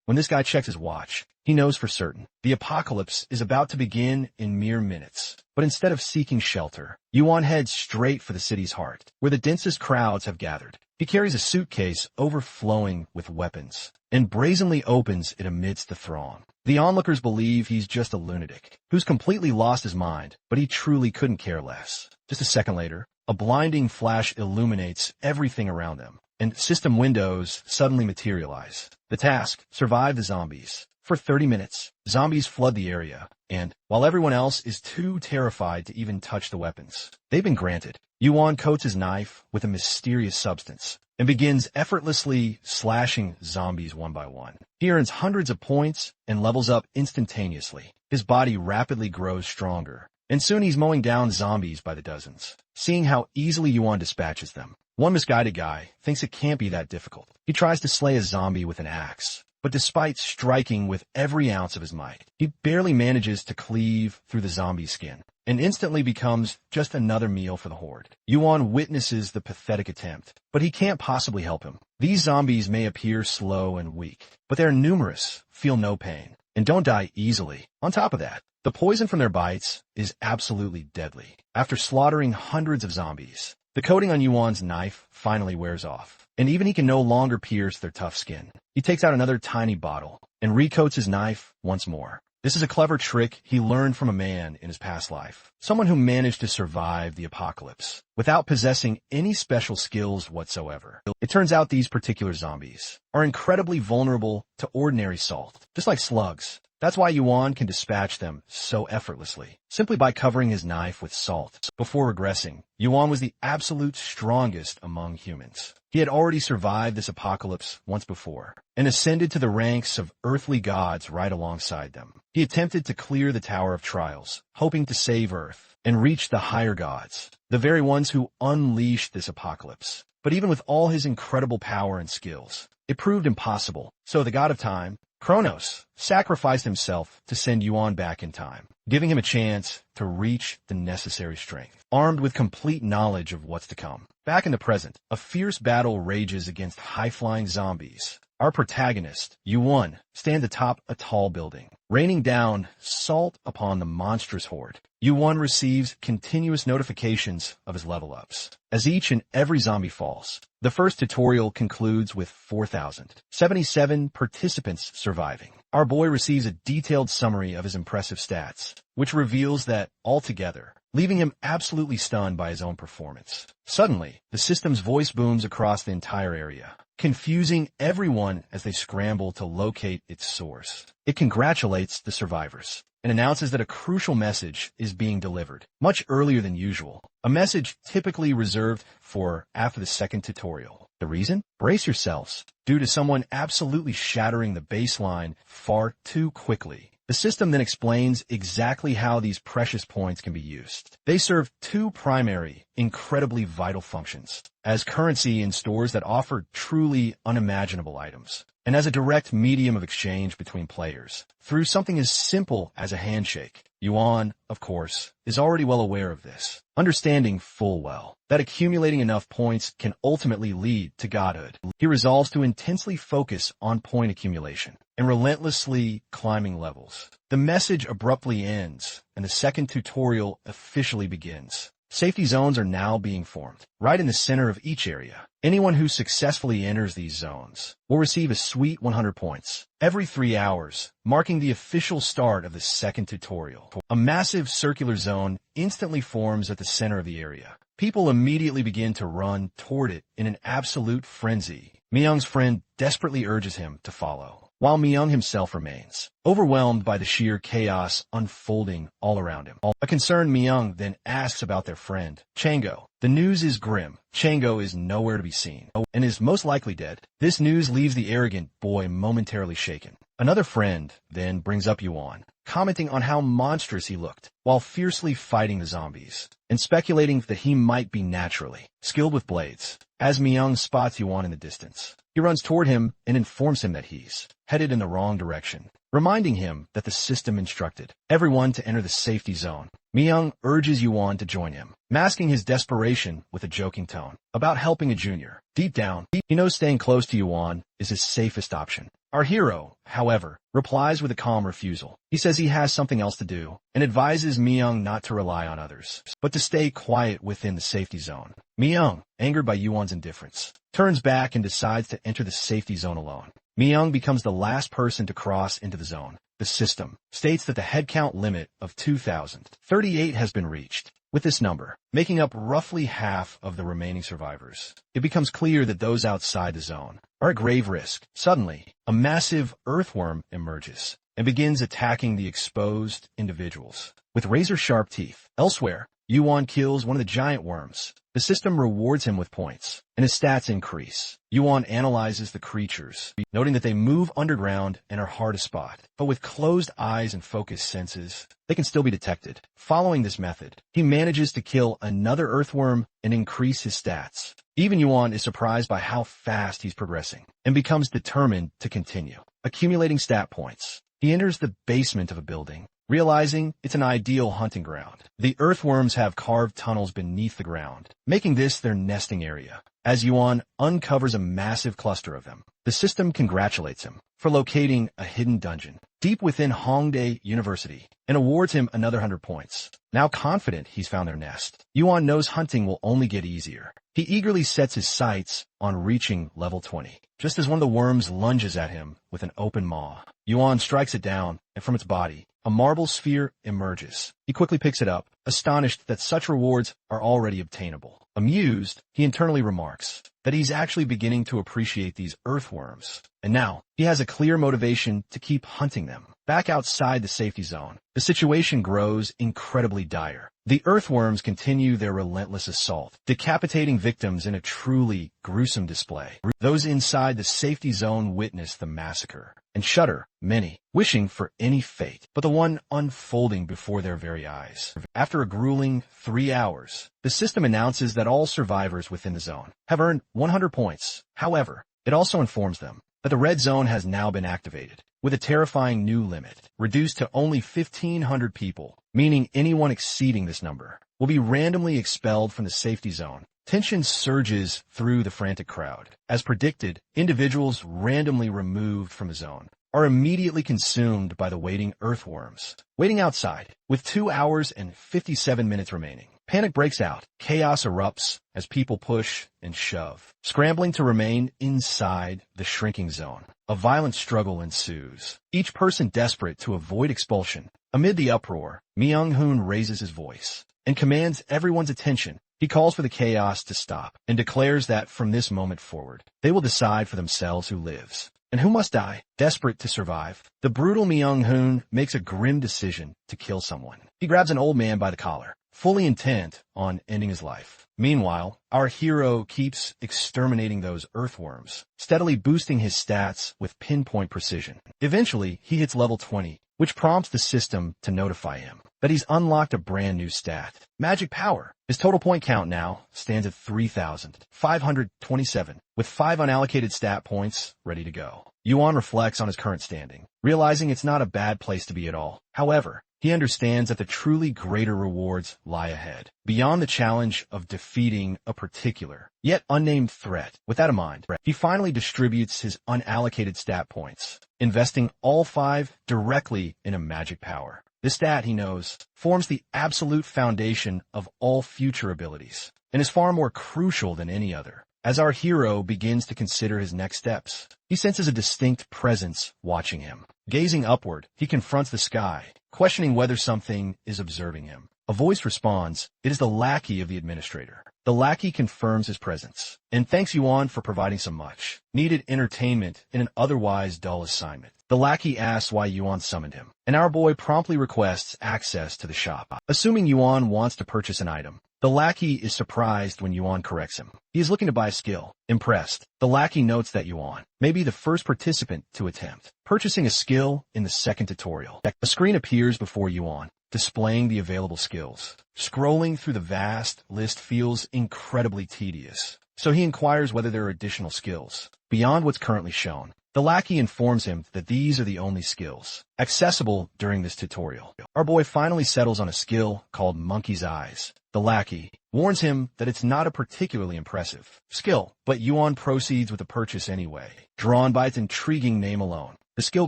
When this guy checks his watch, he knows for certain the apocalypse is about to begin in mere minutes. But instead of seeking shelter, Yuan heads straight for the city's heart, where the densest crowds have gathered. He carries a suitcase overflowing with weapons and brazenly opens it amidst the throng. The onlookers believe he's just a lunatic who's completely lost his mind, but he truly couldn't care less. Just a second later, a blinding flash illuminates everything around them, and system windows suddenly materialize. The task: survive the zombies. For 30 minutes, zombies flood the area, and while everyone else is too terrified to even touch the weapons they've been granted, Yuan coats his knife with a mysterious substance and begins effortlessly slashing zombies one by one. He earns hundreds of points and levels up instantaneously. His body rapidly grows stronger, and soon he's mowing down zombies by the dozens. Seeing how easily Yuan dispatches them, one misguided guy thinks it can't be that difficult. He tries to slay a zombie with an axe, but despite striking with every ounce of his might, he barely manages to cleave through the zombie's skin and instantly becomes just another meal for the horde. Yuan witnesses the pathetic attempt, but he can't possibly help him. These zombies may appear slow and weak, but they're numerous, feel no pain, and don't die easily. On top of that, the poison from their bites is absolutely deadly. After slaughtering hundreds of zombies, the coating on Yuan's knife finally wears off, and even he can no longer pierce their tough skin. He takes out another tiny bottle and recoats his knife once more. This is a clever trick he learned from a man in his past life, someone who managed to survive the apocalypse without possessing any special skills whatsoever. It turns out these particular zombies are incredibly vulnerable to ordinary salt, just like slugs. That's why Yuan can dispatch them so effortlessly, simply by covering his knife with salt. Before regressing, Yuan was the absolute strongest among humans. He had already survived this apocalypse once before, and ascended to the ranks of earthly gods right alongside them. He attempted to clear the Tower of Trials, hoping to save Earth and reach the higher gods, the very ones who unleashed this apocalypse. But even with all his incredible power and skills, it proved impossible. So the god of time, Kronos, sacrificed himself to send Yuan back in time, giving him a chance to reach the necessary strength. Armed with complete knowledge of what's to come, back in the present, a fierce battle rages against high-flying zombies. Our protagonist, Yuan, stands atop a tall building, raining down salt upon the monstrous horde. Yuan receives continuous notifications of his level-ups as each and every zombie falls. The first tutorial concludes with 4,077 participants surviving. Our boy receives a detailed summary of his impressive stats, which reveals that altogether, leaving him absolutely stunned by his own performance. Suddenly, the system's voice booms across the entire area, confusing everyone as they scramble to locate its source. It congratulates the survivors and announces that a crucial message is being delivered, much earlier than usual. A message typically reserved for after the second tutorial. The reason? Brace yourselves. Due to someone absolutely shattering the baseline far too quickly, the system then explains exactly how these precious points can be used. They serve two primary, incredibly vital functions: as currency in stores that offer truly unimaginable items, and as a direct medium of exchange between players through something as simple as a handshake. Yuan, of course, is already well aware of this, understanding full well that accumulating enough points can ultimately lead to godhood. He resolves to intensely focus on point accumulation and relentlessly climbing levels. The message abruptly ends, and the second tutorial officially begins. Safety zones are now being formed, right in the center of each area. Anyone who successfully enters these zones will receive a sweet 100 points every 3 hours, marking the official start of the second tutorial. A massive circular zone instantly forms at the center of the area. People immediately begin to run toward it in an absolute frenzy. Myung's friend desperately urges him to follow, while Myung himself remains, overwhelmed by the sheer chaos unfolding all around him. A concerned Myung then asks about their friend, Chango. The news is grim. Chango is nowhere to be seen, and is most likely dead. This news leaves the arrogant boy momentarily shaken. Another friend then brings up Yuan, commenting on how monstrous he looked while fiercely fighting the zombies, and speculating that he might be naturally skilled with blades. As Myung spots Yuan in the distance, he runs toward him and informs him that he's headed in the wrong direction, reminding him that the system instructed everyone to enter the safety zone. Myung urges Yuan to join him, masking his desperation with a joking tone about helping a junior. Deep down, he knows staying close to Yuan is his safest option. Our hero, however, replies with a calm refusal. He says he has something else to do, and advises Myung not to rely on others, but to stay quiet within the safety zone. Myung, angered by Yuan's indifference, turns back and decides to enter the safety zone alone. Myung becomes the last person to cross into the zone. The system states that the headcount limit of 2,038 has been reached. With this number making up roughly half of the remaining survivors, it becomes clear that those outside the zone are at grave risk. Suddenly, a massive earthworm emerges and begins attacking the exposed individuals with razor-sharp teeth. Elsewhere, Yuan kills one of the giant worms. The system rewards him with points, and his stats increase. Yuan analyzes the creatures, noting that they move underground and are hard to spot. But with closed eyes and focused senses, they can still be detected. Following this method, he manages to kill another earthworm and increase his stats. Even Yuan is surprised by how fast he's progressing, and becomes determined to continue, accumulating stat points. He enters the basement of a building, realizing it's an ideal hunting ground. The earthworms have carved tunnels beneath the ground, making this their nesting area. As Yuan uncovers a massive cluster of them, the system congratulates him for locating a hidden dungeon deep within Hongdae University and awards him another 100 points. Now confident he's found their nest, Yuan knows hunting will only get easier. He eagerly sets his sights on reaching level 20. Just as one of the worms lunges at him with an open maw, Yuan strikes it down, and from its body, a marble sphere emerges. He quickly picks it up, astonished that such rewards are already obtainable. Amused, he internally remarks that he's actually beginning to appreciate these earthworms, and now he has a clear motivation to keep hunting them. Back outside the safety zone, the situation grows incredibly dire. The earthworms continue their relentless assault, decapitating victims in a truly gruesome display. Those inside the safety zone witness the massacre and shudder, many wishing for any fate but the one unfolding before their very eyes. After a grueling 3 hours, the system announces that all survivors within the zone have earned 100 points. However, it also informs them that the red zone has now been activated, with a terrifying new limit, reduced to only 1,500 people, meaning anyone exceeding this number will be randomly expelled from the safety zone. Tension surges through the frantic crowd. As predicted, individuals randomly removed from the zone are immediately consumed by the waiting earthworms. Waiting outside, with 2 hours and 57 minutes remaining, panic breaks out. Chaos erupts as people push and shove, scrambling to remain inside the shrinking zone. A violent struggle ensues, each person desperate to avoid expulsion. Amid the uproar, Myung-hoon raises his voice and commands everyone's attention. He calls for the chaos to stop and declares that from this moment forward, they will decide for themselves who lives and who must die. Desperate to survive, the brutal Myung-hoon makes a grim decision to kill someone. He grabs an old man by the collar, fully intent on ending his life. Meanwhile, our hero keeps exterminating those earthworms, steadily boosting his stats with pinpoint precision. Eventually, he hits level 20, which prompts the system to notify him that he's unlocked a brand new stat, Magic Power. His total point count now stands at 3,527, with 5 unallocated stat points ready to go. Yuan reflects on his current standing, realizing it's not a bad place to be at all. However, he understands that the truly greater rewards lie ahead, beyond the challenge of defeating a particular, yet unnamed threat. With that in mind, he finally distributes his unallocated stat points, investing all 5 directly in a magic power. This stat, he knows, forms the absolute foundation of all future abilities, and is far more crucial than any other. As our hero begins to consider his next steps, he senses a distinct presence watching him. Gazing upward, he confronts the sky, questioning whether something is observing him. A voice responds. It is the lackey of the administrator. The lackey confirms his presence and thanks Yuan for providing some much-needed entertainment in an otherwise dull assignment. The lackey asks why Yuan summoned him, and our boy promptly requests access to the shop. Assuming Yuan wants to purchase an item, the lackey is surprised when Yuan corrects him. He is looking to buy a skill. Impressed, the lackey notes that Yuan may be the first participant to attempt purchasing a skill in the second tutorial. A screen appears before Yuan, displaying the available skills. Scrolling through the vast list feels incredibly tedious, so he inquires whether there are additional skills beyond what's currently shown. The lackey informs him that these are the only skills accessible during this tutorial. Our boy finally settles on a skill called Monkey's Eyes. The lackey warns him that it's not a particularly impressive skill, but Yuan proceeds with the purchase anyway, drawn by its intriguing name alone. The skill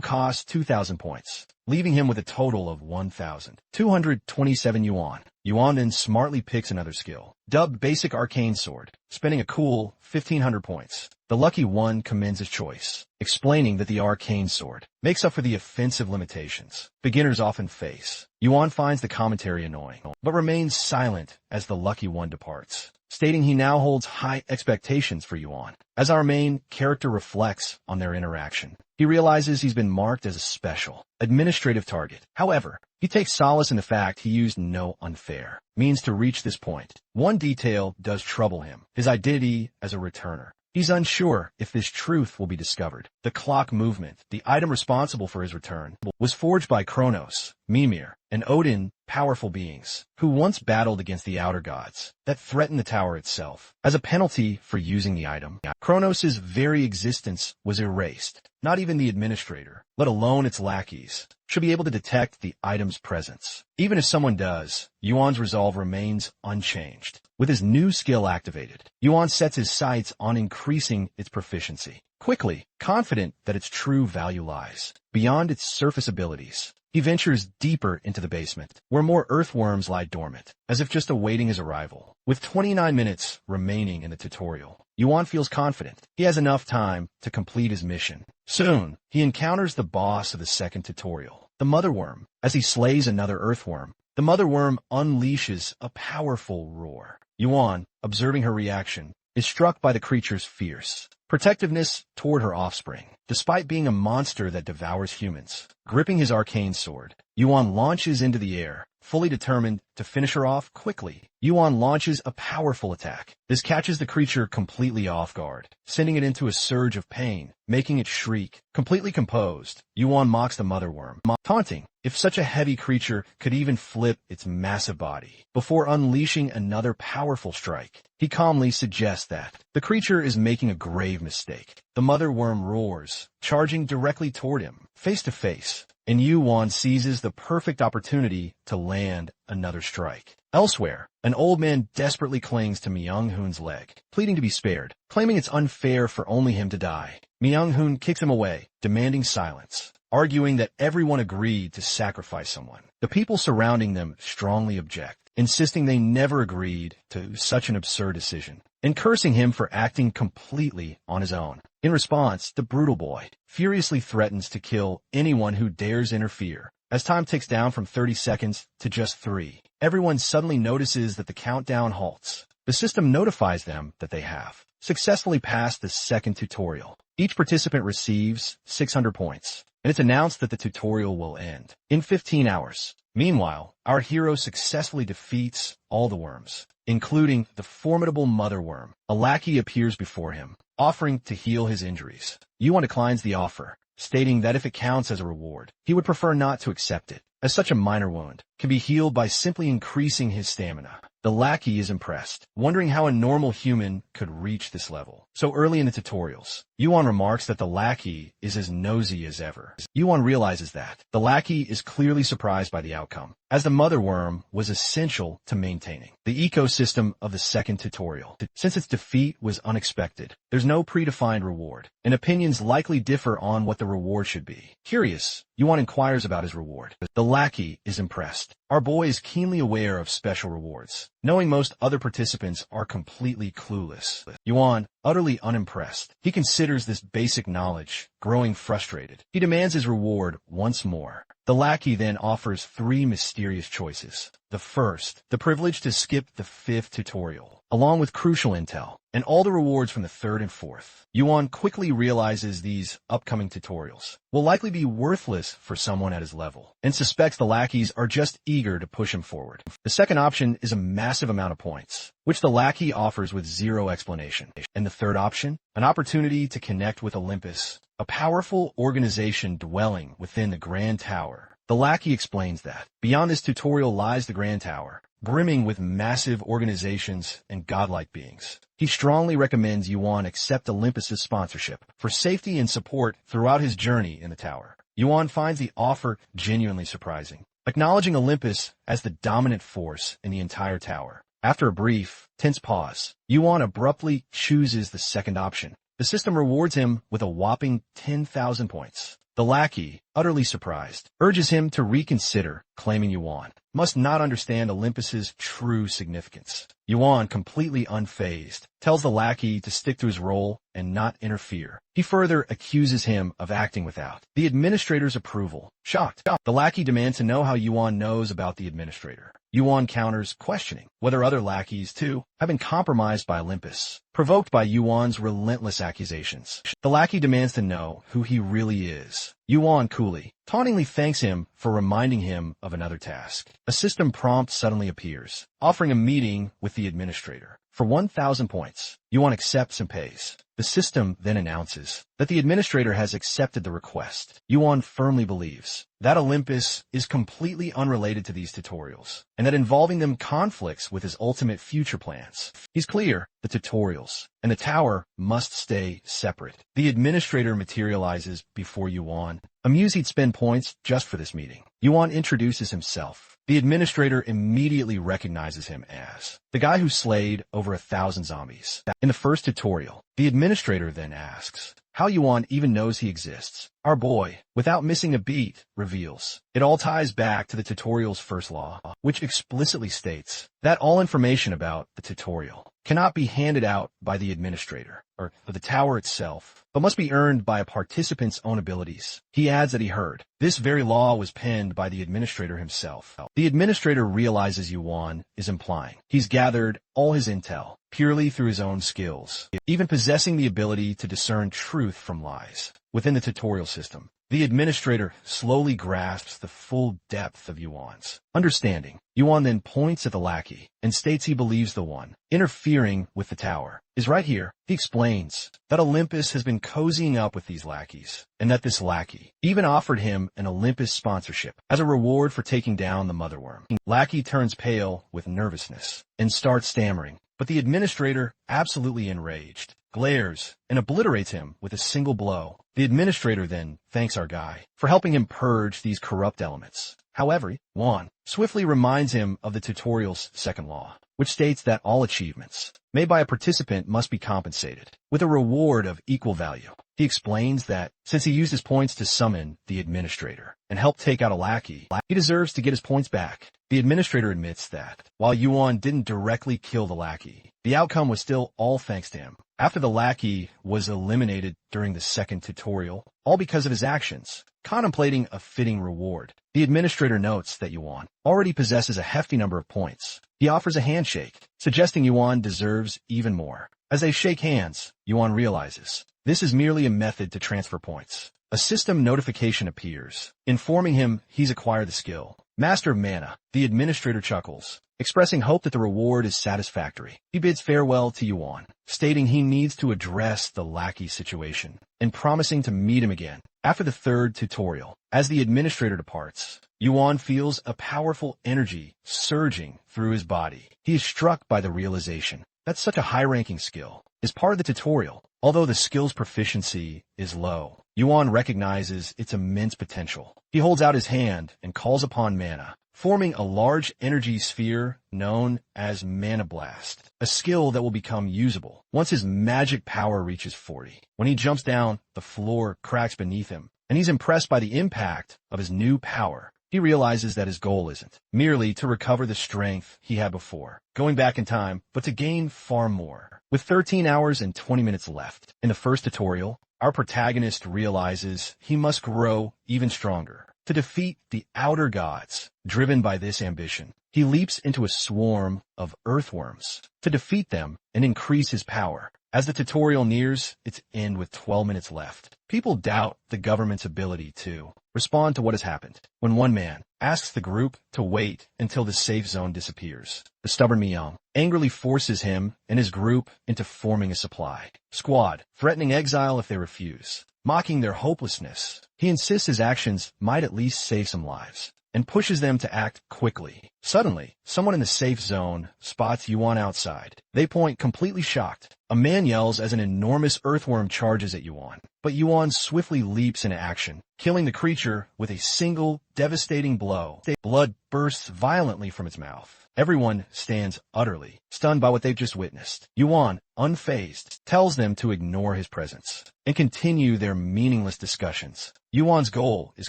costs 2,000 points, leaving him with a total of 1,227 yuan. Yuan then smartly picks another skill, dubbed Basic Arcane Sword, spending a cool 1,500 points. The lucky one commends his choice, explaining that the arcane sword makes up for the offensive limitations beginners often face. Yuan finds the commentary annoying, but remains silent as the lucky one departs, stating he now holds high expectations for Yuan. As our main character reflects on their interaction, he realizes he's been marked as a special, administrative target. However, he takes solace in the fact he used no unfair means to reach this point. One detail does trouble him: his identity as a returner. He's unsure if this truth will be discovered. The clock movement, the item responsible for his return, was forged by Kronos, Mimir, and Odin, powerful beings, who once battled against the outer gods that threatened the tower itself. As a penalty for using the item, Kronos' very existence was erased. Not even the administrator, let alone its lackeys, should be able to detect the item's presence. Even if someone does, Yuan's resolve remains unchanged. With his new skill activated, Yuan sets his sights on increasing its proficiency. Quickly, confident that its true value lies beyond its surface abilities, he ventures deeper into the basement, where more earthworms lie dormant, as if just awaiting his arrival. With 29 minutes remaining in the tutorial, Yuan feels confident he has enough time to complete his mission. Soon, he encounters the boss of the second tutorial, the mother worm. As he slays another earthworm, the mother worm unleashes a powerful roar. Yuan, observing her reaction, is struck by the creature's fierce protectiveness toward her offspring. Despite being a monster that devours humans, gripping his arcane sword, Yuan launches into the air, fully determined to finish her off quickly. Yuan launches a powerful attack. This catches the creature completely off guard, sending it into a surge of pain, making it shriek. Completely composed, Yuan mocks the mother worm, taunting if such a heavy creature could even flip its massive body. Before unleashing another powerful strike, he calmly suggests that the creature is making a grave mistake. The mother worm roars, charging directly toward him, face to face, and Yuan seizes the perfect opportunity to land another strike. Elsewhere, an old man desperately clings to Myung-hoon's leg, pleading to be spared, claiming it's unfair for only him to die. Myung-hoon kicks him away, demanding silence, arguing that everyone agreed to sacrifice someone. The people surrounding them strongly object, insisting they never agreed to such an absurd decision, and cursing him for acting completely on his own. In response, the brutal boy furiously threatens to kill anyone who dares interfere. As time ticks down from 30 seconds to just 3, everyone suddenly notices that the countdown halts. The system notifies them that they have successfully passed the second tutorial. Each participant receives 600 points, and it's announced that the tutorial will end in 15 hours. Meanwhile, our hero successfully defeats all the worms, including the formidable mother worm. A lackey appears before him, offering to heal his injuries. Yuan declines the offer, stating that if it counts as a reward, he would prefer not to accept it, as such a minor wound can be healed by simply increasing his stamina. The lackey is impressed, wondering how a normal human could reach this level so early in the tutorials. Yuan remarks that the lackey is as nosy as ever. Yuan realizes that the lackey is clearly surprised by the outcome, as the mother worm was essential to maintaining the ecosystem of the second tutorial. Since its defeat was unexpected, there's no predefined reward, and opinions likely differ on what the reward should be. Curious, Yuan inquires about his reward. The lackey is impressed. Our boy is keenly aware of special rewards, knowing most other participants are completely clueless. Yuan, utterly unimpressed, he considers this basic knowledge, growing frustrated. He demands his reward once more. The lackey then offers 3 mysterious choices. The first, the privilege to skip the 5th tutorial, along with crucial intel, and all the rewards from the 3rd and 4th. Yuan quickly realizes these upcoming tutorials will likely be worthless for someone at his level, and suspects the lackeys are just eager to push him forward. The second option is a massive amount of points, which the lackey offers with 0 explanation. And the third option, an opportunity to connect with Olympus, a powerful organization dwelling within the Grand Tower. The lackey explains that beyond this tutorial lies the Grand Tower, brimming with massive organizations and godlike beings. He strongly recommends Yuan accept Olympus's sponsorship for safety and support throughout his journey in the tower. Yuan finds the offer genuinely surprising, acknowledging Olympus as the dominant force in the entire tower. After a brief, tense pause, Yuan abruptly chooses the second option. The system rewards him with a whopping 10,000 points. The lackey, utterly surprised, urges him to reconsider, claiming Yuan must not understand Olympus's true significance. Yuan, completely unfazed, tells the lackey to stick to his role and not interfere. He further accuses him of acting without the administrator's approval. Shocked, the lackey demands to know how Yuan knows about the administrator. Yuan counters, questioning whether other lackeys, too, have been compromised by Olympus. Provoked by Yuan's relentless accusations, the lackey demands to know who he really is. Yuan coolly, tauntingly thanks him for reminding him of another task. A system prompt suddenly appears, offering a meeting with the administrator. For 1,000 points, Yuan accepts and pays. The system then announces that the administrator has accepted the request. Yuan firmly believes that Olympus is completely unrelated to these tutorials, and that involving them conflicts with his ultimate future plans. He's clear the tutorials and the tower must stay separate. The administrator materializes before Yuan. Amused he'd spend points just for this meeting, Yuan introduces himself. The administrator immediately recognizes him as the guy who slayed over 1,000 zombies. In the first tutorial, the administrator then asks how Yuan even knows he exists. Our boy, without missing a beat, reveals. It all ties back to the tutorial's first law, which explicitly states that all information about the tutorial cannot be handed out by the administrator or the tower itself, but must be earned by a participant's own abilities. He adds that he heard this very law was penned by the administrator himself. The administrator realizes Yuan is implying he's gathered all his intel purely through his own skills, even possessing the ability to discern truth from lies. Within the tutorial system, the administrator slowly grasps the full depth of Yuan's understanding. Yuan then points at the lackey and states he believes the one interfering with the tower is right here. He explains that Olympus has been cozying up with these lackeys, and that this lackey even offered him an Olympus sponsorship as a reward for taking down the motherworm. Lackey turns pale with nervousness and starts stammering, but the administrator, absolutely enraged, glares and obliterates him with a single blow. The administrator then thanks our guy for helping him purge these corrupt elements. However, Yuan swiftly reminds him of the tutorial's second law, which states that all achievements made by a participant must be compensated with a reward of equal value. He explains that since he used his points to summon the administrator and help take out a lackey, he deserves to get his points back. The administrator admits that while Yuan didn't directly kill the lackey, the outcome was still all thanks to him. After the lackey was eliminated during the second tutorial, all because of his actions, contemplating a fitting reward, the administrator notes that Yuan already possesses a hefty number of points. He offers a handshake, suggesting Yuan deserves even more. As they shake hands, Yuan realizes this is merely a method to transfer points. A system notification appears, informing him he's acquired the skill Master of Mana. The administrator chuckles, expressing hope that the reward is satisfactory. He bids farewell to Yuan, stating he needs to address the lackey situation, and promising to meet him again after the third tutorial. As the administrator departs, Yuan feels a powerful energy surging through his body. He is struck by the realization that such a high-ranking skill is part of the tutorial. Although the skill's proficiency is low, Yuan recognizes its immense potential. He holds out his hand and calls upon mana, forming a large energy sphere known as Mana Blast, a skill that will become usable once his magic power reaches 40. When he jumps down, the floor cracks beneath him, and he's impressed by the impact of his new power. He realizes that his goal isn't merely to recover the strength he had before, going back in time, but to gain far more. With 13 hours and 20 minutes left in the first tutorial, our protagonist realizes he must grow even stronger to defeat the outer gods. Driven by this ambition, he leaps into a swarm of earthworms to defeat them and increase his power. As the tutorial nears its end with 12 minutes left, people doubt the government's ability to respond to what has happened. When one man asks the group to wait until the safe zone disappears, the stubborn Myung angrily forces him and his group into forming a supply squad, threatening exile if they refuse. Mocking their hopelessness, he insists his actions might at least save some lives. and pushes them to act quickly. Suddenly, someone in the safe zone spots Yuan outside. They point completely shocked. A man yells as an enormous earthworm charges at Yuan, but Yuan swiftly leaps into action, killing the creature with a single devastating blow. Blood bursts violently from its mouth. Everyone stands utterly stunned by what they've just witnessed. Yuan, unfazed, tells them to ignore his presence and continue their meaningless discussions. Yuan's goal is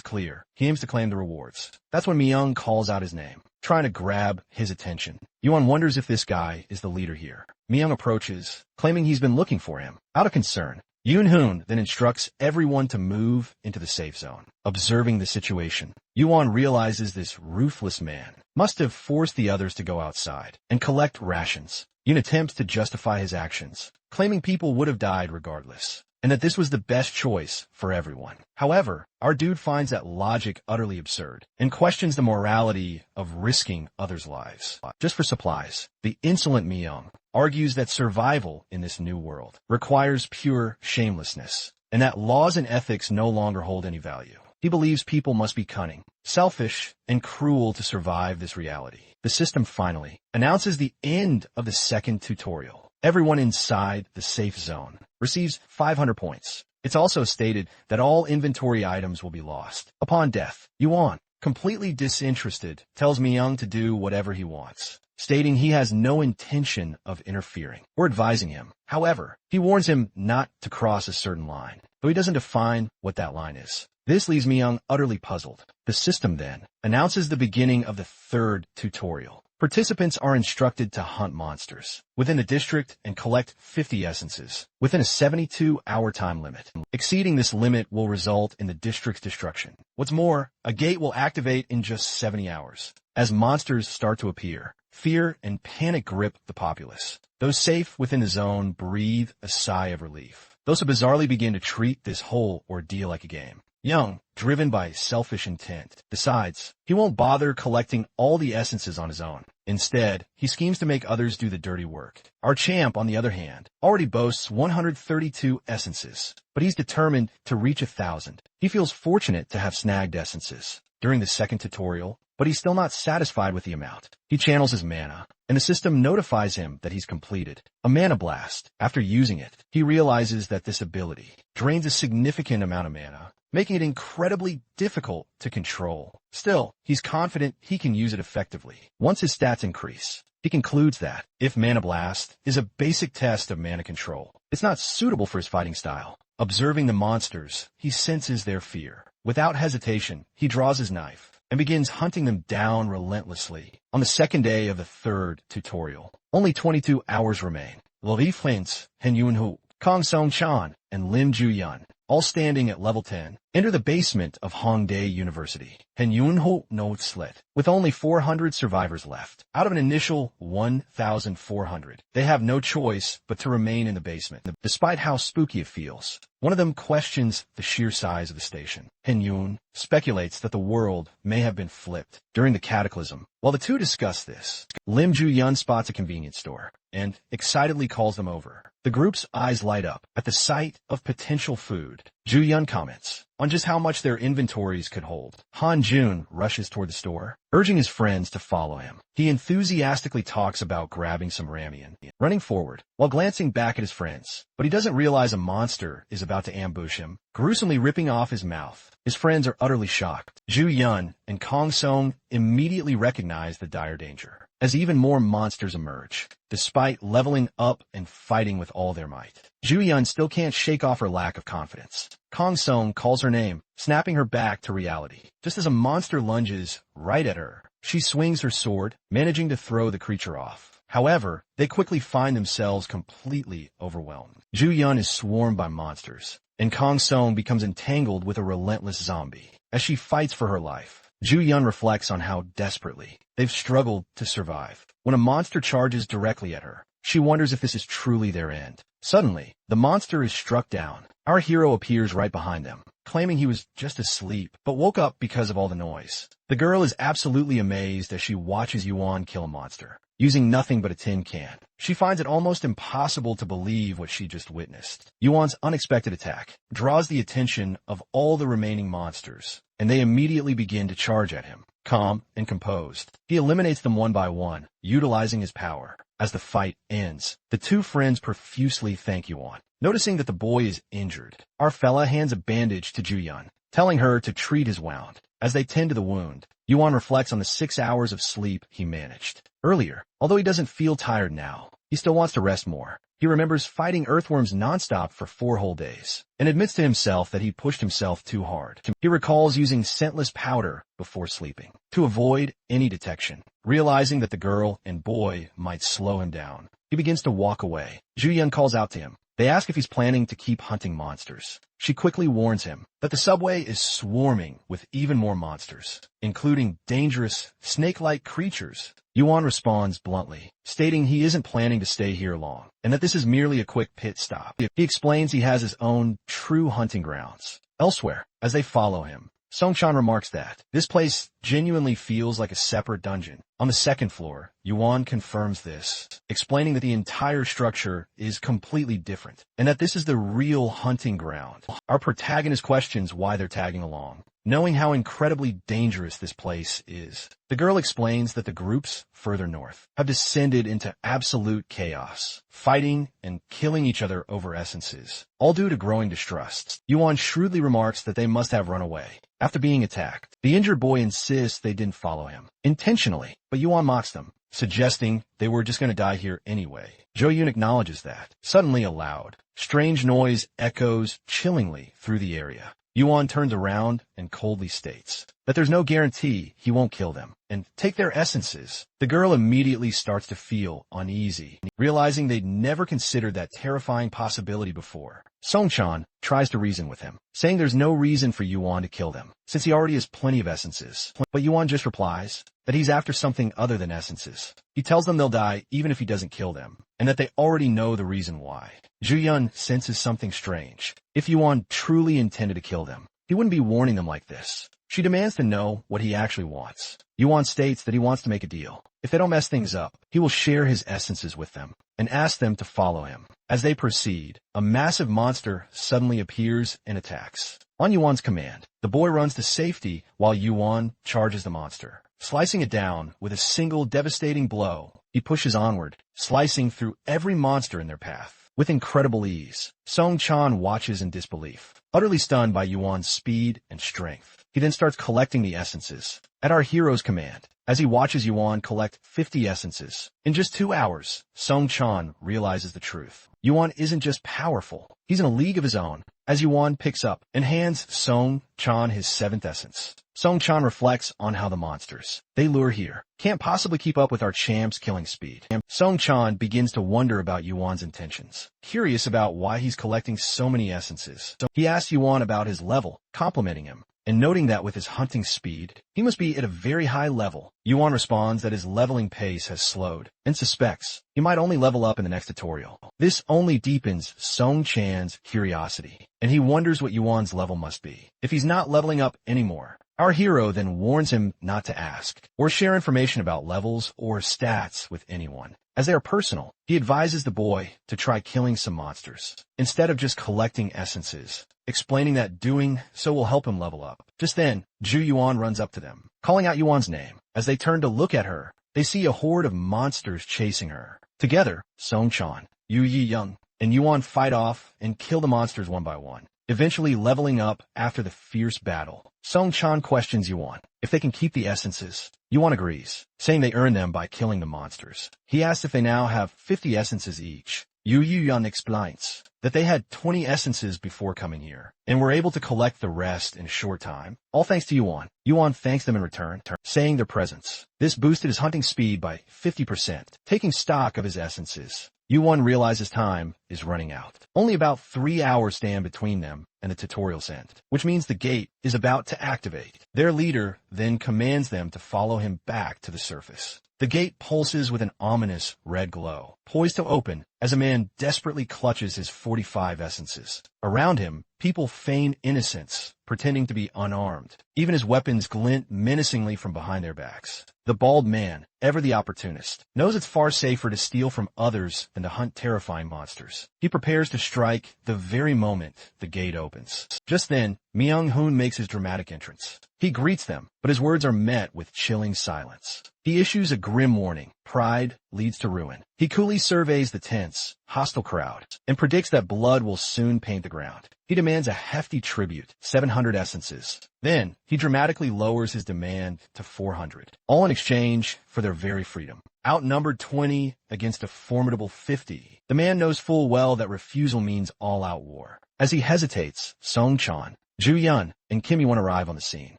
clear. He aims to claim the rewards. That's when Myung calls out his name, trying to grab his attention. Yuan wonders if this guy is the leader here. Myung approaches, claiming he's been looking for him. Out of concern, Yoon-hoon then instructs everyone to move into the safe zone. Observing the situation, Yuan realizes this ruthless man must have forced the others to go outside and collect rations. Yoon attempts to justify his actions, claiming people would have died regardless, and that this was the best choice for everyone. However, our dude finds that logic utterly absurd and questions the morality of risking others' lives just for supplies. The insolent Myung argues that survival in this new world requires pure shamelessness, and that laws and ethics no longer hold any value. He believes people must be cunning, selfish, and cruel to survive this reality. The system finally announces the end of the second tutorial. Everyone inside the safe zone receives 500 points. It's also stated that all inventory items will be lost upon death. Yuan, completely disinterested, tells Myung to do whatever he wants, stating he has no intention of interfering or advising him. However, he warns him not to cross a certain line, though he doesn't define what that line is. This leaves Myung utterly puzzled. The system then announces the beginning of the third tutorial. Participants are instructed to hunt monsters within the district and collect 50 essences within a 72-hour time limit. Exceeding this limit will result in the district's destruction. What's more, a gate will activate in just 70 hours. As monsters start to appear, fear and panic grip the populace. Those safe within the zone breathe a sigh of relief. Those who bizarrely begin to treat this whole ordeal like a game. Young, driven by selfish intent, decides he won't bother collecting all the essences on his own. Instead, he schemes to make others do the dirty work. Our champ, on the other hand, already boasts 132 essences, but he's determined to reach 1,000. He feels fortunate to have snagged essences during the second tutorial, but he's still not satisfied with the amount. He channels his mana, and the system notifies him that he's completed a mana blast. After using it, he realizes that this ability drains a significant amount of mana, making it incredibly difficult to control. Still, he's confident he can use it effectively. Once his stats increase, he concludes that, if Mana Blast is a basic test of mana control, it's not suitable for his fighting style. Observing the monsters, he senses their fear. Without hesitation, he draws his knife and begins hunting them down relentlessly. On the second day of the third tutorial, only 22 hours remain. Li Flintz, Hen Yun-Hu, Kong Song-chan, and Lim Ju-yun, all standing at level 10, enter the basement of Hongdae University. Hen Yun-ho notes slit, with only 400 survivors left. Out of an initial 1,400, they have no choice but to remain in the basement, despite how spooky it feels. One of them questions the sheer size of the station. Hen Yun speculates that the world may have been flipped during the cataclysm. While the two discuss this, Lim Ju-yun spots a convenience store and excitedly calls them over. The group's eyes light up at the sight of potential food. Ju-yun comments on just how much their inventories could hold. Han-jun rushes toward the store, urging his friends to follow him. He enthusiastically talks about grabbing some ramen, running forward while glancing back at his friends. But he doesn't realize a monster is about to ambush him, gruesomely ripping off his mouth. His friends are utterly shocked. Ju-yun and Kong Song immediately recognize the dire danger as even more monsters emerge, despite leveling up and fighting with all their might. Ju-yun still can't shake off her lack of confidence. Kong Song calls her name, snapping her back to reality. Just as a monster lunges right at her, she swings her sword, managing to throw the creature off. However, they quickly find themselves completely overwhelmed. Ju-yun is swarmed by monsters, and Kong Song becomes entangled with a relentless zombie. As she fights for her life, Ju-yun reflects on how desperately they've struggled to survive. When a monster charges directly at her, she wonders if this is truly their end. Suddenly, the monster is struck down. Our hero appears right behind them, claiming he was just asleep, but woke up because of all the noise. The girl is absolutely amazed as she watches Yuan kill a monster, using nothing but a tin can. She finds it almost impossible to believe what she just witnessed. Yuan's unexpected attack draws the attention of all the remaining monsters, and they immediately begin to charge at him. Calm and composed, he eliminates them one by one, utilizing his power. As the fight ends, the two friends profusely thank Yuan. Noticing that the boy is injured, our fella hands a bandage to Ju-yun, telling her to treat his wound. As they tend to the wound, Yuan reflects on the 6 hours of sleep he managed earlier. Although he doesn't feel tired now, he still wants to rest more. He remembers fighting earthworms nonstop for 4 whole days, and admits to himself that he pushed himself too hard. He recalls using scentless powder before sleeping, to avoid any detection. Realizing that the girl and boy might slow him down, he begins to walk away. Ju-yun calls out to him. They ask if he's planning to keep hunting monsters. She quickly warns him that the subway is swarming with even more monsters, including dangerous, snake-like creatures. Yuan responds bluntly, stating he isn't planning to stay here long, and that this is merely a quick pit stop. He explains he has his own true hunting grounds elsewhere. As they follow him, Song-chan remarks that this place genuinely feels like a separate dungeon. On the 2nd floor, Yuan confirms this, explaining that the entire structure is completely different, and that this is the real hunting ground. Our protagonist questions why they're tagging along, knowing how incredibly dangerous this place is. The girl explains that the groups further north have descended into absolute chaos, fighting and killing each other over essences, all due to growing distrust. Yuan shrewdly remarks that they must have run away after being attacked. The injured boy insists they didn't follow him intentionally, but Yuan mocks them, suggesting they were just going to die here anyway. Jo-yoon acknowledges that. Suddenly a loud, strange noise echoes chillingly through the area. Yuan turns around and coldly states that there's no guarantee he won't kill them and take their essences. The girl immediately starts to feel uneasy, realizing they'd never considered that terrifying possibility before. Song-chan tries to reason with him, saying there's no reason for Yuan to kill them, since he already has plenty of essences. But Yuan just replies that he's after something other than essences. He tells them they'll die even if he doesn't kill them, and that they already know the reason why. Ju-yun senses something strange. If Yuan truly intended to kill them, he wouldn't be warning them like this. She demands to know what he actually wants. Yuan states that he wants to make a deal. If they don't mess things up, he will share his essences with them and ask them to follow him. As they proceed, a massive monster suddenly appears and attacks. On Yuan's command, the boy runs to safety while Yuan charges the monster, slicing it down with a single devastating blow. He pushes onward, slicing through every monster in their path. With incredible ease, Song-chan watches in disbelief, utterly stunned by Yuan's speed and strength. He then starts collecting the essences, at our hero's command. As he watches Yuan collect 50 essences, in just 2 hours, Song-chan realizes the truth. Yuan isn't just powerful, he's in a league of his own. As Yuan picks up and hands Song-chan his 7th essence, Song-chan reflects on how the monsters they lure here can't possibly keep up with our champ's killing speed. Song-chan begins to wonder about Yuan's intentions, curious about why he's collecting so many essences. He asks Yuan about his level, complimenting him, and noting that with his hunting speed, he must be at a very high level. Yuan responds that his leveling pace has slowed, and suspects he might only level up in the next tutorial. This only deepens Song-chan's curiosity, and he wonders what Yuan's level must be if he's not leveling up anymore. Our hero then warns him not to ask or share information about levels or stats with anyone, as they are personal. He advises the boy to try killing some monsters, instead of just collecting essences, explaining that doing so will help him level up. Just then, Ju-yuan runs up to them, calling out Yuan's name. As they turn to look at her, they see a horde of monsters chasing her. Together, Song-chan, Yu-yi-young, and Yuan fight off and kill the monsters one by one, eventually leveling up after the fierce battle. Song-chan questions Yuan if they can keep the essences. Yuan agrees, saying they earn them by killing the monsters. He asks if they now have 50 essences each. Yu-yi-young explains that they had 20 essences before coming here, and were able to collect the rest in a short time, all thanks to Yuan. Yuan thanks them in return, saying their presence. This boosted his hunting speed by 50%, taking stock of his essences. Yuan realizes time is running out. Only about 3 hours stand between them and the tutorial's end, which means the gate is about to activate. Their leader then commands them to follow him back to the surface. The gate pulses with an ominous red glow, poised to open as a man desperately clutches his 45 essences. Around him, people feign innocence, pretending to be unarmed. Even his weapons glint menacingly from behind their backs. The bald man, ever the opportunist, knows it's far safer to steal from others than to hunt terrifying monsters. He prepares to strike the very moment the gate opens. opens. Just then, Myung-hoon makes his dramatic entrance. He greets them, but his words are met with chilling silence. He issues a grim warning: pride leads to ruin. He coolly surveys the tense, hostile crowd, and predicts that blood will soon paint the ground. He demands a hefty tribute, 700 essences. Then, he dramatically lowers his demand to 400, all in exchange for their very freedom. Outnumbered 20 against a formidable 50, the man knows full well that refusal means all-out war. As he hesitates, Song-chan, Ju-yeon, and Kim Won arrive on the scene.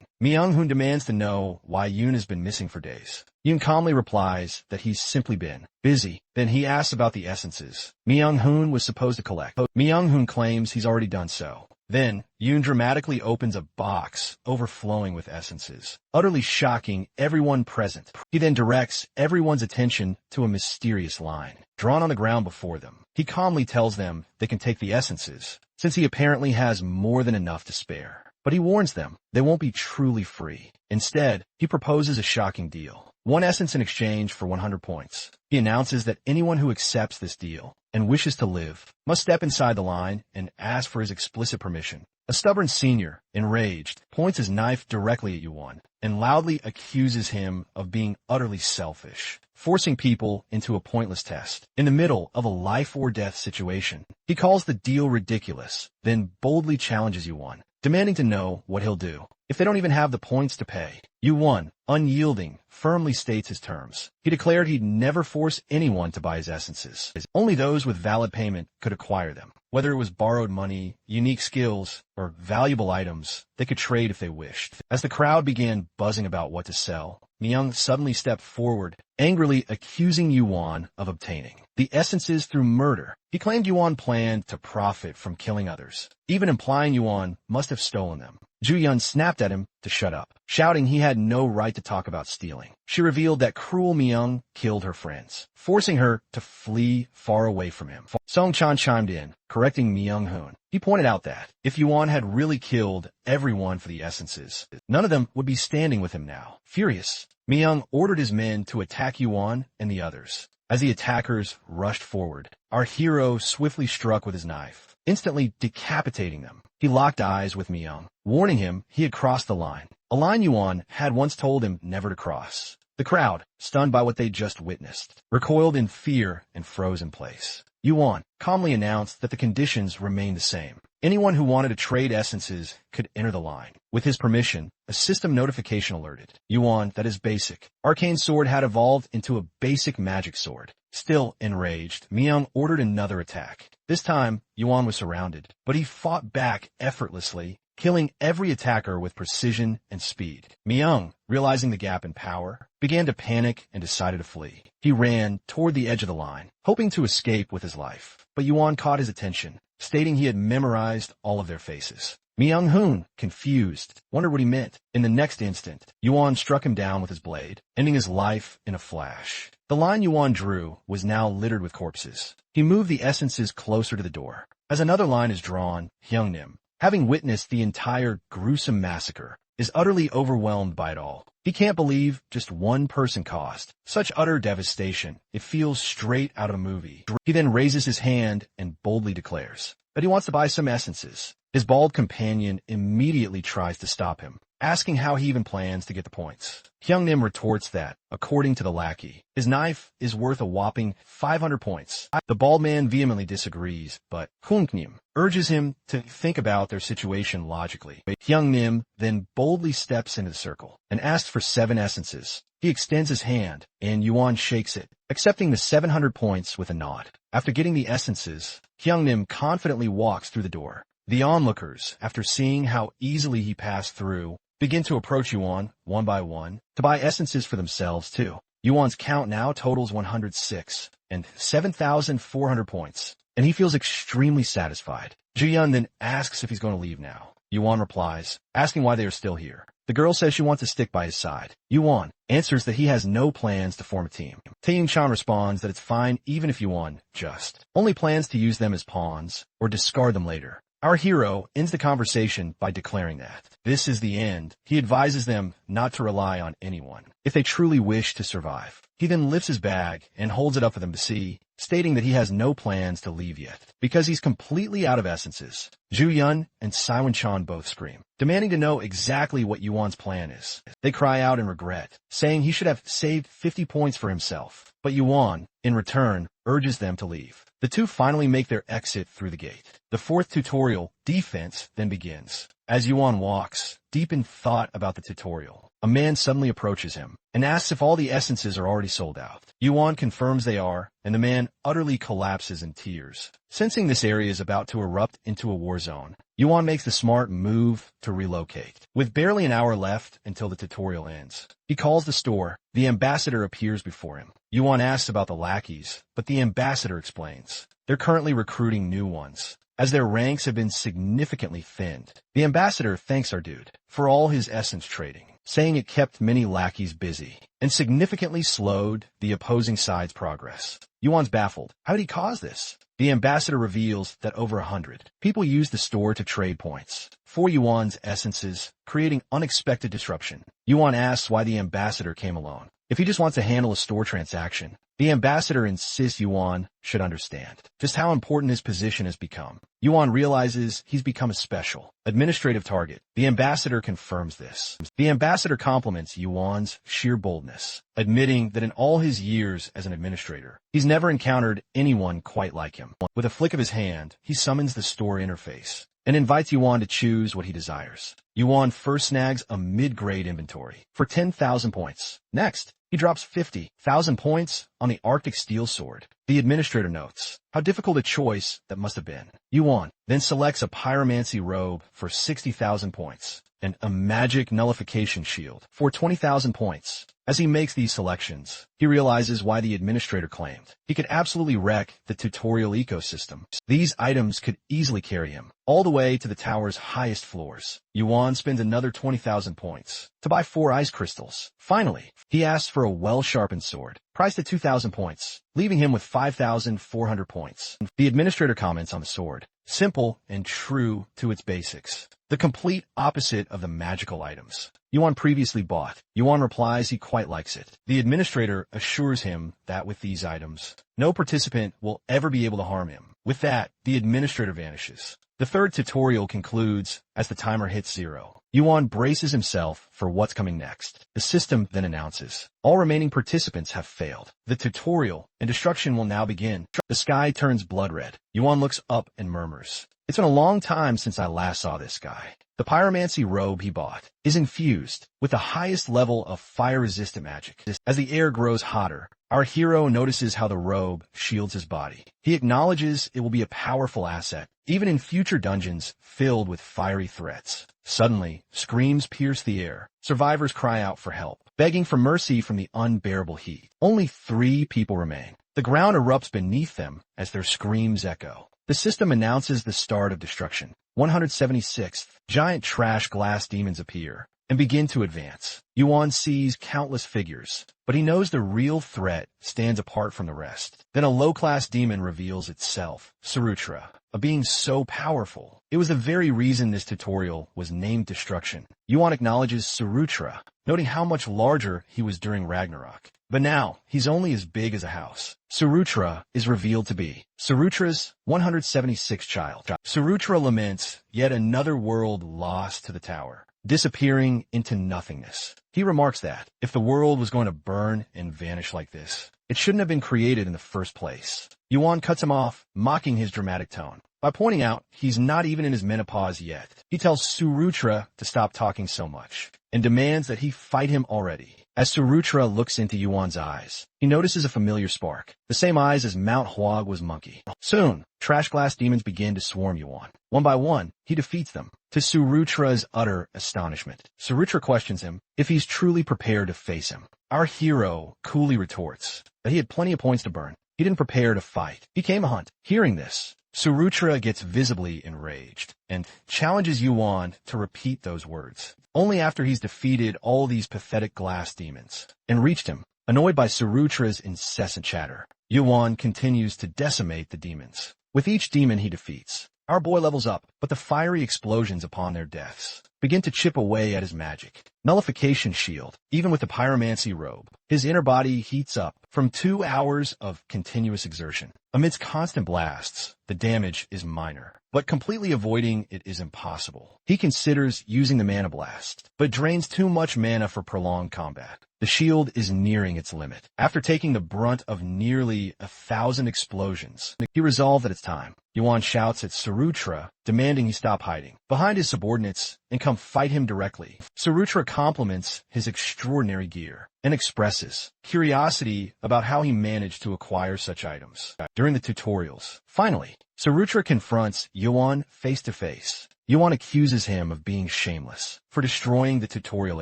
Myung-hoon demands to know why Yoon has been missing for days. Yoon calmly replies that he's simply been busy. Then he asks about the essences Myung-hoon was supposed to collect. Myung-hoon claims he's already done so. Then, Yoon dramatically opens a box overflowing with essences, utterly shocking everyone present. He then directs everyone's attention to a mysterious line drawn on the ground before them. He calmly tells them they can take the essences, since he apparently has more than enough to spare. But he warns them they won't be truly free. Instead, he proposes a shocking deal: 1 essence in exchange for 100 points. He announces that anyone who accepts this deal and wishes to live must step inside the line and ask for his explicit permission. A stubborn senior, enraged, points his knife directly at Yuan and loudly accuses him of being utterly selfish, forcing people into a pointless test. In the middle of a life-or-death situation, he calls the deal ridiculous, then boldly challenges Yuan, demanding to know what he'll do if they don't even have the points to pay. Yuan, unyielding, firmly states his terms. He declared he'd never force anyone to buy his essences. Only those with valid payment could acquire them. Whether it was borrowed money, unique skills, or valuable items, they could trade if they wished. As the crowd began buzzing about what to sell, Myung suddenly stepped forward, angrily accusing Yuan of obtaining the essences through murder. He claimed Yuan planned to profit from killing others, even implying Yuan must have stolen them. Ju-yeon snapped at him to shut up, shouting he had no right to talk about stealing. She revealed that cruel Myung killed her friends, forcing her to flee far away from him. Song-chan chimed in, correcting Myung-hoon. He pointed out that if Yuan had really killed everyone for the essences, none of them would be standing with him now. Furious, Myung ordered his men to attack Yuan and the others. As the attackers rushed forward, our hero swiftly struck with his knife, instantly decapitating them. He locked eyes with Myung, warning him he had crossed the line, a line Yuan had once told him never to cross. The crowd, stunned by what they just witnessed, recoiled in fear and froze in place. Yuan calmly announced that the conditions remained the same. Anyone who wanted to trade essences could enter the line. With his permission, a system notification alerted Yuan that his basic arcane sword had evolved into a basic magic sword. Still enraged, Myung ordered another attack. This time, Yuan was surrounded, but he fought back effortlessly, killing every attacker with precision and speed. Myung, realizing the gap in power, began to panic and decided to flee. He ran toward the edge of the line, hoping to escape with his life. But Yuan caught his attention, stating he had memorized all of their faces. Myung-hoon, confused, wondered what he meant. In the next instant, Yuan struck him down with his blade, ending his life in a flash. The line Yuan drew was now littered with corpses. He moved the essences closer to the door. As another line is drawn, Hyungnim, having witnessed the entire gruesome massacre, is utterly overwhelmed by it all. He can't believe just one person caused such utter devastation. It feels straight out of a movie. He then raises his hand and boldly declares that he wants to buy some essences. His bald companion immediately tries to stop him, asking how he even plans to get the points. Hyungnim retorts that, according to the lackey, his knife is worth a whopping 500 points. The bald man vehemently disagrees, but Hyungnim urges him to think about their situation logically. Hyungnim then boldly steps into the circle and asks for 7 essences. He extends his hand, and Yuan shakes it, accepting the 700 points with a nod. After getting the essences, Hyungnim confidently walks through the door. The onlookers, after seeing how easily he passed through, begin to approach Yuan, one by one, to buy essences for themselves too. Yuan's count now totals 106 and 7,400 points, and he feels extremely satisfied. Ju-yeon then asks if he's going to leave now. Yuan replies, asking why they are still here. The girl says she wants to stick by his side. Yuan answers that he has no plans to form a team. Taeyun-chan responds that it's fine even if Yuan just only plans to use them as pawns or discard them later. Our hero ends the conversation by declaring that this is the end. He advises them not to rely on anyone if they truly wish to survive. He then lifts his bag and holds it up for them to see, stating that he has no plans to leave yet, because he's completely out of essences. Ju Yun and Saiwan Chan both scream, demanding to know exactly what Yuan's plan is. They cry out in regret, saying he should have saved 50 points for himself. But Yuan, in return, urges them to leave. The two finally make their exit through the gate. The fourth tutorial, Defense, then begins. As Yuan walks, deep in thought about the tutorial, a man suddenly approaches him and asks if all the essences are already sold out. Yuan confirms they are, and the man utterly collapses in tears. Sensing this area is about to erupt into a war zone, Yuan makes the smart move to relocate. With barely an hour left until the tutorial ends, he calls the store. The ambassador appears before him. Yuan asks about the lackeys, but the ambassador explains they're currently recruiting new ones, as their ranks have been significantly thinned. The ambassador thanks our dude for all his essence trading, saying it kept many lackeys busy and significantly slowed the opposing side's progress. Yuan's baffled. How did he cause this? The ambassador reveals that over 100 people used the store to trade points for Yuan's essences, creating unexpected disruption. Yuan asks why the ambassador came alone. If he just wants to handle a store transaction, the ambassador insists Yuan should understand just how important his position has become. Yuan realizes he's become a special administrative target. The ambassador confirms this. The ambassador compliments Yuan's sheer boldness, admitting that in all his years as an administrator, he's never encountered anyone quite like him. With a flick of his hand, he summons the store interface and invites Yuan to choose what he desires. Yuan first snags a mid-grade inventory for 10,000 points. Next, he drops 50,000 points on the Arctic Steel Sword. The administrator notes how difficult a choice that must have been. Yuan then selects a pyromancy robe for 60,000 points and a magic nullification shield for 20,000 points. As he makes these selections, he realizes why the administrator claimed he could absolutely wreck the tutorial ecosystem. These items could easily carry him all the way to the tower's highest floors. Yuan spends another 20,000 points to buy 4 ice crystals. Finally, he asks for a well-sharpened sword, priced at 2,000 points, leaving him with 5,400 points. The administrator comments on the sword, simple and true to its basics, the complete opposite of the magical items Yuan previously bought. Yuan replies he quite likes it. The administrator assures him that with these items, no participant will ever be able to harm him. With that, the administrator vanishes. The third tutorial concludes as the timer hits 0. Yuan braces himself for what's coming next. The system then announces all remaining participants have failed. The tutorial and destruction will now begin. The sky turns blood red. Yuan looks up and murmurs, "It's been a long time since I last saw this guy." The pyromancy robe he bought is infused with the highest level of fire-resistant magic. As the air grows hotter, our hero notices how the robe shields his body. He acknowledges it will be a powerful asset, even in future dungeons filled with fiery threats. Suddenly, screams pierce the air. Survivors cry out for help, begging for mercy from the unbearable heat. Only 3 people remain. The ground erupts beneath them as their screams echo. The system announces the start of destruction. 176th, giant trash glass demons appear and begin to advance. Yuan sees countless figures, but he knows the real threat stands apart from the rest. Then a low-class demon reveals itself, Surutra, a being so powerful. It was the very reason this tutorial was named Destruction. Yuan acknowledges Surutra, noting how much larger he was during Ragnarok. But now, he's only as big as a house. Surutra is revealed to be Surutra's 176th child. Surutra laments yet another world lost to the tower, disappearing into nothingness. He remarks that if the world was going to burn and vanish like this, it shouldn't have been created in the first place. Yuan cuts him off, mocking his dramatic tone, by pointing out he's not even in his menopause yet. He tells Surutra to stop talking so much, and demands that he fight him already. As Surutra looks into Yuan's eyes, he notices a familiar spark, the same eyes as Mount Hwag's monkey. Soon, trash glass demons begin to swarm Yuan. One by one, he defeats them, to Surutra's utter astonishment. Surutra questions him if he's truly prepared to face him. Our hero coolly retorts that he had plenty of points to burn. He didn't prepare to fight. He came a hunt. Hearing this, Surutra gets visibly enraged and challenges Yuan to repeat those words. Only after he's defeated all these pathetic glass demons and reached him. Annoyed by Surutra's incessant chatter, Yuan continues to decimate the demons. With each demon he defeats, Our boy levels up, but the fiery explosions upon their deaths begin to chip away at his magic. Nullification shield. Even with the pyromancy robe, his inner body heats up from 2 hours of continuous exertion. Amidst constant blasts, the damage is minor, but completely avoiding it is impossible. He considers using the mana blast, but drains too much mana for prolonged combat. The shield is nearing its limit. After taking the brunt of nearly 1,000 explosions, he resolved that it's time. Yuan shouts at Sarutra, demanding he stop hiding behind his subordinates and come fight him directly. Sarutra compliments his extraordinary gear and expresses curiosity about how he managed to acquire such items during the tutorials. Finally, Sarutra confronts Yuan face to face. Yuan accuses him of being shameless for destroying the tutorial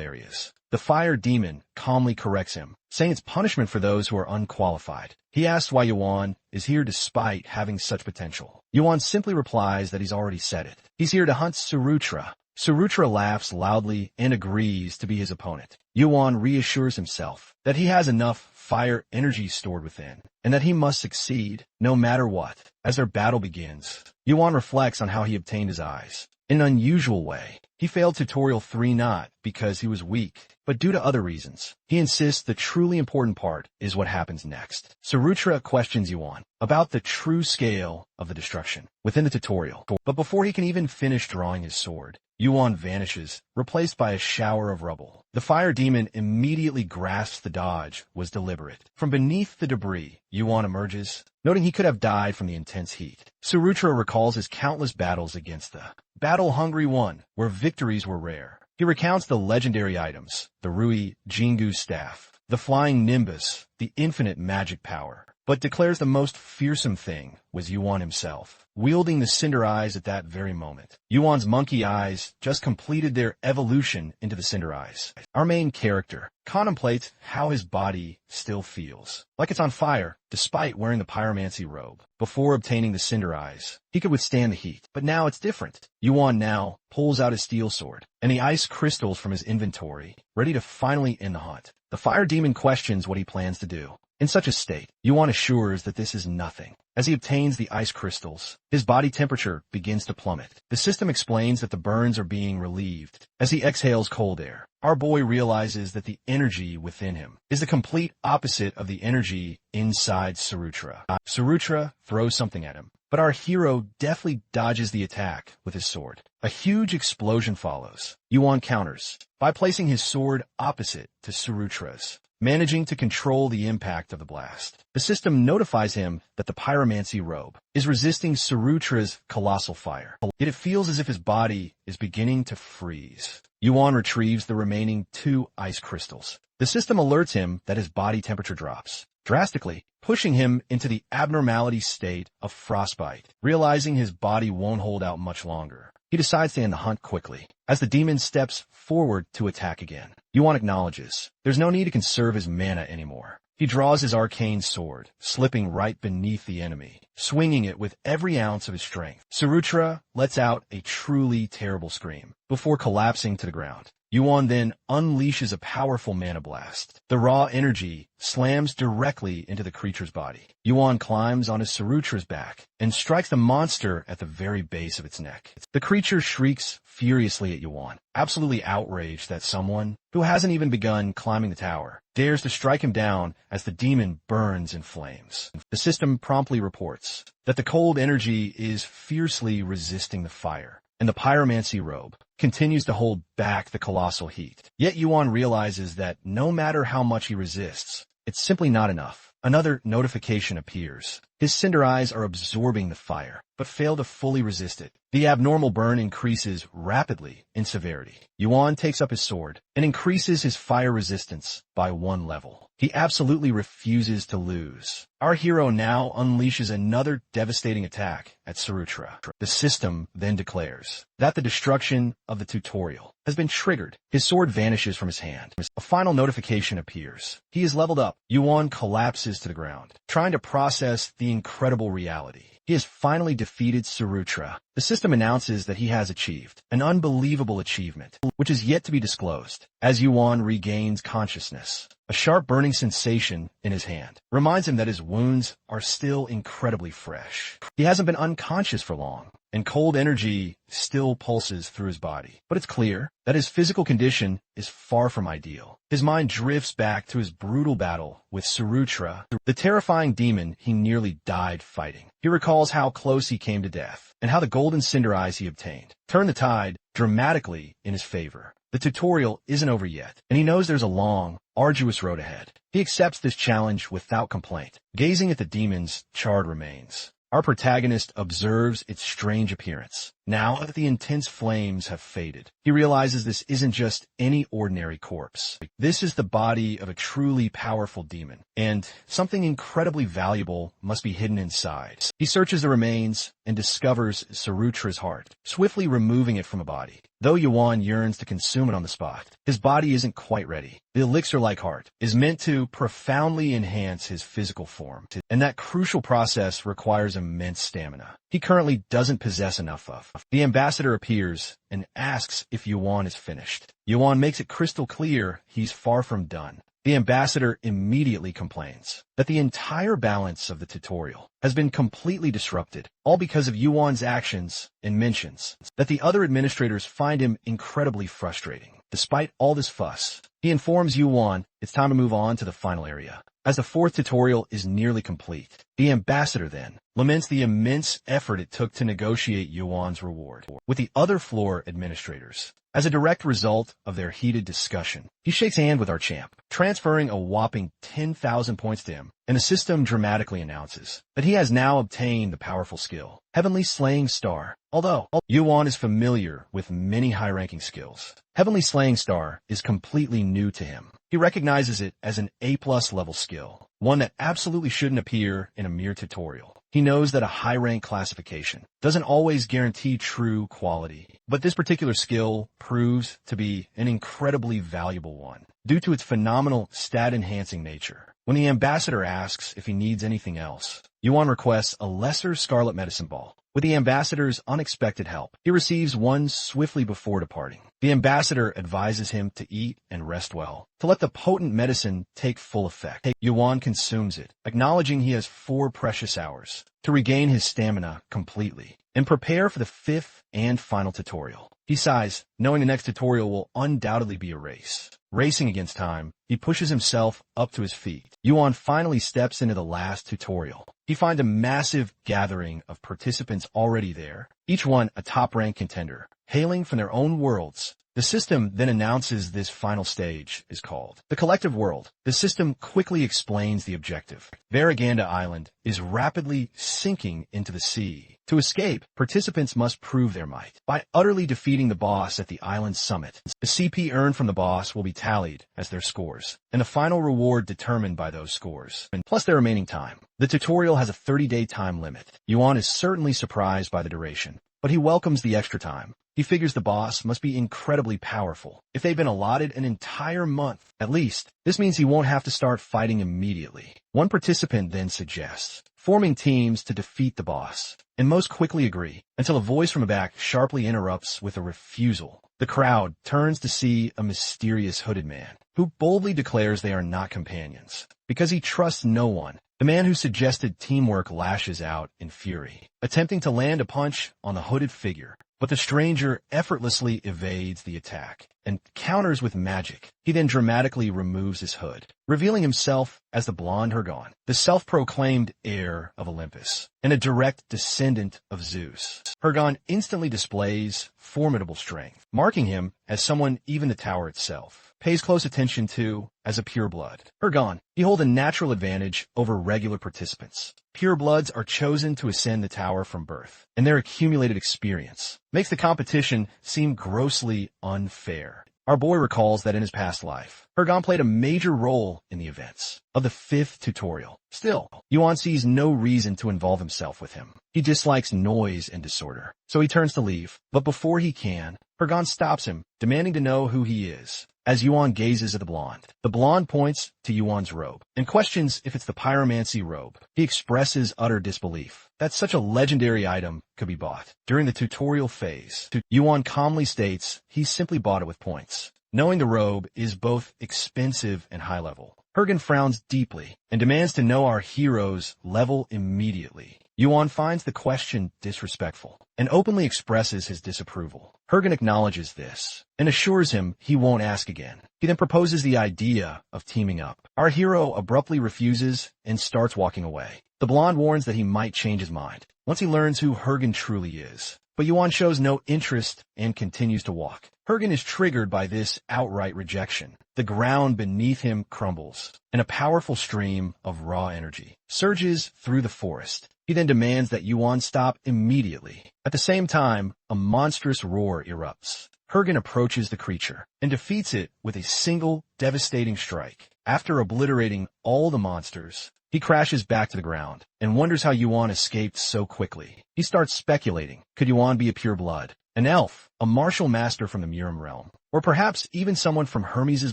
areas. The fire demon calmly corrects him, saying it's punishment for those who are unqualified. He asks why Yuan is here despite having such potential. Yuan simply replies that he's already said it. He's here to hunt Sarutra. Sarutra laughs loudly and agrees to be his opponent. Yuan reassures himself that he has enough fire energy stored within, and that he must succeed no matter what. As their battle begins, Yuan reflects on how he obtained his eyes. In an unusual way, he failed tutorial 3 not because he was weak, but due to other reasons. He insists the truly important part is what happens next. Sarutra questions Yuan about the true scale of the destruction within the tutorial, but before he can even finish drawing his sword, Yuan vanishes, replaced by a shower of rubble. The fire demon immediately grasps the dodge was deliberate. From beneath the debris, Yuan emerges, noting he could have died from the intense heat. Sarutra recalls his countless battles against the battle-hungry one, where victories were rare. He recounts the legendary items, the Rui Jingu staff, the flying nimbus, the infinite magic power, but declares the most fearsome thing was Yuan himself, wielding the Cinder Eyes at that very moment. Yuan's monkey eyes just completed their evolution into the Cinder Eyes. Our main character contemplates how his body still feels, like it's on fire, despite wearing the pyromancy robe. Before obtaining the Cinder Eyes, he could withstand the heat, but now it's different. Yuan now pulls out his steel sword and the ice crystals from his inventory, ready to finally end the hunt. The fire demon questions what he plans to do. In such a state, Yuan assures that this is nothing. As he obtains the ice crystals, his body temperature begins to plummet. The system explains that the burns are being relieved. As he exhales cold air, our boy realizes that the energy within him is the complete opposite of the energy inside Sarutra. Sarutra throws something at him, but our hero deftly dodges the attack with his sword. A huge explosion follows. Yuan counters by placing his sword opposite to Sarutra's, managing to control the impact of the blast. The system notifies him that the pyromancy robe is resisting Sarutra's colossal fire, yet it feels as if his body is beginning to freeze. Yuan retrieves the remaining 2 ice crystals. The system alerts him that his body temperature drops drastically, pushing him into the abnormality state of frostbite. Realizing his body won't hold out much longer, he decides to end the hunt quickly. As the demon steps forward to attack again, Yuan acknowledges there's no need to conserve his mana anymore. He draws his arcane sword, slipping right beneath the enemy, swinging it with every ounce of his strength. Sarutra lets out a truly terrible scream before collapsing to the ground. Yuan then unleashes a powerful mana blast. The raw energy slams directly into the creature's body. Yuan climbs onto Sarutra's back and strikes the monster at the very base of its neck. The creature shrieks furiously at Yuan, absolutely outraged that someone who hasn't even begun climbing the tower dares to strike him down as the demon burns in flames. The system promptly reports that the cold energy is fiercely resisting the fire, and the pyromancy robe continues to hold back the colossal heat. Yet Yuan realizes that no matter how much he resists, it's simply not enough. Another notification appears. His Cinder Eyes are absorbing the fire, but fail to fully resist it. The abnormal burn increases rapidly in severity. Yuan takes up his sword and increases his fire resistance by 1 level. He absolutely refuses to lose. Our hero now unleashes another devastating attack at Sarutra. The system then declares that the destruction of the tutorial has been triggered. His sword vanishes from his hand. A final notification appears. He is leveled up. Yuan collapses to the ground, trying to process the incredible reality. He has finally defeated Sarutra. The system announces that he has achieved an unbelievable achievement, which is yet to be disclosed. As Yuan regains consciousness, a sharp burning sensation in his hand reminds him that his wounds are still incredibly fresh. He hasn't been unconscious for long. and cold energy still pulses through his body. But it's clear that his physical condition is far from ideal. His mind drifts back to his brutal battle with Surutra, the terrifying demon he nearly died fighting. He recalls how close he came to death, and how the golden cinder eyes he obtained turned the tide dramatically in his favor. The tutorial isn't over yet, and he knows there's a long, arduous road ahead. He accepts this challenge without complaint, gazing at the demon's charred remains. Our protagonist observes its strange appearance. Now that the intense flames have faded, he realizes this isn't just any ordinary corpse. This is the body of a truly powerful demon, and something incredibly valuable must be hidden inside. He searches the remains and discovers Sarutra's heart, swiftly removing it from the body. Though Yuan yearns to consume it on the spot, his body isn't quite ready. The elixir-like heart is meant to profoundly enhance his physical form, and that crucial process requires immense stamina he currently doesn't possess enough of. The ambassador appears and asks if Yuan is finished. Yuan makes it crystal clear he's far from done. The ambassador immediately complains that the entire balance of the tutorial has been completely disrupted, all because of Yuan's actions, and mentions that the other administrators find him incredibly frustrating. Despite all this fuss, he informs Yuan it's time to move on to the final area, as the fourth tutorial is nearly complete. The ambassador then laments the immense effort it took to negotiate Yuan's reward with the other floor administrators. As a direct result of their heated discussion, he shakes hands with our champ, transferring a whopping 10,000 points to him, and the system dramatically announces that he has now obtained the powerful skill, Heavenly Slaying Star. Although Yuan is familiar with many high-ranking skills, Heavenly Slaying Star is completely new to him. He recognizes it as an A+ level skill, one that absolutely shouldn't appear in a mere tutorial. He knows that a high-rank classification doesn't always guarantee true quality, but this particular skill proves to be an incredibly valuable one, due to its phenomenal stat-enhancing nature. When the ambassador asks if he needs anything else, Yuan requests a lesser scarlet medicine ball. With the ambassador's unexpected help, he receives one swiftly before departing. The ambassador advises him to eat and rest well, to let the potent medicine take full effect. Yuan consumes it, acknowledging he has 4 precious hours to regain his stamina completely and prepare for the 5th and final tutorial. He sighs, knowing the next tutorial will undoubtedly be a race. Racing against time, he pushes himself up to his feet. Yuan finally steps into the last tutorial. He finds a massive gathering of participants already there, each one a top-ranked contender, hailing from their own worlds. The system then announces this final stage is called the Collective World. The system quickly explains the objective. Varaganda Island is rapidly sinking into the sea. To escape, participants must prove their might by utterly defeating the boss at the island's summit. The CP earned from the boss will be tallied as their scores, and the final reward determined by those scores, plus their remaining time. The tutorial has a 30-day time limit. Yuan is certainly surprised by the duration, but he welcomes the extra time. He figures the boss must be incredibly powerful. If they've been allotted an entire month, at least, this means he won't have to start fighting immediately. One participant then suggests forming teams to defeat the boss, and most quickly agree, until a voice from the back sharply interrupts with a refusal. The crowd turns to see a mysterious hooded man, who boldly declares they are not companions, because he trusts no one. The man who suggested teamwork lashes out in fury, attempting to land a punch on the hooded figure. But the stranger effortlessly evades the attack and counters with magic. He then dramatically removes his hood, revealing himself as the blonde Hergon, the self-proclaimed heir of Olympus, and a direct descendant of Zeus. Hergon instantly displays formidable strength, marking him as someone even the tower itself pays close attention to as a pureblood. Hergon, he holds a natural advantage over regular participants. Purebloods are chosen to ascend the tower from birth, and their accumulated experience makes the competition seem grossly unfair. Our boy recalls that in his past life, Hergon played a major role in the events of the 5th tutorial. Still, Yuan sees no reason to involve himself with him. He dislikes noise and disorder, so he turns to leave. But before he can, Hergon stops him, demanding to know who he is. As Yuan gazes at the blonde points to Yuan's robe and questions if it's the pyromancy robe. He expresses utter disbelief that such a legendary item could be bought. During the tutorial phase, Yuan calmly states he's simply bought it with points, knowing the robe is both expensive and high level. Hergon frowns deeply and demands to know our hero's level immediately. Yuan finds the question disrespectful and openly expresses his disapproval. Hergen acknowledges this and assures him he won't ask again. He then proposes the idea of teaming up. Our hero abruptly refuses and starts walking away. The blonde warns that he might change his mind once he learns who Hergen truly is. But Yuan shows no interest and continues to walk. Hergen is triggered by this outright rejection. The ground beneath him crumbles, and a powerful stream of raw energy surges through the forest. He then demands that Yuan stop immediately. At the same time, a monstrous roar erupts. Hergen approaches the creature and defeats it with a single devastating strike. After obliterating all the monsters, he crashes back to the ground and wonders how Yuan escaped so quickly. He starts speculating. Could Yuan be a pureblood, an elf, a martial master from the Murim realm, or perhaps even someone from Hermes'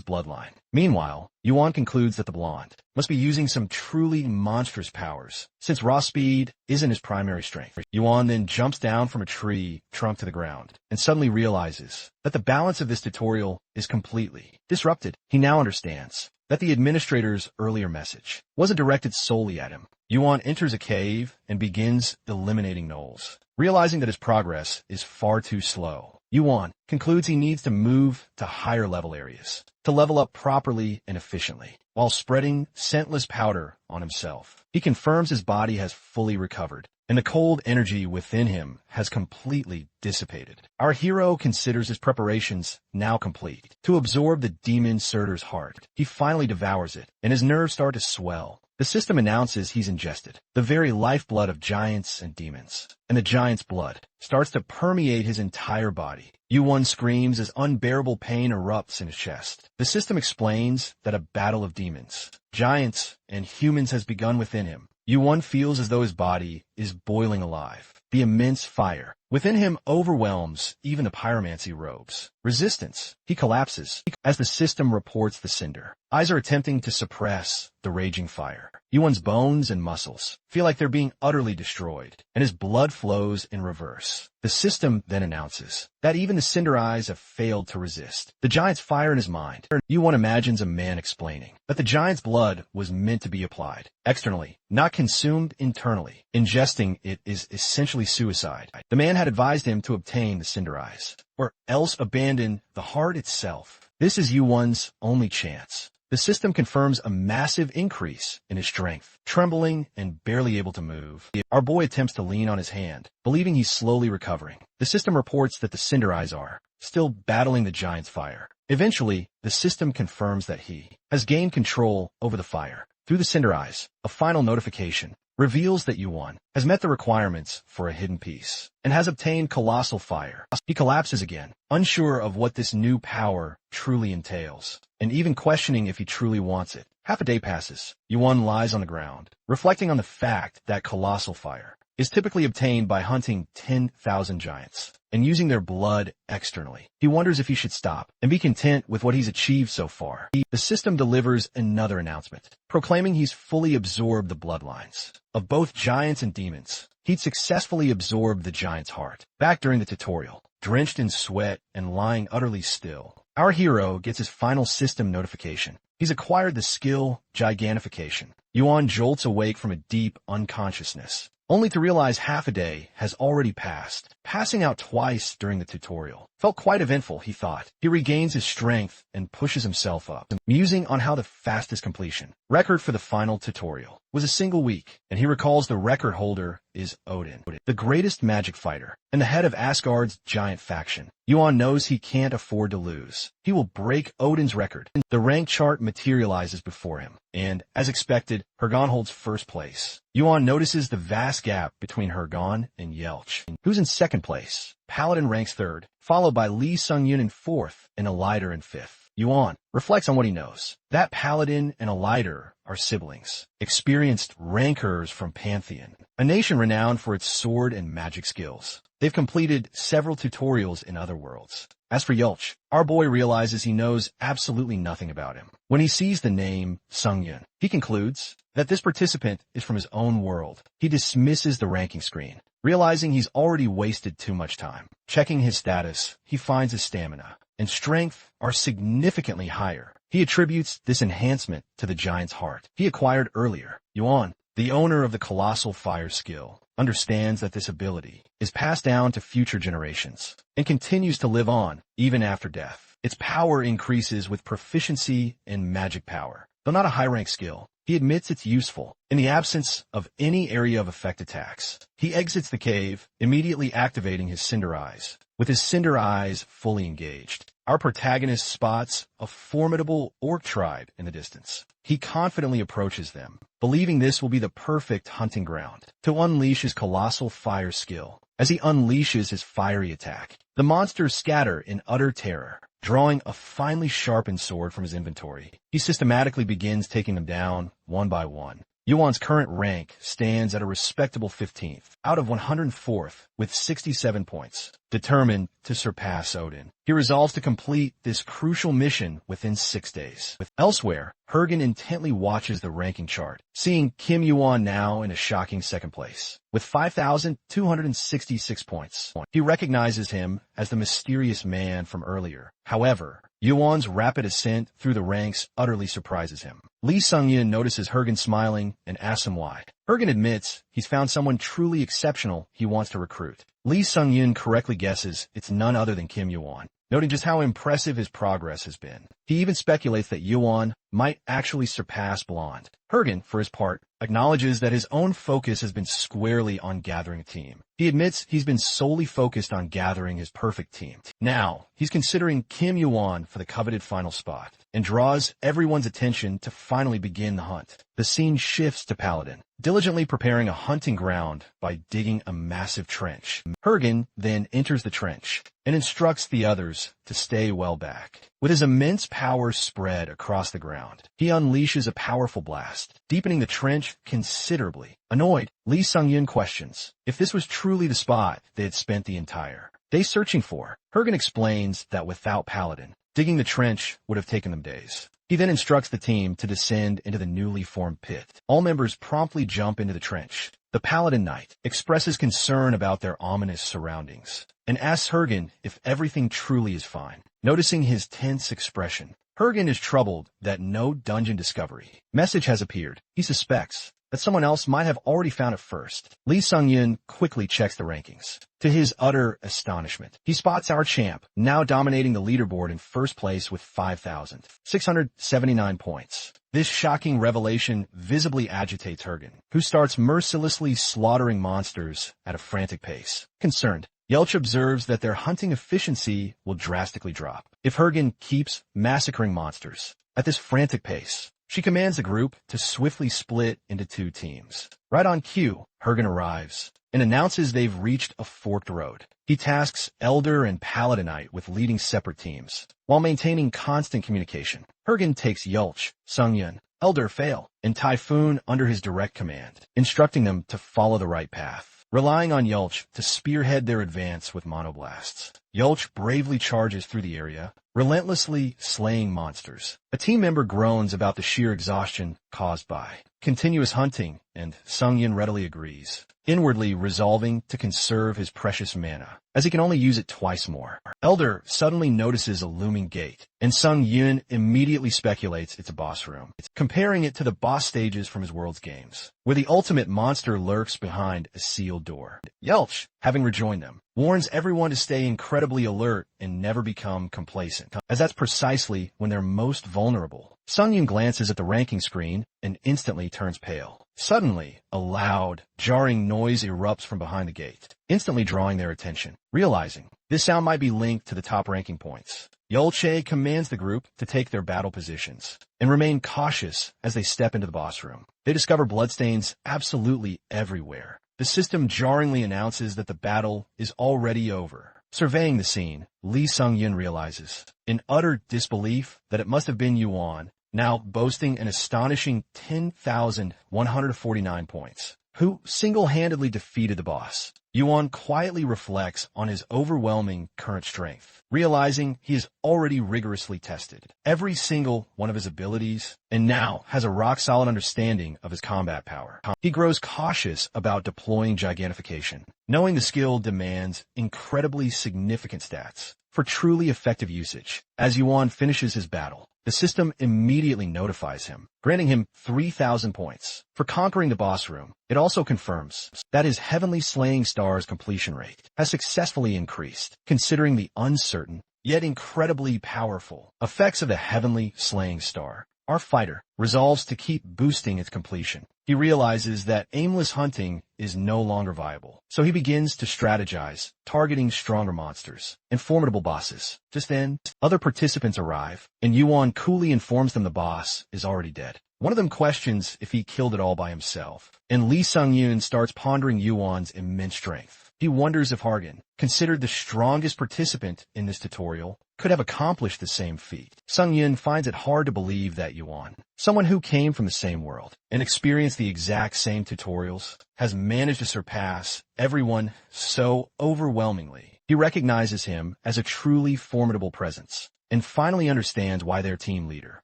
bloodline? Meanwhile, Yuan concludes that the blonde must be using some truly monstrous powers, since raw speed isn't his primary strength. Yuan then jumps down from a tree trunk to the ground and suddenly realizes that the balance of this tutorial is completely disrupted. He now understands that the administrator's earlier message wasn't directed solely at him. Yuan enters a cave and begins eliminating gnolls. Realizing that his progress is far too slow, Yuan concludes he needs to move to higher level areas to level up properly and efficiently, while spreading scentless powder on himself. He confirms his body has fully recovered, and the cold energy within him has completely dissipated. Our hero considers his preparations now complete to absorb the demon Surtur's heart. He finally devours it, and his nerves start to swell. The system announces he's ingested the very lifeblood of giants and demons, and the giant's blood starts to permeate his entire body. Yuan screams as unbearable pain erupts in his chest. The system explains that a battle of demons, giants, and humans has begun within him. Yuan feels as though his body is boiling alive. The immense fire within him overwhelms even the pyromancy robes. Resistance. He collapses as the system reports the cinder. Eyes are attempting to suppress the raging fire. Yuan's bones and muscles feel like they're being utterly destroyed, and his blood flows in reverse. The system then announces that even the cinder eyes have failed to resist the giant's fire in his mind. Yuan imagines a man explaining that the giant's blood was meant to be applied externally, not consumed internally. Ingesting it is essentially suicide. The man had advised him to obtain the cinder eyes, or else abandon the heart itself. This is Yuan's only chance. The system confirms a massive increase in his strength. Trembling and barely able to move, our boy attempts to lean on his hand, believing he's slowly recovering. The system reports that the cinder eyes are still battling the giant's fire. Eventually, the system confirms that he has gained control over the fire. Through the cinder eyes, a final notification reveals that Yuan has met the requirements for a hidden piece and has obtained colossal fire. He collapses again, unsure of what this new power truly entails, and even questioning if he truly wants it. Half a day passes. Yuan lies on the ground, reflecting on the fact that colossal fire is typically obtained by hunting 10,000 giants and using their blood externally. He wonders if he should stop and be content with what he's achieved so far. The system delivers another announcement, proclaiming he's fully absorbed the bloodlines of both giants and demons. He'd successfully absorbed the giant's heart. Back during the tutorial, drenched in sweat and lying utterly still, our hero gets his final system notification. He's acquired the skill Gigantification. Yuan jolts awake from a deep unconsciousness, only to realize half a day has already passed. Passing out twice during the tutorial felt quite eventful, he thought. He regains his strength and pushes himself up, musing on how the fastest completion record for the final tutorial was a single week, and he recalls the record holder is Odin, the greatest magic fighter and the head of Asgard's giant faction. Yuan knows he can't afford to lose. He will break Odin's record. The rank chart materializes before him, and, as expected, Hergon holds first place. Yuan notices the vast gap between Hergon and Yelch, who's in second place. Paladin ranks third, followed by Lee Sung-yun in fourth and Elider in fifth. Yuan reflects on what he knows. That Paladin and Elider are siblings, experienced rankers from Pantheon, a nation renowned for its sword and magic skills. They've completed several tutorials in other worlds. As for Yelch, our boy realizes he knows absolutely nothing about him. When he sees the name Sung-yun, he concludes that this participant is from his own world. He dismisses the ranking screen, realizing he's already wasted too much time. Checking his status, he finds his stamina and strength are significantly higher. He attributes this enhancement to the giant's heart he acquired earlier. Yuan, the owner of the colossal fire skill, understands that this ability is passed down to future generations and continues to live on even after death. Its power increases with proficiency in magic power. Though not a high-rank skill, he admits it's useful in the absence of any area of effect attacks. He exits the cave, immediately activating his Cinder Eyes. With his Cinder Eyes fully engaged, our protagonist spots a formidable orc tribe in the distance. He confidently approaches them, believing this will be the perfect hunting ground to unleash his colossal fire skill. As he unleashes his fiery attack, the monsters scatter in utter terror. Drawing a finely sharpened sword from his inventory, he systematically begins taking them down one by one. Yuan's current rank stands at a respectable 15th out of 104th with 67 points. Determined to surpass Odin, he resolves to complete this crucial mission within 6 days. Elsewhere, Hergen intently watches the ranking chart, seeing Kim Yuan now in a shocking second place with 5,266 points. He recognizes him as the mysterious man from earlier. However, Yuan's rapid ascent through the ranks utterly surprises him. Lee Sung-yin notices Hergen smiling and asks him why. Hergen admits he's found someone truly exceptional he wants to recruit. Lee Sung-yin correctly guesses it's none other than Kim Yuan, noting just how impressive his progress has been. He even speculates that Yuan might actually surpass Blonde. Hergen, for his part, acknowledges that his own focus has been squarely on gathering a team. He admits he's been solely focused on gathering his perfect team. Now, he's considering Kim Yuan for the coveted final spot, and draws everyone's attention to finally begin the hunt. The scene shifts to Paladin, diligently preparing a hunting ground by digging a massive trench. Hergen then enters the trench and instructs the others to stay well back. With his immense power spread across the ground, he unleashes a powerful blast, deepening the trench considerably. Annoyed, Lee Sung-yin questions if this was truly the spot they had spent the entire day searching for. Hergen explains that without Paladin, digging the trench would have taken them days. He then instructs the team to descend into the newly formed pit. All members promptly jump into the trench. The Paladin Knight expresses concern about their ominous surroundings and asks Hergen if everything truly is fine. Noticing his tense expression, Hergen is troubled that no dungeon discovery message has appeared. He suspects that someone else might have already found it first. Lee Sung-yin quickly checks the rankings. To his utter astonishment, he spots our champ, now dominating the leaderboard in first place with 5,679 points. This shocking revelation visibly agitates Hergen, who starts mercilessly slaughtering monsters at a frantic pace. Concerned, Yelch observes that their hunting efficiency will drastically drop if Hergen keeps massacring monsters at this frantic pace. She commands the group to swiftly split into 2 teams. Right on cue, Hergen arrives and announces they've reached a forked road. He tasks Elder and Paladinite with leading separate teams, while maintaining constant communication. Hergen takes Yelch, Sung-yin, Elder Fail, and Typhoon under his direct command, instructing them to follow the right path, relying on Yelch to spearhead their advance with monoblasts. Yelch bravely charges through the area, relentlessly slaying monsters. A team member groans about the sheer exhaustion caused by continuous hunting, and Sung-yin readily agrees, inwardly resolving to conserve his precious mana, as he can only use it twice more. Elder suddenly notices a looming gate, and Sung-yin immediately speculates it's a boss room, comparing it to the boss stages from his World's Games, where the ultimate monster lurks behind a sealed door. Yelch, having rejoined them, warns everyone to stay incredibly alert and never become complacent, as that's precisely when they're most vulnerable. Sung-yin glances at the ranking screen and instantly turns pale. Suddenly, a loud, jarring noise erupts from behind the gate, instantly drawing their attention. Realizing this sound might be linked to the top ranking points, Yolche commands the group to take their battle positions and remain cautious as they step into the boss room. They discover bloodstains absolutely everywhere. The system jarringly announces that the battle is already over. Surveying the scene, Lee Sung-yin realizes, in utter disbelief, that it must have been Yuan, now boasting an astonishing 10,149 points, who single-handedly defeated the boss. Yuan quietly reflects on his overwhelming current strength, realizing he is already rigorously tested every single one of his abilities, and now has a rock-solid understanding of his combat power. He grows cautious about deploying gigantification, knowing the skill demands incredibly significant stats for truly effective usage. As Yuan finishes his battle, the system immediately notifies him, granting him 3,000 points for conquering the boss room. It also confirms that his Heavenly Slaying Star's completion rate has successfully increased, considering the uncertain, yet incredibly powerful effects of the Heavenly Slaying Star. Our fighter resolves to keep boosting its completion. He realizes that aimless hunting is no longer viable, so he begins to strategize, targeting stronger monsters and formidable bosses. Just then, other participants arrive, and Yuan coolly informs them the boss is already dead. One of them questions if he killed it all by himself, and Lee Sung-yoon starts pondering Yuan's immense strength. He wonders if Hargan, considered the strongest participant in this tutorial, could have accomplished the same feat. Sung-yoon finds it hard to believe that Yuan, someone who came from the same world and experienced the exact same tutorials, has managed to surpass everyone so overwhelmingly. He recognizes him as a truly formidable presence, and finally understands why their team leader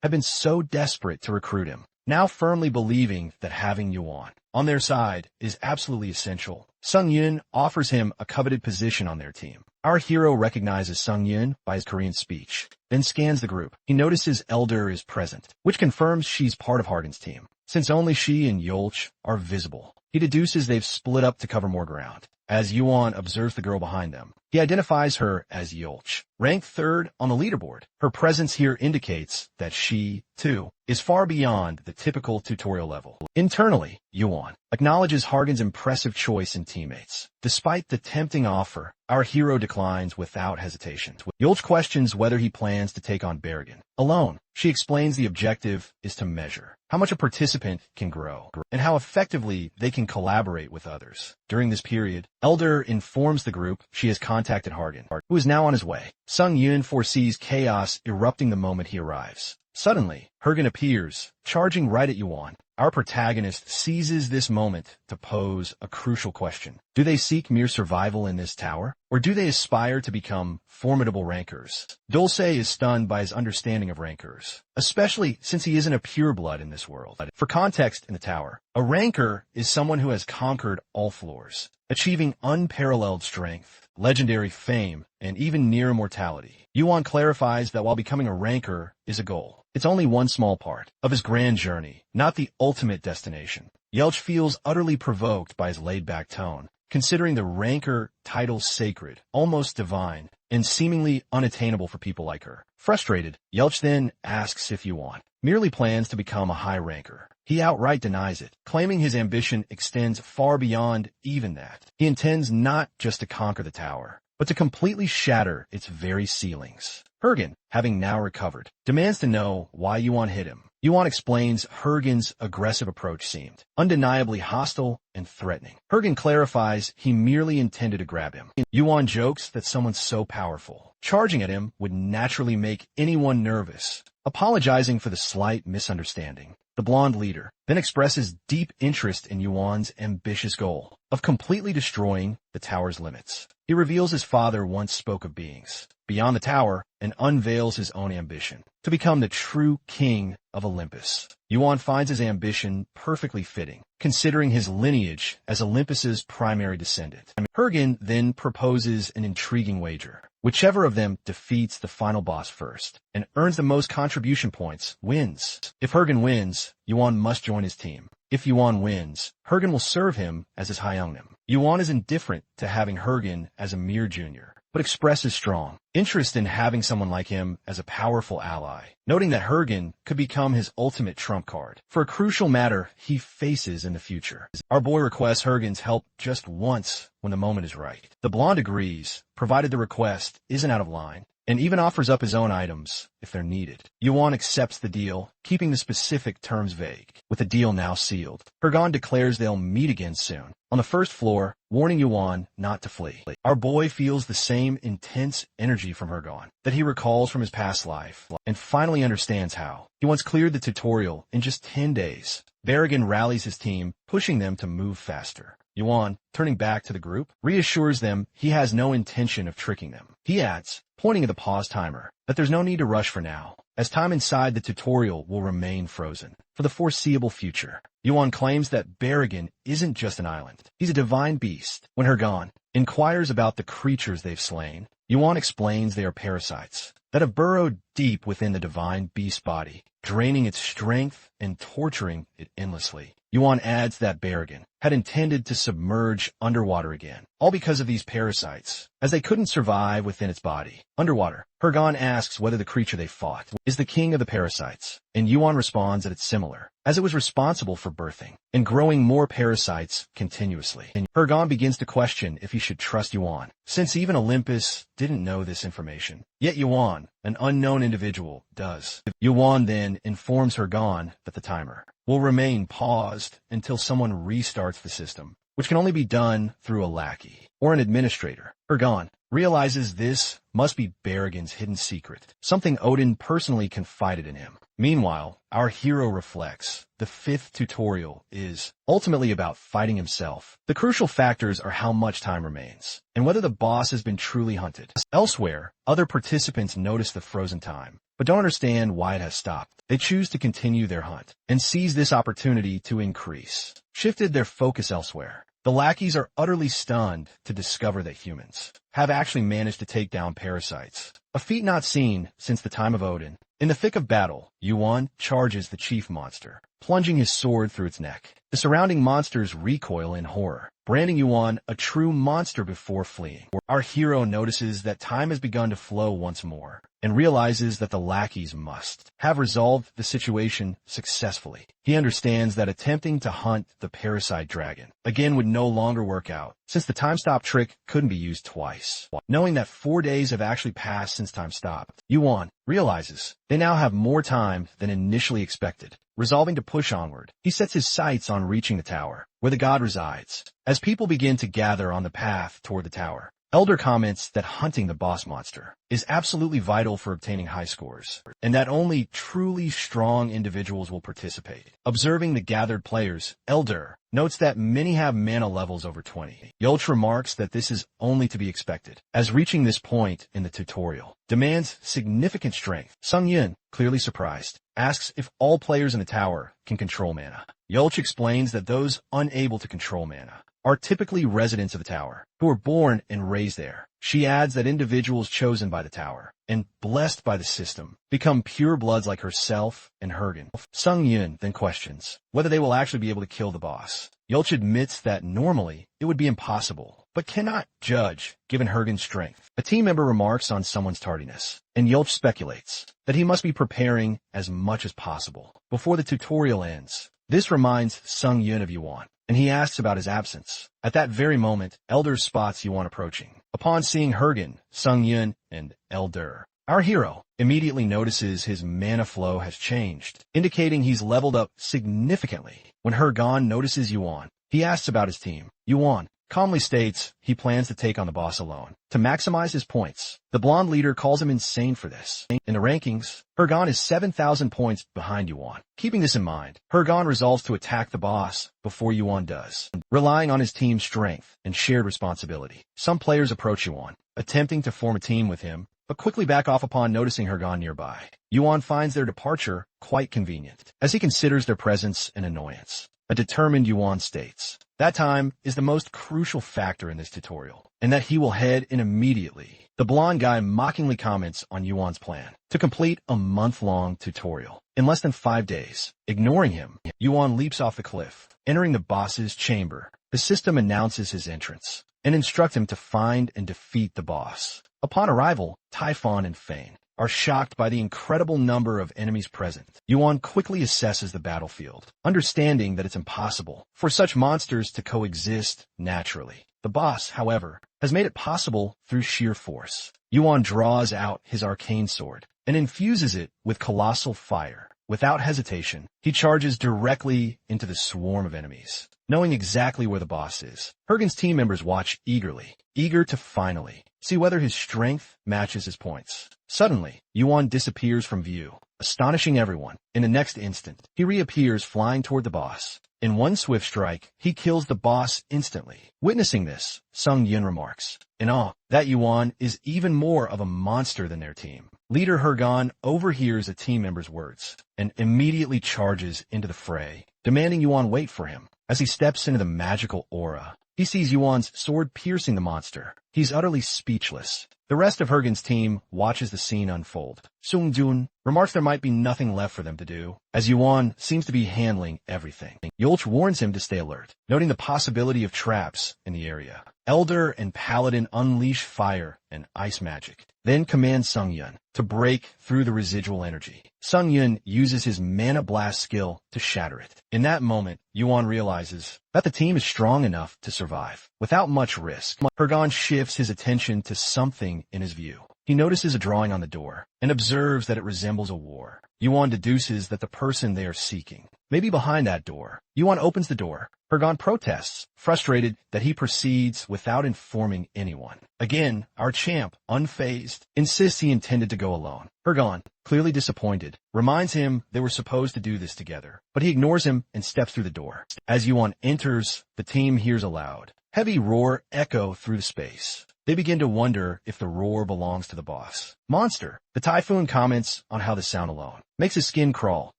had been so desperate to recruit him. Now firmly believing that having Yuan on their side is absolutely essential, Sung-yoon offers him a coveted position on their team. Our hero recognizes Sung-yoon by his Korean speech, then scans the group. He notices Elder is present, which confirms she's part of Hargan's team, since only she and Yolch are visible. He deduces they've split up to cover more ground. As Yuan observes the girl behind them, he identifies her as Yolch, ranked 3rd on the leaderboard. Her presence here indicates that she, too, is far beyond the typical tutorial level. Internally, Yuan acknowledges Hargan's impressive choice in teammates. Despite the tempting offer, our hero declines without hesitation. Yolch questions whether he plans to take on Berrigan alone. She explains the objective is to measure how much a participant can grow and how effectively they can collaborate with others. During this period, Elder informs the group she has contacted Hargan, who is now on his way. Sung-yoon foresees chaos erupting the moment he arrives. Suddenly, Hargan appears, charging right at Yuan. Our protagonist seizes this moment to pose a crucial question. Do they seek mere survival in this tower, or do they aspire to become formidable rankers? Dulce is stunned by his understanding of rankers, especially since he isn't a pureblood in this world. For context in the tower, a ranker is someone who has conquered all floors, achieving unparalleled strength, legendary fame, and even near immortality. Yuan clarifies that while becoming a ranker is a goal, it's only one small part of his grand journey, not the ultimate destination. Yelch feels utterly provoked by his laid-back tone, considering the ranker title sacred, almost divine, and seemingly unattainable for people like her. Frustrated, Yelch then asks if Yuan merely plans to become a high ranker. He outright denies it, claiming his ambition extends far beyond even that. He intends not just to conquer the tower, but to completely shatter its very ceilings. Hargan, having now recovered, demands to know why Yuan hit him. Yuan explains Hargan's aggressive approach seemed undeniably hostile and threatening. Hargan clarifies he merely intended to grab him. Yuan jokes that someone so powerful charging at him would naturally make anyone nervous, apologizing for the slight misunderstanding. The blonde leader then expresses deep interest in Yuan's ambitious goal of completely destroying the tower's limits. He reveals his father once spoke of beings beyond the tower and unveils his own ambition to become the true king of Olympus. Yuan finds his ambition perfectly fitting, considering his lineage as Olympus's primary descendant. Hargan then proposes an intriguing wager. Whichever of them defeats the final boss first and earns the most contribution points wins. If Hargan wins, Yuan must join his team. If Yuan wins, Hargan will serve him as his Hyungnim. Yuan is indifferent to having Hargan as a mere junior, but expresses strong interest in having someone like him as a powerful ally, noting that Hargan could become his ultimate trump card for a crucial matter he faces in the future. Our boy requests Hargan's help just once when the moment is right. The blonde agrees, provided the request isn't out of line, and even offers up his own items if they're needed. Yuan accepts the deal, keeping the specific terms vague. With the deal now sealed, Hargan declares they'll meet again soon on the first floor, warning Yuan not to flee. Our boy feels the same intense energy from Hargan that he recalls from his past life, and finally understands how. He once cleared the tutorial in just 10 days. Berrigan rallies his team, pushing them to move faster. Yuan, turning back to the group, reassures them he has no intention of tricking them. He adds, pointing at the pause timer, that there's no need to rush for now, as time inside the tutorial will remain frozen for the foreseeable future. Yuan claims that Berrigan isn't just an island. He's a divine beast. When Hargan inquires about the creatures they've slain, Yuan explains they are parasites, that have burrowed deep within the divine beast body, draining its strength and torturing it endlessly. Yuan adds that Berrigan had intended to submerge underwater again, all because of these parasites, as they couldn't survive within its body. Underwater, Hergon asks whether the creature they fought is the king of the parasites, and Yuan responds that it's similar, as it was responsible for birthing and growing more parasites continuously. And Hergon begins to question if he should trust Yuan, since even Olympus didn't know this information. Yet Yuan, an unknown individual, does. Yuan then informs Hergon that the timer will remain paused until someone restarts the system, which can only be done through a lackey or an administrator. Hergon realizes this must be Berrigan's hidden secret, something Odin personally confided in him. Meanwhile, our hero reflects. The 5th tutorial is ultimately about fighting himself. The crucial factors are how much time remains, and whether the boss has been truly hunted. Elsewhere, other participants notice the frozen time, but don't understand why it has stopped. They choose to continue their hunt, and seize this opportunity to increase. Shifted their focus elsewhere. The lackeys are utterly stunned to discover that humans have actually managed to take down parasites, a feat not seen since the time of Odin. In the thick of battle, Yuan charges the chief monster, plunging his sword through its neck. The surrounding monsters recoil in horror, branding Yuan a true monster before fleeing. Our hero notices that time has begun to flow once more, and realizes that the lackeys must have resolved the situation successfully. He understands that attempting to hunt the parasite dragon again would no longer work out, since the time stop trick couldn't be used twice. Knowing that 4 days have actually passed since time stopped, Yuan realizes they now have more time than initially expected. Resolving to push onward, he sets his sights on reaching the tower, where the god resides. As people begin to gather on the path toward the tower, Elder comments that hunting the boss monster is absolutely vital for obtaining high scores, and that only truly strong individuals will participate. Observing the gathered players, Elder notes that many have mana levels over 20. Yolch remarks that this is only to be expected, as reaching this point in the tutorial demands significant strength. Sung Yun, clearly surprised, asks if all players in the tower can control mana. Yolch explains that those unable to control mana are typically residents of the tower, who were born and raised there. She adds that individuals chosen by the tower and blessed by the system become purebloods like herself and Hergen. Sung Yun then questions whether they will actually be able to kill the boss. Yolch admits that normally it would be impossible, but cannot judge given Hergen's strength. A team member remarks on someone's tardiness, and Yolch speculates that he must be preparing as much as possible before the tutorial ends. This reminds Sung Yun of Yuan, and he asks about his absence. At that very moment, Elder spots Yuan approaching. Upon seeing Hergen, Sung Yun, and Elder, our hero immediately notices his mana flow has changed, indicating he's leveled up significantly. When Hergon notices Yuan, he asks about his team. Yuan calmly states he plans to take on the boss alone to maximize his points. The blonde leader calls him insane for this. In the rankings, Hergon is 7,000 points behind Yuan. Keeping this in mind, Hergon resolves to attack the boss before Yuan does, relying on his team's strength and shared responsibility. Some players approach Yuan, attempting to form a team with him, but quickly back off upon noticing Hergon nearby. Yuan finds their departure quite convenient, as he considers their presence an annoyance. A determined Yuan states that time is the most crucial factor in this tutorial, and that he will head in immediately. The blonde guy mockingly comments on Yuan's plan to complete a month-long tutorial in less than 5 days. Ignoring him, Yuan leaps off the cliff, entering the boss's chamber. The system announces his entrance and instructs him to find and defeat the boss. Upon arrival, Typhon and Fane are shocked by the incredible number of enemies present. Yuan quickly assesses the battlefield, understanding that it's impossible for such monsters to coexist naturally. The boss, however, has made it possible through sheer force. Yuan draws out his arcane sword and infuses it with colossal fire. Without hesitation, he charges directly into the swarm of enemies, knowing exactly where the boss is. Hergen's team members watch eagerly, eager to finally see whether his strength matches his points. Suddenly, Yuan disappears from view, astonishing everyone. In the next instant, he reappears flying toward the boss. In one swift strike, he kills the boss instantly. Witnessing this, Sung Yun remarks, in awe, that Yuan is even more of a monster than their team. Leader Hergon overhears a team member's words and immediately charges into the fray, demanding Yuan wait for him. As he steps into the magical aura, he sees Yuan's sword piercing the monster. He's utterly speechless, The rest of Hergen's team watches the scene unfold. Sung-jun remarks there might be nothing left for them to do, as Yuan seems to be handling everything. Yulch warns him to stay alert, noting the possibility of traps in the area. Elder and Paladin unleash fire and ice magic, then command Sung-yun to break through the residual energy. Sung-yun uses his Mana Blast skill to shatter it. In that moment, Yuan realizes that the team is strong enough to survive, without much risk. Hergon shifts his attention to something in his view. He notices a drawing on the door and observes that it resembles a war. Yuan deduces that the person they are seeking may be behind that door. Yuan opens the door. Hergon protests, frustrated that he proceeds without informing anyone. Again, our champ, unfazed, insists he intended to go alone. Hergon, clearly disappointed, reminds him they were supposed to do this together, but he ignores him and steps through the door. As Yuan enters, the team hears a loud, heavy roar echo through the space. They begin to wonder if the roar belongs to the boss. Monster. The typhoon comments on how the sound alone makes his skin crawl.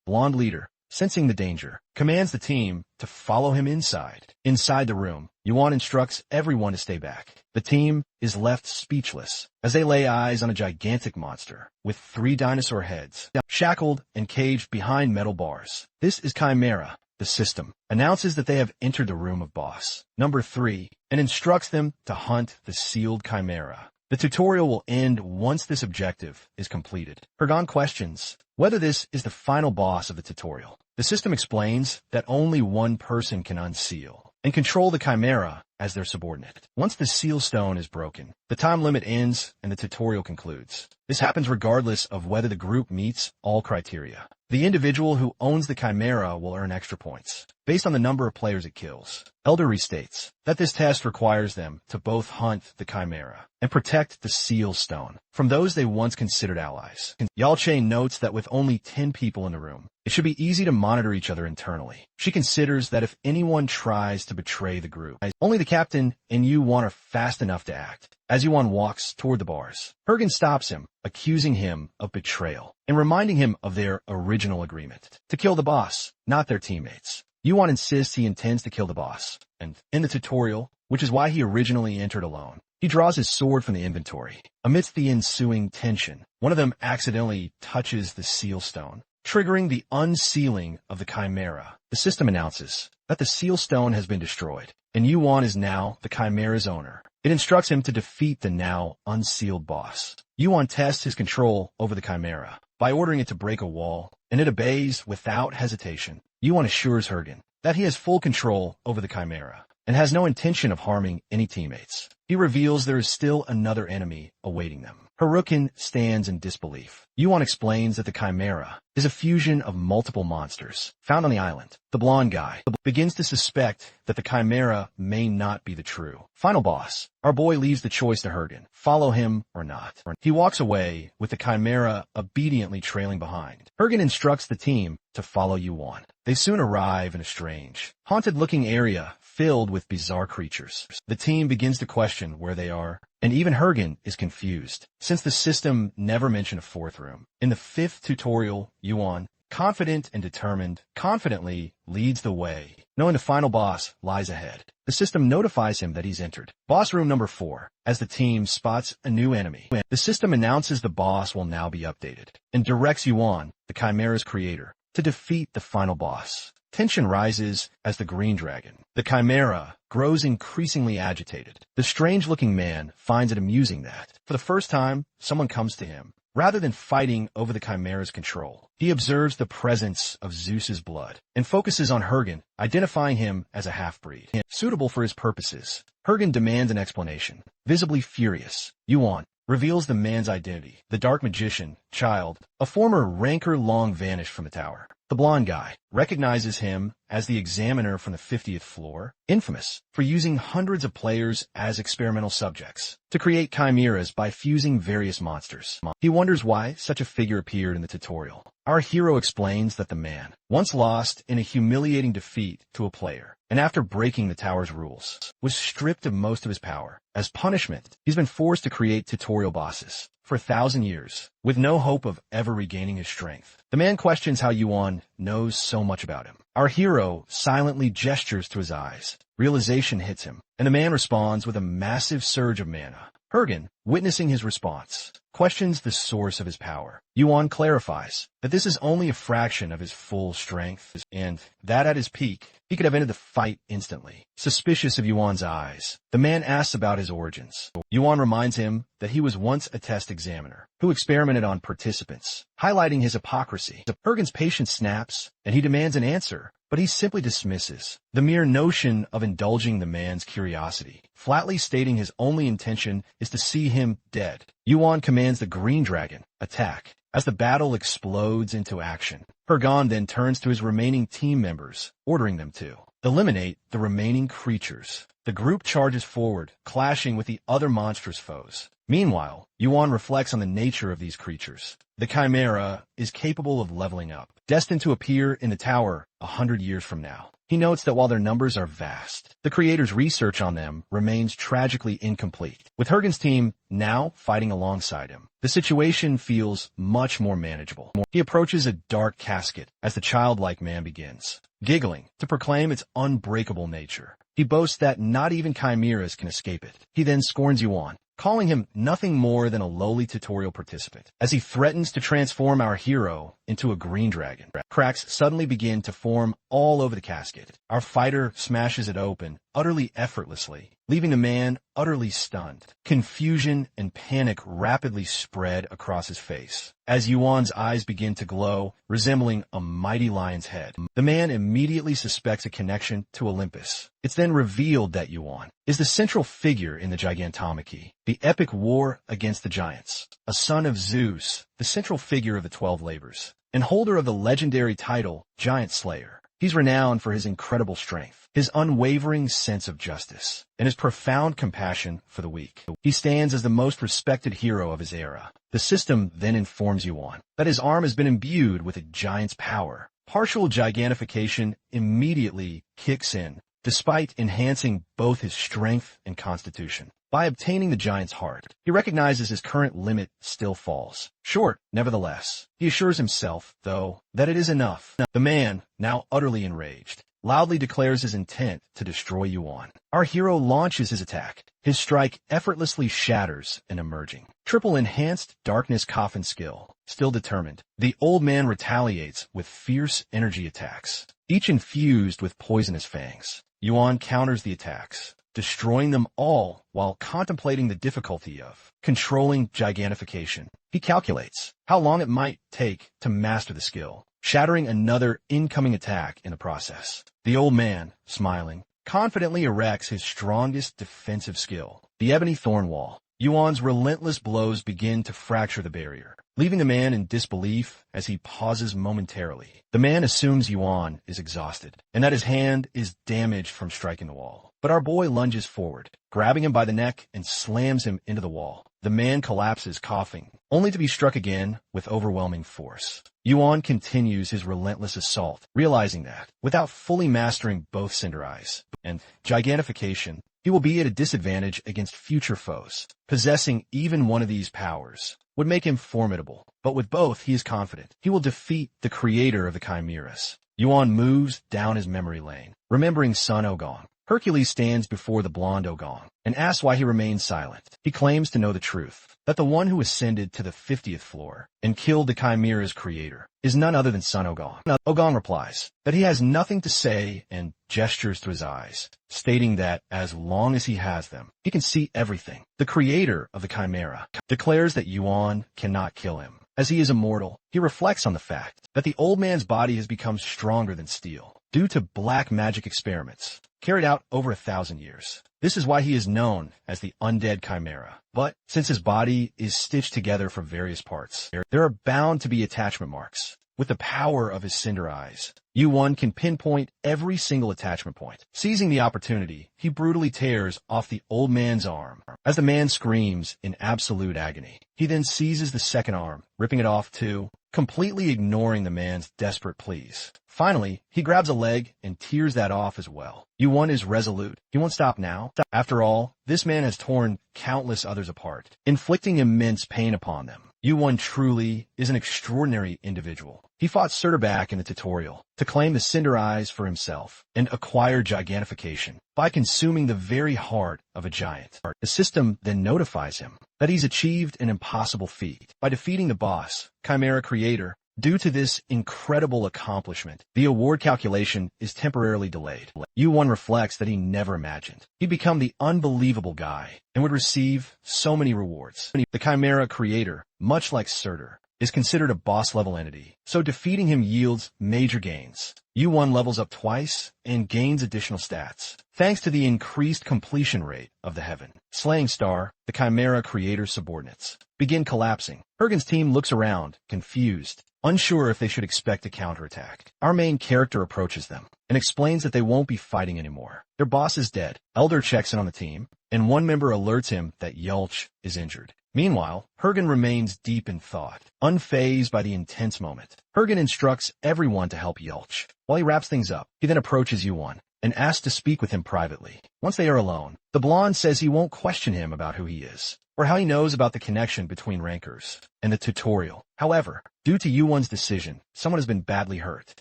Blonde leader, sensing the danger, commands the team to follow him inside. Inside the room, Yuan instructs everyone to stay back. The team is left speechless as they lay eyes on a gigantic monster with 3 dinosaur heads, shackled and caged behind metal bars. This is Chimera. The system announces that they have entered the room of boss number 3 and instructs them to hunt the sealed Chimera. The tutorial will end once this objective is completed. Hergon questions whether this is the final boss of the tutorial. The system explains that only one person can unseal and control the Chimera as their subordinate. Once the seal stone is broken, the time limit ends and the tutorial concludes. This happens regardless of whether the group meets all criteria. The individual who owns the Chimera will earn extra points, based on the number of players it kills. Elder restates that this test requires them to both hunt the Chimera and protect the seal stone from those they once considered allies. Yalche notes that with only 10 people in the room, it should be easy to monitor each other internally. She considers that if anyone tries to betray the group, only the captain and Yuan are fast enough to act. As Yuan walks toward the bars, Hergen stops him, accusing him of betrayal and reminding him of their original agreement to kill the boss, not their teammates. Yuan insists he intends to kill the boss, and in the tutorial, which is why he originally entered alone, he draws his sword from the inventory. Amidst the ensuing tension, one of them accidentally touches the seal stone, triggering the unsealing of the Chimera. The system announces that the seal stone has been destroyed, and Yuan is now the Chimera's owner. It instructs him to defeat the now unsealed boss. Yuan tests his control over the Chimera by ordering it to break a wall, and it obeys without hesitation. Yuan assures Hergen that he has full control over the Chimera and has no intention of harming any teammates. He reveals there is still another enemy awaiting them. Harukin stands in disbelief. Yuan explains that the Chimera is a fusion of multiple monsters found on the island. The blonde guy begins to suspect that the Chimera may not be the true final boss. Our boy leaves the choice to Hergen, follow him or not. He walks away with the Chimera obediently trailing behind. Hergen instructs the team to follow Yuan. They soon arrive in a strange, haunted-looking area filled with bizarre creatures. The team begins to question where they are, and even Hergen is confused, since the system never mentioned a 4th room. In the 5th tutorial, Yuan, confident and determined, confidently leads the way, knowing the final boss lies ahead. The system notifies him that he's entered boss room number 4, as the team spots a new enemy. The system announces the boss will now be updated, and directs Yuan, the Chimera's creator, to defeat the final boss. Tension rises as the green dragon, the Chimera, grows increasingly agitated. The strange-looking man finds it amusing that, for the first time, someone comes to him. Rather than fighting over the Chimera's control, he observes the presence of Zeus's blood and focuses on Hergen, identifying him as a half-breed, suitable for his purposes. Hergen demands an explanation. Visibly furious, Yuan reveals the man's identity, the dark magician, Child, a former ranker long vanished from the tower. The blonde guy recognizes him as the examiner from the 50th floor, infamous for using hundreds of players as experimental subjects to create chimeras by fusing various monsters. He wonders why such a figure appeared in the tutorial. Our hero explains that the man once lost in a humiliating defeat to a player, and after breaking the tower's rules, was stripped of most of his power. As punishment, he's been forced to create tutorial bosses for 1,000 years, with no hope of ever regaining his strength. The man questions how Yuan knows so much about him. Our hero silently gestures to his eyes. Realization hits him, and the man responds with a massive surge of mana. Hergen, witnessing his response, questions the source of his power. Yuan clarifies that this is only a fraction of his full strength, and that at his peak, he could have ended the fight instantly. Suspicious of Yuan's eyes, the man asks about his origins. Yuan reminds him that he was once a test examiner who experimented on participants, highlighting his hypocrisy. Hergen's patience snaps, and he demands an answer, but he simply dismisses the mere notion of indulging the man's curiosity, flatly stating his only intention is to see him dead. Yuan commands the Green Dragon, attack. As the battle explodes into action, Hergen then turns to his remaining team members, ordering them to eliminate the remaining creatures. The group charges forward, clashing with the other monstrous foes. Meanwhile, Yuan reflects on the nature of these creatures. The Chimera is capable of leveling up, destined to appear in the tower 100 years from now. He notes that while their numbers are vast, the creator's research on them remains tragically incomplete. With Hergen's team now fighting alongside him, the situation feels much more manageable. He approaches a dark casket as the childlike man begins, giggling to proclaim its unbreakable nature. He boasts that not even chimeras can escape it. He then scorns Yuan, calling him nothing more than a lowly tutorial participant. As he threatens to transform our hero into a green dragon, cracks suddenly begin to form all over the casket. Our fighter smashes it open, utterly effortlessly, leaving the man utterly stunned. Confusion and panic rapidly spread across his face as Yuan's eyes begin to glow, resembling a mighty lion's head. The man immediately suspects a connection to Olympus. It's then revealed that Yuan is the central figure in the Gigantomachy, the epic war against the giants. A son of Zeus, the central figure of the 12 labors, and holder of the legendary title Giant Slayer. He's renowned for his incredible strength, his unwavering sense of justice, and his profound compassion for the weak. He stands as the most respected hero of his era. The system then informs Yuan that his arm has been imbued with a giant's power. Partial gigantification immediately kicks in, despite enhancing both his strength and constitution. By obtaining the giant's heart, he recognizes his current limit still falls short. Nevertheless, he assures himself, though, that it is enough. The man, now utterly enraged, loudly declares his intent to destroy Yuan. Our hero launches his attack. His strike effortlessly shatters an emerging triple enhanced darkness coffin skill. Still determined, the old man retaliates with fierce energy attacks, each infused with poisonous fangs. Yuan counters the attacks, destroying them all while contemplating the difficulty of controlling gigantification. He calculates how long it might take to master the skill, shattering another incoming attack in the process. The old man, smiling, confidently erects his strongest defensive skill, the ebony thorn wall. Yuan's relentless blows begin to fracture the barrier, leaving the man in disbelief as he pauses momentarily. The man assumes Yuan is exhausted, and that his hand is damaged from striking the wall. But our boy lunges forward, grabbing him by the neck and slams him into the wall. The man collapses coughing, only to be struck again with overwhelming force. Yuan continues his relentless assault, realizing that, without fully mastering both Cinder Eyes and gigantification, he will be at a disadvantage against future foes. Possessing even one of these powers would make him formidable, but with both he is confident he will defeat the creator of the chimeras. Yuan moves down his memory lane, remembering son Ogong. Hercules stands before the blonde Ogong and asks why he remains silent. He claims to know the truth, that the one who ascended to the 50th floor and killed the chimera's creator is none other than son Ogong. Ogong replies that he has nothing to say and gestures to his eyes, stating that as long as he has them, he can see everything. The creator of the chimera declares that Yuan cannot kill him. As he is immortal, he reflects on the fact that the old man's body has become stronger than steel due to black magic experiments carried out over 1,000 years. This is why he is known as the undead chimera. But since his body is stitched together from various parts, there are bound to be attachment marks. With the power of his Cinder Eyes, Yuan can pinpoint every single attachment point. Seizing the opportunity, he brutally tears off the old man's arm. As the man screams in absolute agony, he then seizes the second arm, ripping it off too, completely ignoring the man's desperate pleas. Finally, he grabs a leg and tears that off as well. Yuan is resolute. He won't stop now. After all, this man has torn countless others apart, inflicting immense pain upon them. Yuan truly is an extraordinary individual. He fought Surtur back in the tutorial to claim the Cinder Eyes for himself and acquire gigantification by consuming the very heart of a giant. The system then notifies him that he's achieved an impossible feat by defeating the boss, Chimera Creator. Due to this incredible accomplishment, the award calculation is temporarily delayed. Yuan reflects that he never imagined he'd become the unbelievable guy and would receive so many rewards. The Chimera Creator, much like Surtur, is considered a boss-level entity, so defeating him yields major gains. Yuan levels up twice and gains additional stats, thanks to the increased completion rate of the Heaven. Slaying Star, the Chimera Creator's subordinates, begin collapsing. Hergen's team looks around, confused, unsure if they should expect a counterattack. Our main character approaches them and explains that they won't be fighting anymore. Their boss is dead. Elder checks in on the team, and one member alerts him that Yulch is injured. Meanwhile, Hergen remains deep in thought, unfazed by the intense moment. Hergen instructs everyone to help Yulch. While he wraps things up, he then approaches Yuan and asks to speak with him privately. Once they are alone, the blonde says he won't question him about who he is, or how he knows about the connection between rankers and the tutorial. However, due to Yuan's decision, someone has been badly hurt.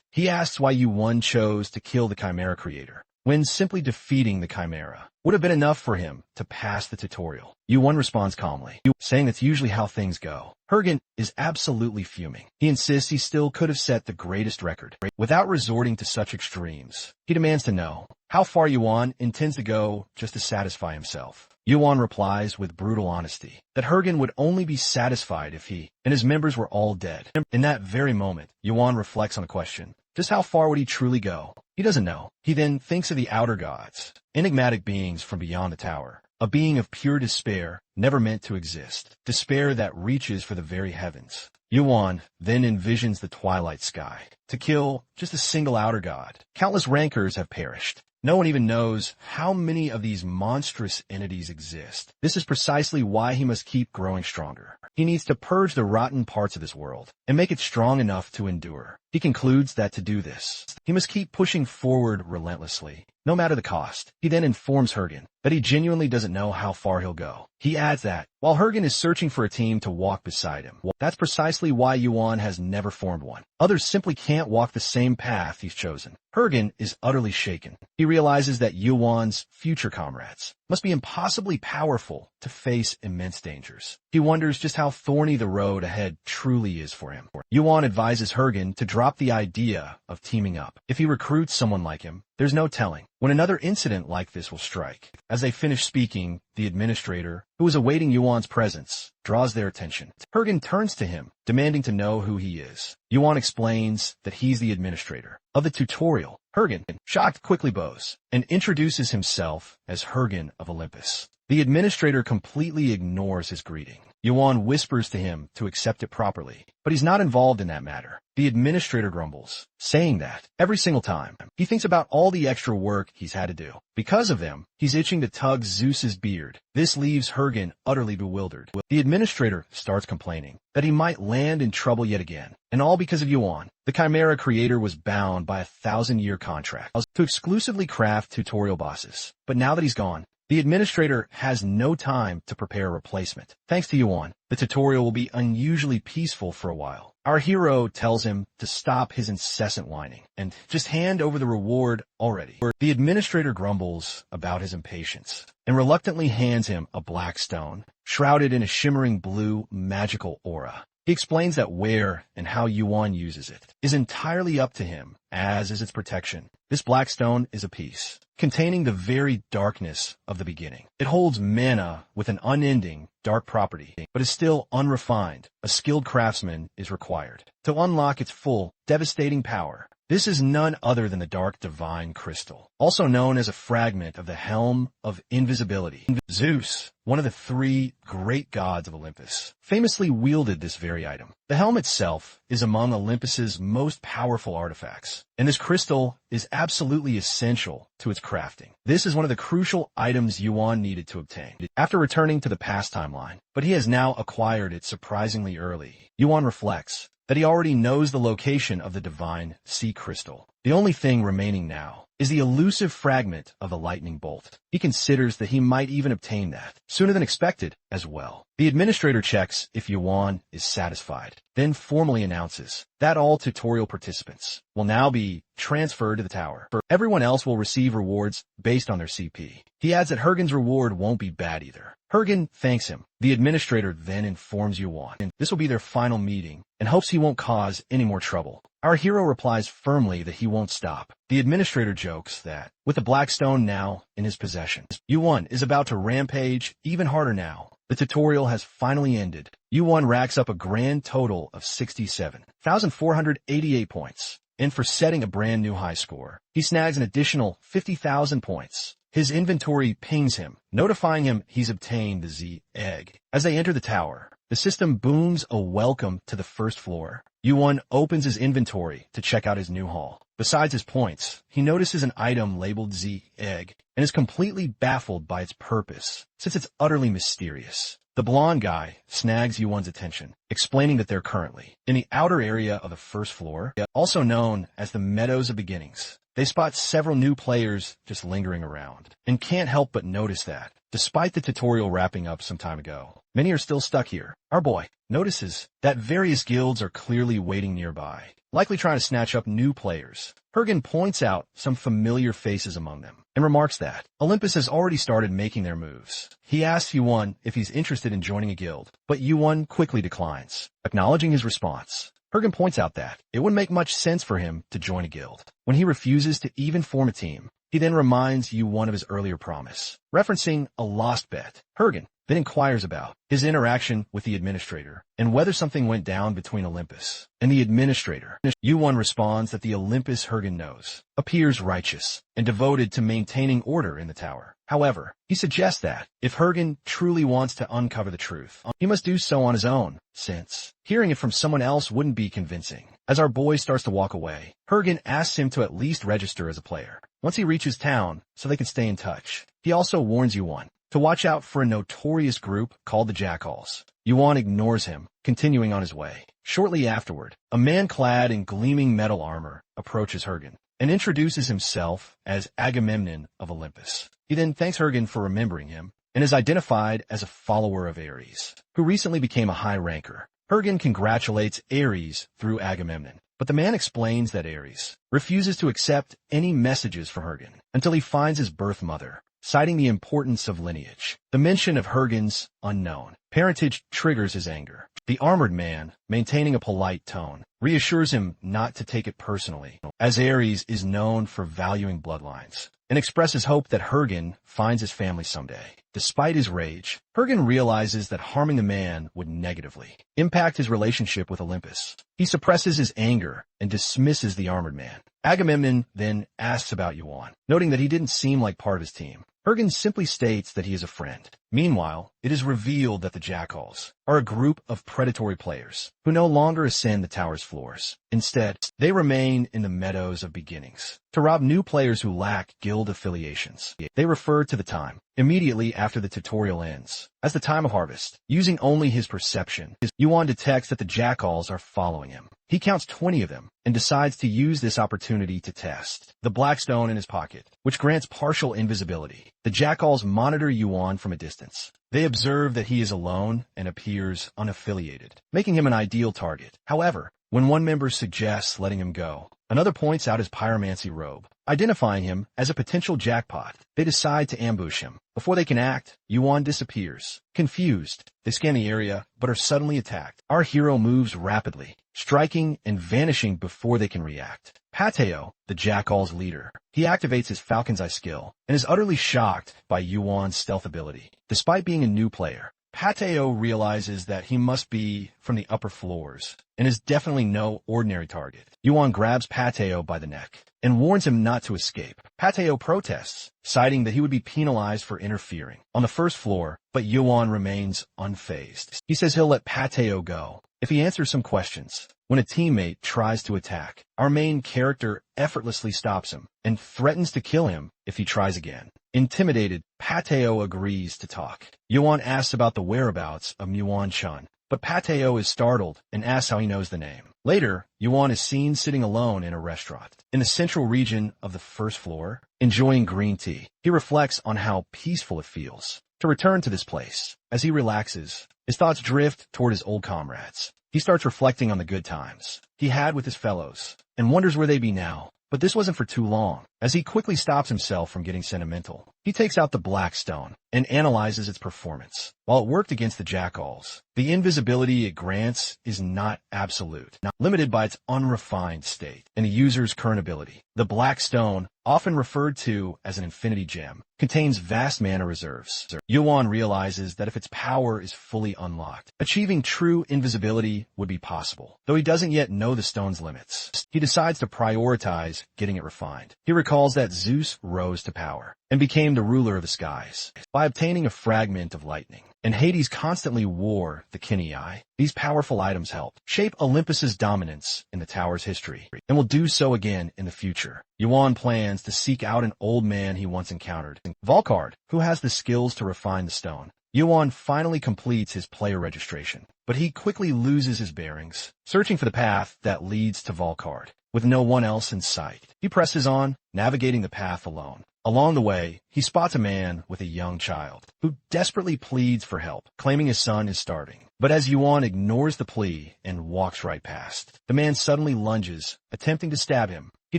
He asks why Yuan chose to kill the Chimera Creator, when simply defeating the Chimera would have been enough for him to pass the tutorial. Yuan responds calmly, saying that's usually how things go. Hergen is absolutely fuming. He insists he still could have set the greatest record without resorting to such extremes. He demands to know how far Yuan intends to go just to satisfy himself. Yuan replies with brutal honesty that Hergen would only be satisfied if he and his members were all dead. In that very moment, Yuan reflects on the question, just how far would he truly go? He doesn't know. He then thinks of the outer gods, enigmatic beings from beyond the tower, a being of pure despair, never meant to exist, despair that reaches for the very heavens. Yuan then envisions the twilight sky. To kill just a single outer god, countless rankers have perished. No one even knows how many of these monstrous entities exist. This is precisely why he must keep growing stronger. He needs to purge the rotten parts of this world and make it strong enough to endure. He concludes that to do this, he must keep pushing forward relentlessly, no matter the cost. He then informs Hergen that he genuinely doesn't know how far he'll go. He adds that, while Hergen is searching for a team to walk beside him, that's precisely why Yuan has never formed one. Others simply can't walk the same path he's chosen. Hergen is utterly shaken. He realizes that Yuan's future comrades must be impossibly powerful to face immense dangers. He wonders just how thorny the road ahead truly is for him. Yuan advises Hergen to drop the idea of teaming up. If he recruits someone like him, there's no telling when another incident like this will strike. As they finish speaking, the administrator, who is awaiting Yuan's presence, draws their attention. Hergen turns to him, demanding to know who he is. Yuan explains that he's the administrator of the tutorial. Hergen, shocked, quickly bows and introduces himself as Hergen of Olympus. The administrator completely ignores his greeting. Yuan whispers to him to accept it properly, but he's not involved in that matter. The administrator grumbles, saying that every single time he thinks about all the extra work he's had to do. Because of them, he's itching to tug Zeus's beard. This leaves Hergen utterly bewildered. The administrator starts complaining that he might land in trouble yet again, and all because of Yuan. The Chimera Creator was bound by a 1,000-year contract to exclusively craft tutorial bosses. But now that he's gone, the administrator has no time to prepare a replacement. Thanks to Yuan, the tutorial will be unusually peaceful for a while. Our hero tells him to stop his incessant whining and just hand over the reward already. The administrator grumbles about his impatience and reluctantly hands him a black stone, shrouded in a shimmering blue magical aura. He explains that where and how Yuan uses it is entirely up to him, as is its protection. This black stone is a piece containing the very darkness of the beginning. It holds mana with an unending dark property, but is still unrefined. A skilled craftsman is required to unlock its full, devastating power. This is none other than the Dark Divine Crystal, also known as a fragment of the Helm of Invisibility. Zeus, one of the 3 great gods of Olympus, famously wielded this very item. The helm itself is among Olympus's most powerful artifacts, and this crystal is absolutely essential to its crafting. This is one of the crucial items Yuan needed to obtain after returning to the past timeline, but he has now acquired it surprisingly early. Yuan reflects that he already knows the location of the divine sea crystal. The only thing remaining now is the elusive fragment of the lightning bolt. He considers that he might even obtain that sooner than expected. as well. The administrator checks if Yuan is satisfied, then formally announces that all tutorial participants will now be transferred to the tower. Everyone else will receive rewards based on their CP. He adds that Hergen's reward won't be bad either. Hergen thanks him. The administrator then informs Yuan this will be their final meeting and hopes he won't cause any more trouble. Our hero replies firmly that he won't stop. The administrator jokes that, with the Black Stone now in his possession, Yuan is about to rampage even harder now. The tutorial has finally ended. Yuan racks up a grand total of 67,488 points. And for setting a brand new high score, he snags an additional 50,000 points. His inventory pings him, notifying him he's obtained the Z egg. As they enter the tower, the system booms a welcome to the first floor. Yuan opens his inventory to check out his new haul. Besides his points, he notices an item labeled Z egg and is completely baffled by its purpose, since it's utterly mysterious. The blonde guy snags Yuan's attention, explaining that they're currently in the outer area of the first floor, also known as the Meadows of Beginnings. They spot several new players just lingering around, and can't help but notice that, despite the tutorial wrapping up some time ago, many are still stuck here. Our boy notices that various guilds are clearly waiting nearby, likely trying to snatch up new players. Hergen points out some familiar faces among them, and remarks that Olympus has already started making their moves. He asks Yuan if he's interested in joining a guild, but Yuan quickly declines, acknowledging his response. Hergen points out that it wouldn't make much sense for him to join a guild. When he refuses to even form a team, he then reminds Yuan of his earlier promise, referencing a lost bet. Hergen then inquires about his interaction with the administrator and whether something went down between Olympus and the administrator. Yuan responds that the Olympus Hergen knows appears righteous and devoted to maintaining order in the tower. However, he suggests that if Hergen truly wants to uncover the truth, he must do so on his own, since hearing it from someone else wouldn't be convincing. As our boy starts to walk away, Hergen asks him to at least register as a player once he reaches town so they can stay in touch. He also warns Yuan to watch out for a notorious group called the Jackals. Yuan ignores him, continuing on his way. Shortly afterward, a man clad in gleaming metal armor approaches Hergen and introduces himself as Agamemnon of Olympus. He then thanks Hergen for remembering him and is identified as a follower of Ares, who recently became a high ranker. Hergen congratulates Ares through Agamemnon, but the man explains that Ares refuses to accept any messages from Hergen until he finds his birth mother, citing the importance of lineage. The mention of Hergen's unknown parentage triggers his anger. The armored man, maintaining a polite tone, reassures him not to take it personally, as Ares is known for valuing bloodlines, and expresses hope that Hergen finds his family someday. Despite his rage, Hergen realizes that harming the man would negatively impact his relationship with Olympus. He suppresses his anger and dismisses the armored man. Agamemnon then asks about Yuan, noting that he didn't seem like part of his team. Hergen simply states that he is a friend. Meanwhile, it is revealed that the Jackals are a group of predatory players who no longer ascend the tower's floors. Instead, they remain in the Meadows of Beginnings to rob new players who lack guild affiliations. They refer to the time immediately after the tutorial ends as the time of harvest. Using only his perception, Yuan detects that the Jackals are following him. He counts 20 of them and decides to use this opportunity to test the black stone in his pocket, which grants partial invisibility. The Jackals monitor Yuan from a distance. They observe that he is alone and appears unaffiliated, making him an ideal target. However, when one member suggests letting him go, another points out his pyromancy robe, identifying him as a potential jackpot. They decide to ambush him. Before they can act, Yuan disappears. Confused, they scan the area, but are suddenly attacked. Our hero moves rapidly, striking and vanishing before they can react. Pateo, the Jackal's leader, he activates his Falcon's Eye skill and is utterly shocked by Yuan's stealth ability. Despite being a new player, Pateo realizes that he must be from the upper floors and is definitely no ordinary target. Yuan grabs Pateo by the neck and warns him not to escape. Pateo protests, citing that he would be penalized for interfering on the first floor, but Yuan remains unfazed. He says he'll let Pateo go if he answers some questions. When a teammate tries to attack, our main character effortlessly stops him and threatens to kill him if he tries again. Intimidated, Pateo agrees to talk. Yuan asks about the whereabouts of Yuan-chan, but Pateo is startled and asks how he knows the name. Later, Yuan is seen sitting alone in a restaurant in the central region of the first floor, enjoying green tea. He reflects on how peaceful it feels to return to this place. As he relaxes, his thoughts drift toward his old comrades. He starts reflecting on the good times he had with his fellows and wonders where they be now. But this wasn't for too long. As he quickly stops himself from getting sentimental, he takes out the black stone and analyzes its performance. While it worked against the jackals, the invisibility it grants is not absolute, not limited by its unrefined state and the user's current ability. The black stone, often referred to as an infinity gem, contains vast mana reserves. Yuan realizes that if its power is fully unlocked, achieving true invisibility would be possible. Though he doesn't yet know the stone's limits, he decides to prioritize getting it refined. He recalls that Zeus rose to power and became the ruler of the skies by obtaining a fragment of lightning, and Hades constantly wore the Kinei. These powerful items helped shape Olympus's dominance in the tower's history, and will do so again in the future. Yuan plans to seek out an old man he once encountered, Volcard, who has the skills to refine the stone. Yuan finally completes his player registration, but he quickly loses his bearings, searching for the path that leads to Volcard. With no one else in sight, he presses on, navigating the path alone. Along the way, he spots a man with a young child who desperately pleads for help, claiming his son is starving. But as Yuan ignores the plea and walks right past, the man suddenly lunges, attempting to stab him. He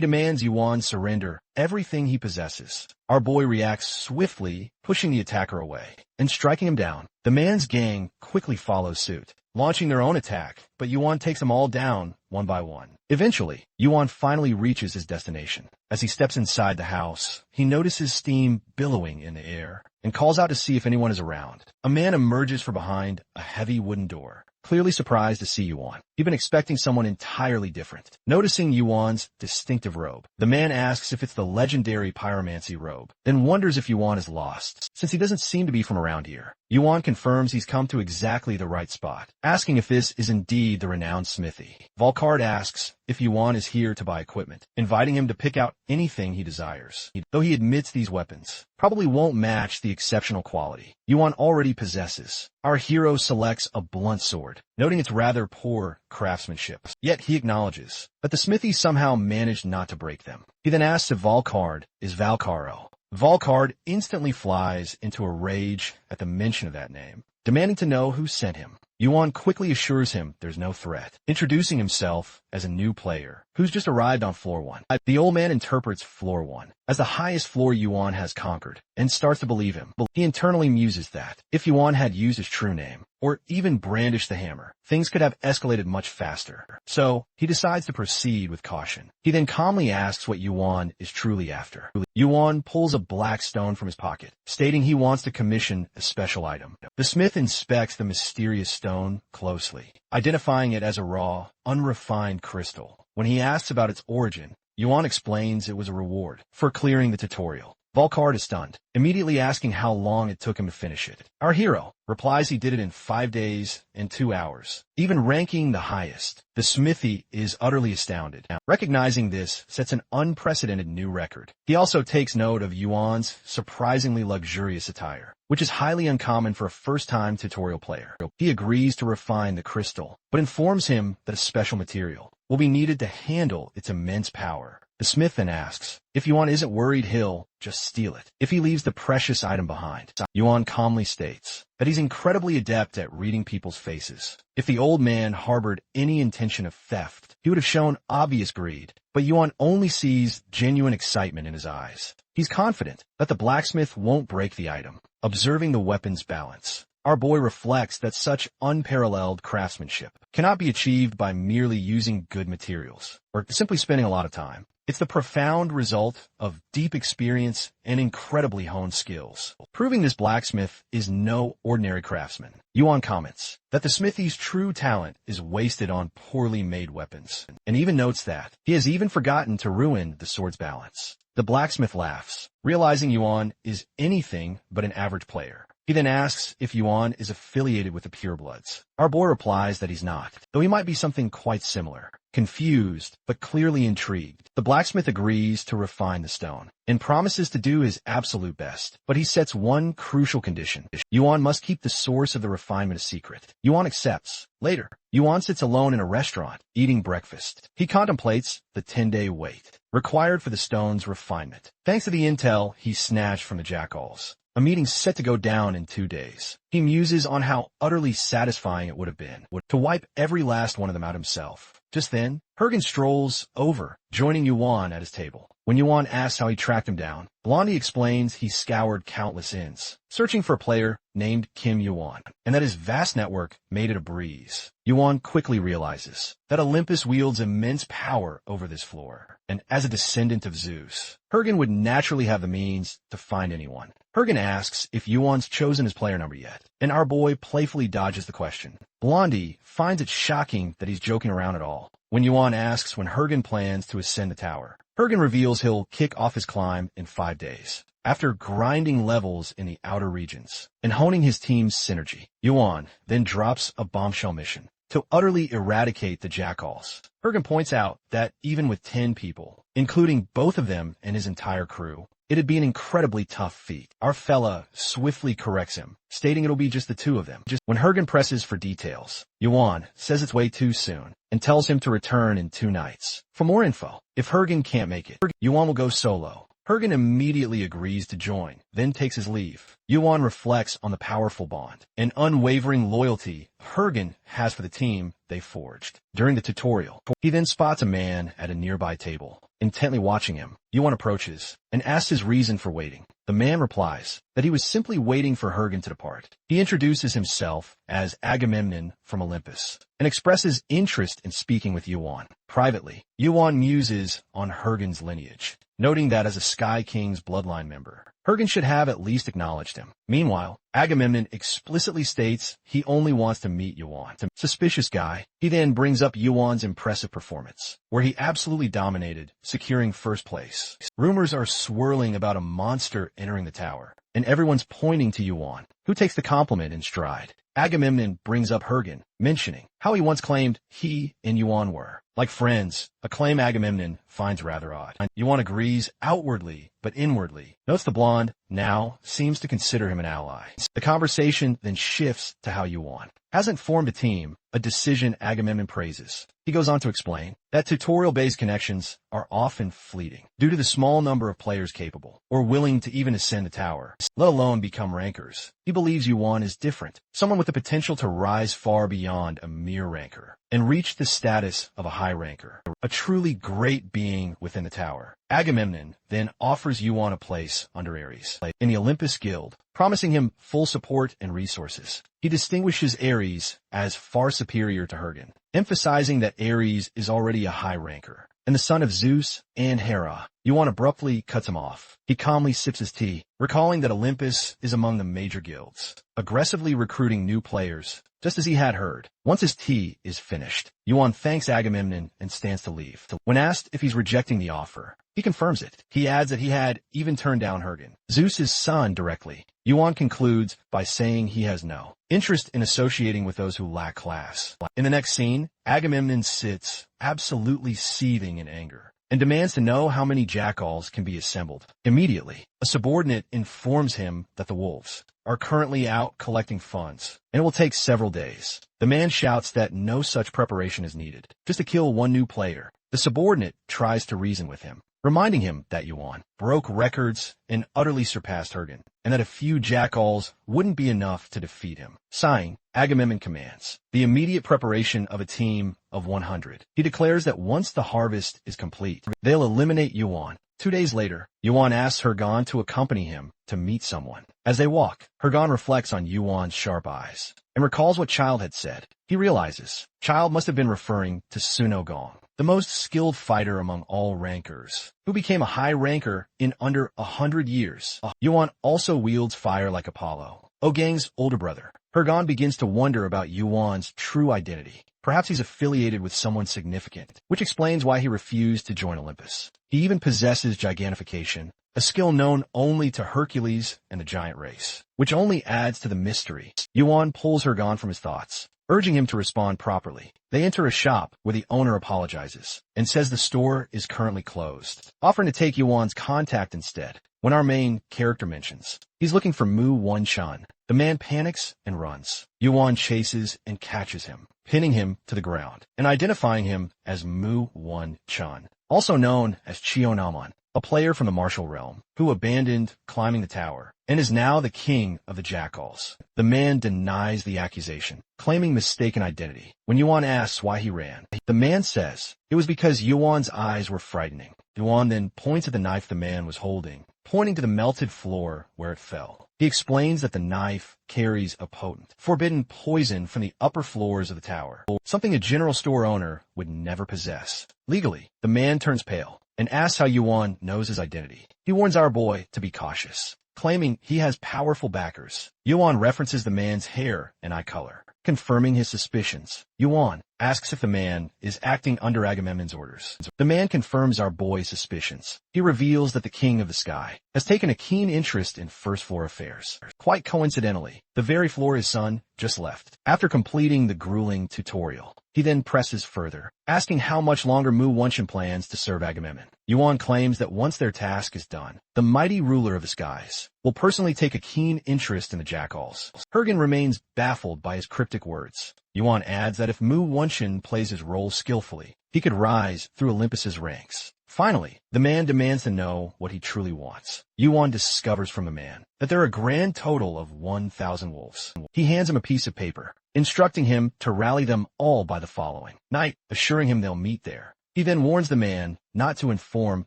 demands Yuan surrender everything he possesses. Our boy reacts swiftly, pushing the attacker away and striking him down. The man's gang quickly follows suit, launching their own attack, but Yuan takes them all down one by one. Eventually, Yuan finally reaches his destination. As he steps inside the house, he notices steam billowing in the air and calls out to see if anyone is around. A man emerges from behind a heavy wooden door, clearly surprised to see Yuan. He'd been expecting someone entirely different. Noticing Yuan's distinctive robe, the man asks if it's the legendary pyromancy robe, then wonders if Yuan is lost, since he doesn't seem to be from around here. Yuan confirms he's come to exactly the right spot, asking if this is indeed the renowned smithy. Volcard asks if Yuan is here to buy equipment, inviting him to pick out anything he desires. Though he admits these weapons probably won't match the exceptional quality Yuan already possesses, our hero selects a blunt sword, noting its rather poor craftsmanship. Yet he acknowledges that the smithy somehow managed not to break them. He then asks if Volcard is Valcaro. Volcard instantly flies into a rage at the mention of that name, demanding to know who sent him. Yuan quickly assures him there's no threat, introducing himself as a new player who's just arrived on floor 1. The old man interprets floor 1 as the highest floor Yuan has conquered and starts to believe him. He internally muses that if Yuan had used his true name, or even brandished the hammer, things could have escalated much faster. So he decides to proceed with caution. He then calmly asks what Yuan is truly after. Yuan pulls a black stone from his pocket, stating he wants to commission a special item. The smith inspects the mysterious stone closely, identifying it as a raw, unrefined crystal. When he asks about its origin, Yuan explains it was a reward for clearing the tutorial. Volcard is stunned, immediately asking how long it took him to finish it. Our hero replies he did it in 5 days and 2 hours, even ranking the highest. The smithy is utterly astounded. Recognizing this sets an unprecedented new record. He also takes note of Yuan's surprisingly luxurious attire, which is highly uncommon for a first-time tutorial player. He agrees to refine the crystal, but informs him that a special material will be needed to handle its immense power. The smith then asks if Yuan isn't worried he'll just steal it if he leaves the precious item behind. Yuan calmly states that he's incredibly adept at reading people's faces. If the old man harbored any intention of theft, he would have shown obvious greed, but Yuan only sees genuine excitement in his eyes. He's confident that the blacksmith won't break the item. Observing the weapon's balance, our boy reflects that such unparalleled craftsmanship cannot be achieved by merely using good materials or simply spending a lot of time. It's the profound result of deep experience and incredibly honed skills. Proving this blacksmith is no ordinary craftsman, Yuan comments that the smithy's true talent is wasted on poorly made weapons, and even notes that he has even forgotten to ruin the sword's balance. The blacksmith laughs, realizing Yuan is anything but an average player. He then asks if Yuan is affiliated with the Purebloods. Our boy replies that he's not, though he might be something quite similar. Confused, but clearly intrigued, the blacksmith agrees to refine the stone and promises to do his absolute best. But he sets one crucial condition. Yuan must keep the source of the refinement a secret. Yuan accepts. Later, Yuan sits alone in a restaurant, eating breakfast. He contemplates the 10-day wait required for the stone's refinement, thanks to the intel he snatched from the jackals. a meeting set to go down in 2 days. He muses on how utterly satisfying it would have been to wipe every last one of them out himself. Just then, Hergen strolls over, joining Yuan at his table. When Yuan asks how he tracked him down, Blondie explains he scoured countless inns, searching for a player named Kim Yuan, and that his vast network made it a breeze. Yuan quickly realizes that Olympus wields immense power over this floor, and as a descendant of Zeus, Hergen would naturally have the means to find anyone. Hergen asks if Yuan's chosen his player number yet, and our boy playfully dodges the question. Blondie finds it shocking that he's joking around at all. When Yuan asks when Hergen plans to ascend the tower, Hergen reveals he'll kick off his climb in 5 days. After grinding levels in the outer regions and honing his team's synergy, Yuan then drops a bombshell mission to utterly eradicate the jackals. Hergen points out that even with 10 people, including both of them and his entire crew, it'd be an incredibly tough feat. Our fella swiftly corrects him, stating it'll be just the 2 of them. When Hergen presses for details, Yuan says it's way too soon and tells him to return in 2 nights. For more info, if Hergen can't make it, Yuan will go solo. Hergen immediately agrees to join, then takes his leave. Yuan reflects on the powerful bond and unwavering loyalty Hergen has for the team they forged. During the tutorial, he then spots a man at a nearby table. Intently watching him, Yuan approaches and asks his reason for waiting. The man replies that he was simply waiting for Hergen to depart. He introduces himself as Agamemnon from Olympus and expresses interest in speaking with Yuan. Privately, Yuan muses on Hergen's lineage, noting that as a Sky King's bloodline member, Hergen should have at least acknowledged him. Meanwhile, Agamemnon explicitly states he only wants to meet Yuan. Suspicious guy, he then brings up Yuan's impressive performance, where he absolutely dominated, securing first place. Rumors are swirling about a monster entering the tower, and everyone's pointing to Yuan, who takes the compliment in stride. Agamemnon brings up Hergen, mentioning how he once claimed he and Yuan were like friends, a claim Agamemnon finds rather odd. Yuan agrees outwardly, but inwardly notes the blonde now seems to consider him an ally. The conversation then shifts to how Yuan hasn't formed a team, a decision Agamemnon praises. He goes on to explain that tutorial-based connections are often fleeting due to the small number of players capable or willing to even ascend the tower, let alone become rankers. He believes Yuan is different, someone with the potential to rise far beyond a mere ranker and reach the status of a high ranker, a truly great being within the tower. Agamemnon then offers Yuan a place under Ares in the Olympus Guild, promising him full support and resources. He distinguishes Ares as far superior to Hergen, emphasizing that Ares is already a high ranker and the son of Zeus and Hera. Yuan abruptly cuts him off. He calmly sips his tea, recalling that Olympus is among the major guilds, aggressively recruiting new players, just as he had heard. Once his tea is finished, Yuan thanks Agamemnon and stands to leave. When asked if he's rejecting the offer, he confirms it. He adds that he had even turned down Hergen, Zeus's son, directly. Yuan concludes by saying he has no interest in associating with those who lack class. In the next scene, Agamemnon sits absolutely seething in anger and demands to know how many jackals can be assembled. Immediately, a subordinate informs him that the wolves are currently out collecting funds, and it will take several days. The man shouts that no such preparation is needed, just to kill one new player. The subordinate tries to reason with him, reminding him that Yuan broke records and utterly surpassed Hergen, and that a few jackals wouldn't be enough to defeat him. Sighing, Agamemnon commands the immediate preparation of a team of 100. He declares that once the harvest is complete, they'll eliminate Yuan. 2 days later, Yuan asks Hergen to accompany him to meet someone. As they walk, Hergen reflects on Yuan's sharp eyes and recalls what Child had said. He realizes Child must have been referring to Suno Gong, the most skilled fighter among all rankers, who became a high ranker in under 100 years. Yuan also wields fire like Apollo, Ogang's older brother. Hergen begins to wonder about Yuan's true identity. Perhaps he's affiliated with someone significant, which explains why he refused to join Olympus. He even possesses gigantification, a skill known only to Hercules and the giant race, which only adds to the mystery. Yuan pulls Hergen from his thoughts, urging him to respond properly. They enter a shop where the owner apologizes and says the store is currently closed, offering to take Yuan's contact instead. When our main character mentions he's looking for Mu Wan-chan, the man panics and runs. Yuan chases and catches him, pinning him to the ground and identifying him as Mu Wan-chan, also known as Chionamon, a player from the martial realm, who abandoned climbing the tower and is now the king of the jackals. The man denies the accusation, claiming mistaken identity. When Yuan asks why he ran, the man says it was because Yuan's eyes were frightening. Yuan then points at the knife the man was holding, pointing to the melted floor where it fell. He explains that the knife carries a potent, forbidden poison from the upper floors of the tower, something a general store owner would never possess. Legally, the man turns pale and asks how Yuan knows his identity. He warns our boy to be cautious, claiming he has powerful backers. Yuan references the man's hair and eye color, confirming his suspicions. Yuan asks if the man is acting under Agamemnon's orders. The man confirms our boy's suspicions. He reveals that the king of the sky has taken a keen interest in first floor affairs. Quite coincidentally, the very floor his son just left. After completing the grueling tutorial, he then presses further, asking how much longer Mu Wenshin plans to serve Agamemnon. Yuan claims that once their task is done, the mighty ruler of the skies will personally take a keen interest in the jackals. Hergen remains baffled by his cryptic words. Yuan adds that if Mu Wenshin plays his role skillfully, he could rise through Olympus's ranks. Finally, the man demands to know what he truly wants. Yuan discovers from the man that there are a grand total of 1,000 wolves. He hands him a piece of paper, instructing him to rally them all by the following night, assuring him they'll meet there. He then warns the man not to inform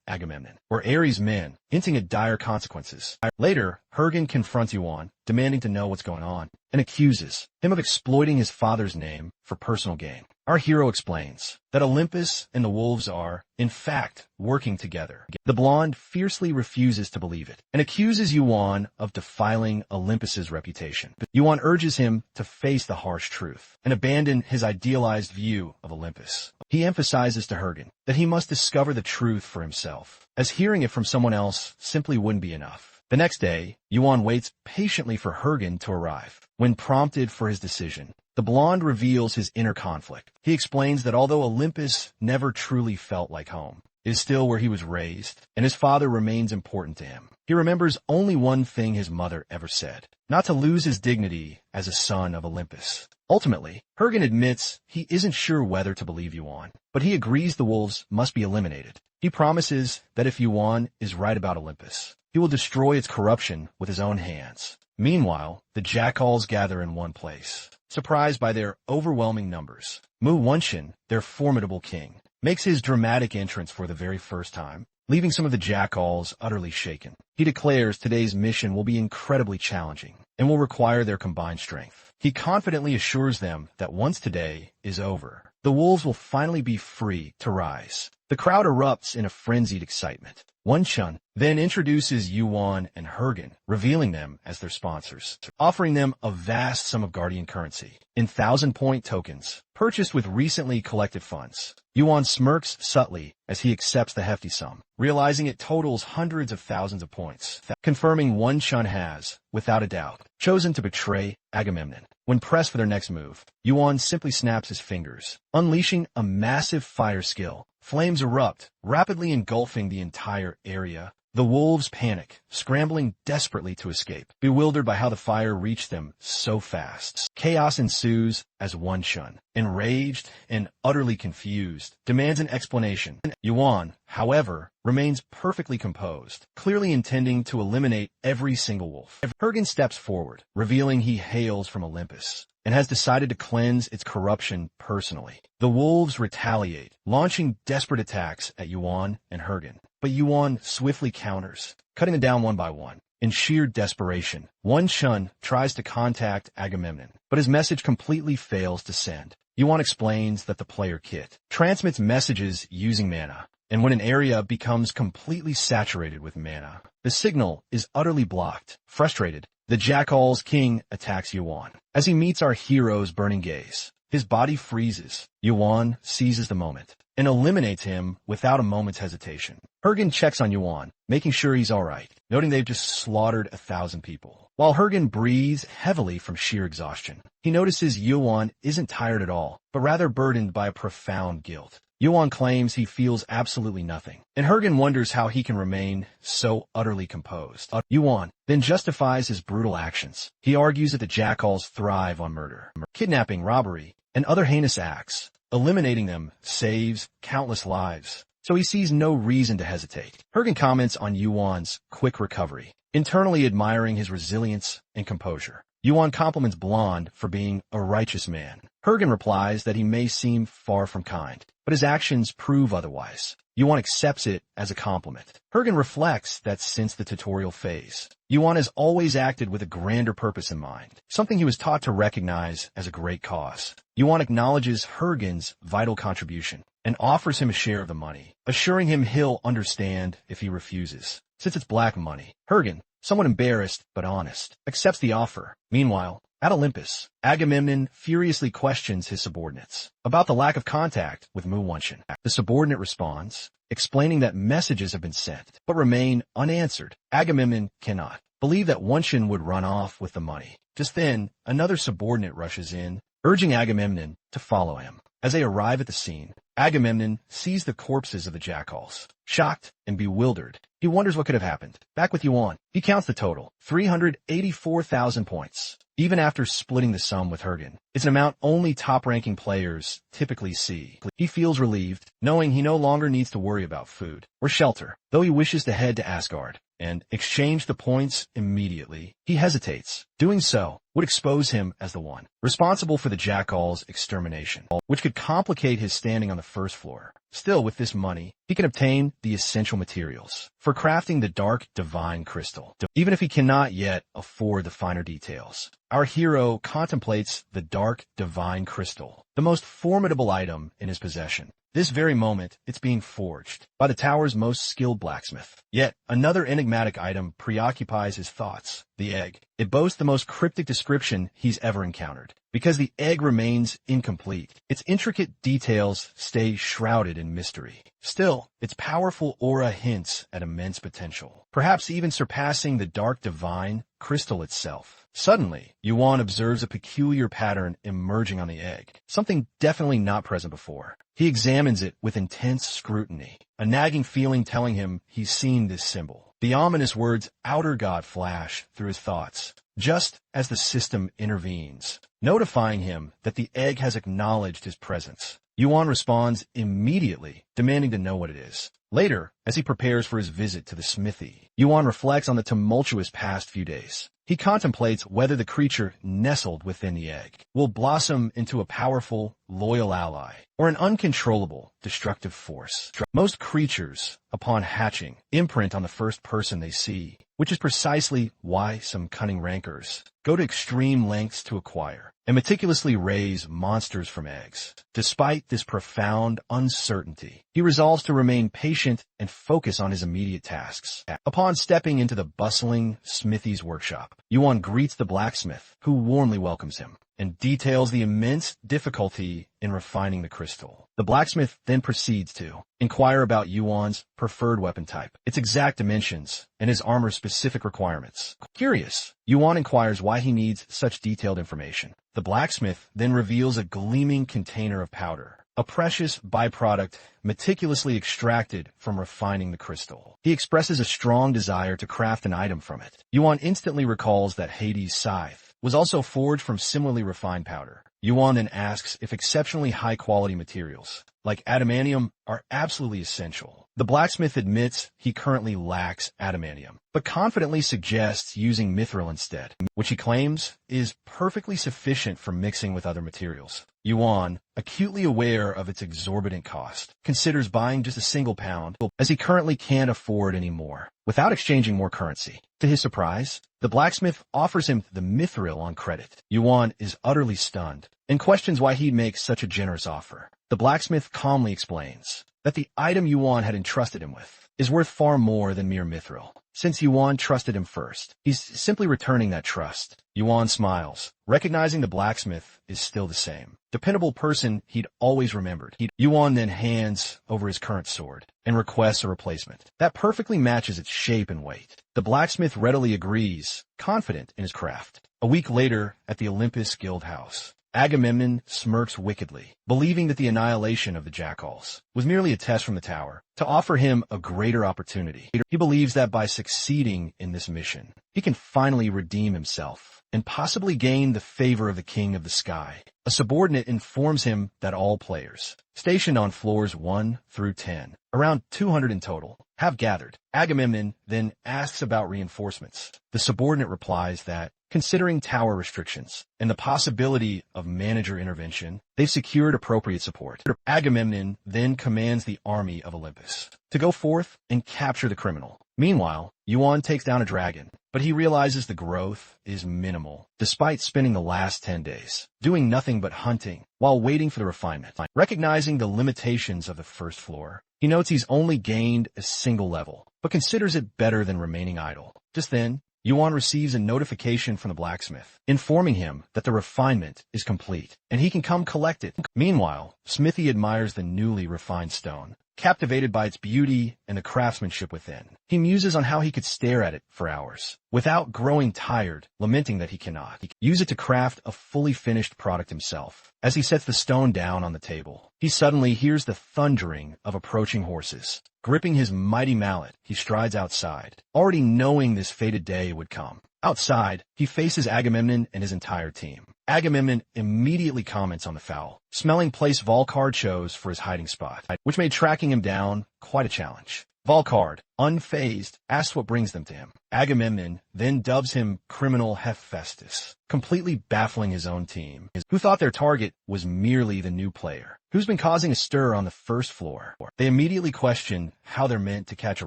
Agamemnon or Ares' men, hinting at dire consequences. Later, Hergen confronts Yuan, demanding to know what's going on, and accuses him of exploiting his father's name for personal gain. Our hero explains that Olympus and the wolves are, in fact, working together. The blonde fiercely refuses to believe it and accuses Yuan of defiling Olympus's reputation. Yuan urges him to face the harsh truth and abandon his idealized view of Olympus. He emphasizes to Hergen that he must discover the truth for himself, as hearing it from someone else simply wouldn't be enough. The next day, Yuan waits patiently for Hergen to arrive. When prompted for his decision, the blonde reveals his inner conflict. He explains that although Olympus never truly felt like home, it is still where he was raised, and his father remains important to him. He remembers only one thing his mother ever said: not to lose his dignity as a son of Olympus. Ultimately, Hergen admits he isn't sure whether to believe Yuan, but he agrees the wolves must be eliminated. He promises that if Yuan is right about Olympus, he will destroy its corruption with his own hands. Meanwhile, the jackals gather in one place, surprised by their overwhelming numbers. Mu Wenshin, their formidable king, makes his dramatic entrance for the very first time, leaving some of the jackals utterly shaken. He declares today's mission will be incredibly challenging and will require their combined strength. He confidently assures them that once today is over, the wolves will finally be free to rise. The crowd erupts in a frenzied excitement. Wenshin then introduces Yuan and Hergen, revealing them as their sponsors, offering them a vast sum of Guardian currency in 1,000-point tokens, purchased with recently collected funds. Yuan smirks subtly as he accepts the hefty sum, realizing it totals hundreds of thousands of points, confirming Wenshin has, without a doubt, chosen to betray Agamemnon. When pressed for their next move, Yuan simply snaps his fingers, unleashing a massive fire skill. Flames erupt, rapidly engulfing the entire area. The wolves panic, scrambling desperately to escape, bewildered by how the fire reached them so fast. Chaos ensues as Wenshin, enraged and utterly confused, demands an explanation. Yuan, however, remains perfectly composed, clearly intending to eliminate every single wolf. Hergen steps forward, revealing he hails from Olympus and has decided to cleanse its corruption personally. The wolves retaliate, launching desperate attacks at Yuan and Hergen. But Yuan swiftly counters, cutting them down one by one. In sheer desperation, Wenshin tries to contact Agamemnon, but his message completely fails to send. Yuan explains that the player kit transmits messages using mana, and when an area becomes completely saturated with mana, the signal is utterly blocked. Frustrated, the Jackal's king attacks Yuan. As he meets our hero's burning gaze, his body freezes. Yuan seizes the moment and eliminates him without a moment's hesitation. Hergen checks on Yuan, making sure he's alright, noting they've just slaughtered 1,000 people. While Hergen breathes heavily from sheer exhaustion, he notices Yuan isn't tired at all, but rather burdened by a profound guilt. Yuan claims he feels absolutely nothing, and Hergen wonders how he can remain so utterly composed. Yuan then justifies his brutal actions. He argues that the jackals thrive on murder, kidnapping, robbery, and other heinous acts. Eliminating them saves countless lives. so he sees no reason to hesitate. Hergen comments on Yuan's quick recovery, internally admiring his resilience and composure. Yuan compliments Blonde for being a righteous man. Hergen replies that he may seem far from kind, but his actions prove otherwise. Yuan accepts it as a compliment. Hergen reflects that since the tutorial phase, Yuan has always acted with a grander purpose in mind, something he was taught to recognize as a great cause. Yuan acknowledges Hergen's vital contribution and offers him a share of the money, assuring him he'll understand if he refuses, since it's black money. Hergen, somewhat embarrassed but honest, accepts the offer. Meanwhile, at Olympus, Agamemnon furiously questions his subordinates about the lack of contact with Mu Wenshin. The subordinate responds, explaining that messages have been sent but remain unanswered. Agamemnon cannot believe that Wenshin would run off with the money. Just then, another subordinate rushes in, urging Agamemnon to follow him. As they arrive at the scene, Agamemnon sees the corpses of the jackals. Shocked and bewildered, he wonders what could have happened. Back with Yuan, he counts the total, 384,000 points. Even after splitting the sum with Hergen, it's an amount only top-ranking players typically see. He feels relieved, knowing he no longer needs to worry about food or shelter, though he wishes to head to Asgard and exchange the points immediately. He hesitates. Doing so would expose him as the one responsible for the Jackal's extermination, which could complicate his standing on the first floor. Still, with this money, he can obtain the essential materials for crafting the dark divine crystal, even if he cannot yet afford the finer details. Our hero contemplates the dark divine crystal, the most formidable item in his possession. This very moment, it's being forged by the tower's most skilled blacksmith. Yet, another enigmatic item preoccupies his thoughts, the egg. It boasts the most cryptic description he's ever encountered. Because the egg remains incomplete, its intricate details stay shrouded in mystery. Still, its powerful aura hints at immense potential, perhaps even surpassing the dark divine crystal itself. Suddenly, Yuan observes a peculiar pattern emerging on the egg, something definitely not present before. He examines it with intense scrutiny, a nagging feeling telling him he's seen this symbol. The ominous words "Outer God" flash through his thoughts, just as the system intervenes, notifying him that the egg has acknowledged his presence. Yuan responds immediately, demanding to know what it is. Later, as he prepares for his visit to the smithy, Yuan reflects on the tumultuous past few days. He contemplates whether the creature nestled within the egg will blossom into a powerful, loyal ally, or an uncontrollable, destructive force. Most creatures, upon hatching, imprint on the first person they see, which is precisely why some cunning rankers go to extreme lengths to acquire and meticulously raise monsters from eggs. Despite this profound uncertainty, he resolves to remain patient and focus on his immediate tasks. Upon stepping into the bustling smithy's workshop, Yuan greets the blacksmith, who warmly welcomes him and details the immense difficulty in refining the crystal. The blacksmith then proceeds to inquire about Yuan's preferred weapon type, its exact dimensions, and his armor's specific requirements. Curious, Yuan inquires why he needs such detailed information. The blacksmith then reveals a gleaming container of powder, a precious byproduct meticulously extracted from refining the crystal. He expresses a strong desire to craft an item from it. Yuan instantly recalls that Hades' scythe was also forged from similarly refined powder. Yuan then asks if exceptionally high-quality materials, like adamantium, are absolutely essential. The blacksmith admits he currently lacks adamantium, but confidently suggests using mithril instead, which he claims is perfectly sufficient for mixing with other materials. Yuan, acutely aware of its exorbitant cost, considers buying just a single pound, as he currently can't afford any more, without exchanging more currency. To his surprise, the blacksmith offers him the mithril on credit. Yuan is utterly stunned and questions why he makes such a generous offer. The blacksmith calmly explains that the item Yuan had entrusted him with is worth far more than mere mithril. Since Yuan trusted him first, he's simply returning that trust. Yuan smiles, recognizing the blacksmith is still the same dependable person he'd always remembered. Yuan then hands over his current sword and requests a replacement that perfectly matches its shape and weight. The blacksmith readily agrees, confident in his craft. A week later, at the Olympus Guild House, Agamemnon smirks wickedly, believing that the annihilation of the jackals was merely a test from the tower to offer him a greater opportunity. He believes that by succeeding in this mission, he can finally redeem himself and possibly gain the favor of the king of the sky. A subordinate informs him that all players, stationed on floors 1 through 10, around 200 in total, have gathered. Agamemnon then asks about reinforcements. The subordinate replies that, considering tower restrictions and the possibility of manager intervention, they've secured appropriate support. Agamemnon then commands the army of Olympus to go forth and capture the criminal. Meanwhile, Yuan takes down a dragon, but he realizes the growth is minimal, despite spending the last 10 days doing nothing but hunting while waiting for the refinement. Recognizing the limitations of the first floor, he notes he's only gained a single level, but considers it better than remaining idle. Just then, Yuan receives a notification from the blacksmith, informing him that the refinement is complete, and he can come collect it. Meanwhile, Smithy admires the newly refined stone, captivated by its beauty and the craftsmanship within. He muses on how he could stare at it for hours, without growing tired, lamenting that he cannot use it to craft a fully finished product himself. As he sets the stone down on the table, he suddenly hears the thundering of approaching horses. Gripping his mighty mallet, he strides outside, already knowing this fated day would come. Outside, he faces Agamemnon and his entire team. Agamemnon immediately comments on the foul, smelling place Volcard chose for his hiding spot, which made tracking him down quite a challenge. Volcard, unfazed, asks what brings them to him. Agamemnon then dubs him Criminal Hephaestus, completely baffling his own team, who thought their target was merely the new player, who's been causing a stir on the first floor. They immediately question how they're meant to catch a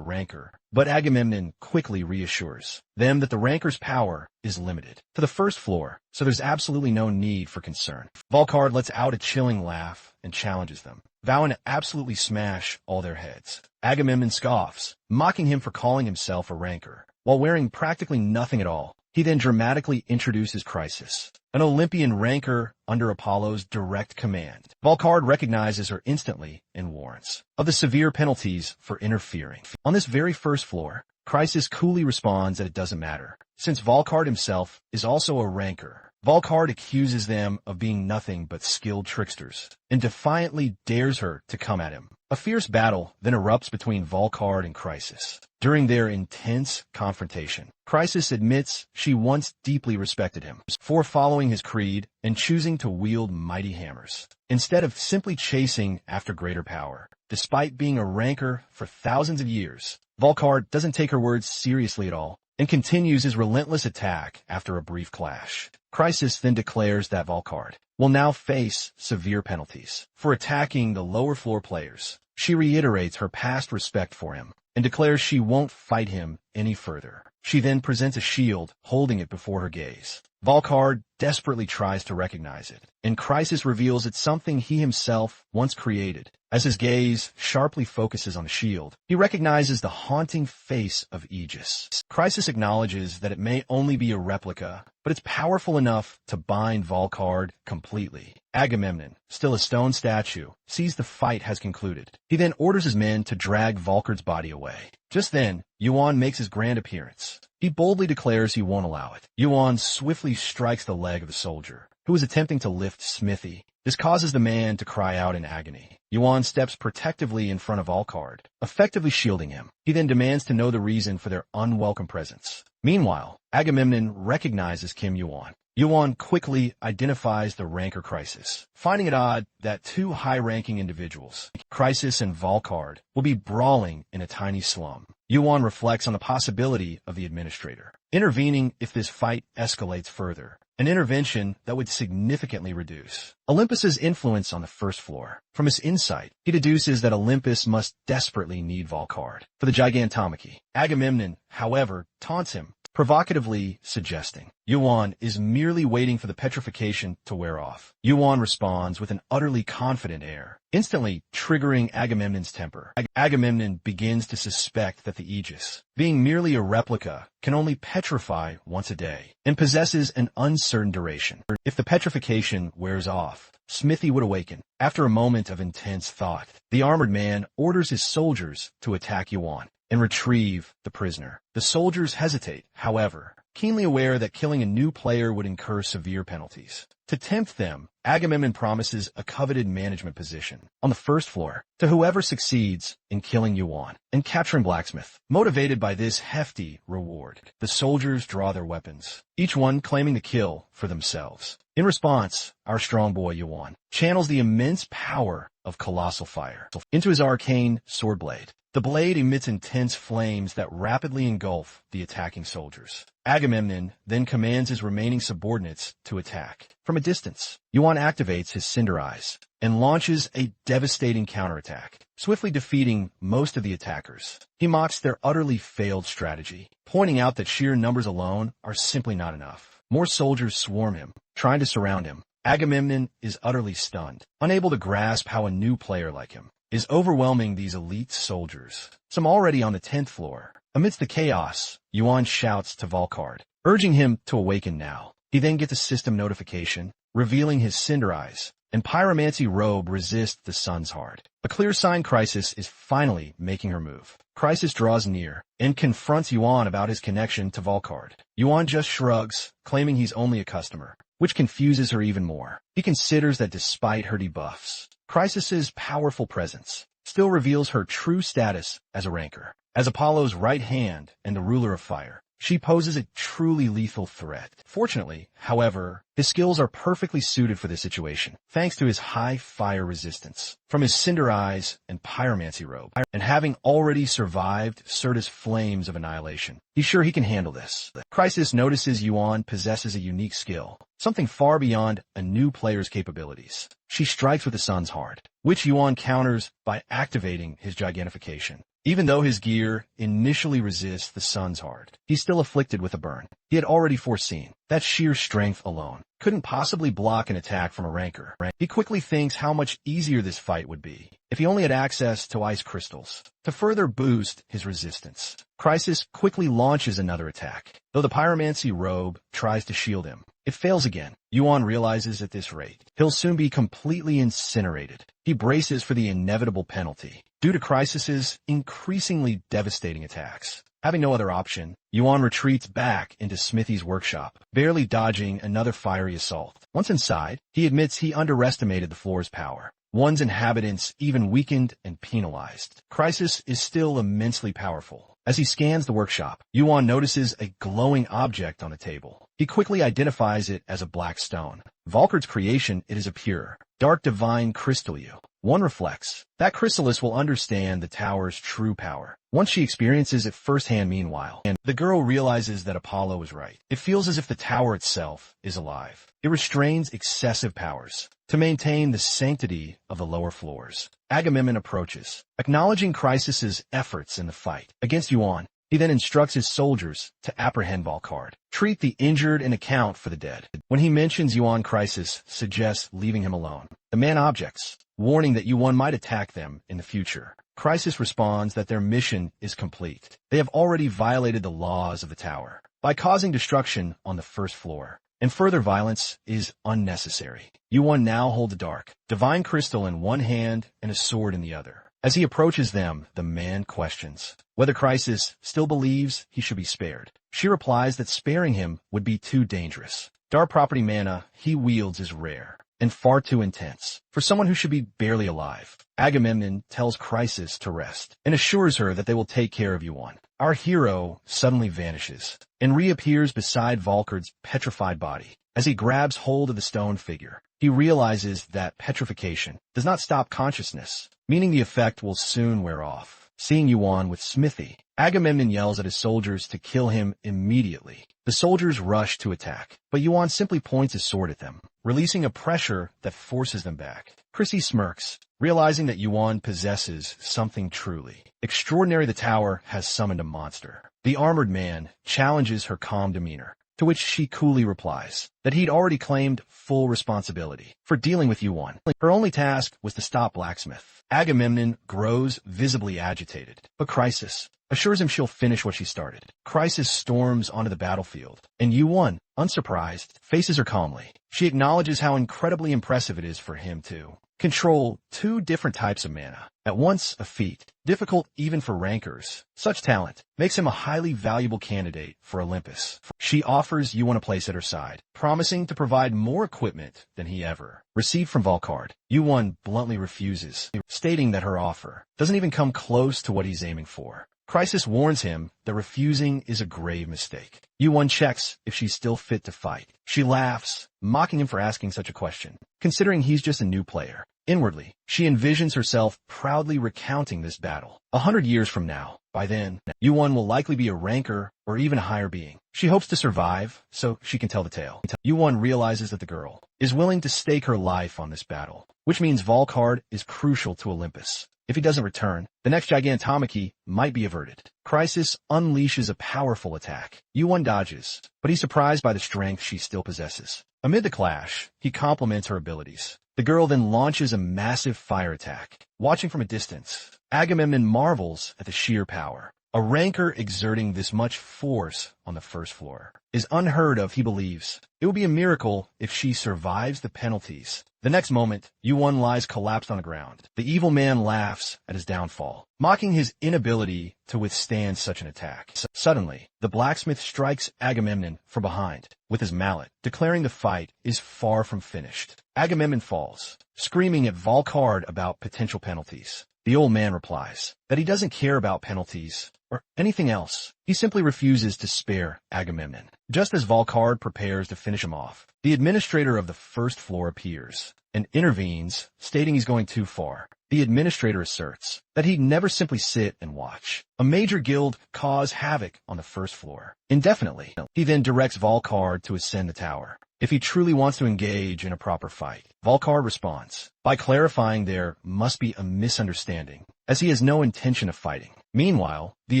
ranker, but Agamemnon quickly reassures them that the ranker's power is limited to the first floor, so there's absolutely no need for concern. Volcard lets out a chilling laugh and challenges them, vowing to absolutely smash all their heads. Agamemnon scoffs, mocking him for calling himself a ranker. While wearing practically nothing at all, he then dramatically introduces Chrysis, an Olympian ranker under Apollo's direct command. Volcard recognizes her instantly and warns of the severe penalties for interfering. On this very first floor, Chrysis coolly responds that it doesn't matter, since Volcard himself is also a ranker. Volcard accuses them of being nothing but skilled tricksters, and defiantly dares her to come at him. A fierce battle then erupts between Volcard and Chrysis. During their intense confrontation, Chrysis admits she once deeply respected him for following his creed and choosing to wield mighty hammers, instead of simply chasing after greater power. Despite being a ranker for thousands of years, Volcard doesn't take her words seriously at all and continues his relentless attack after a brief clash. Chrysis then declares that Volcard will now face severe penalties for attacking the lower floor players. She reiterates her past respect for him and declares she won't fight him any further. She then presents a shield, holding it before her gaze. Volcard desperately tries to recognize it, and Chrysis reveals it's something he himself once created. As his gaze sharply focuses on the shield, he recognizes the haunting face of Aegis. Chrysis acknowledges that it may only be a replica, but it's powerful enough to bind Volcard completely. Agamemnon, still a stone statue, sees the fight has concluded. He then orders his men to drag Volcard's body away. Just then, Yuan makes his grand appearance. He boldly declares he won't allow it. Yuan swiftly strikes the leg of the soldier, who is attempting to lift Smithy. This causes the man to cry out in agony. Yuan steps protectively in front of Volcard, effectively shielding him. He then demands to know the reason for their unwelcome presence. Meanwhile, Agamemnon recognizes Kim Yuan. Yuan quickly identifies the ranker Chrysis, finding it odd that two high-ranking individuals, Chrysis and Volcard, will be brawling in a tiny slum. Yuan reflects on the possibility of the administrator intervening if this fight escalates further, an intervention that would significantly reduce Olympus's influence on the first floor. From his insight, he deduces that Olympus must desperately need Volcard for the gigantomachy. Agamemnon, however, taunts him, provocatively suggesting Yuan is merely waiting for the petrification to wear off. Yuan responds with an utterly confident air, instantly triggering Agamemnon's temper. Agamemnon begins to suspect that the Aegis, being merely a replica, can only petrify once a day and possesses an uncertain duration. If the petrification wears off, Smithy would awaken. After a moment of intense thought, the armored man orders his soldiers to attack Yuan and retrieve the prisoner. The soldiers hesitate, however, keenly aware that killing a new player would incur severe penalties. To tempt them, Agamemnon promises a coveted management position on the first floor to whoever succeeds in killing Yuan and capturing Blacksmith. Motivated by this hefty reward, the soldiers draw their weapons, each one claiming the kill for themselves. In response, our strong boy Yuan channels the immense power of colossal fire into his arcane sword blade. The blade emits intense flames that rapidly engulf the attacking soldiers. Agamemnon then commands his remaining subordinates to attack. From a distance, Yuan activates his Cinder Eyes and launches a devastating counterattack, swiftly defeating most of the attackers. He mocks their utterly failed strategy, pointing out that sheer numbers alone are simply not enough. More soldiers swarm him, trying to surround him. Agamemnon is utterly stunned, unable to grasp how a new player like him is overwhelming these elite soldiers. Some already on the 10th floor. Amidst the chaos, Yuan shouts to Volkard, urging him to awaken now. He then gets a system notification, revealing his Cinder Eyes and pyromancy robe resist the sun's heart. A clear sign Crisis is finally making her move. Crisis draws near and confronts Yuan about his connection to Volkard. Yuan just shrugs, claiming he's only a customer, which confuses her even more. He considers that despite her debuffs, Crisis's powerful presence still reveals her true status as a ranker. As Apollo's right hand and the ruler of fire, she poses a truly lethal threat. Fortunately, however, his skills are perfectly suited for this situation, thanks to his high fire resistance from his Cinder Eyes and pyromancy robe. And having already survived Sirtis' flames of annihilation, he's sure he can handle this. Crisis notices Yuan possesses a unique skill, something far beyond a new player's capabilities. She strikes with the sun's heart, which Yuan counters by activating his gigantification. Even though his gear initially resists the sun's heart, he's still afflicted with a burn. He had already foreseen that sheer strength alone couldn't possibly block an attack from a ranker. He quickly thinks how much easier this fight would be if he only had access to ice crystals to further boost his resistance. Crisis quickly launches another attack, though the pyromancy robe tries to shield him. It fails again. Yuan realizes at this rate, he'll soon be completely incinerated. He braces for the inevitable penalty due to Crisis's increasingly devastating attacks. Having no other option, Yuan retreats back into Smithy's workshop, barely dodging another fiery assault. Once inside, he admits he underestimated the floor's power. One's inhabitants even weakened and penalized. Crisis is still immensely powerful. As he scans the workshop, Yuan notices a glowing object on a table. He quickly identifies it as a black stone. Volkard's creation, it is a pure, dark divine crystallu. One reflects that Chrysalis will understand the tower's true power once she experiences it firsthand. Meanwhile, and the girl realizes that Apollo was right. It feels as if the tower itself is alive. It restrains excessive powers to maintain the sanctity of the lower floors. Agamemnon approaches, acknowledging Crisis's efforts in the fight against Yuan. He then instructs his soldiers to apprehend Volkard, treat the injured, and account for the dead. When he mentions Yuan, Crisis suggests leaving him alone. The man objects, warning that Yuan might attack them in the future. Crisis responds that their mission is complete. They have already violated the laws of the tower by causing destruction on the first floor, and further violence is unnecessary. Yuan now holds a dark, divine crystal in one hand and a sword in the other. As he approaches them, the man questions whether Crisis still believes he should be spared. She replies that sparing him would be too dangerous. Dark property mana he wields is rare and far too intense for someone who should be barely alive. Agamemnon tells Crisis to rest and assures her that they will take care of Yuan. Our hero suddenly vanishes and reappears beside Volkard's petrified body. As he grabs hold of the stone figure, he realizes that petrification does not stop consciousness, meaning the effect will soon wear off. Seeing Yuan with Smithy, Agamemnon yells at his soldiers to kill him immediately. The soldiers rush to attack, but Yuan simply points his sword at them, releasing a pressure that forces them back. Chrissy smirks, realizing that Yuan possesses something truly extraordinary. The tower has summoned a monster. The armored man challenges her calm demeanor, to which she coolly replies that he'd already claimed full responsibility for dealing with Yuan. Her only task was to stop Blacksmith. Agamemnon grows visibly agitated, but Crisis assures him she'll finish what she started. Crisis storms onto the battlefield, and Yuan, unsurprised, faces her calmly. She acknowledges how incredibly impressive it is for him to control 2 different types of mana. At once a feat, difficult even for rankers. Such talent makes him a highly valuable candidate for Olympus. She offers Yuan a place at her side, promising to provide more equipment than he ever received from Volcard. Yuan bluntly refuses, stating that her offer doesn't even come close to what he's aiming for. Crisis warns him that refusing is a grave mistake. Yuan checks if she's still fit to fight. She laughs, mocking him for asking such a question, considering he's just a new player. Inwardly, she envisions herself proudly recounting this battle 100 years from now. By then, Yuan will likely be a ranker or even a higher being. She hopes to survive so she can tell the tale. Yuan realizes that the girl is willing to stake her life on this battle, which means Volcard is crucial to Olympus. If he doesn't return, the next Gigantomachy might be averted. Crisis unleashes a powerful attack. Yuan dodges, but he's surprised by the strength she still possesses. Amid the clash, he compliments her abilities. The girl then launches a massive fire attack. Watching from a distance, Agamemnon marvels at the sheer power. A ranker exerting this much force on the first floor is unheard of, he believes. It will be a miracle if she survives the penalties. The next moment, Yuan lies collapsed on the ground. The evil man laughs at his downfall, mocking his inability to withstand such an attack. Suddenly, the blacksmith strikes Agamemnon from behind with his mallet, declaring the fight is far from finished. Agamemnon falls, screaming at Volcard about potential penalties. The old man replies that he doesn't care about penalties or anything else. He simply refuses to spare Agamemnon. Just as Volcard prepares to finish him off, the administrator of the first floor appears and intervenes, stating he's going too far. The administrator asserts that he'd never simply sit and watch a major guild cause havoc on the first floor indefinitely. He then directs Volcard to ascend the tower if he truly wants to engage in a proper fight. Volcard responds by clarifying there must be a misunderstanding, as he has no intention of fighting. Meanwhile, the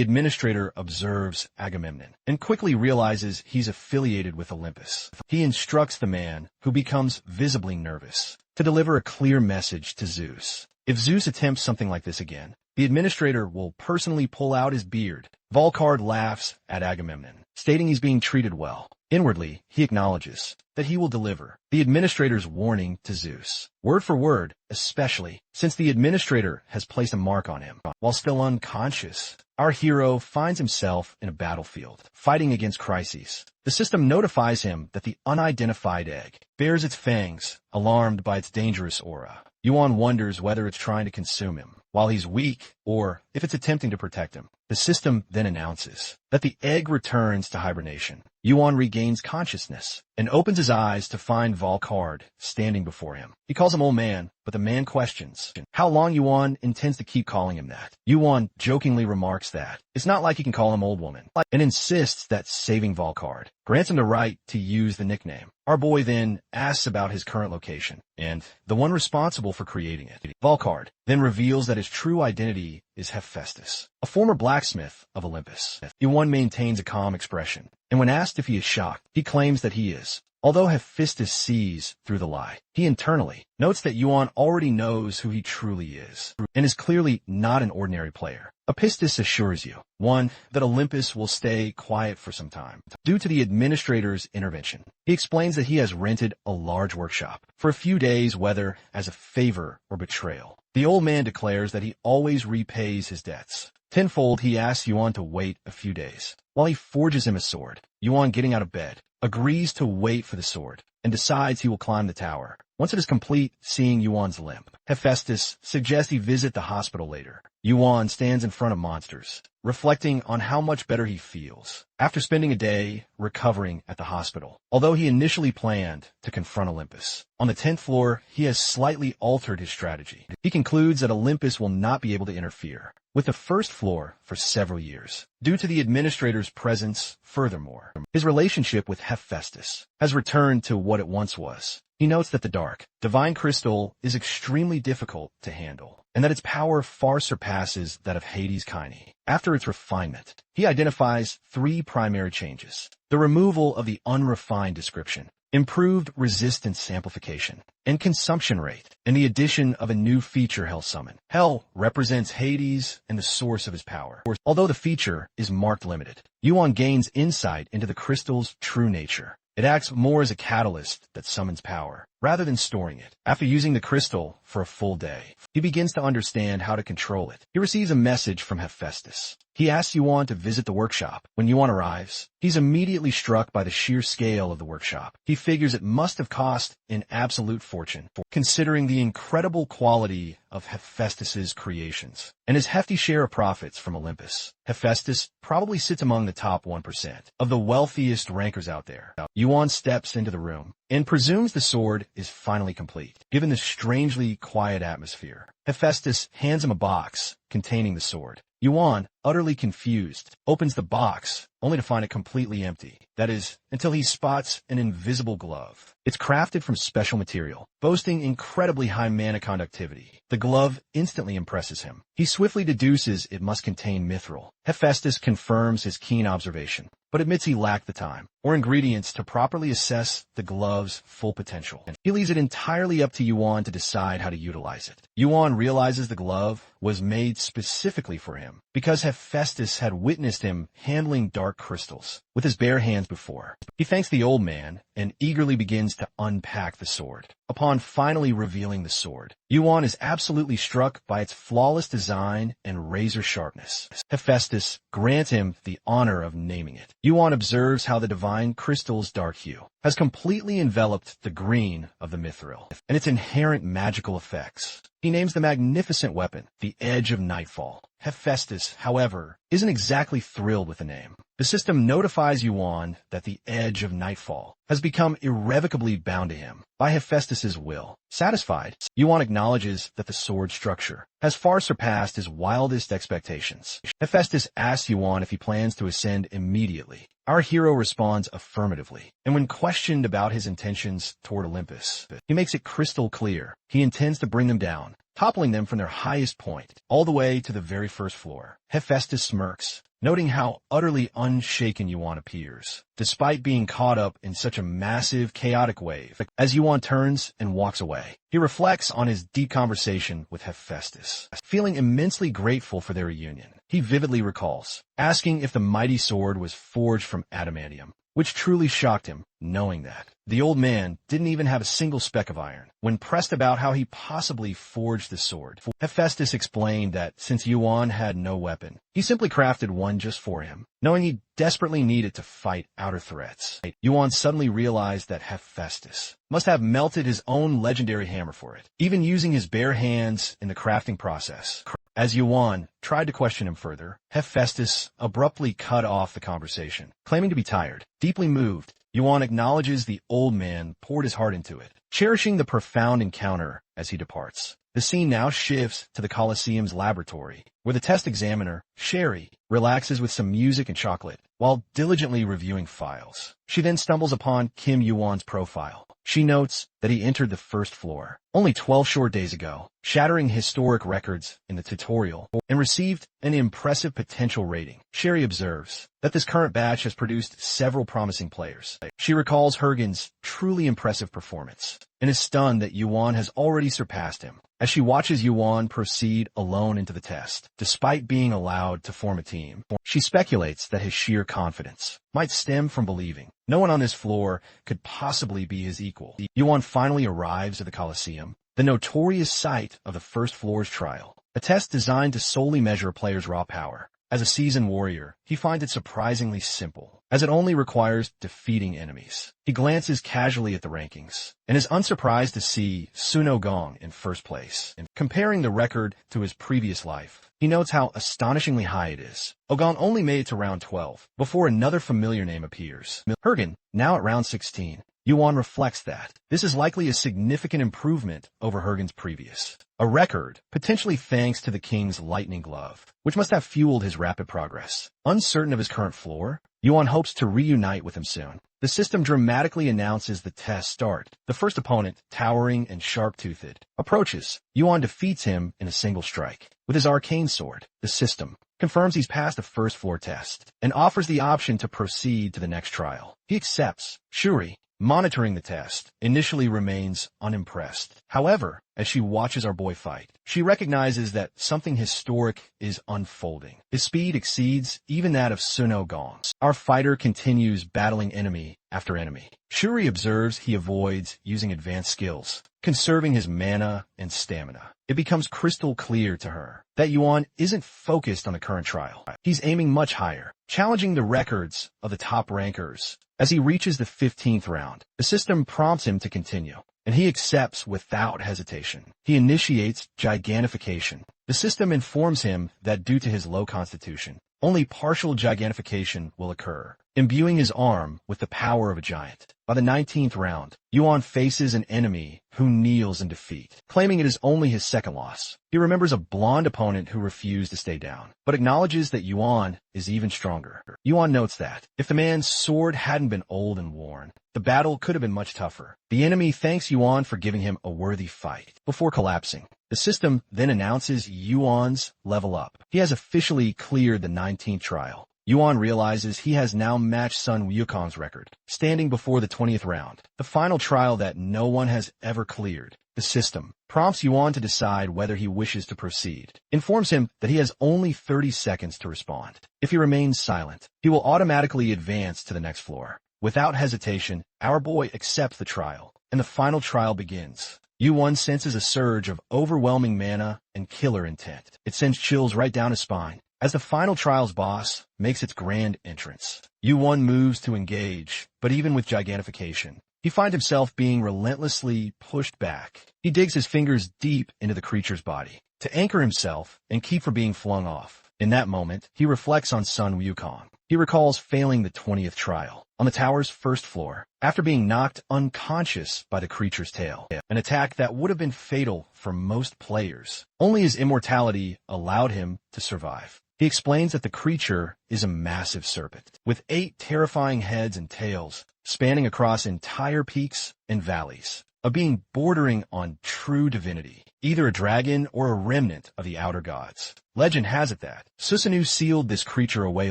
administrator observes Agamemnon and quickly realizes he's affiliated with Olympus. He instructs the man, who becomes visibly nervous, to deliver a clear message to Zeus. If Zeus attempts something like this again, the administrator will personally pull out his beard. Volcard laughs at Agamemnon, stating he's being treated well. Inwardly, he acknowledges that he will deliver the administrator's warning to Zeus, word for word, especially since the administrator has placed a mark on him. While still unconscious, our hero finds himself in a battlefield, fighting against crises. The system notifies him that the unidentified egg bares its fangs, alarmed by its dangerous aura. Yuan wonders whether it's trying to consume him while he's weak or if it's attempting to protect him. The system then announces that the egg returns to hibernation. Yuan regains consciousness and opens his eyes to find Volcard standing before him. He calls him old man, but the man questions how long Yuan intends to keep calling him that. Yuan jokingly remarks that it's not like he can call him old woman, and insists that saving Volcard grants him the right to use the nickname. Our boy then asks about his current location and the one responsible for creating it. Volcard then reveals that his true identity is Hephaestus, a former blacksmith of Olympus. Yuan maintains a calm expression, and when asked if he is shocked, he claims that he is. Although Hephaestus sees through the lie, he internally notes that Yuan already knows who he truly is, and is clearly not an ordinary player. Hephaestus assures you, 1, that Olympus will stay quiet for some time, due to the administrator's intervention. He explains that he has rented a large workshop for a few days, whether as a favor or betrayal. The old man declares that he always repays his debts. Tenfold, he asks Yuan to wait a few days, while he forges him a sword. Yuan, getting out of bed, agrees to wait for the sword, and decides he will climb the tower. Once it is complete, seeing Yuan's limp, Hephaestus suggests he visit the hospital later. Yuan stands in front of monsters, reflecting on how much better he feels after spending a day recovering at the hospital. Although he initially planned to confront Olympus, on the 10th floor, he has slightly altered his strategy. He concludes that Olympus will not be able to interfere with the first floor for several years, due to the administrator's presence. Furthermore, his relationship with Hephaestus has returned to what it once was. He notes that the dark, divine crystal is extremely difficult to handle, and that its power far surpasses that of Hades' Kine. After its refinement, he identifies 3 primary changes: the removal of the unrefined description, improved resistance amplification, and consumption rate, and the addition of a new feature, Hell Summon. Hell represents Hades and the source of his power. Although the feature is marked limited, Yuan gains insight into the crystal's true nature. It acts more as a catalyst that summons power, rather than storing it. After using the crystal for a full day, he begins to understand how to control it. He receives a message from Hephaestus. He asks Yuan to visit the workshop. When Yuan arrives, he's immediately struck by the sheer scale of the workshop. He figures it must have cost an absolute fortune, considering the incredible quality of Hephaestus's creations and his hefty share of profits from Olympus. Hephaestus probably sits among the top 1% of the wealthiest rankers out there. Yuan steps into the room and presumes the sword is finally complete, given the strangely quiet atmosphere. Hephaestus hands him a box containing the sword. Yuan, utterly confused, opens the box, only to find it completely empty. That is, until he spots an invisible glove. It's crafted from special material, boasting incredibly high mana conductivity. The glove instantly impresses him. He swiftly deduces it must contain mithril. Hephaestus confirms his keen observation, but admits he lacked the time or ingredients to properly assess the glove's full potential. He leaves it entirely up to Yuan to decide how to utilize it. Yuan realizes the glove was made specifically for him because Hephaestus had witnessed him handling dark crystals with his bare hands before. He thanks the old man and eagerly begins to unpack the sword. Upon finally revealing the sword, Yuan is absolutely struck by its flawless design and razor sharpness. Hephaestus grants him the honor of naming it. Yuan observes how the divine crystal's dark hue has completely enveloped the green of the mithril and its inherent magical effects. He names the magnificent weapon the Edge of Nightfall. Hephaestus, however, isn't exactly thrilled with the name. The system notifies Yuan that the Edge of Nightfall has become irrevocably bound to him by Hephaestus's will. Satisfied, Yuan acknowledges that the sword structure has far surpassed his wildest expectations. Hephaestus asks Yuan if he plans to ascend immediately. Our hero responds affirmatively, and when questioned about his intentions toward Olympus, he makes it crystal clear he intends to bring them down, toppling them from their highest point, all the way to the very first floor. Hephaestus smirks, noting how utterly unshaken Yuan appears, despite being caught up in such a massive, chaotic wave. As Yuan turns and walks away, he reflects on his deep conversation with Hephaestus. Feeling immensely grateful for their reunion, he vividly recalls asking if the mighty sword was forged from adamantium, which truly shocked him, knowing that the old man didn't even have a single speck of iron. When pressed about how he possibly forged the sword, Hephaestus explained that since Yuan had no weapon, he simply crafted one just for him, knowing he desperately needed to fight outer threats. Yuan suddenly realized that Hephaestus must have melted his own legendary hammer for it, even using his bare hands in the crafting process. As Yuan tried to question him further, Hephaestus abruptly cut off the conversation, claiming to be tired. Deeply moved, Yuan acknowledges the old man poured his heart into it, cherishing the profound encounter as he departs. The scene now shifts to the Colosseum's laboratory, where the test examiner, Sherry, relaxes with some music and chocolate while diligently reviewing files. She then stumbles upon Kim Yuan's profile. She notes that he entered the first floor only 12 short days ago, shattering historic records in the tutorial, and received an impressive potential rating. Sherry observes that this current batch has produced several promising players. She recalls Hergen's truly impressive performance and is stunned that Yuan has already surpassed him. As she watches Yuan proceed alone into the test, despite being allowed to form a team, she speculates that his sheer confidence might stem from believing no one on this floor could possibly be his equal. Yuan finally arrives at the Colosseum, the notorious site of the first floor's trial, a test designed to solely measure a player's raw power. As a seasoned warrior, he finds it surprisingly simple, as it only requires defeating enemies. He glances casually at the rankings, and is unsurprised to see Sun Ogong in first place. And comparing the record to his previous life, he notes how astonishingly high it is. Ogong only made it to round 12, before another familiar name appears. Hergen, now at round 16. Yuan reflects that this is likely a significant improvement over Hergen's previous. A record, potentially thanks to the king's lightning glove, which must have fueled his rapid progress. Uncertain of his current floor, Yuan hopes to reunite with him soon. The system dramatically announces the test start. The first opponent, towering and sharp-toothed, approaches. Yuan defeats him in a single strike with his arcane sword. The system confirms he's passed the first floor test and offers the option to proceed to the next trial. He accepts. Shuri, monitoring the test, initially remains unimpressed. However, as she watches our boy fight, she recognizes that something historic is unfolding. His speed exceeds even that of Suno Gong's. Our fighter continues battling enemy after enemy. Shuri observes he avoids using advanced skills, conserving his mana and stamina. It becomes crystal clear to her that Yuan isn't focused on the current trial. He's aiming much higher, challenging the records of the top rankers. As he reaches the 15th round, the system prompts him to continue, and he accepts without hesitation. He initiates gigantification. The system informs him that due to his low constitution, only partial gigantification will occur, imbuing his arm with the power of a giant. By the 19th round, Yuan faces an enemy who kneels in defeat, claiming it is only his second loss. He remembers a blonde opponent who refused to stay down, but acknowledges that Yuan is even stronger. Yuan notes that if the man's sword hadn't been old and worn, the battle could have been much tougher. The enemy thanks Yuan for giving him a worthy fight before collapsing. The system then announces Yuan's level up. He has officially cleared the 19th trial. Yuan realizes he has now matched Sun Wukong's record, standing before the 20th round, the final trial that no one has ever cleared. The system prompts Yuan to decide whether he wishes to proceed, informs him that he has only 30 seconds to respond. If he remains silent, he will automatically advance to the next floor. Without hesitation, our boy accepts the trial, and the final trial begins. Yuan senses a surge of overwhelming mana and killer intent. It sends chills right down his spine as the final trial's boss makes its grand entrance. Yuan moves to engage, but even with gigantification, he finds himself being relentlessly pushed back. He digs his fingers deep into the creature's body to anchor himself and keep from being flung off. In that moment, he reflects on Sun Wukong. He recalls failing the 20th trial on the tower's first floor after being knocked unconscious by the creature's tail, an attack that would have been fatal for most players. Only his immortality allowed him to survive. He explains that the creature is a massive serpent with 8 terrifying heads and tails spanning across entire peaks and valleys, a being bordering on true divinity, either a dragon or a remnant of the outer gods. Legend has it that Susanoo sealed this creature away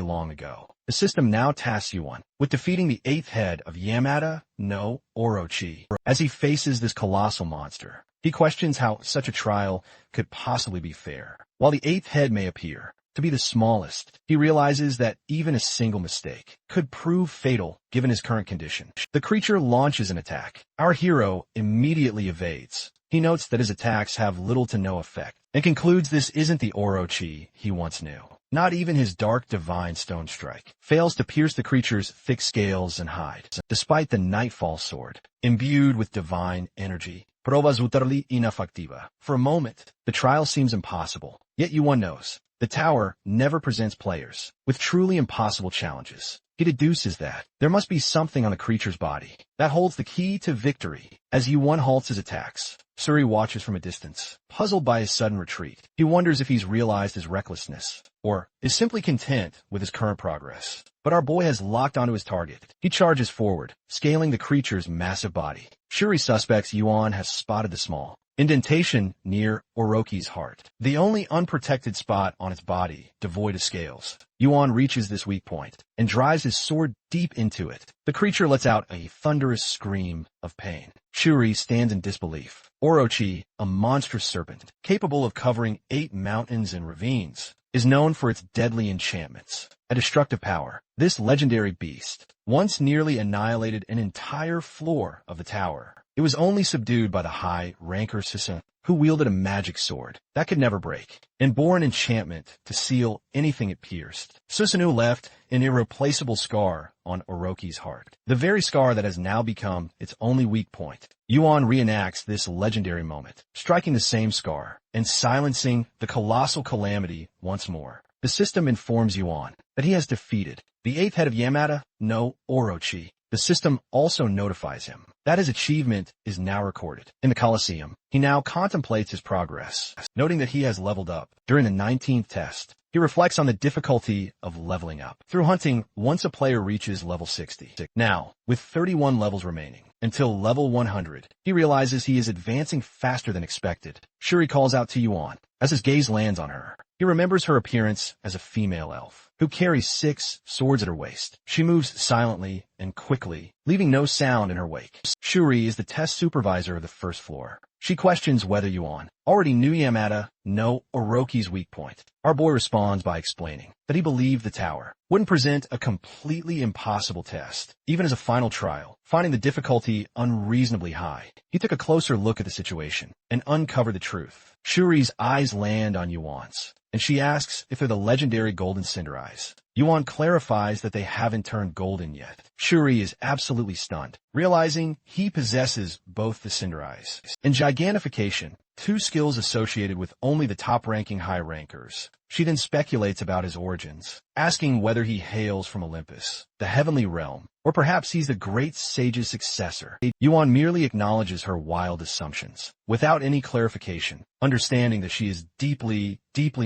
long ago. The system now tasks Yuan with defeating the 8th head of Yamada no Orochi. As he faces this colossal monster, he questions how such a trial could possibly be fair. While the 8th head may appear to be the smallest, he realizes that even a single mistake could prove fatal given his current condition. The creature launches an attack. Our hero immediately evades. He notes that his attacks have little to no effect and concludes this isn't the Orochi he once knew. Not even his dark divine stone strike fails to pierce the creature's thick scales and hide. Despite the Nightfall sword, imbued with divine energy, provas utterly ineffectiva. For a moment, the trial seems impossible. Yet Yuan knows the tower never presents players with truly impossible challenges. He deduces that there must be something on the creature's body that holds the key to victory. As Yuan halts his attacks, Suri watches from a distance, puzzled by his sudden retreat. He wonders if he's realized his recklessness, or is simply content with his current progress. But our boy has locked onto his target. He charges forward, scaling the creature's massive body. Shuri suspects Yuan has spotted the small indentation near Orochi's heart, the only unprotected spot on its body devoid of scales. Yuan reaches this weak point and drives his sword deep into it. The creature lets out a thunderous scream of pain. Shuri stands in disbelief. Orochi, a monstrous serpent capable of covering 8 mountains and ravines, is known for its deadly enchantments, a destructive power. This legendary beast once nearly annihilated an entire floor of the tower. It was only subdued by the high ranker Susanoo, who wielded a magic sword that could never break, and bore an enchantment to seal anything it pierced. Susanoo left an irreplaceable scar on Orochi's heart, the very scar that has now become its only weak point. Yuan reenacts this legendary moment, striking the same scar and silencing the colossal calamity once more. The system informs Yuan that he has defeated the 8th head of Yamada no Orochi. The system also notifies him that his achievement is now recorded in the Colosseum. He now contemplates his progress, noting that he has leveled up during the 19th test. He reflects on the difficulty of leveling up. Through hunting, once a player reaches level 60. Now, with 31 levels remaining, until level 100, he realizes he is advancing faster than expected. Shuri calls out to Yuan as his gaze lands on her. He remembers her appearance as a female elf who carries 6 swords at her waist. She moves silently and quickly, leaving no sound in her wake. Shuri is the test supervisor of the first floor. She questions whether Yuan already knew Yamada no Orochi's weak point. Our boy responds by explaining that he believed the tower wouldn't present a completely impossible test, even as a final trial, finding the difficulty unreasonably high. He took a closer look at the situation and uncovered the truth. Shuri's eyes land on Yuan's, and she asks if they're the legendary golden cinder eyes. Yuan clarifies that they haven't turned golden yet. Shuri is absolutely stunned, realizing he possesses both the cinder eyes. In gigantification, 2 skills associated with only the top-ranking high rankers. She then speculates about his origins, asking whether he hails from Olympus, the heavenly realm, or perhaps he's the great sage's successor. Yuan merely acknowledges her wild assumptions, without any clarification, understanding that she is deeply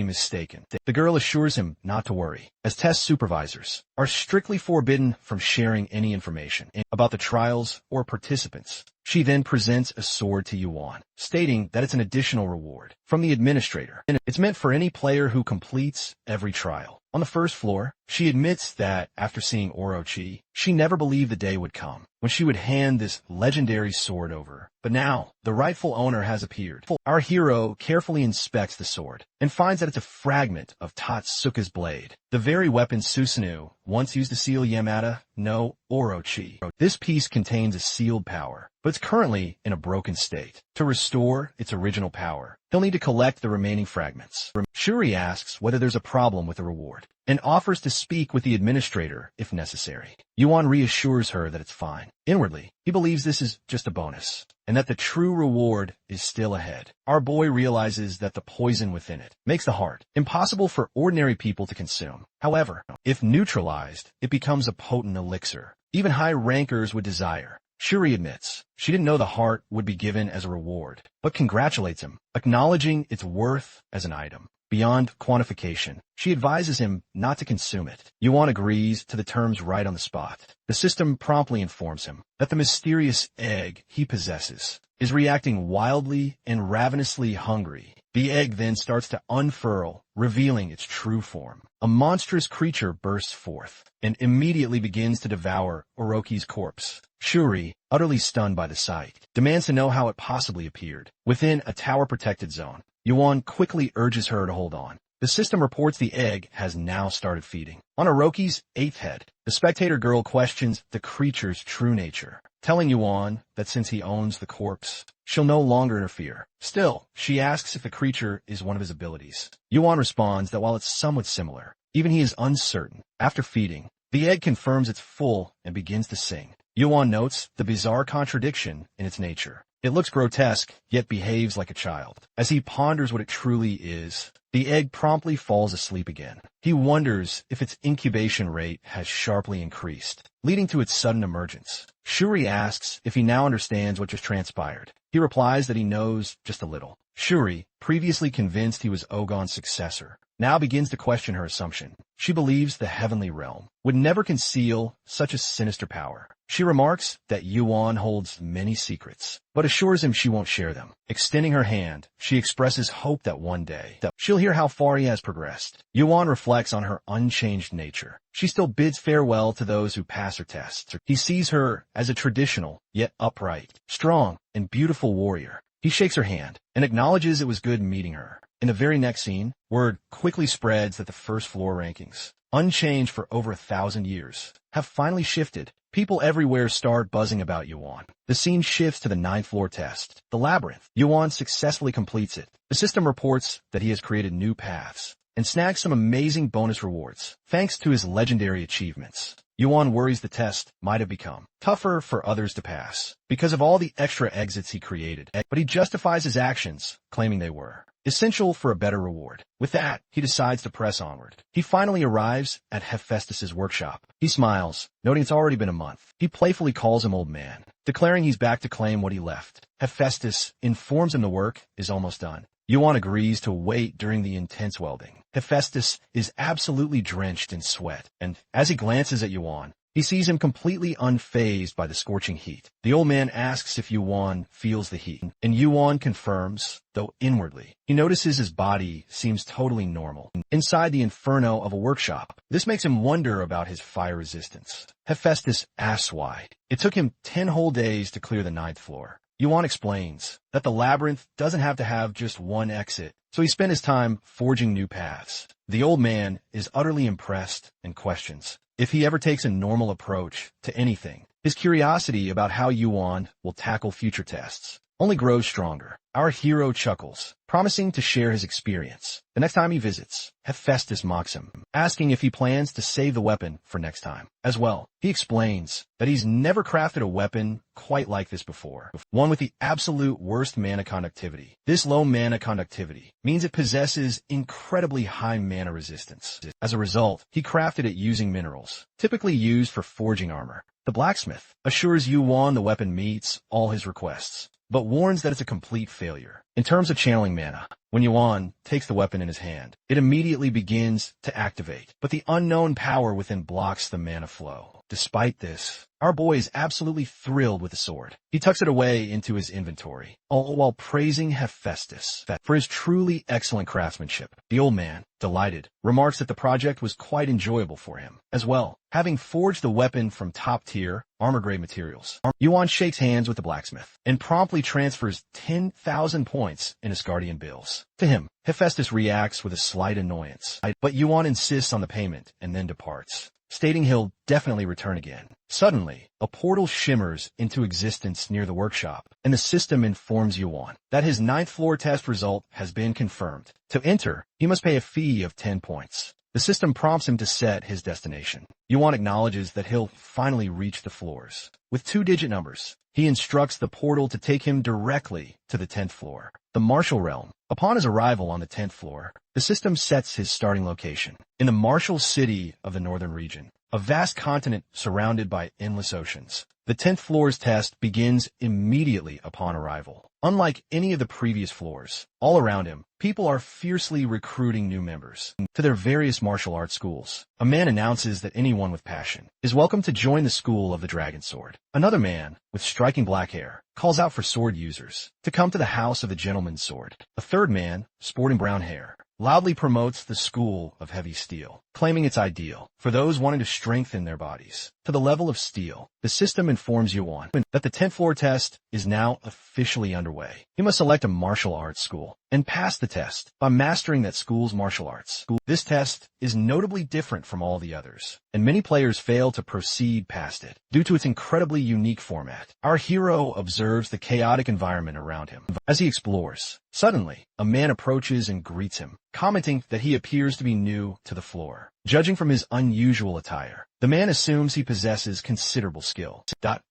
mistaken. The girl assures him not to worry, as test supervisors are strictly forbidden from sharing any information about the trials or participants. She then presents a sword to Yuan, stating that it's an additional reward from the administrator. It's meant for any player who completes every trial. On the first floor, she admits that after seeing Orochi, she never believed the day would come when she would hand this legendary sword over. But now, the rightful owner has appeared. Our hero carefully inspects the sword and finds that it's a fragment of Tatsuka's blade, the very weapon Susanoo once used to seal Yamada no Orochi. This piece contains a sealed power, but it's currently in a broken state. To restore its original power, he'll need to collect the remaining fragments. Shuri asks whether there's a problem with the reward, and offers to speak with the administrator if necessary. Yuan reassures her that it's fine. Inwardly, he believes this is just a bonus, and that the true reward is still ahead. Our boy realizes that the poison within it makes the heart impossible for ordinary people to consume. However, if neutralized, it becomes a potent elixir even high rankers would desire. Shuri admits she didn't know the heart would be given as a reward, but congratulates him, acknowledging its worth as an item beyond quantification. She advises him not to consume it. Yuan agrees to the terms right on the spot. The system promptly informs him that the mysterious egg he possesses is reacting wildly and ravenously hungry. The egg then starts to unfurl, revealing its true form. A monstrous creature bursts forth and immediately begins to devour Orochi's corpse. Shuri, utterly stunned by the sight, demands to know how it possibly appeared within a tower-protected zone. Yuan quickly urges her to hold on. The system reports the egg has now started feeding on Orochi's 8th head. The spectator girl questions the creature's true nature, telling Yuan that since he owns the corpse, she'll no longer interfere. Still, she asks if the creature is one of his abilities. Yuan responds that while it's somewhat similar, even he is uncertain. After feeding, the egg confirms it's full and begins to sing. Yuan notes the bizarre contradiction in its nature. It looks grotesque, yet behaves like a child. As he ponders what it truly is, the egg promptly falls asleep again. He wonders if its incubation rate has sharply increased, leading to its sudden emergence. Shuri asks if he now understands what just transpired. He replies that he knows just a little. Shuri, previously convinced he was Ogon's successor, now begins to question her assumption. She believes the heavenly realm would never conceal such a sinister power. She remarks that Yuan holds many secrets, but assures him she won't share them. Extending her hand, she expresses hope that one day she'll hear how far he has progressed. Yuan reflects on her unchanged nature. She still bids farewell to those who pass her tests. He sees her as a traditional, yet upright, strong, and beautiful warrior. He shakes her hand and acknowledges it was good meeting her. In the very next scene, word quickly spreads that the first floor rankings, unchanged for over 1,000 years, have finally shifted. People everywhere start buzzing about Yuan. The scene shifts to the 9th floor test, the labyrinth. Yuan successfully completes it. The system reports that he has created new paths and snags some amazing bonus rewards, thanks to his legendary achievements. Yuan worries the test might have become tougher for others to pass because of all the extra exits he created, but he justifies his actions, claiming they were essential for a better reward. With that, he decides to press onward. He finally arrives at Hephaestus's workshop. He smiles, noting it's already been a month. He playfully calls him old man, declaring he's back to claim what he left. Hephaestus informs him the work is almost done. Yuan agrees to wait during the intense welding. Hephaestus is absolutely drenched in sweat, and as he glances at Yuan, he sees him completely unfazed by the scorching heat. The old man asks if Yuan feels the heat, and Yuan confirms, though inwardly, he notices his body seems totally normal. Inside the inferno of a workshop, this makes him wonder about his fire resistance. Hephaestus asks why. It took him 10 whole days to clear the 9th floor. Yuan explains that the labyrinth doesn't have to have just one exit, so he spent his time forging new paths. The old man is utterly impressed and questions if he ever takes a normal approach to anything. His curiosity about how Yuan will tackle future tests only grows stronger. Our hero chuckles, promising to share his experience. The next time he visits, Hephaestus mocks him, asking if he plans to save the weapon for next time. As well, he explains that he's never crafted a weapon quite like this before, one with the absolute worst mana conductivity. This low mana conductivity means it possesses incredibly high mana resistance. As a result, he crafted it using minerals, typically used for forging armor. The blacksmith assures Yuan the weapon meets all his requests, but warns that it's a complete failure. In terms of channeling mana, when Yuan takes the weapon in his hand, it immediately begins to activate, but the unknown power within blocks the mana flow. Despite this, our boy is absolutely thrilled with the sword. He tucks it away into his inventory, all while praising Hephaestus for his truly excellent craftsmanship. The old man, delighted, remarks that the project was quite enjoyable for him as well, having forged the weapon from top-tier, armor-grade materials. Yuan shakes hands with the blacksmith and promptly transfers 10,000 points in Asgardian bills. To him, Hephaestus reacts with a slight annoyance, but Yuan insists on the payment and then departs, stating he'll definitely return again. Suddenly, a portal shimmers into existence near the workshop, and the system informs Yuan that his 9th floor test result has been confirmed. To enter, he must pay a fee of 10 points. The system prompts him to set his destination. Yuan acknowledges that he'll finally reach the floors. With 2-digit numbers, he instructs the portal to take him directly to the 10th floor, the martial realm. Upon his arrival on the 10th floor, the system sets his starting location in the martial city of the northern region, a vast continent surrounded by endless oceans. The 10th floor's test begins immediately upon arrival. Unlike any of the previous floors, all around him, people are fiercely recruiting new members to their various martial arts schools. A man announces that anyone with passion is welcome to join the school of the Dragon Sword. Another man, with striking black hair, calls out for sword users to come to the house of the Gentleman's Sword. A third man, sporting brown hair, loudly promotes the School of Heavy Steel, claiming its ideal for those wanting to strengthen their bodies to the level of steel. The system informs Yuan that the 10th floor test is now officially underway. He must select a martial arts school and pass the test by mastering that school's martial arts. This test is notably different from all the others, and many players fail to proceed past it due to its incredibly unique format. Our hero observes the chaotic environment around him as he explores. Suddenly, a man approaches and greets him, commenting that he appears to be new to the floor. Judging from his unusual attire, the man assumes he possesses considerable skill,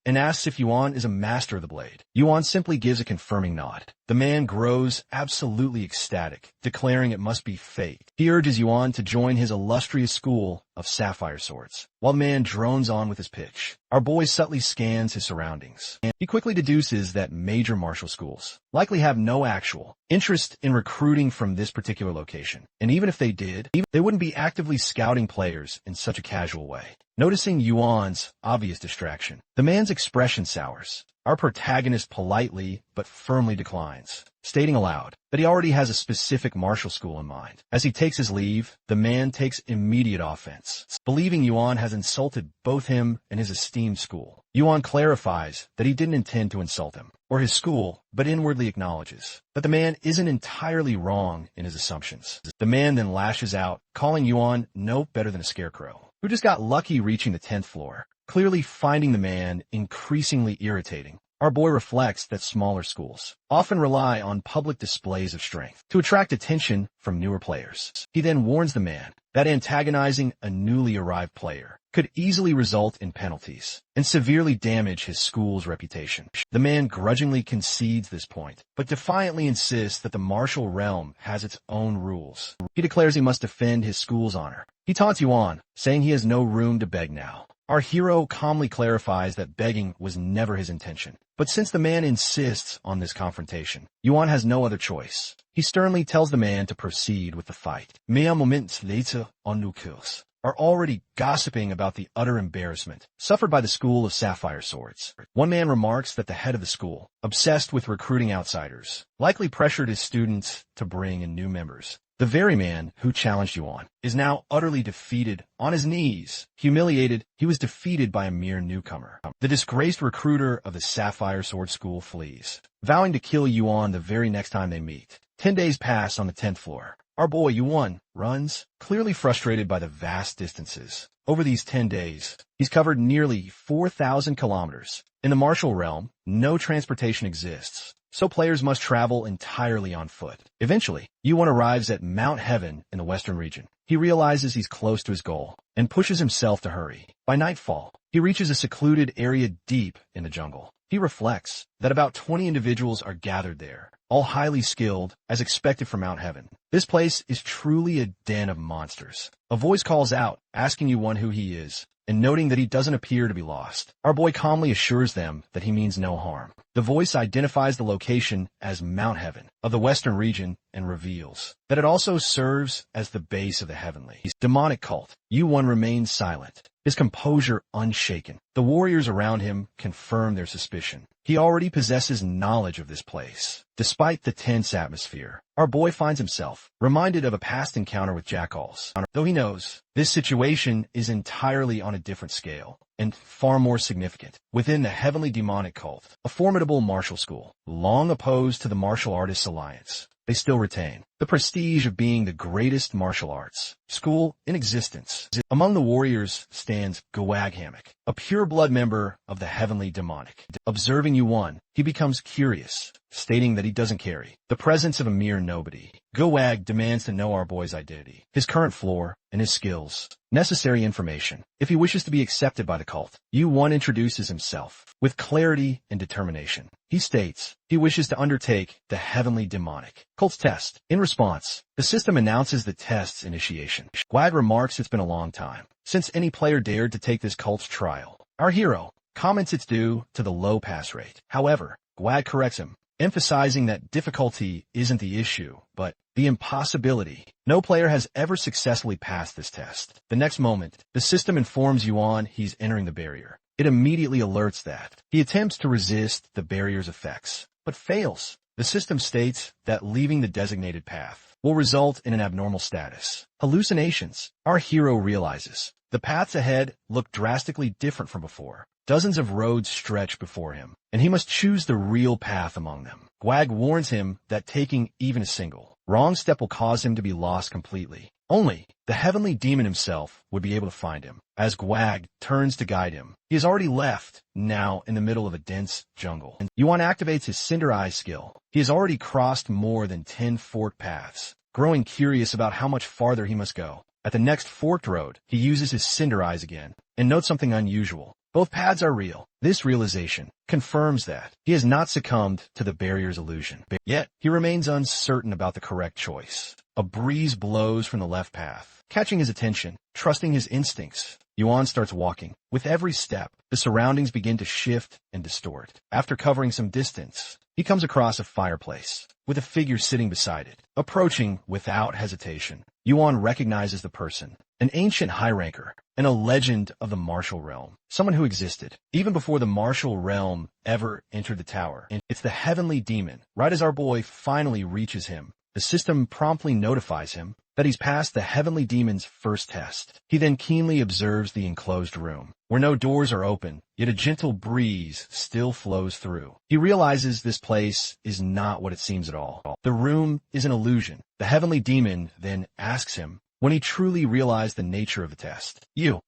and asks if Yuan is a master of the blade. Yuan simply gives a confirming nod. The man grows absolutely ecstatic, declaring it must be fate. He urges Yuan to join his illustrious school of sapphire swords. While the man drones on with his pitch, our boy subtly scans his surroundings. He quickly deduces that major martial schools likely have no actual interest in recruiting from this particular location. And even if they did, they wouldn't be actively scouting players in such a casual way. Noticing Yuan's obvious distraction, the man's expression sours. Our protagonist politely but firmly declines, stating aloud that he already has a specific martial school in mind. As he takes his leave, the man takes immediate offense, believing Yuan has insulted both him and his esteemed school. Yuan clarifies that he didn't intend to insult him or his school, but inwardly acknowledges that the man isn't entirely wrong in his assumptions. The man then lashes out, calling Yuan no better than a scarecrow, who just got lucky reaching the 10th floor, clearly finding the man increasingly irritating. Our boy reflects that smaller schools often rely on public displays of strength to attract attention from newer players. He then warns the man that antagonizing a newly arrived player could easily result in penalties and severely damage his school's reputation. The man grudgingly concedes this point, but defiantly insists that the martial realm has its own rules. He declares he must defend his school's honor. He taunts Yuan, saying he has no room to beg now. Our hero calmly clarifies that begging was never his intention. But since the man insists on this confrontation, Yuan has no other choice. He sternly tells the man to proceed with the fight. Mehr Moments later, onlookers are already gossiping about the utter embarrassment suffered by the school of sapphire swords. One man remarks that the head of the school, obsessed with recruiting outsiders, likely pressured his students to bring in new members. The very man who challenged Yuan is now utterly defeated, on his knees. Humiliated, he was defeated by a mere newcomer. The disgraced recruiter of the Sapphire Sword School flees, vowing to kill Yuan the very next time they meet. 10 days pass on the 10th floor. Our boy Yuan runs, clearly frustrated by the vast distances. Over these 10 days, he's covered nearly 4,000 kilometers. In the martial realm, no transportation exists, so players must travel entirely on foot. Eventually, Yuan arrives at Mount Heaven in the western region. He realizes he's close to his goal and pushes himself to hurry. By nightfall, he reaches a secluded area deep in the jungle. He reflects that about 20 individuals are gathered there, all highly skilled, as expected from Mount Heaven. This place is truly a den of monsters. A voice calls out, asking Yuan who he is, and noting that he doesn't appear to be lost. Our boy calmly assures them that he means no harm. The voice identifies the location as Mount Heaven of the western region and reveals that it also serves as the base of the heavenly demonic cult. Yuan remains silent, his composure unshaken. The warriors around him confirm their suspicion. He already possesses knowledge of this place. Despite the tense atmosphere, our boy finds himself reminded of a past encounter with jackals, though he knows this situation is entirely on a different scale and far more significant. Within the heavenly demonic cult, a formidable martial school, long opposed to the Martial Artists Alliance, they still retain the prestige of being the greatest martial arts school in existence. Among the warriors stands Gwag Hammock, a pure-blood member of the heavenly demonic. Observing Yuan, he becomes curious, stating that he doesn't carry the presence of a mere nobody. Gwag demands to know our boy's identity, his current floor, and his skills. Necessary information if he wishes to be accepted by the cult. Yuan introduces himself with clarity and determination. He states he wishes to undertake the heavenly demonic cult's test. In response, the system announces the test's initiation. Gwag remarks it's been a long time since any player dared to take this cult's trial. Our hero comments it's due to the low pass rate. However, Gwag corrects him, emphasizing that difficulty isn't the issue, but the impossibility. No player has ever successfully passed this test. The next moment, the system informs Yuan he's entering the barrier. It immediately alerts that he attempts to resist the barrier's effects, but fails. The system states that leaving the designated path will result in an abnormal status. Hallucinations. Our hero realizes the paths ahead look drastically different from before. Dozens of roads stretch before him, and he must choose the real path among them. Gwag warns him that taking even a single wrong step will cause him to be lost completely. Only the heavenly demon himself would be able to find him. As Gwag turns to guide him, he has already left, now in the middle of a dense jungle. Yuan activates his Cinder Eye skill. He has already crossed more than 10 forked paths, growing curious about how much farther he must go. At the next forked road, he uses his Cinder Eyes again, and notes something unusual. Both paths are real. This realization confirms that he has not succumbed to the barrier's illusion. Yet, he remains uncertain about the correct choice. A breeze blows from the left path, catching his attention. Trusting his instincts, Yuan starts walking. With every step, the surroundings begin to shift and distort. After covering some distance, he comes across a fireplace, with a figure sitting beside it. Approaching without hesitation, Yuan recognizes the person, an ancient high-ranker, and a legend of the martial realm. Someone who existed even before the martial realm ever entered the tower. And it's the heavenly demon. Right as our boy finally reaches him, the system promptly notifies him that he's passed the heavenly demon's first test. He then keenly observes the enclosed room, where no doors are open, yet a gentle breeze still flows through. He realizes this place is not what it seems at all. The room is an illusion. The heavenly demon then asks him when he truly realized the nature of the test.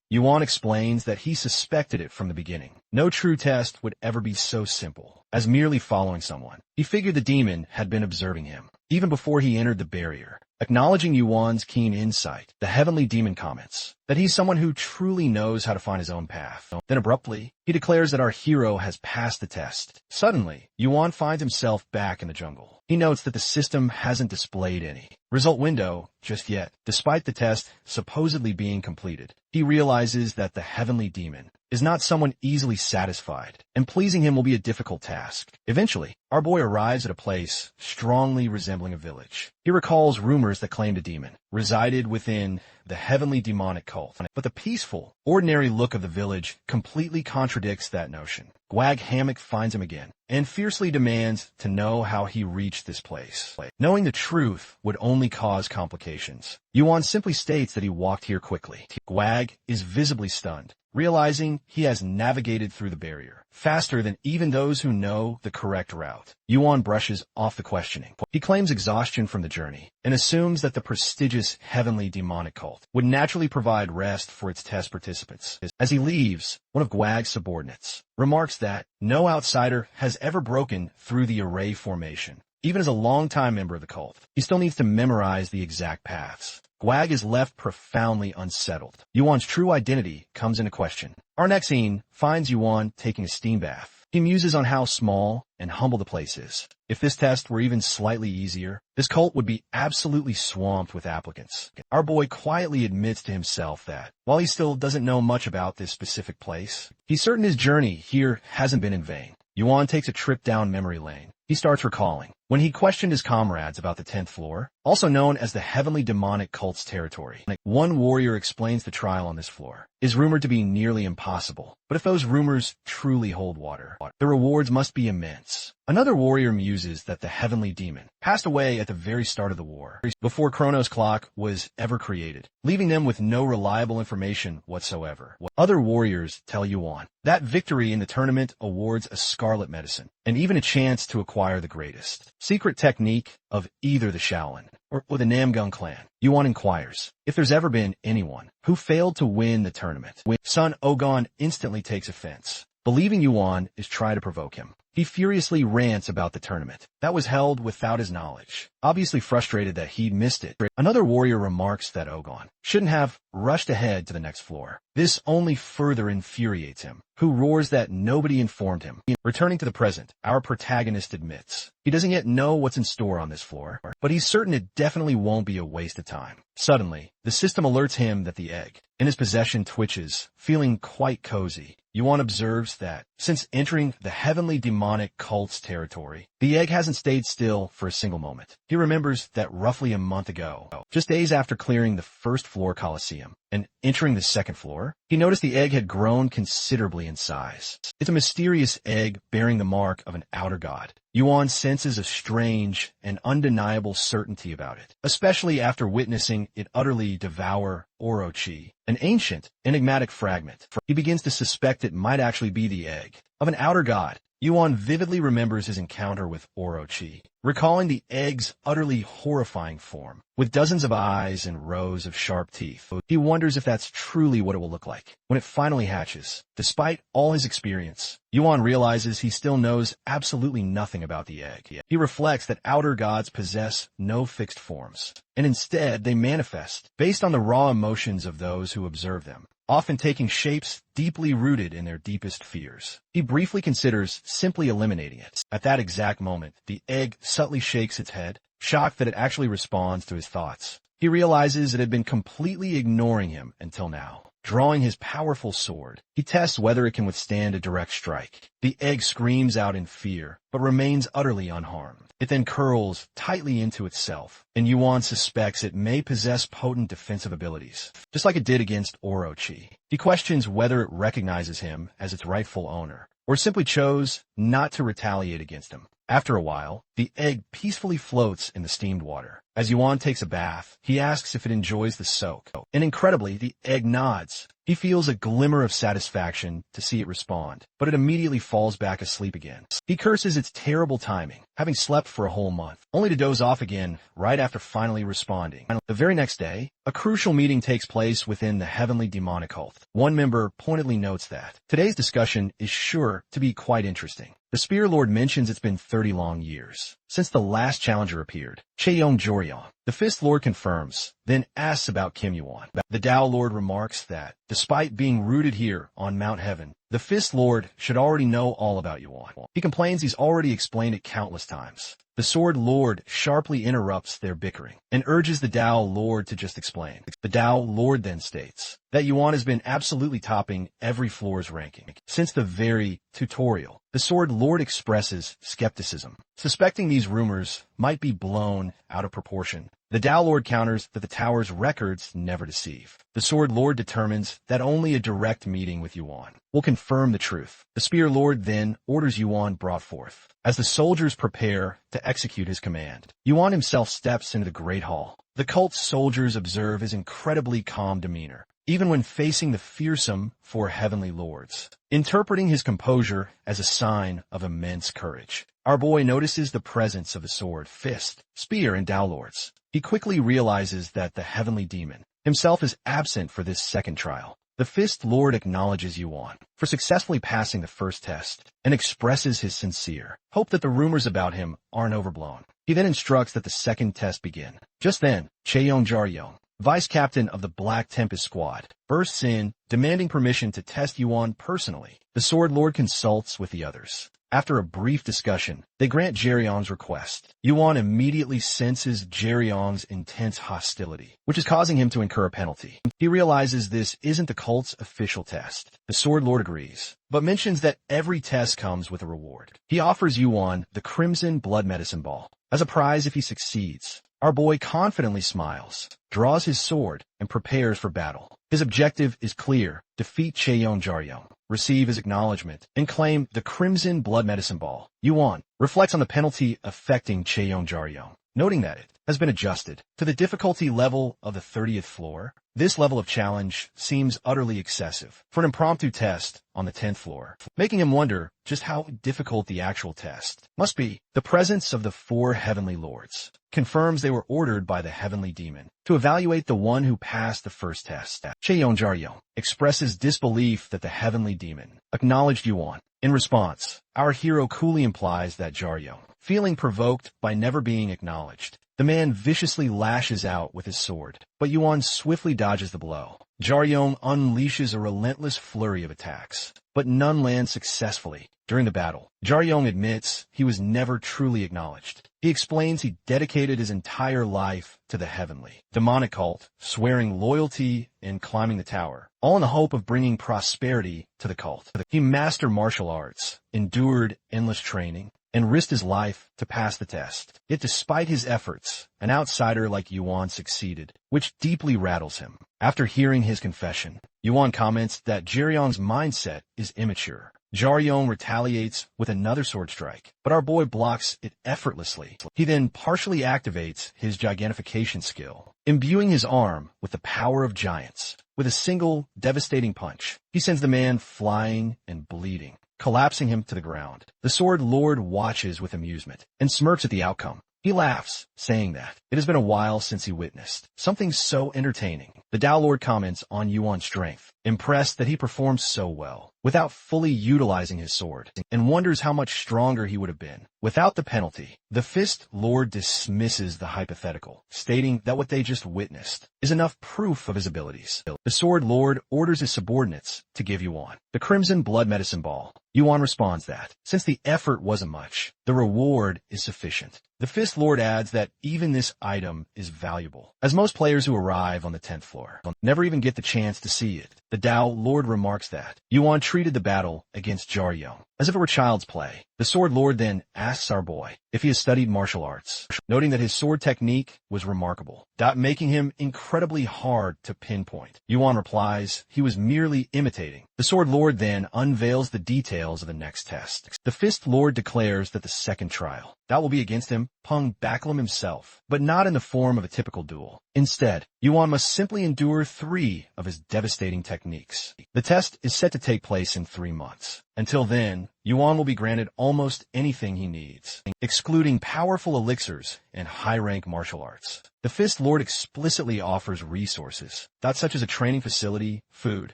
Yuan explains that he suspected it from the beginning. No true test would ever be so simple as merely following someone. He figured the demon had been observing him even before he entered the barrier. Acknowledging Yuan's keen insight, the heavenly demon comments that he's someone who truly knows how to find his own path. Then abruptly, he declares that our hero has passed the test. Suddenly, Yuan finds himself back in the jungle. He notes that the system hasn't displayed any result window just yet. Despite the test supposedly being completed, he realizes that the heavenly demon is not someone easily satisfied, and pleasing him will be a difficult task. Eventually, our boy arrives at a place strongly resembling a village. He recalls rumors that claimed a demon resided within the heavenly demonic cult, but the peaceful, ordinary look of the village completely contradicts that notion. Gwag Hammock finds him again and fiercely demands to know how he reached this place. Knowing the truth would only cause complications. Yuan simply states that he walked here quickly. Gwag is visibly stunned, realizing he has navigated through the barrier faster than even those who know the correct route. Yuan brushes off the questioning. He claims exhaustion from the journey and assumes that the prestigious heavenly demonic cult would naturally provide rest for its test participants. As he leaves, one of Gwag's subordinates remarks that no outsider has ever broken through the array formation. Even as a longtime member of the cult, he still needs to memorize the exact paths. Gwag is left profoundly unsettled. Yuan's true identity comes into question. Our next scene finds Yuan taking a steam bath. He muses on how small and humble the place is. If this test were even slightly easier, this cult would be absolutely swamped with applicants. Our boy quietly admits to himself that, while he still doesn't know much about this specific place, he's certain his journey here hasn't been in vain. Yuan takes a trip down memory lane. He starts recalling when he questioned his comrades about the 10th floor, also known as the heavenly demonic cult's territory. One warrior explains the trial on this floor is rumored to be nearly impossible, but if those rumors truly hold water, the rewards must be immense. Another warrior muses that the heavenly demon passed away at the very start of the war, before Chronos' clock was ever created, leaving them with no reliable information whatsoever. Other warriors tell Yuan that victory in the tournament awards a scarlet medicine, and even a chance to acquire the greatest secret technique of either the Shaolin or the Namgung clan. Yuan inquires if there's ever been anyone who failed to win the tournament. Son Ogon instantly takes offense, believing Yuan is trying to provoke him. He furiously rants about the tournament that was held without his knowledge, obviously frustrated that he'd missed it. Another warrior remarks that Ogon shouldn't have rushed ahead to the next floor. This only further infuriates him, who roars that nobody informed him. Returning to the present, our protagonist admits he doesn't yet know what's in store on this floor, but he's certain it definitely won't be a waste of time. Suddenly, the system alerts him that the egg in his possession twitches, feeling quite cozy. Yuan observes that, since entering the heavenly demonic cult's territory, the egg hasn't stayed still for a single moment. He remembers that roughly a month ago, just days after clearing the first floor Colosseum and entering the second floor, he noticed the egg had grown considerably in size. It's a mysterious egg bearing the mark of an outer god. Yuan senses a strange and undeniable certainty about it, especially after witnessing it utterly devour Orochi, an ancient, enigmatic fragment. He begins to suspect it might actually be the egg of an outer god. Yuan vividly remembers his encounter with Orochi, recalling the egg's utterly horrifying form, with dozens of eyes and rows of sharp teeth. He wonders if that's truly what it will look like when it finally hatches. Despite all his experience, Yuan realizes he still knows absolutely nothing about the egg. He reflects that outer gods possess no fixed forms, and instead they manifest based on the raw emotions of those who observe them, often taking shapes deeply rooted in their deepest fears. He briefly considers simply eliminating it. At that exact moment, the egg subtly shakes its head, shocked that it actually responds to his thoughts. He realizes it had been completely ignoring him until now. Drawing his powerful sword, he tests whether it can withstand a direct strike. The egg screams out in fear, but remains utterly unharmed. It then curls tightly into itself, and Yuan suspects it may possess potent defensive abilities, just like it did against Orochi. He questions whether it recognizes him as its rightful owner, or simply chose not to retaliate against him. After a while, the egg peacefully floats in the steamed water. As Yuan takes a bath, he asks if it enjoys the soak, and incredibly, the egg nods. He feels a glimmer of satisfaction to see it respond, but it immediately falls back asleep again. He curses its terrible timing, having slept for a whole month, only to doze off again right after finally responding. The very next day, a crucial meeting takes place within the heavenly demonic cult. One member pointedly notes that today's discussion is sure to be quite interesting. The Spear Lord mentions it's been 30 long years since the last challenger appeared, Cheong Joryeon. The Fist Lord confirms, then asks about Kim Yuan. The Tao Lord remarks that, despite being rooted here on Mount Heaven, the Fist Lord should already know all about Yuan. He complains he's already explained it countless times. The Sword Lord sharply interrupts their bickering and urges the Tao Lord to just explain. The Tao Lord then states that Yuan has been absolutely topping every floor's ranking since the very tutorial. The Sword Lord expresses skepticism, suspecting these rumors might be blown out of proportion. The Tao Lord counters that the tower's records never deceive. The Sword Lord determines that only a direct meeting with Yuan will confirm the truth. The Spear Lord then orders Yuan brought forth. As the soldiers prepare to execute his command, Yuan himself steps into the Great Hall. The cult's soldiers observe his incredibly calm demeanor, even when facing the fearsome four heavenly lords, interpreting his composure as a sign of immense courage. Our boy notices the presence of the sword, fist, spear, and Tao Lords. He quickly realizes that the heavenly demon himself is absent for this second trial. The Fist Lord acknowledges Yuan for successfully passing the first test and expresses his sincere hope that the rumors about him aren't overblown. He then instructs that the second test begin. Just then, Chaeyoung Jaryong, vice captain of the Black Tempest Squad, bursts in, demanding permission to test Yuan personally. The Sword Lord consults with the others. After a brief discussion, they grant Jaryong's request. Yuan immediately senses Jaryong's intense hostility, which is causing him to incur a penalty. He realizes this isn't the cult's official test. The Sword Lord agrees, but mentions that every test comes with a reward. He offers Yuan the Crimson Blood Medicine Ball as a prize if he succeeds. Our boy confidently smiles, draws his sword, and prepares for battle. His objective is clear: defeat Chaeyoung Jaryong, receive his acknowledgement, and claim the Crimson Blood Medicine Ball. Yuan reflects on the penalty affecting Chaeyoung Jaryong, noting that it has been adjusted to the difficulty level of the 30th floor. This level of challenge seems utterly excessive for an impromptu test on the 10th floor, making him wonder just how difficult the actual test must be. The presence of the four heavenly lords confirms they were ordered by the heavenly demon to evaluate the one who passed the first test. Chaeyoung Jaryong expresses disbelief that the heavenly demon acknowledged Yuan. In response, our hero coolly implies that Jaryong, feeling provoked by never being acknowledged, the man viciously lashes out with his sword, but Yuan swiftly dodges the blow. Jaryong unleashes a relentless flurry of attacks, but none land successfully. During the battle, Jaryong admits he was never truly acknowledged. He explains he dedicated his entire life to the heavenly, demonic cult, swearing loyalty and climbing the tower, all in the hope of bringing prosperity to the cult. He mastered martial arts, endured endless training, and risked his life to pass the test. Yet despite his efforts, an outsider like Yuan succeeded, which deeply rattles him. After hearing his confession, Yuan comments that Jaryong's mindset is immature. Jaryong retaliates with another sword strike, but our boy blocks it effortlessly. He then partially activates his gigantification skill, imbuing his arm with the power of giants. With a single devastating punch, he sends the man flying and bleeding, collapsing him to the ground. The Sword Lord watches with amusement and smirks at the outcome. He laughs, saying that it has been a while since he witnessed something so entertaining. The Tao Lord comments on Yuan's strength, impressed that he performs so well without fully utilizing his sword, and wonders how much stronger he would have been without the penalty. The Fist Lord dismisses the hypothetical, stating that what they just witnessed is enough proof of his abilities. The Sword Lord orders his subordinates to give Yuan the Crimson Blood Medicine Ball. Yuan responds that, since the effort wasn't much, the reward is sufficient. The Fist Lord adds that even this item is valuable, as most players who arrive on the 10th floor never even get the chance to see it. The Tao Lord remarks that Yuan treated the battle against Jaryong as if it were child's play. The Sword Lord then asks our boy if he has studied martial arts, noting that his sword technique was remarkable, making him incredibly hard to pinpoint. Yuan replies he was merely imitating. The Sword Lord then unveils the details of the next test. The Fist Lord declares that the second trial that will be against him, Peng Baklam himself, but not in the form of a typical duel. Instead, Yuan must simply endure 3 of his devastating techniques. The test is set to take place in 3 months. Until then, Yuan will be granted almost anything he needs, excluding powerful elixirs and high-rank martial arts. The Fist Lord explicitly offers resources, such as a training facility, food,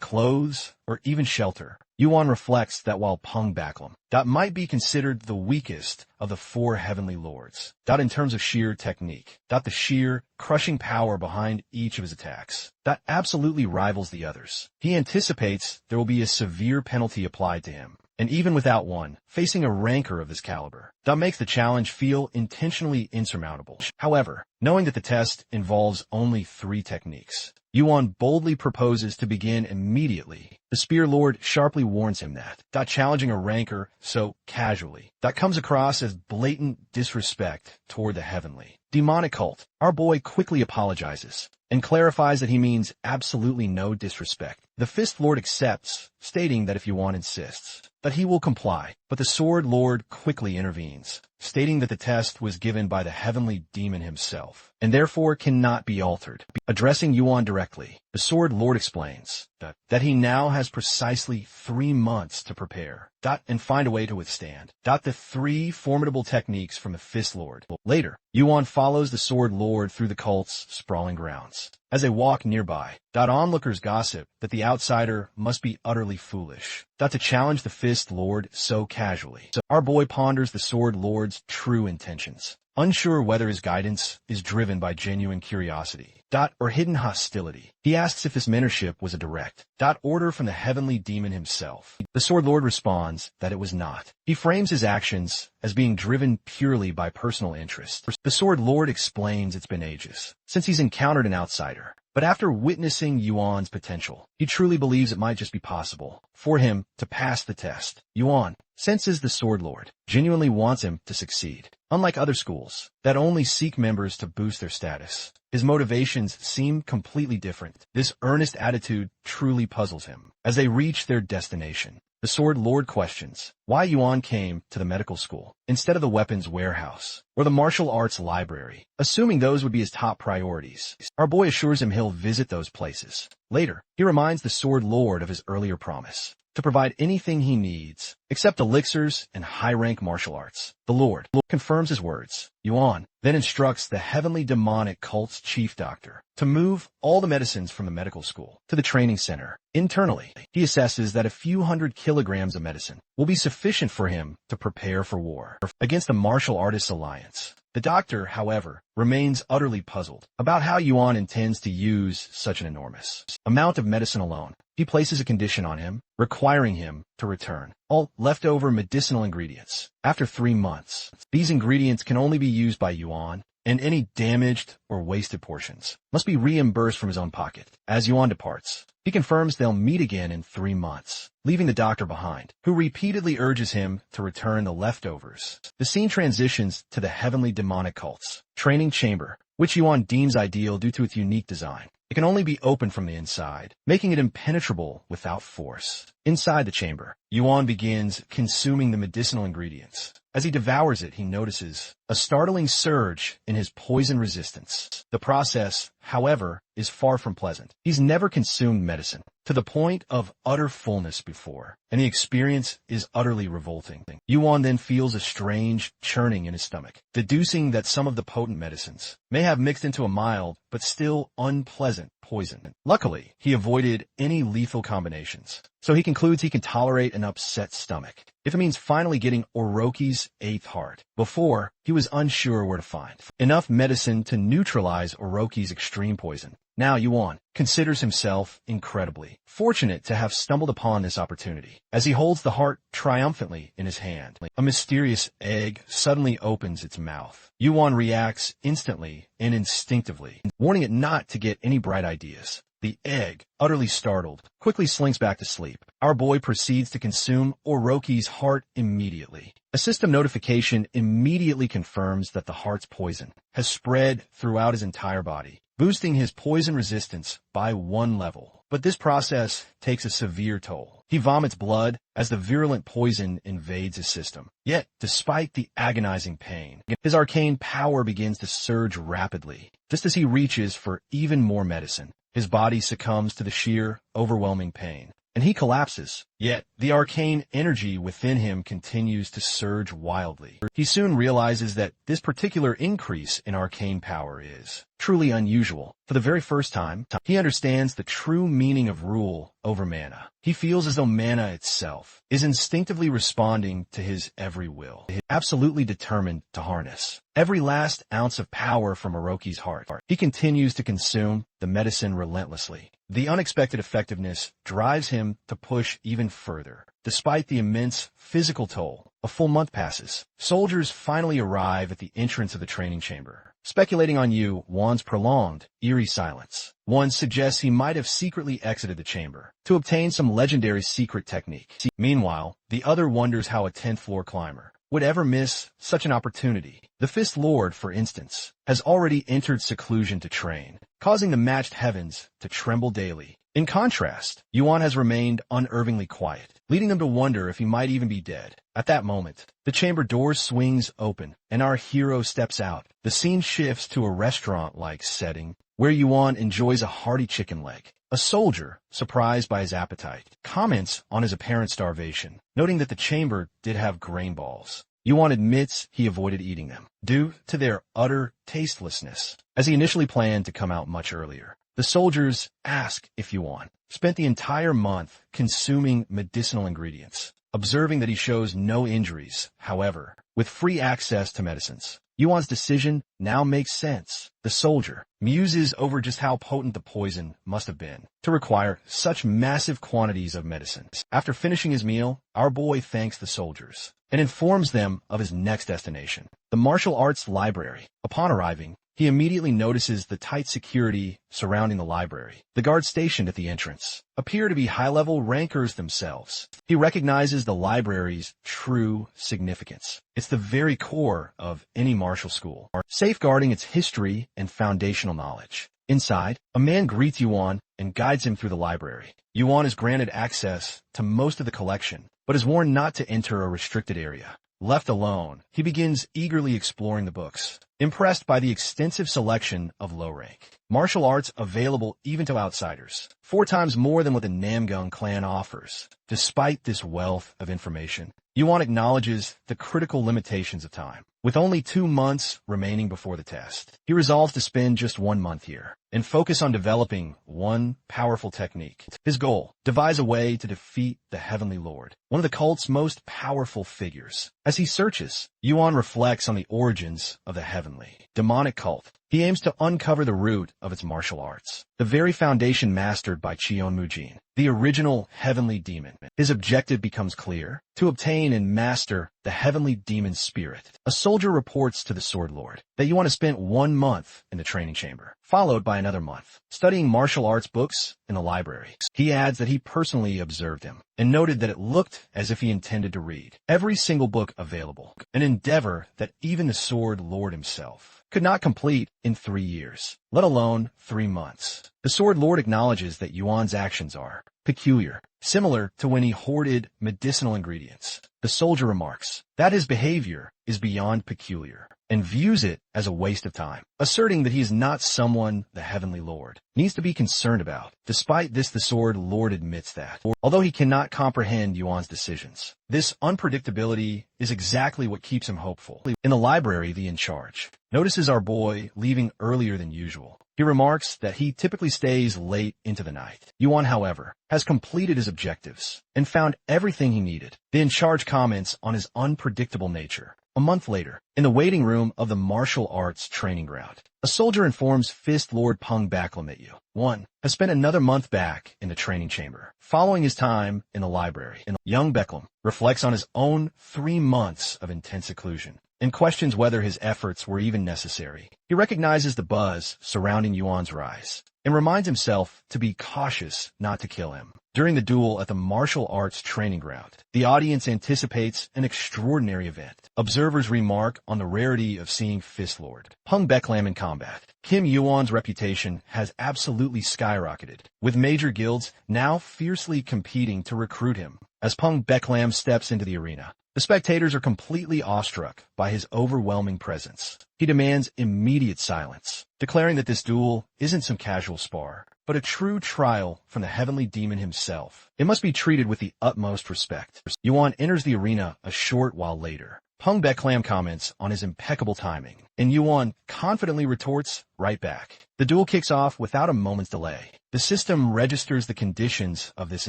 clothes, or even shelter. Yuan reflects that while Peng Baklam might be considered the weakest of the four heavenly lords, in terms of sheer technique, the sheer, crushing power behind each of his attacks, absolutely rivals the others. He anticipates there will be a severe penalty applied to him, and even without one, facing a ranker of this caliber, makes the challenge feel intentionally insurmountable. However, knowing that the test involves only 3 techniques, Yuan boldly proposes to begin immediately. The Spear Lord sharply warns him that challenging a ranker so casually comes across as blatant disrespect toward the heavenly demonic cult. Our boy quickly apologizes and clarifies that he means absolutely no disrespect. The Fist Lord accepts, stating that if Yuan insists, that he will comply, but the Sword Lord quickly intervenes, stating that the test was given by the heavenly demon himself, and therefore cannot be altered. Addressing Yuan directly, the Sword Lord explains that he now has precisely 3 months to prepare, and find a way to withstand, the 3 formidable techniques from the Fist Lord. Later, Yuan follows the Sword Lord through the cult's sprawling grounds. As they walk nearby, onlookers gossip that the outsider must be utterly foolish, to challenge the Fist Lord so casually. Our boy ponders the Sword Lord's true intentions, unsure whether his guidance is driven by genuine curiosity, or hidden hostility. He asks if this mentorship was a direct, order from the heavenly demon himself. The Sword Lord responds that it was not. He frames his actions as being driven purely by personal interest. The Sword Lord explains it's been ages since he's encountered an outsider, but after witnessing Yuan's potential, he truly believes it might just be possible for him to pass the test. Yuan senses the Sword Lord genuinely wants him to succeed. Unlike other schools that only seek members to boost their status, his motivations seem completely different. This earnest attitude truly puzzles him. As they reach their destination, the Sword Lord questions why Yuan came to the medical school instead of the weapons warehouse or the martial arts library, assuming those would be his top priorities. Our boy assures him he'll visit those places. Later, he reminds the Sword Lord of his earlier promise to provide anything he needs, except elixirs and high-rank martial arts. The Lord confirms his words. Yuan then instructs the heavenly demonic cult's chief doctor to move all the medicines from the medical school to the training center. Internally, he assesses that a few hundred kilograms of medicine will be sufficient for him to prepare for war against the Martial Artists Alliance. The doctor, however, remains utterly puzzled about how Yuan intends to use such an enormous amount of medicine alone. He places a condition on him, requiring him to return all leftover medicinal ingredients after 3 months. These ingredients can only be used by Yuan, and any damaged or wasted portions must be reimbursed from his own pocket. As Yuan departs, he confirms they'll meet again in 3 months, leaving the doctor behind, who repeatedly urges him to return the leftovers. The scene transitions to the heavenly demonic cult's training chamber, which Yuan deems ideal due to its unique design. It can only be opened from the inside, making it impenetrable without force. Inside the chamber, Yuan begins consuming the medicinal ingredients. As he devours it, he notices a startling surge in his poison resistance. The process, however, is far from pleasant. He's never consumed medicine to the point of utter fullness before, and the experience is utterly revolting. Yuan then feels a strange churning in his stomach, deducing that some of the potent medicines may have mixed into a mild but still unpleasant poison. Luckily, he avoided any lethal combinations, so he concludes he can tolerate an upset stomach, if it means finally getting Orochi's 8th heart. Before, he was unsure where to find enough medicine to neutralize Orochi's extreme poison. Now Yuan considers himself incredibly fortunate to have stumbled upon this opportunity. As he holds the heart triumphantly in his hand, a mysterious egg suddenly opens its mouth. Yuan reacts instantly and instinctively, warning it not to get any bright ideas. The egg, utterly startled, quickly slinks back to sleep. Our boy proceeds to consume Orochi's heart immediately. A system notification immediately confirms that the heart's poison has spread throughout his entire body, boosting his poison resistance by 1 level. But this process takes a severe toll. He vomits blood as the virulent poison invades his system. Yet, despite the agonizing pain, his arcane power begins to surge rapidly. Just as he reaches for even more medicine, his body succumbs to the sheer, overwhelming pain. and he collapses. Yet, the arcane energy within him continues to surge wildly. He soon realizes that this particular increase in arcane power is truly unusual. For the very first time, he understands the true meaning of rule over mana. He feels as though mana itself is instinctively responding to his every will. He is absolutely determined to harness every last ounce of power from Orochi's heart. He continues to consume the medicine relentlessly. The unexpected effectiveness drives him to push even further. Despite the immense physical toll, a full month passes. Soldiers finally arrive at the entrance of the training chamber. Speculating on Yuan's prolonged, eerie silence, one suggests he might have secretly exited the chamber to obtain some legendary secret technique. Meanwhile, the other wonders how a 10th floor climber would ever miss such an opportunity. The Fifth Lord, for instance, has already entered seclusion to train, causing the matched heavens to tremble daily. In contrast, Yuan has remained unervingly quiet, leading them to wonder if he might even be dead. At that moment, the chamber door swings open, and our hero steps out. The scene shifts to a restaurant-like setting, where Yuan enjoys a hearty chicken leg. A soldier, surprised by his appetite, comments on his apparent starvation, noting that the chamber did have grain balls. Yuan admits he avoided eating them, due to their utter tastelessness, as he initially planned to come out much earlier. The soldiers ask if Yuan spent the entire month consuming medicinal ingredients. Observing that he shows no injuries, however, with free access to medicines, Yuan's decision now makes sense. The soldier muses over just how potent the poison must have been to require such massive quantities of medicines. After finishing his meal, our boy thanks the soldiers and informs them of his next destination, the martial arts library. Upon arriving, he immediately notices the tight security surrounding the library. The guards stationed at the entrance appear to be high-level rankers themselves. He recognizes the library's true significance. It's the very core of any martial school, safeguarding its history and foundational knowledge. Inside, a man greets Yuan and guides him through the library. Yuan is granted access to most of the collection, but is warned not to enter a restricted area. Left alone, he begins eagerly exploring the books, impressed by the extensive selection of low-rank martial arts available even to outsiders, 4 times more than what the Namgung clan offers. Despite this wealth of information, Yuan acknowledges the critical limitations of time. With only 2 months remaining before the test, he resolves to spend just 1 month here and focus on developing one powerful technique. His goal: devise a way to defeat the Heavenly Lord, one of the cult's most powerful figures. As he searches, Yuan reflects on the origins of the heavenly, demonic cult. He aims to uncover the root of its martial arts, the very foundation mastered by Cheon Mujin, the original heavenly demon. His objective becomes clear: to obtain and master the heavenly demon's spirit. A soldier reports to the Sword Lord that Yuan has spent 1 month in the training chamber, followed by another month studying martial arts books in the library. He adds that he personally observed him and noted that it looked as if he intended to read every single book available, an endeavor that even the Sword Lord himself could not complete in 3 years, let alone 3 months. The Sword Lord acknowledges that Yuan's actions are peculiar, similar to when he hoarded medicinal ingredients. The soldier remarks that his behavior is beyond peculiar and views it as a waste of time, asserting that he is not someone the Heavenly Lord needs to be concerned about. Despite this, the Sword Lord admits that, although he cannot comprehend Yuan's decisions, this unpredictability is exactly what keeps him hopeful. In the library, the in-charge notices our boy leaving earlier than usual. He remarks that he typically stays late into the night. Yuan, however, has completed his objectives and found everything he needed. The in-charge comments on his unpredictable nature. A month later, in the waiting room of the martial arts training ground, a soldier informs Fist Lord Peng Baklam that Yuan has spent another month back in the training chamber, following his time in the library. Young Baklam reflects on his own 3 months of intense seclusion and questions whether his efforts were even necessary. He recognizes the buzz surrounding Yuan's rise and reminds himself to be cautious not to kill him. During the duel at the martial arts training ground, the audience anticipates an extraordinary event. Observers remark on the rarity of seeing Fist Lord Peng Baklam in combat. Kim Yuan's reputation has absolutely skyrocketed, with major guilds now fiercely competing to recruit him. As Peng Baklam steps into the arena, the spectators are completely awestruck by his overwhelming presence. He demands immediate silence, declaring that this duel isn't some casual spar, but a true trial from the heavenly demon himself. It must be treated with the utmost respect. Yuan enters the arena a short while later. Peng Beklam comments on his impeccable timing, and Yuan confidently retorts right back. The duel kicks off without a moment's delay. The system registers the conditions of this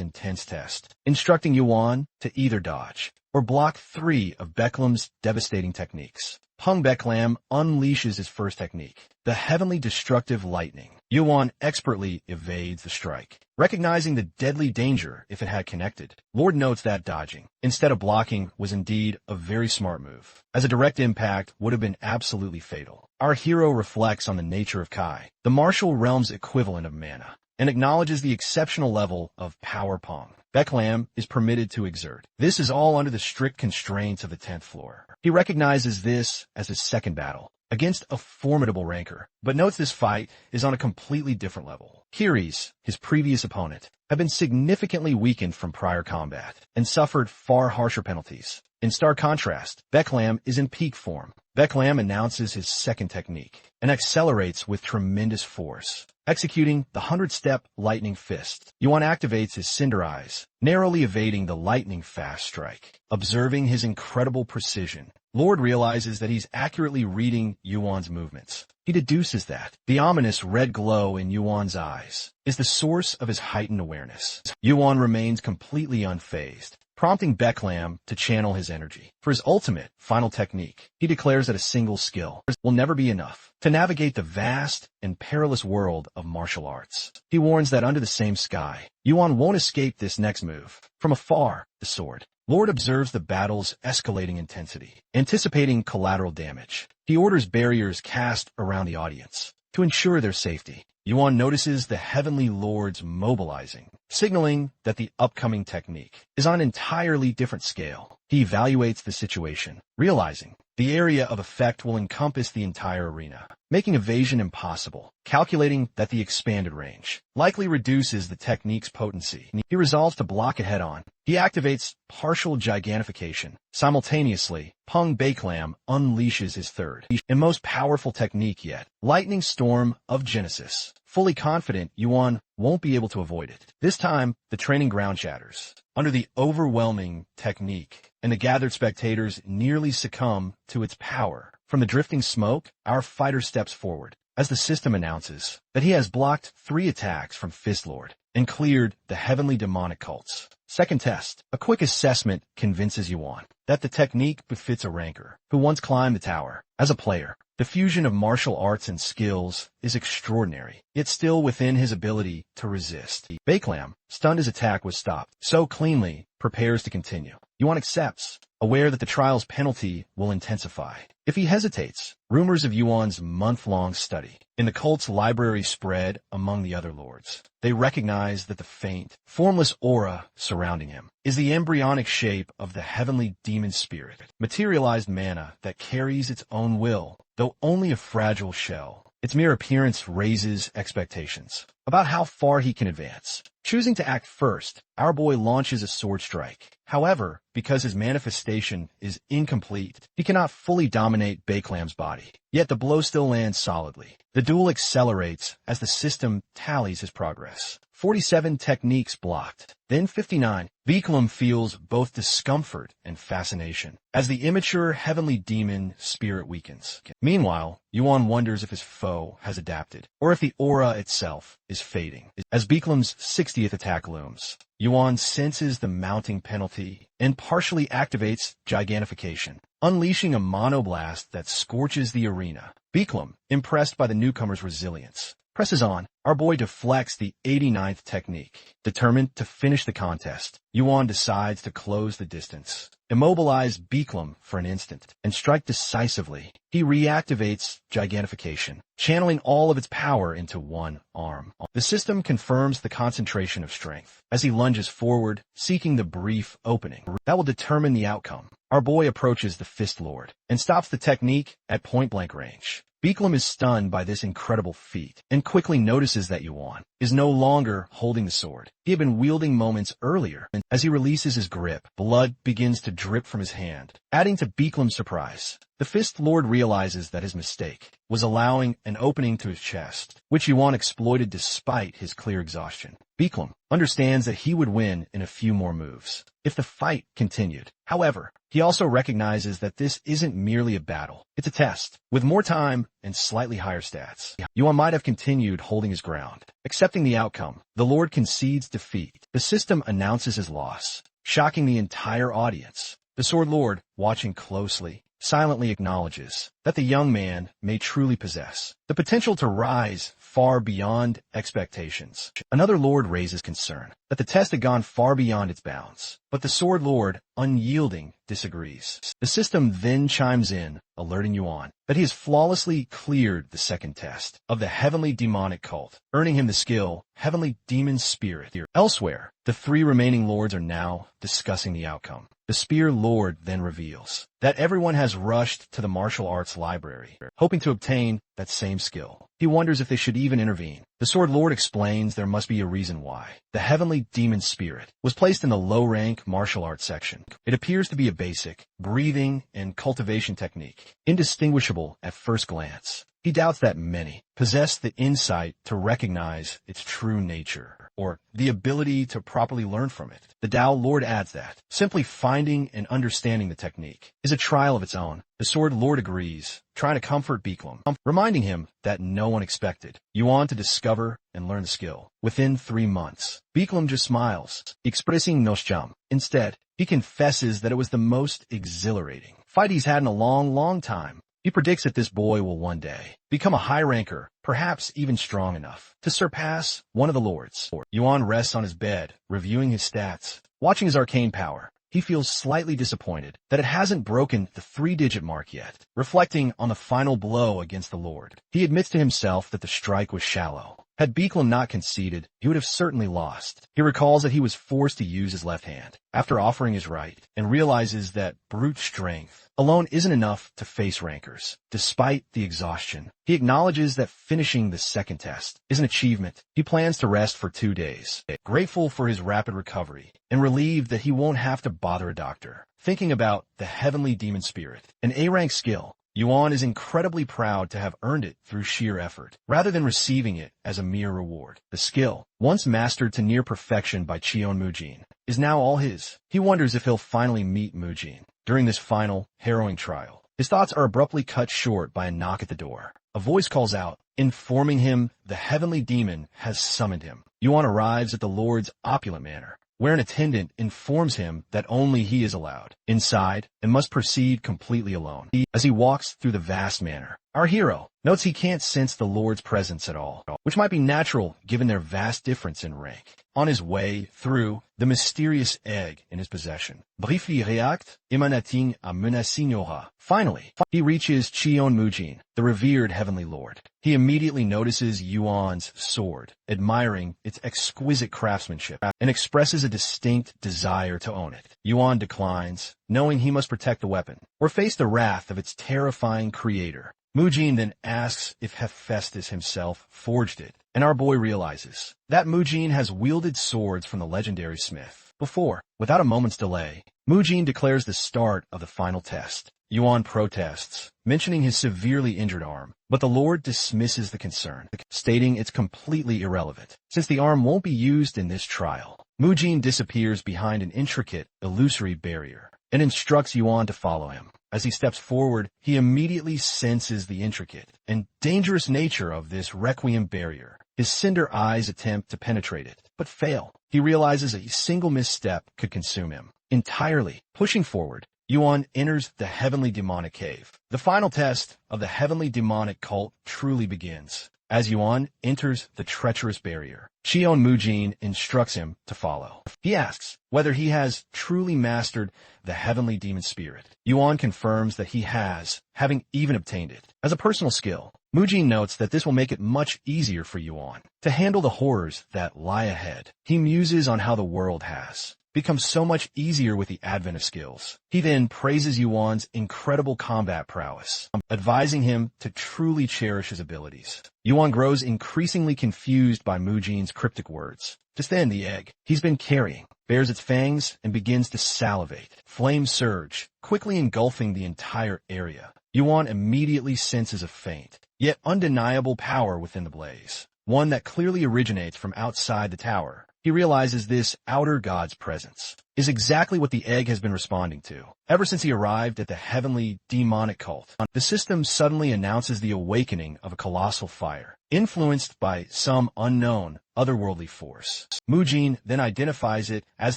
intense test, instructing Yuan to either dodge or block 3 of Beklam's devastating techniques. Peng Beklam unleashes his first technique, the heavenly destructive lightning. Yuan expertly evades the strike, recognizing the deadly danger if it had connected. Lord notes that dodging, instead of blocking, was indeed a very smart move, as a direct impact would have been absolutely fatal. Our hero reflects on the nature of Kai, the martial realm's equivalent of mana, and acknowledges the exceptional level of power Peng Beklam is permitted to exert. This is all under the strict constraints of the 10th floor. He recognizes this as his second battle against a formidable ranker, but notes this fight is on a completely different level. Kiris, his previous opponent, have been significantly weakened from prior combat and suffered far harsher penalties. In stark contrast, Beklam is in peak form. Beklam announces his second technique and accelerates with tremendous force, executing the 100-step lightning fist. Yuan activates his Cinder Eyes, narrowly evading the lightning fast strike. Observing his incredible precision, Lord realizes that he's accurately reading Yuan's movements. He deduces that the ominous red glow in Yuan's eyes is the source of his heightened awareness. Yuan remains completely unfazed, prompting Beklam to channel his energy. For his ultimate, final technique, he declares that a single skill will never be enough to navigate the vast and perilous world of martial arts. He warns that under the same sky, Yuan won't escape this next move. From afar, the sword Lord observes the battle's escalating intensity, anticipating collateral damage. He orders barriers cast around the audience to ensure their safety. Yuan notices the heavenly lords mobilizing, signaling that the upcoming technique is on an entirely different scale. He evaluates the situation, realizing the area of effect will encompass the entire arena, making evasion impossible. Calculating that the expanded range likely reduces the technique's potency, he resolves to block it head-on. He activates partial gigantification. Simultaneously, Peng Beklam unleashes his third and most powerful technique yet, Lightning Storm of Genesis. Fully confident Yuan won't be able to avoid it. This time, the training ground shatters under the overwhelming technique, and the gathered spectators nearly succumb to its power. From the drifting smoke, our fighter steps forward as the system announces that he has blocked 3 attacks from Fist Lord and cleared the heavenly demonic cults. Second test. A quick assessment convinces Yuan that the technique befits a ranker who once climbed the tower. As a player, the fusion of martial arts and skills is extraordinary, yet still within his ability to resist. Beklam, stunned his attack was stopped so cleanly, prepares to continue. Yuan accepts, aware that the trial's penalty will intensify. If he hesitates, rumors of Yuan's month-long study in the cult's library spread among the other lords. They recognize that the faint, formless aura surrounding him is the embryonic shape of the heavenly demon spirit, materialized mana that carries its own will, though only a fragile shell. Its mere appearance raises expectations about how far he can advance. Choosing to act first, our boy launches a sword strike. However, because his manifestation is incomplete, he cannot fully dominate Beklam's body. Yet the blow still lands solidly. The duel accelerates as the system tallies his progress. 47 techniques blocked, then 59. Beklam feels both discomfort and fascination as the immature heavenly demon spirit weakens. Meanwhile, Yuan wonders if his foe has adapted, or if the aura itself is fading. As Beklam's 60th attack looms, Yuan senses the mounting penalty and partially activates gigantification, unleashing a monoblast that scorches the arena. Beklam, impressed by the newcomer's resilience, presses on. Our boy deflects the 89th technique. Determined to finish the contest, Yuan decides to close the distance, immobilize Beklam for an instant, and strike decisively. He reactivates gigantification, channeling all of its power into one arm. The system confirms the concentration of strength as he lunges forward, seeking the brief opening that will determine the outcome. Our boy approaches the Fist Lord and stops the technique at point-blank range. Beeklam is stunned by this incredible feat and quickly notices that Yuan is no longer holding the sword he had been wielding moments earlier. And as he releases his grip, blood begins to drip from his hand, adding to Beeklam's surprise. The Fist Lord realizes that his mistake was allowing an opening to his chest, which Yuan exploited despite his clear exhaustion. Beeklam understands that he would win in a few more moves if the fight continued. However, he also recognizes that this isn't merely a battle, it's a test. With more time and slightly higher stats, Yuan might have continued holding his ground. Accepting the outcome, the Lord concedes defeat. The system announces his loss, shocking the entire audience. The Sword Lord, watching closely, silently acknowledges that the young man may truly possess the potential to rise far beyond expectations. Another lord raises concern that the test had gone far beyond its bounds, but the Sword Lord, unyielding, disagrees. The system then chimes in, alerting Yuan that he has flawlessly cleared the second test of the heavenly demonic cult, earning him the skill Heavenly Demon Spirit. Elsewhere, the three remaining lords are now discussing the outcome. The Spear Lord then reveals that everyone has rushed to the martial arts library, hoping to obtain that same skill. He wonders if they should even intervene. The Sword Lord explains there must be a reason why the Heavenly Demon Spirit was placed in the low-rank martial arts section. It appears to be a basic breathing and cultivation technique, indistinguishable at first glance. He doubts that many possess the insight to recognize its true nature, or the ability to properly learn from it. The Tao Lord adds that simply finding and understanding the technique is a trial of its own. The Sword Lord agrees, trying to comfort Beeklam, reminding him that no one expected Yuan to discover and learn the skill within 3 months. Beeklam just smiles, expressing no shame. Instead, he confesses that it was the most exhilarating fight he's had in a long time. He predicts that this boy will one day become a high ranker, perhaps even strong enough to surpass one of the lords. Yuan rests on his bed, reviewing his stats. Watching his arcane power, he feels slightly disappointed that it hasn't broken the 3-digit mark yet. Reflecting on the final blow against the Lord, he admits to himself that the strike was shallow. Had Beeklam not conceded, he would have certainly lost. He recalls that he was forced to use his left hand after offering his right, and realizes that brute strength alone isn't enough to face rankers. Despite the exhaustion, he acknowledges that finishing the second test is an achievement. He plans to rest for 2 days, grateful for his rapid recovery, and relieved that he won't have to bother a doctor. Thinking about the Heavenly Demon Spirit, an A-rank skill, Yuan is incredibly proud to have earned it through sheer effort, rather than receiving it as a mere reward. The skill, once mastered to near perfection by Cheon Mujin, is now all his. He wonders if he'll finally meet Mujin during this final, harrowing trial. His thoughts are abruptly cut short by a knock at the door. A voice calls out, informing him the heavenly demon has summoned him. Yuan arrives at the Lord's opulent manor, where an attendant informs him that only he is allowed inside and must proceed completely alone. As he walks through the vast manor, our hero notes he can't sense the Lord's presence at all, which might be natural given their vast difference in rank. On his way through the mysterious egg in his possession, briefly react emanating a menacing aura. Finally, he reaches Cheon Mujin, the revered heavenly lord. He immediately notices Yuan's sword, admiring its exquisite craftsmanship, and expresses a distinct desire to own it. Yuan declines, knowing he must protect the weapon, or face the wrath of its terrifying creator. Mujin then asks if Hephaestus himself forged it, and our boy realizes that Mujin has wielded swords from the legendary smith before. Without a moment's delay, Mujin declares the start of the final test. Yuan protests, mentioning his severely injured arm, but the Lord dismisses the concern, stating it's completely irrelevant, since the arm won't be used in this trial. Mujin disappears behind an intricate, illusory barrier, and instructs Yuan to follow him. As he steps forward, he immediately senses the intricate and dangerous nature of this requiem barrier. His cinder eyes attempt to penetrate it, but fail. He realizes a single misstep could consume him entirely. Pushing forward, Yuan enters the heavenly demonic cave. The final test of the heavenly demonic cult truly begins. As Yuan enters the treacherous barrier, Cheon Mujin instructs him to follow. He asks whether he has truly mastered the heavenly demon spirit. Yuan confirms that he has, having even obtained it as a personal skill. Mujin notes that this will make it much easier for Yuan to handle the horrors that lie ahead. He muses on how the world has becomes so much easier with the advent of skills. He then praises Yuan's incredible combat prowess, advising him to truly cherish his abilities. Yuan grows increasingly confused by Mujin's cryptic words. Just then, the egg he's been carrying bares its fangs and begins to salivate. Flames surge, quickly engulfing the entire area. Yuan immediately senses a faint, yet undeniable power within the blaze, one that clearly originates from outside the tower. He realizes this outer god's presence is exactly what the egg has been responding to. Ever since he arrived at the heavenly demonic cult, the system suddenly announces the awakening of a colossal fire, influenced by some unknown, otherworldly force. Mujin then identifies it as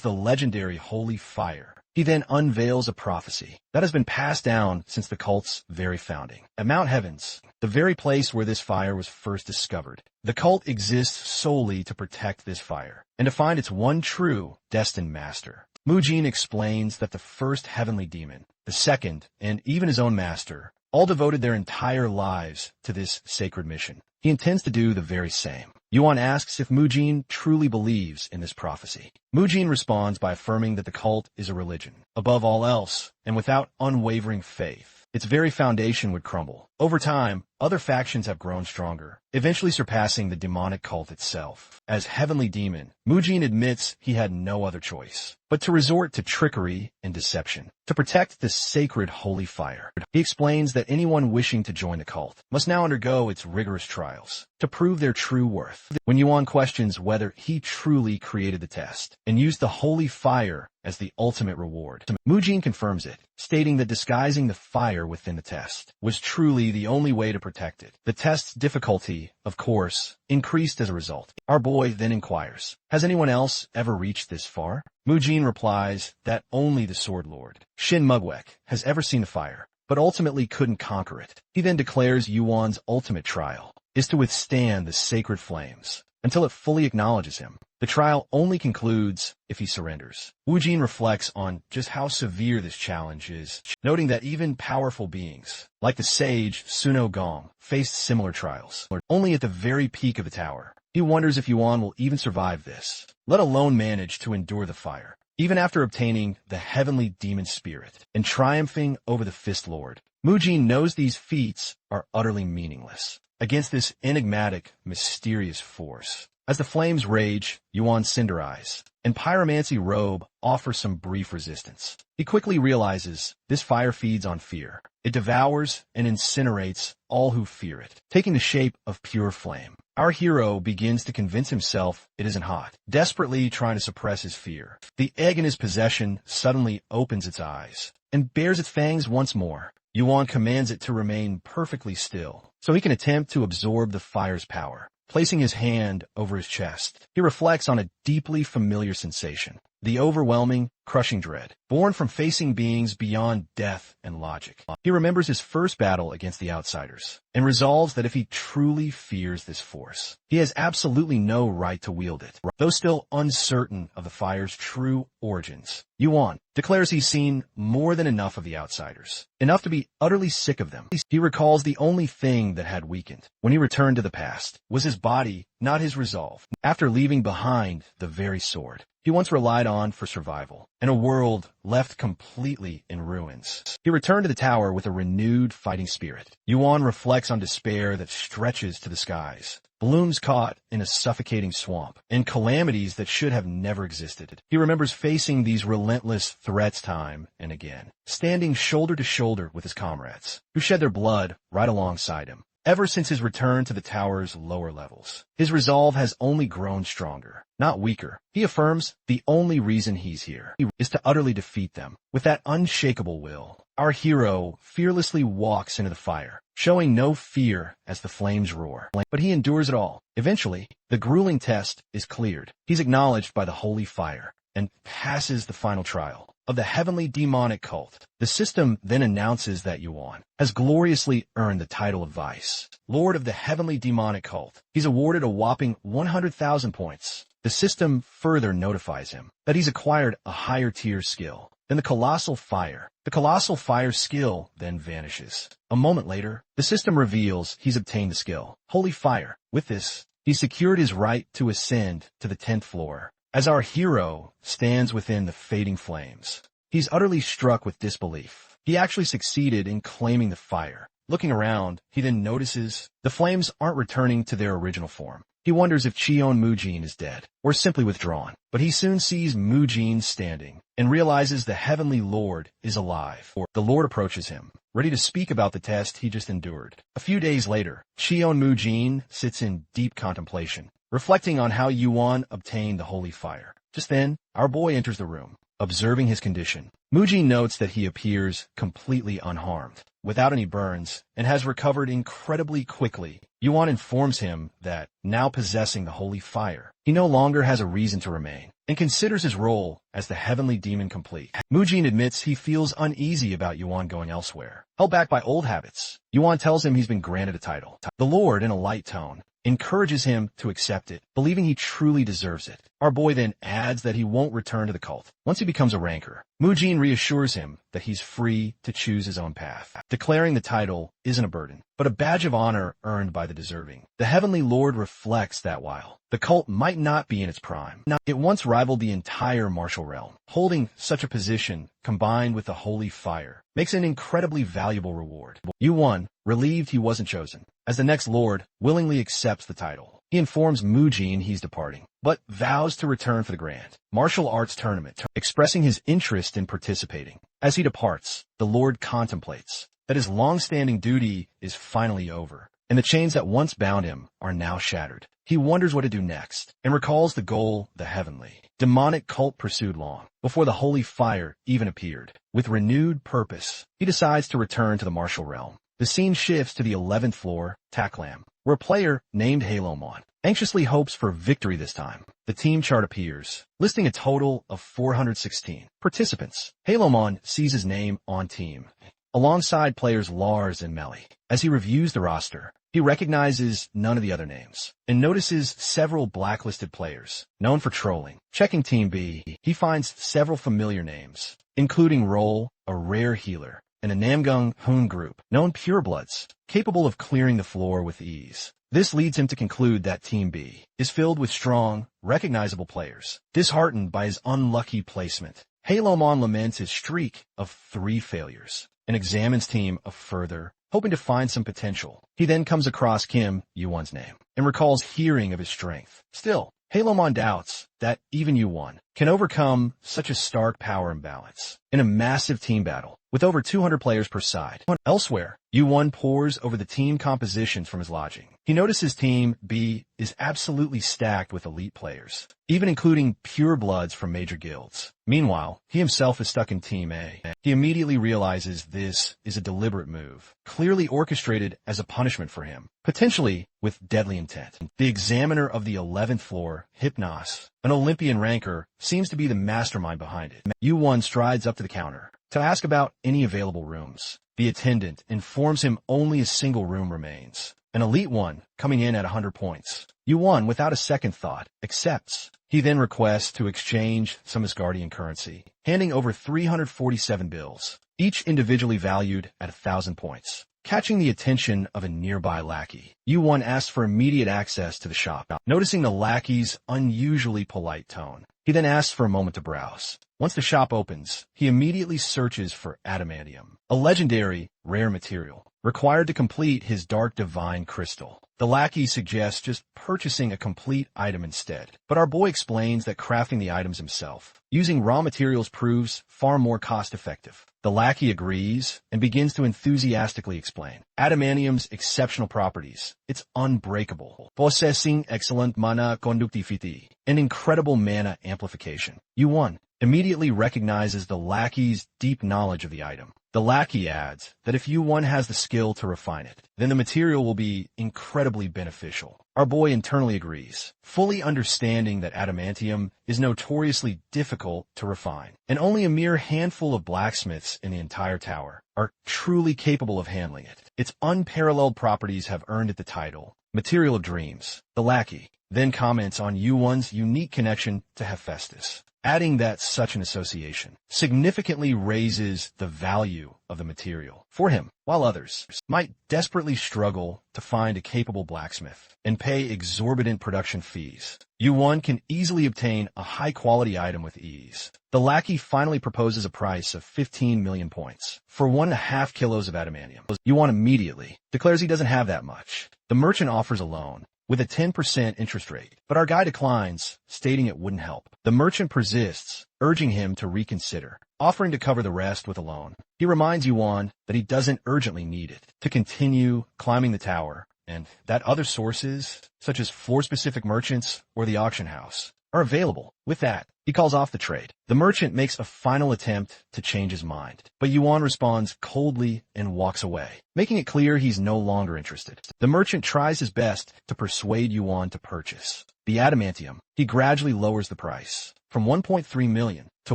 the legendary holy fire. He then unveils a prophecy that has been passed down since the cult's very founding. At Mount Heavens, the very place where this fire was first discovered, the cult exists solely to protect this fire and to find its one true, destined master. Mujin explains that the first heavenly demon, the second, and even his own master, all devoted their entire lives to this sacred mission. He intends to do the very same. Yuan asks if Mujin truly believes in this prophecy. Mujin responds by affirming that the cult is a religion, above all else, and without unwavering faith, its very foundation would crumble. Over time, other factions have grown stronger, eventually surpassing the demonic cult itself. As heavenly demon, Mujin admits he had no other choice but to resort to trickery and deception to protect this sacred holy fire. He explains that anyone wishing to join the cult must now undergo its rigorous trials to prove their true worth. When Yuan questions whether he truly created the test and used the holy fire as the ultimate reward, Mujin confirms it, stating that disguising the fire within the test was truly the only way to protect it. The test's difficulty, of course, increased as a result. Our boy then inquires, has anyone else ever reached this far? Mujin replies that only the Sword Lord, Shin Mugwek, has ever seen the fire, but ultimately couldn't conquer it. He then declares Yuan's ultimate trial is to withstand the sacred flames until it fully acknowledges him. The trial only concludes if he surrenders. Mujin reflects on just how severe this challenge is, noting that even powerful beings, like the sage Suno Gong, faced similar trials, only at the very peak of the tower. He wonders if Yuan will even survive this, let alone manage to endure the fire. Even after obtaining the heavenly demon spirit and triumphing over the Fist Lord, Mujin knows these feats are utterly meaningless against this enigmatic, mysterious force. As the flames rage, Yuan's cinder eyes and pyromancy robe offer some brief resistance. He quickly realizes this fire feeds on fear. It devours and incinerates all who fear it, taking the shape of pure flame. Our hero begins to convince himself it isn't hot, desperately trying to suppress his fear. The egg in his possession suddenly opens its eyes and bares its fangs once more. Yuan commands it to remain perfectly still so he can attempt to absorb the fire's power. Placing his hand over his chest, he reflects on a deeply familiar sensation, the overwhelming, crushing dread, born from facing beings beyond death and logic. He remembers his first battle against the outsiders, and resolves that if he truly fears this force, he has absolutely no right to wield it. Though still uncertain of the fire's true origins, Yuan declares he's seen more than enough of the outsiders, enough to be utterly sick of them. He recalls the only thing that had weakened, when he returned to the past, was his body, not his resolve. After leaving behind the very sword he once relied on for survival, in a world left completely in ruins, he returned to the tower with a renewed fighting spirit. Yuan reflects on despair that stretches to the skies, blooms caught in a suffocating swamp, and calamities that should have never existed. He remembers facing these relentless threats time and again, standing shoulder to shoulder with his comrades, who shed their blood right alongside him. Ever since his return to the tower's lower levels, his resolve has only grown stronger, not weaker. He affirms the only reason he's here is to utterly defeat them. With that unshakable will, our hero fearlessly walks into the fire, showing no fear as the flames roar. But he endures it all. Eventually, the grueling test is cleared. He's acknowledged by the holy fire and passes the final trial of the heavenly demonic cult. The system then announces that Yuan has gloriously earned the title of Vice Lord of the heavenly demonic cult. He's awarded a whopping 100,000 points. The system further notifies him that he's acquired a higher tier skill than the colossal fire. The colossal fire skill then vanishes. A moment later, the system reveals he's obtained the skill Holy Fire. With this, he secured his right to ascend to the 10th floor as our hero stands within the fading flames. He's utterly struck with disbelief. He actually succeeded in claiming the fire. Looking around, he then notices the flames aren't returning to their original form. He wonders if Cheon Mujin is dead, or simply withdrawn. But he soon sees Mujin standing, and realizes the Heavenly Lord is alive. The Lord approaches him, ready to speak about the test he just endured. A few days later, Cheon Mujin sits in deep contemplation, reflecting on how Yuan obtained the holy fire. Just then, our boy enters the room. Observing his condition, Mujin notes that he appears completely unharmed, without any burns, and has recovered incredibly quickly. Yuan informs him that, now possessing the holy fire, he no longer has a reason to remain, and considers his role as the heavenly demon complete. Mujin admits he feels uneasy about Yuan going elsewhere. Held back by old habits, Yuan tells him he's been granted a title. The Lord, in a light tone, encourages him to accept it, believing he truly deserves it. Our boy then adds that he won't return to the cult once he becomes a ranker. Mujin reassures him that he's free to choose his own path, declaring the title isn't a burden, but a badge of honor earned by the deserving. The Heavenly Lord reflects that while the cult might not be in its prime, it once rivaled the entire martial realm. Holding such a position, combined with the holy fire, makes an incredibly valuable reward. Yuan, relieved he wasn't chosen, as the next lord, willingly accepts the title. He informs Mujin he's departing, but vows to return for the grand martial arts tournament, expressing his interest in participating. As he departs, the Lord contemplates that his long-standing duty is finally over, and the chains that once bound him are now shattered. He wonders what to do next, and recalls the goal the heavenly, demonic cult pursued long before the holy fire even appeared. With renewed purpose, he decides to return to the martial realm. The scene shifts to the 11th floor, Taklam, where a player named Yahello anxiously hopes for victory this time. The team chart appears, listing a total of 416 participants. Yahello sees his name on team, alongside players Lars and Melly. As he reviews the roster, he recognizes none of the other names, and notices several blacklisted players, known for trolling. Checking Team B, he finds several familiar names, including Roll, a rare healer, and a Namgung Hoon group, known purebloods, capable of clearing the floor with ease. This leads him to conclude that Team B is filled with strong, recognizable players. Disheartened by his unlucky placement, Yahello laments his streak of 3 failures, and examines Team A further, hoping to find some potential. He then comes across Kim, Yuan's name, and recalls hearing of his strength. Still, Yahello doubts that even Yuan can overcome such a stark power imbalance in a massive team battle with over 200 players per side. Elsewhere, Yuan pores over the team compositions from his lodging. He notices Team B is absolutely stacked with elite players, even including purebloods from major guilds. Meanwhile, he himself is stuck in Team A. He immediately realizes this is a deliberate move, clearly orchestrated as a punishment for him, potentially with deadly intent. The examiner of the 11th floor, Hypnos, an Olympian ranker, seems to be the mastermind behind it. Yuan strides up to the counter to ask about any available rooms. The attendant informs him only a single room remains, an elite one coming in at 100 points. Yuan, without a second thought, accepts. He then requests to exchange some Asgardian currency, handing over 347 bills, each individually valued at 1,000 points. Catching the attention of a nearby lackey, Yuan asks for immediate access to the shop. Noticing the lackey's unusually polite tone, he then asks for a moment to browse. Once the shop opens, he immediately searches for adamantium, a legendary, rare material, required to complete his Dark Divine Crystal. The lackey suggests just purchasing a complete item instead, but our boy explains that crafting the items himself, using raw materials, proves far more cost-effective. The lackey agrees and begins to enthusiastically explain adamantium's exceptional properties. It's unbreakable, possessing excellent mana conductivity, and incredible mana amplification. Yuan immediately recognizes the lackey's deep knowledge of the item. The lackey adds that if Yuan has the skill to refine it, then the material will be incredibly beneficial. Our boy internally agrees, fully understanding that adamantium is notoriously difficult to refine, and only a mere handful of blacksmiths in the entire tower are truly capable of handling it. Its unparalleled properties have earned it the title, Material of Dreams. The lackey then comments on Yuan's unique connection to Hephaestus, adding that such an association significantly raises the value of the material for him, while others might desperately struggle to find a capable blacksmith and pay exorbitant production fees. Yuan can easily obtain a high-quality item with ease. The lackey finally proposes a price of 15 million points for 1.5 kilos of adamantium. Yuan immediately declares he doesn't have that much. The merchant offers a loan with a 10% interest rate, but our guy declines, stating it wouldn't help. The merchant persists, urging him to reconsider, offering to cover the rest with a loan. He reminds Yuan that he doesn't urgently need it to continue climbing the tower, and that other sources, such as floor-specific merchants or the auction house, are available. With that, he calls off the trade. The merchant makes a final attempt to change his mind, but Yuan responds coldly and walks away, making it clear he's no longer interested. The merchant tries his best to persuade Yuan to purchase the adamantium. He gradually lowers the price from 1.3 million to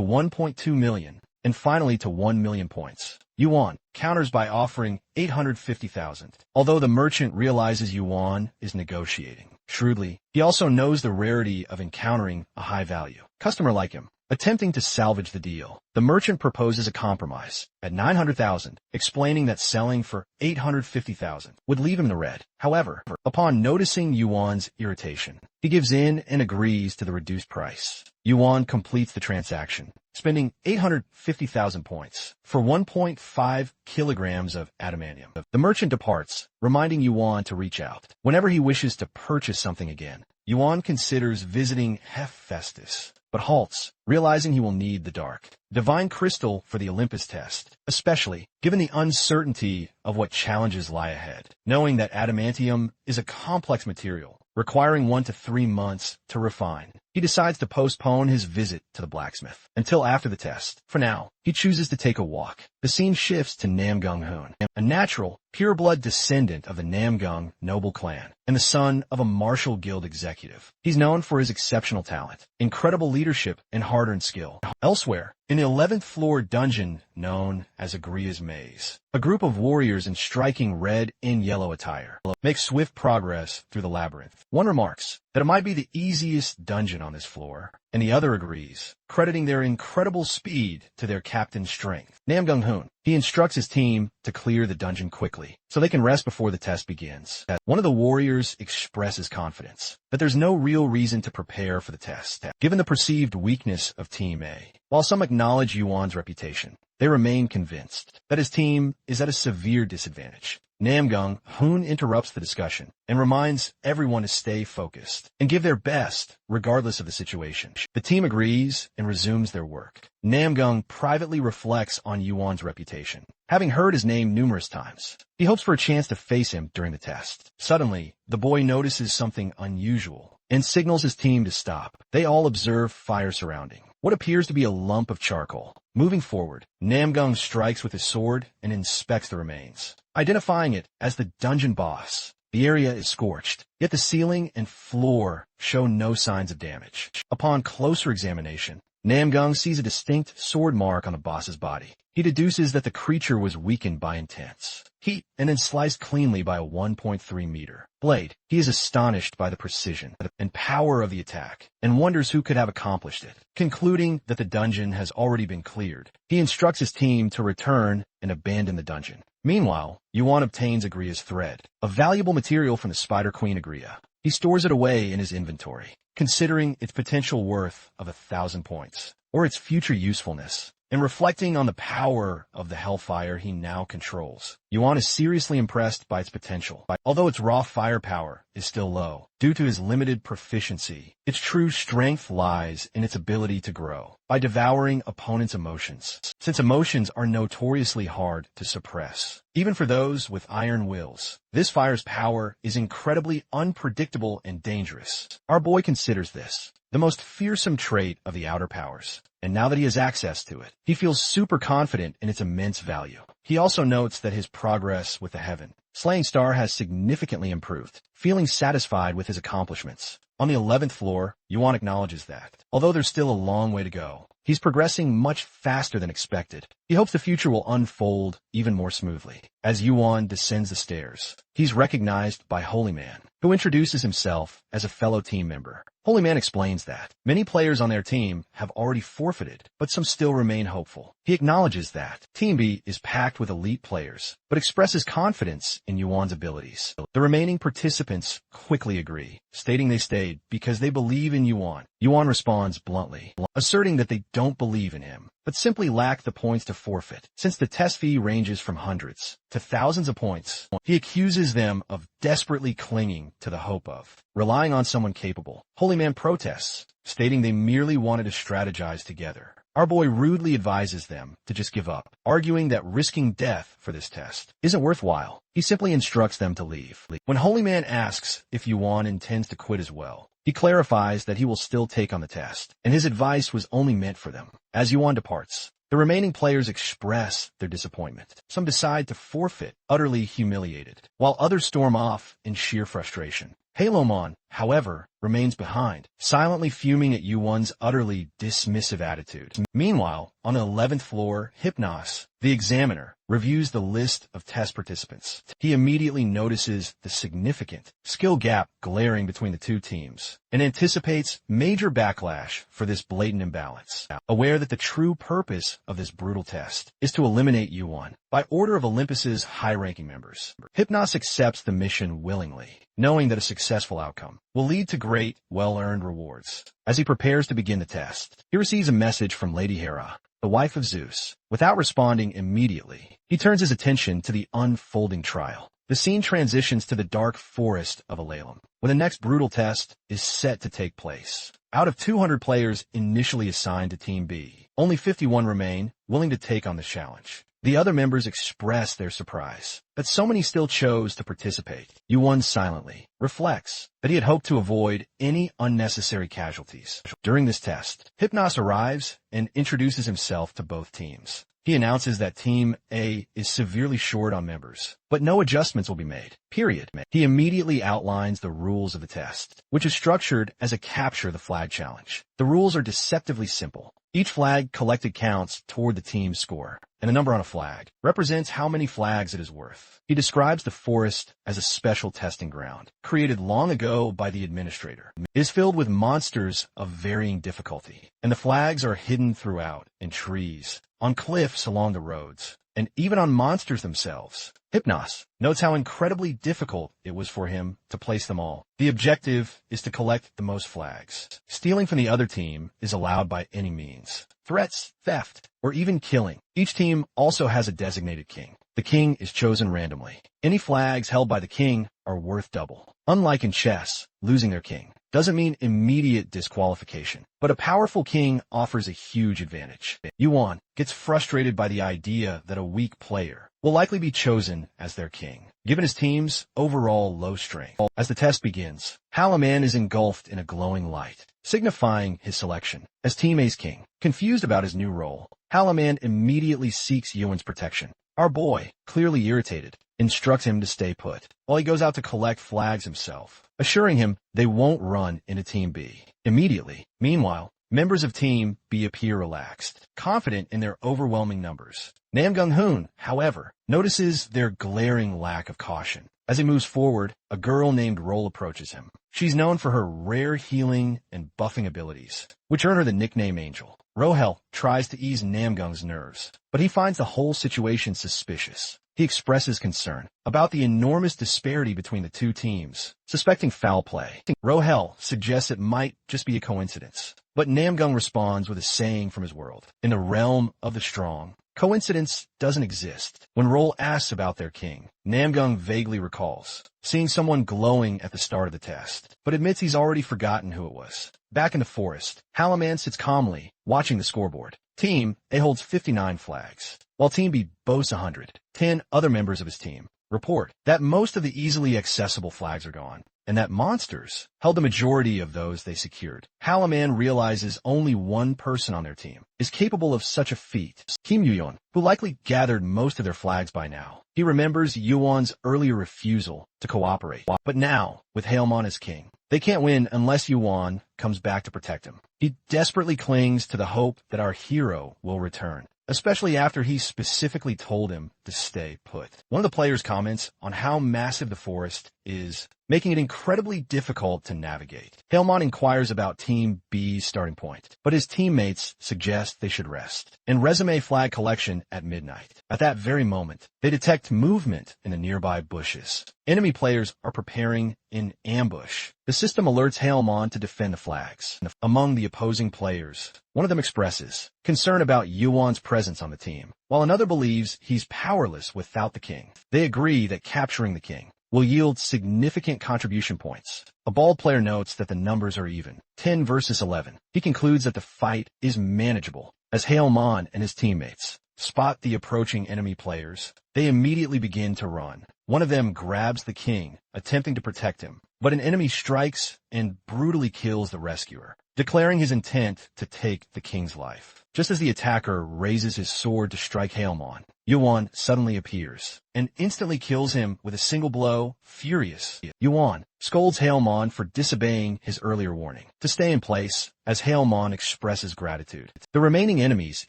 1.2 million, and finally to 1 million points. Yuan counters by offering 850,000. Although the merchant realizes Yuan is negotiating shrewdly, he also knows the rarity of encountering a high-value customer like him. Attempting to salvage the deal, the merchant proposes a compromise at 900,000, explaining that selling for 850,000 would leave him in the red. However, upon noticing Yuan's irritation, he gives in and agrees to the reduced price. Yuan completes the transaction, spending 850,000 points for 1.5 kilograms of adamantium. The merchant departs, reminding Yuan to reach out whenever he wishes to purchase something again. Yuan considers visiting Hephaestus, but halts, realizing he will need the dark divine crystal for the Olympus test, especially given the uncertainty of what challenges lie ahead. Knowing that adamantium is a complex material, requiring 1 to 3 months to refine, he decides to postpone his visit to the blacksmith until after the test. For now, he chooses to take a walk. The scene shifts to Namgung-hoon, a natural, pure-blood descendant of the Namgung noble clan and the son of a martial guild executive. He's known for his exceptional talent, incredible leadership, and hard-earned skill. Elsewhere, in the 11th floor dungeon known as Agria's Maze, a group of warriors in striking red and yellow attire make swift progress through the labyrinth. One remarks that it might be the easiest dungeon on this floor, and the other agrees, crediting their incredible speed to their captain's strength. Namgung-hoon, he instructs his team to clear the dungeon quickly, so they can rest before the test begins. One of the warriors expresses confidence that there's no real reason to prepare for the test, given the perceived weakness of Team A. While some acknowledge Yuan's reputation, they remain convinced that his team is at a severe disadvantage. Namgung-hoon interrupts the discussion and reminds everyone to stay focused and give their best regardless of the situation. The team agrees and resumes their work. Namgung privately reflects on Yuan's reputation, having heard his name numerous times. He hopes for a chance to face him during the test. Suddenly, the boy notices something unusual and signals his team to stop. They all observe fire surrounding what appears to be a lump of charcoal. Moving forward, Namgung strikes with his sword and inspects the remains, identifying it as the dungeon boss. The area is scorched, yet the ceiling and floor show no signs of damage. Upon closer examination, Namgung sees a distinct sword mark on the boss's body. He deduces that the creature was weakened by intense heat and then sliced cleanly by a 1.3-meter blade. He is astonished by the precision and power of the attack and wonders who could have accomplished it. Concluding that the dungeon has already been cleared, he instructs his team to return and abandon the dungeon. Meanwhile, Yuan obtains Agria's thread, a valuable material from the Spider Queen Agria. He stores it away in his inventory, considering its potential worth of 1,000 points, or its future usefulness, and reflecting on the power of the hellfire he now controls. Yuan is seriously impressed by its potential. Although its raw firepower is still low, due to his limited proficiency, its true strength lies in its ability to grow by devouring opponents' emotions, since emotions are notoriously hard to suppress, even for those with iron wills. This fire's power is incredibly unpredictable and dangerous. Our boy considers this the most fearsome trait of the outer powers, and now that he has access to it, he feels super confident in its immense value. He also notes that his progress with the Heaven Slaying Star has significantly improved, feeling satisfied with his accomplishments. On the 11th floor, Yuan acknowledges that, although there's still a long way to go, he's progressing much faster than expected. He hopes the future will unfold even more smoothly. As Yuan descends the stairs, he's recognized by Holy Man, who introduces himself as a fellow team member. Holy Man explains that many players on their team have already forfeited, but some still remain hopeful. He acknowledges that Team B is packed with elite players, but expresses confidence in Yuan's abilities. The remaining participants quickly agree, stating they stayed because they believe in Yuan. Yuan responds bluntly, asserting that they don't believe in him, but simply lack the points to forfeit. Since the test fee ranges from hundreds to thousands of points, he accuses them of desperately clinging to the hope of relying on someone capable. Holy Man protests, stating they merely wanted to strategize together. Our boy rudely advises them to just give up, arguing that risking death for this test isn't worthwhile. He simply instructs them to leave. When Holy Man asks if Yuan intends to quit as well, he clarifies that he will still take on the test, and his advice was only meant for them. As Yuan departs, the remaining players express their disappointment. Some decide to forfeit, utterly humiliated, while others storm off in sheer frustration. Yahello, however, remains behind, silently fuming at Yuan's utterly dismissive attitude. Meanwhile, on the 11th floor, Hypnos, the examiner, reviews the list of test participants. He immediately notices the significant skill gap glaring between the two teams and anticipates major backlash for this blatant imbalance. Aware that the true purpose of this brutal test is to eliminate Yuan by order of Olympus's high-ranking members, Hypnos accepts the mission willingly, knowing that a successful outcome will lead to great, well-earned rewards. As he prepares to begin the test, he receives a message from Lady Hera, the wife of Zeus. Without responding immediately, he turns his attention to the unfolding trial. The scene transitions to the dark forest of Alalem, where the next brutal test is set to take place. Out of 200 players initially assigned to Team B, only 51 remain willing to take on the challenge. The other members express their surprise that so many still chose to participate. Yuan silently reflects that he had hoped to avoid any unnecessary casualties. During this test, Hypnos arrives and introduces himself to both teams. He announces that Team A is severely short on members, but no adjustments will be made, period. He immediately outlines the rules of the test, which is structured as a capture the flag challenge. The rules are deceptively simple. Each flag collected counts toward the team's score, and the number on a flag represents how many flags it is worth. He describes the forest as a special testing ground, created long ago by the administrator. It is filled with monsters of varying difficulty, and the flags are hidden throughout, in trees, on cliffs along the roads, and even on monsters themselves. Hypnos notes how incredibly difficult it was for him to place them all. The objective is to collect the most flags. Stealing from the other team is allowed by any means. Threats, theft, or even killing. Each team also has a designated king. The king is chosen randomly. Any flags held by the king are worth double. Unlike in chess, losing their king doesn't mean immediate disqualification, but a powerful king offers a huge advantage. Yuan gets frustrated by the idea that a weak player will likely be chosen as their king, given his team's overall low strength. As the test begins, Yahello is engulfed in a glowing light, signifying his selection as Team A's king. Confused about his new role, Yahello immediately seeks Yuan's protection. Our boy, clearly irritated, instructs him to stay put, while he goes out to collect flags himself, assuring him they won't run into Team B. Immediately, meanwhile, members of Team B appear relaxed, confident in their overwhelming numbers. Namgung-hoon, however, notices their glaring lack of caution. As he moves forward, a girl named Roll approaches him. She's known for her rare healing and buffing abilities, which earn her the nickname Angel. Rohel tries to ease Namgung's nerves, but he finds the whole situation suspicious. He expresses concern about the enormous disparity between the two teams, suspecting foul play. Rohel suggests it might just be a coincidence, but Namgung responds with a saying from his world. In the realm of the strong, coincidence doesn't exist. When Roll asks about their king, Namgung vaguely recalls seeing someone glowing at the start of the test, but admits he's already forgotten who it was. Back in the forest, Yahello sits calmly, watching the scoreboard. Team A holds 59 flags, while Team B boasts 100. 10 other members of his team report that most of the easily accessible flags are gone, and that monsters held the majority of those they secured. Yahello realizes only one person on their team is capable of such a feat, Kim Yuan, who likely gathered most of their flags by now. He remembers Yuan's earlier refusal to cooperate, but now, with Yahello as king, they can't win unless Yuan comes back to protect him. He desperately clings to the hope that our hero will return, especially after he specifically told him to stay put. One of the players comments on how massive the forest is making it incredibly difficult to navigate. Hailmon inquires about Team B's starting point, but his teammates suggest they should rest and resume flag collection at midnight. At that very moment, they detect movement in the nearby bushes. Enemy players are preparing in ambush. The system alerts Hailmon to defend the flags. Among the opposing players, one of them expresses concern about Yuan's presence on the team, while another believes he's powerless without the king. They agree that capturing the king will yield significant contribution points. A bald player notes that the numbers are even, 10 versus 11. He concludes that the fight is manageable. As Hailmon and his teammates spot the approaching enemy players, they immediately begin to run. One of them grabs the king, attempting to protect him, but an enemy strikes and brutally kills the rescuer, declaring his intent to take the king's life. Just as the attacker raises his sword to strike Hailmon, Yuan suddenly appears and instantly kills him with a single blow. Furious, Yuan scolds Hailmon for disobeying his earlier warning to stay in place as Hailmon expresses gratitude. The remaining enemies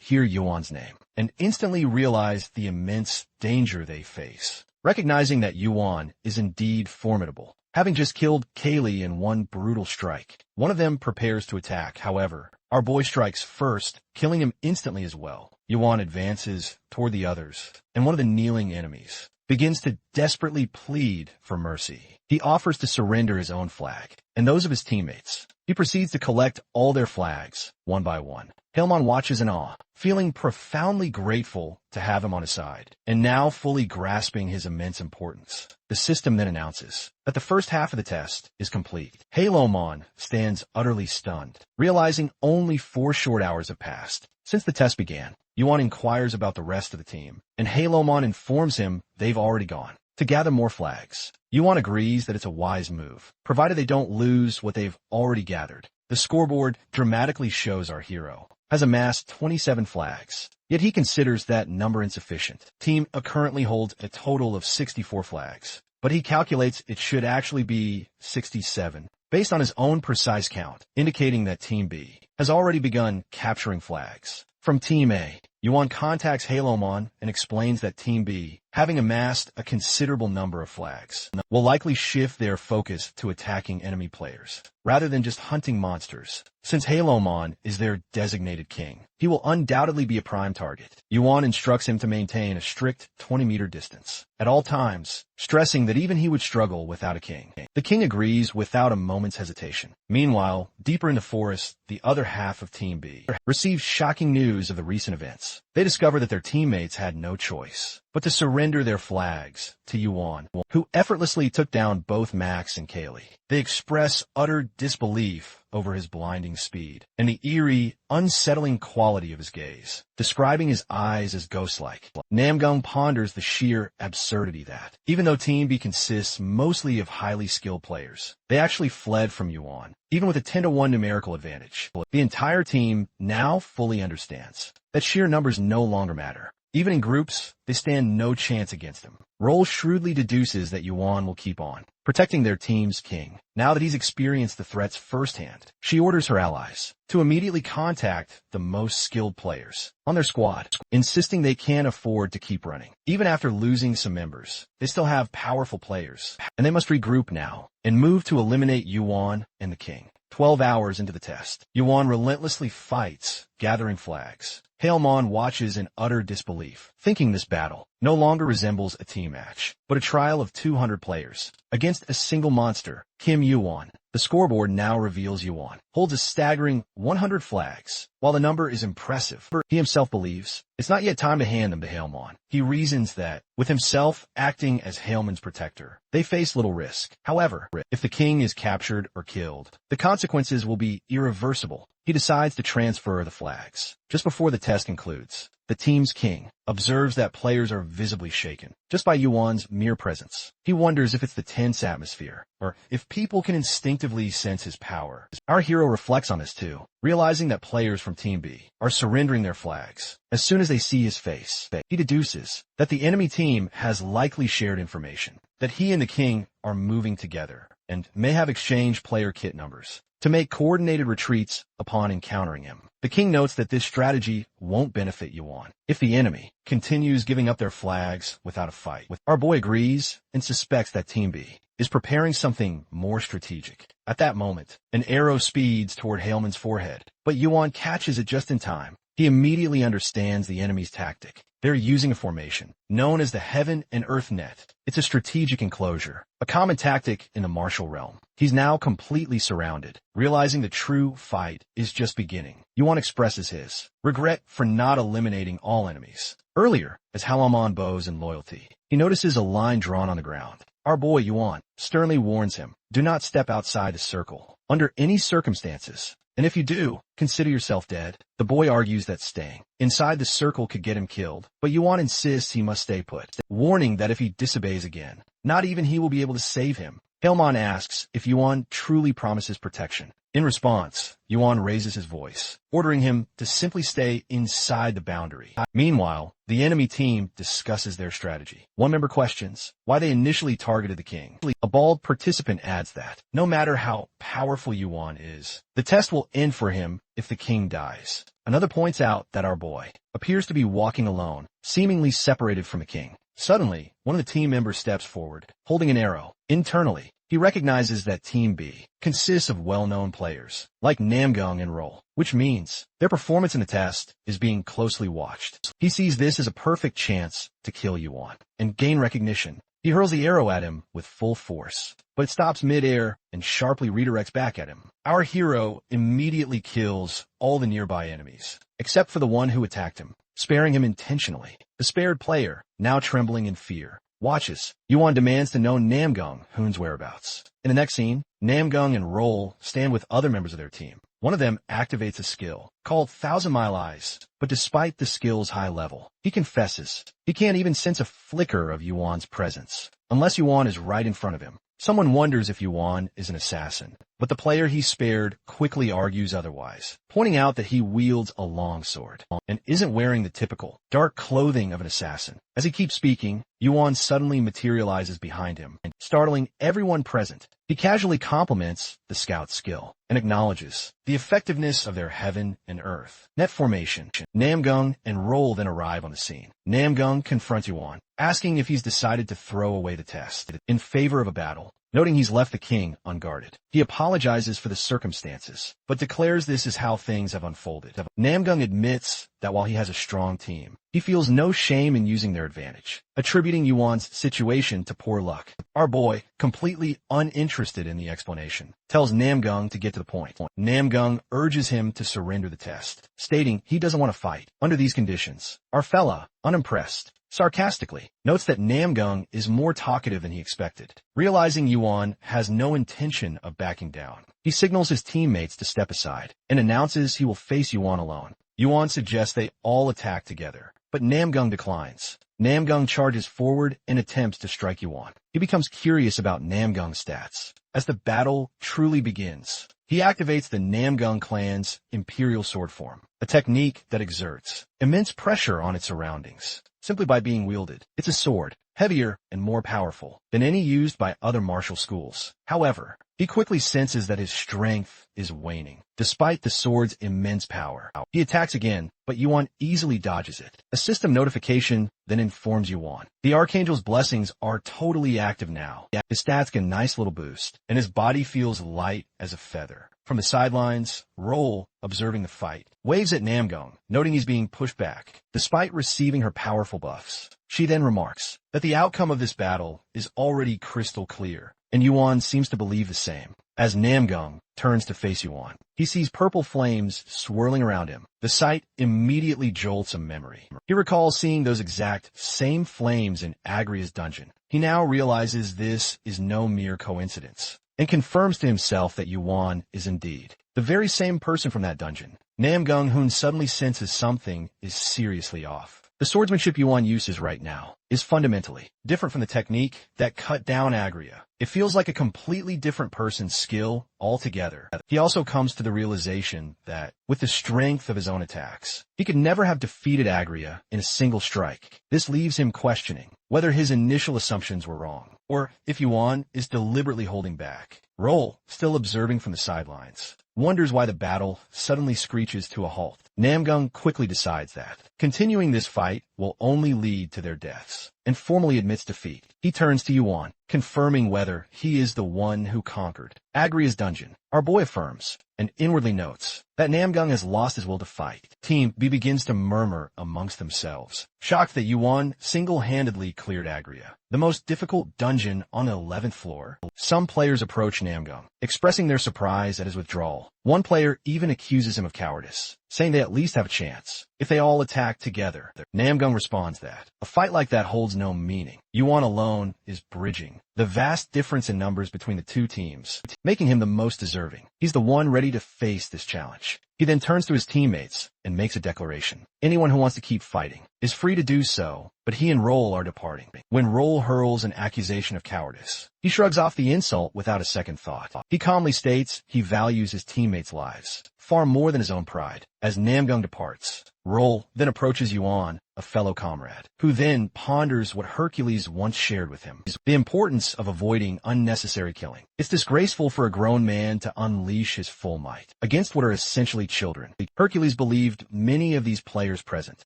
hear Yuan's name and instantly realize the immense danger they face. Recognizing that Yuan is indeed formidable, having just killed Kaylee in one brutal strike, one of them prepares to attack. However, our boy strikes first, killing him instantly as well. Yuan advances toward the others, and one of the kneeling enemies begins to desperately plead for mercy. He offers to surrender his own flag and those of his teammates. He proceeds to collect all their flags, one by one. Hailmon watches in awe, feeling profoundly grateful to have him on his side, and now fully grasping his immense importance. The system then announces that the first half of the test is complete. Hailmon stands utterly stunned, realizing only 4 short hours have passed since the test began. Yuan inquires about the rest of the team, and Hailmon informs him they've already gone to gather more flags. Yuan agrees that it's a wise move, provided they don't lose what they've already gathered. The scoreboard dramatically shows our hero has amassed 27 flags, yet he considers that number insufficient. Team A currently holds a total of 64 flags, but he calculates it should actually be 67, based on his own precise count, indicating that Team B has already begun capturing flags. From Team A, Yuan contacts Hailmon and explains that Team B, having amassed a considerable number of flags, will likely shift their focus to attacking enemy players, rather than just hunting monsters. Since Hailmon is their designated king, he will undoubtedly be a prime target. Yuan instructs him to maintain a strict 20-meter distance at all times, stressing that even he would struggle without a king. The king agrees without a moment's hesitation. Meanwhile, deeper in the forest, the other half of Team B receives shocking news of the recent events. They discover that their teammates had no choice but to surrender their flags to Yuan, who effortlessly took down both Max and Kaylee. They express utter disbelief over his blinding speed and the eerie, unsettling quality of his gaze, describing his eyes as ghost-like. Namgung ponders the sheer absurdity that, even though Team B consists mostly of highly skilled players, they actually fled from Yuan, even with a 10-to-1 numerical advantage. The entire team now fully understands that sheer numbers no longer matter. Even in groups, they stand no chance against him. Roll shrewdly deduces that Yuan will keep on protecting their team's king. Now that he's experienced the threats firsthand, she orders her allies to immediately contact the most skilled players on their squad, insisting they can't afford to keep running. Even after losing some members, they still have powerful players, and they must regroup now and move to eliminate Yuan and the king. 12 hours into the test, Yuan relentlessly fights, gathering flags. Hailmon watches in utter disbelief, thinking this battle no longer resembles a team match, but a trial of 200 players against a single monster, Kim Yuan. The scoreboard now reveals Yuan holds a staggering 100 flags. While the number is impressive, he himself believes it's not yet time to hand them to Hailmon. He reasons that, with himself acting as Hailmon's protector, they face little risk. However, if the king is captured or killed, the consequences will be irreversible. He decides to transfer the flags. Just before the test concludes, the team's king observes that players are visibly shaken just by Yuan's mere presence. He wonders if it's the tense atmosphere, or if people can instinctively sense his power. Our hero reflects on this too, realizing that players from Team B are surrendering their flags. As soon as they see his face, he deduces that the enemy team has likely shared information, that he and the king are moving together, and may have exchanged player kit numbers. to make coordinated retreats upon encountering him. The king notes that this strategy won't benefit Yuan if the enemy continues giving up their flags without a fight. Our boy agrees and suspects that Team B is preparing something more strategic. At that moment, an arrow speeds toward Hailman's forehead, but Yuan catches it just in time. He immediately understands the enemy's tactic. They're using a formation known as the Heaven and Earth Net. It's a strategic enclosure, a common tactic in the martial realm. He's now completely surrounded, realizing the true fight is just beginning. Yuan expresses his regret for not eliminating all enemies earlier as Halamon bows in loyalty. He notices a line drawn on the ground. Our boy Yuan sternly warns him, do not step outside the circle under any circumstances. And if you do, consider yourself dead. The boy argues that staying inside the circle could get him killed, but Yuan insists he must stay put, warning that if he disobeys again, not even he will be able to save him. Hailmon asks if Yuan truly promises protection. In response, Yuan raises his voice, ordering him to simply stay inside the boundary. Meanwhile, the enemy team discusses their strategy. One member questions why they initially targeted the king. A bald participant adds that, no matter how powerful Yuan is, the test will end for him if the king dies. Another points out that our boy appears to be walking alone, seemingly separated from the king. Suddenly, one of the team members steps forward, holding an arrow. Internally, he recognizes that Team B consists of well-known players, like Namgung and Roll, which means their performance in the test is being closely watched. He sees this as a perfect chance to kill Yuan and gain recognition. He hurls the arrow at him with full force, but it stops mid-air and sharply redirects back at him. Our hero immediately kills all the nearby enemies, except for the one who attacked him, sparing him intentionally. The spared player, now trembling in fear, watches. Yuan demands to know Namgung Hoon's whereabouts. In the next scene, Namgung and Roll stand with other members of their team. One of them activates a skill called Thousand Mile Eyes, but despite the skill's high level, he confesses he can't even sense a flicker of Yuan's presence, unless Yuan is right in front of him. Someone wonders if Yuan is an assassin, but the player he spared quickly argues otherwise, pointing out that he wields a longsword and isn't wearing the typical dark clothing of an assassin. As he keeps speaking, Yuan suddenly materializes behind him, startling everyone present. He casually compliments the scout's skill and acknowledges the effectiveness of their Heaven and Earth Net formation. Namgung and Roll then arrive on the scene. Namgung confronts Yuan, asking if he's decided to throw away the test in favor of a battle, noting he's left the king unguarded. He apologizes for the circumstances, but declares this is how things have unfolded. Namgung admits that while he has a strong team, he feels no shame in using their advantage, attributing Yuan's situation to poor luck. Our boy, completely uninterested in the explanation, tells Namgung to get to the point. Namgung urges him to surrender the test, stating he doesn't want to fight. Under these conditions, our fella, unimpressed, sarcastically notes that Namgung is more talkative than he expected. Realizing Yuan has no intention of backing down, he signals his teammates to step aside and announces he will face Yuan alone. Yuan suggests they all attack together, but Namgung declines. Namgung charges forward and attempts to strike Yuan. He becomes curious about Namgung's stats. As the battle truly begins, he activates the Namgung clan's Imperial Sword form, a technique that exerts immense pressure on its surroundings. Simply by being wielded, it's a sword, heavier and more powerful than any used by other martial schools. However, he quickly senses that his strength is waning, despite the sword's immense power. He attacks again, but Yuan easily dodges it. A system notification then informs Yuan the Archangel's blessings are totally active now. His stats get a nice little boost, and his body feels light as a feather. From the sidelines, Roll, observing the fight, waves at Namgung, noting he's being pushed back, despite receiving her powerful buffs. She then remarks that the outcome of this battle is already crystal clear, and Yuan seems to believe the same. As Namgung turns to face Yuan, he sees purple flames swirling around him. The sight immediately jolts a memory. He recalls seeing those exact same flames in Agria's dungeon. He now realizes this is no mere coincidence, and confirms to himself that Yuan is indeed the very same person from that dungeon. Namgung Hoon suddenly senses something is seriously off. The swordsmanship Yuan uses right now is fundamentally different from the technique that cut down Agria. It feels like a completely different person's skill altogether. He also comes to the realization that, with the strength of his own attacks, he could never have defeated Agria in a single strike. This leaves him questioning whether his initial assumptions were wrong, or if Yuan is deliberately holding back. Roll, still observing from the sidelines, wonders why the battle suddenly screeches to a halt. Namgung quickly decides that continuing this fight will only lead to their deaths, and formally admits defeat. He turns to Yuan, confirming whether he is the one who conquered Agria's dungeon. Our boy affirms, and inwardly notes that Namgung has lost his will to fight. Team B begins to murmur amongst themselves, shocked that Yuan single-handedly cleared Agria, the most difficult dungeon on the 11th floor. Some players approach Namgung, expressing their surprise at his withdrawal. One player even accuses him of cowardice, saying they at least have a chance if they all attack together. Namgung responds that a fight like that holds no meaning. Yuan alone is bridging the vast difference in numbers between the two teams, making him the most deserving. He's the one ready to face this challenge. He then turns to his teammates and makes a declaration. Anyone who wants to keep fighting is free to do so, but he and Roll are departing. When Roll hurls an accusation of cowardice, he shrugs off the insult without a second thought. He calmly states he values his teammates' lives far more than his own pride. As Namgung departs, Roll then approaches Yuan, a fellow comrade, who then ponders what Hercules once shared with him: the importance of avoiding unnecessary killing. It's disgraceful for a grown man to unleash his full might against what are essentially children. Hercules believed many of these players present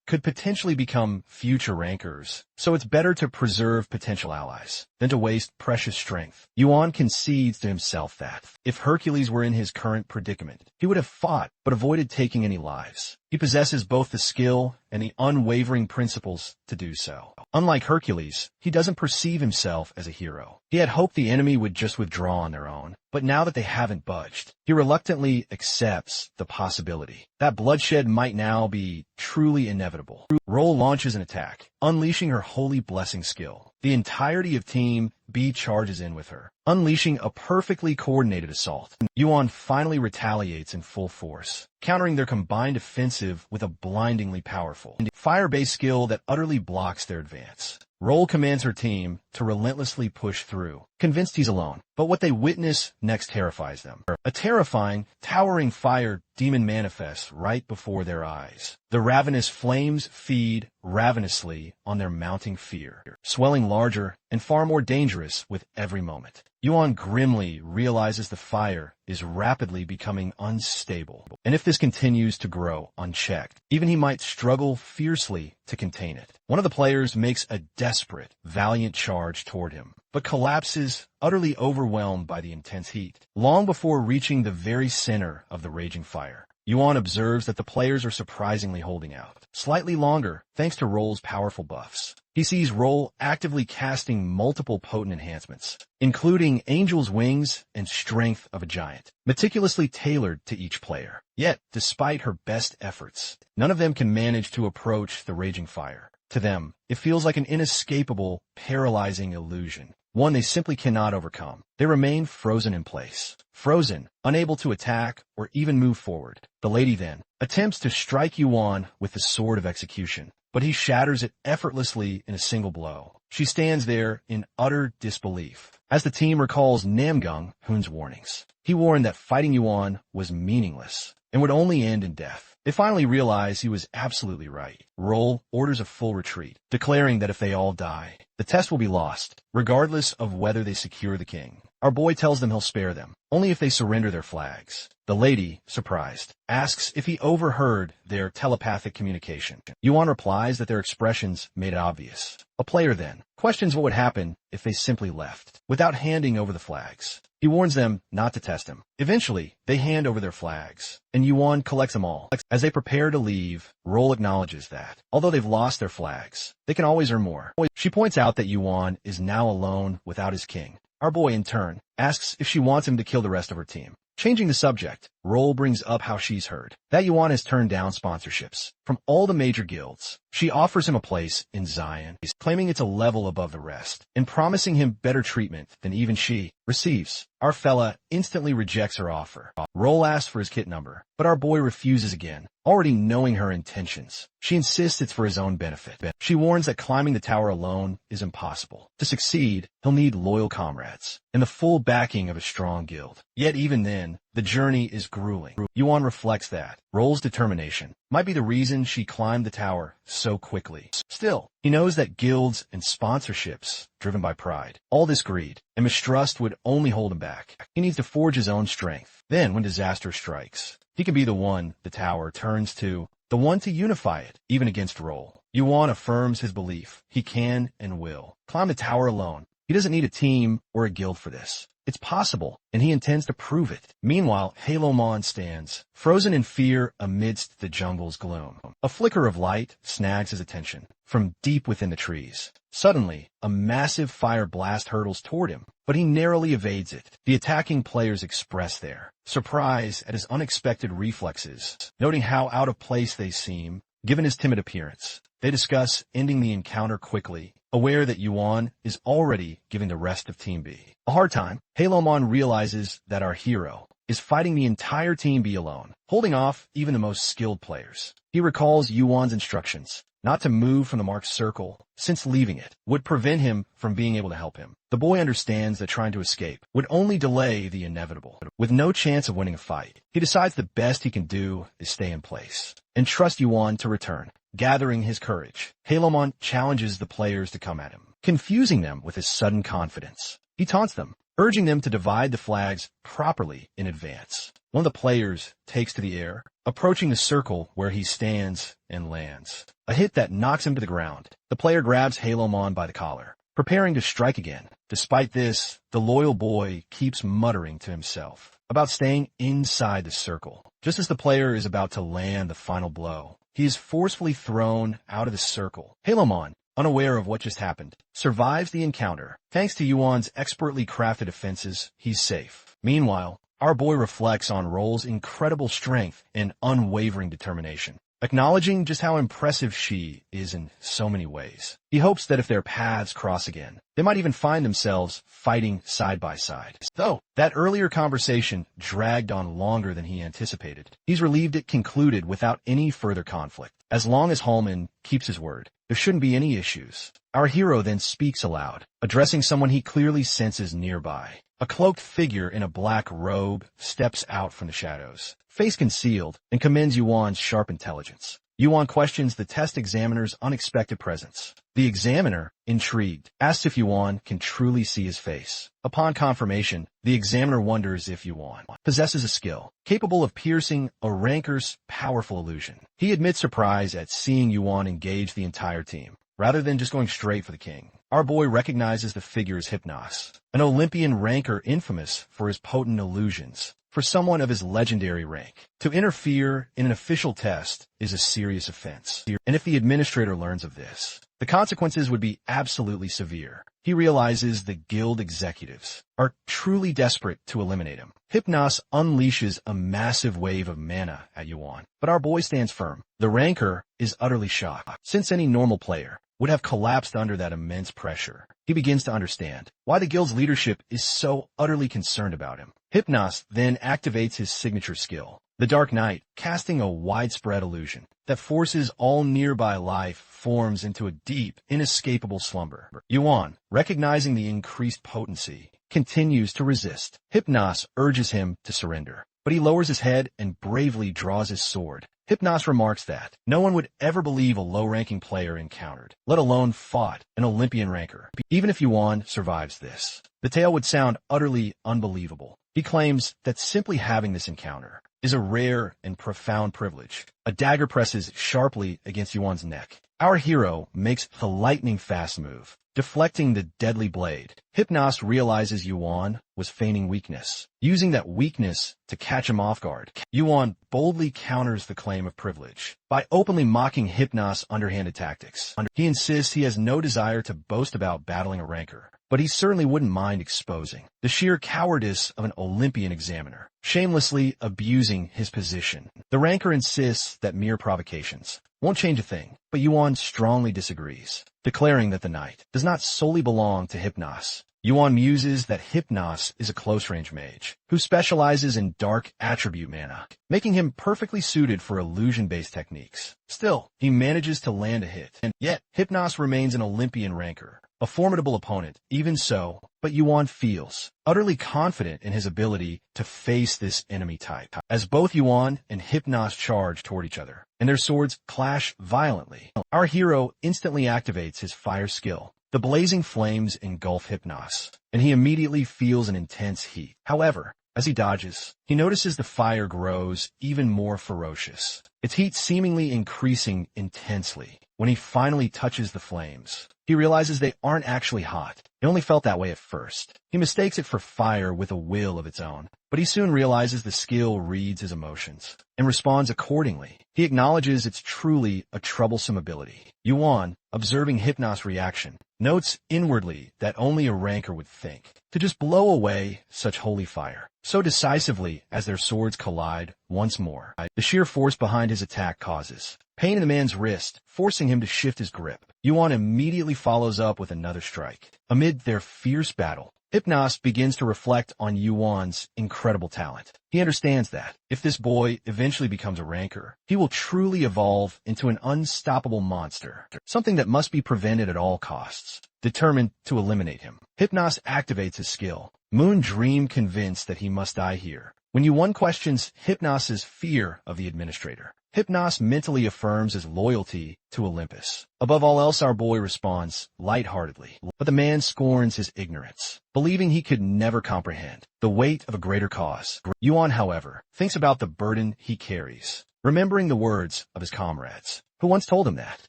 could potentially become future rankers, so it's better to preserve potential allies than to waste precious strength. Yuan concedes to himself that if Hercules were in his current predicament, he would have fought but avoided taking any lives. He possesses both the skill and the unwavering principles to do so. Unlike Hercules, he doesn't perceive himself as a hero. He had hoped the enemy would just withdraw on their own, but now that they haven't budged, he reluctantly accepts the possibility that bloodshed might now be truly inevitable. Roll launches an attack, unleashing her holy blessing skill. The entirety of Team B charges in with her, unleashing a perfectly coordinated assault. Yuan finally retaliates in full force, countering their combined offensive with a blindingly powerful fire-based skill that utterly blocks their advance. Roll commands her team to relentlessly push through, convinced he's alone. But what they witness next terrifies them. A terrifying, towering fire demon manifests right before their eyes. The ravenous flames feed ravenously on their mounting fear, swelling larger and far more dangerous with every moment. Yuan grimly realizes the fire is rapidly becoming unstable, and if this continues to grow unchecked, even he might struggle fiercely to contain it. One of the players makes a desperate, valiant charge toward him, but collapses, utterly overwhelmed by the intense heat, long before reaching the very center of the raging fire. Yuan observes that the players are surprisingly holding out slightly longer thanks to Roll's powerful buffs. He sees Roll actively casting multiple potent enhancements, including Angel's Wings and Strength of a Giant, meticulously tailored to each player. Yet, despite her best efforts, none of them can manage to approach the raging fire. To them, it feels like an inescapable, paralyzing illusion, one they simply cannot overcome. They remain frozen in place, frozen, unable to attack or even move forward. The lady then attempts to strike Yuan with the sword of execution, but he shatters it effortlessly in a single blow. She stands there in utter disbelief as the team recalls Namgung Hoon's warnings. He warned that fighting Yuan was meaningless and would only end in death. They finally realize he was absolutely right. Roll orders a full retreat, declaring that if they all die, the test will be lost, regardless of whether they secure the king. Our boy tells them he'll spare them, only if they surrender their flags. The lady, surprised, asks if he overheard their telepathic communication. Yuan replies that their expressions made it obvious. A player then questions what would happen if they simply left, without handing over the flags. He warns them not to test him. Eventually, they hand over their flags, and Yuan collects them all. As they prepare to leave, Roll acknowledges that, although they've lost their flags, they can always earn more. She points out that Yuan is now alone without his king. Our boy, in turn, asks if she wants him to kill the rest of her team. Changing the subject, Roll brings up how she's heard that Yuan has turned down sponsorships from all the major guilds. She offers him a place in Zion, claiming it's a level above the rest, and promising him better treatment than even she receives. Our fella instantly rejects her offer. Roll asks for his kit number, but our boy refuses again, already knowing her intentions. She insists it's for his own benefit. She warns that climbing the tower alone is impossible. To succeed, he'll need loyal comrades and the full backing of a strong guild. Yet even then, the journey is grueling. Yuan reflects that Roll's determination might be the reason she climbed the tower so quickly. Still, he knows that guilds and sponsorships, driven by pride, all this greed and mistrust would only hold him back. He needs to forge his own strength. Then, when disaster strikes, he can be the one the tower turns to, the one to unify it, even against Roll. Yuan affirms his belief he can and will climb the tower alone. He doesn't need a team or a guild for this. It's possible, and he intends to prove it. Meanwhile, Yahello stands, frozen in fear amidst the jungle's gloom. A flicker of light snags his attention from deep within the trees. Suddenly, a massive fire blast hurtles toward him, but he narrowly evades it. The attacking players express their surprise at his unexpected reflexes, noting how out of place they seem, given his timid appearance. They discuss ending the encounter quickly, aware that Yuan is already giving the rest of Team B a hard time. Yahello realizes that our hero is fighting the entire Team B alone, holding off even the most skilled players. He recalls Yuan's instructions not to move from the marked circle, since leaving it would prevent him from being able to help him. The boy understands that trying to escape would only delay the inevitable. With no chance of winning a fight, he decides the best he can do is stay in place and trust Yuan to return. Gathering his courage, Yahello challenges the players to come at him, confusing them with his sudden confidence. He taunts them, urging them to divide the flags properly in advance. One of the players takes to the air, approaching the circle where he stands and lands. A hit that knocks him to the ground. The player grabs Yahello by the collar, preparing to strike again. Despite this, the loyal boy keeps muttering to himself about staying inside the circle. Just as the player is about to land the final blow, he is forcefully thrown out of the circle. Yahello, unaware of what just happened, survives the encounter. Thanks to Yuan's expertly crafted defenses, he's safe. Meanwhile, our boy reflects on Roll's incredible strength and unwavering determination, acknowledging just how impressive she is in so many ways. He hopes that if their paths cross again, they might even find themselves fighting side by side. Though that earlier conversation dragged on longer than he anticipated, he's relieved it concluded without any further conflict. As long as Hallman keeps his word, there shouldn't be any issues. Our hero then speaks aloud, addressing someone he clearly senses nearby. A cloaked figure in a black robe steps out from the shadows, face concealed, and commends Yuan's sharp intelligence. Yuan questions the test examiner's unexpected presence. The examiner, intrigued, asks if Yuan can truly see his face. Upon confirmation, the examiner wonders if Yuan possesses a skill capable of piercing a ranker's powerful illusion. He admits surprise at seeing Yuan engage the entire team, rather than just going straight for the king. Our boy recognizes the figure as Hypnos, an Olympian ranker infamous for his potent illusions. For someone of his legendary rank, to interfere in an official test is a serious offense. And if the administrator learns of this, the consequences would be absolutely severe. He realizes the guild executives are truly desperate to eliminate him. Hypnos unleashes a massive wave of mana at Yuan, but our boy stands firm. The ranker is utterly shocked, since any normal player would have collapsed under that immense pressure. He begins to understand why the guild's leadership is so utterly concerned about him. Hypnos then activates his signature skill, the Dark Night, casting a widespread illusion that forces all nearby life forms into a deep, inescapable slumber. Yuan, recognizing the increased potency, continues to resist. Hypnos urges him to surrender, but he lowers his head and bravely draws his sword. Hypnos remarks that no one would ever believe a low-ranking player encountered, let alone fought, an Olympian ranker. Even if Yuan survives this, the tale would sound utterly unbelievable. He claims that simply having this encounter is a rare and profound privilege. A dagger presses sharply against Yuan's neck. Our hero makes the lightning-fast move, deflecting the deadly blade. Hypnos realizes Yuan was feigning weakness, using that weakness to catch him off guard. Yuan boldly counters the claim of privilege by openly mocking Hypnos' underhanded tactics. He insists he has no desire to boast about battling a ranker, but he certainly wouldn't mind exposing the sheer cowardice of an Olympian examiner, shamelessly abusing his position. The ranker insists that mere provocations won't change a thing, but Yuan strongly disagrees, declaring that the night does not solely belong to Hypnos. Yuan muses that Hypnos is a close-range mage who specializes in dark attribute mana, making him perfectly suited for illusion-based techniques. Still, he manages to land a hit, and yet Hypnos remains an Olympian ranker, a formidable opponent. Even so, but Yuan feels utterly confident in his ability to face this enemy type. As both Yuan and Hypnos charge toward each other, and their swords clash violently, our hero instantly activates his fire skill. The blazing flames engulf Hypnos, and he immediately feels an intense heat. However, as he dodges, he notices the fire grows even more ferocious, its heat seemingly increasing intensely. When he finally touches the flames, he realizes they aren't actually hot. It only felt that way at first. He mistakes it for fire with a will of its own, but he soon realizes the skill reads his emotions and responds accordingly. He acknowledges it's truly a troublesome ability. Yuan, observing Hypnos' reaction, notes inwardly that only a ranker would think to just blow away such holy fire so decisively as their swords collide once more. The sheer force behind his attack causes pain in the man's wrist, forcing him to shift his grip. Yuan immediately follows up with another strike. Amid their fierce battle, Hypnos begins to reflect on Yuan's incredible talent. He understands that if this boy eventually becomes a ranker, he will truly evolve into an unstoppable monster, something that must be prevented at all costs. Determined to eliminate him, Hypnos activates his skill, Moon Dream, convinced that he must die here. When Yuan questions Hypnos' fear of the administrator, Hypnos mentally affirms his loyalty to Olympus. Above all else, our boy responds lightheartedly, but the man scorns his ignorance, believing he could never comprehend the weight of a greater cause. Yuan, however, thinks about the burden he carries, remembering the words of his comrades, who once told him that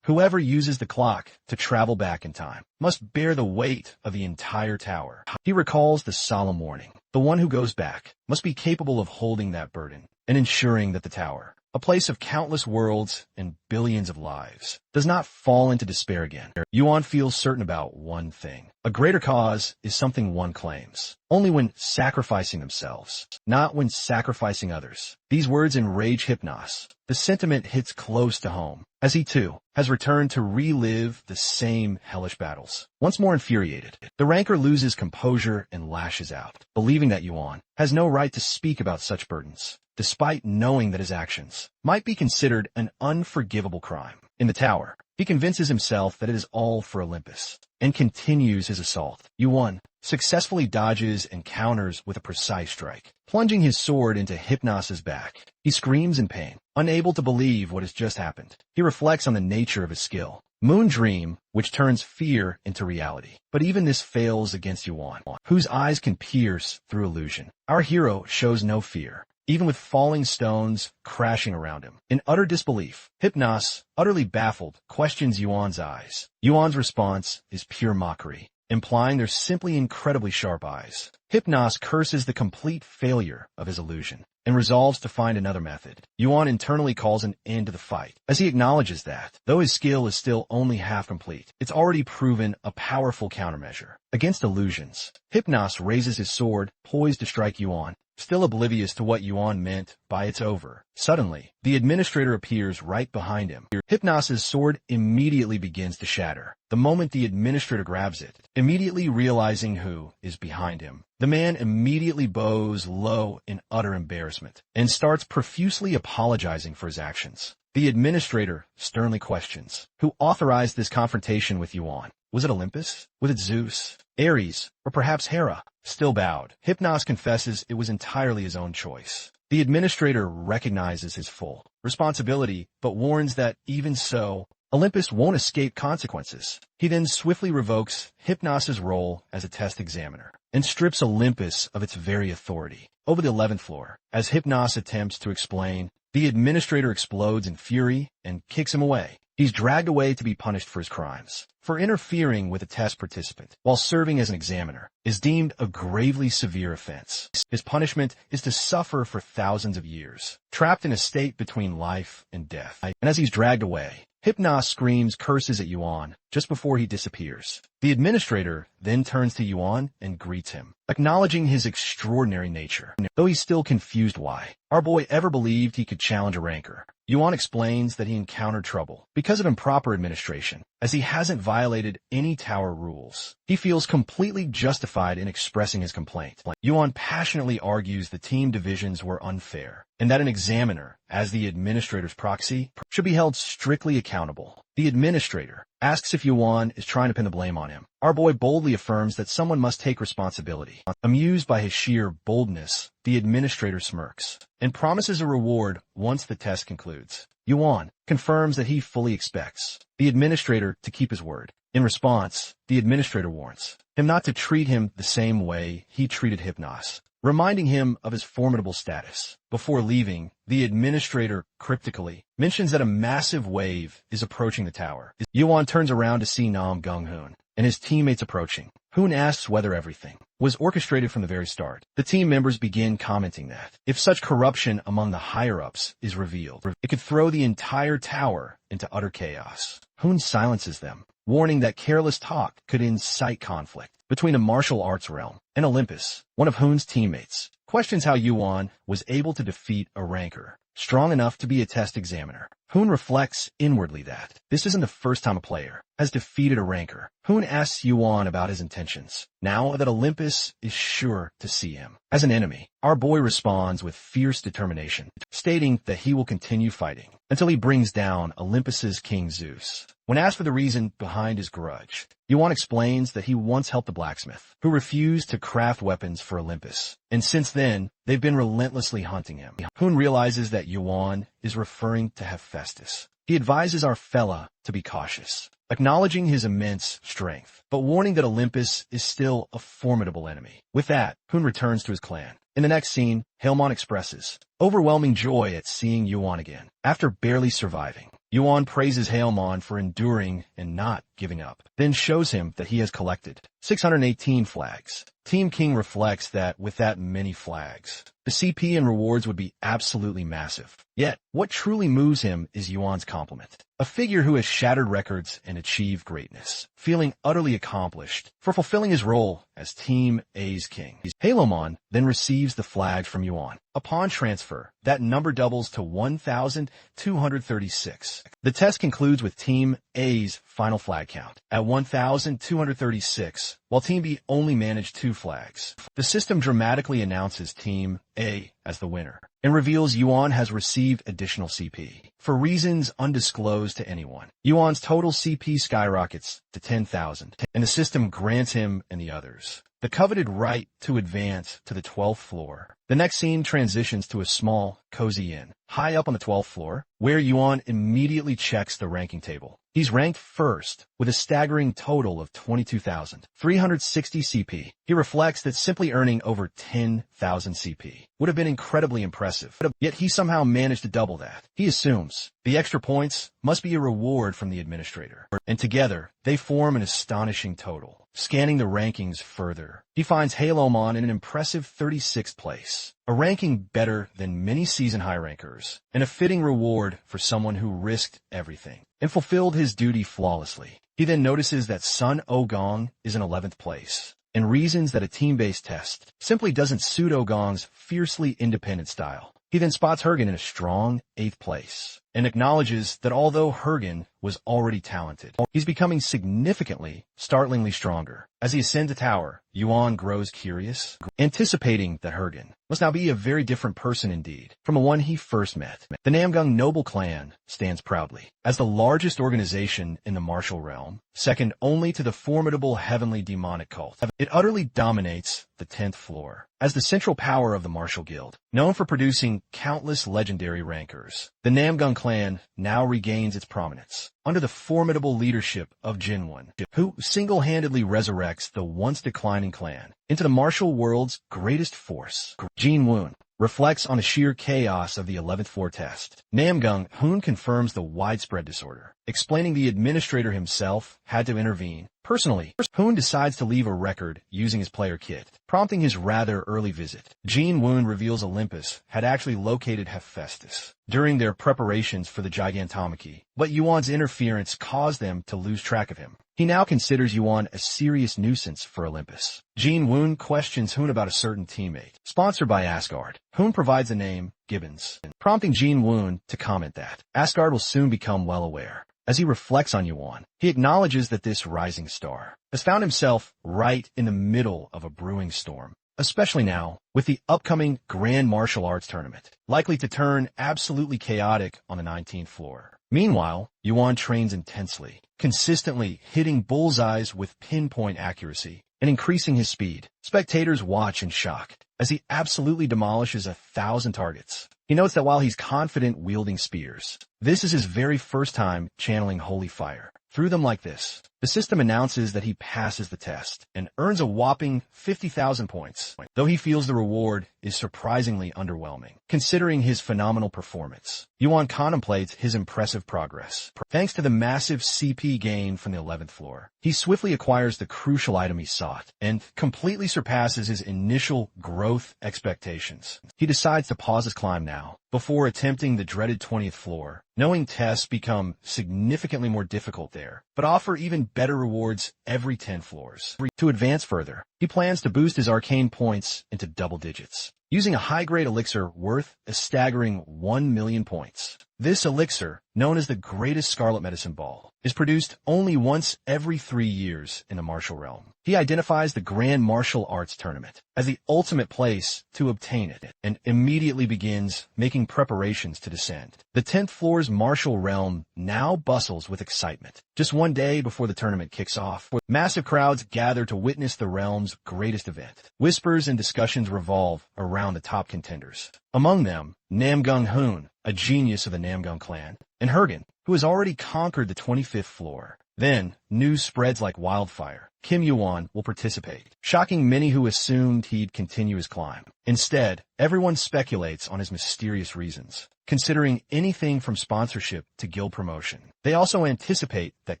whoever uses the clock to travel back in time must bear the weight of the entire tower. He recalls the solemn warning. The one who goes back must be capable of holding that burden and ensuring that the tower, a place of countless worlds and billions of lives, does not fall into despair again. Yuan feels certain about one thing. A greater cause is something one claims only when sacrificing themselves, not when sacrificing others. These words enrage Hypnos. The sentiment hits close to home, as he too has returned to relive the same hellish battles. Once more infuriated, the ranker loses composure and lashes out, believing that Yuan has no right to speak about such burdens, despite knowing that his actions might be considered an unforgivable crime. In the tower, he convinces himself that it is all for Olympus, and continues his assault. Yuan successfully dodges and counters with a precise strike, plunging his sword into Hypnos' back. He screams in pain, unable to believe what has just happened. He reflects on the nature of his skill, Moon Dream, which turns fear into reality. But even this fails against Yuan, whose eyes can pierce through illusion. Our hero shows no fear, even with falling stones crashing around him. In utter disbelief, Hypnos, utterly baffled, questions Yuan's eyes. Yuan's response is pure mockery, implying they're simply incredibly sharp eyes. Hypnos curses the complete failure of his illusion and resolves to find another method. Yuan internally calls an end to the fight, as he acknowledges that, though his skill is still only half complete, it's already proven a powerful countermeasure against illusions. Hypnos raises his sword, poised to strike Yuan, still oblivious to what Yuan meant by "it's over." Suddenly, the administrator appears right behind him. Hypnos' sword immediately begins to shatter the moment the administrator grabs it, immediately realizing who is behind him. The man immediately bows low in utter embarrassment and starts profusely apologizing for his actions. The administrator sternly questions who authorized this confrontation with Yuan. Was it Olympus? Was it Zeus, Ares, or perhaps Hera? Still bowed, Hypnos confesses it was entirely his own choice. The administrator recognizes his full responsibility, but warns that even so, Olympus won't escape consequences. He then swiftly revokes Hypnos' role as a test examiner and strips Olympus of its very authority. Over the 11th floor, as Hypnos attempts to explain, the administrator explodes in fury and kicks him away. He's dragged away to be punished for his crimes. For interfering with a test participant while serving as an examiner is deemed a gravely severe offense. His punishment is to suffer for thousands of years, trapped in a state between life and death. And as he's dragged away, Hypnos screams curses at Yuan just before he disappears. The administrator then turns to Yuan and greets him, acknowledging his extraordinary nature, though he's still confused why our boy ever believed he could challenge a ranker. Yuan explains that he encountered trouble because of improper administration, as he hasn't violated any tower rules. He feels completely justified in expressing his complaint. Yuan passionately argues the team divisions were unfair, and that an examiner, as the administrator's proxy, should be held strictly accountable. The administrator asks if Yuan is trying to pin the blame on him. Our boy boldly affirms that someone must take responsibility. Amused by his sheer boldness, the administrator smirks and promises a reward once the test concludes. Yuan confirms that he fully expects the administrator to keep his word. In response, the administrator warns him not to treat him the same way he treated Hypnos, reminding him of his formidable status. Before leaving, the administrator cryptically mentions that a massive wave is approaching the tower. Yuan turns around to see Nam Gung-hoon and his teammates approaching. Hoon asks whether everything was orchestrated from the very start. The team members begin commenting that if such corruption among the higher-ups is revealed, it could throw the entire tower into utter chaos. Hoon silences them, warning that careless talk could incite conflict between the martial arts realm and Olympus. One of Hoon's teammates questions how Yuan was able to defeat a ranker strong enough to be a test examiner. Hoon reflects inwardly that this isn't the first time a player has defeated a ranker. Hoon asks Yuan about his intentions, now that Olympus is sure to see him as an enemy. Our boy responds with fierce determination, stating that he will continue fighting until he brings down Olympus's King Zeus. When asked for the reason behind his grudge, Yuan explains that he once helped the blacksmith, who refused to craft weapons for Olympus, and since then, they've been relentlessly hunting him. Hoon realizes that Yuan is referring to Hephaestus. He advises our fella to be cautious, acknowledging his immense strength, but warning that Olympus is still a formidable enemy. With that, Hoon returns to his clan. In the next scene, Hailmon expresses overwhelming joy at seeing Yuan again. After barely surviving, Yuan praises Hailmon for enduring and not giving up, then shows him that he has collected 618 flags. Team King reflects that with that many flags, the CP and rewards would be absolutely massive. Yet, what truly moves him is Yuan's compliment. A figure who has shattered records and achieved greatness, feeling utterly accomplished for fulfilling his role as Team A's king. Hailmon then receives the flag from Yuan. Upon transfer, that number doubles to 1,236. The test concludes with Team A's final flag count at 1,236, while Team B only managed 2 flags. The system dramatically announces Team A as the winner and reveals Yuan has received additional CP. For reasons undisclosed to anyone, Yuan's total CP skyrockets to 10,000, and the system grants him and the others the coveted right to advance to the 12th floor. The next scene transitions to a small, cozy inn, high up on the 12th floor, where Yuan immediately checks the ranking table. He's ranked first with a staggering total of 22,360 CP. He reflects that simply earning over 10,000 CP would have been incredibly impressive, yet he somehow managed to double that. He assumes the extra points must be a reward from the administrator, and together they form an astonishing total. Scanning the rankings further, he finds Hailmon in an impressive 36th place, a ranking better than many season high rankers, and a fitting reward for someone who risked everything and fulfilled his duty flawlessly. He then notices that Sun Ogong is in 11th place, and reasons that a team-based test simply doesn't suit Ogong's fiercely independent style. He then spots Hergen in a strong 8th place, and acknowledges that although Hergen was already talented, he's becoming significantly, startlingly stronger. As he ascends the tower, Yuan grows curious, anticipating that Hergen must now be a very different person indeed from the one he first met. The Namgung noble clan stands proudly as the largest organization in the martial realm, second only to the formidable heavenly demonic cult. It utterly dominates the 10th floor as the central power of the martial guild, known for producing countless legendary rankers. The Namgung clan now regains its prominence under the formidable leadership of Jinwon, who single-handedly resurrects the once declining clan into the martial world's greatest force. Jinwon reflects on the sheer chaos of the 11th floor test. Namgung Hoon confirms the widespread disorder, explaining the administrator himself had to intervene. Personally, Hoon decides to leave a record using his player kit, prompting his rather early visit. Jinwon reveals Olympus had actually located Hephaestus during their preparations for the Gigantomachy, but Yuan's interference caused them to lose track of him. He now considers Yuan a serious nuisance for Olympus. Jinwon questions Hoon about a certain teammate, sponsored by Asgard. Hoon provides the name Gibbons, prompting Jinwon to comment that Asgard will soon become well aware. As he reflects on Yuan, he acknowledges that this rising star has found himself right in the middle of a brewing storm, especially now with the upcoming Grand Martial Arts Tournament, likely to turn absolutely chaotic on the 19th floor. Meanwhile, Yuan trains intensely, consistently hitting bullseyes with pinpoint accuracy and increasing his speed. Spectators watch in shock as he absolutely demolishes 1,000 targets. He notes that while he's confident wielding spears, this is his very first time channeling holy fire through them like this. The system announces that he passes the test and earns a whopping 50,000 points, though he feels the reward is surprisingly underwhelming, considering his phenomenal performance. Yuan contemplates his impressive progress. Thanks to the massive CP gain from the 11th floor, he swiftly acquires the crucial item he sought and completely surpasses his initial growth expectations. He decides to pause his climb now, before attempting the dreaded 20th floor, knowing tests become significantly more difficult there, but offer even better rewards every 10 floors. To advance further, he plans to boost his arcane points into double digits, using a high-grade elixir worth a staggering 1 million points. This elixir, known as the Greatest Scarlet Medicine Ball, is produced only once every 3 years in the martial realm. He identifies the Grand Martial Arts Tournament as the ultimate place to obtain it, and immediately begins making preparations to descend. The 10th floor's martial realm now bustles with excitement. Just one day before the tournament kicks off, massive crowds gather to witness the realm's greatest event. Whispers and discussions revolve around the top contenders. Among them, Namgung Hoon, a genius of the Namgung clan, and Hergen, who has already conquered the 25th floor. Then, news spreads like wildfire. Kim Yuan will participate, shocking many who assumed he'd continue his climb. Instead, everyone speculates on his mysterious reasons, considering anything from sponsorship to guild promotion. They also anticipate that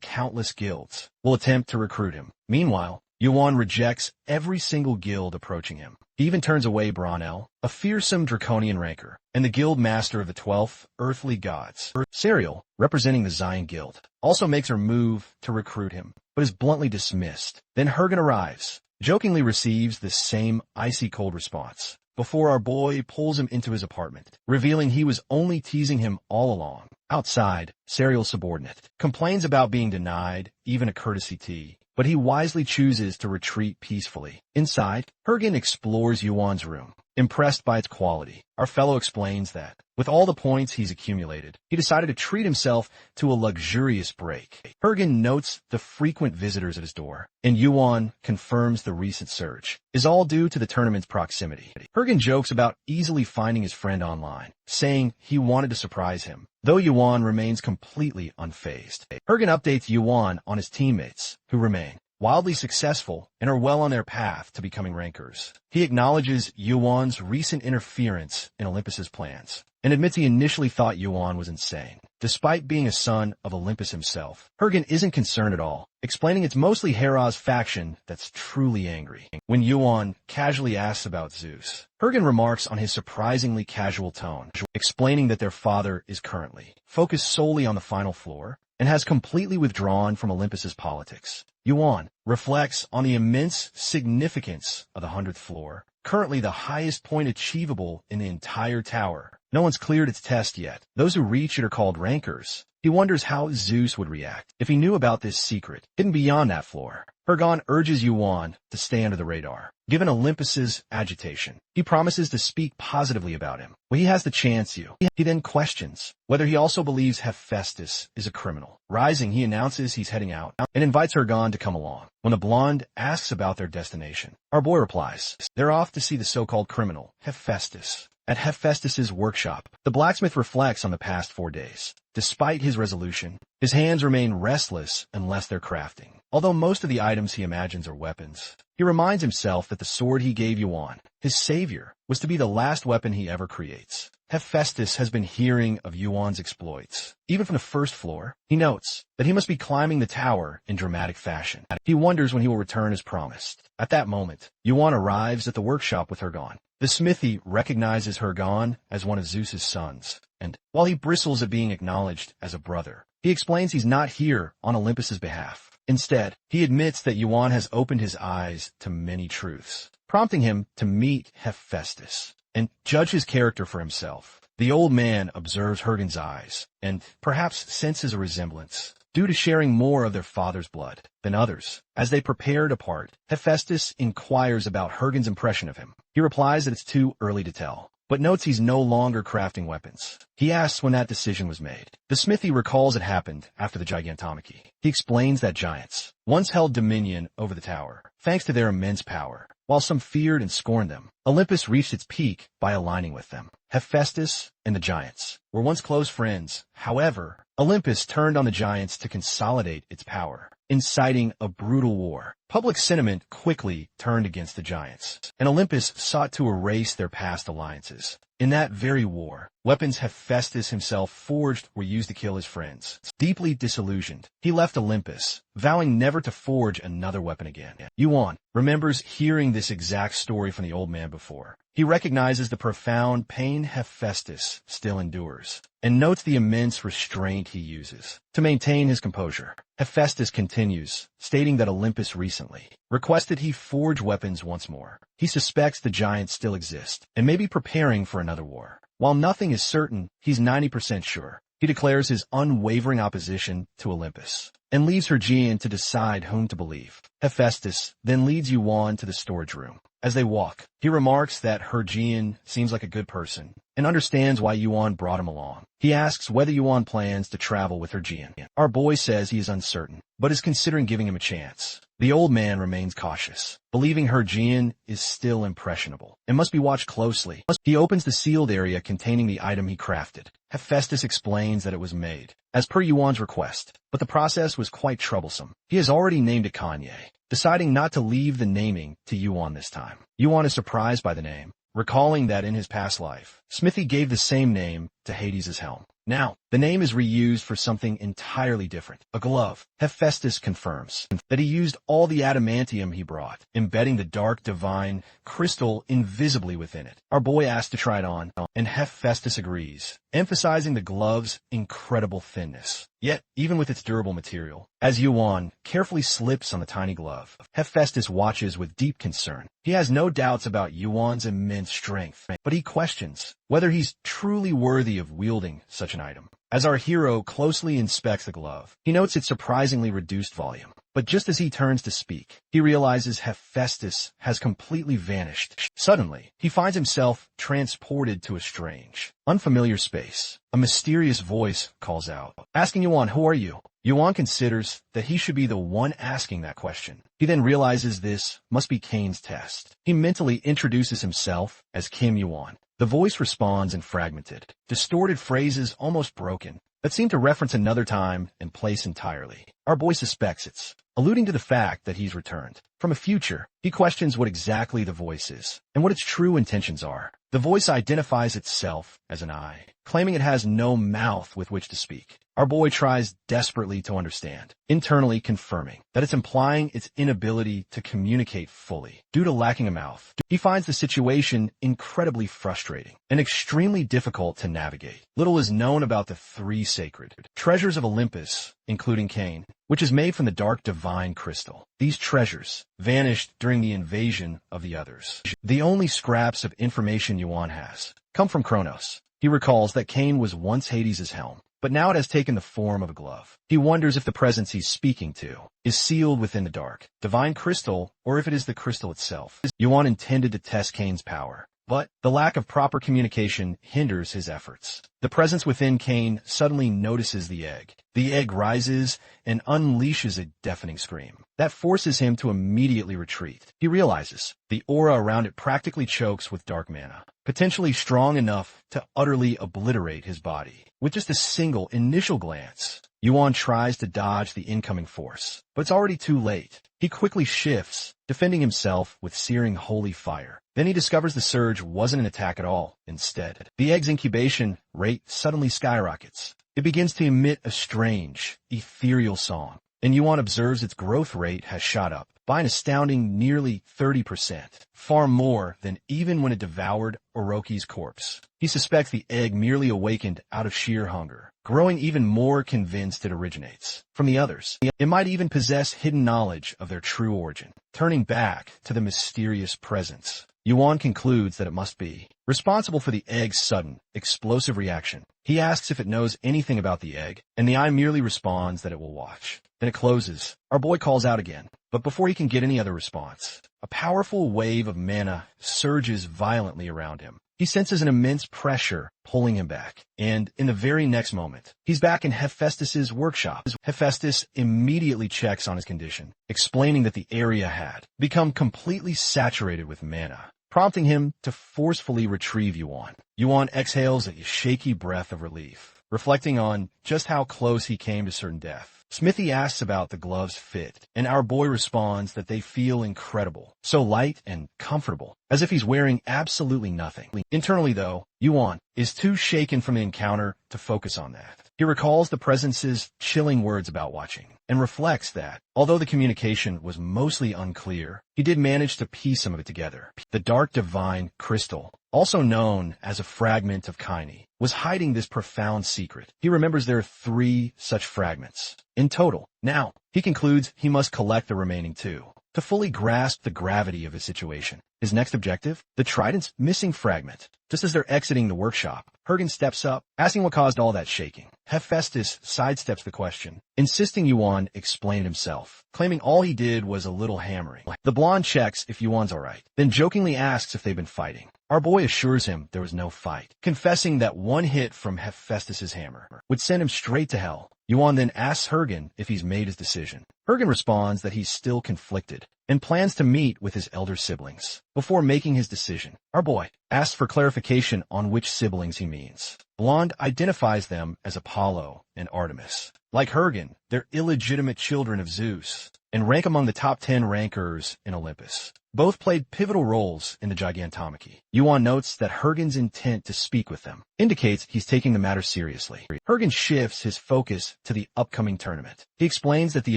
countless guilds will attempt to recruit him. Meanwhile, Yuan rejects every single guild approaching him. He even turns away Bronel, a fearsome draconian ranker, and the guild master of the 12th earthly gods. Serial, representing the Zion Guild, also makes her move to recruit him, but is bluntly dismissed. Then Hergen arrives, jokingly receives the same icy cold response, before our boy pulls him into his apartment, revealing he was only teasing him all along. Outside, Serial's subordinate complains about being denied even a courtesy tea, but he wisely chooses to retreat peacefully. Inside, Hergen explores Yuan's room, impressed by its quality. Our fellow explains that, with all the points he's accumulated, he decided to treat himself to a luxurious break. Hergen notes the frequent visitors at his door, and Yuan confirms the recent surge is all due to the tournament's proximity. Hergen jokes about easily finding his friend online, saying he wanted to surprise him, though Yuan remains completely unfazed. Hergen updates Yuan on his teammates, who remain wildly successful and are well on their path to becoming rankers. He acknowledges Yuan's recent interference in Olympus's plans, and admits he initially thought Yuan was insane. Despite being a son of Olympus himself, Hergen isn't concerned at all, explaining it's mostly Hera's faction that's truly angry. When Yuan casually asks about Zeus, Hergen remarks on his surprisingly casual tone, explaining that their father is currently focused solely on the final floor and has completely withdrawn from Olympus's politics. Yuan reflects on the immense significance of the 100th floor, currently the highest point achievable in the entire tower. No one's cleared its test yet. Those who reach it are called rankers. He wonders how Zeus would react if he knew about this secret hidden beyond that floor. Hergen urges Yuan to stay under the radar. Given Olympus's agitation, he promises to speak positively about him when he has the chance to. He then questions whether he also believes Hephaestus is a criminal. Rising, he announces he's heading out and invites Hergen to come along. When the blonde asks about their destination, our boy replies, they're off to see the so-called criminal, Hephaestus, at Hephaestus's workshop. The blacksmith reflects on the past 4 days. Despite his resolution, his hands remain restless unless they're crafting. Although most of the items he imagines are weapons, he reminds himself that the sword he gave Yuan, his savior, was to be the last weapon he ever creates. Hephaestus has been hearing of Yuan's exploits. Even from the first floor, he notes that he must be climbing the tower in dramatic fashion. He wonders when he will return as promised. At that moment, Yuan arrives at the workshop with Hergen. The smithy recognizes Hergen as one of Zeus's sons, and while he bristles at being acknowledged as a brother, he explains he's not here on Olympus's behalf. Instead, he admits that Yuan has opened his eyes to many truths, prompting him to meet Hephaestus and judge his character for himself. The old man observes Hergen's eyes and perhaps senses a resemblance, due to sharing more of their father's blood than others. As they prepare to part, Hephaestus inquires about Hergen's impression of him. He replies that it's too early to tell, but notes he's no longer crafting weapons. He asks when that decision was made. The smithy recalls it happened after the Gigantomachy. He explains that giants once held dominion over the tower, thanks to their immense power. While some feared and scorned them, Olympus reached its peak by aligning with them. Hephaestus and the giants were once close friends. However, Olympus turned on the giants to consolidate its power, inciting a brutal war. Public sentiment quickly turned against the giants, and Olympus sought to erase their past alliances. In that very war, weapons Hephaestus himself forged were used to kill his friends. Deeply disillusioned, he left Olympus, vowing never to forge another weapon again. Yuan remembers hearing this exact story from the old man before. He recognizes the profound pain Hephaestus still endures, and notes the immense restraint he uses to maintain his composure. Hephaestus continues, stating that Olympus recently requested he forge weapons once more. He suspects the giants still exist, and may be preparing for another war. While nothing is certain, he's 90% sure. He declares his unwavering opposition to Olympus, and leaves Hergian to decide whom to believe. Hephaestus then leads Yuan to the storage room. As they walk, he remarks that Hergian seems like a good person, and understands why Yuan brought him along. He asks whether Yuan plans to travel with Hergian. Our boy says he is uncertain, but is considering giving him a chance. The old man remains cautious, believing Hergian is still impressionable, and must be watched closely. He opens the sealed area containing the item he crafted. Hephaestus explains that it was made, as per Yuan's request, but the process was quite troublesome. He has already named it Kanye, deciding not to leave the naming to Yuan this time. Yuan is surprised by the name, recalling that in his past life, Smithy gave the same name to Hades' helm. Now, the name is reused for something entirely different, a glove. Hephaestus confirms that he used all the adamantium he brought, embedding the dark divine crystal invisibly within it. Our boy asks to try it on, and Hephaestus agrees, emphasizing the glove's incredible thinness. Yet, even with its durable material, as Yuan carefully slips on the tiny glove, Hephaestus watches with deep concern. He has no doubts about Yuan's immense strength, but he questions whether he's truly worthy of wielding such an item. As our hero closely inspects the glove, he notes its surprisingly reduced volume. But just as he turns to speak, he realizes Hephaestus has completely vanished. Suddenly, he finds himself transported to a strange, unfamiliar space. A mysterious voice calls out, asking Yuan, "Who are you?" Yuan considers that he should be the one asking that question. He then realizes this must be Kane's test. He mentally introduces himself as Kim Yuan. The voice responds in fragmented, distorted phrases almost broken, that seem to reference another time and place entirely. Our boy suspects it's alluding to the fact that he's returned from a future. He questions what exactly the voice is, and what its true intentions are. The voice identifies itself as an eye, claiming it has no mouth with which to speak. Our boy tries desperately to understand, internally confirming that it's implying its inability to communicate fully due to lacking a mouth. He finds the situation incredibly frustrating and extremely difficult to navigate. Little is known about the three sacred treasures of Olympus, including Kane, which is made from the dark divine crystal. These treasures vanished during the invasion of the others. The only scraps of information Yuan has come from Kronos. He recalls that Kane was once Hades' helm, but now it has taken the form of a glove. He wonders if the presence he's speaking to is sealed within the dark divine crystal, or if it is the crystal itself. Yuan intended to test Kane's power, but the lack of proper communication hinders his efforts. The presence within Kane suddenly notices the egg. The egg rises and unleashes a deafening scream that forces him to immediately retreat. He realizes the aura around it practically chokes with dark mana, potentially strong enough to utterly obliterate his body. With just a single initial glance, Yuan tries to dodge the incoming force, but it's already too late. He quickly shifts, defending himself with searing holy fire. Then he discovers the surge wasn't an attack at all. Instead, the egg's incubation rate suddenly skyrockets. It begins to emit a strange, ethereal song, and Yuan observes its growth rate has shot up by an astounding nearly 30%, far more than even when it devoured Orochi's corpse. He suspects the egg merely awakened out of sheer hunger, growing even more convinced it originates from the others. It might even possess hidden knowledge of their true origin. Turning back to the mysterious presence, Yuan concludes that it must be responsible for the egg's sudden, explosive reaction. He asks if it knows anything about the egg, and the eye merely responds that it will watch. Then it closes. Our boy calls out again, but before he can get any other response, a powerful wave of mana surges violently around him. he senses an immense pressure pulling him back. And in the very next moment, he's back in Hephaestus's workshop. Hephaestus immediately checks on his condition, explaining that the area had become completely saturated with mana, prompting him to forcefully retrieve Yuan. Yuan exhales a shaky breath of relief, reflecting on just how close he came to certain death. Smithy asks about the gloves' fit, and our boy responds that they feel incredible, so light and comfortable, as if he's wearing absolutely nothing. Internally, though, Yuan is too shaken from the encounter to focus on that. He recalls the presence's chilling words about watching, and reflects that, although the communication was mostly unclear, he did manage to piece some of it together. The dark divine crystal, also known as a fragment of Kaini, was hiding this profound secret. He remembers there are 3 such fragments in total. Now, he concludes he must collect the remaining 2 to fully grasp the gravity of his situation. His next objective? The trident's missing fragment. Just as they're exiting the workshop, Hergen steps up, asking what caused all that shaking. Hephaestus sidesteps the question, insisting Yuan explain himself, claiming all he did was a little hammering. The blonde checks if Yuan's alright, then jokingly asks if they've been fighting. Our boy assures him there was no fight, confessing that one hit from Hephaestus's hammer would send him straight to hell. Yuan then asks Hergen if he's made his decision. Hergen responds that he's still conflicted and plans to meet with his elder siblings before making his decision. Our boy asks for clarification on which siblings he means. Blonde identifies them as Apollo and Artemis. Like Hergen, they're illegitimate children of Zeus and rank among the top 10 rankers in Olympus. Both played pivotal roles in the Gigantomachy. Yuan notes that Hergen's intent to speak with them indicates he's taking the matter seriously. Hergen shifts his focus to the upcoming tournament. He explains that the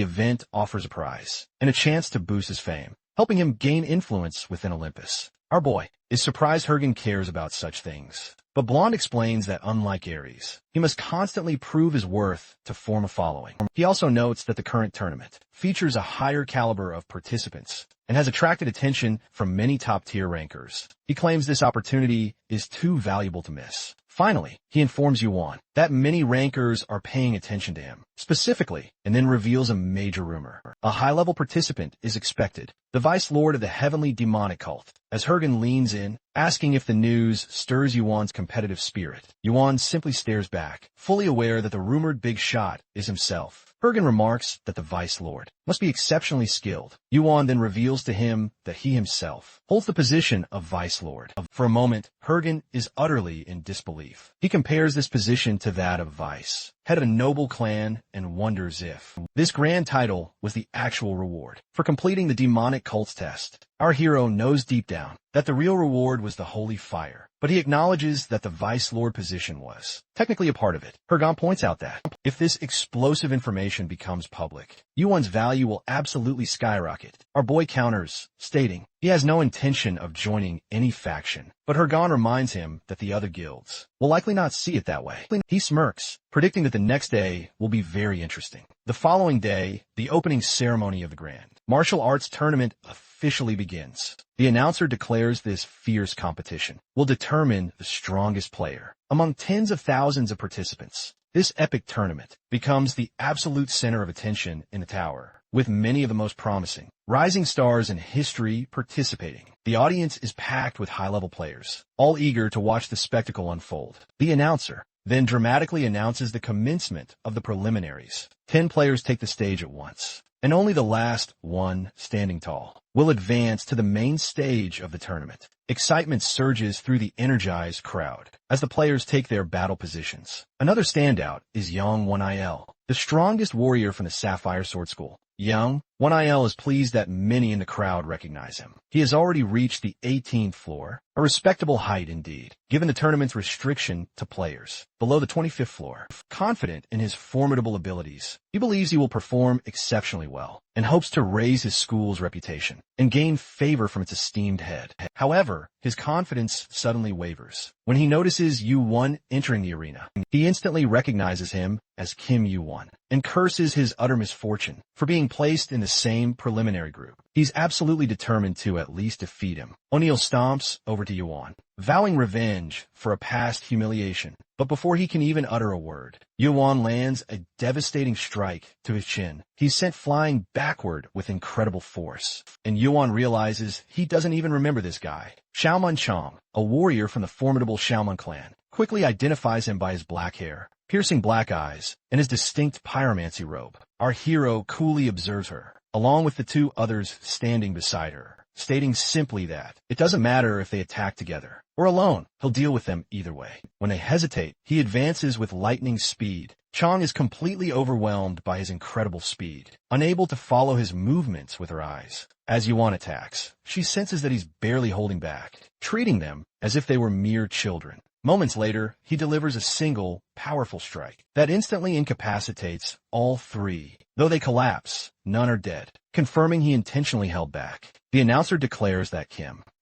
event offers a prize and a chance to boost his fame, helping him gain influence within Olympus. Our boy is surprised Hergen cares about such things. But Blonde explains that unlike Ares, he must constantly prove his worth to form a following. He also notes that the current tournament features a higher caliber of participants and has attracted attention from many top-tier rankers. He claims this opportunity is too valuable to miss. Finally, he informs Yuan that many rankers are paying attention to him, specifically, and then reveals a major rumor. A high-level participant is expected, the Vice Lord of the Heavenly Demonic Cult. As Hergen leans in, asking if the news stirs Yuan's competitive spirit, Yuan simply stares back, fully aware that the rumored big shot is himself. Hergen remarks that the Vice Lord must be exceptionally skilled. Yuan then reveals to him that he himself holds the position of Vice Lord. For a moment, Hergen is utterly in disbelief. He compares this position to that of Vice, head of a noble clan, and wonders if this grand title was the actual reward for completing the demonic cult's test. Our hero knows deep down that the real reward was the holy fire, but he acknowledges that the Vice Lord position was technically a part of it. Hergen points out that if this explosive information becomes public, Yuan's value will absolutely skyrocket. Our boy counters, stating he has no intention of joining any faction, but Hergen reminds him that the other guilds will likely not see it that way. He smirks, predicting that the next day will be very interesting. The following day, the opening ceremony of the Grand Martial Arts Tournament officially begins. The announcer declares this fierce competition will determine the strongest player among tens of thousands of participants. This epic tournament becomes the absolute center of attention in the tower, with many of the most promising, rising stars in history participating. The audience is packed with high-level players, all eager to watch the spectacle unfold. The announcer then dramatically announces the commencement of the preliminaries. 10 players take the stage at once, and only the last one, standing tall, will advance to the main stage of the tournament. Excitement surges through the energized crowd as the players take their battle positions. Another standout is Young 1IL, the strongest warrior from the Sapphire Sword School. Young 1IL is pleased that many in the crowd recognize him. He has already reached the 18th floor, a respectable height indeed, given the tournament's restriction to players below the 25th floor. Confident in his formidable abilities, he believes he will perform exceptionally well and hopes to raise his school's reputation and gain favor from its esteemed head. However, his confidence suddenly wavers when he notices Yu-1 entering the arena. He instantly recognizes him as Kim Yu-1 and curses his utter misfortune for being placed in the the same preliminary group. He's absolutely determined to at least defeat him. O'Neill stomps over to Yuan, vowing revenge for a past humiliation. But before he can even utter a word, Yuan lands a devastating strike to his chin. He's sent flying backward with incredible force, and Yuan realizes he doesn't even remember this guy. Xiaoman Chong, a warrior from the formidable Xiaoman clan, quickly identifies him by his black hair, piercing black eyes, and his distinct pyromancy robe. Our hero coolly observes her, along with the two others standing beside her, stating simply that it doesn't matter if they attack together or alone, he'll deal with them either way. When they hesitate, he advances with lightning speed. Chong is completely overwhelmed by his incredible speed, unable to follow his movements with her eyes. As Yuan attacks, she senses that he's barely holding back, treating them as if they were mere children. Moments later, he delivers a single, powerful strike that instantly incapacitates all three. Though they collapse, none are dead, confirming he intentionally held back. The announcer declares that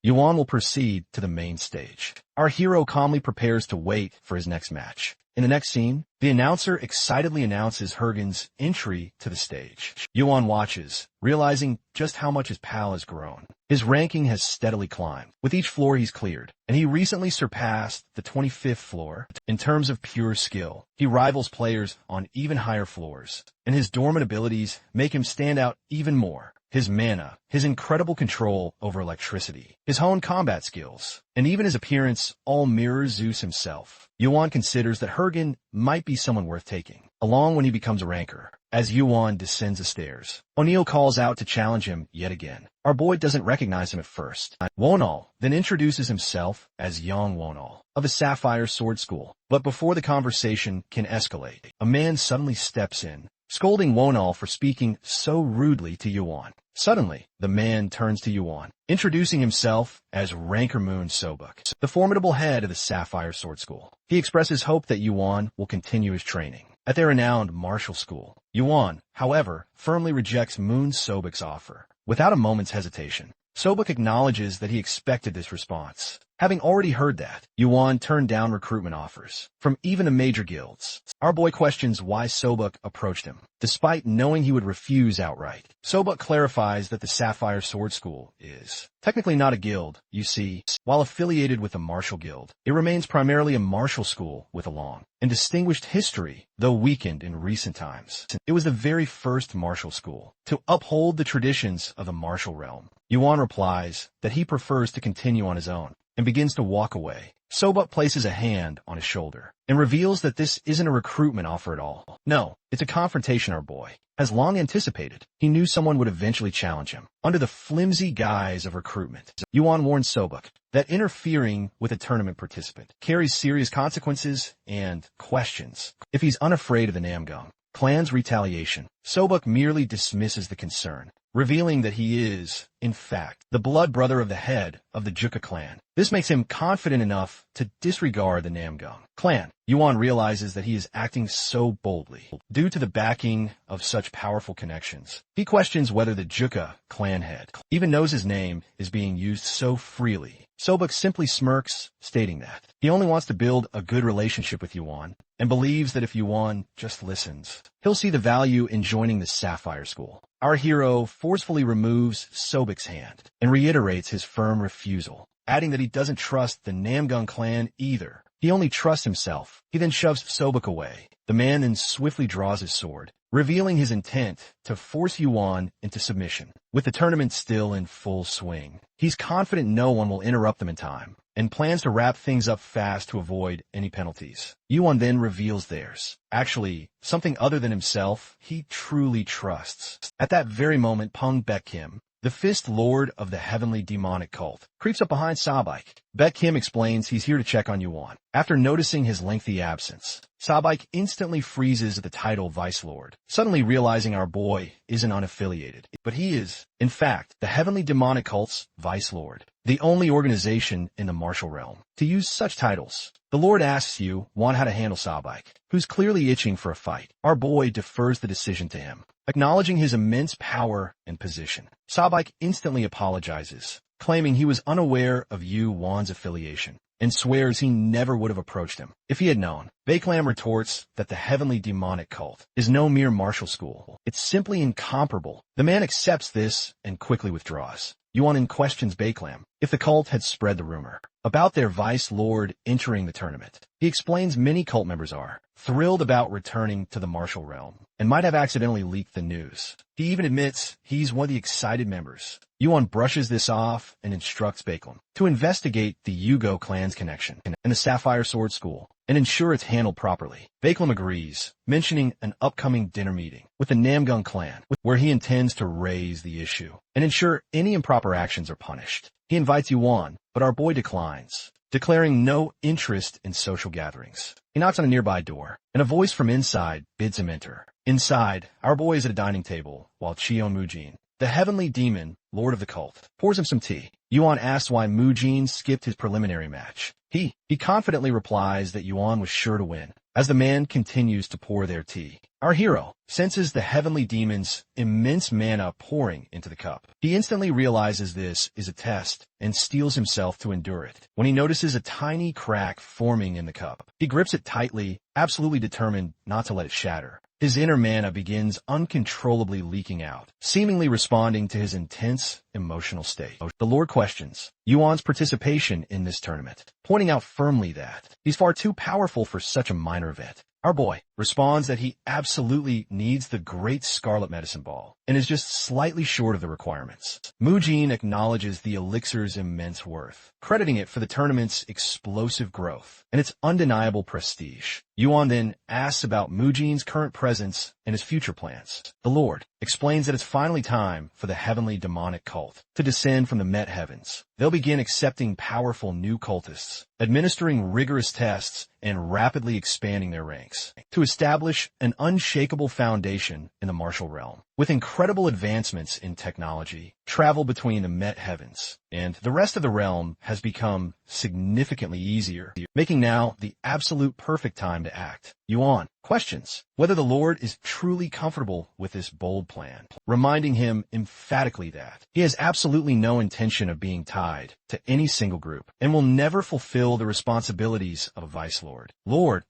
Yuan will proceed to the main stage. Our hero calmly prepares to wait for his next match. In the next scene, the announcer excitedly announces Hergen's entry to the stage. Yuan watches, realizing just how much his pal has grown. His ranking has steadily climbed. With each floor he's cleared, and he recently surpassed the 25th floor. In terms of pure skill, he rivals players on even higher floors, and his dormant abilities make him stand out even more. His mana, his incredible control over electricity, his honed combat skills, and even his appearance all mirror Zeus himself. Yuan considers that Hergen might be someone worth taking, along when he becomes a ranker. As Yuan descends the stairs, O'Neill calls out to challenge him yet again. Our boy doesn't recognize him at first. Wonall then introduces himself as Yang Wonall of the Sapphire Sword School. But before the conversation can escalate, a man suddenly steps in, scolding Wonall for speaking so rudely to Yuan. Suddenly, the man turns to Yuan, introducing himself as Ranker Moon Sobuk, the formidable head of the Sapphire Sword School. He expresses hope that Yuan will continue his training at their renowned martial school. Yuan, however, firmly rejects Moon Sobuk's offer. Without a moment's hesitation, Sobuk acknowledges that he expected this response. Having already heard that, Yuan turned down recruitment offers from even the major guilds. Our boy questions why Sobuk approached him, despite knowing he would refuse outright. Sobuk clarifies that the Sapphire Sword School is technically not a guild. You see, while affiliated with the martial guild, it remains primarily a martial school with a long and distinguished history, though weakened in recent times. It was the very first martial school to uphold the traditions of the martial realm. Yuan replies that he prefers to continue on his own and begins to walk away. Sobuk places a hand on his shoulder and reveals that this isn't a recruitment offer at all. No, it's a confrontation our boy has long anticipated. He knew someone would eventually challenge him under the flimsy guise of recruitment. Yuan warns Sobuk that interfering with a tournament participant carries serious consequences and questions if he's unafraid of the Namgung clan's retaliation. Sobuk merely dismisses the concern, revealing that he is, in fact, the blood brother of the head of the Juka clan. This makes him confident enough to disregard the Namgung clan. Yuan realizes that he is acting so boldly due to the backing of such powerful connections. He questions whether the Juka clan head even knows his name is being used so freely. Sobuk simply smirks, stating that he only wants to build a good relationship with Yuan and believes that if Yuan just listens, he'll see the value in joining the Sapphire School. Our hero forcefully removes Sobuk's hand and reiterates his firm refusal, adding that he doesn't trust the Namgung clan either. He only trusts himself. He then shoves Sobuk away. The man then swiftly draws his sword, revealing his intent to force Yuan into submission. With the tournament still in full swing, he's confident no one will interrupt them in time and plans to wrap things up fast to avoid any penalties. Yuan then reveals theirs. Actually, something other than himself he truly trusts. At that very moment, Peng Baek-kim, the Fist Lord of the Heavenly Demonic Cult, creeps up behind Sabaik. Baek-kim explains he's here to check on Yuan. After noticing his lengthy absence, Sabaik instantly freezes the title Vice Lord, suddenly realizing our boy isn't unaffiliated, but he is, in fact, the Heavenly Demonic Cult's Vice Lord, the only organization in the martial realm to use such titles. The Lord asks Yuan how to handle Sabaik, who's clearly itching for a fight. Our boy defers the decision to him, acknowledging his immense power and position. Sabaik instantly apologizes, claiming he was unaware of Yuan's affiliation and swears he never would have approached him if he had known. Baeklam retorts that the heavenly demonic cult is no mere martial school. It's simply incomparable. The man accepts this and quickly withdraws. Yuan questions Baeklam if the cult had spread the rumor about their vice lord entering the tournament. He explains many cult members are thrilled about returning to the martial realm and might have accidentally leaked the news. He even admits he's one of the excited members. Yuan brushes this off and instructs Baeklam to investigate the Yugo clan's connection and the Sapphire Sword School and ensure it's handled properly. Baeklam agrees, mentioning an upcoming dinner meeting with the Namgung clan where he intends to raise the issue and ensure any improper actions are punished. He invites Yuan, but our boy declines, declaring no interest in social gatherings. He knocks on a nearby door, and a voice from inside bids him enter. Inside, our boy is at a dining table, while Cheon Mujin, the heavenly demon, lord of the cult, pours him some tea. Yuan asks why Mujin skipped his preliminary match. He confidently replies that Yuan was sure to win. As the man continues to pour their tea, our hero senses the heavenly demon's immense mana pouring into the cup. He instantly realizes this is a test and steels himself to endure it. When he notices a tiny crack forming in the cup, he grips it tightly, absolutely determined not to let it shatter. His inner mana begins uncontrollably leaking out, seemingly responding to his intense emotional state. The Lord questions Yuan's participation in this tournament, pointing out firmly that he's far too powerful for such a minor event. Our boy responds that he absolutely needs the great Scarlet Medicine Ball and is just slightly short of the requirements. Mujin acknowledges the elixir's immense worth, crediting it for the tournament's explosive growth and its undeniable prestige. Yuan then asks about Mujin's current presence and his future plans. The Lord explains that it's finally time for the heavenly demonic cult to descend from the Met heavens. They'll begin accepting powerful new cultists, administering rigorous tests, and rapidly expanding their ranks to establish an unshakable foundation in the martial realm. With incredible advancements in technology, travel between the Met heavens and the rest of the realm has become significantly easier, making now the absolute perfect time to act. Yuan questions whether the Lord is truly comfortable with this bold plan, reminding him emphatically that he has absolutely no intention of being tied to any single group and will never fulfill the responsibilities of a vice lord.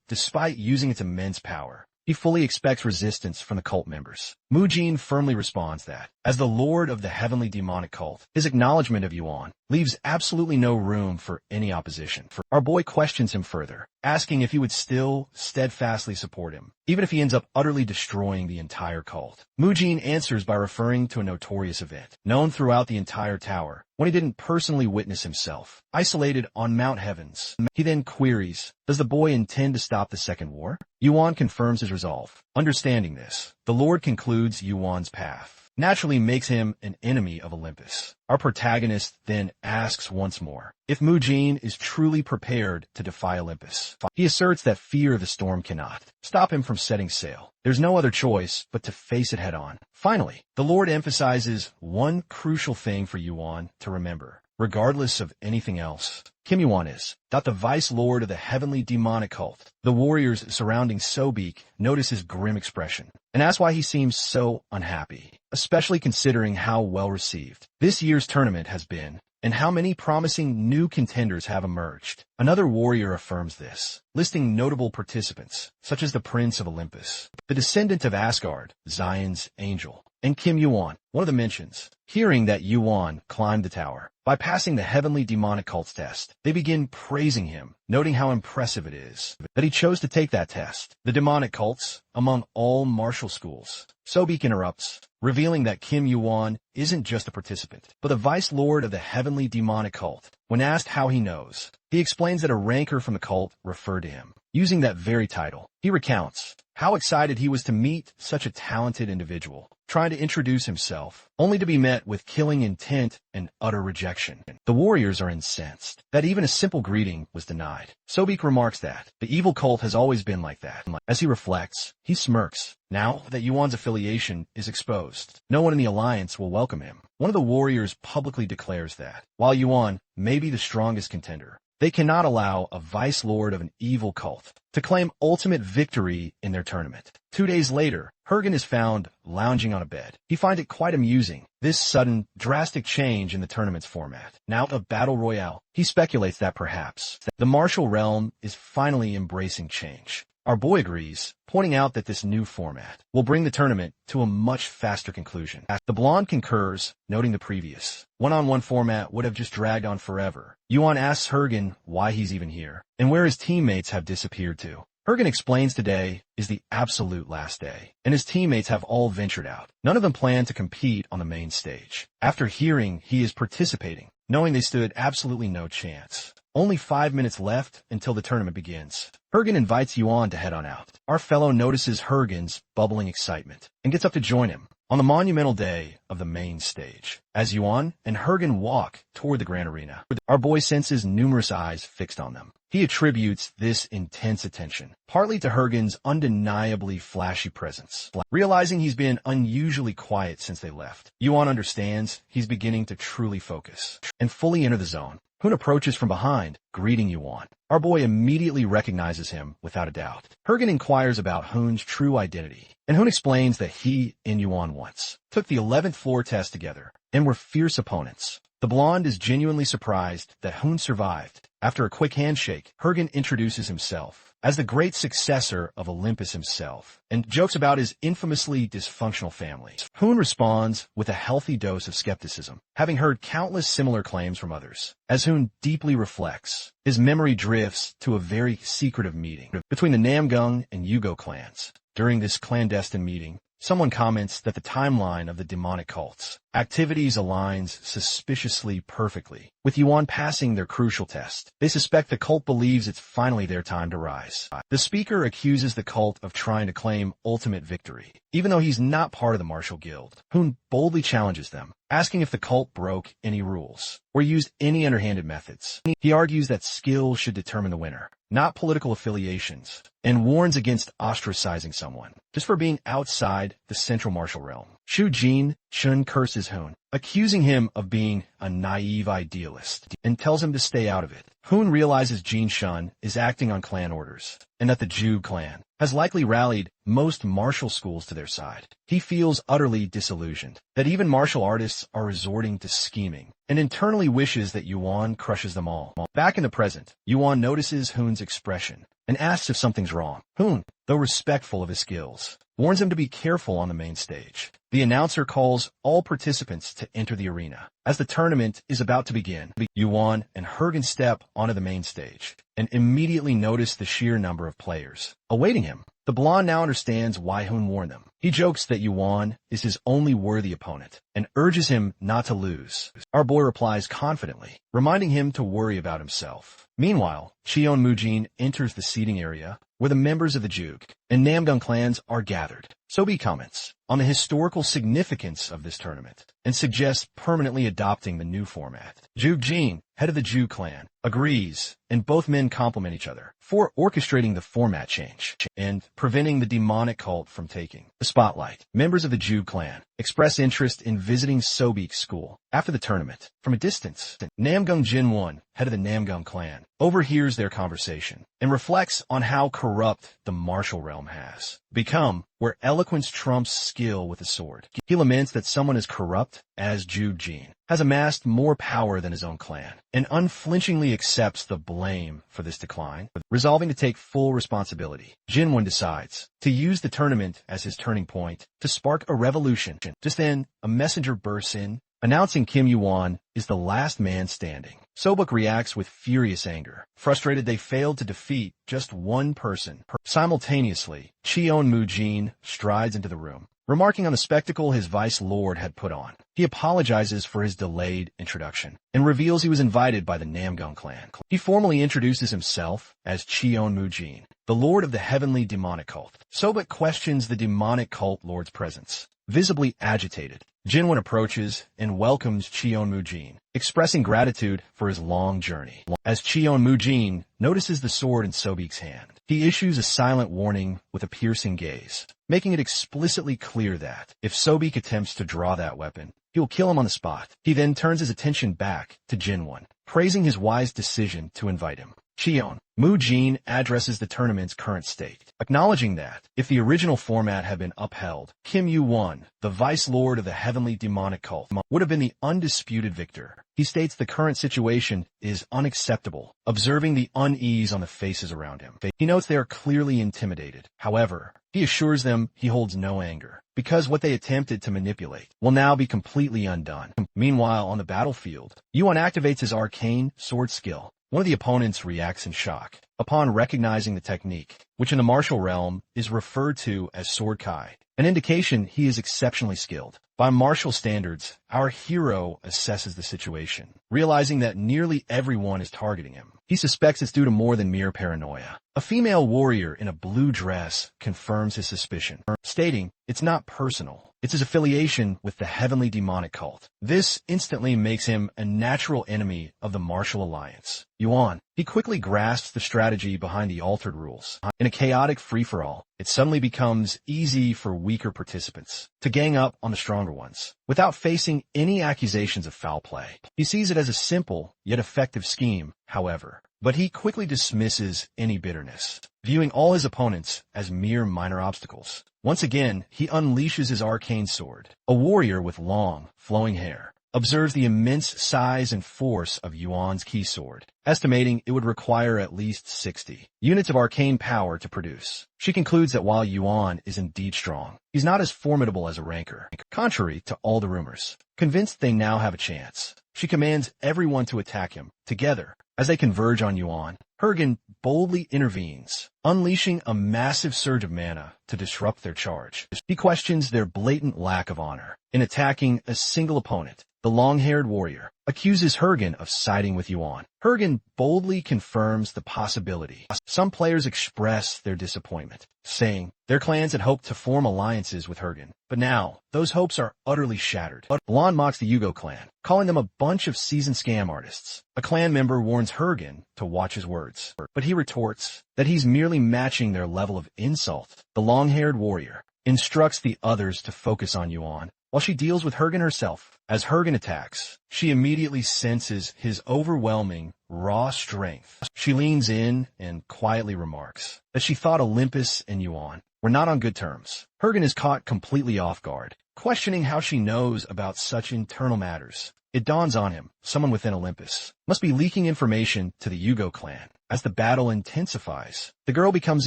Despite using its immense power, he fully expects resistance from the cult members. Mujin firmly responds that, as the lord of the heavenly demonic cult, his acknowledgement of Yuan leaves absolutely no room for any opposition. Our boy questions him further, asking if he would still steadfastly support him, even if he ends up utterly destroying the entire cult. Mujin answers by referring to a notorious event, known throughout the entire tower, when he didn't personally witness himself, isolated on Mount Heavens. He then queries, does the boy intend to stop the Second War? Yuan confirms his resolve. Understanding this, the Lord concludes Yuan's path naturally makes him an enemy of Olympus. Our protagonist then asks once more if Mujin is truly prepared to defy Olympus. He asserts that fear of the storm cannot stop him from setting sail. There's no other choice but to face it head on. Finally, the Lord emphasizes one crucial thing for Yuan to remember, regardless of anything else. Kim Yuan is the vice lord of the heavenly demonic cult. The warriors surrounding Sobek notice his grim expression and ask why he seems so unhappy, especially considering how well received this year's tournament has been and how many promising new contenders have emerged. Another warrior affirms this, listing notable participants such as the Prince of Olympus, the descendant of Asgard, Zion's angel, and Kim Yuan. One of them mentions hearing that Yuan climbed the tower by passing the heavenly demonic cult's test. They begin praising him, noting how impressive it is that he chose to take that test. The demonic cults among all martial schools. Sobek interrupts, revealing that Kim Yuan isn't just a participant, but the vice lord of the heavenly demonic cult. When asked how he knows, he explains that a ranker from the cult referred to him, using that very title. He recounts how excited he was to meet such a talented individual, trying to introduce himself, only to be met with killing intent and utter rejection. The warriors are incensed that even a simple greeting was denied. Sobek remarks that the evil cult has always been like that. As he reflects, he smirks. Now that Yuan's affiliation is exposed, no one in the alliance will welcome him. One of the warriors publicly declares that, while Yuan may be the strongest contender, They cannot allow a vice lord of an evil cult to claim ultimate victory in their tournament. 2 days later, Hergen is found lounging on a bed. He finds it quite amusing, this sudden, drastic change in the tournament's format. Now a battle royale. He speculates that perhaps the martial realm is finally embracing change. Our boy agrees, pointing out that this new format will bring the tournament to a much faster conclusion. The blonde concurs, noting the previous one-on-one format would have just dragged on forever. Yuan asks Hergen why he's even here, and where his teammates have disappeared to. Hergen explains today is the absolute last day, and his teammates have all ventured out. None of them plan to compete on the main stage. After hearing he is participating, knowing they stood absolutely no chance. Only 5 minutes left until the tournament begins. Hergen invites Yuan to head on out. Our fellow notices Hergen's bubbling excitement and gets up to join him on the monumental day of the main stage. As Yuan and Hergen walk toward the grand arena, our boy senses numerous eyes fixed on them. He attributes this intense attention partly to Hergen's undeniably flashy presence. Realizing he's been unusually quiet since they left, Yuan understands he's beginning to truly focus and fully enter the zone. Hoon approaches from behind, greeting Yuan. Our boy immediately recognizes him without a doubt. Hergen inquires about Hoon's true identity, and Hoon explains that he and Yuan once took the 11th floor test together and were fierce opponents. The blonde is genuinely surprised that Hoon survived. After a quick handshake, Hergen introduces himself as the great successor of Olympus himself, and jokes about his infamously dysfunctional family. Hoon responds with a healthy dose of skepticism, having heard countless similar claims from others. As Hoon deeply reflects, his memory drifts to a very secretive meeting between the Namgung and Yugo clans. During this clandestine meeting, someone comments that the timeline of the demonic cult's activities aligns suspiciously perfectly with Yuan passing their crucial test. They suspect the cult believes it's finally their time to rise. The speaker accuses the cult of trying to claim ultimate victory, even though he's not part of the martial guild. Hoon boldly challenges them, asking if the cult broke any rules or used any underhanded methods. He argues that skill should determine the winner, not political affiliations, and warns against ostracizing someone just for being outside the central martial realm. Shu Jin Chun curses Hoon, accusing him of being a naive idealist, and tells him to stay out of it. Hoon realizes Jin Shun is acting on clan orders, and that the Ju clan has likely rallied most martial schools to their side. He feels utterly disillusioned that even martial artists are resorting to scheming, and internally wishes that Yuan crushes them all. Back in the present, Yuan notices Hoon's expression and asks if something's wrong. Hoon, though respectful of his skills, warns him to be careful on the main stage. The announcer calls all participants to enter the arena. As the tournament is about to begin, Yuan and Hergen step onto the main stage and immediately notice the sheer number of players awaiting him. The blonde now understands why Hoon warned them. He jokes that Yuan is his only worthy opponent and urges him not to lose. Our boy replies confidently, reminding him to worry about himself. Meanwhile, Cheon Mujin enters the seating area where the members of the Juk and Namgung clans are gathered. Sobi comments on the historical significance of this tournament and suggests permanently adopting the new format. Juk Jin, head of the Ju clan, agrees, and both men compliment each other for orchestrating the format change and preventing the demonic cult from taking the spotlight. Members of the Ju clan express interest in visiting Sobik's school after the tournament from a distance. Namgung Jinwon, head of the Namgung clan, overhears their conversation and reflects on how corrupt the martial realm has become, where eloquence trumps skill with a sword. He laments that someone as corrupt as Ju Jin has amassed more power than his own clan, and unflinchingly accepts the blame for this decline, resolving to take full responsibility. Jinwon decides to use the tournament as his turning point to spark a revolution. Just then, a messenger bursts in, announcing Kim Yuan is the last man standing. Sobuk reacts with furious anger, frustrated they failed to defeat just one person. Simultaneously, Cheon Mujin strides into the room, remarking on the spectacle his vice lord had put on. He apologizes for his delayed introduction and reveals he was invited by the Namgung clan. He formally introduces himself as Cheon Mujin, the lord of the heavenly demonic cult. Sobuk questions the demonic cult lord's presence. Visibly agitated, Jinwon approaches and welcomes Cheon Mujin, expressing gratitude for his long journey. As Cheon Mujin notices the sword in Sobik's hand, he issues a silent warning with a piercing gaze, making it explicitly clear that if Sobik attempts to draw that weapon, he will kill him on the spot. He then turns his attention back to Jinwon, praising his wise decision to invite him. Cheon, Mu Jin addresses the tournament's current state, acknowledging that, if the original format had been upheld, Kim Yu-won, the Vice Lord of the Heavenly Demonic Cult, would have been the undisputed victor. He states the current situation is unacceptable, observing the unease on the faces around him. He notes they are clearly intimidated. However, he assures them he holds no anger, because what they attempted to manipulate will now be completely undone. Meanwhile, on the battlefield, Yuan activates his arcane sword skill. One of the opponents reacts in shock upon recognizing the technique, which in the martial realm is referred to as Sword Kai, an indication he is exceptionally skilled. By martial standards, our hero assesses the situation, realizing that nearly everyone is targeting him. He suspects it's due to more than mere paranoia. A female warrior in a blue dress confirms his suspicion, stating it's not personal. It's his affiliation with the Heavenly Demonic Cult. This instantly makes him a natural enemy of the martial alliance. Yuan. He quickly grasps the strategy behind the altered rules. In a chaotic free-for-all, it suddenly becomes easy for weaker participants to gang up on the stronger ones, without facing any accusations of foul play. He sees it as a simple, yet effective scheme, however, but he quickly dismisses any bitterness, viewing all his opponents as mere minor obstacles. Once again, he unleashes his arcane sword. A warrior with long, flowing hair observes the immense size and force of Yuan's key sword, estimating it would require at least 60 units of arcane power to produce. She concludes that while Yuan is indeed strong, he's not as formidable as a ranker, contrary to all the rumors. Convinced they now have a chance, she commands everyone to attack him. Together, as they converge on Yuan, Hergen boldly intervenes, unleashing a massive surge of mana to disrupt their charge. He questions their blatant lack of honor in attacking a single opponent. The long-haired warrior accuses Hergen of siding with Yuan. Hergen boldly confirms the possibility. Some players express their disappointment, saying their clans had hoped to form alliances with Hergen, but now those hopes are utterly shattered. Blonde mocks the Yugo clan, calling them a bunch of seasoned scam artists. A clan member warns Hergen to watch his words, but he retorts that he's merely matching their level of insult. The long-haired warrior instructs the others to focus on Yuan, while she deals with Hergen herself. As Hergen attacks, she immediately senses his overwhelming, raw strength. She leans in and quietly remarks that she thought Olympus and Yuan were not on good terms. Hergen is caught completely off guard, questioning how she knows about such internal matters. It dawns on him, someone within Olympus must be leaking information to the Yugo clan. As the battle intensifies, the girl becomes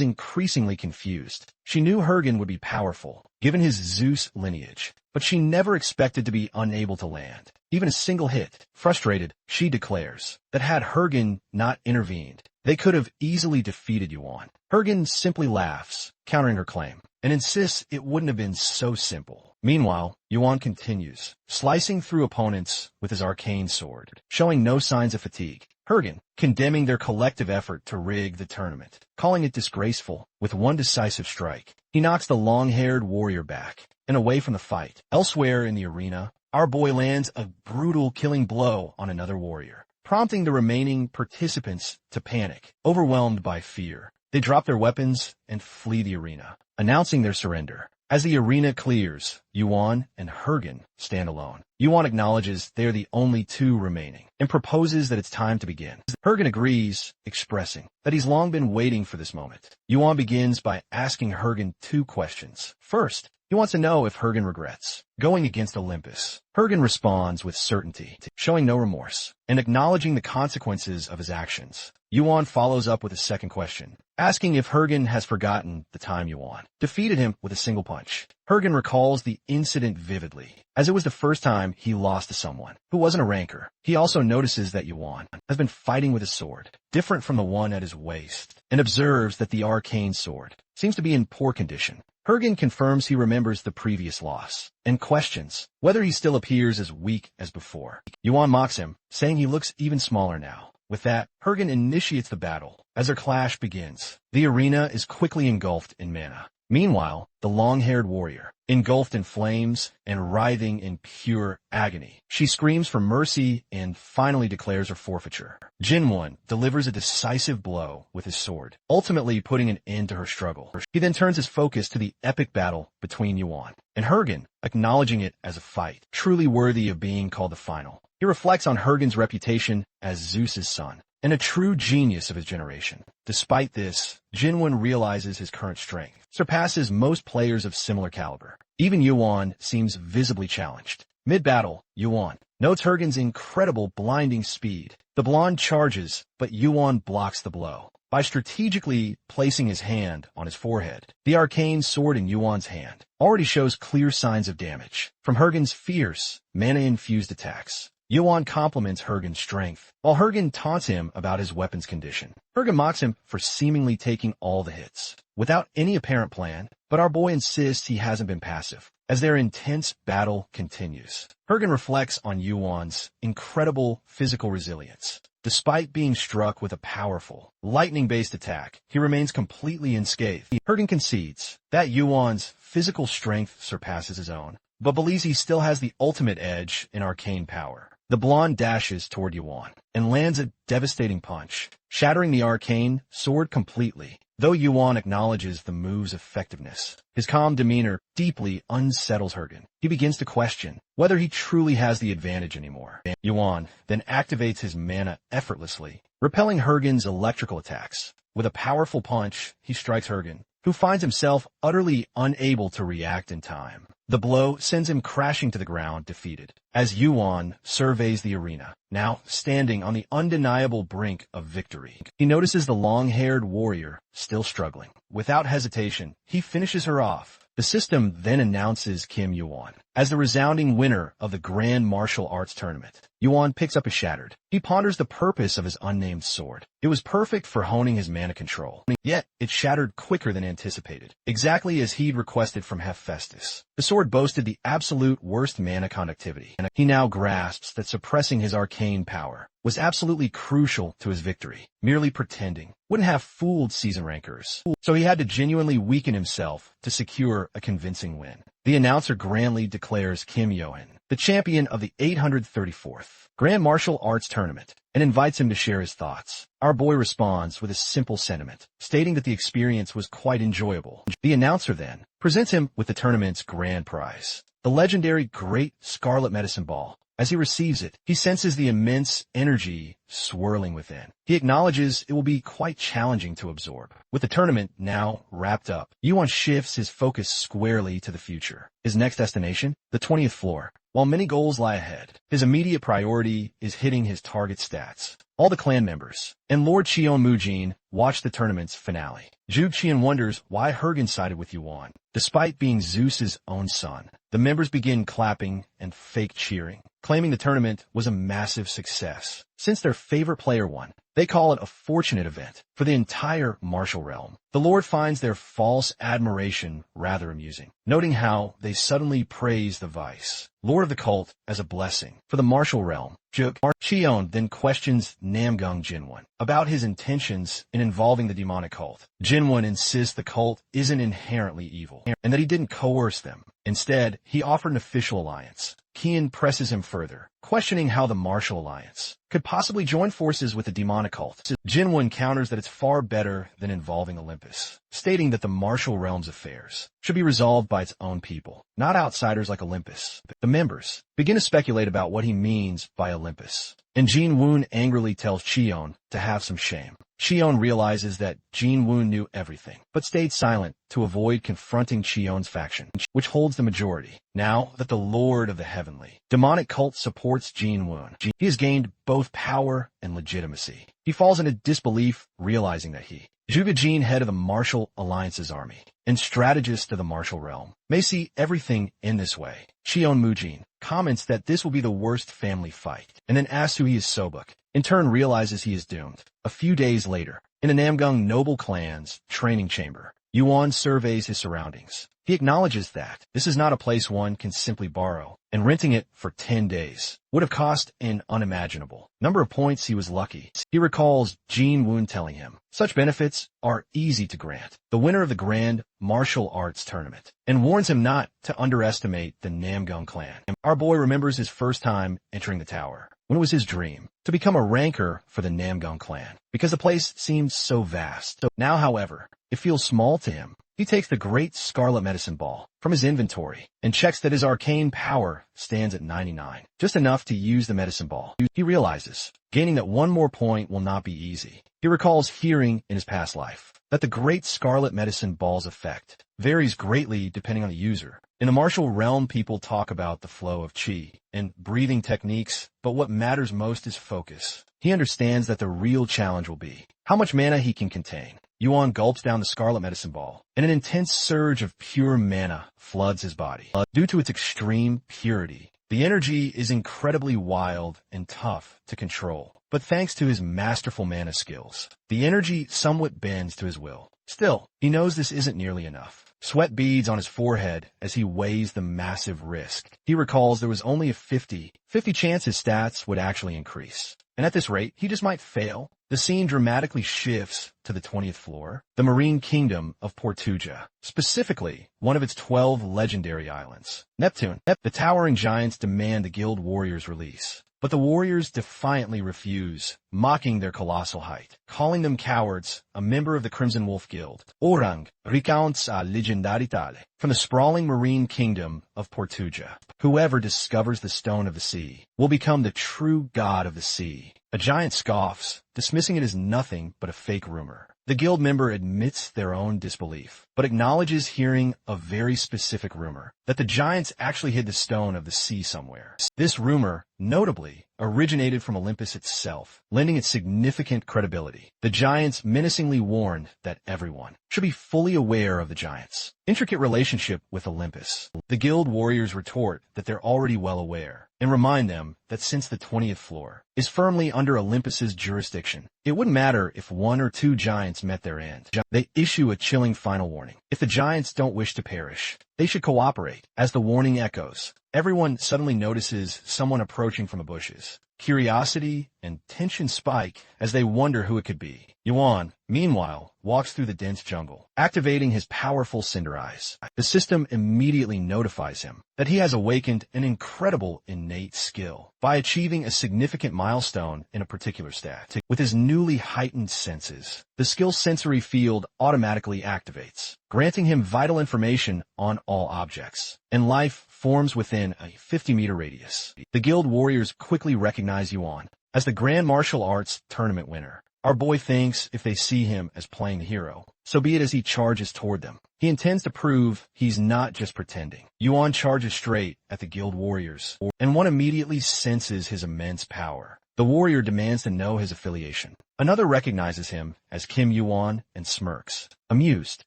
increasingly confused. She knew Hergen would be powerful, given his Zeus lineage, but she never expected to be unable to land even a single hit. Frustrated, she declares that had Hergen not intervened, they could have easily defeated Yuan. Hergen simply laughs, countering her claim, and insists it wouldn't have been so simple. Meanwhile, Yuan continues, slicing through opponents with his arcane sword, showing no signs of fatigue. Hergen, condemning their collective effort to rig the tournament, calling it disgraceful. With one decisive strike, he knocks the long-haired warrior back and away from the fight. Elsewhere in the arena, our boy lands a brutal killing blow on another warrior, prompting the remaining participants to panic. Overwhelmed by fear, they drop their weapons and flee the arena, announcing their surrender. As the arena clears, Yuan and Hergen stand alone. Yuan acknowledges they are the only two remaining and proposes that it's time to begin. Hergen agrees, expressing that he's long been waiting for this moment. Yuan begins by asking Hergen two questions. First, he wants to know if Hergen regrets going against Olympus. Hergen responds with certainty, showing no remorse and acknowledging the consequences of his actions. Yuan follows up with a second question, asking if Hergen has forgotten the time Yuan defeated him with a single punch. Hergen recalls the incident vividly, as it was the first time he lost to someone who wasn't a ranker. He also notices that Yuan has been fighting with a sword, different from the one at his waist, and observes that the arcane sword seems to be in poor condition. Hergen confirms he remembers the previous loss, and questions whether he still appears as weak as before. Yuan mocks him, saying he looks even smaller now. With that, Hergen initiates the battle. As their clash begins, the arena is quickly engulfed in mana. Meanwhile, the long-haired warrior, engulfed in flames and writhing in pure agony, she screams for mercy and finally declares her forfeiture. Jinwon delivers a decisive blow with his sword, ultimately putting an end to her struggle. He then turns his focus to the epic battle between Yuan and Hergen, acknowledging it as a fight truly worthy of being called the final. He reflects on Hergen's reputation as Zeus's son and a true genius of his generation. Despite this, Jinwon realizes his current strength surpasses most players of similar caliber. Even Yuan seems visibly challenged. Mid-battle, Yuan notes Hergen's incredible blinding speed. The blonde charges, but Yuan blocks the blow by strategically placing his hand on his forehead. The arcane sword in Yuan's hand already shows clear signs of damage from Hergen's fierce, mana-infused attacks. Yuan compliments Hergen's strength, while Hergen taunts him about his weapon's condition. Hergen mocks him for seemingly taking all the hits, without any apparent plan, but our boy insists he hasn't been passive. As their intense battle continues, Hergen reflects on Yuan's incredible physical resilience. Despite being struck with a powerful, lightning-based attack, he remains completely unscathed. Hergen concedes that Yuan's physical strength surpasses his own, but believes he still has the ultimate edge in arcane power. The blonde dashes toward Yuan and lands a devastating punch, shattering the arcane sword completely. Though Yuan acknowledges the move's effectiveness, his calm demeanor deeply unsettles Hergen. He begins to question whether he truly has the advantage anymore. Yuan then activates his mana effortlessly, repelling Hergen's electrical attacks. With a powerful punch, he strikes Hergen, who finds himself utterly unable to react in time. The blow sends him crashing to the ground, defeated, as Yuan surveys the arena, now standing on the undeniable brink of victory. He notices the long-haired warrior still struggling. Without hesitation, he finishes her off. The system then announces Kim Yuan as the resounding winner of the Grand Martial Arts Tournament. Yuan picks up his shattered. He ponders the purpose of his unnamed sword. It was perfect for honing his mana control, yet it shattered quicker than anticipated, exactly as he'd requested from Hephaestus. The sword boasted the absolute worst mana conductivity, and he now grasps that suppressing his arcane power was absolutely crucial to his victory. Merely pretending wouldn't have fooled season rankers, so he had to genuinely weaken himself to secure a convincing win. The announcer grandly declares Kim Yohan the champion of the 834th Grand Martial Arts Tournament and invites him to share his thoughts. Our boy responds with a simple sentiment, stating that the experience was quite enjoyable. The announcer then presents him with the tournament's grand prize, the legendary Great Scarlet Medicine Ball. As he receives it, he senses the immense energy swirling within. He acknowledges it will be quite challenging to absorb. With the tournament now wrapped up, Yuan shifts his focus squarely to the future. His next destination? The 20th floor. While many goals lie ahead, his immediate priority is hitting his target stats. All the clan members and Lord Cheon Mujin watch the tournament's finale. Zhuge Qian wonders why Hergen sided with Yuan. Despite being Zeus's own son, the members begin clapping and fake cheering, claiming the tournament was a massive success. Since their favorite player won, they call it a fortunate event for the entire martial realm. The Lord finds their false admiration rather amusing, noting how they suddenly praise the vice Lord of the cult as a blessing for the martial realm. Cheon then questions Namgung Jinwon about his intentions in involving the demonic cult. Jinwon insists the cult isn't inherently evil and that he didn't coerce them. Instead, he offered an official alliance. Qian presses him further, questioning how the martial alliance could possibly join forces with the demonic cult. Jinwon counters that it's far better than involving Olympus, stating that the martial realm's affairs should be resolved by its own people, not outsiders like Olympus. The members begin to speculate about what he means by Olympus, and Jin Woon angrily tells Cheon to have some shame. Cheon realizes that Jin Woon knew everything, but stayed silent to avoid confronting Cheon's faction, which holds the majority. Now that the Lord of the Heavenly demonic cult supports Jin Woon, he has gained both power and legitimacy. He falls into disbelief, realizing that he, Zhuge Jin, head of the Martial Alliance's army and strategist of the martial realm, may see everything in this way. Cheon Mujin comments that this will be the worst family fight, and then asks who he is. Sobuk in turn realizes he is doomed. A few days later, in the Namgung noble clan's training chamber, Yuan surveys his surroundings. He acknowledges that this is not a place one can simply borrow, and renting it for 10 days would have cost an unimaginable number of points. He was lucky. He recalls Jin Woon telling him, such benefits are easy to grant the winner of the Grand Martial Arts Tournament, and warns him not to underestimate the Namgung clan. Our boy remembers his first time entering the tower, when it was his dream to become a ranker for the Namgung clan, because the place seemed so vast. Now, however, it feels small to him. He takes the Great Scarlet Medicine Ball from his inventory and checks that his arcane power stands at 99, just enough to use the medicine ball. He realizes gaining that one more point will not be easy. He recalls hearing in his past life that the Great Scarlet Medicine Ball's effect varies greatly depending on the user. In the martial realm, people talk about the flow of chi and breathing techniques, but what matters most is focus. He understands that the real challenge will be how much mana he can contain. Yuan gulps down the Scarlet Medicine Ball, and an intense surge of pure mana floods his body. Due to its extreme purity, the energy is incredibly wild and tough to control. But thanks to his masterful mana skills, the energy somewhat bends to his will. Still, he knows this isn't nearly enough. Sweat beads on his forehead as he weighs the massive risk. He recalls there was only a 50 chance his stats would actually increase. And at this rate, he just might fail. The scene dramatically shifts to the 20th floor, the marine kingdom of Portuja, specifically one of its 12 legendary islands. Neptune. The towering giants demand the guild warriors' release, but the warriors defiantly refuse, mocking their colossal height. Calling them cowards, a member of the Crimson Wolf Guild, Orang, recounts a legendary tale from the sprawling marine kingdom of Portuja. Whoever discovers the Stone of the Sea will become the true god of the sea. A giant scoffs, dismissing it as nothing but a fake rumor. The guild member admits their own disbelief, but acknowledges hearing a very specific rumor that the giants actually hid the Stone of the Sea somewhere. This rumor, notably, originated from Olympus itself, lending it significant credibility. The giants menacingly warned that everyone should be fully aware of the giants' intricate relationship with Olympus. The guild warriors retort that they're already well aware, and remind them that since the 20th floor is firmly under Olympus's jurisdiction, it wouldn't matter if one or two giants met their end. They issue a chilling final warning. If the giants don't wish to perish, they should cooperate. As the warning echoes, everyone suddenly notices someone approaching from the bushes. Curiosity and tension spike as they wonder who it could be. Yuan, meanwhile, walks through the dense jungle, activating his powerful Cinder Eyes. The system immediately notifies him that he has awakened an incredible innate skill by achieving a significant milestone in a particular stat. With his newly heightened senses, the skill's sensory field automatically activates, granting him vital information on all objects, and life forms within a 50-meter radius. The guild warriors quickly recognize Yuan as the Grand Martial Arts Tournament winner. Our boy thinks if they see him as playing the hero, so be it as he charges toward them. He intends to prove he's not just pretending. Yuan charges straight at the guild warriors, and one immediately senses his immense power. The warrior demands to know his affiliation. Another recognizes him as Kim Yuan and smirks, amused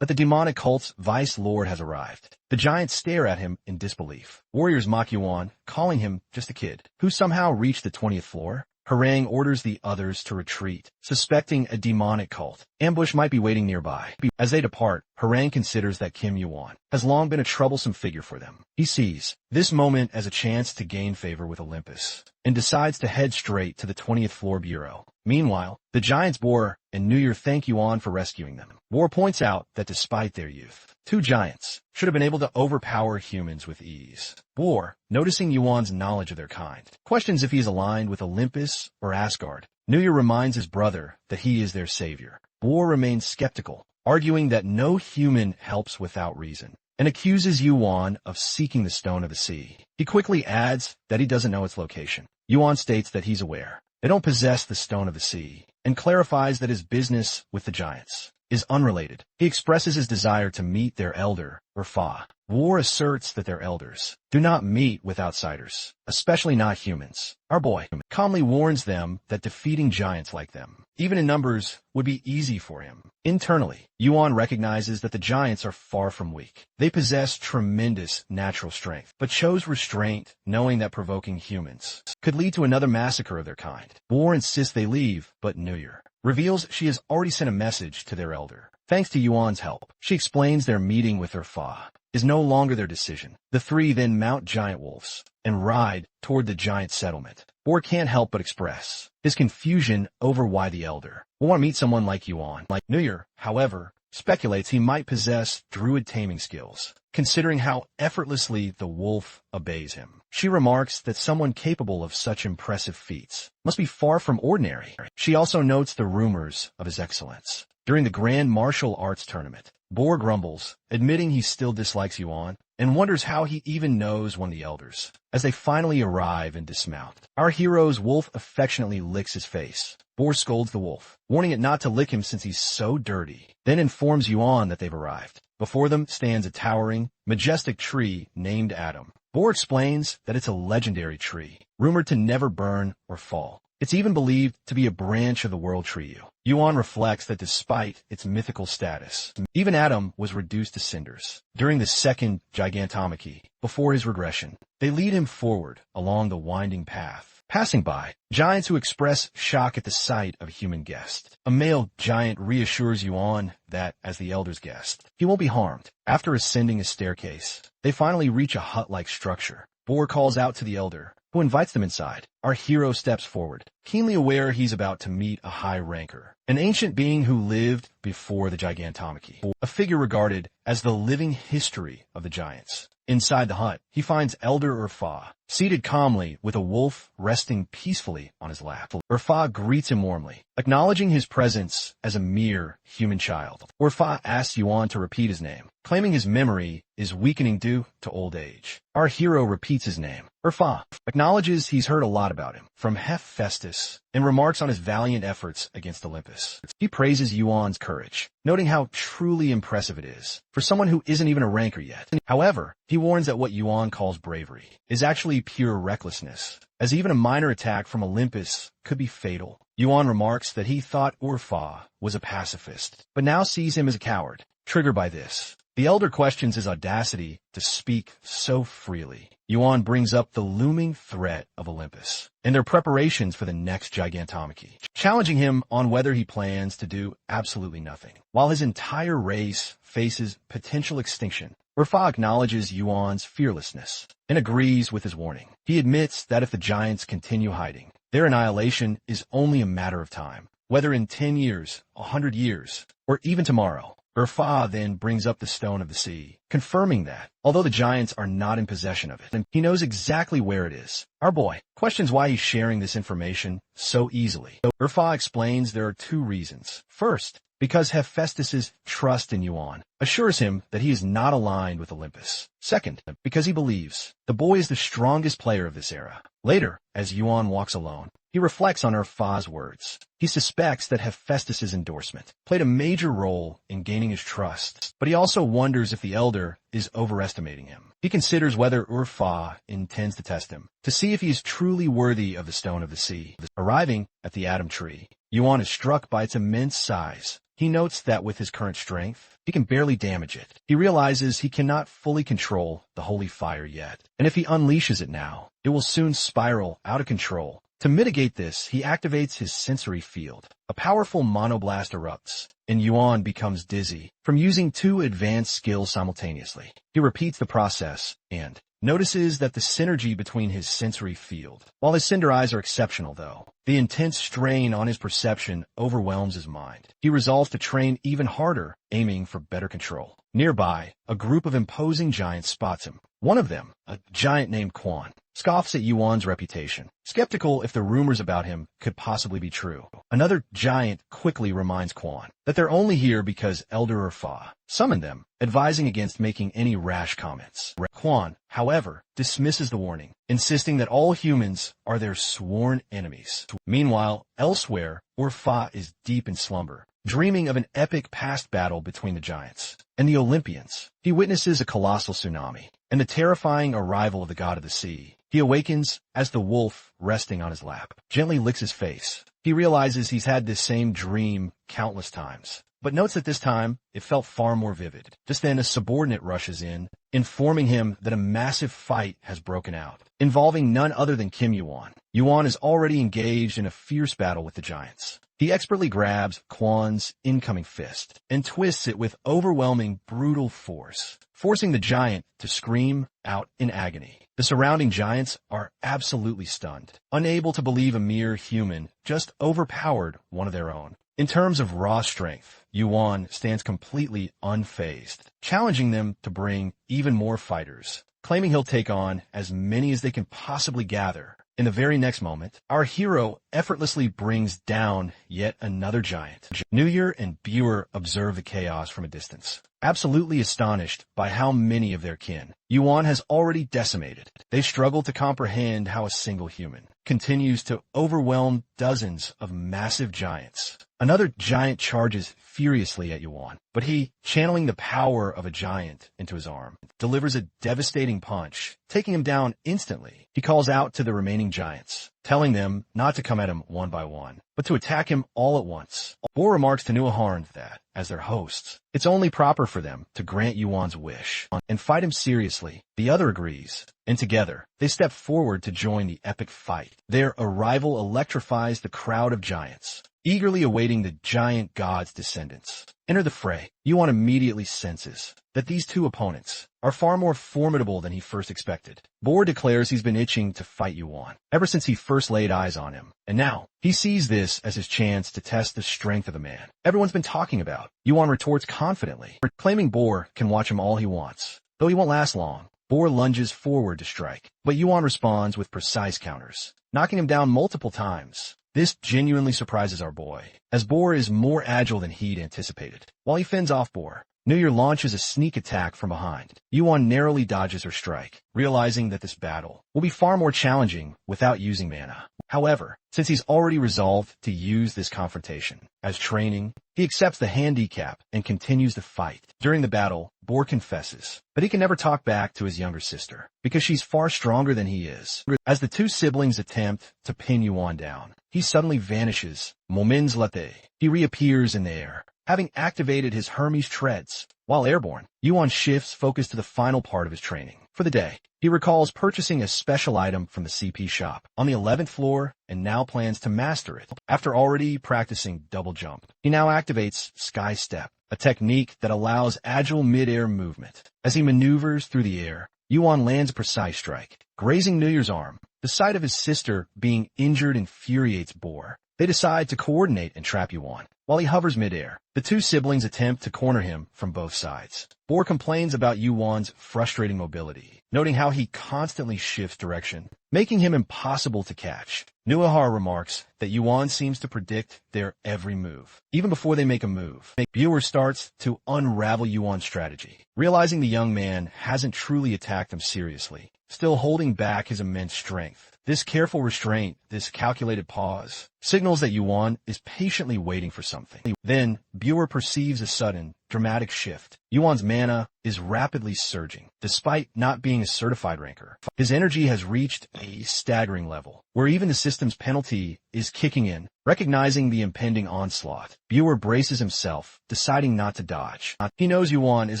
that the demonic cult's vice lord has arrived. The giants stare at him in disbelief. Warriors mock Yuan, calling him just a kid who somehow reached the 20th floor. Harang orders the others to retreat, suspecting a demonic cult ambush might be waiting nearby. As they depart, Harang considers that Kim Yuan has long been a troublesome figure for them. He sees this moment as a chance to gain favor with Olympus, and decides to head straight to the 20th floor bureau. Meanwhile, the giants Boar and New Year thank Yuan for rescuing them. Boar points out that despite their youth, two giants should have been able to overpower humans with ease. Boar, noticing Yuan's knowledge of their kind, questions if he is aligned with Olympus or Asgard. New Year reminds his brother that he is their savior. Boar remains skeptical, arguing that no human helps without reason, and accuses Yuan of seeking the Stone of the Sea. He quickly adds that he doesn't know its location. Yuan states that he's aware they don't possess the Stone of the Sea, and clarifies that his business with the giants is unrelated. He expresses his desire to meet their elder, or Fa. War asserts that their elders do not meet with outsiders, especially not humans. Our boy calmly warns them that defeating giants like them, even in numbers, would be easy for him. Internally, Yuan recognizes that the giants are far from weak. They possess tremendous natural strength, but chose restraint, knowing that provoking humans could lead to another massacre of their kind. War insists they leave, but New Year reveals she has already sent a message to their elder. Thanks to Yuan's help, she explains their meeting with her Fa. is no longer their decision. The three then mount giant wolves and ride toward the giant settlement. Boar can't help but express his confusion over why the elder will want to meet someone like Yuan. Nuyer, however, speculates he might possess druid taming skills, considering how effortlessly the wolf obeys him. She remarks that someone capable of such impressive feats must be far from ordinary. She also notes the rumors of his excellence. During the grand martial arts tournament, Boar grumbles, admitting he still dislikes Yuan, and wonders how he even knows one of the elders. As they finally arrive and dismount, our hero's wolf affectionately licks his face. Boar scolds the wolf, warning it not to lick him since he's so dirty, then informs Yuan that they've arrived. Before them stands a towering, majestic tree named Adam. Boar explains that it's a legendary tree, rumored to never burn or fall. It's even believed to be a branch of the world tree. Yuan reflects that despite its mythical status, even Adam was reduced to cinders. During the second gigantomachy, before his regression, they lead him forward along the winding path, passing by giants who express shock at the sight of a human guest. A male giant reassures Yuan that, as the elder's guest, he won't be harmed. After ascending a staircase, they finally reach a hut-like structure. Boar calls out to the elder, who invites them inside. Our hero steps forward, keenly aware he's about to meet a high ranker, an ancient being who lived before the gigantomachy, a figure regarded as the living history of the giants. Inside the hut, he finds Elder Urfa, seated calmly with a wolf resting peacefully on his lap. Urfa greets him warmly, acknowledging his presence as a mere human child. Urfa asks Yuan to repeat his name, claiming his memory is weakening due to old age. Our hero repeats his name. Urfa acknowledges he's heard a lot about him from Hephaestus and remarks on his valiant efforts against Olympus. He praises Yuan's courage, noting how truly impressive it is for someone who isn't even a ranker yet. However, he warns that what Yuan calls bravery is actually pure recklessness, as even a minor attack from Olympus could be fatal. Yuan remarks that he thought Urfa was a pacifist, but now sees him as a coward. Triggered by this, the elder questions his audacity to speak so freely. Yuan brings up the looming threat of Olympus and their preparations for the next gigantomachy, challenging him on whether he plans to do absolutely nothing, while his entire race faces potential extinction. Urfa acknowledges Yuan's fearlessness and agrees with his warning. He admits that if the giants continue hiding, their annihilation is only a matter of time, whether in 10 years, 100 years, or even tomorrow. Urfa then brings up the Stone of the Sea, confirming that, although the giants are not in possession of it, he knows exactly where it is. Our boy questions why he's sharing this information so easily. Urfa explains there are two reasons. First, because Hephaestus's trust in Yuan assures him that he is not aligned with Olympus. Second, because he believes the boy is the strongest player of this era. Later, as Yuan walks alone, he reflects on Urfa's words. He suspects that Hephaestus's endorsement played a major role in gaining his trust, but he also wonders if the elder is overestimating him. He considers whether Urfa intends to test him, to see if he is truly worthy of the Stone of the Sea. Arriving at the Adam tree, Yuan is struck by its immense size. He notes that with his current strength, he can barely damage it. He realizes he cannot fully control the holy fire yet, and if he unleashes it now, it will soon spiral out of control. To mitigate this, he activates his sensory field. A powerful monoblast erupts, and Yuan becomes dizzy from using two advanced skills simultaneously. He repeats the process and notices that the synergy between his sensory field. While his cinder eyes are exceptional, though, the intense strain on his perception overwhelms his mind. He resolves to train even harder, aiming for better control. Nearby, a group of imposing giants spots him. One of them, a giant named Quan, scoffs at Yuan's reputation, skeptical if the rumors about him could possibly be true. Another giant quickly reminds Quan that they're only here because Elder Urfa summoned them, advising against making any rash comments. Quan, however, dismisses the warning, insisting that all humans are their sworn enemies. Meanwhile, elsewhere, Urfa is deep in slumber, dreaming of an epic past battle between the giants and the Olympians. He witnesses a colossal tsunami and the terrifying arrival of the god of the sea. He awakens as the wolf, resting on his lap, gently licks his face. He realizes he's had this same dream countless times, but notes that this time it felt far more vivid. Just then a subordinate rushes in, informing him that a massive fight has broken out, involving none other than Kim Yuan. Yuan is already engaged in a fierce battle with the giants. He expertly grabs Quan's incoming fist and twists it with overwhelming, brutal force, forcing the giant to scream out in agony. The surrounding giants are absolutely stunned, unable to believe a mere human just overpowered one of their own. In terms of raw strength, Yuan stands completely unfazed, challenging them to bring even more fighters, claiming he'll take on as many as they can possibly gather. In the very next moment, our hero effortlessly brings down yet another giant. Nuyer and Buer observe the chaos from a distance, absolutely astonished by how many of their kin Yuan has already decimated. They struggle to comprehend how a single human continues to overwhelm dozens of massive giants. Another giant charges furiously at Yuan, but he, channeling the power of a giant into his arm, delivers a devastating punch, taking him down instantly. He calls out to the remaining giants, telling them not to come at him one by one, but to attack him all at once. Boar remarks to Nuaharn that, as their hosts, it's only proper for them to grant Yuan's wish and fight him seriously. The other agrees, and together, they step forward to join the epic fight. Their arrival electrifies the crowd of giants, eagerly awaiting the giant god's descendants. Enter the fray. Yuan immediately senses that these two opponents are far more formidable than he first expected. Boar declares he's been itching to fight Yuan ever since he first laid eyes on him, and now he sees this as his chance to test the strength of the man everyone's been talking about. Yuan retorts confidently, claiming Boar can watch him all he wants, though he won't last long. Boar lunges forward to strike, but Yuan responds with precise counters, knocking him down multiple times. This genuinely surprises our boy, as Boar is more agile than he'd anticipated. While he fends off Boar, Nuyer launches a sneak attack from behind. Yuan narrowly dodges her strike, realizing that this battle will be far more challenging without using mana. However, since he's already resolved to use this confrontation as training, he accepts the handicap and continues the fight. During the battle, Boar confesses, but he can never talk back to his younger sister, because she's far stronger than he is. As the two siblings attempt to pin Yuan down, he suddenly vanishes. Moments later, he reappears in the air, having activated his Hermes treads. While airborne, Yuan shifts focus to the final part of his training. For the day, he recalls purchasing a special item from the CP shop on the 11th floor and now plans to master it. After already practicing double jump, he now activates Sky Step, a technique that allows agile mid-air movement. As he maneuvers through the air, Yuan lands a precise strike, grazing Nuyer's arm. The sight of his sister being injured infuriates Boar. They decide to coordinate and trap Yuan. While he hovers midair, the two siblings attempt to corner him from both sides. Boar complains about Yuan's frustrating mobility, noting how he constantly shifts direction, making him impossible to catch. Nuahar remarks that Yuan seems to predict their every move, even before they make a move. Buer starts to unravel Yuan's strategy, realizing the young man hasn't truly attacked him seriously, still holding back his immense strength. This careful restraint, this calculated pause, signals that Yuan is patiently waiting for something. Then, Buer perceives a sudden, dramatic shift. Yuan's mana is rapidly surging, despite not being a certified ranker. His energy has reached a staggering level, where even the system's penalty is kicking in. Recognizing the impending onslaught, Buer braces himself, deciding not to dodge. He knows Yuan is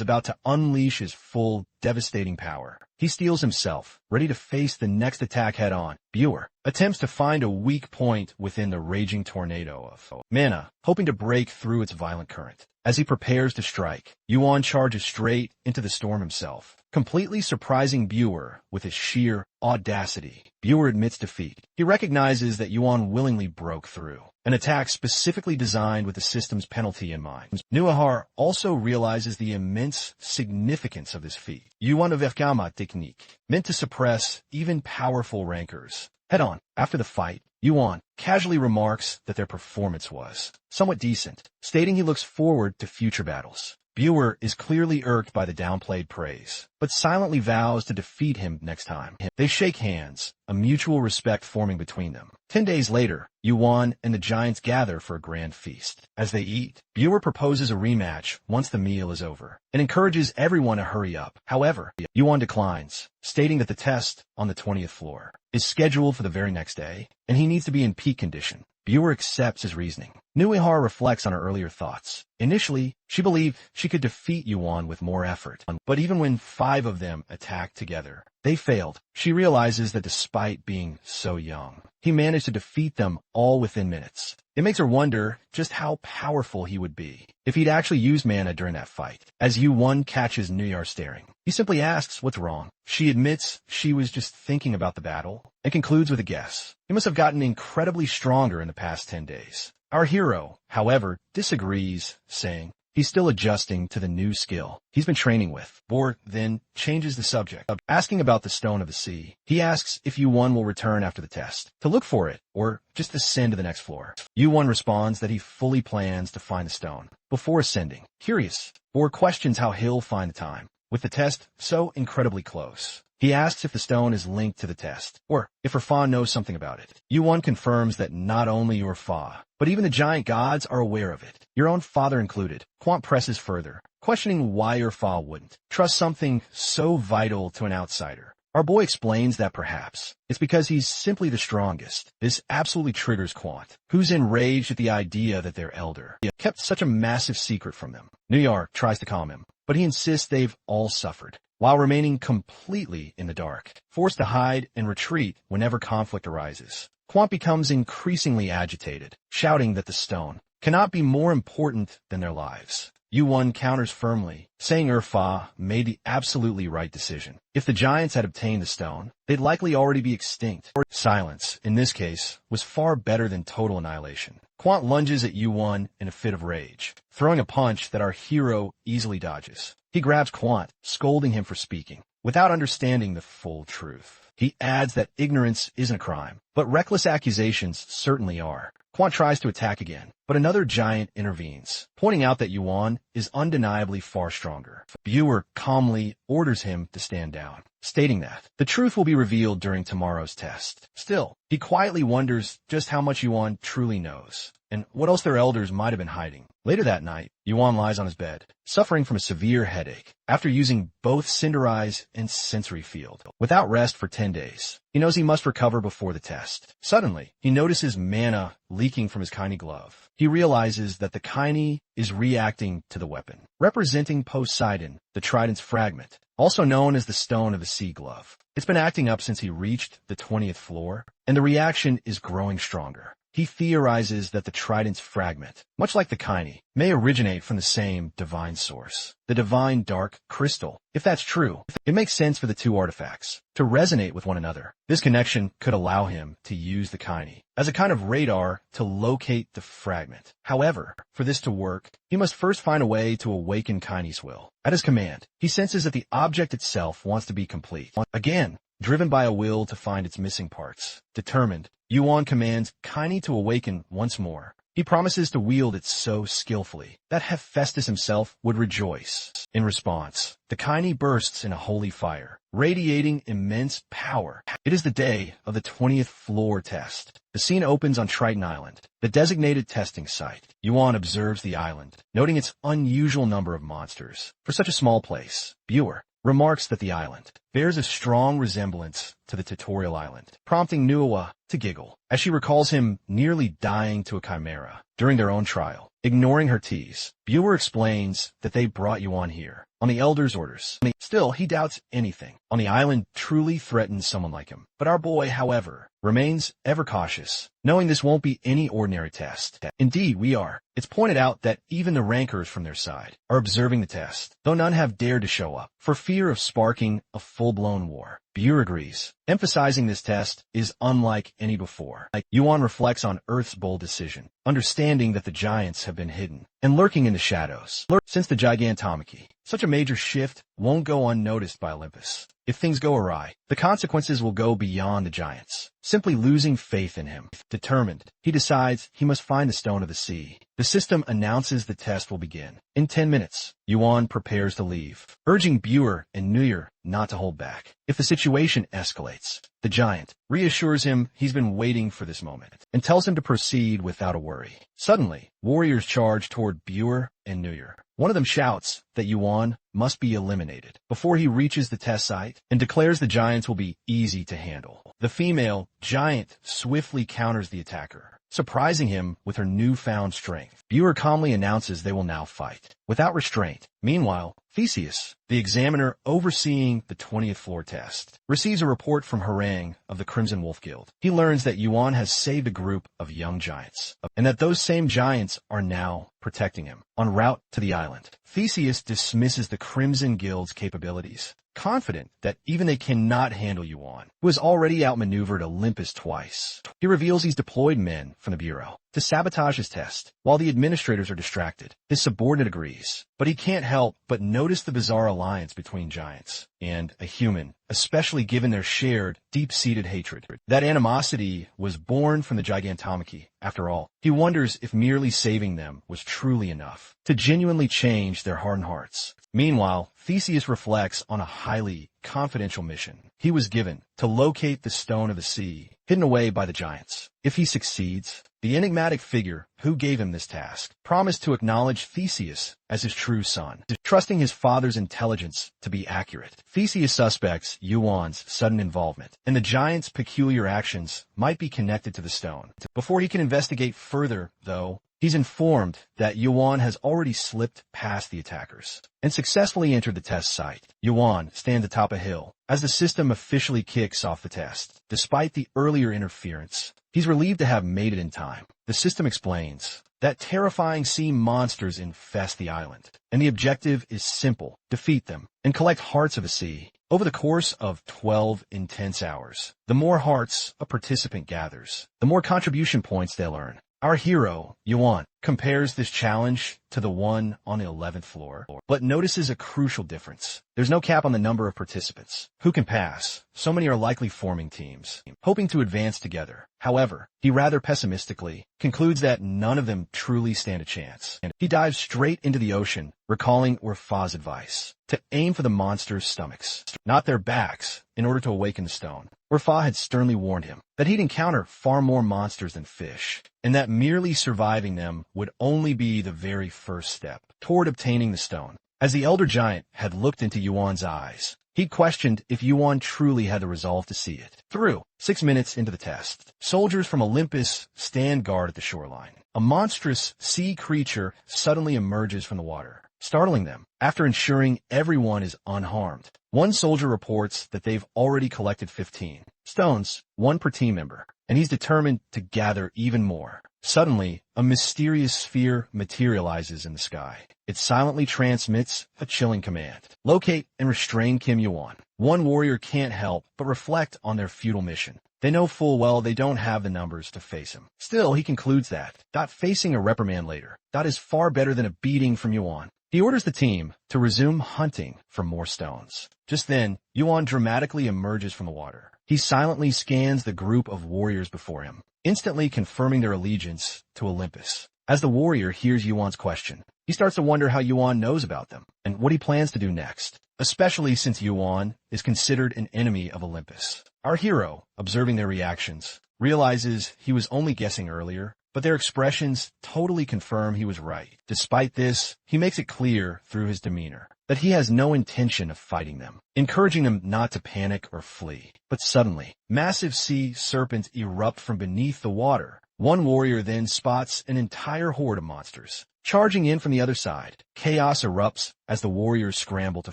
about to unleash his full, devastating power. He steels himself, ready to face the next attack head-on. Buer attempts to find a weak point within the raging tornado of mana, hoping to break through its violent current. As he prepares to strike, Yuan charges straight into the storm himself, completely surprising Buer with his sheer audacity. Buer admits defeat. He recognizes that Yuan willingly broke through, an attack specifically designed with the system's penalty in mind. Nuahar also realizes the immense significance of this feat. Yuan of Efkama technique, meant to suppress even powerful rankers. Head on. After the fight, Yuan casually remarks that their performance was somewhat decent, stating he looks forward to future battles. Buer is clearly irked by the downplayed praise, but silently vows to defeat him next time. They shake hands, a mutual respect forming between them. 10 days later, Yuan and the giants gather for a grand feast. As they eat, Buer proposes a rematch once the meal is over, and encourages everyone to hurry up. However, Yuan declines, stating that the test on the 20th floor is scheduled for the very next day, and he needs to be in peak condition. Buer accepts his reasoning. Nuihar reflects on her earlier thoughts. Initially, she believed she could defeat Yuan with more effort, but even when 5 of them attacked together, They failed. She realizes that despite being so young, he managed to defeat them all within minutes. It makes her wonder just how powerful he would be if he'd actually used mana during that fight. As Yu-Won catches Nuyar staring, he simply asks what's wrong. She admits she was just thinking about the battle and concludes with a guess. He must have gotten incredibly stronger in the past 10 days. Our hero, however, disagrees, saying he's still adjusting to the new skill he's been training with. Bor then changes the subject, asking about the Stone of the Sea. He asks if Yu-Won will return after the test, to look for it, or just ascend to the next floor. Yu-Won responds that he fully plans to find the stone before ascending. Curious, Bor questions how he'll find the time, with the test so incredibly close. He asks if the stone is linked to the test, or if Urfa knows something about it. Yu-Won confirms that not only Urfa, but even the giant gods are aware of it, your own father included. Quant presses further, questioning why Urfa wouldn't trust something so vital to an outsider. Our boy explains that perhaps it's because he's simply the strongest. This absolutely triggers Quant, who's enraged at the idea that their elder kept such a massive secret from them. Nuyar tries to calm him, but he insists they've all suffered, while remaining completely in the dark, forced to hide and retreat whenever conflict arises. Quant becomes increasingly agitated, shouting that the stone cannot be more important than their lives. Yu-Won counters firmly, saying Urfa made the absolutely right decision. If the giants had obtained the stone, they'd likely already be extinct. Silence, in this case, was far better than total annihilation. Quant lunges at Yu-Won in a fit of rage, throwing a punch that our hero easily dodges. He grabs Quant, scolding him for speaking, without understanding the full truth. He adds that ignorance isn't a crime, but reckless accusations certainly are. Quant tries to attack again, but another giant intervenes, pointing out that Yu-Won is undeniably far stronger. Buer calmly orders him to stand down, stating that the truth will be revealed during tomorrow's test. Still, he quietly wonders just how much Yu-Won truly knows, and what else their elders might have been hiding. Later that night, Yu-Won lies on his bed, suffering from a severe headache, after using both Cinder Eyes and Sensory Field. Without rest for 10 days, he knows he must recover before the test. Suddenly, he notices mana leaking from his Kaini glove. He realizes that the Kaini is reacting to the weapon, representing Poseidon, the trident's fragment, also known as the Stone of the Sea glove. It's been acting up since he reached the 20th floor, and the reaction is growing stronger. He theorizes that the trident's fragment, much like the Kaini, may originate from the same divine source, the divine dark crystal. If that's true, it makes sense for the two artifacts to resonate with one another. This connection could allow him to use the Kaini as a kind of radar to locate the fragment. However, for this to work, he must first find a way to awaken Kaini's will. At his command, he senses that the object itself wants to be complete. Again, driven by a will to find its missing parts. Determined, Yu-Won commands Kaini to awaken once more. He promises to wield it so skillfully that Hephaestus himself would rejoice. In response, the Kaini bursts in a holy fire, radiating immense power. It is the day of the 20th floor test. The scene opens on Triton Island, the designated testing site. Yu-Won observes the island, noting its unusual number of monsters. For such a small place, Buer remarks that the island bears a strong resemblance to the tutorial island, prompting Nuwa to giggle, as she recalls him nearly dying to a chimera during their own trial. Ignoring her tease, Buer explains that they brought Yu-Won here on the Elder's orders. Still, he doubts anything on the island truly threatens someone like him. But our boy, however, remains ever cautious, knowing this won't be any ordinary test. Indeed, we are. It's pointed out that even the rankers from their side are observing the test, though none have dared to show up, for fear of sparking a full-blown war. Buer agrees, emphasizing this test is unlike any before. Yu-Won reflects on Earth's bold decision, understanding that the giants have been hidden and lurking in the shadows since the Gigantomachy. Such a major shift won't go unnoticed by Olympus. If things go awry, the consequences will go beyond the giants, simply losing faith in him. Determined, he decides he must find the Stone of the Sea. The system announces the test will begin. In 10 minutes, Yu-Won prepares to leave, urging Buer and Nuyar not to hold back. If the situation escalates, the giant reassures him he's been waiting for this moment and tells him to proceed without a worry. Suddenly, warriors charge toward Buer and Nuyar. One of them shouts that Yu-Won must be eliminated before he reaches the test site and declares the giants will be easy to handle. The female giant swiftly counters the attacker, surprising him with her newfound strength. Viewer calmly announces they will now fight, without restraint. Meanwhile, Theseus, the examiner overseeing the 20th floor test, receives a report from Harang of the Crimson Wolf Guild. He learns that Yuan has saved a group of young giants, and that those same giants are now protecting him en route to the island. Theseus dismisses the Crimson Guild's capabilities, confident that even they cannot handle Yuan, who has already outmaneuvered Olympus twice. He reveals he's deployed men from the Bureau to sabotage his test. While the administrators are distracted, his subordinate agrees, but he can't help but notice the bizarre alliance between giants and a human, especially given their shared, deep-seated hatred. That animosity was born from the Gigantomachy, after all. He wonders if merely saving them was truly enough to genuinely change their hardened hearts. Meanwhile, Theseus reflects on a highly confidential mission he was given to locate the Stone of the Sea, hidden away by the giants. If he succeeds, the enigmatic figure who gave him this task promised to acknowledge Theseus as his true son, trusting his father's intelligence to be accurate. Theseus suspects Yuan's sudden involvement, and the giant's peculiar actions might be connected to the stone. Before he can investigate further, though, he's informed that Yuan has already slipped past the attackers and successfully entered the test site. Yuan stands atop a hill as the system officially kicks off the test. Despite the earlier interference, he's relieved to have made it in time. The system explains that terrifying sea monsters infest the island, and the objective is simple: defeat them and collect hearts of the sea. Over the course of 12 intense hours, the more hearts a participant gathers, the more contribution points they'll earn. Our hero, Yuan, compares this challenge to the one on the 11th floor, but notices a crucial difference. There's no cap on the number of participants who can pass. So many are likely forming teams, hoping to advance together. However, he rather pessimistically concludes that none of them truly stand a chance. And he dives straight into the ocean, recalling Orpha's advice to aim for the monsters' stomachs, not their backs, in order to awaken the stone. Orpha had sternly warned him that he'd encounter far more monsters than fish, and that merely surviving them would only be the very first step toward obtaining the stone. As the elder giant had looked into Yuan's eyes, he questioned if Yuan truly had the resolve to see it through. 6 minutes into the test, soldiers from Olympus stand guard at the shoreline. A monstrous sea creature suddenly emerges from the water, startling them. After ensuring everyone is unharmed, one soldier reports that they've already collected 15 stones, one per team member, and he's determined to gather even more. Suddenly, a mysterious sphere materializes in the sky. It silently transmits a chilling command: locate and restrain Kim Yuan. One warrior can't help but reflect on their futile mission. They know full well they don't have the numbers to face him. Still, he concludes that facing a reprimand later is far better than a beating from Yuan. He orders the team to resume hunting for more stones. Just then, Yuan dramatically emerges from the water. He silently scans the group of warriors before him, instantly confirming their allegiance to Olympus. As the warrior hears Yuan's question, he starts to wonder how Yuan knows about them and what he plans to do next, especially since Yuan is considered an enemy of Olympus. Our hero, observing their reactions, realizes he was only guessing earlier, but their expressions totally confirm he was right. Despite this, he makes it clear through his demeanor that he has no intention of fighting them, encouraging them not to panic or flee. But suddenly, massive sea serpents erupt from beneath the water. One warrior then spots an entire horde of monsters charging in from the other side. Chaos erupts as the warriors scramble to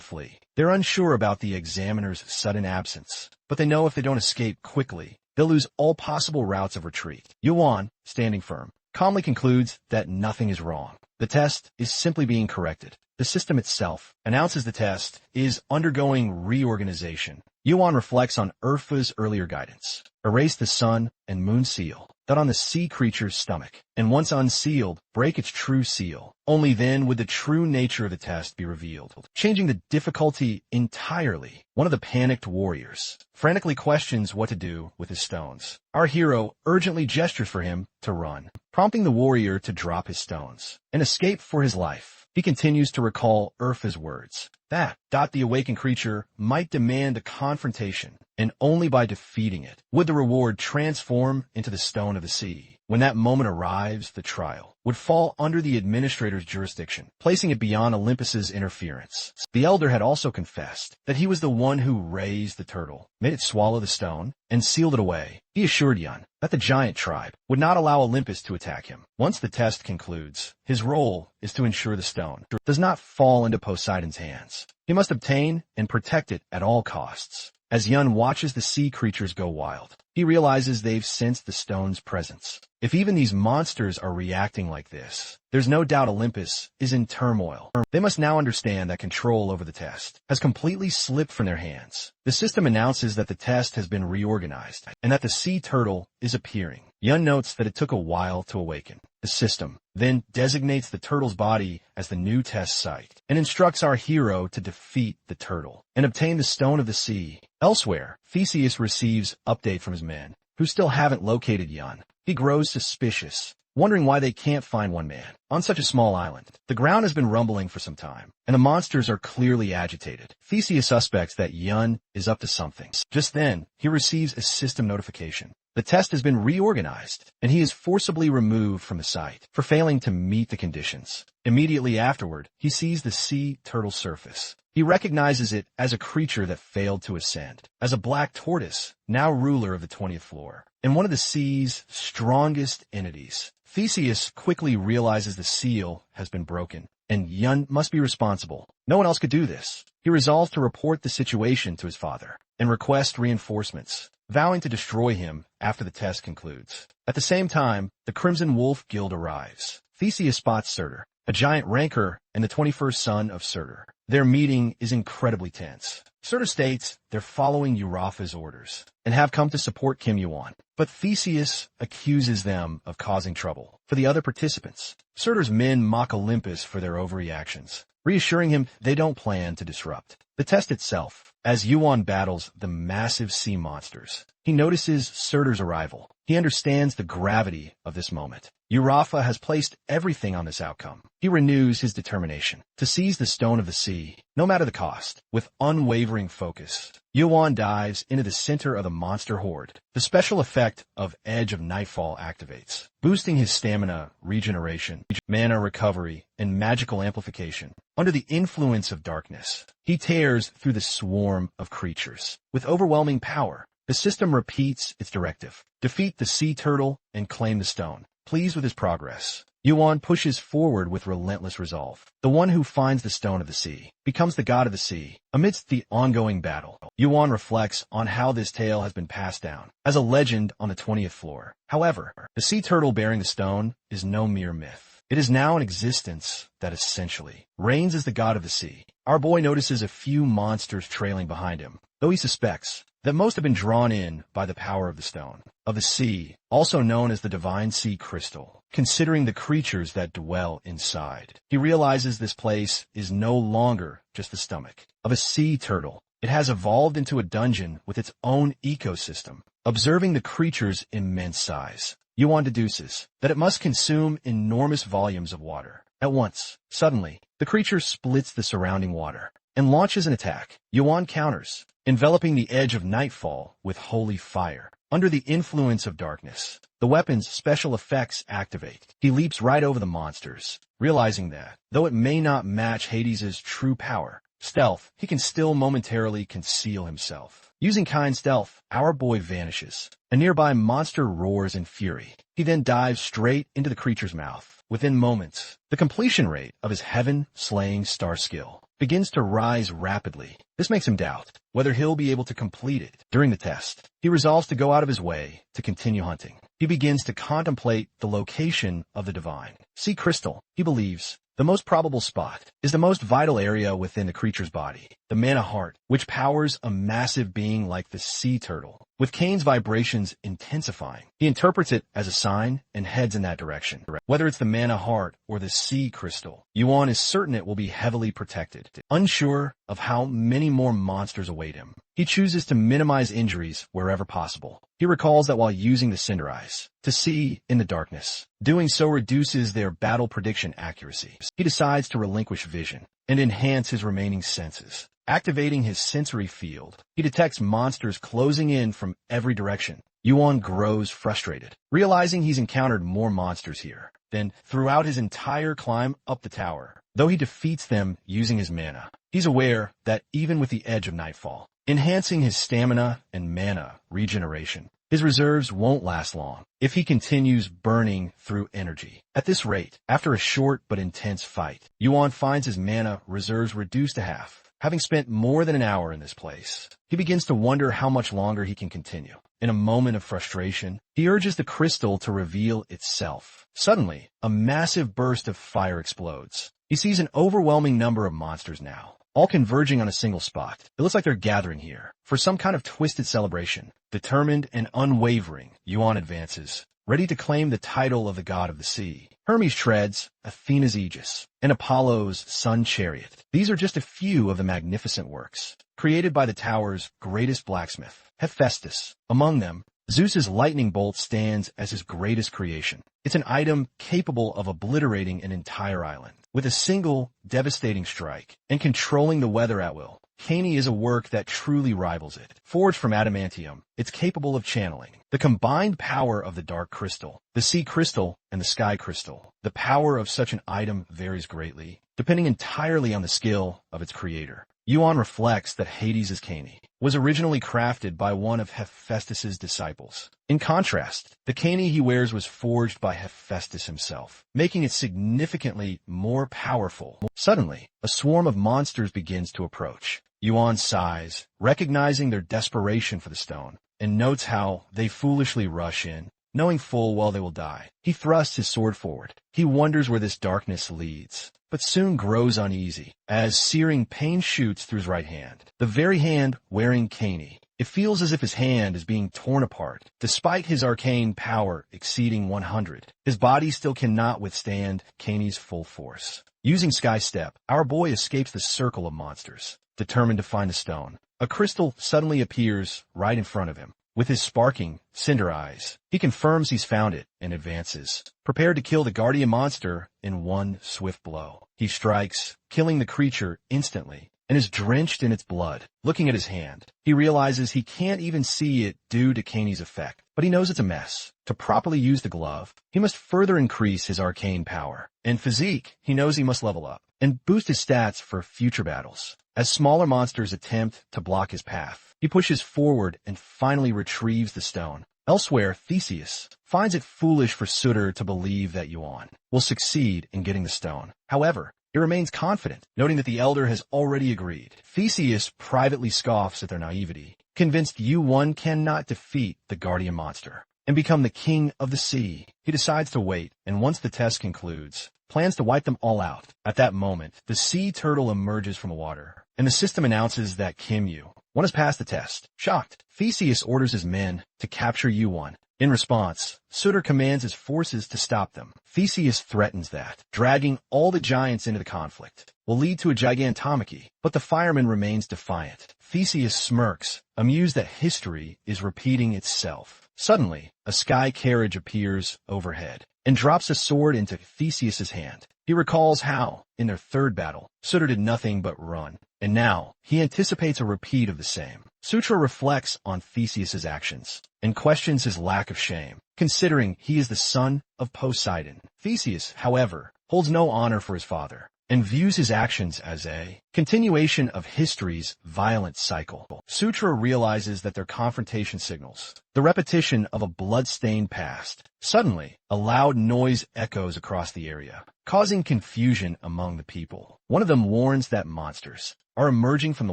flee. They're unsure about the examiner's sudden absence, but they know if they don't escape quickly, they'll lose all possible routes of retreat. Yuan, standing firm, calmly concludes that nothing is wrong. The test is simply being corrected. The system itself announces the test is undergoing reorganization. Yuan reflects on Urfa's earlier guidance: erase the sun and moon seal that on the sea creature's stomach, and once unsealed, break its true seal. Only then would the true nature of the test be revealed, changing the difficulty entirely. One of the panicked warriors frantically questions what to do with his stones. Our hero urgently gestures for him to run, prompting the warrior to drop his stones and escape for his life. He continues to recall Urfa's words that the awakened creature might demand a confrontation, and only by defeating it would the reward transform into the Stone of the Sea. When that moment arrives, the trial would fall under the administrator's jurisdiction, placing it beyond Olympus's interference. The elder had also confessed that he was the one who raised the turtle, made it swallow the stone, and sealed it away. He assured Yun that the giant tribe would not allow Olympus to attack him. Once the test concludes, his role is to ensure the stone does not fall into Poseidon's hands. He must obtain and protect it at all costs. As Yun watches the sea creatures go wild, he realizes they've sensed the stone's presence. If even these monsters are reacting like this, there's no doubt Olympus is in turmoil. They must now understand that control over the test has completely slipped from their hands. The system announces that the test has been reorganized and that the sea turtle is appearing. Yun notes that it took a while to awaken. The system then designates the turtle's body as the new test site and instructs our hero to defeat the turtle and obtain the Stone of the Sea. Elsewhere, Theseus receives update from his men, who still haven't located Yun. He grows suspicious, wondering why they can't find one man on such a small island. The ground has been rumbling for some time, and the monsters are clearly agitated. Theseus suspects that Yun is up to something. Just then, he receives a system notification. The test has been reorganized, and he is forcibly removed from the site for failing to meet the conditions. Immediately afterward, he sees the sea turtle surface. He recognizes it as a creature that failed to ascend, as a black tortoise, now ruler of the 20th floor, and one of the sea's strongest entities. Theseus quickly realizes the seal has been broken, and Yun must be responsible. No one else could do this. He resolves to report the situation to his father and request reinforcements, vowing to destroy him after the test concludes. At the same time, the Crimson Wolf Guild arrives. Theseus spots Surtur, a giant rancor and the 21st son of Surtur. Their meeting is incredibly tense. Surtur states they're following Europha's orders and have come to support Kim Yuan, but Theseus accuses them of causing trouble for the other participants. Surtur's men mock Olympus for their overreactions, reassuring him they don't plan to disrupt the test itself. As Yuan battles the massive sea monsters, he notices Surtur's arrival. He understands the gravity of this moment. Europha has placed everything on this outcome. He renews his determination to seize the Stone of the Sea, no matter the cost, with unwavering focus. Yuan dives into the center of the monster horde. The special effect of Edge of Nightfall activates, boosting his stamina, regeneration, mana recovery, and magical amplification. Under the influence of darkness, he tears through the swarm of creatures. With overwhelming power, the system repeats its directive: defeat the sea turtle and claim the stone. Pleased with his progress, Yuan pushes forward with relentless resolve. The one who finds the Stone of the Sea becomes the god of the sea. Amidst the ongoing battle, Yuan reflects on how this tale has been passed down as a legend on the 20th floor. However, the sea turtle bearing the stone is no mere myth. It is now an existence that essentially reigns as the god of the sea. Our boy notices a few monsters trailing behind him, though he suspects that most have been drawn in by the power of the Stone of the Sea, also known as the Divine Sea Crystal. Considering the creatures that dwell inside, he realizes this place is no longer just the stomach of a sea turtle. It has evolved into a dungeon with its own ecosystem. Observing the creature's immense size, Yuan deduces that it must consume enormous volumes of water at once. Suddenly, the creature splits the surrounding water and launches an attack. Yuan counters, enveloping the Edge of Nightfall with holy fire. Under the influence of darkness, the weapon's special effects activate. He leaps right over the monsters, realizing that, though it may not match Hades's true power, stealth, he can still momentarily conceal himself. Using kind stealth, our boy vanishes. A nearby monster roars in fury. He then dives straight into the creature's mouth. Within moments, the completion rate of his heaven-slaying star skill begins to rise rapidly. This makes him doubt whether he'll be able to complete it. During the test, he resolves to go out of his way to continue hunting. He begins to contemplate the location of the divine sea crystal. He believes the most probable spot is the most vital area within the creature's body, the mana heart, which powers a massive being like the sea turtle. With Kane's vibrations intensifying, he interprets it as a sign and heads in that direction. Whether it's the mana heart or the sea crystal, Yuan is certain it will be heavily protected. Unsure of how many more monsters await him, he chooses to minimize injuries wherever possible. He recalls that while using the Cinder Eyes to see in the darkness, doing so reduces their battle prediction accuracy. He decides to relinquish vision and enhance his remaining senses. Activating his sensory field, he detects monsters closing in from every direction. Yuan grows frustrated, realizing he's encountered more monsters here than throughout his entire climb up the tower. Though he defeats them using his mana, he's aware that even with the edge of nightfall, enhancing his stamina and mana regeneration, his reserves won't last long if he continues burning through energy. At this rate, after a short but intense fight, Yuan finds his mana reserves reduced to half. Having spent more than an hour in this place, he begins to wonder how much longer he can continue. In a moment of frustration, he urges the crystal to reveal itself. Suddenly, a massive burst of fire explodes. He sees an overwhelming number of monsters now, all converging on a single spot. It looks like they're gathering here for some kind of twisted celebration. Determined and unwavering, Yuan advances, ready to claim the title of the god of the sea. Hermes treads Athena's aegis and Apollo's sun chariot. These are just a few of the magnificent works created by the tower's greatest blacksmith, Hephaestus. Among them, Zeus's lightning bolt stands as his greatest creation. It's an item capable of obliterating an entire island with a single devastating strike and controlling the weather at will. Kani is a work that truly rivals it. Forged from adamantium, it's capable of channeling the combined power of the dark crystal, the sea crystal, and the sky crystal. The power of such an item varies greatly, depending entirely on the skill of its creator. Yuan reflects that Hades' Kani was originally crafted by one of Hephaestus's disciples. In contrast, the Kani he wears was forged by Hephaestus himself, making it significantly more powerful. Suddenly, a swarm of monsters begins to approach. Yuan sighs, recognizing their desperation for the stone, and notes how they foolishly rush in, knowing full well they will die. He thrusts his sword forward. He wonders where this darkness leads, but soon grows uneasy as searing pain shoots through his right hand, the very hand wearing Kani. It feels as if his hand is being torn apart. Despite his arcane power exceeding 100, his body still cannot withstand Kani's full force. Using Sky Step, our boy escapes the circle of monsters. Determined to find the stone, a crystal suddenly appears right in front of him. With his sparking, cinder eyes, he confirms he's found it and advances, prepared to kill the guardian monster in one swift blow. He strikes, killing the creature instantly, and is drenched in its blood. Looking at his hand, he realizes he can't even see it due to Kani's effect, but he knows it's a mess. To properly use the glove, he must further increase his arcane power. In physique, he knows he must level up and boost his stats for future battles. As smaller monsters attempt to block his path, he pushes forward and finally retrieves the stone. Elsewhere, Theseus finds it foolish for Suitor to believe that Yuan will succeed in getting the stone. However, he remains confident, noting that the elder has already agreed. Theseus privately scoffs at their naivety, convinced Yuan cannot defeat the guardian monster and become the king of the sea. He decides to wait, and once the test concludes, plans to wipe them all out. At that moment, the sea turtle emerges from the water, and the system announces that Kim Yu one has passed the test. Shocked, Theseus orders his men to capture Yuan. In response, Suitor commands his forces to stop them. Theseus threatens that dragging all the giants into the conflict will lead to a gigantomachy, but the fireman remains defiant. Theseus smirks, amused that history is repeating itself. Suddenly, a sky carriage appears overhead and drops a sword into Theseus's hand. He recalls how, in their third battle, Suitor did nothing but run, and now he anticipates a repeat of the same. Sutra reflects on Theseus's actions and questions his lack of shame, considering he is the son of Poseidon. Theseus, however, holds no honor for his father and views his actions as a continuation of history's violent cycle. Sutra realizes that their confrontation signals the repetition of a blood-stained past. Suddenly, a loud noise echoes across the area, causing confusion among the people. One of them warns that monsters are emerging from the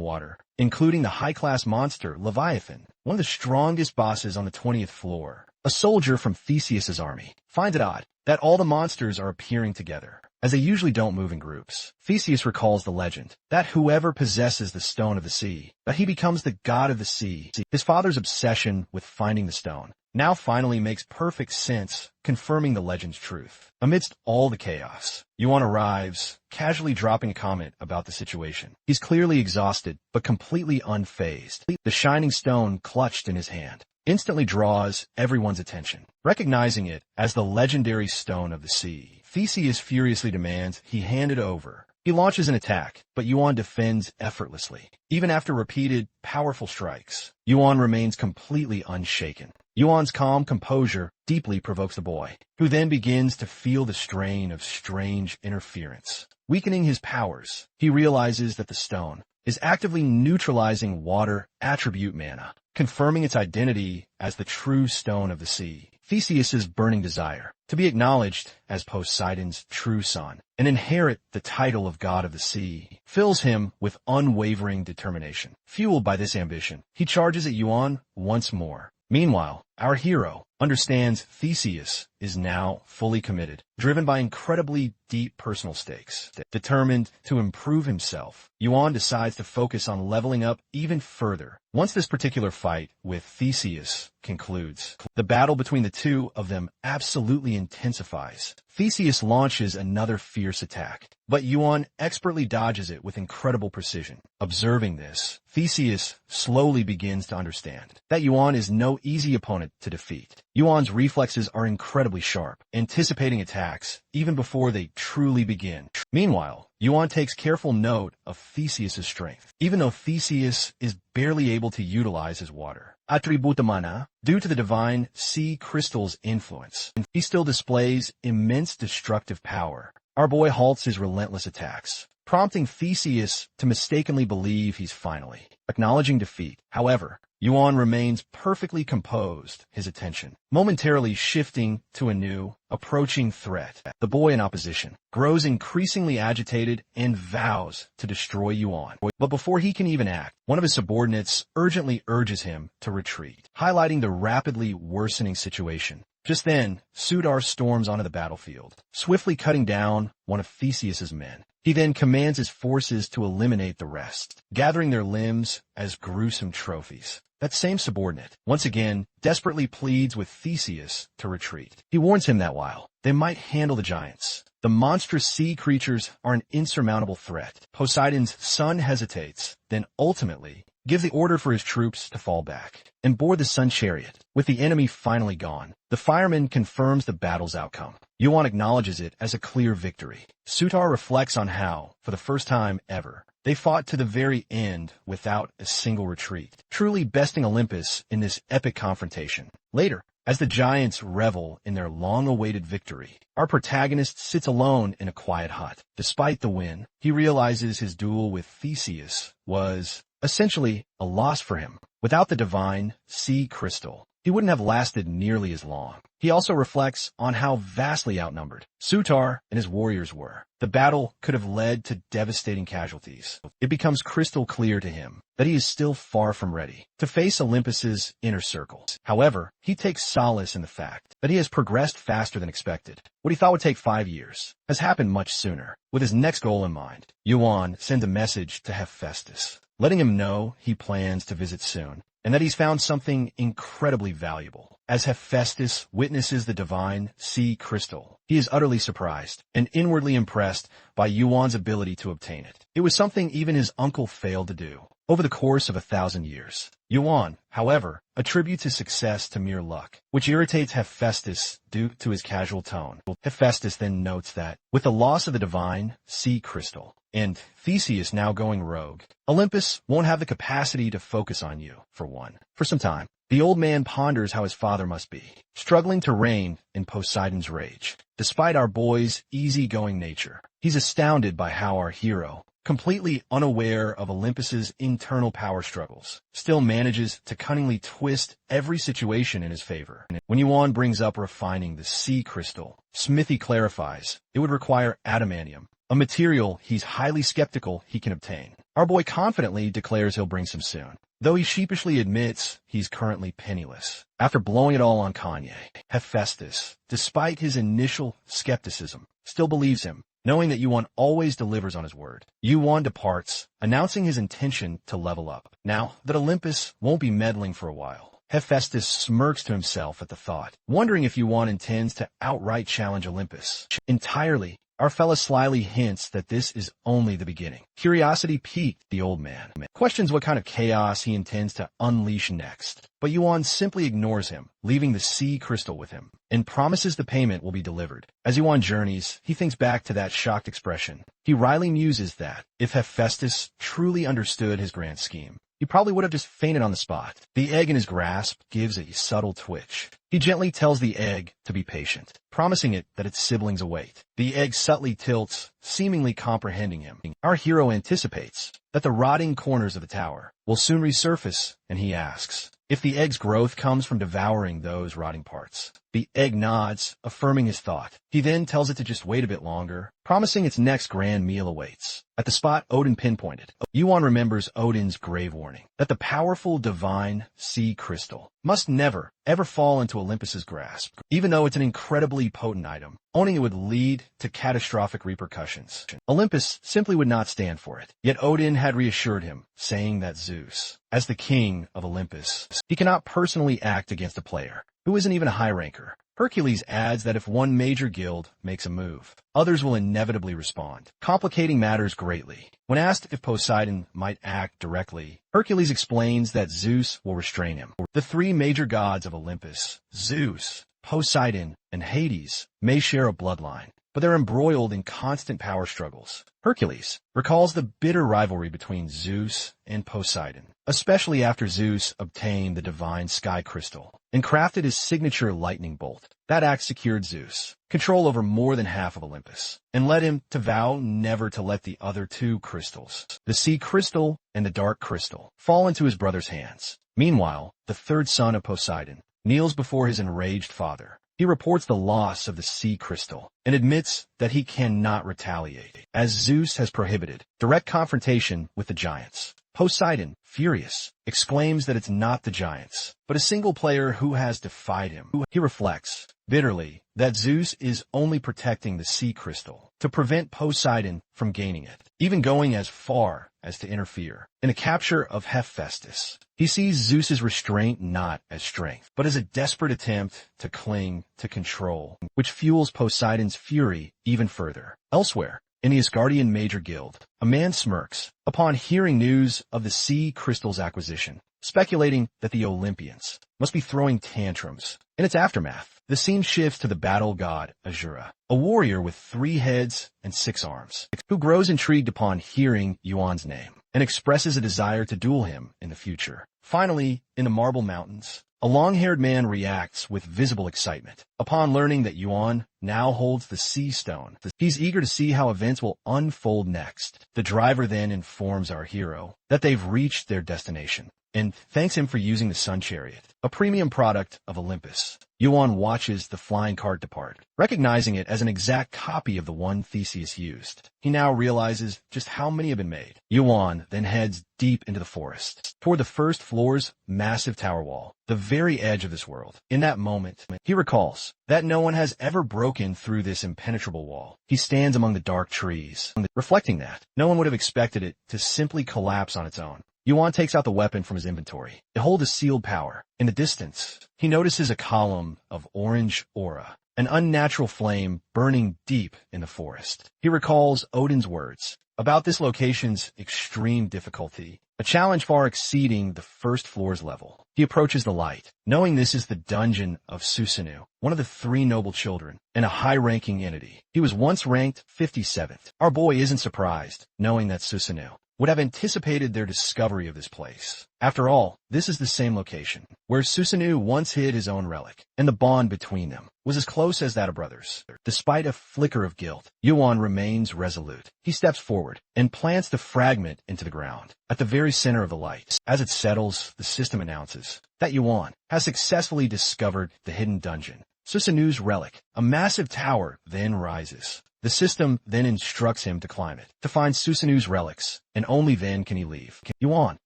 water, including the high-class monster Leviathan, one of the strongest bosses on the 20th floor. A soldier from Theseus's army finds it odd that all the monsters are appearing together, as they usually don't move in groups. Theseus recalls the legend that whoever possesses the Stone of the Sea, that he becomes the god of the sea. His father's obsession with finding the stone now finally makes perfect sense, confirming the legend's truth. Amidst all the chaos, Yuan arrives, casually dropping a comment about the situation. He's clearly exhausted, but completely unfazed. The shining stone clutched in his hand instantly draws everyone's attention. Recognizing it as the legendary Stone of the Sea, Theseus furiously demands he hand it over, He launches an attack, but Yuan defends effortlessly. Even after repeated, powerful strikes, Yuan remains completely unshaken. Yuan's calm composure deeply provokes the boy, who then begins to feel the strain of strange interference. Weakening his powers, he realizes that the stone is actively neutralizing water attribute mana, confirming its identity as the true stone of the sea. Theseus's burning desire to be acknowledged as Poseidon's true son and inherit the title of god of the sea fills him with unwavering determination. Fueled by this ambition, he charges at Yuan once more. Meanwhile, our hero understands Theseus is now fully committed, driven by incredibly deep personal stakes. Determined to improve himself, Yuan decides to focus on leveling up even further. Once this particular fight with Theseus concludes, the battle between the two of them absolutely intensifies. Theseus launches another fierce attack, but Yuan expertly dodges it with incredible precision. Observing this, Theseus slowly begins to understand that Yuan is no easy opponent to defeat. Yuan's reflexes are incredibly sharp, anticipating attacks even before they truly begin. Meanwhile, Yuan takes careful note of Theseus's strength, even though Theseus is barely able to utilize his water attribute mana due to the divine sea crystal's influence. He still displays immense destructive power. Our boy halts his relentless attacks, prompting Theseus to mistakenly believe he's finally acknowledging defeat. However, Yuan remains perfectly composed, his attention momentarily shifting to a new, approaching threat. The boy in opposition grows increasingly agitated and vows to destroy Yuan. But before he can even act, one of his subordinates urgently urges him to retreat, highlighting the rapidly worsening situation. Just then, Sudar storms onto the battlefield, swiftly cutting down one of Theseus's men. He then commands his forces to eliminate the rest, gathering their limbs as gruesome trophies. That same subordinate, once again, desperately pleads with Theseus to retreat. He warns him that while they might handle the giants, the monstrous sea creatures are an insurmountable threat. Poseidon's son hesitates, then ultimately gives the order for his troops to fall back and board the sun chariot. With the enemy finally gone, the fireman confirms the battle's outcome. Yuan acknowledges it as a clear victory. Sutar reflects on how, for the first time ever, they fought to the very end without a single retreat, truly besting Olympus in this epic confrontation. Later, as the giants revel in their long-awaited victory, our protagonist sits alone in a quiet hut. Despite the win, he realizes his duel with Theseus was essentially a loss for him. Without the divine sea crystal, he wouldn't have lasted nearly as long. He also reflects on how vastly outnumbered Sutar and his warriors were. The battle could have led to devastating casualties. It becomes crystal clear to him that he is still far from ready to face Olympus's inner circle. However, he takes solace in the fact that he has progressed faster than expected. What he thought would take 5 years has happened much sooner. With his next goal in mind, Yuan sends a message to Hephaestus, letting him know he plans to visit soon and that he's found something incredibly valuable. As Hephaestus witnesses the divine sea crystal, he is utterly surprised and inwardly impressed by Yuan's ability to obtain it. It was something even his uncle failed to do over the course of 1,000 years. Yuan, however, attributes his success to mere luck, which irritates Hephaestus due to his casual tone. Hephaestus then notes that, with the loss of the divine sea crystal, and Theseus now going rogue, Olympus won't have the capacity to focus on you, for some time. The old man ponders how his father must be, struggling to rein in Poseidon's rage. Despite our boy's easygoing nature, he's astounded by how our hero, completely unaware of Olympus's internal power struggles, still manages to cunningly twist every situation in his favor. When Yuan brings up refining the sea crystal, Smithy clarifies it would require adamantium, a material he's highly skeptical he can obtain. Our boy confidently declares he'll bring some soon, though he sheepishly admits he's currently penniless. After blowing it all on Kanye, Hephaestus, despite his initial skepticism, still believes him, knowing that Yuan always delivers on his word. Yuan departs, announcing his intention to level up. Now that Olympus won't be meddling for a while, Hephaestus smirks to himself at the thought, wondering if Yuan intends to outright challenge Olympus entirely Our fella slyly hints that this is only the beginning. Curiosity piqued the old man. Questions what kind of chaos he intends to unleash next. But Yuan simply ignores him, leaving the sea crystal with him, and promises the payment will be delivered. As Yuan journeys, he thinks back to that shocked expression. He wryly muses that, if Hephaestus truly understood his grand scheme, he probably would have just fainted on the spot. The egg in his grasp gives a subtle twitch. He gently tells the egg to be patient, promising it that its siblings await. The egg subtly tilts, seemingly comprehending him. Our hero anticipates that the rotting corners of the tower will soon resurface, and he asks if the egg's growth comes from devouring those rotting parts. The egg nods, affirming his thought. He then tells it to just wait a bit longer, promising its next grand meal awaits. At the spot Odin pinpointed, Yuan remembers Odin's grave warning that the powerful divine sea crystal must never, ever fall into Olympus's grasp. Even though it's an incredibly potent item, owning it would lead to catastrophic repercussions. Olympus simply would not stand for it. Yet Odin had reassured him, saying that Zeus, as the king of Olympus, he cannot personally act against a player who isn't even a high ranker. Hercules adds that if one major guild makes a move, others will inevitably respond, complicating matters greatly. When asked if Poseidon might act directly, Hercules explains that Zeus will restrain him. The three major gods of Olympus, Zeus, Poseidon, and Hades, may share a bloodline, but they're embroiled in constant power struggles. Hercules recalls the bitter rivalry between Zeus and Poseidon, especially after Zeus obtained the divine sky crystal and crafted his signature lightning bolt. That act secured Zeus control over more than half of Olympus and led him to vow never to let the other two crystals, the sea crystal and the dark crystal, fall into his brother's hands. Meanwhile, the third son of Poseidon kneels before his enraged father. He reports the loss of the sea crystal and admits that he cannot retaliate, as Zeus has prohibited direct confrontation with the giants. Poseidon, furious, exclaims that it's not the giants, but a single player who has defied him. He reflects, bitterly, that Zeus is only protecting the sea crystal to prevent Poseidon from gaining it, even going as far as to interfere in the capture of Hephaestus. He sees Zeus's restraint not as strength, but as a desperate attempt to cling to control, which fuels Poseidon's fury even further. Elsewhere, in the Asgardian Major Guild, a man smirks upon hearing news of the sea crystal's acquisition, speculating that the Olympians must be throwing tantrums. In its aftermath, the scene shifts to the battle god Asura, a warrior with 3 heads and 6 arms, who grows intrigued upon hearing Yuan's name and expresses a desire to duel him in the future. Finally, in the Marble Mountains, a long-haired man reacts with visible excitement upon learning that Yuan now holds the Sea Stone. He's eager to see how events will unfold next. The driver then informs our hero that they've reached their destination and thanks him for using the Sun Chariot, a premium product of Olympus. Yuan watches the flying cart depart, recognizing it as an exact copy of the one Theseus used. He now realizes just how many have been made. Yuan then heads deep into the forest, toward the first floor's massive tower wall, the very edge of this world. In that moment, he recalls that no one has ever broken through this impenetrable wall. He stands among the dark trees, reflecting that no one would have expected it to simply collapse on its own. Yuan takes out the weapon from his inventory. It holds a sealed power. In the distance, he notices a column of orange aura, an unnatural flame burning deep in the forest. He recalls Odin's words about this location's extreme difficulty, a challenge far exceeding the first floor's level. He approaches the light, knowing this is the dungeon of Susanoo, one of the 3 noble children, and a high-ranking entity. He was once ranked 57th. Our boy isn't surprised, knowing that Susanoo would have anticipated their discovery of this place. After all, this is the same location where Susanoo once hid his own relic, and the bond between them was as close as that of brothers. Despite a flicker of guilt, Yuan remains resolute. He steps forward and plants the fragment into the ground, at the very center of the light. As it settles, the system announces that Yuan has successfully discovered the hidden dungeon. Susanoo's relic, a massive tower, then rises. The system then instructs him to climb it, to find Susanoo's relics, and only then can he leave. Yuan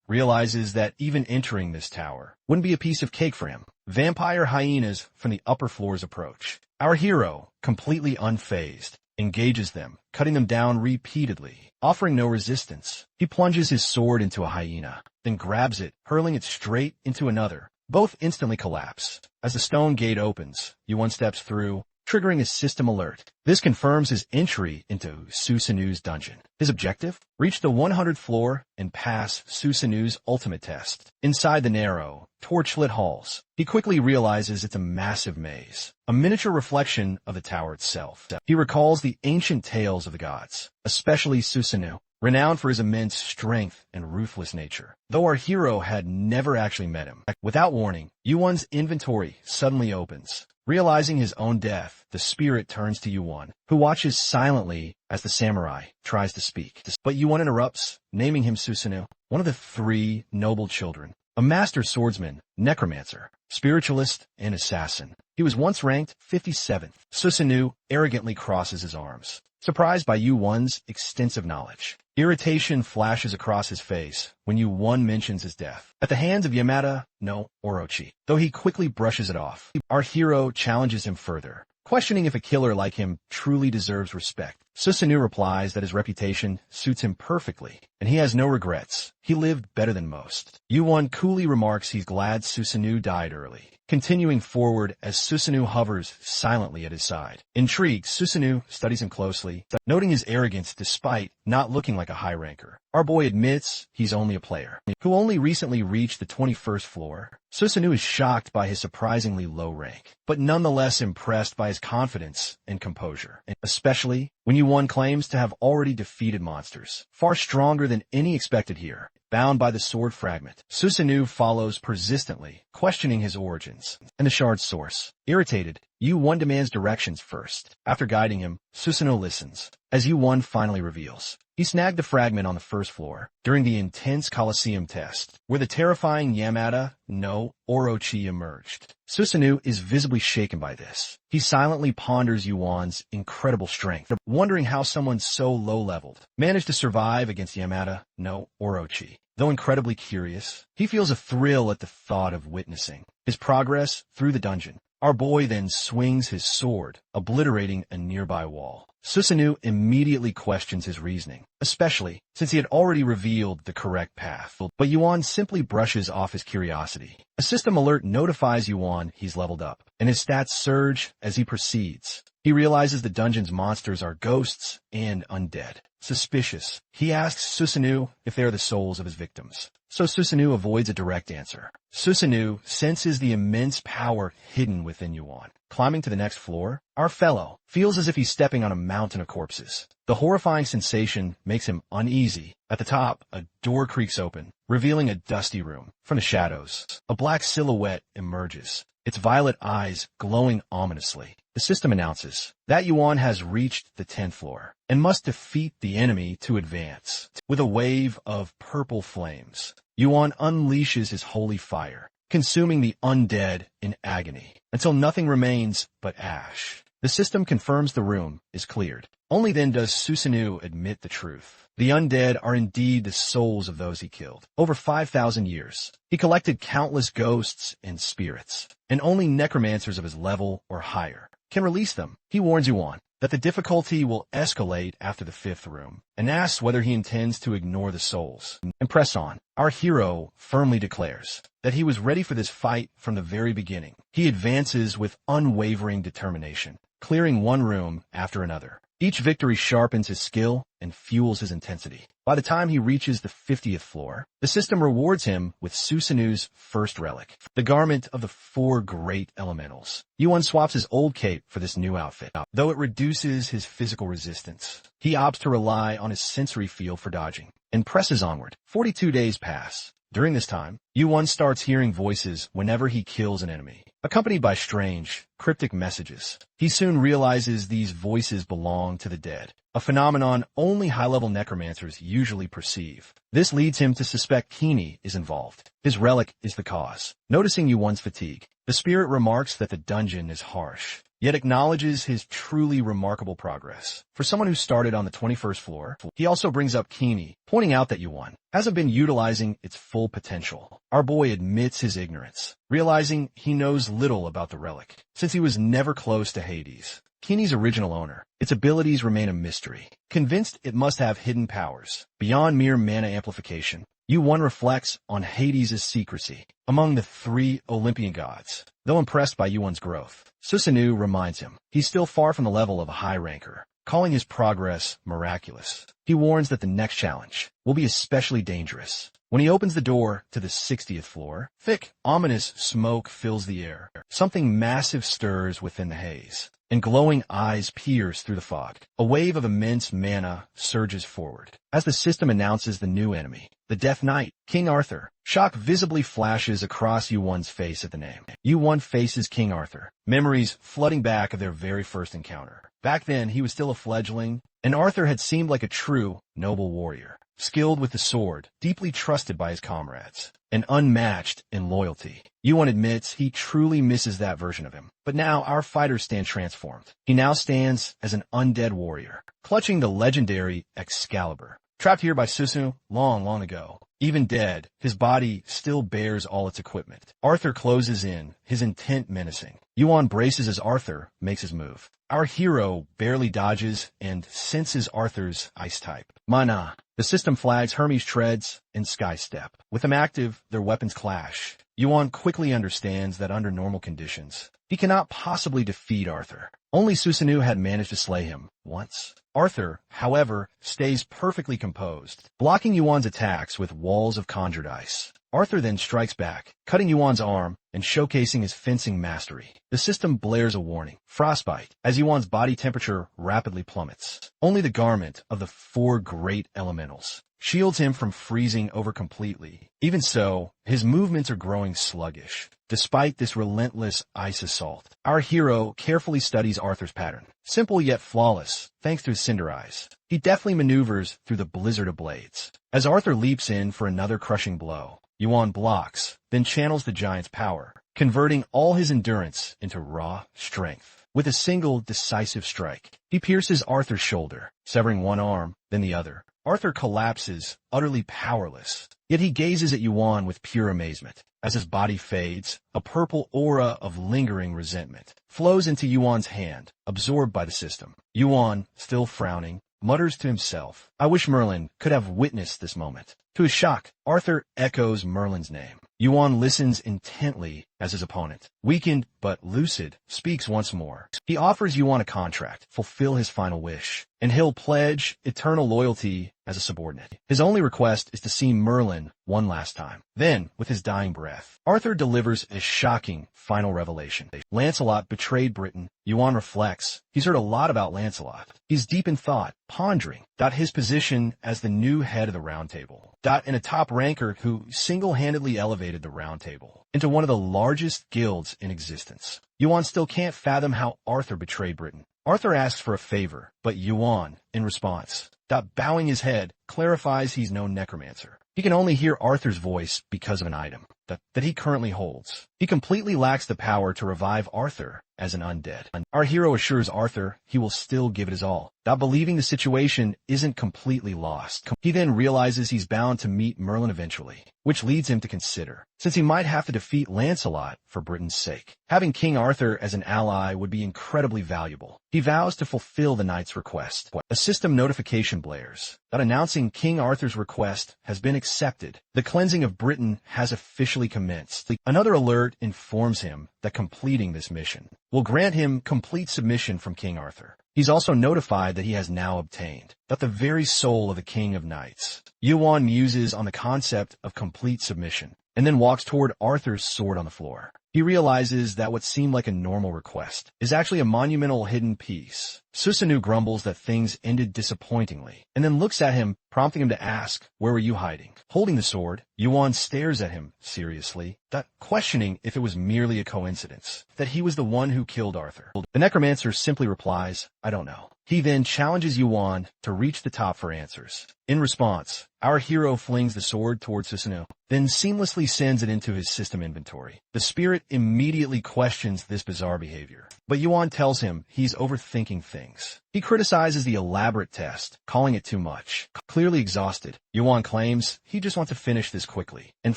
realizes that even entering this tower wouldn't be a piece of cake for him. Vampire hyenas from the upper floors approach. Our hero, completely unfazed, engages them, cutting them down repeatedly, offering no resistance. He plunges his sword into a hyena, then grabs it, hurling it straight into another. Both instantly collapse. As the stone gate opens, Yuan steps through, triggering a system alert. This confirms his entry into Susanu's dungeon. His objective? Reach the 100th floor and pass Susanu's ultimate test. Inside the narrow, torchlit halls, he quickly realizes it's a massive maze, a miniature reflection of the tower itself. He recalls the ancient tales of the gods, especially Susanu, renowned for his immense strength and ruthless nature. Though our hero had never actually met him, without warning, Yuan's inventory suddenly opens. Realizing his own death, the spirit turns to Yuan, who watches silently as the samurai tries to speak. But Yuan interrupts, naming him Susanu, one of the 3 noble children. A master swordsman, necromancer, spiritualist, and assassin. He was once ranked 57th. Susanu arrogantly crosses his arms, surprised by Yuan's extensive knowledge. Irritation flashes across his face when Yuan mentions his death at the hands of Yamada no Orochi, though he quickly brushes it off. Our hero challenges him further, questioning if a killer like him truly deserves respect. Susanu replies that his reputation suits him perfectly, and he has no regrets. He lived better than most. Yuan coolly remarks he's glad Susanu died early, continuing forward as Susanu hovers silently at his side. Intrigued, Susanu studies him closely, noting his arrogance despite not looking like a high ranker. Our boy admits he's only a player, who only recently reached the 21st floor. Susanu is shocked by his surprisingly low rank, but nonetheless impressed by his confidence and composure, especially when Yuan claims to have already defeated monsters, far stronger than any expected here. Bound by the sword fragment, Susanu follows persistently, questioning his origins and the shard's source. Irritated, Yuan demands directions first. After guiding him, Susanu listens, as Yuan finally reveals. He snagged the fragment on the 1st floor during the intense Colosseum test, where the terrifying Yamada no Orochi emerged. Susanu is visibly shaken by this. He silently ponders Yuan's incredible strength, wondering how someone so low-leveled managed to survive against Yamada no Orochi. Though incredibly curious, he feels a thrill at the thought of witnessing his progress through the dungeon. Our boy then swings his sword, obliterating a nearby wall. Susanu immediately questions his reasoning, especially since he had already revealed the correct path. But Yuan simply brushes off his curiosity. A system alert notifies Yuan he's leveled up, and his stats surge as he proceeds. He realizes the dungeon's monsters are ghosts and undead. Suspicious, he asks Susanu if they are the souls of his victims. So Susanu avoids a direct answer. Susanu senses the immense power hidden within Yuan. Climbing to the next floor, our fellow feels as if he's stepping on a mountain of corpses. The horrifying sensation makes him uneasy. At the top, a door creaks open, revealing a dusty room. From the shadows, a black silhouette emerges, its violet eyes glowing ominously. The system announces that Yuan has reached the 10th floor and must defeat the enemy to advance. With a wave of purple flames, Yuan unleashes his holy fire, consuming the undead in agony until nothing remains but ash. The system confirms the room is cleared. Only then does Susanu admit the truth. The undead are indeed the souls of those he killed. Over 5,000 years, he collected countless ghosts and spirits, and only necromancers of his level or higher can release them. He warns Yuan that the difficulty will escalate after the 5th room, and asks whether he intends to ignore the souls and press on. Our hero firmly declares that he was ready for this fight from the very beginning. He advances with unwavering determination, clearing one room after another. Each victory sharpens his skill and fuels his intensity. By the time he reaches the 50th floor, the system rewards him with Susanu's first relic, the garment of the 4 great elementals. Yuan swaps his old cape for this new outfit. Though it reduces his physical resistance, he opts to rely on his sensory field for dodging and presses onward. 42 days pass. During this time, Yuan starts hearing voices whenever he kills an enemy, accompanied by strange, cryptic messages. He soon realizes these voices belong to the dead, a phenomenon only high-level necromancers usually perceive. This leads him to suspect Kini is involved. His relic is the cause. Noticing Yuan's fatigue, the spirit remarks that the dungeon is harsh, yet acknowledges his truly remarkable progress. For someone who started on the 21st floor, he also brings up Kini, pointing out that Yuan hasn't been utilizing its full potential. Our boy admits his ignorance, realizing he knows little about the relic, since he was never close to Hades, Kini's original owner. Its abilities remain a mystery. Convinced it must have hidden powers beyond mere mana amplification, Yuan reflects on Hades' secrecy among the three Olympian gods. Though impressed by Yuan's growth, Susanoo reminds him he's still far from the level of a high ranker, calling his progress miraculous. He warns that the next challenge will be especially dangerous. When he opens the door to the 60th floor, thick, ominous smoke fills the air. Something massive stirs within the haze, and glowing eyes pierce through the fog. A wave of immense mana surges forward as the system announces the new enemy, the Death Knight, King Arthur. Shock visibly flashes across Yuan's face at the name. Yuan faces King Arthur, memories flooding back of their very first encounter. Back then, he was still a fledgling, and Arthur had seemed like a true, noble warrior, skilled with the sword, deeply trusted by his comrades, and unmatched in loyalty. Yuan admits he truly misses that version of him. But now our fighters stand transformed. He now stands as an undead warrior, clutching the legendary Excalibur. Trapped here by Susanoo long, long ago. Even dead, his body still bears all its equipment. Arthur closes in, his intent menacing. Yuan braces as Arthur makes his move. Our hero barely dodges and senses Arthur's ice type. Mana. The system flags Hermes treads and Sky Step. With them active, their weapons clash. Yuan quickly understands that under normal conditions, he cannot possibly defeat Arthur. Only Susanoo had managed to slay him once. Arthur, however, stays perfectly composed, blocking Yuan's attacks with walls of conjured ice. Arthur then strikes back, cutting Yuan's arm and showcasing his fencing mastery. The system blares a warning, frostbite, as Yuan's body temperature rapidly plummets. Only the garment of the four great elementals shields him from freezing over completely. Even so, his movements are growing sluggish. Despite this relentless ice assault, our hero carefully studies Arthur's pattern. Simple yet flawless, thanks to his cinder eyes. He deftly maneuvers through the blizzard of blades. As Arthur leaps in for another crushing blow, Yuan blocks, then channels the giant's power, converting all his endurance into raw strength. With a single decisive strike, he pierces Arthur's shoulder, severing one arm, then the other. Arthur collapses, utterly powerless. Yet he gazes at Yuan with pure amazement. As his body fades, a purple aura of lingering resentment flows into Yuan's hand, absorbed by the system. Yuan, still frowning, mutters to himself, "I wish Merlin could have witnessed this moment." To his shock, Arthur echoes Merlin's name. Yuan listens intently as his opponent, weakened but lucid, speaks once more. He offers Yuan a contract, fulfill his final wish, and he'll pledge eternal loyalty as a subordinate. His only request is to see Merlin one last time. Then, with his dying breath, Arthur delivers a shocking final revelation. Lancelot betrayed Britain. Yuan reflects. He's heard a lot about Lancelot. He's deep in thought, pondering his position as the new head of the Round Table, and a top ranker who single-handedly elevated the Round Table into one of the largest guilds in existence. Yuan still can't fathom how Arthur betrayed Britain. Arthur asks for a favor, but Yuan, in response, bowing his head, clarifies he's no necromancer. He can only hear Arthur's voice because of an item that he currently holds. He completely lacks the power to revive Arthur as an undead. Our hero assures Arthur he will still give it his all, believing the situation isn't completely lost. He then realizes he's bound to meet Merlin eventually, which leads him to consider, since he might have to defeat Lancelot for Britain's sake. Having King Arthur as an ally would be incredibly valuable. He vows to fulfill the knight's request. A system notification blares, announcing King Arthur's request has been accepted. The cleansing of Britain has officially commenced. Another alert informs him that completing this mission will grant him complete submission from King Arthur. He's also notified that he has now obtained the very soul of the King of Knights. Yuan muses on the concept of complete submission, and then walks toward Arthur's sword on the floor. He realizes that what seemed like a normal request is actually a monumental hidden piece. Susanoo grumbles that things ended disappointingly, and then looks at him, prompting him to ask, "Where were you hiding?" Holding the sword, Yuan stares at him seriously, questioning if it was merely a coincidence that he was the one who killed Arthur. The necromancer simply replies, "I don't know." He then challenges Yuan to reach the top for answers. In response, our hero flings the sword towards Susanoo, then seamlessly sends it into his system inventory. The spirit immediately questions this bizarre behavior, but Yuan tells him he's overthinking things. He criticizes the elaborate test, calling it too much. Clearly exhausted, Yuan claims he just wants to finish this quickly and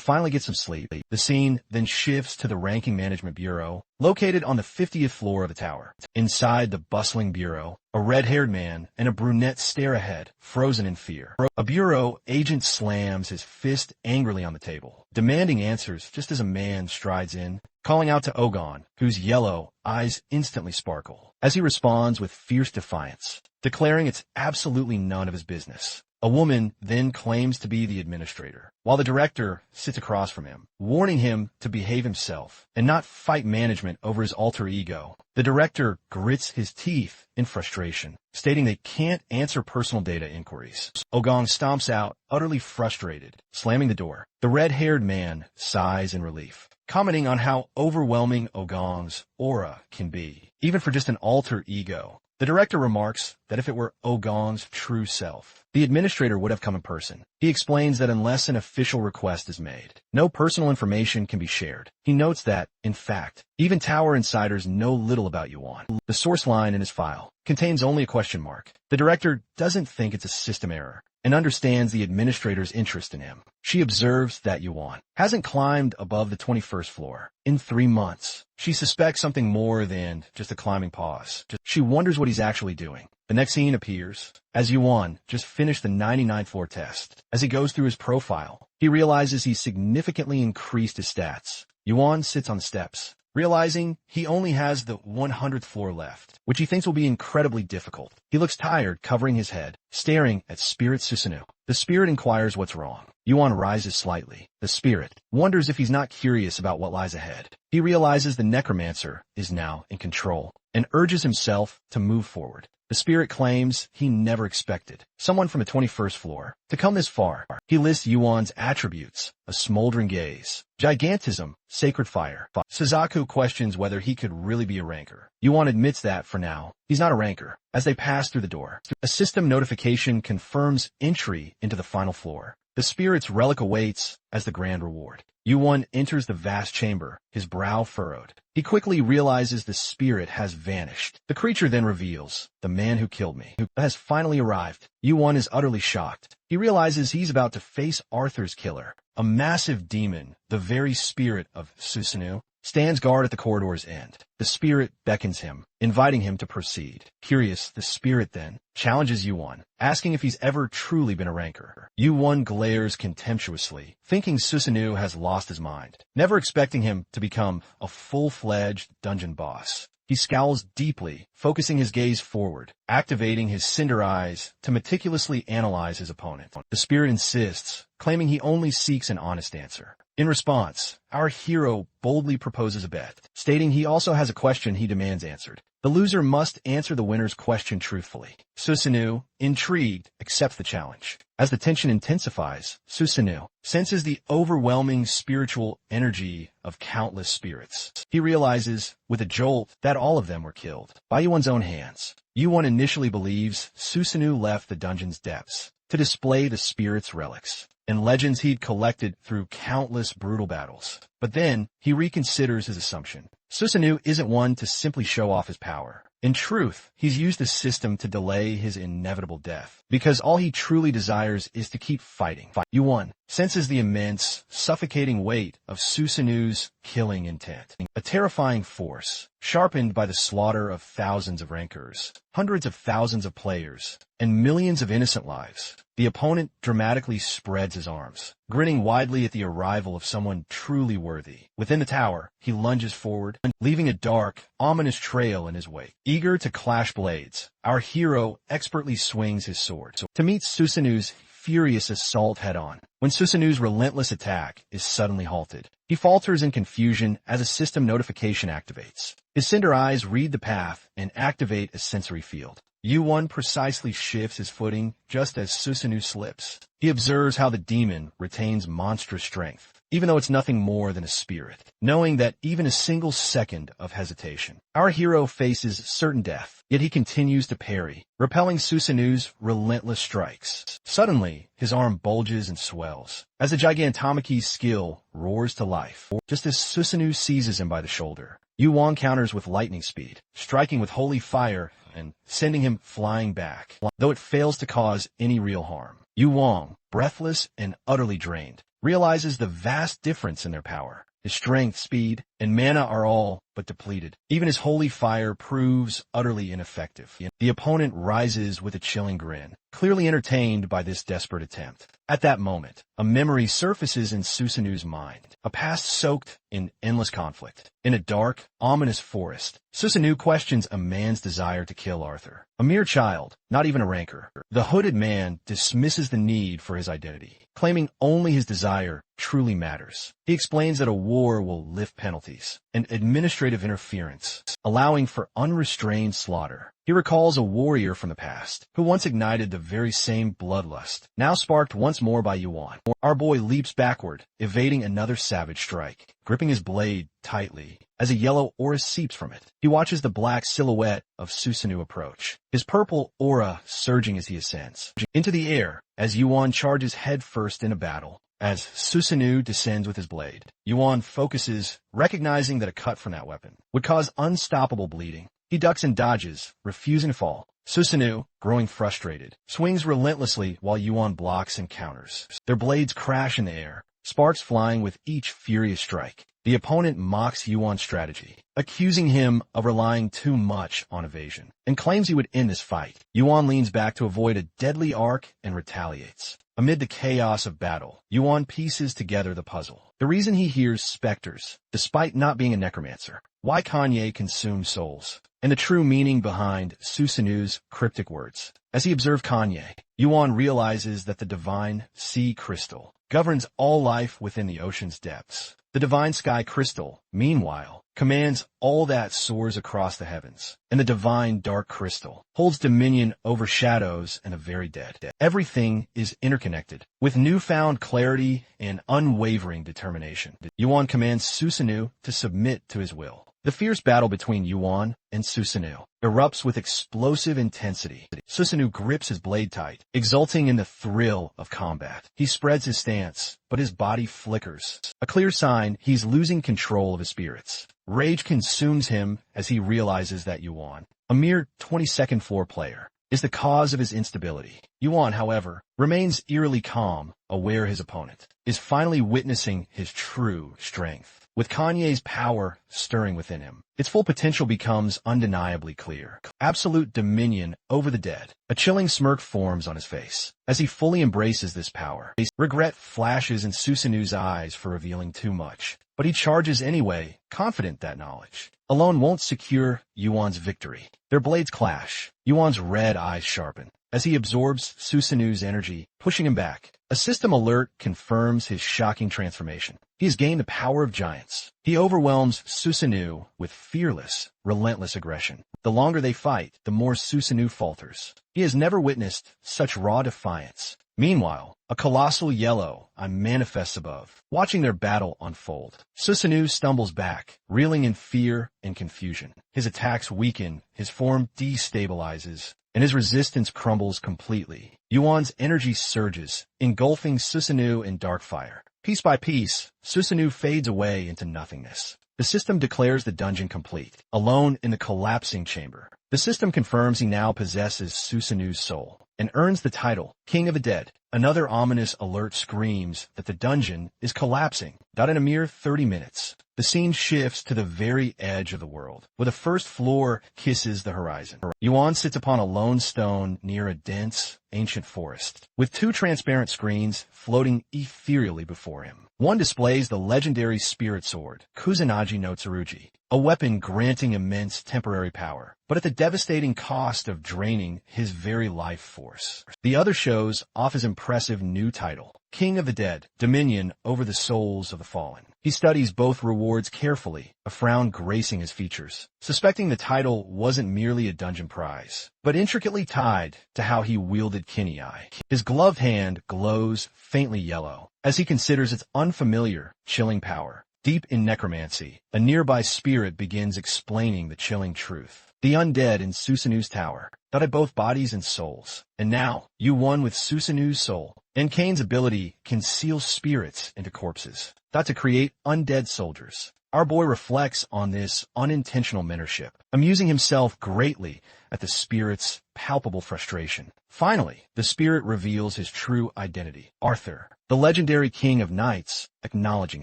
finally get some sleep. The scene then shifts to the Ranking Management Bureau, located on the 50th floor of the tower. Inside the bustling bureau, a red-haired man and a brunette stare ahead, frozen in fear. A bureau agent slams his fist angrily on the table, demanding answers just as a man strides in, calling out to Ogon, whose yellow eyes instantly sparkle, as he responds with fierce defiance, declaring it's absolutely none of his business. A woman then claims to be the administrator, while the director sits across from him, warning him to behave himself and not fight management over his alter ego. The director grits his teeth in frustration, stating they can't answer personal data inquiries. Ogong stomps out, utterly frustrated, slamming the door. The red-haired man sighs in relief, commenting on how overwhelming Ogong's aura can be, even for just an alter ego. The director remarks that if it were Ogong's true self, the administrator would have come in person. He explains that unless an official request is made, no personal information can be shared. He notes that, in fact, even Tower insiders know little about Yuan. The source line in his file contains only a question mark. The director doesn't think it's a system error and understands the administrator's interest in him. She observes that Yuan hasn't climbed above the 21st floor in 3 months. She suspects something more than just a climbing pause. She wonders what he's actually doing. The next scene appears as Yuan just finished the 99th floor test. As he goes through his profile, he realizes he's significantly increased his stats. Yuan sits on the steps, realizing he only has the 100th floor left, which he thinks will be incredibly difficult. He looks tired, covering his head, staring at Spirit Susanoo. The spirit inquires what's wrong. Yuan rises slightly. The spirit wonders if he's not curious about what lies ahead. He realizes the necromancer is now in control and urges himself to move forward. The spirit claims he never expected someone from the 21st floor to come this far. He lists Yuan's attributes: a smoldering gaze, gigantism, sacred fire. Suzaku questions whether he could really be a ranker. Yuan admits that, for now, he's not a ranker. As they pass through the door, a system notification confirms entry into the final floor. The spirit's relic awaits as the grand reward. Yuan enters the vast chamber, his brow furrowed. He quickly realizes the spirit has vanished. The creature then reveals, the man who killed me, who has finally arrived. Yuan is utterly shocked. He realizes he's about to face Arthur's killer. A massive demon, the very spirit of Susanoo, stands guard at the corridor's end. The spirit beckons him, inviting him to proceed. Curious, the spirit then challenges Yuan, asking if he's ever truly been a ranker. Yuan glares contemptuously, thinking Susanoo has lost his mind, never expecting him to become a full-fledged dungeon boss. He scowls deeply, focusing his gaze forward, activating his cinder eyes to meticulously analyze his opponent. The spirit insists, claiming he only seeks an honest answer. In response, our hero boldly proposes a bet, stating he also has a question he demands answered. The loser must answer the winner's question truthfully. Susanoo, intrigued, accepts the challenge. As the tension intensifies, Susanoo senses the overwhelming spiritual energy of countless spirits. He realizes, with a jolt, that all of them were killed by Yuan's own hands. Yuan initially believes Susanoo left the dungeon's depths to display the spirit's relics and legends he'd collected through countless brutal battles. But then, he reconsiders his assumption. Susanoo isn't one to simply show off his power. In truth, he's used the system to delay his inevitable death, because all he truly desires is to keep fighting. Yuan senses the immense, suffocating weight of Susanoo's killing intent. A terrifying force, sharpened by the slaughter of thousands of rankers, hundreds of thousands of players, and millions of innocent lives. The opponent dramatically spreads his arms, grinning widely at the arrival of someone truly worthy. Within the tower, he lunges forward, leaving a dark, ominous trail in his wake. Eager to clash blades, our hero expertly swings his sword to meet Susanoo's furious assault head-on. When Susanoo's relentless attack is suddenly halted, he falters in confusion as a system notification activates. His cinder eyes read the path and activate a sensory field. Yuan precisely shifts his footing just as Susanoo slips. He observes how the demon retains monstrous strength, even though it's nothing more than a spirit, knowing that even a single second of hesitation, our hero faces certain death, yet he continues to parry, repelling Susanoo's relentless strikes. Suddenly, his arm bulges and swells, as the Gigantomachi's skill roars to life. Just as Susanoo seizes him by the shoulder, Yuan counters with lightning speed, striking with holy fire and sending him flying back, though it fails to cause any real harm. Yuan, breathless and utterly drained, realizes the vast difference in their power. His strength, speed, and mana are all but depleted. Even his holy fire proves utterly ineffective. The opponent rises with a chilling grin, clearly entertained by this desperate attempt. At that moment, a memory surfaces in Susanu's mind, a past soaked in endless conflict. In a dark, ominous forest, Susanu questions a man's desire to kill Arthur. A mere child, not even a rancor. The hooded man dismisses the need for his identity, claiming only his desire truly matters. He explains that a war will lift penalties and administrative interference, allowing for unrestrained slaughter. He recalls a warrior from the past who once ignited the very same bloodlust, now sparked once more by Yuan. Our boy leaps backward, evading another savage strike, gripping his blade tightly as a yellow aura seeps from it. He watches the black silhouette of Susanu approach, his purple aura surging as he ascends into the air as Yuan charges headfirst in a battle. As Susanu descends with his blade, Yuan focuses, recognizing that a cut from that weapon would cause unstoppable bleeding. He ducks and dodges, refusing to fall. Susanu, growing frustrated, swings relentlessly while Yuan blocks and counters. Their blades crash in the air, sparks flying with each furious strike. The opponent mocks Yuan's strategy, accusing him of relying too much on evasion, and claims he would end this fight. Yuan leans back to avoid a deadly arc and retaliates. Amid the chaos of battle, Yuan pieces together the puzzle. The reason he hears specters, despite not being a necromancer, why Kanye consumes souls, and the true meaning behind Susanu's cryptic words. As he observes Kanye, Yuan realizes that the divine sea crystal governs all life within the ocean's depths. The divine sky crystal, meanwhile, commands all that soars across the heavens, and the divine dark crystal holds dominion over shadows and the very dead. Everything is interconnected. With newfound clarity and unwavering determination, Yuan commands Susanu to submit to his will. The fierce battle between Yuan and Susanu erupts with explosive intensity. Susanu grips his blade tight, exulting in the thrill of combat. He spreads his stance, but his body flickers, a clear sign he's losing control of his spirits. Rage consumes him as he realizes that Yuan, a mere 22nd floor player, is the cause of his instability. Yuan, however, remains eerily calm, aware his opponent is finally witnessing his true strength. With Kanye's power stirring within him, its full potential becomes undeniably clear. Absolute dominion over the dead. A chilling smirk forms on his face as he fully embraces this power. Regret flashes in Susanu's eyes for revealing too much, but he charges anyway, confident that knowledge alone won't secure Yuan's victory. Their blades clash. Yuan's red eyes sharpen as he absorbs Susanu's energy, pushing him back. A system alert confirms his shocking transformation. He has gained the power of giants. He overwhelms Susanu with fearless, relentless aggression. The longer they fight, the more Susanu falters. He has never witnessed such raw defiance. Meanwhile, a colossal yellow manifests above, watching their battle unfold. Susanu stumbles back, reeling in fear and confusion. His attacks weaken, his form destabilizes, and his resistance crumbles completely. Yuan's energy surges, engulfing Susanu in dark fire. Piece by piece, Susanu fades away into nothingness. The system declares the dungeon complete, alone in the collapsing chamber. The system confirms he now possesses Susanu's soul and earns the title, King of the Dead. Another ominous alert screams that the dungeon is collapsing. Not in a mere 30 minutes. The scene shifts to the very edge of the world, where the first floor kisses the horizon. Yuan sits upon a lone stone near a dense, ancient forest, with two transparent screens floating ethereally before him. One displays the legendary spirit sword, Kusanagi no Tsurugi, a weapon granting immense temporary power, but at the devastating cost of draining his very life force. The other shows off his impressive new title, King of the Dead, dominion over the souls of the fallen. He studies both rewards carefully, a frown gracing his features, suspecting the title wasn't merely a dungeon prize, but intricately tied to how he wielded Kin'ai. His gloved hand glows faintly yellow as he considers its unfamiliar, chilling power. Deep in necromancy, a nearby spirit begins explaining the chilling truth. The undead in Susanu's tower that had both bodies and souls. And now, you won with Susanu's soul. And Kane's ability can seal spirits into corpses, thought to create undead soldiers. Our boy reflects on this unintentional mentorship, amusing himself greatly at the spirit's palpable frustration. Finally, the spirit reveals his true identity, Arthur, the legendary king of knights, acknowledging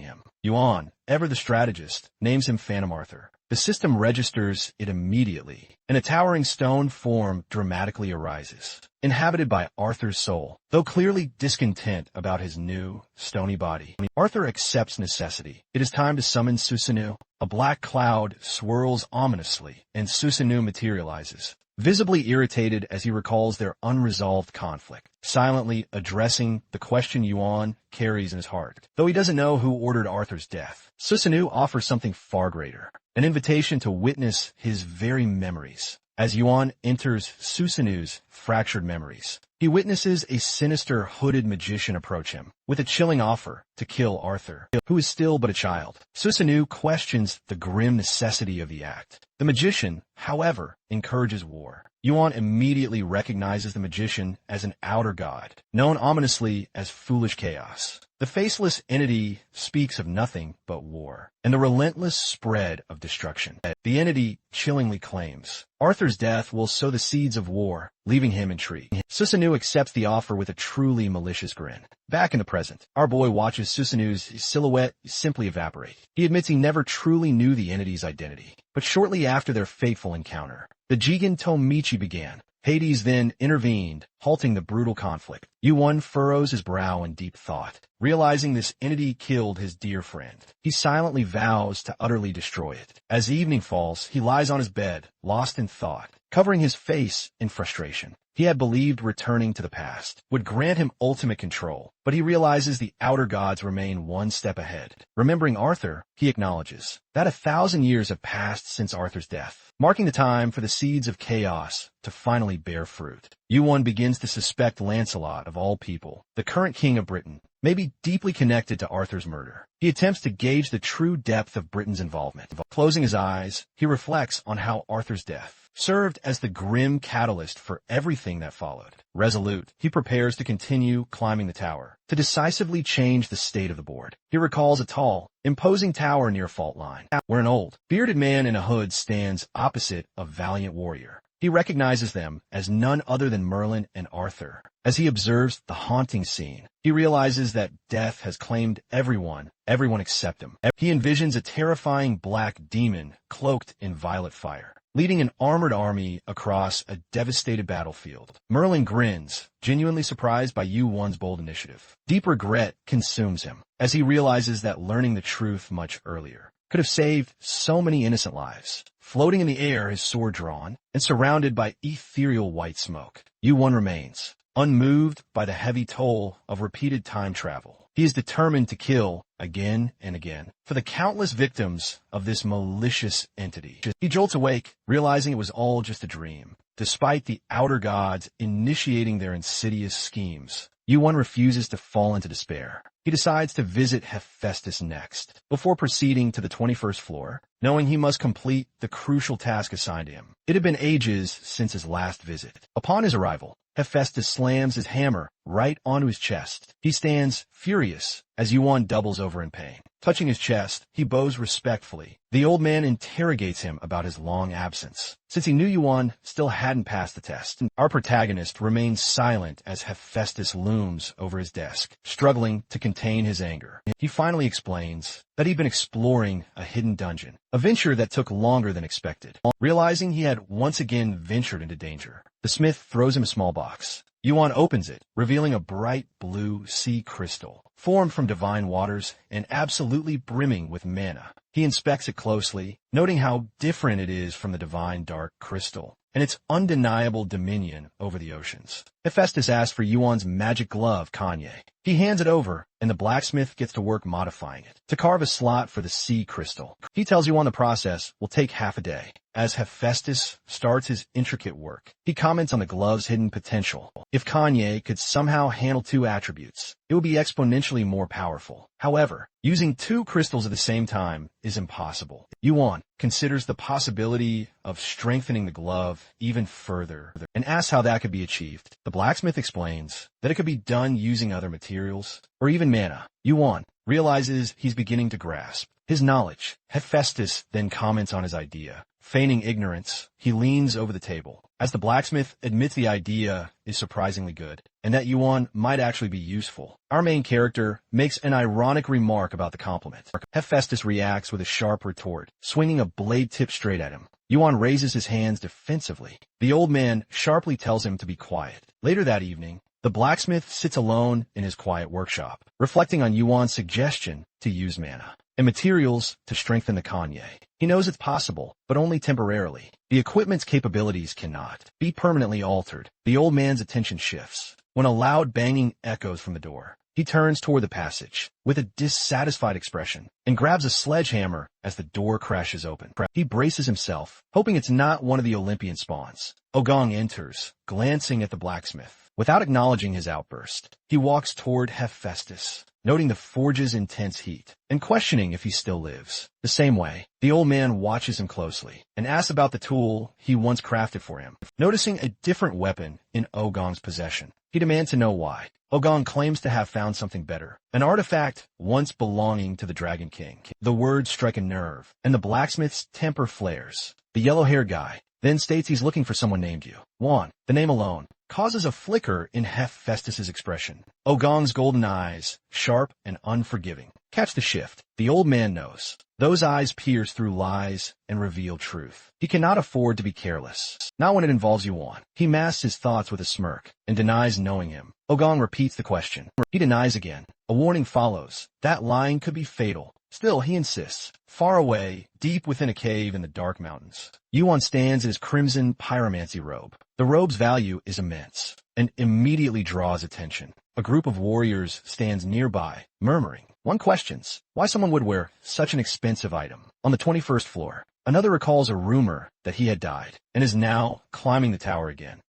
him. Yuan, ever the strategist, names him Phantom Arthur. The system registers it immediately, and a towering stone form dramatically arises, inhabited by Arthur's soul. Though clearly discontent about his new, stony body, Arthur accepts necessity. It is time to summon Susanoo. A black cloud swirls ominously, and Susanoo materializes, visibly irritated as he recalls their unresolved conflict, silently addressing the question Yuan carries in his heart. Though he doesn't know who ordered Arthur's death, Susanoo offers something far greater, an invitation to witness his very memories. As Yuan enters Susanoo's fractured memories, he witnesses a sinister hooded magician approach him with a chilling offer to kill Arthur, who is still but a child. Susanoo questions the grim necessity of the act. The magician, however, encourages war. Yuan immediately recognizes the magician as an outer god, known ominously as Foolish Chaos. The faceless entity speaks of nothing but war and the relentless spread of destruction. The entity chillingly claims Arthur's death will sow the seeds of war, leaving him intrigued. Susanoo accepts the offer with a truly malicious grin. Back in the present, our boy watches Susanoo's silhouette simply evaporate. He admits he never truly knew the entity's identity. But shortly after their fateful encounter, the Jigen Tomichi began. Hades then intervened, halting the brutal conflict. Yuan furrows his brow in deep thought, realizing this entity killed his dear friend. He silently vows to utterly destroy it. As evening falls, he lies on his bed, lost in thought, covering his face in frustration. He had believed returning to the past would grant him ultimate control, but he realizes the outer gods remain one step ahead. Remembering Arthur, he acknowledges that 1,000 years have passed since Arthur's death, marking the time for the seeds of chaos to finally bear fruit. Yuan begins to suspect Lancelot, of all people, the current king of Britain, may be deeply connected to Arthur's murder. He attempts to gauge the true depth of Britain's involvement. Closing his eyes, he reflects on how Arthur's death served as the grim catalyst for everything that followed. Resolute, he prepares to continue climbing the tower, to decisively change the state of the board. He recalls a tall, imposing tower near fault line, where an old, bearded man in a hood stands opposite a valiant warrior. He recognizes them as none other than Merlin and Arthur. As he observes the haunting scene, he realizes that death has claimed everyone except him. He envisions a terrifying black demon cloaked in violet fire, leading an armored army across a devastated battlefield. Merlin grins, genuinely surprised by Yuan's bold initiative. Deep regret consumes him as he realizes that learning the truth much earlier could have saved so many innocent lives. Floating in the air, his sword drawn, and surrounded by ethereal white smoke, Yuan remains, unmoved by the heavy toll of repeated time travel. He is determined to kill again and again for the countless victims of this malicious entity. He jolts awake, realizing it was all just a dream. Despite the outer gods initiating their insidious schemes, Yuan refuses to fall into despair. He decides to visit Hephaestus next, before proceeding to the 21st floor, knowing he must complete the crucial task assigned to him. It had been ages since his last visit. Upon his arrival, Hephaestus slams his hammer right onto his chest. He stands furious as Yuan doubles over in pain. Touching his chest, he bows respectfully. The old man interrogates him about his long absence, since he knew Yuan still hadn't passed the test. Our protagonist remains silent as Hephaestus looms over his desk, struggling to contain his anger. He finally explains that he'd been exploring a hidden dungeon, a venture that took longer than expected. Realizing he had once again ventured into danger, the smith throws him a small box. Yuan opens it, revealing a bright blue sea crystal, formed from divine waters and absolutely brimming with mana. He inspects it closely, noting how different it is from the divine dark crystal and its undeniable dominion over the oceans. Hephaestus asks for Yuan's magic glove, Kanye. He hands it over, and the blacksmith gets to work modifying it to carve a slot for the sea crystal. He tells Yuan the process will take half a day. As Hephaestus starts his intricate work, he comments on the glove's hidden potential. If Kanye could somehow handle two attributes, it would be exponentially more powerful. However, using two crystals at the same time is impossible. Yuan considers the possibility of strengthening the glove even further and asks how that could be achieved. The blacksmith explains that it could be done using other materials or even mana. Yuan realizes he's beginning to grasp his knowledge. Hephaestus then comments on his idea Feigning ignorance, he leans over the table. As the blacksmith admits the idea is surprisingly good, and that Yuan might actually be useful, our main character makes an ironic remark about the compliment. Hephaestus reacts with a sharp retort, swinging a blade tip straight at him. Yuan raises his hands defensively. The old man sharply tells him to be quiet. Later that evening, the blacksmith sits alone in his quiet workshop, reflecting on Yuan's suggestion to use mana and materials to strengthen the Kanye. He knows it's possible, but only temporarily. The equipment's capabilities cannot be permanently altered. The old man's attention shifts when a loud banging echoes from the door. He turns toward the passage with a dissatisfied expression and grabs a sledgehammer as the door crashes open. He braces himself, hoping it's not one of the Olympian spawns. Ogong enters, glancing at the blacksmith. Without acknowledging his outburst, he walks toward Hephaestus, noting the forge's intense heat, and questioning if he still lives. The same way, the old man watches him closely and asks about the tool he once crafted for him. Noticing a different weapon in Ogong's possession, he demands to know why. Ogong claims to have found something better, an artifact once belonging to the Dragon King. The words strike a nerve, and the blacksmith's temper flares. The yellow-haired guy then states he's looking for someone named Yuan. The name alone causes a flicker in Hephaestus's expression. Ogong's golden eyes, sharp and unforgiving, catch the shift. The old man knows. Those eyes pierce through lies and reveal truth. He cannot afford to be careless, not when it involves Yuan. He masks his thoughts with a smirk and denies knowing him. Ogong repeats the question. He denies again. A warning follows. That lying could be fatal. Still, he insists. Far away, deep within a cave in the dark mountains, Yuan stands in his crimson pyromancy robe. The robe's value is immense and immediately draws attention. A group of warriors stands nearby, murmuring. One questions why someone would wear such an expensive item. On the 21st floor, another recalls a rumor that he had died and is now climbing the tower again.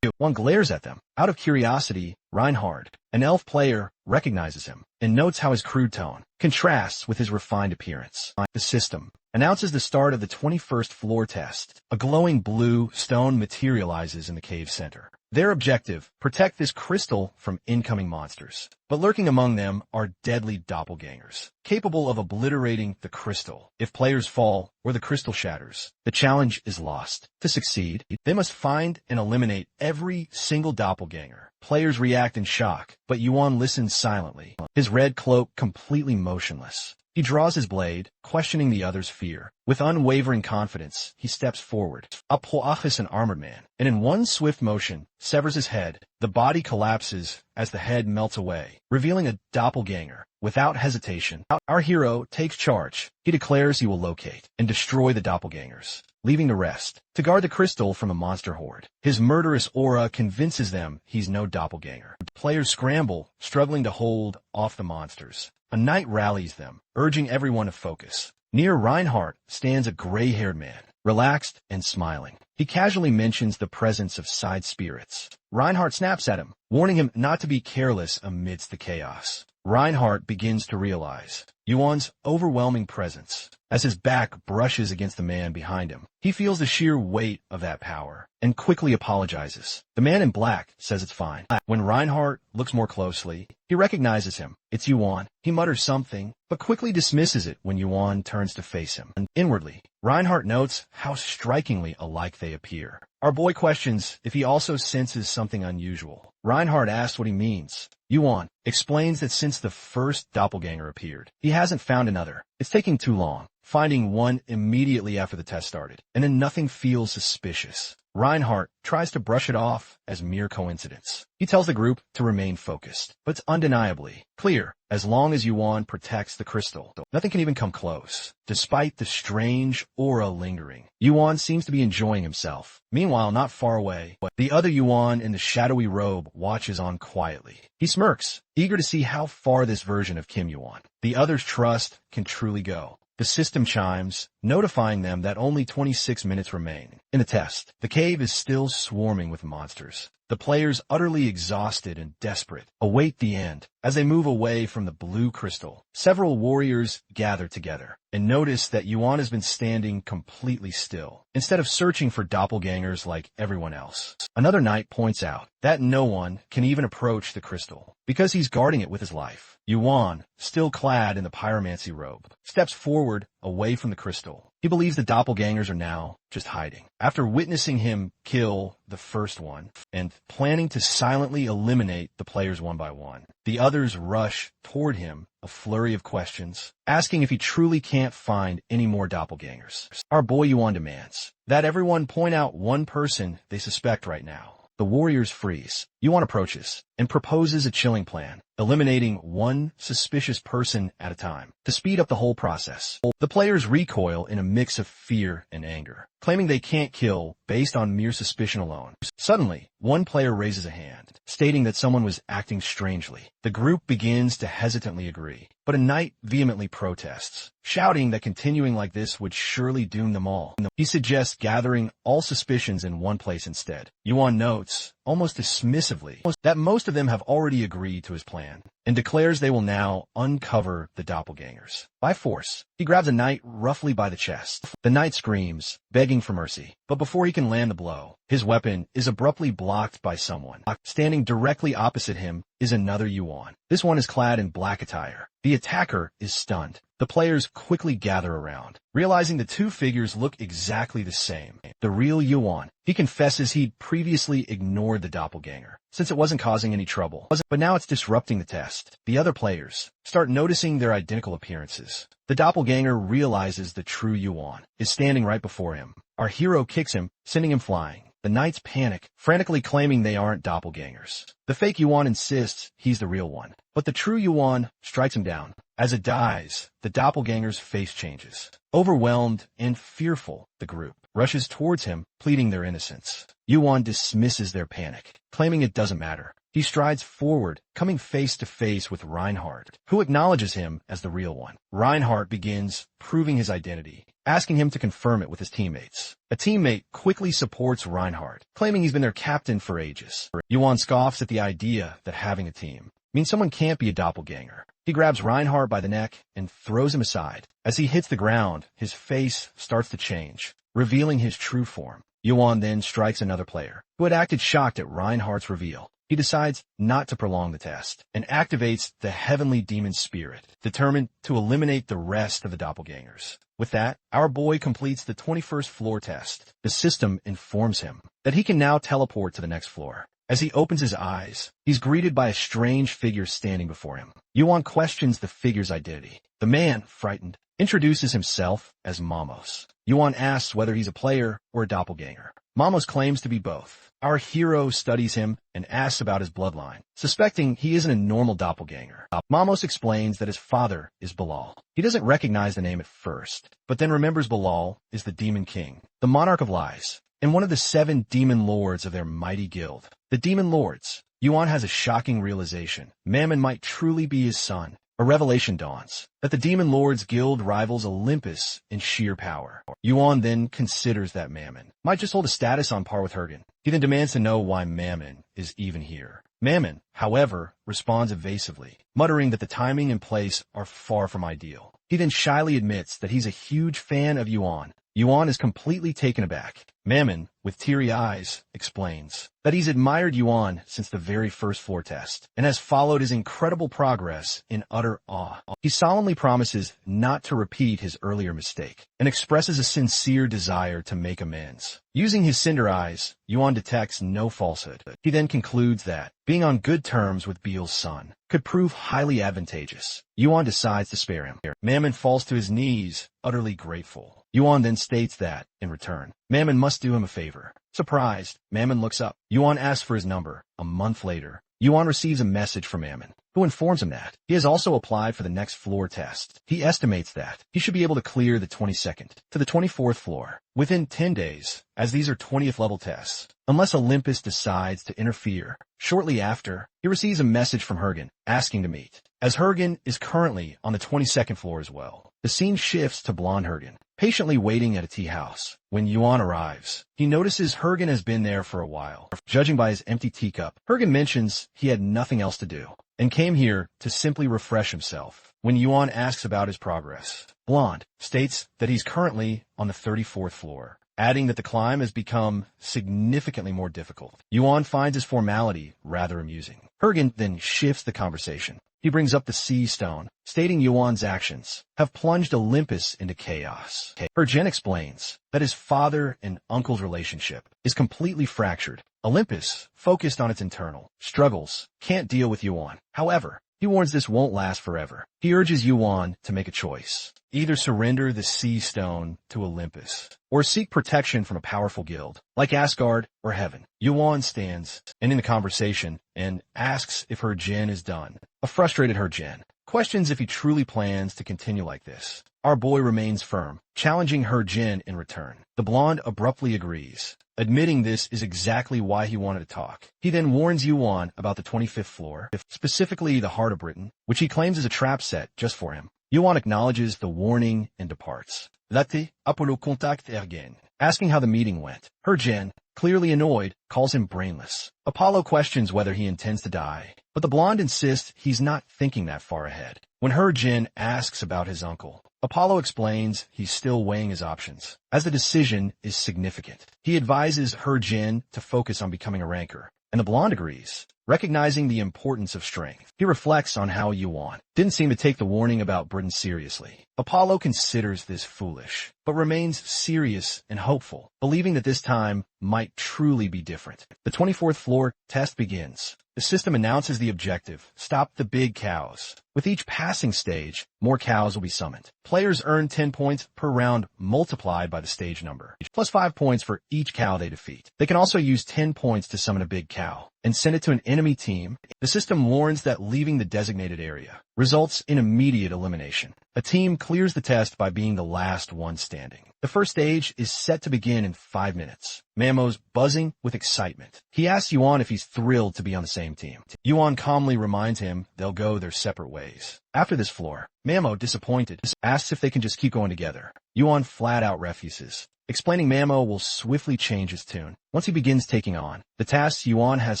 One glares at them. Out of curiosity, Reinhard, an elf player, recognizes him and notes how his crude tone contrasts with his refined appearance. The system announces the start of the 21st floor test. A glowing blue stone materializes in the cave center. Their objective, protect this crystal from incoming monsters. But lurking among them are deadly doppelgangers, capable of obliterating the crystal if players fall or the crystal shatters. The challenge is lost. To succeed, they must find and eliminate every single doppelganger. Players react in shock, but Yuan listens silently, his red cloak completely motionless. He draws his blade, questioning the other's fear. With unwavering confidence, he steps forward. Uphoachis an armored man, and in one swift motion, severs his head. The body collapses as the head melts away, revealing a doppelganger. Without hesitation, our hero takes charge. He declares he will locate and destroy the doppelgangers, leaving the rest to guard the crystal from a monster horde. His murderous aura convinces them he's no doppelganger. Players scramble, struggling to hold off the monsters. A knight rallies them, urging everyone to focus. Near Reinhardt stands a gray-haired man, relaxed and smiling. He casually mentions the presence of side spirits. Reinhardt snaps at him, warning him not to be careless amidst the chaos. Reinhardt begins to realize Yuan's overwhelming presence. As his back brushes against the man behind him, he feels the sheer weight of that power and quickly apologizes. The man in black says it's fine. When Reinhardt looks more closely, he recognizes him. It's Yuan. He mutters something, but quickly dismisses it when Yuan turns to face him. Inwardly, Reinhardt notes how strikingly alike they appear. Our boy questions if he also senses something unusual. Reinhardt asks what he means. Yuan explains that since the first doppelganger appeared, he hasn't found another. It's taking too long, finding one immediately after the test started, and then nothing feels suspicious. Reinhardt tries to brush it off as mere coincidence. He tells the group to remain focused, but it's undeniably clear. As long as Yuan protects the crystal, nothing can even come close. Despite the strange aura lingering, Yuan seems to be enjoying himself. Meanwhile, not far away, the other Yuan in the shadowy robe watches on quietly. He smirks, eager to see how far this version of Kim Yuan, the other's trust, can truly go. The system chimes, notifying them that only 26 minutes remain. In the test, the cave is still swarming with monsters. The players, utterly exhausted and desperate, await the end. As they move away from the blue crystal, several warriors gather together and notice that Yuan has been standing completely still, instead of searching for doppelgangers like everyone else. Another knight points out that no one can even approach the crystal because he's guarding it with his life. Yuan, still clad in the pyromancy robe, steps forward away from the crystal. He believes the doppelgangers are now just hiding. After witnessing him kill the first one and planning to silently eliminate the players one by one, the others rush toward him, a flurry of questions, asking if he truly can't find any more doppelgangers. Our boy Yuan demands that everyone point out one person they suspect right now. The warriors freeze. Yuan approaches and proposes a chilling plan, eliminating one suspicious person at a time. To speed up the whole process, the players recoil in a mix of fear and anger, claiming they can't kill based on mere suspicion alone. Suddenly, one player raises a hand, stating that someone was acting strangely. The group begins to hesitantly agree, but a knight vehemently protests, shouting that continuing like this would surely doom them all. He suggests gathering all suspicions in one place instead. Yuan notes, almost dismissively, that most of them have already agreed to his plan, and declares they will now uncover the doppelgangers. By force, he grabs a knight roughly by the chest. The knight screams, begging for mercy, but before he can land the blow, his weapon is abruptly blocked by someone. Standing directly opposite him is another Yuan. This one is clad in black attire. The attacker is stunned. The players quickly gather around, realizing the two figures look exactly the same. The real Yuan. He confesses he'd previously ignored the doppelganger, since it wasn't causing any trouble. But now it's disrupting the test. The other players start noticing their identical appearances. The doppelganger realizes the true Yuan is standing right before him. Our hero kicks him, sending him flying. The knights panic, frantically claiming they aren't doppelgangers. The fake Yuan insists he's the real one, but the true Yuan strikes him down. As it dies, the doppelganger's face changes. Overwhelmed and fearful, the group rushes towards him, pleading their innocence. Yuan dismisses their panic, claiming it doesn't matter. He strides forward, coming face to face with Reinhardt, who acknowledges him as the real one. Reinhardt begins proving his identity, asking him to confirm it with his teammates. A teammate quickly supports Reinhardt, claiming he's been their captain for ages. Yuan scoffs at the idea that having a team means someone can't be a doppelganger. He grabs Reinhardt by the neck and throws him aside. As he hits the ground, his face starts to change, revealing his true form. Yuan then strikes another player, who had acted shocked at Reinhardt's reveal. He decides not to prolong the test and activates the heavenly demon spirit, determined to eliminate the rest of the doppelgangers. With that, our boy completes the 21st floor test. The system informs him that he can now teleport to the next floor. As he opens his eyes, he's greeted by a strange figure standing before him. Yuan questions the figure's identity. The man, frightened, introduces himself as Mamos. Yuan asks whether he's a player or a doppelganger. Mamos claims to be both. Our hero studies him and asks about his bloodline, suspecting he isn't a normal doppelganger. Mamos explains that his father is Bilal. He doesn't recognize the name at first, but then remembers Bilal is the Demon King, the Monarch of Lies, and one of the 7 demon lords of their mighty guild. The Demon Lords. Yuan has a shocking realization. Mammon might truly be his son. A revelation dawns that the Demon Lords Guild rivals Olympus in sheer power. Yuan then considers that Mammon might just hold a status on par with Hergen. He then demands to know why Mammon is even here. Mammon, however, responds evasively, muttering that the timing and place are far from ideal. He then shyly admits that he's a huge fan of Yuan. Yuan is completely taken aback. Mammon, with teary eyes, explains that he's admired Yuan since the very first floor test and has followed his incredible progress in utter awe. He solemnly promises not to repeat his earlier mistake and expresses a sincere desire to make amends. Using his cinder eyes, Yuan detects no falsehood. He then concludes that being on good terms with Beel's son could prove highly advantageous. Yuan decides to spare him. Mammon falls to his knees, utterly grateful. Yuan then states that, in return, Mammon must do him a favor. Surprised, Mammon looks up. Yuan asks for his number. A month later, Yuan receives a message from Mammon, who informs him that he has also applied for the next floor test. He estimates that he should be able to clear the 22nd to the 24th floor within 10 days, as these are 20th level tests, unless Olympus decides to interfere. Shortly after, he receives a message from Hergen, asking to meet, as Hergen is currently on the 22nd floor as well. The scene shifts to blonde Hergen, patiently waiting at a tea house. When Yuan arrives, he notices Hergen has been there for a while. Judging by his empty teacup, Hergen mentions he had nothing else to do and came here to simply refresh himself. When Yuan asks about his progress, Blonde states that he's currently on the 34th floor, adding that the climb has become significantly more difficult. Yuan finds his formality rather amusing. Hergen then shifts the conversation. He brings up the sea stone, stating Yuan's actions have plunged Olympus into chaos. Jin explains that his father and uncle's relationship is completely fractured. Olympus, focused on its internal struggles, can't deal with Yuan. However, he warns this won't last forever. He urges Yuan to make a choice. Either surrender the sea stone to Olympus, or seek protection from a powerful guild, like Asgard or Heaven. Yuan stands in the conversation and asks if Jin is done. A frustrated Jin questions if he truly plans to continue like this. Our boy remains firm, challenging Jin in return. The blonde abruptly agrees, admitting this is exactly why he wanted to talk. He then warns Yuan about the 25th floor, specifically the Heart of Britain, which he claims is a trap set just for him. Yuan acknowledges the warning and departs. Latte, Apollo contact again, asking how the meeting went. Jin, clearly annoyed, calls him brainless. Apollo questions whether he intends to die, but the blonde insists he's not thinking that far ahead. When Jin asks about his uncle, Apollo explains he's still weighing his options, as the decision is significant. He advises Jin to focus on becoming a ranker, and the blonde agrees, recognizing the importance of strength. He reflects on how Yuan didn't seem to take the warning about Britain seriously. Apollo considers this foolish, but remains serious and hopeful, believing that this time might truly be different. The 24th floor test begins. The system announces the objective: stop the big cows. With each passing stage, more cows will be summoned. Players earn 10 points per round multiplied by the stage number, plus 5 points for each cow they defeat. They can also use 10 points to summon a big cow and send it to an enemy team. The system warns that leaving the designated area results in immediate elimination. A team clears the test by being the last one standing. The first stage is set to begin in 5 minutes. Mamo's buzzing with excitement. He asks Yuan if he's thrilled to be on the same team. Yuan calmly reminds him they'll go their separate ways. After this floor, Mamo, disappointed, asks if they can just keep going together. Yuan flat out refuses, explaining Mamo will swiftly change his tune once he begins taking on the tasks Yuan has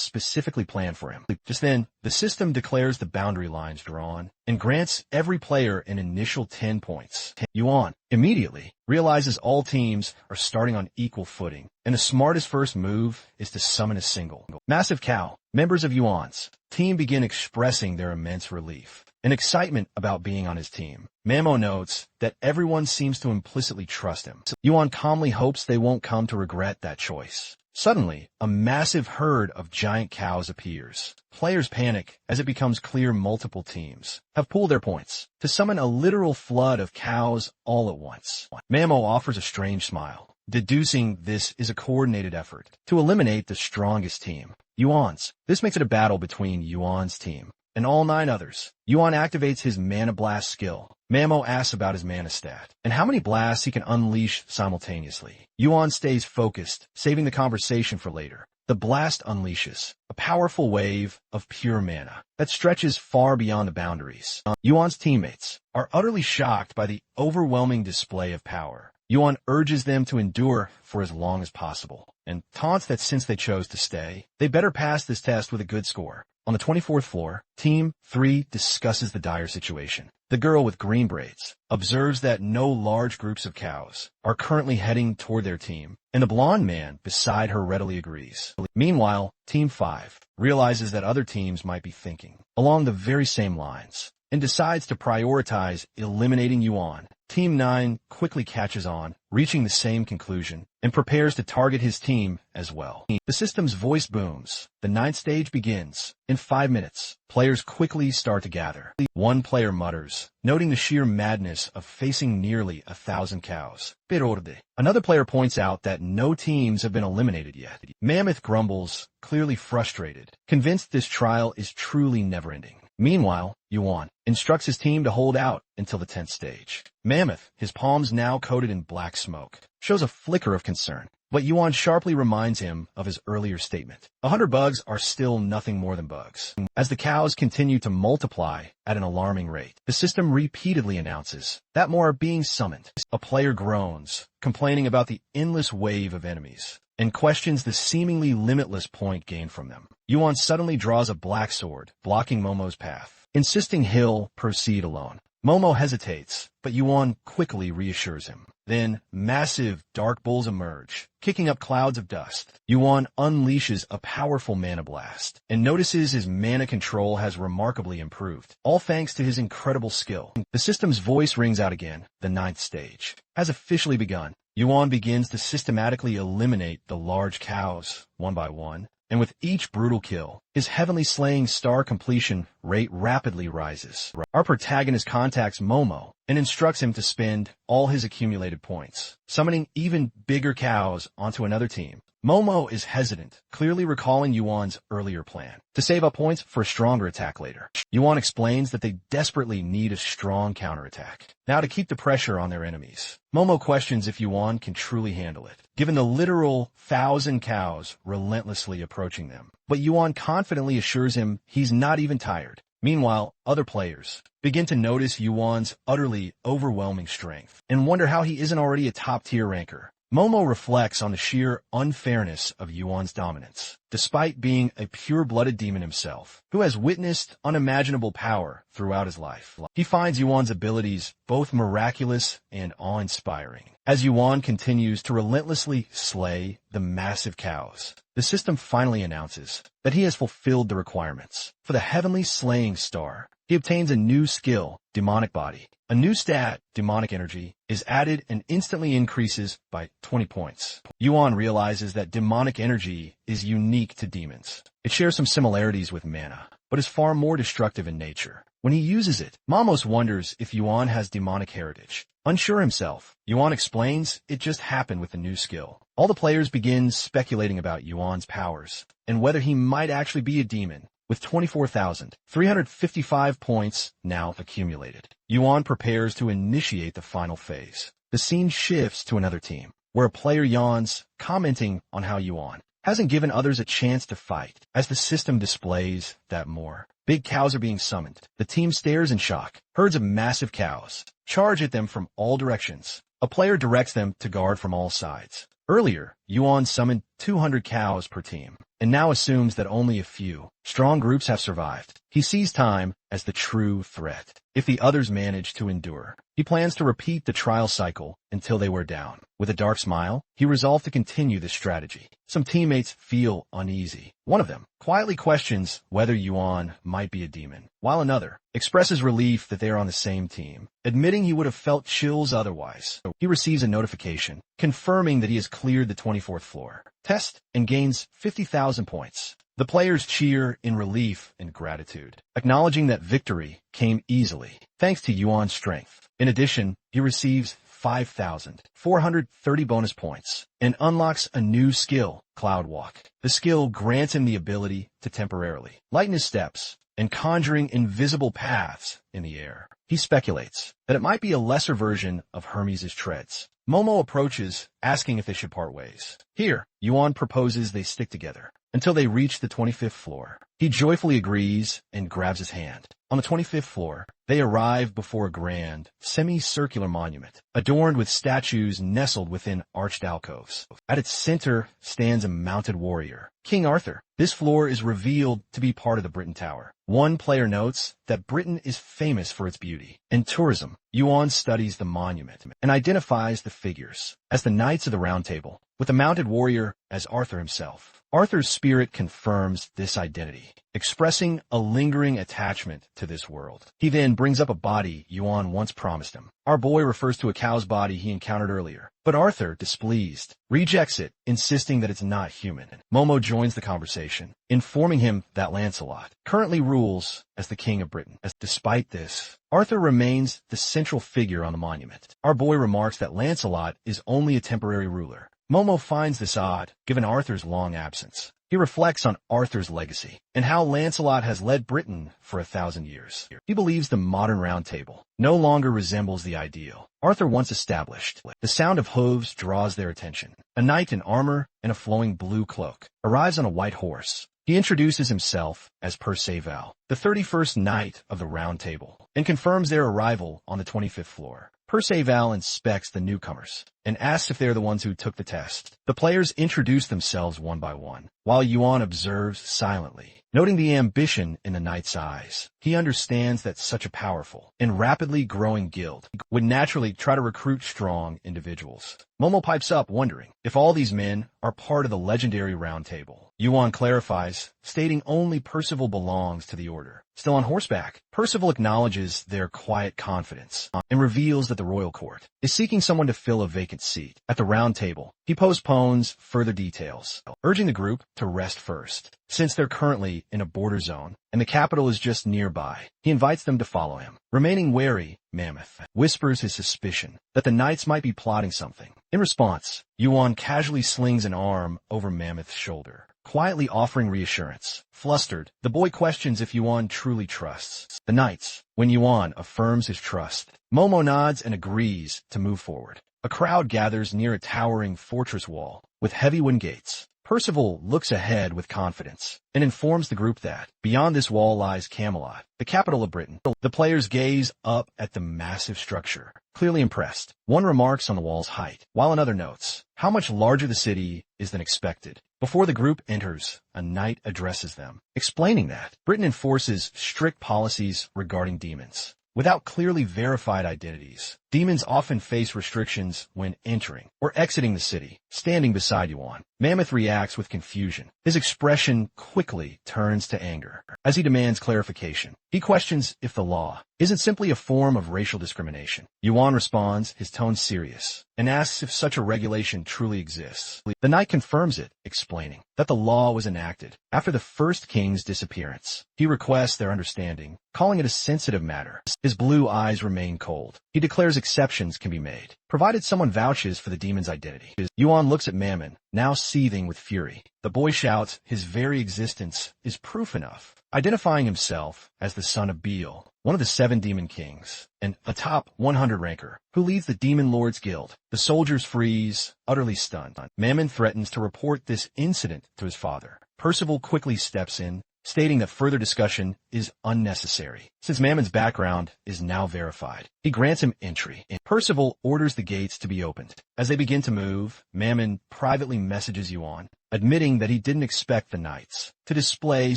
specifically planned for him. Just then, the system declares the boundary lines drawn and grants every player an initial 10 points. Yuan immediately realizes all teams are starting on equal footing, and the smartest first move is to summon a single massive cow. Members of Yuan's team begin expressing their immense relief and excitement about being on his team. Mamo notes that everyone seems to implicitly trust him. Yuan calmly hopes they won't come to regret that choice. Suddenly, a massive herd of giant cows appears. Players panic as it becomes clear multiple teams have pooled their points to summon a literal flood of cows all at once. Mamo offers a strange smile, deducing this is a coordinated effort to eliminate the strongest team, Yuan's. This makes it a battle between Yuan's team and all 9 others. Yuan activates his Mana Blast skill. Mamo asks about his mana stat and how many blasts he can unleash simultaneously. Yuan stays focused, saving the conversation for later. The blast unleashes a powerful wave of pure mana that stretches far beyond the boundaries. Yuan's teammates are utterly shocked by the overwhelming display of power. Yuan urges them to endure for as long as possible and taunts that since they chose to stay, they better pass this test with a good score. On the 24th floor, Team 3 discusses the dire situation. The girl with green braids observes that no large groups of cows are currently heading toward their team, and the blonde man beside her readily agrees. Meanwhile, Team 5 realizes that other teams might be thinking along the very same lines and decides to prioritize eliminating Yuan. Team 9 quickly catches on, reaching the same conclusion, and prepares to target his team as well. The system's voice booms. The 9th stage begins. In 5 minutes, players quickly start to gather. One player mutters, noting the sheer madness of facing nearly 1,000 cows. Perorde. Another player points out that no teams have been eliminated yet. Mammoth grumbles, clearly frustrated, convinced this trial is truly never-ending. Meanwhile, Yuan instructs his team to hold out until the 10th stage. Mammoth, his palms now coated in black smoke, shows a flicker of concern, but Yuan sharply reminds him of his earlier statement. 100 bugs are still nothing more than bugs. As the cows continue to multiply at an alarming rate, the system repeatedly announces that more are being summoned. A player groans, complaining about the endless wave of enemies, and questions the seemingly limitless point gained from them. Yuan suddenly draws a black sword, blocking Momo's path, insisting he'll proceed alone. Momo hesitates, but Yuan quickly reassures him. Then, massive dark bulls emerge, kicking up clouds of dust. Yuan unleashes a powerful mana blast, and notices his mana control has remarkably improved, all thanks to his incredible skill. The system's voice rings out again. The ninth stage has officially begun. Yuan begins to systematically eliminate the large cows, one by one, and with each brutal kill, his heavenly slaying star completion rate rapidly rises. Our protagonist contacts Momo and instructs him to spend all his accumulated points, summoning even bigger cows onto another team. Momo is hesitant, clearly recalling Yuan's earlier plan to save up points for a stronger attack later. Yuan explains that they desperately need a strong counterattack now to keep the pressure on their enemies. Momo questions if Yuan can truly handle it, given the literal 1,000 cows relentlessly approaching them. But Yuan confidently assures him he's not even tired. Meanwhile, other players begin to notice Yuan's utterly overwhelming strength and wonder how he isn't already a top-tier ranker. Momo reflects on the sheer unfairness of Yuan's dominance, despite being a pure-blooded demon himself, who has witnessed unimaginable power throughout his life. He finds Yuan's abilities both miraculous and awe-inspiring. As Yuan continues to relentlessly slay the massive cows, the system finally announces that he has fulfilled the requirements for the heavenly slaying star. He obtains a new skill, Demonic Body. A new stat, Demonic Energy, is added and instantly increases by 20 points. Yuan realizes that Demonic Energy is unique to demons. It shares some similarities with mana, but is far more destructive in nature. When he uses it, Mamos wonders if Yuan has demonic heritage. Unsure himself, Yuan explains it just happened with the new skill. All the players begin speculating about Yuan's powers and whether he might actually be a demon. With 24,355 points now accumulated, Yuan prepares to initiate the final phase. The scene shifts to another team, where a player yawns, commenting on how Yuan hasn't given others a chance to fight. As the system displays that more big cows are being summoned, the team stares in shock. Herds of massive cows charge at them from all directions. A player directs them to guard from all sides. Earlier, Yuan summoned 200 cows per team, and now assumes that only a few strong groups have survived. He sees time as the true threat. If the others manage to endure, he plans to repeat the trial cycle until they wear down. With a dark smile, he resolved to continue this strategy. Some teammates feel uneasy. One of them quietly questions whether Yuan might be a demon, while another expresses relief that they are on the same team, admitting he would have felt chills otherwise. He receives a notification confirming that he has cleared the 24th floor test and gains 50,000 points. The players cheer in relief and gratitude, acknowledging that victory came easily, thanks to Yuan's strength. In addition, he receives 5,430 bonus points and unlocks a new skill, Cloud Walk. The skill grants him the ability to temporarily lighten his steps and conjuring invisible paths in the air. He speculates that it might be a lesser version of Hermes' treads. Momo approaches, asking if they should part ways. Here, Yuan proposes they stick together until they reach the 25th floor. He joyfully agrees and grabs his hand. On the 25th floor, they arrive before a grand, semicircular monument, adorned with statues nestled within arched alcoves. At its center stands a mounted warrior, King Arthur. This floor is revealed to be part of the Britain Tower. One player notes that Britain is famous for its beauty and tourism. Yuan studies the monument and identifies the figures as the Knights of the Round Table, with the mounted warrior as Arthur himself. Arthur's spirit confirms this identity, expressing a lingering attachment to this world. He then brings up a body Yuan once promised him. Our boy refers to a cow's body he encountered earlier, but Arthur, displeased, rejects it, insisting that it's not human. Momo joins the conversation, informing him that Lancelot currently rules as the King of Britain. Despite this, Arthur remains the central figure on the monument. Our boy remarks that Lancelot is only a temporary ruler. Momo finds this odd, given Arthur's long absence. He reflects on Arthur's legacy and how Lancelot has led Britain for 1,000 years. He believes the modern Round Table no longer resembles the ideal Arthur once established. The sound of hooves draws their attention. A knight in armor and a flowing blue cloak arrives on a white horse. He introduces himself as Perceval, the 31st Knight of the Round Table, and confirms their arrival on the 25th floor. Perceval inspects the newcomers and asks if they're the ones who took the test. The players introduce themselves one by one, while Yuan observes silently. Noting the ambition in the knight's eyes, he understands that such a powerful and rapidly growing guild would naturally try to recruit strong individuals. Momo pipes up, wondering if all these men are part of the legendary round table. Yuan clarifies, stating only Percival belongs to the order. Still on horseback, Percival acknowledges their quiet confidence and reveals that the royal court is seeking someone to fill a vacant seat. At the round table, he postpones further details, urging the group to rest first, since they're currently in a border zone and the capital is just nearby. He invites them to follow him. Remaining wary, Mammoth whispers his suspicion that the knights might be plotting something. In response, Yuan casually slings an arm over Mammoth's shoulder, quietly offering reassurance. Flustered, the boy questions if Yuan truly trusts the knights. When Yuan affirms his trust, Momo nods and agrees to move forward. A crowd gathers near a towering fortress wall with heavy wooden gates. Percival looks ahead with confidence and informs the group that beyond this wall lies Camelot, the capital of Britain. The players gaze up at the massive structure, clearly impressed. One remarks on the wall's height, while another notes how much larger the city is than expected. Before the group enters, a knight addresses them, explaining that Britain enforces strict policies regarding demons. Without clearly verified identities, demons often face restrictions when entering or exiting the city. Standing beside Yuan, Mammoth reacts with confusion. His expression quickly turns to anger as he demands clarification. He questions if the law isn't simply a form of racial discrimination. Yuan responds, his tone serious, and asks if such a regulation truly exists. The knight confirms it, explaining that the law was enacted after the first king's disappearance. He requests their understanding, calling it a sensitive matter. His blue eyes remain cold. He declares exceptions can be made, provided someone vouches for the demon's identity. Yuan looks at Mammon, now seething with fury. The boy shouts his very existence is proof enough, identifying himself as the son of Beel, one of the 7 demon kings, and a top 100 ranker who leads the Demon Lords Guild. The soldiers freeze, utterly stunned. Mammon threatens to report this incident to his father. Percival quickly steps in, stating that further discussion is unnecessary, since Mammon's background is now verified. He grants him entry, and Percival orders the gates to be opened. As they begin to move, Mammon privately messages Yuan, admitting that he didn't expect the knights to display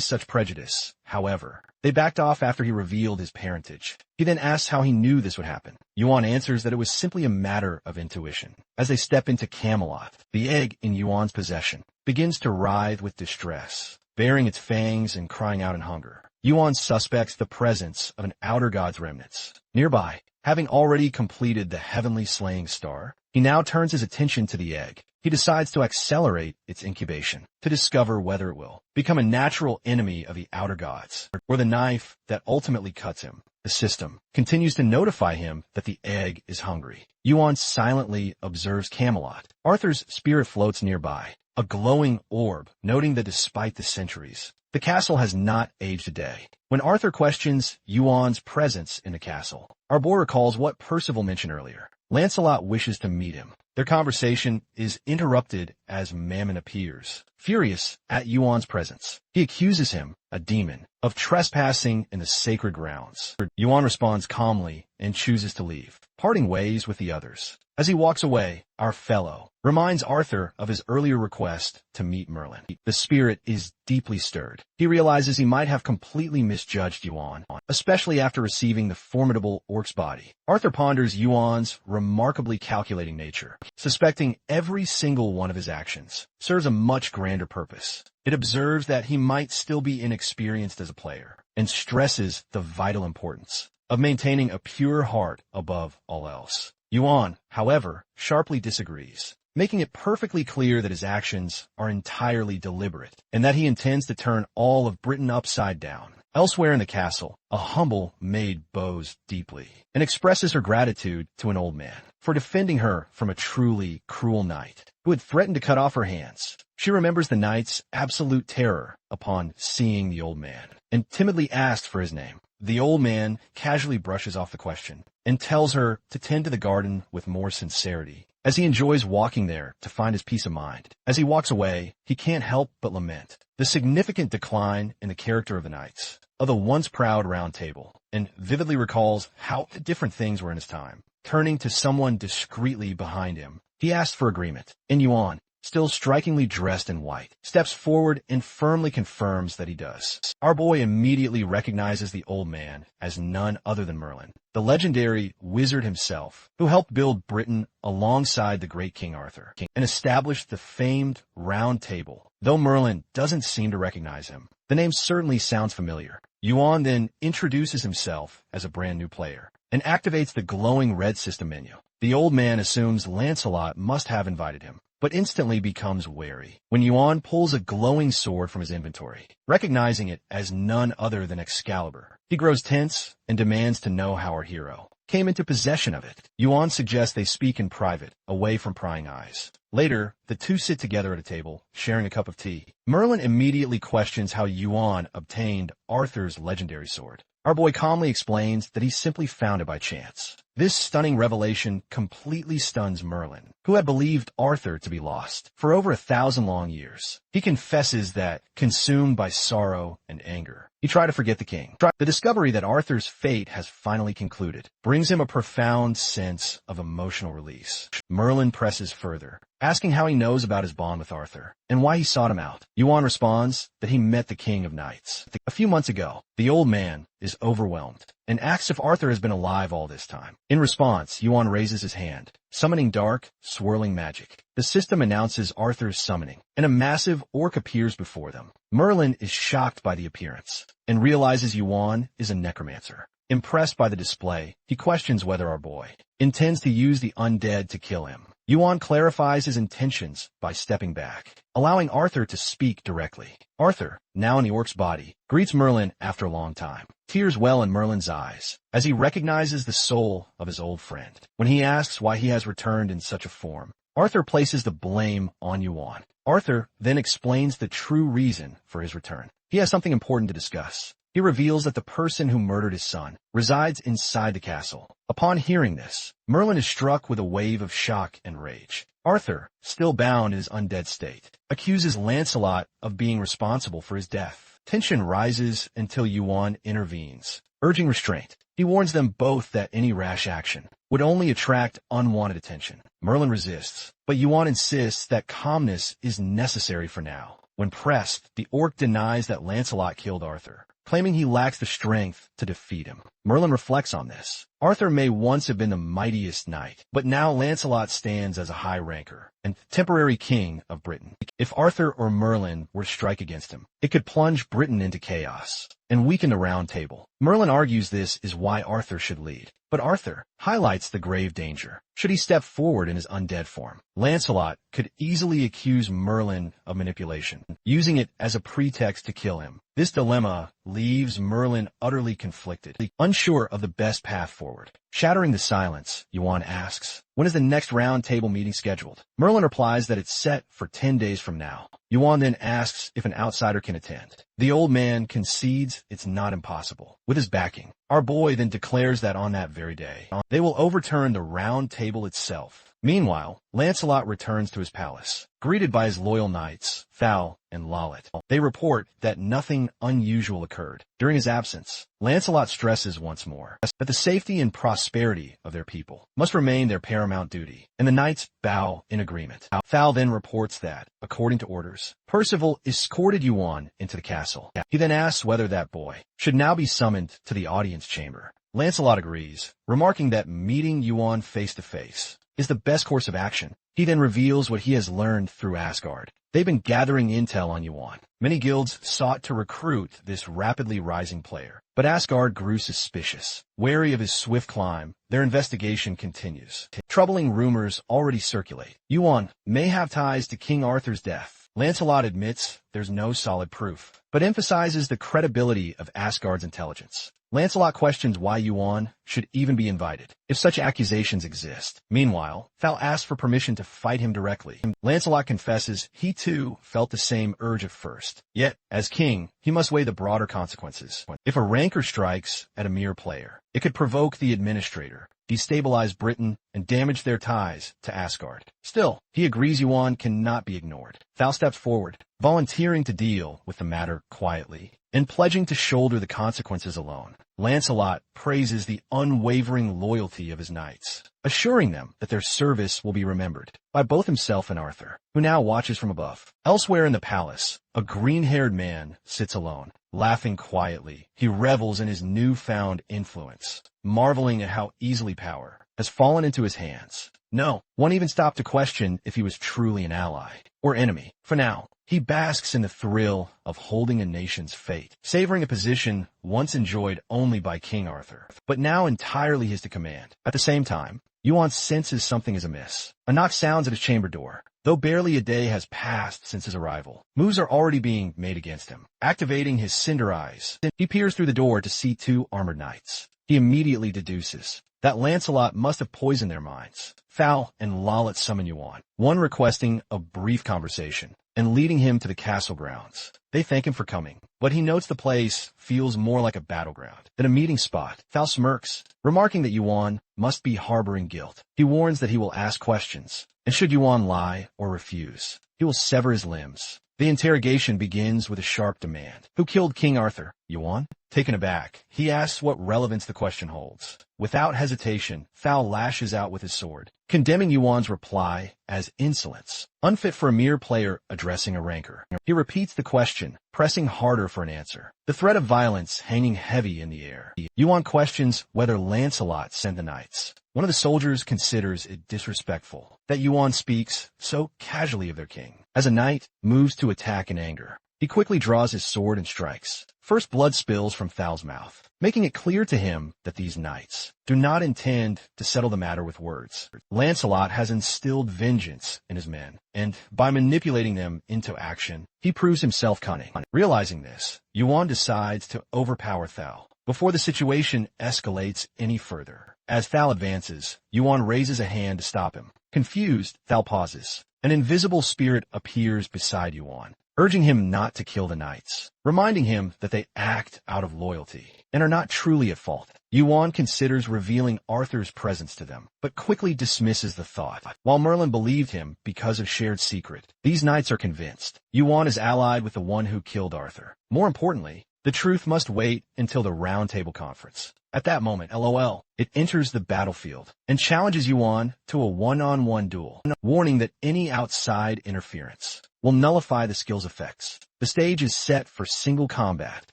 such prejudice. However, they backed off after he revealed his parentage. He then asks how he knew this would happen. Yuan answers that it was simply a matter of intuition. As they step into Camelot, the egg in Yuan's possession begins to writhe with distress, baring its fangs and crying out in hunger. Yuan suspects the presence of an outer god's remnants nearby. Having already completed the heavenly slaying star, he now turns his attention to the egg. He decides to accelerate its incubation to discover whether it will become a natural enemy of the outer gods, or the knife that ultimately cuts him. The system continues to notify him that the egg is hungry. Yuan silently observes Camelot. Arthur's spirit floats nearby, a glowing orb, noting that despite the centuries, the castle has not aged a day. When Arthur questions Yuan's presence in the castle, our boy recalls what Percival mentioned earlier. Lancelot wishes to meet him. Their conversation is interrupted as Mammon appears, furious at Yuan's presence. He accuses him, a demon, of trespassing in the sacred grounds. Yuan responds calmly and chooses to leave, parting ways with the others. As he walks away, our fellow reminds Arthur of his earlier request to meet Merlin. The spirit is deeply stirred. He realizes he might have completely misjudged Yuan, especially after receiving the formidable orc's body. Arthur ponders Yuan's remarkably calculating nature, suspecting every single one of his actions serves a much grander purpose. It observes that he might still be inexperienced as a player, and stresses the vital importance of maintaining a pure heart above all else. Yuan, however, sharply disagrees, making it perfectly clear that his actions are entirely deliberate, and that he intends to turn all of Britain upside down. Elsewhere in the castle, a humble maid bows deeply, and expresses her gratitude to an old man for defending her from a truly cruel knight who had threatened to cut off her hands. She remembers the knight's absolute terror upon seeing the old man, and timidly asks for his name. The old man casually brushes off the question and tells her to tend to the garden with more sincerity, as he enjoys walking there to find his peace of mind. As he walks away, he can't help but lament the significant decline in the character of the knights of the once proud Round Table, and vividly recalls how different things were in his time. Turning to someone discreetly behind him, He asks for agreement, and Yuan, still strikingly dressed in white, steps forward and firmly confirms that he does. Our boy immediately recognizes the old man as none other than Merlin, the legendary wizard himself, who helped build Britain alongside the great King Arthur, and established the famed Round Table. Though Merlin doesn't seem to recognize him, the name certainly sounds familiar. Yuan then introduces himself as a brand new player, and activates the glowing red system menu. The old man assumes Lancelot must have invited him, but instantly becomes wary when Yuan pulls a glowing sword from his inventory, recognizing it as none other than Excalibur. He grows tense and demands to know how our hero came into possession of it. Yuan suggests they speak in private, away from prying eyes. Later, the two sit together at a table, sharing a cup of tea. Merlin immediately questions how Yuan obtained Arthur's legendary sword. Our boy calmly explains that he simply found it by chance. This stunning revelation completely stuns Merlin, who had believed Arthur to be lost for over 1,000 long years. He confesses that, consumed by sorrow and anger, he tried to forget the king. The discovery that Arthur's fate has finally concluded brings him a profound sense of emotional release. Merlin presses further, asking how he knows about his bond with Arthur and why he sought him out. Yuan responds that he met the King of Knights a few months ago. The old man is overwhelmed and asks if Arthur has been alive all this time. In response, Yuan raises his hand, summoning dark, swirling magic. The system announces Arthur's summoning, and a massive orc appears before them. Merlin is shocked by the appearance and realizes Yuan is a necromancer. Impressed by the display, he questions whether our boy intends to use the undead to kill him. Yuan clarifies his intentions by stepping back, allowing Arthur to speak directly. Arthur, now in the orc's body, greets Merlin after a long time. Tears well in Merlin's eyes as he recognizes the soul of his old friend. When he asks why he has returned in such a form, Arthur places the blame on Yuan. Arthur then explains the true reason for his return. He has something important to discuss. He reveals that the person who murdered his son resides inside the castle. Upon hearing this, Merlin is struck with a wave of shock and rage. Arthur, still bound in his undead state, accuses Lancelot of being responsible for his death. Tension rises until Yuan intervenes, urging restraint. He warns them both that any rash action would only attract unwanted attention. Merlin resists, but Yuan insists that calmness is necessary for now. When pressed, the orc denies that Lancelot killed Arthur, claiming he lacks the strength to defeat him. Merlin reflects on this. Arthur may once have been the mightiest knight, but now Lancelot stands as a high ranker and temporary king of Britain. If Arthur or Merlin were to strike against him, it could plunge Britain into chaos and weaken the Round Table. Merlin argues this is why Arthur should lead, but Arthur highlights the grave danger should he step forward in his undead form. Lancelot could easily accuse Merlin of manipulation, using it as a pretext to kill him. This dilemma leaves Merlin utterly conflicted, unsure of the best path forward. Shattering the silence, Yuan asks, when is the next Round Table meeting scheduled? Merlin replies that it's set for 10 days from now. Yuan then asks if an outsider can attend. The old man concedes it's not impossible. With his backing, our boy then declares that on that very day, they will overturn the Round Table itself. Meanwhile, Lancelot returns to his palace, greeted by his loyal knights, Thal and Lollet. They report that nothing unusual occurred. During his absence, Lancelot stresses once more that the safety and prosperity of their people must remain their paramount duty, and the knights bow in agreement. Thal then reports that, according to orders, Percival escorted Yuan into the castle. He then asks whether that boy should now be summoned to the audience chamber. Lancelot agrees, remarking that meeting Yuan face-to-face is the best course of action. He then reveals what he has learned through Asgard. They've been gathering intel on Yuan. Many guilds sought to recruit this rapidly rising player, but Asgard grew suspicious. Wary of his swift climb, their investigation continues. Troubling rumors already circulate. Yuan may have ties to King Arthur's death. Lancelot admits there's no solid proof, but emphasizes the credibility of Asgard's intelligence. Lancelot questions why Yuan should even be invited, if such accusations exist. Meanwhile, Thal asks for permission to fight him directly. Lancelot confesses he too felt the same urge at first. Yet, as king, he must weigh the broader consequences. If a rancor strikes at a mere player, it could provoke the administrator destabilize Britain, and damage their ties to Asgard. Still, he agrees Yuan cannot be ignored. Thal steps forward, volunteering to deal with the matter quietly, and pledging to shoulder the consequences alone. Lancelot praises the unwavering loyalty of his knights, assuring them that their service will be remembered by both himself and Arthur, who now watches from above. Elsewhere in the palace, a green-haired man sits alone, laughing quietly. He revels in his newfound influence, marveling at how easily power has fallen into his hands. No one even stopped to question if he was truly an ally or enemy. For now, he basks in the thrill of holding a nation's fate, savoring a position once enjoyed only by King Arthur, but now entirely his to command. At the same time, Yuan senses something is amiss. A knock sounds at his chamber door. Though barely a day has passed since his arrival, moves are already being made against him. Activating his cinder eyes, he peers through the door to see two armored knights. He immediately deduces that Lancelot must have poisoned their minds. Thal and Lalit summon Yuan, one requesting a brief conversation and leading him to the castle grounds. They thank him for coming, but he notes the place feels more like a battleground than a meeting spot. Thal smirks, remarking that Yuan must be harboring guilt. He warns that he will ask questions, and should Yuan lie or refuse, he will sever his limbs. The interrogation begins with a sharp demand. Who killed King Arthur? Yuan? Taken aback, he asks what relevance the question holds. Without hesitation, Thal lashes out with his sword, condemning Yuan's reply as insolence, unfit for a mere player addressing a rancor. He repeats the question, pressing harder for an answer, the threat of violence hanging heavy in the air. Yuan questions whether Lancelot sent the knights. One of the soldiers considers it disrespectful that Yuan speaks so casually of their king. As a knight moves to attack in anger, he quickly draws his sword and strikes. First blood spills from Thal's mouth, making it clear to him that these knights do not intend to settle the matter with words. Lancelot has instilled vengeance in his men, and by manipulating them into action, he proves himself cunning. Realizing this, Yuan decides to overpower Thal before the situation escalates any further. As Thal advances, Yuan raises a hand to stop him. Confused, Thal pauses. An invisible spirit appears beside Yuan, urging him not to kill the knights, reminding him that they act out of loyalty and are not truly at fault. Yuan considers revealing Arthur's presence to them, but quickly dismisses the thought. While Merlin believed him because of shared secret, these knights are convinced Yuan is allied with the one who killed Arthur. More importantly, the truth must wait until the Round Table Conference. At that moment, LOL, it enters the battlefield and challenges Yuan to a one-on-one duel, warning that any outside interference will nullify the skill's effects. The stage is set for single combat.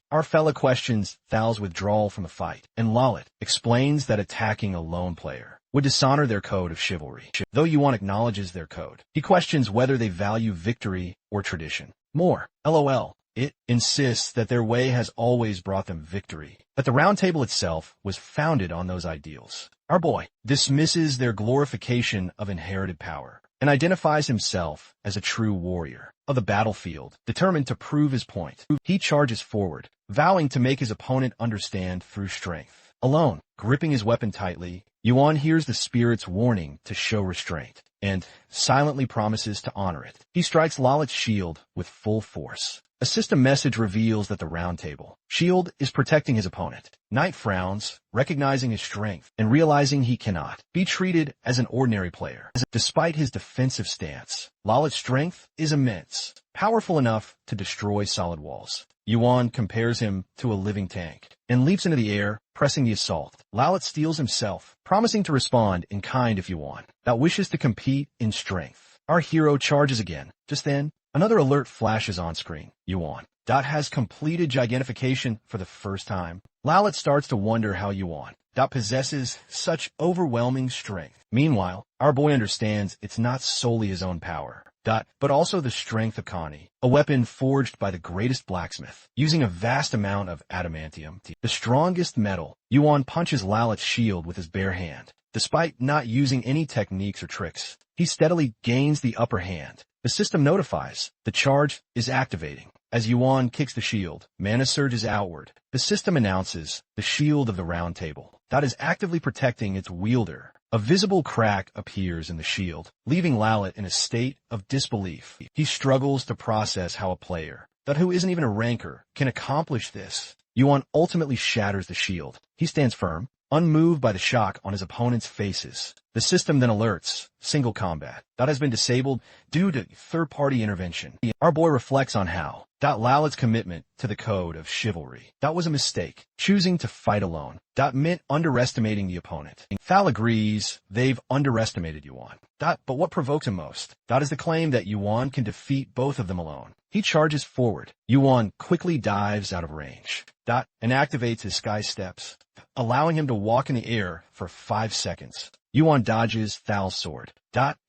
Our fella questions Thal's withdrawal from the fight, and Lalit explains that attacking a lone player would dishonor their code of chivalry. Though Yuan acknowledges their code, he questions whether they value victory or tradition. More, LOL. It insists that their way has always brought them victory, that the Round Table itself was founded on those ideals. Our boy dismisses their glorification of inherited power and identifies himself as a true warrior of the battlefield, determined to prove his point. He charges forward, vowing to make his opponent understand through strength. Alone, gripping his weapon tightly, Yuan hears the spirit's warning to show restraint and silently promises to honor it. He strikes Lalit's shield with full force. A system message reveals that the Round Table shield is protecting his opponent. Knight frowns, recognizing his strength and realizing he cannot be treated as an ordinary player. Despite his defensive stance, Lalit's strength is immense, powerful enough to destroy solid walls. Yuan compares him to a living tank and leaps into the air, pressing the assault. Lalit steels himself, promising to respond in kind if Yuan that wishes to compete in strength. Our hero charges again. Just then, another alert flashes on screen. Yuan has completed gigantification for the first time. Lalit starts to wonder how Yuan possesses such overwhelming strength. Meanwhile, our boy understands it's not solely his own power, but also the strength of Connie, a weapon forged by the greatest blacksmith, using a vast amount of adamantium, the strongest metal. Yuan punches Lalit's shield with his bare hand. Despite not using any techniques or tricks, he steadily gains the upper hand. The system notifies the charge is activating. As Yuan kicks the shield, mana surges outward. The system announces the shield of the Round Table that is actively protecting its wielder. A visible crack appears in the shield, leaving Lalit in a state of disbelief. He struggles to process how a player who isn't even a rancor can accomplish this. Yuan ultimately shatters the shield. He stands firm, unmoved by the shock on his opponent's faces. The system then alerts, single combat. That has been disabled due to third-party intervention. Our boy reflects on how Lalet's commitment to the code of chivalry. That was a mistake. Choosing to fight alone. That meant underestimating the opponent. Thal agrees they've underestimated Yuan. But what provokes him most? That is the claim that Yuan can defeat both of them alone. He charges forward. Yuan quickly dives out of range. And activates his sky steps, allowing him to walk in the air for 5 seconds. Yuan dodges Thal's sword.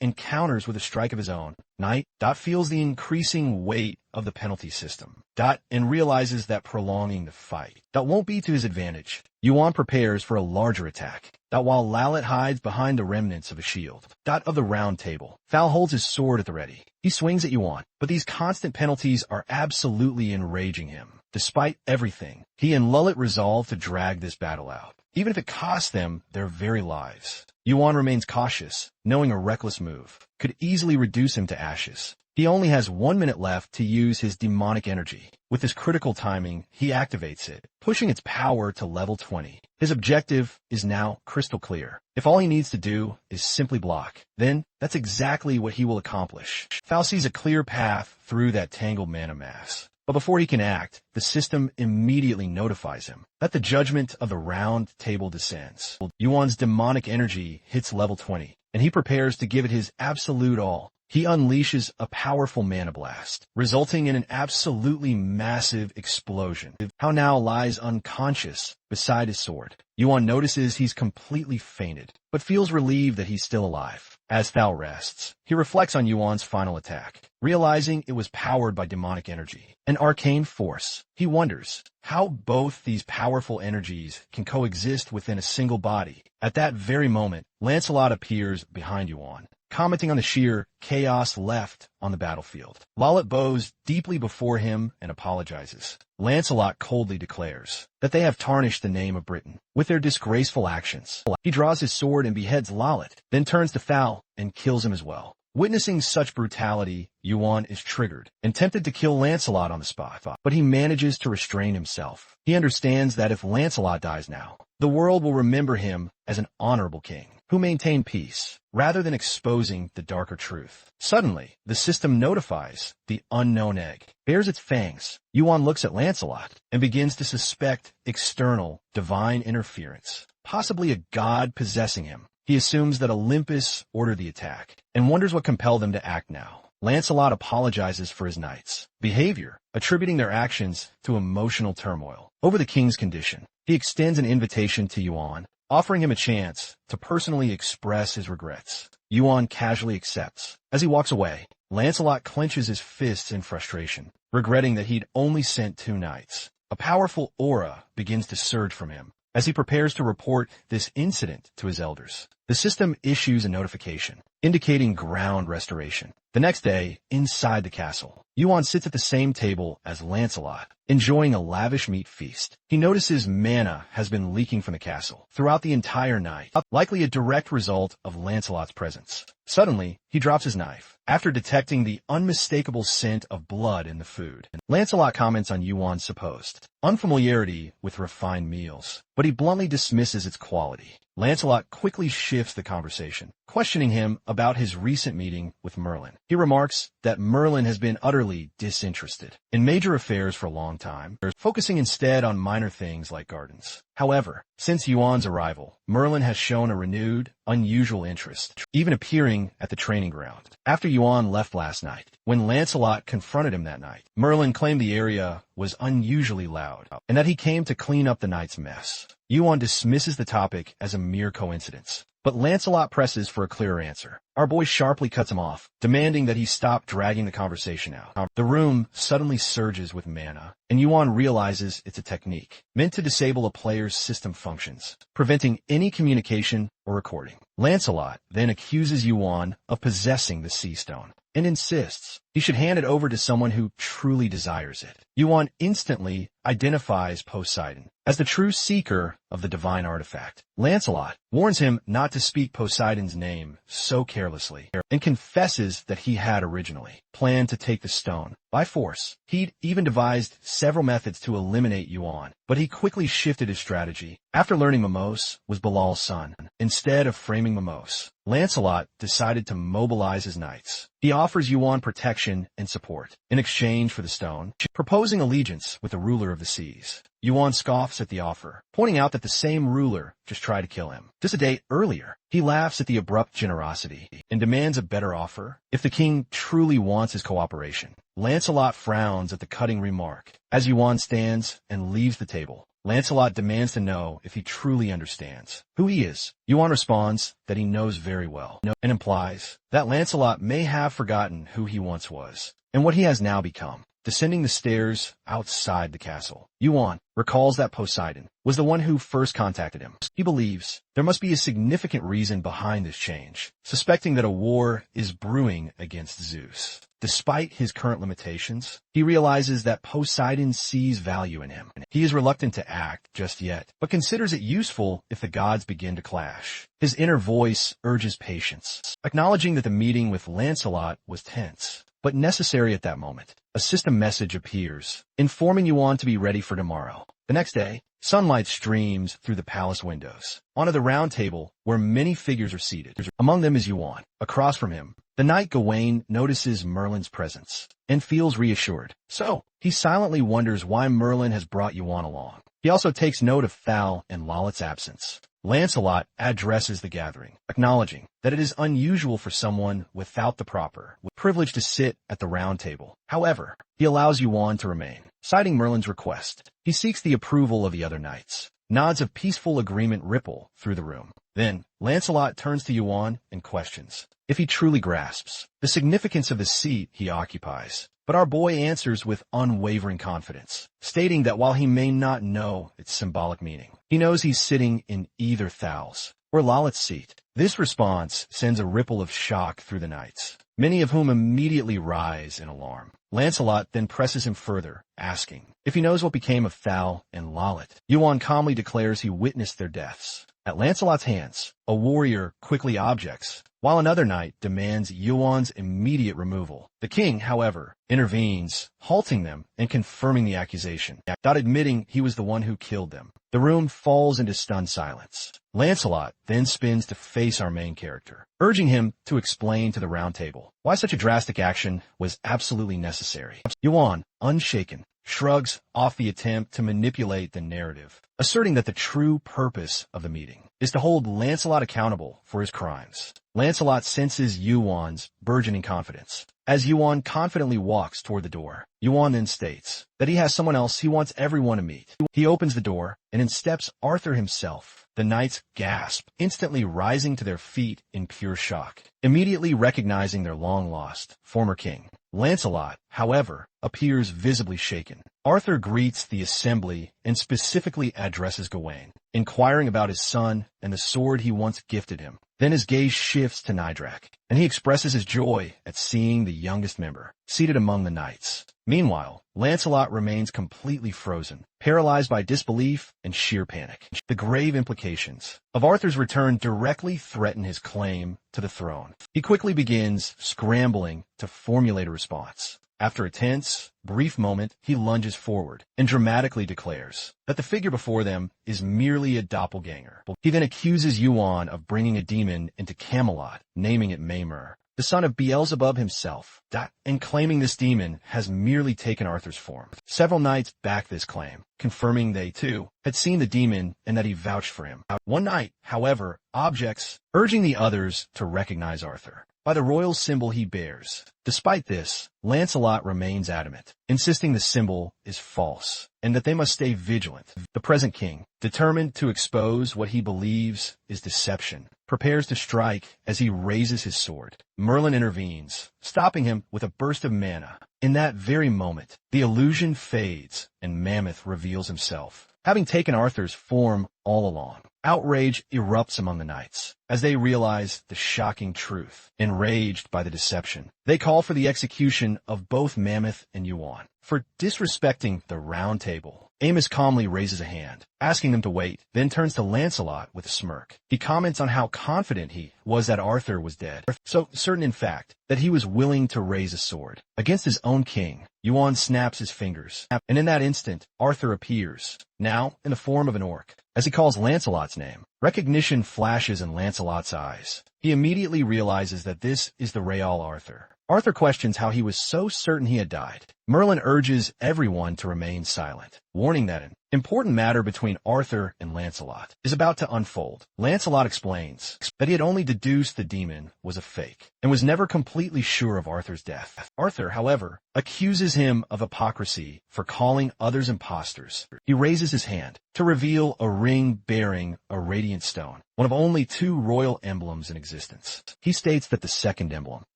Encounters with a strike of his own. Knight. Feels the increasing weight of the penalty system. And realizes that prolonging the fight. Won't be to his advantage. Yuan prepares for a larger attack. While Lalet hides behind the remnants of a shield. Of the round table. Thal holds his sword at the ready. He swings at Yuan, but these constant penalties are absolutely enraging him. Despite everything, he and Lalet resolve to drag this battle out, even if it costs them their very lives. Yuan remains cautious, knowing a reckless move could easily reduce him to ashes. He only has 1 minute left to use his demonic energy. With his critical timing, he activates it, pushing its power to level 20. His objective is now crystal clear. If all he needs to do is simply block, then that's exactly what he will accomplish. Thal sees a clear path through that tangled mana mass. But before he can act, the system immediately notifies him that the judgment of the round table descends. Yuan's demonic energy hits level 20, and he prepares to give it his absolute all. He unleashes a powerful mana blast, resulting in an absolutely massive explosion. How now lies unconscious beside his sword. Yuan notices he's completely fainted, but feels relieved that he's still alive. As Thal rests, he reflects on Yuan's final attack, realizing it was powered by demonic energy, an arcane force. He wonders how both these powerful energies can coexist within a single body. At that very moment, Lancelot appears behind Yuan, commenting on the sheer chaos left on the battlefield. Lalet bows deeply before him and apologizes. Lancelot coldly declares that they have tarnished the name of Britain with their disgraceful actions. He draws his sword and beheads Lalet, then turns to Thal and kills him as well. Witnessing such brutality, Yuan is triggered and tempted to kill Lancelot on the spot, but he manages to restrain himself. He understands that if Lancelot dies now, the world will remember him as an honorable king who maintained peace, rather than exposing the darker truth. Suddenly, the system notifies the unknown egg bares its fangs. Yuan looks at Lancelot and begins to suspect external, divine interference, possibly a god possessing him. He assumes that Olympus ordered the attack and wonders what compelled them to act now. Lancelot apologizes for his knights' behavior, attributing their actions to emotional turmoil over the king's condition. He extends an invitation to Yuan, offering him a chance to personally express his regrets. Yuan casually accepts. As he walks away, Lancelot clenches his fists in frustration, regretting that he'd only sent 2 knights. A powerful aura begins to surge from him as he prepares to report this incident to his elders. The system issues a notification, indicating ground restoration. The next day, inside the castle, Yuan sits at the same table as Lancelot, enjoying a lavish meat feast. He notices mana has been leaking from the castle throughout the entire night, likely a direct result of Lancelot's presence. Suddenly, he drops his knife, after detecting the unmistakable scent of blood in the food. Lancelot comments on Yuan's supposed unfamiliarity with refined meals, but he bluntly dismisses its quality. Lancelot quickly shifts the conversation, questioning him about his recent meeting with Merlin. He remarks that Merlin has been utterly disinterested in major affairs for a long time, focusing instead on minor things like gardens. However, since Yuan's arrival, Merlin has shown a renewed, unusual interest, even appearing at the training ground. After Yuan left last night, when Lancelot confronted him that night, Merlin claimed the area was unusually loud, and that he came to clean up the night's mess. Yuan dismisses the topic as a mere coincidence, but Lancelot presses for a clearer answer. Our boy sharply cuts him off, demanding that he stop dragging the conversation out. The room suddenly surges with mana, and Yuan realizes it's a technique meant to disable a player's system functions, preventing any communication or recording. Lancelot then accuses Yuan of possessing the Sea Stone and insists he should hand it over to someone who truly desires it. Yuan instantly identifies Poseidon as the true seeker of the divine artifact. Lancelot warns him not to speak Poseidon's name so carelessly, and confesses that he had originally planned to take the stone by force. He'd even devised several methods to eliminate Yuan, but he quickly shifted his strategy. After learning Mamos was Bilal's son, instead of framing Mamos, Lancelot decided to mobilize his knights. He offers Yuan protection and support in exchange for the stone, proposing allegiance with the ruler of the seas. Yuan scoffs at the offer, pointing out that the same ruler just tried to kill him just a day earlier. He laughs at the abrupt generosity and demands a better offer if the king truly wants his cooperation. Lancelot frowns at the cutting remark. As Yuan stands and leaves the table, Lancelot demands to know if he truly understands who he is. Yuan responds that he knows very well, and implies that Lancelot may have forgotten who he once was and what he has now become. Descending the stairs outside the castle, Yuan recalls that Poseidon was the one who first contacted him. He believes there must be a significant reason behind this change, suspecting that a war is brewing against Zeus. Despite his current limitations, he realizes that Poseidon sees value in him. He is reluctant to act just yet, but considers it useful if the gods begin to clash. His inner voice urges patience, acknowledging that the meeting with Lancelot was tense, but necessary at that moment. A system message appears, informing Yuan to be ready for tomorrow. The next day, sunlight streams through the palace windows, onto the round table where many figures are seated. Among them is Yuan. Across from him, the knight Gawain notices Merlin's presence and feels reassured. So, he silently wonders why Merlin has brought Yuan along. He also takes note of Thal and Lolit's absence. Lancelot addresses the gathering, acknowledging that it is unusual for someone without the proper privilege to sit at the round table. However, he allows Yuan to remain, citing Merlin's request. He seeks the approval of the other knights. Nods of peaceful agreement ripple through the room. Then, Lancelot turns to Yuan and questions if he truly grasps the significance of the seat he occupies. But our boy answers with unwavering confidence, stating that while he may not know its symbolic meaning, he knows he's sitting in either Thal's or Lolit's seat. This response sends a ripple of shock through the knights, many of whom immediately rise in alarm. Lancelot then presses him further, asking if he knows what became of Thal and Lolit. Yuan calmly declares he witnessed their deaths. At Lancelot's hands, a warrior quickly objects, while another knight demands Yuan's immediate removal. The king, however, intervenes, halting them and confirming the accusation, not admitting he was the one who killed them. The room falls into stunned silence. Lancelot then spins to face our main character, urging him to explain to the round table why such a drastic action was absolutely necessary. Yuan, unshaken, shrugs off the attempt to manipulate the narrative, asserting that the true purpose of the meeting is to hold Lancelot accountable for his crimes. Lancelot senses Yuan's burgeoning confidence. As Yuan confidently walks toward the door, Yuan then states that he has someone else he wants everyone to meet. He opens the door, and in steps Arthur himself. The knights gasp, instantly rising to their feet in pure shock, immediately recognizing their long-lost former king. Lancelot, however, appears visibly shaken. Arthur greets the assembly and specifically addresses Gawain, inquiring about his son and the sword he once gifted him. Then his gaze shifts to Nidrak, and he expresses his joy at seeing the youngest member seated among the knights. Meanwhile, Lancelot remains completely frozen, paralyzed by disbelief and sheer panic. The grave implications of Arthur's return directly threaten his claim to the throne. He quickly begins scrambling to formulate a response. After a tense, brief moment, he lunges forward and dramatically declares that the figure before them is merely a doppelganger. He then accuses Yuan of bringing a demon into Camelot, naming it Maymur, the son of Beelzebub himself, and claiming this demon has merely taken Arthur's form. Several knights back this claim, confirming they, too, had seen the demon and that he vouched for him. One knight, however, objects, urging the others to recognize Arthur by the royal symbol he bears. Despite this, Lancelot remains adamant, insisting the symbol is false and that they must stay vigilant. The present king, determined to expose what he believes is deception, prepares to strike as he raises his sword. Merlin intervenes, stopping him with a burst of mana. In that very moment, the illusion fades and Mammoth reveals himself, having taken Arthur's form all along. Outrage erupts among the knights as they realize the shocking truth. Enraged by the deception, they call for the execution of both Mammoth and Yuan for disrespecting the round table. Amos calmly raises a hand, asking them to wait, then turns to Lancelot with a smirk. He comments on how confident he was that Arthur was dead, so certain in fact that he was willing to raise a sword against his own king. Yuan snaps his fingers, and in that instant, Arthur appears, now in the form of an orc. As he calls Lancelot's name, recognition flashes in Lancelot's eyes. He immediately realizes that this is the real Arthur. Arthur questions how he was so certain he had died. Merlin urges everyone to remain silent, warning that an important matter between Arthur and Lancelot is about to unfold. Lancelot explains that he had only deduced the demon was a fake and was never completely sure of Arthur's death. Arthur, however, accuses him of hypocrisy for calling others imposters. He raises his hand to reveal a ring bearing a radiant stone, one of only 2 royal emblems in existence. He states that the second emblem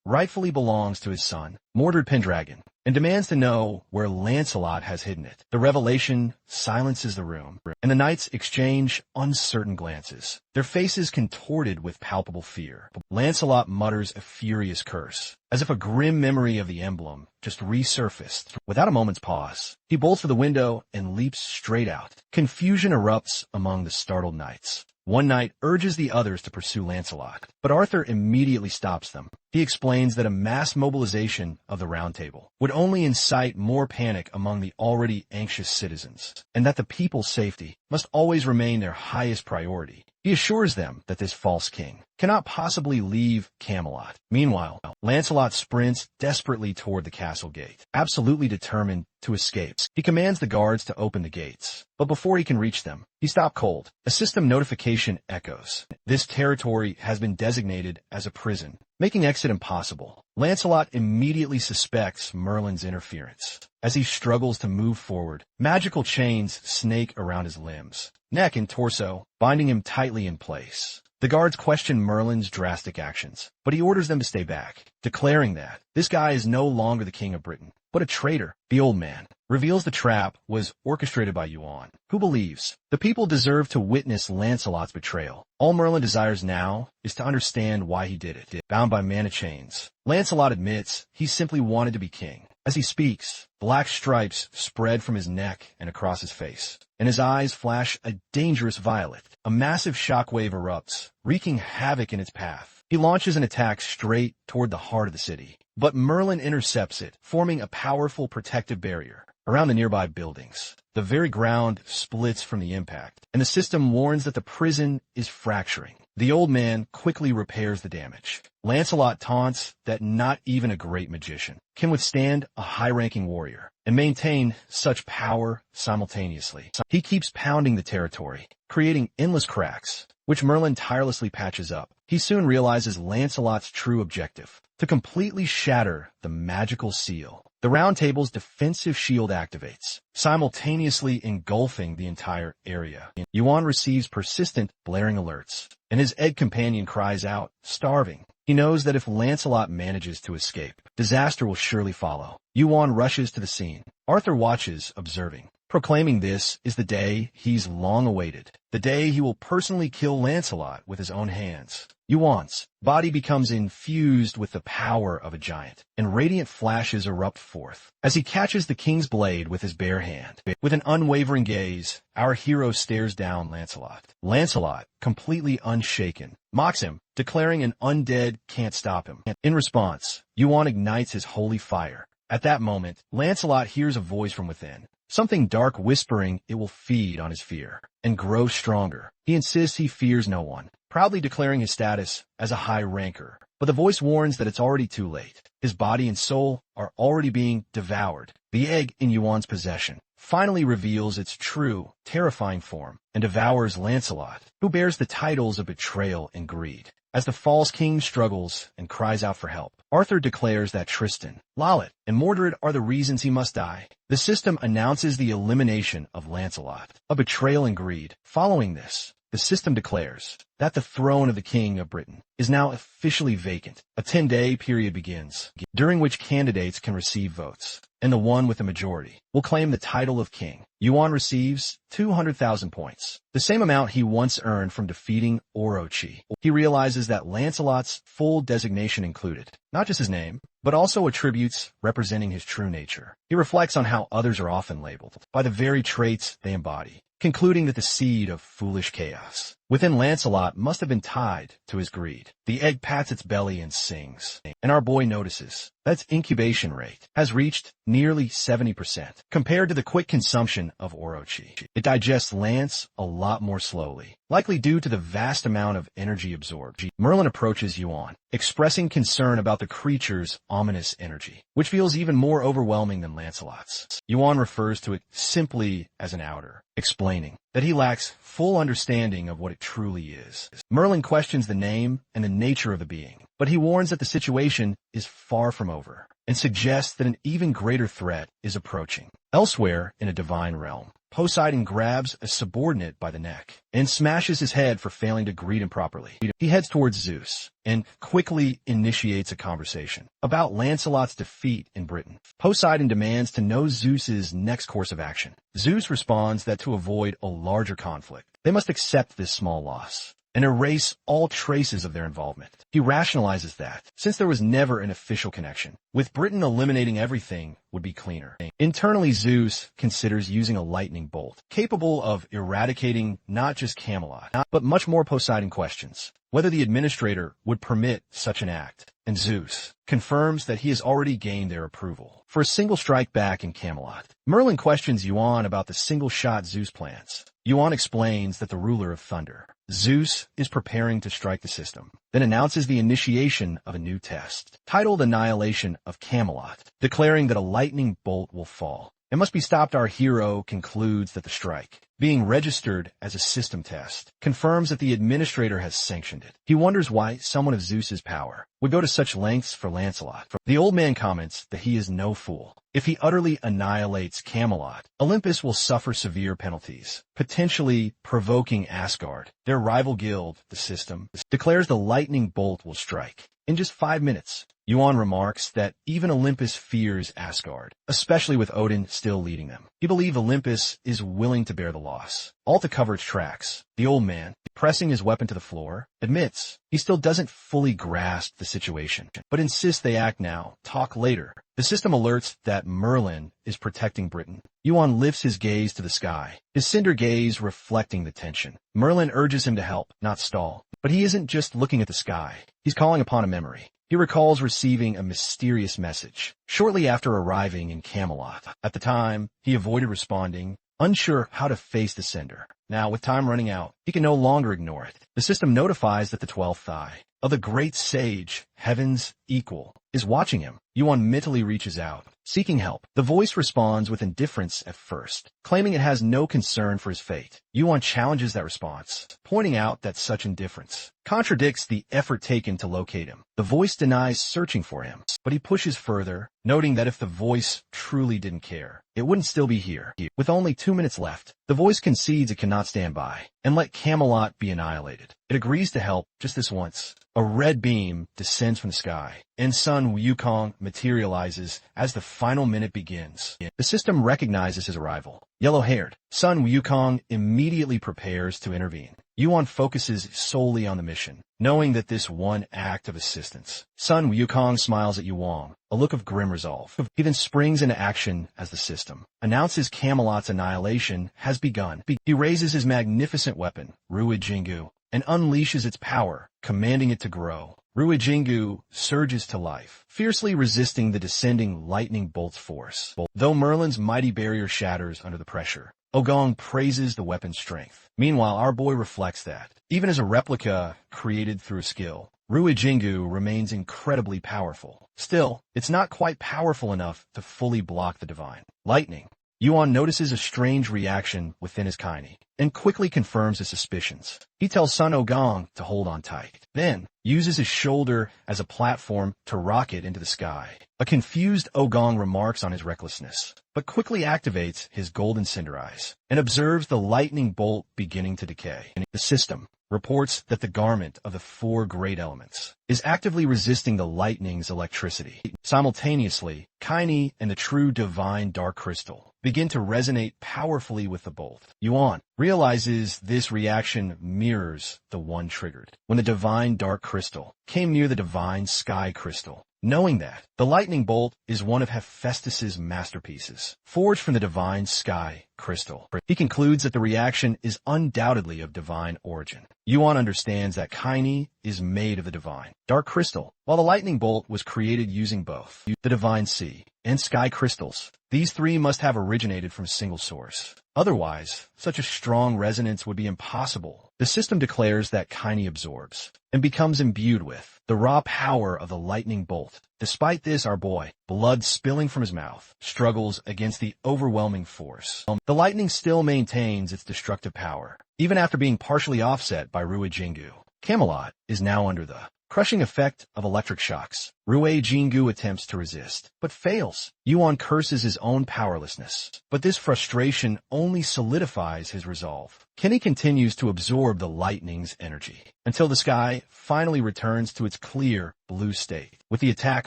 rightfully belongs to his son, Mordred Pendragon, and demands to know where Lancelot has hidden it. The revelation silences the room, and the knights exchange uncertain glances, their faces contorted with palpable fear. Lancelot mutters a furious curse, as if a grim memory of the emblem just resurfaced. Without a moment's pause, he bolts for the window and leaps straight out. Confusion erupts among the startled knights. One knight urges the others to pursue Lancelot, but Arthur immediately stops them. He explains that a mass mobilization of the Round Table would only incite more panic among the already anxious citizens, and that the people's safety must always remain their highest priority. He assures them that this false king cannot possibly leave Camelot. Meanwhile, Lancelot sprints desperately toward the castle gate, absolutely determined to escape. He commands the guards to open the gates, but before he can reach them, he stops cold. A system notification echoes. This territory has been designated as a prison, making exit impossible. Lancelot immediately suspects Merlin's interference. As he struggles to move forward, magical chains snake around his limbs, neck and torso, binding him tightly in place. The guards question Merlin's drastic actions, but he orders them to stay back, declaring that this guy is no longer the king of Britain, but a traitor. The old man reveals the trap was orchestrated by Yuan, who believes the people deserve to witness Lancelot's betrayal. All Merlin desires now is to understand why he did it. Bound by mana chains, Lancelot admits he simply wanted to be king. As he speaks, black stripes spread from his neck and across his face, and his eyes flash a dangerous violet. A massive shockwave erupts, wreaking havoc in its path. He launches an attack straight toward the heart of the city, but Merlin intercepts it, forming a powerful protective barrier around the nearby buildings. The very ground splits from the impact, and the system warns that the prison is fracturing. The old man quickly repairs the damage. Lancelot taunts that not even a great magician can withstand a high-ranking warrior and maintain such power simultaneously. He keeps pounding the territory, creating endless cracks, which Merlin tirelessly patches up. He soon realizes Lancelot's true objective: to completely shatter the magical seal. The Round Table's defensive shield activates, simultaneously engulfing the entire area. Yuan receives persistent, blaring alerts, and his egg companion cries out, starving. He knows that if Lancelot manages to escape, disaster will surely follow. Yuan rushes to the scene. Arthur watches, observing, proclaiming this is the day he's long awaited, the day he will personally kill Lancelot with his own hands. Yuan's body becomes infused with the power of a giant, and radiant flashes erupt forth as he catches the king's blade with his bare hand. With an unwavering gaze, our hero stares down Lancelot. Lancelot, completely unshaken, mocks him, declaring an undead can't stop him. In response, Yuan ignites his holy fire. At that moment, Lancelot hears a voice from within, something dark whispering it will feed on his fear and grow stronger. He insists he fears no one, proudly declaring his status as a high ranker. But the voice warns that it's already too late. His body and soul are already being devoured. The egg in Yuan's possession finally reveals its true, terrifying form and devours Lancelot, who bears the titles of betrayal and greed. As the false king struggles and cries out for help, Arthur declares that Tristan, Lollet, and Mordred are the reasons he must die. The system announces the elimination of Lancelot, a betrayal and greed. Following this, the system declares that the throne of the King of Britain is now officially vacant. A 10-day period begins, during which candidates can receive votes, and the one with the majority will claim the title of king. Yuan receives 200,000 points, the same amount he once earned from defeating Orochi. He realizes that Lancelot's full designation included not just his name, but also attributes representing his true nature. He reflects on how others are often labeled by the very traits they embody, concluding that the seed of foolish chaos within Lancelot must have been tied to his greed. The egg pats its belly and sings, and our boy notices that its incubation rate has reached nearly 70%. Compared to the quick consumption of Orochi, it digests Lance a lot more slowly, likely due to the vast amount of energy absorbed. Merlin approaches Yuan, expressing concern about the creature's ominous energy, which feels even more overwhelming than Lancelot's. Yuan refers to it simply as an outer, explaining that he lacks full understanding of what it truly is. Merlin questions the name and the nature of the being, but he warns that the situation is far from over and suggests that an even greater threat is approaching. Elsewhere in a divine realm, Poseidon grabs a subordinate by the neck and smashes his head for failing to greet him properly. He heads towards Zeus and quickly initiates a conversation about Lancelot's defeat in Britain. Poseidon demands to know Zeus's next course of action. Zeus responds that to avoid a larger conflict, they must accept this small loss and erase all traces of their involvement. He rationalizes that, since there was never an official connection, with Britain eliminating everything would be cleaner. Internally, Zeus considers using a lightning bolt, capable of eradicating not just Camelot, but much more. Poseidon questions whether the administrator would permit such an act, and Zeus confirms that he has already gained their approval for a single strike back in Camelot. Merlin questions Yuan about the single-shot Zeus plans. Yuan explains that the ruler of thunder, Zeus, is preparing to strike the system, then announces the initiation of a new test, titled Annihilation of Camelot, declaring that a lightning bolt will fall and must be stopped. Our hero concludes that the strike, being registered as a system test, confirms that the administrator has sanctioned it. He wonders why someone of Zeus's power would go to such lengths for Lancelot. The old man comments that he is no fool. If he utterly annihilates Camelot, Olympus will suffer severe penalties, potentially provoking Asgard. Their rival guild, the System, declares the lightning bolt will strike in just 5 minutes. Yuan remarks that even Olympus fears Asgard, especially with Odin still leading them. He believes Olympus is willing to bear the loss. All to cover its tracks, the old man, pressing his weapon to the floor, admits he still doesn't fully grasp the situation, but insists they act now, talk later. The system alerts that Merlin is protecting Britain. Yuan lifts his gaze to the sky, his cinder gaze reflecting the tension. Merlin urges him to help, not stall. But he isn't just looking at the sky. He's calling upon a memory. He recalls receiving a mysterious message shortly after arriving in Camelot. At the time, he avoided responding, unsure how to face the sender. Now, with time running out, he can no longer ignore it. The system notifies that the 12th eye of the great sage, Heaven's equal, is watching him. Yuan mentally reaches out, seeking help. The voice responds with indifference at first, claiming it has no concern for his fate. Yuan challenges that response, pointing out that such indifference contradicts the effort taken to locate him. The voice denies searching for him, but he pushes further, noting that if the voice truly didn't care, it wouldn't still be here. With only 2 minutes left, the voice concedes it cannot stand by and let Camelot be annihilated. It agrees to help just this once. A red beam descends from the sky, and Sun Wukong materializes as the final minute begins. The system recognizes his arrival. Yellow-haired, Sun Wukong immediately prepares to intervene. Yuan focuses solely on the mission, knowing that this one act of assistance. Sun Wukong smiles at Yuan, a look of grim resolve. He then springs into action as the system announces Camelot's annihilation has begun. He raises his magnificent weapon, Ruijingu, and unleashes its power, commanding it to grow. Ruijingu surges to life, fiercely resisting the descending lightning bolt's force. Though Merlin's mighty barrier shatters under the pressure, Ogong praises the weapon's strength. Meanwhile, our boy reflects that, even as a replica created through a skill, Ruijingu remains incredibly powerful. Still, it's not quite powerful enough to fully block the divine lightning. Yuan notices a strange reaction within his kaini and quickly confirms his suspicions. He tells Sun Ogong to hold on tight, then uses his shoulder as a platform to rocket into the sky. A confused Ogong remarks on his recklessness, but quickly activates his golden cinder eyes and observes the lightning bolt beginning to decay. The system reports that the garment of the four great elements is actively resisting the lightning's electricity. Simultaneously, Kaini and the true divine dark crystal begin to resonate powerfully with the bolt. Yuan realizes this reaction mirrors the one triggered when the divine dark crystal came near the divine sky crystal. Knowing that the lightning bolt is one of Hephaestus's masterpieces, forged from the divine sky crystal, he concludes that the reaction is undoubtedly of divine origin. Yuan understands that Kaini is made of the divine dark crystal, while the lightning bolt was created using both the divine sea and sky crystals. These three must have originated from a single source. Otherwise, such a strong resonance would be impossible. The system declares that Kaini absorbs and becomes imbued with the raw power of the lightning bolt. Despite this, our boy, blood spilling from his mouth, struggles against the overwhelming force. The lightning still maintains its destructive power, even after being partially offset by Rui Jingu. Camelot is now under the crushing effect of electric shocks. Rui Jingu attempts to resist, but fails. Yuan curses his own powerlessness, but this frustration only solidifies his resolve. Kenny continues to absorb the lightning's energy until the sky finally returns to its clear blue state. With the attack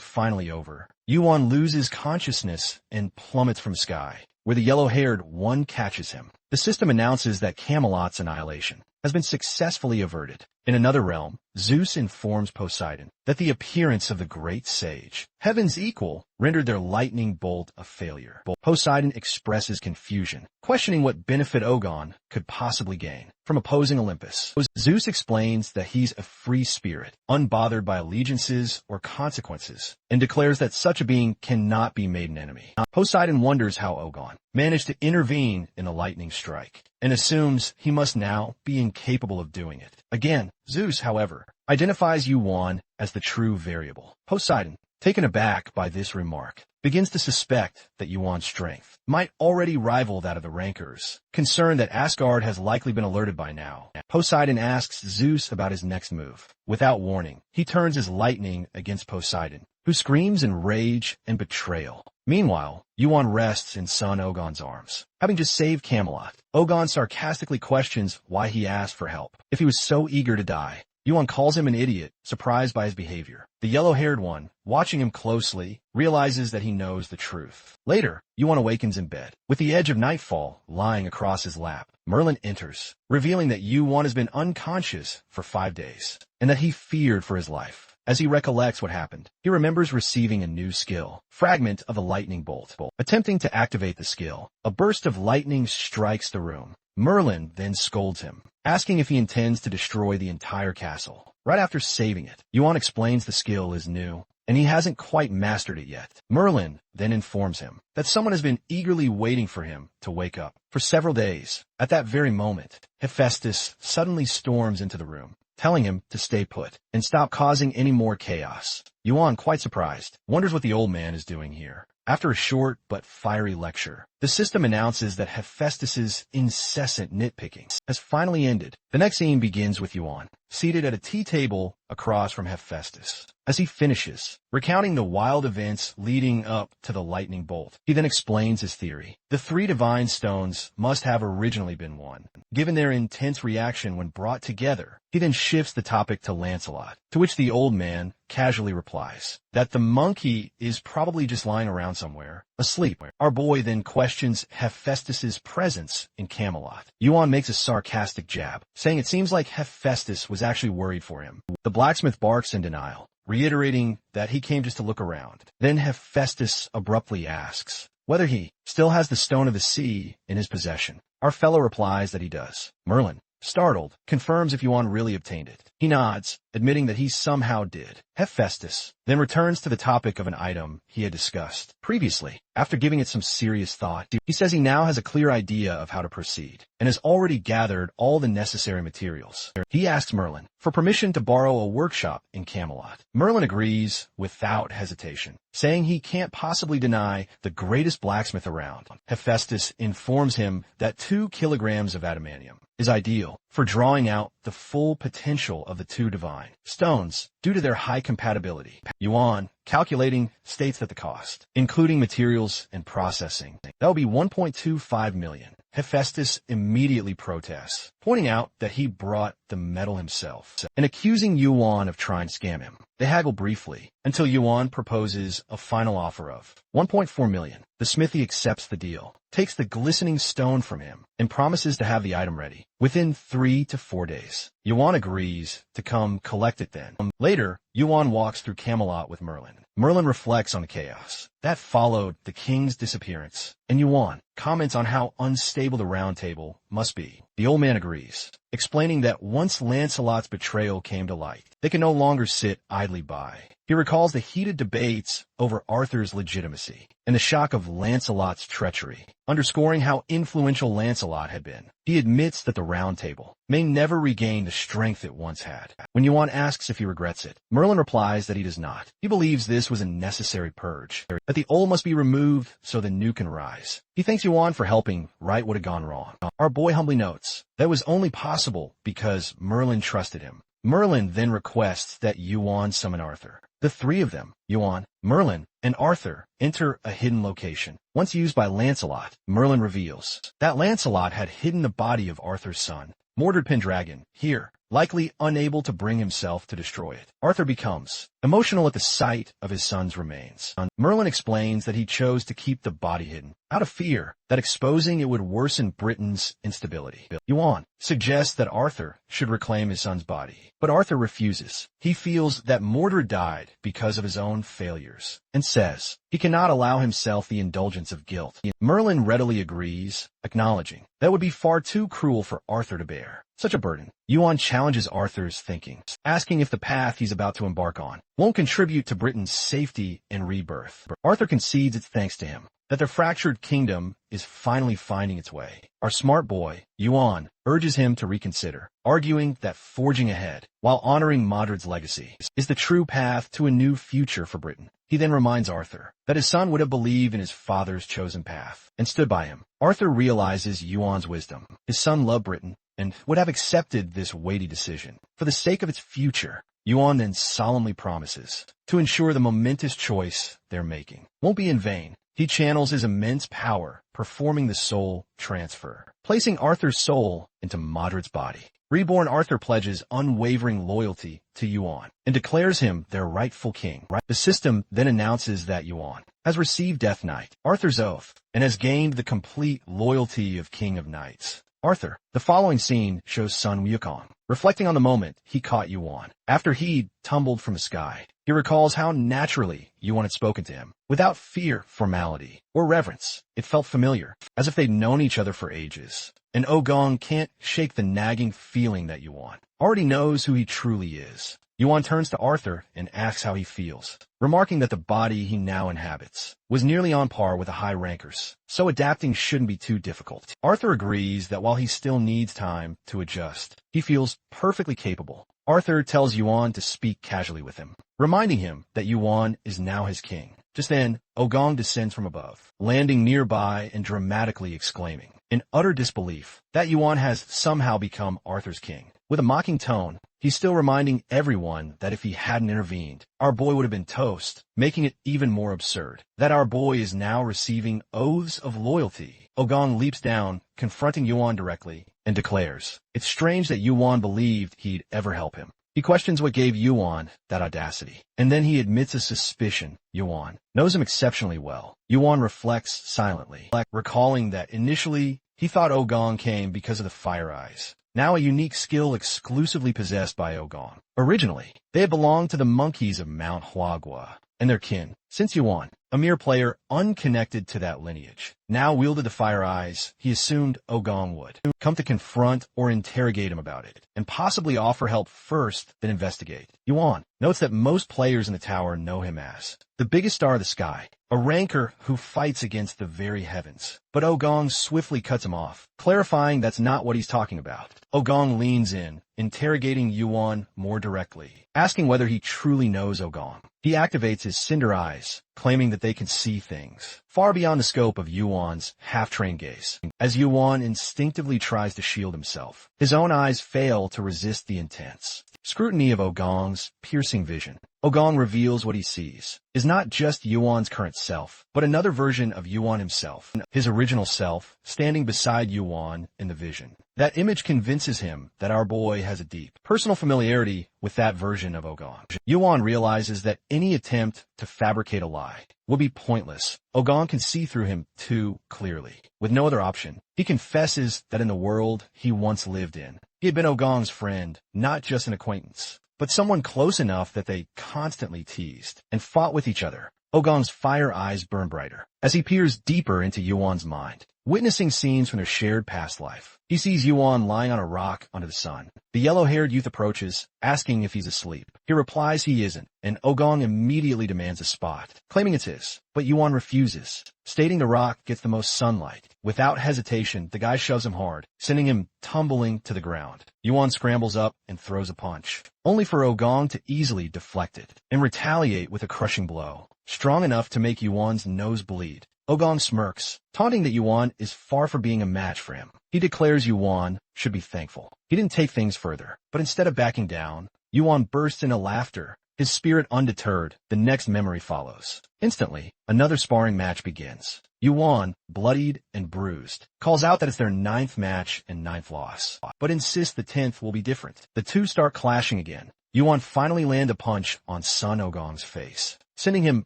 finally over, Yuan loses consciousness and plummets from sky, where the yellow-haired one catches him. The system announces that Camelot's annihilation has been successfully averted. In another realm, Zeus informs Poseidon that the appearance of the great sage, heaven's equal, rendered their lightning bolt a failure. Poseidon expresses confusion, questioning what benefit Ogon could possibly gain from opposing Olympus. Zeus explains that he's a free spirit, unbothered by allegiances or consequences, and declares that such a being cannot be made an enemy. Poseidon wonders how Ogon managed to intervene in a lightning strike, and assumes he must now be incapable of doing it. Again, Zeus, however, identifies Yuan as the true variable. Poseidon, taken aback by this remark, begins to suspect that Yuan's strength might already rival that of the Rankers, concerned that Asgard has likely been alerted by now. Poseidon asks Zeus about his next move. Without warning, he turns his lightning against Poseidon, who screams in rage and betrayal. Meanwhile, Yuan rests in son Ogon's arms, having just saved Camelot. Ogon sarcastically questions why he asked for help if he was so eager to die. Yuan calls him an idiot, surprised by his behavior. The yellow-haired one, watching him closely, realizes that he knows the truth. Later, Yuan awakens in bed, with the edge of nightfall lying across his lap. Merlin enters, revealing that Yuan has been unconscious for 5 days, and that he feared for his life. As he recollects what happened, he remembers receiving a new skill, fragment of a lightning bolt. Attempting to activate the skill, a burst of lightning strikes the room. Merlin then scolds him, asking if he intends to destroy the entire castle. Right after saving it, Yuan explains the skill is new, and he hasn't quite mastered it yet. Merlin then informs him that someone has been eagerly waiting for him to wake up for several days. At that very moment, Hephaestus suddenly storms into the room, telling him to stay put and stop causing any more chaos. Yuan, quite surprised, wonders what the old man is doing here. After a short but fiery lecture, the system announces that Hephaestus's incessant nitpicking has finally ended. The next scene begins with Yuan, seated at a tea table across from Hephaestus. As he finishes, recounting the wild events leading up to the lightning bolt, he then explains his theory. The 3 divine stones must have originally been one. Given their intense reaction when brought together, he then shifts the topic to Lancelot, to which the old man casually replies that the monkey is probably just lying around somewhere, asleep. Our boy then questions Hephaestus's presence in Camelot. Yuan makes a sarcastic jab, saying it seems like Hephaestus was actually worried for him. The blacksmith barks in denial, reiterating that he came just to look around. Then Hephaestus abruptly asks whether he still has the Stone of the Sea in his possession. Our fellow replies that he does. Merlin, startled, confirms if Yuan really obtained it. He nods, admitting that he somehow did. Hephaestus then returns to the topic of an item he had discussed previously. After giving it some serious thought, he says he now has a clear idea of how to proceed, and has already gathered all the necessary materials. He asks Merlin for permission to borrow a workshop in Camelot. Merlin agrees without hesitation, saying he can't possibly deny the greatest blacksmith around. Hephaestus informs him that 2 kilograms of adamantium is ideal for drawing out the full potential of the 2 divine stones due to their high compatibility. Yuan, calculating, states that the cost, including materials and processing, that will be 1.25 million. Hephaestus immediately protests, pointing out that he brought the metal himself, and accusing Yuan of trying to scam him. They haggle briefly, until Yuan proposes a final offer of 1.4 million. The smithy accepts the deal, takes the glistening stone from him, and promises to have the item ready within 3 to 4 days. Yuan agrees to come collect it then. Later, Yuan walks through Camelot with Merlin. Merlin reflects on the chaos that followed the king's disappearance, and Yuan comments on how unstable the Round Table must be. The old man agrees, explaining that once Lancelot's betrayal came to light, they can no longer sit idly by. He recalls the heated debates over Arthur's legitimacy and the shock of Lancelot's treachery, underscoring how influential Lancelot had been. He admits that the Round Table may never regain the strength it once had. When Yuan asks if he regrets it, Merlin replies that he does not. He believes this was a necessary purge, that the old must be removed so the new can rise. He thanks Yuan for helping right what had gone wrong. Our boy humbly notes that was only possible because Merlin trusted him. Merlin then requests that Yuan summon Arthur. The 3 of them, Yuan, Merlin, and Arthur, enter a hidden location. Once used by Lancelot, Merlin reveals that Lancelot had hidden the body of Arthur's son, Mordred Pendragon, here, likely unable to bring himself to destroy it. Arthur becomes emotional at the sight of his son's remains. Merlin explains that he chose to keep the body hidden, out of fear that exposing it would worsen Britain's instability. Yuan suggests that Arthur should reclaim his son's body, but Arthur refuses. He feels that Mordred died because of his own failures, and says he cannot allow himself the indulgence of guilt. Merlin readily agrees, acknowledging that would be far too cruel for Arthur to bear such a burden. Yuan challenges Arthur's thinking, asking if the path he's about to embark on won't contribute to Britain's safety and rebirth. Arthur concedes it's thanks to him that the fractured kingdom is finally finding its way. Our smart boy, Yuan, urges him to reconsider, arguing that forging ahead, while honoring Modred's legacy, is the true path to a new future for Britain. He then reminds Arthur that his son would have believed in his father's chosen path and stood by him. Arthur realizes Yuan's wisdom. His son loved Britain and would have accepted this weighty decision for the sake of its future. Yuan then solemnly promises to ensure the momentous choice they're making won't be in vain. He channels his immense power, performing the soul transfer, placing Arthur's soul into Modred's body. Reborn Arthur pledges unwavering loyalty to Yuan and declares him their rightful king. The system then announces that Yuan has received Death Knight, Arthur's oath, and has gained the complete loyalty of King of Knights, Arthur. The following scene shows Sun Wukong reflecting on the moment he caught Yuan after he'd tumbled from the sky. He recalls how naturally Yuan had spoken to him, without fear, formality, or reverence. It felt familiar, as if they'd known each other for ages. And Ogong can't shake the nagging feeling that Yuan already knows who he truly is. Yuan turns to Arthur and asks how he feels, remarking that the body he now inhabits was nearly on par with the high rankers, so adapting shouldn't be too difficult. Arthur agrees that while he still needs time to adjust, he feels perfectly capable. Arthur tells Yuan to speak casually with him, reminding him that Yuan is now his king. Just then, Ogong descends from above, landing nearby and dramatically exclaiming, in utter disbelief, that Yuan has somehow become Arthur's king. With a mocking tone, he's still reminding everyone that if he hadn't intervened, our boy would have been toast, making it even more absurd that our boy is now receiving oaths of loyalty. Ogong leaps down, confronting Yuan directly, and declares, it's strange that Yuan believed he'd ever help him. He questions what gave Yuan that audacity, and then he admits a suspicion. Yuan knows him exceptionally well. Yuan reflects silently, recalling that initially he thought Ogong came because of the fire eyes, now a unique skill exclusively possessed by Ogong. Originally, they had belonged to the monkeys of Mount Huagua and their kin, Since Yuan, a mere player unconnected to that lineage, now wielded the fire eyes, he assumed Ogong would come to confront or interrogate him about it, and possibly offer help first, then investigate. Yuan notes that most players in the tower know him as the biggest star of the sky, a ranker who fights against the very heavens. But Ogong swiftly cuts him off, clarifying that's not what he's talking about. Ogong leans in, interrogating Yuan more directly, asking whether he truly knows Ogong. He activates his cinder eyes, claiming that they can see things far beyond the scope of Yuan's half-trained gaze. As Yuan instinctively tries to shield himself, his own eyes fail to resist the intense scrutiny of Ogong's piercing vision. Ogong reveals what he sees is not just Yuan's current self, but another version of Yuan himself, his original self, standing beside Yuan in the vision. That image convinces him that our boy has a deep personal familiarity with that version of Ogong. Yuan realizes that any attempt to fabricate a lie will be pointless. Ogong can see through him too clearly. With no other option, he confesses that in the world he once lived in, he had been Ogong's friend, not just an acquaintance, but someone close enough that they constantly teased and fought with each other. Ogong's fire eyes burn brighter as he peers deeper into Yuan's mind, witnessing scenes from their shared past life. He sees Yuan lying on a rock under the sun. The yellow-haired youth approaches, asking if he's asleep. He replies he isn't, and Ogong immediately demands a spot, claiming it's his. But Yuan refuses, stating the rock gets the most sunlight. Without hesitation, the guy shoves him hard, sending him tumbling to the ground. Yuan scrambles up and throws a punch, only for Ogong to easily deflect it and retaliate with a crushing blow, strong enough to make Yuan's nose bleed. Ogong smirks, taunting that Yuan is far from being a match for him. He declares Yuan should be thankful. He didn't take things further, but instead of backing down, Yuan bursts into laughter. His spirit undeterred, the next memory follows. Instantly, another sparring match begins. Yuan, bloodied and bruised, calls out that it's their 9th match and 9th loss, but insists the 10th will be different. The two start clashing again. Yuan finally lands a punch on Son Ogong's face, sending him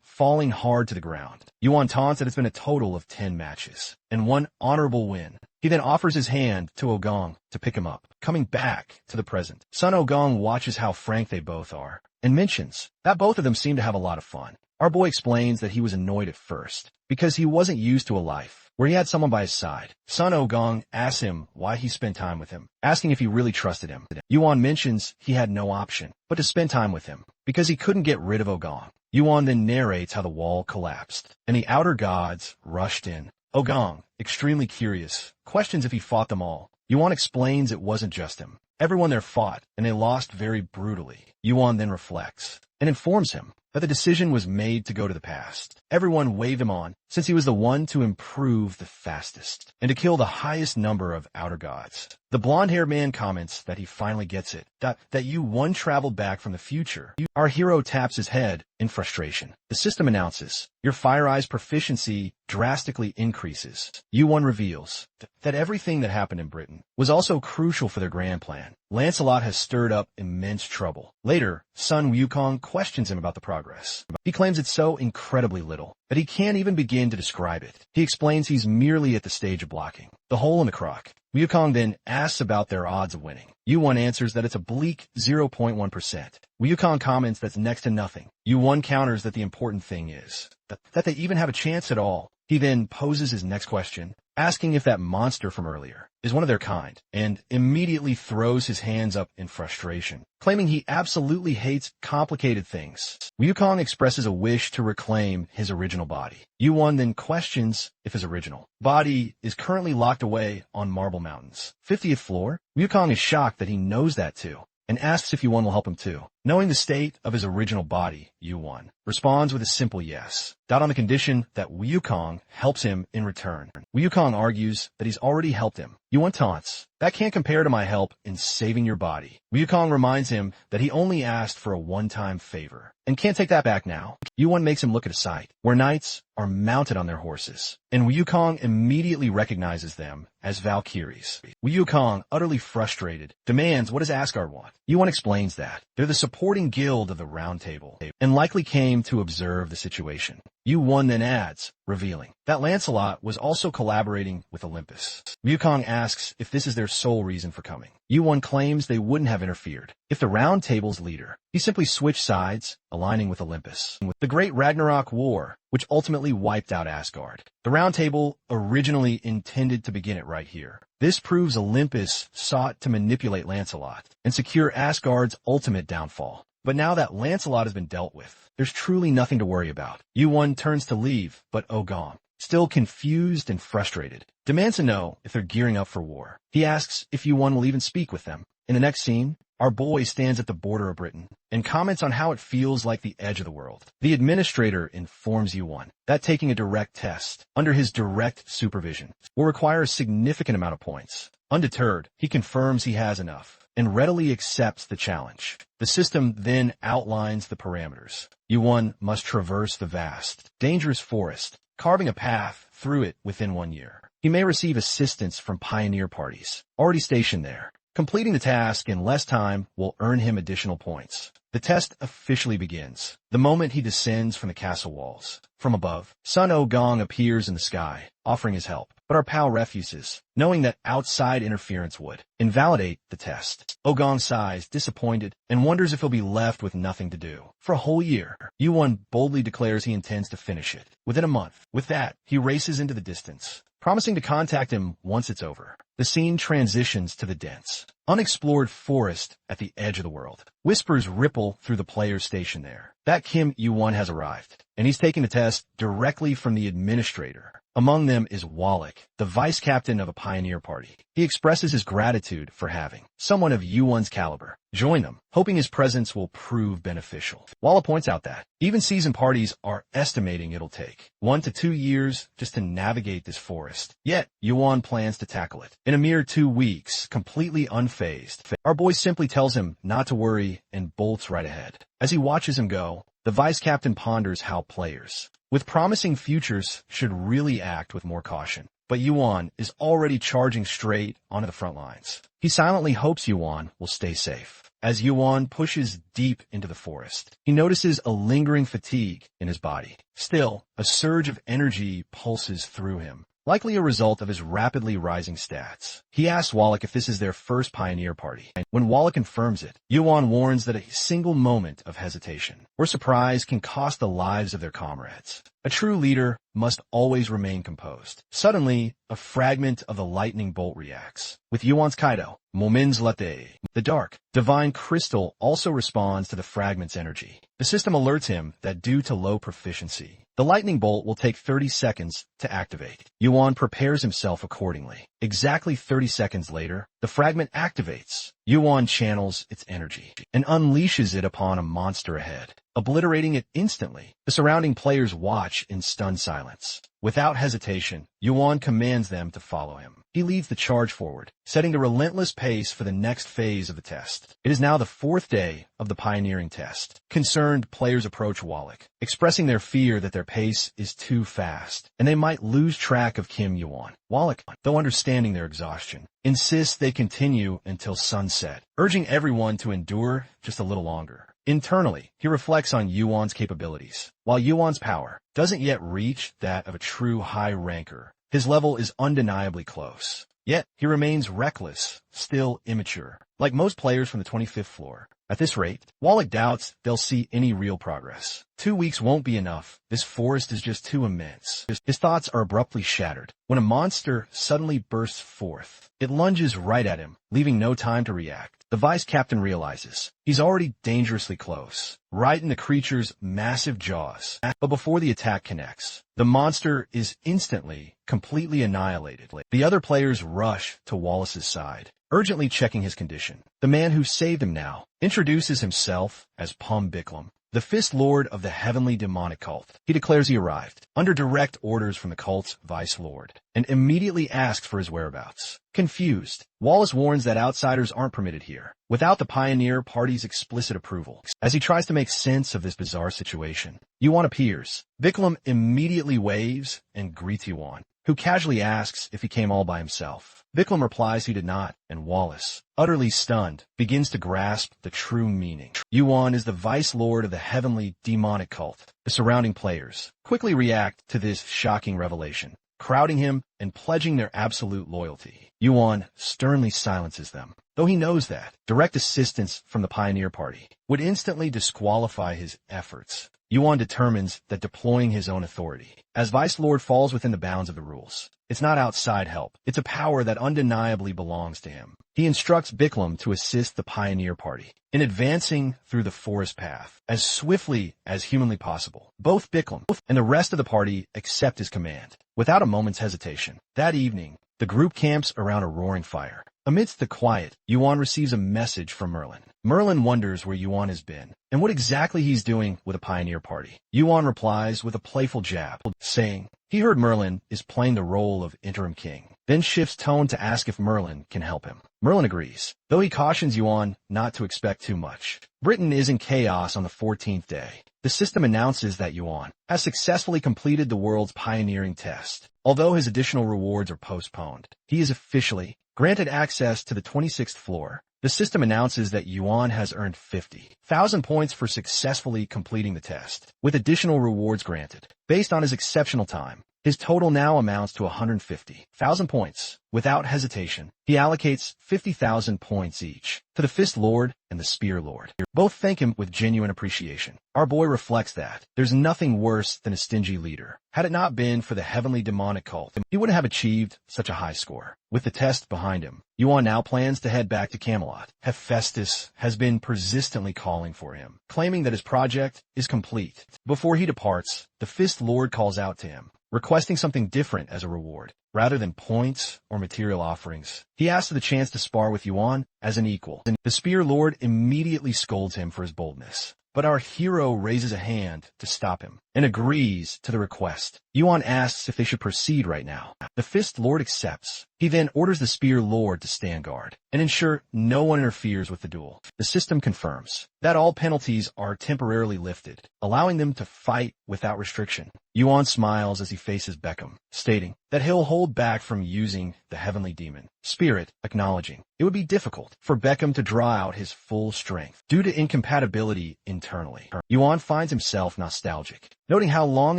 falling hard to the ground. Yuan taunts that it's been a total of 10 matches and 1 honorable win. He then offers his hand to Ogong to pick him up, coming back to the present. Son Ogong watches how frank they both are and mentions that both of them seem to have a lot of fun. Our boy explains that he was annoyed at first because he wasn't used to a life where he had someone by his side. Son Ogong asks him why he spent time with him, asking if he really trusted him. Yuan mentions he had no option but to spend time with him because he couldn't get rid of Ogong. Yuan then narrates how the wall collapsed and the outer gods rushed in. Ogong, extremely curious, questions if he fought them all. Yuan explains it wasn't just him. Everyone there fought, and they lost very brutally. Yuan then reflects and informs him that the decision was made to go to the past. Everyone waved him on, since he was the one to improve the fastest and to kill the highest number of outer gods. The blonde-haired man comments that he finally gets it, that Yuan traveled back from the future. Our hero taps his head in frustration. The system announces, your Fire Eyes proficiency drastically increases. Yuan reveals that everything that happened in Britain was also crucial for their grand plan. Lancelot has stirred up immense trouble. Later, Sun Wukong questions him about the progress. He claims it's so incredibly little that he can't even begin to describe it. He explains he's merely at the stage of blocking, the hole in the crock. Wukong then asks about their odds of winning. Yuan answers that it's a bleak 0.1%. Wukong comments that's next to nothing. Yuan counters that the important thing is that they even have a chance at all. He then poses his next question, asking if that monster from earlier is one of their kind, and immediately throws his hands up in frustration, claiming he absolutely hates complicated things. Wukong expresses a wish to reclaim his original body. Yuan then questions if his original body is currently locked away on Marble Mountain's 50th floor. Wukong is shocked that he knows that too, and asks if Yuan will help him too. Knowing the state of his original body, Yuan responds with a simple yes, on the condition that Wukong helps him in return. Wukong argues that he's already helped him. Yuan taunts, that can't compare to my help in saving your body. Wukong reminds him that he only asked for a one-time favor, and can't take that back now. Yuan makes him look at a site where knights are mounted on their horses, and Wukong immediately recognizes them as Valkyries. Wukong, utterly frustrated, demands what does Asgard want. Yuan explains that they're the supporting guild of the Round Table, and likely came to observe the situation. Yu-Won then adds, revealing that Lancelot was also collaborating with Olympus. Wukong asks if this is their sole reason for coming. Yu-Won claims they wouldn't have interfered if the Round Table's leader. He simply switched sides, aligning with Olympus. The Great Ragnarok War, which ultimately wiped out Asgard. The Round Table originally intended to begin it right here. This proves Olympus sought to manipulate Lancelot and secure Asgard's ultimate downfall. But now that Lancelot has been dealt with, there's truly nothing to worry about. Yu-Won turns to leave, but Ogong, still confused and frustrated, demands to know if they're gearing up for war. He asks if Yu-Won will even speak with them. In the next scene, our boy stands at the border of Britain and comments on how it feels like the edge of the world. The administrator informs Yu-Won that taking a direct test under his direct supervision will require a significant amount of points. Undeterred, he confirms he has enough and readily accepts the challenge. The system then outlines the parameters. Yu-Won must traverse the vast, dangerous forest, carving a path through it within 1 year. He may receive assistance from pioneer parties already stationed there. Completing the task in less time will earn him additional points. The test officially begins the moment he descends from the castle walls. From above, Sun Ogong appears in the sky, offering his help. But our pal refuses, knowing that outside interference would invalidate the test. Ogong sighs, disappointed, and wonders if he'll be left with nothing to do. For a whole year, Yu-Won boldly declares he intends to finish it within a month. With that, he races into the distance, promising to contact him once it's over. The scene transitions to the dense, unexplored forest at the edge of the world. Whispers ripple through the players stationed there that Kim Yu-Won has arrived, and he's taking the test directly from the administrator. Among them is Wallach, the vice captain of a pioneer party. He expresses his gratitude for having someone of Yu-Won's caliber join them, hoping his presence will prove beneficial. Wallach points out that even seasoned parties are estimating it'll take 1 to 2 years just to navigate this forest. Yet, Yu-Won plans to tackle it in a mere 2 weeks, completely unfazed. Our boy simply tells him not to worry and bolts right ahead. As he watches him go, the vice captain ponders how players with promising futures should really act with more caution. But Yu-Won is already charging straight onto the front lines. He silently hopes Yu-Won will stay safe. As Yu-Won pushes deep into the forest, he notices a lingering fatigue in his body. Still, a surge of energy pulses through him, likely a result of his rapidly rising stats. He asks Wallach if this is their first pioneer party. When Wallach confirms it, Yu-Won warns that a single moment of hesitation or surprise can cost the lives of their comrades. A true leader must always remain composed. Suddenly, a fragment of the lightning bolt reacts. With Yu-Won's Kaido, Momin's Latte, the dark, divine crystal also responds to the fragment's energy. The system alerts him that due to low proficiency, the lightning bolt will take 30 seconds to activate. Yu-Won prepares himself accordingly. Exactly 30 seconds later, the fragment activates. Yu-Won channels its energy and unleashes it upon a monster ahead, obliterating it instantly. The surrounding players watch in stunned silence. Without hesitation, Yu-Won commands them to follow him. He leads the charge forward, setting the relentless pace for the next phase of the test. It is now the 4th day of the pioneering test. Concerned players approach Wallach, expressing their fear that their pace is too fast, and they might lose track of Kim Yu-Won. Wallach, though understanding their exhaustion, insists they continue until sunset, urging everyone to endure just a little longer. Internally, he reflects on Yu-Won's capabilities. While Yu-Won's power doesn't yet reach that of a true high ranker, his level is undeniably close. Yet, he remains reckless, still immature, like most players from the 25th floor. At this rate, Wallach doubts they'll see any real progress. 2 weeks won't be enough. This forest is just too immense. His thoughts are abruptly shattered when a monster suddenly bursts forth. It lunges right at him, leaving no time to react. The vice captain realizes he's already dangerously close, right in the creature's massive jaws. But before the attack connects, the monster is instantly, completely annihilated. The other players rush to Wallace's side, urgently checking his condition. The man who saved him now introduces himself as Pum Biklam, the Fist Lord of the Heavenly Demonic Cult. He declares he arrived, under direct orders from the cult's Vice Lord, and immediately asks for his whereabouts. Confused, Wallace warns that outsiders aren't permitted here, without the Pioneer Party's explicit approval. As he tries to make sense of this bizarre situation, Yu-Won appears. Biklam immediately waves and greets Yu-Won. who casually asks if he came all by himself. Bikram replies he did not, and Wallace, utterly stunned, begins to grasp the true meaning. Yuan is the vice lord of the heavenly demonic cult. The surrounding players quickly react to this shocking revelation, crowding him and pledging their absolute loyalty. Yuan sternly silences them, though he knows that direct assistance from the Pioneer Party would instantly disqualify his efforts. Yuan determines that deploying his own authority as Vice Lord falls within the bounds of the rules. It's not outside help. It's a power that undeniably belongs to him. He instructs Bikram to assist the Pioneer Party in advancing through the forest path as swiftly as humanly possible. Both Bikram and the rest of the party accept his command without a moment's hesitation. That evening, the group camps around a roaring fire. Amidst the quiet, Yuan receives a message from Merlin. Merlin wonders where Yuan has been and what exactly he's doing with the Pioneer Party. Yuan replies with a playful jab, saying he heard Merlin is playing the role of interim king, then shifts tone to ask if Merlin can help him. Merlin agrees, though he cautions Yuan not to expect too much. Britain is in chaos on the 14th day. The system announces that Yuan has successfully completed the world's pioneering test. Although his additional rewards are postponed, he is officially granted access to the 26th floor. The system announces that Yuan has earned 50,000 points for successfully completing the test, with additional rewards granted. Based on his exceptional time, his total now amounts to 150,000 points. Without hesitation, he allocates 50,000 points each to the Fist Lord and the Spear Lord. Both thank him with genuine appreciation. Our boy reflects that there's nothing worse than a stingy leader. Had it not been for the heavenly demonic cult, he wouldn't have achieved such a high score. With the test behind him, Yuan now plans to head back to Camelot. Hephaestus has been persistently calling for him, claiming that his project is complete. Before he departs, the Fist Lord calls out to him, requesting something different as a reward. Rather than points or material offerings, he asks for the chance to spar with Yuan as an equal. The Spear Lord immediately scolds him for his boldness, but our hero raises a hand to stop him and agrees to the request. Yuan asks if they should proceed right now. The Fist Lord accepts. He then orders the Spear Lord to stand guard and ensure no one interferes with the duel. The system confirms that all penalties are temporarily lifted, allowing them to fight without restriction. Yuan smiles as he faces Beckham, stating that he'll hold back from using the heavenly demon spirit, acknowledging it would be difficult for Beckham to draw out his full strength due to incompatibility internally. Yuan finds himself nostalgic, noting how long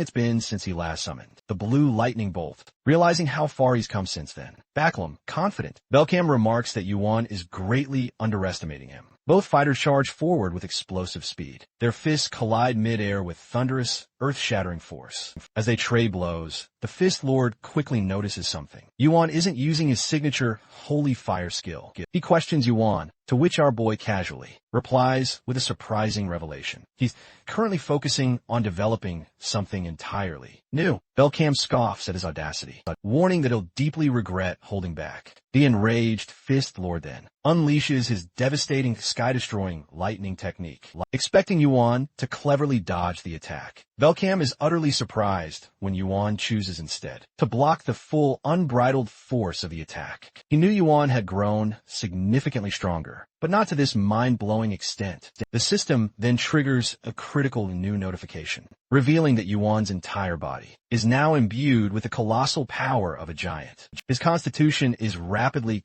it's been since he last summoned the blue lightning bolt, realizing how far he's come since then. Backlum, confident. Belcam remarks that Yuan is greatly underestimating him. Both fighters charge forward with explosive speed. Their fists collide mid-air with thunderous, earth-shattering force. As they trade blows, the Fist Lord quickly notices something. Yuan isn't using his signature holy fire skill. He questions Yuan, to which our boy casually replies with a surprising revelation. He's currently focusing on developing something entirely new. Belcam scoffs at his audacity, warning that he'll deeply regret holding back. The enraged Fist Lord then unleashes his devastating sky-destroying lightning technique, expecting Yuan to cleverly dodge the attack. Belcam is utterly surprised when Yuan chooses instead to block the full unbridled force of the attack. He knew Yuan had grown significantly stronger, but not to this mind-blowing extent. The system then triggers a critical new notification, revealing that Yuan's entire body is now imbued with the colossal power of a giant. His constitution is rapidly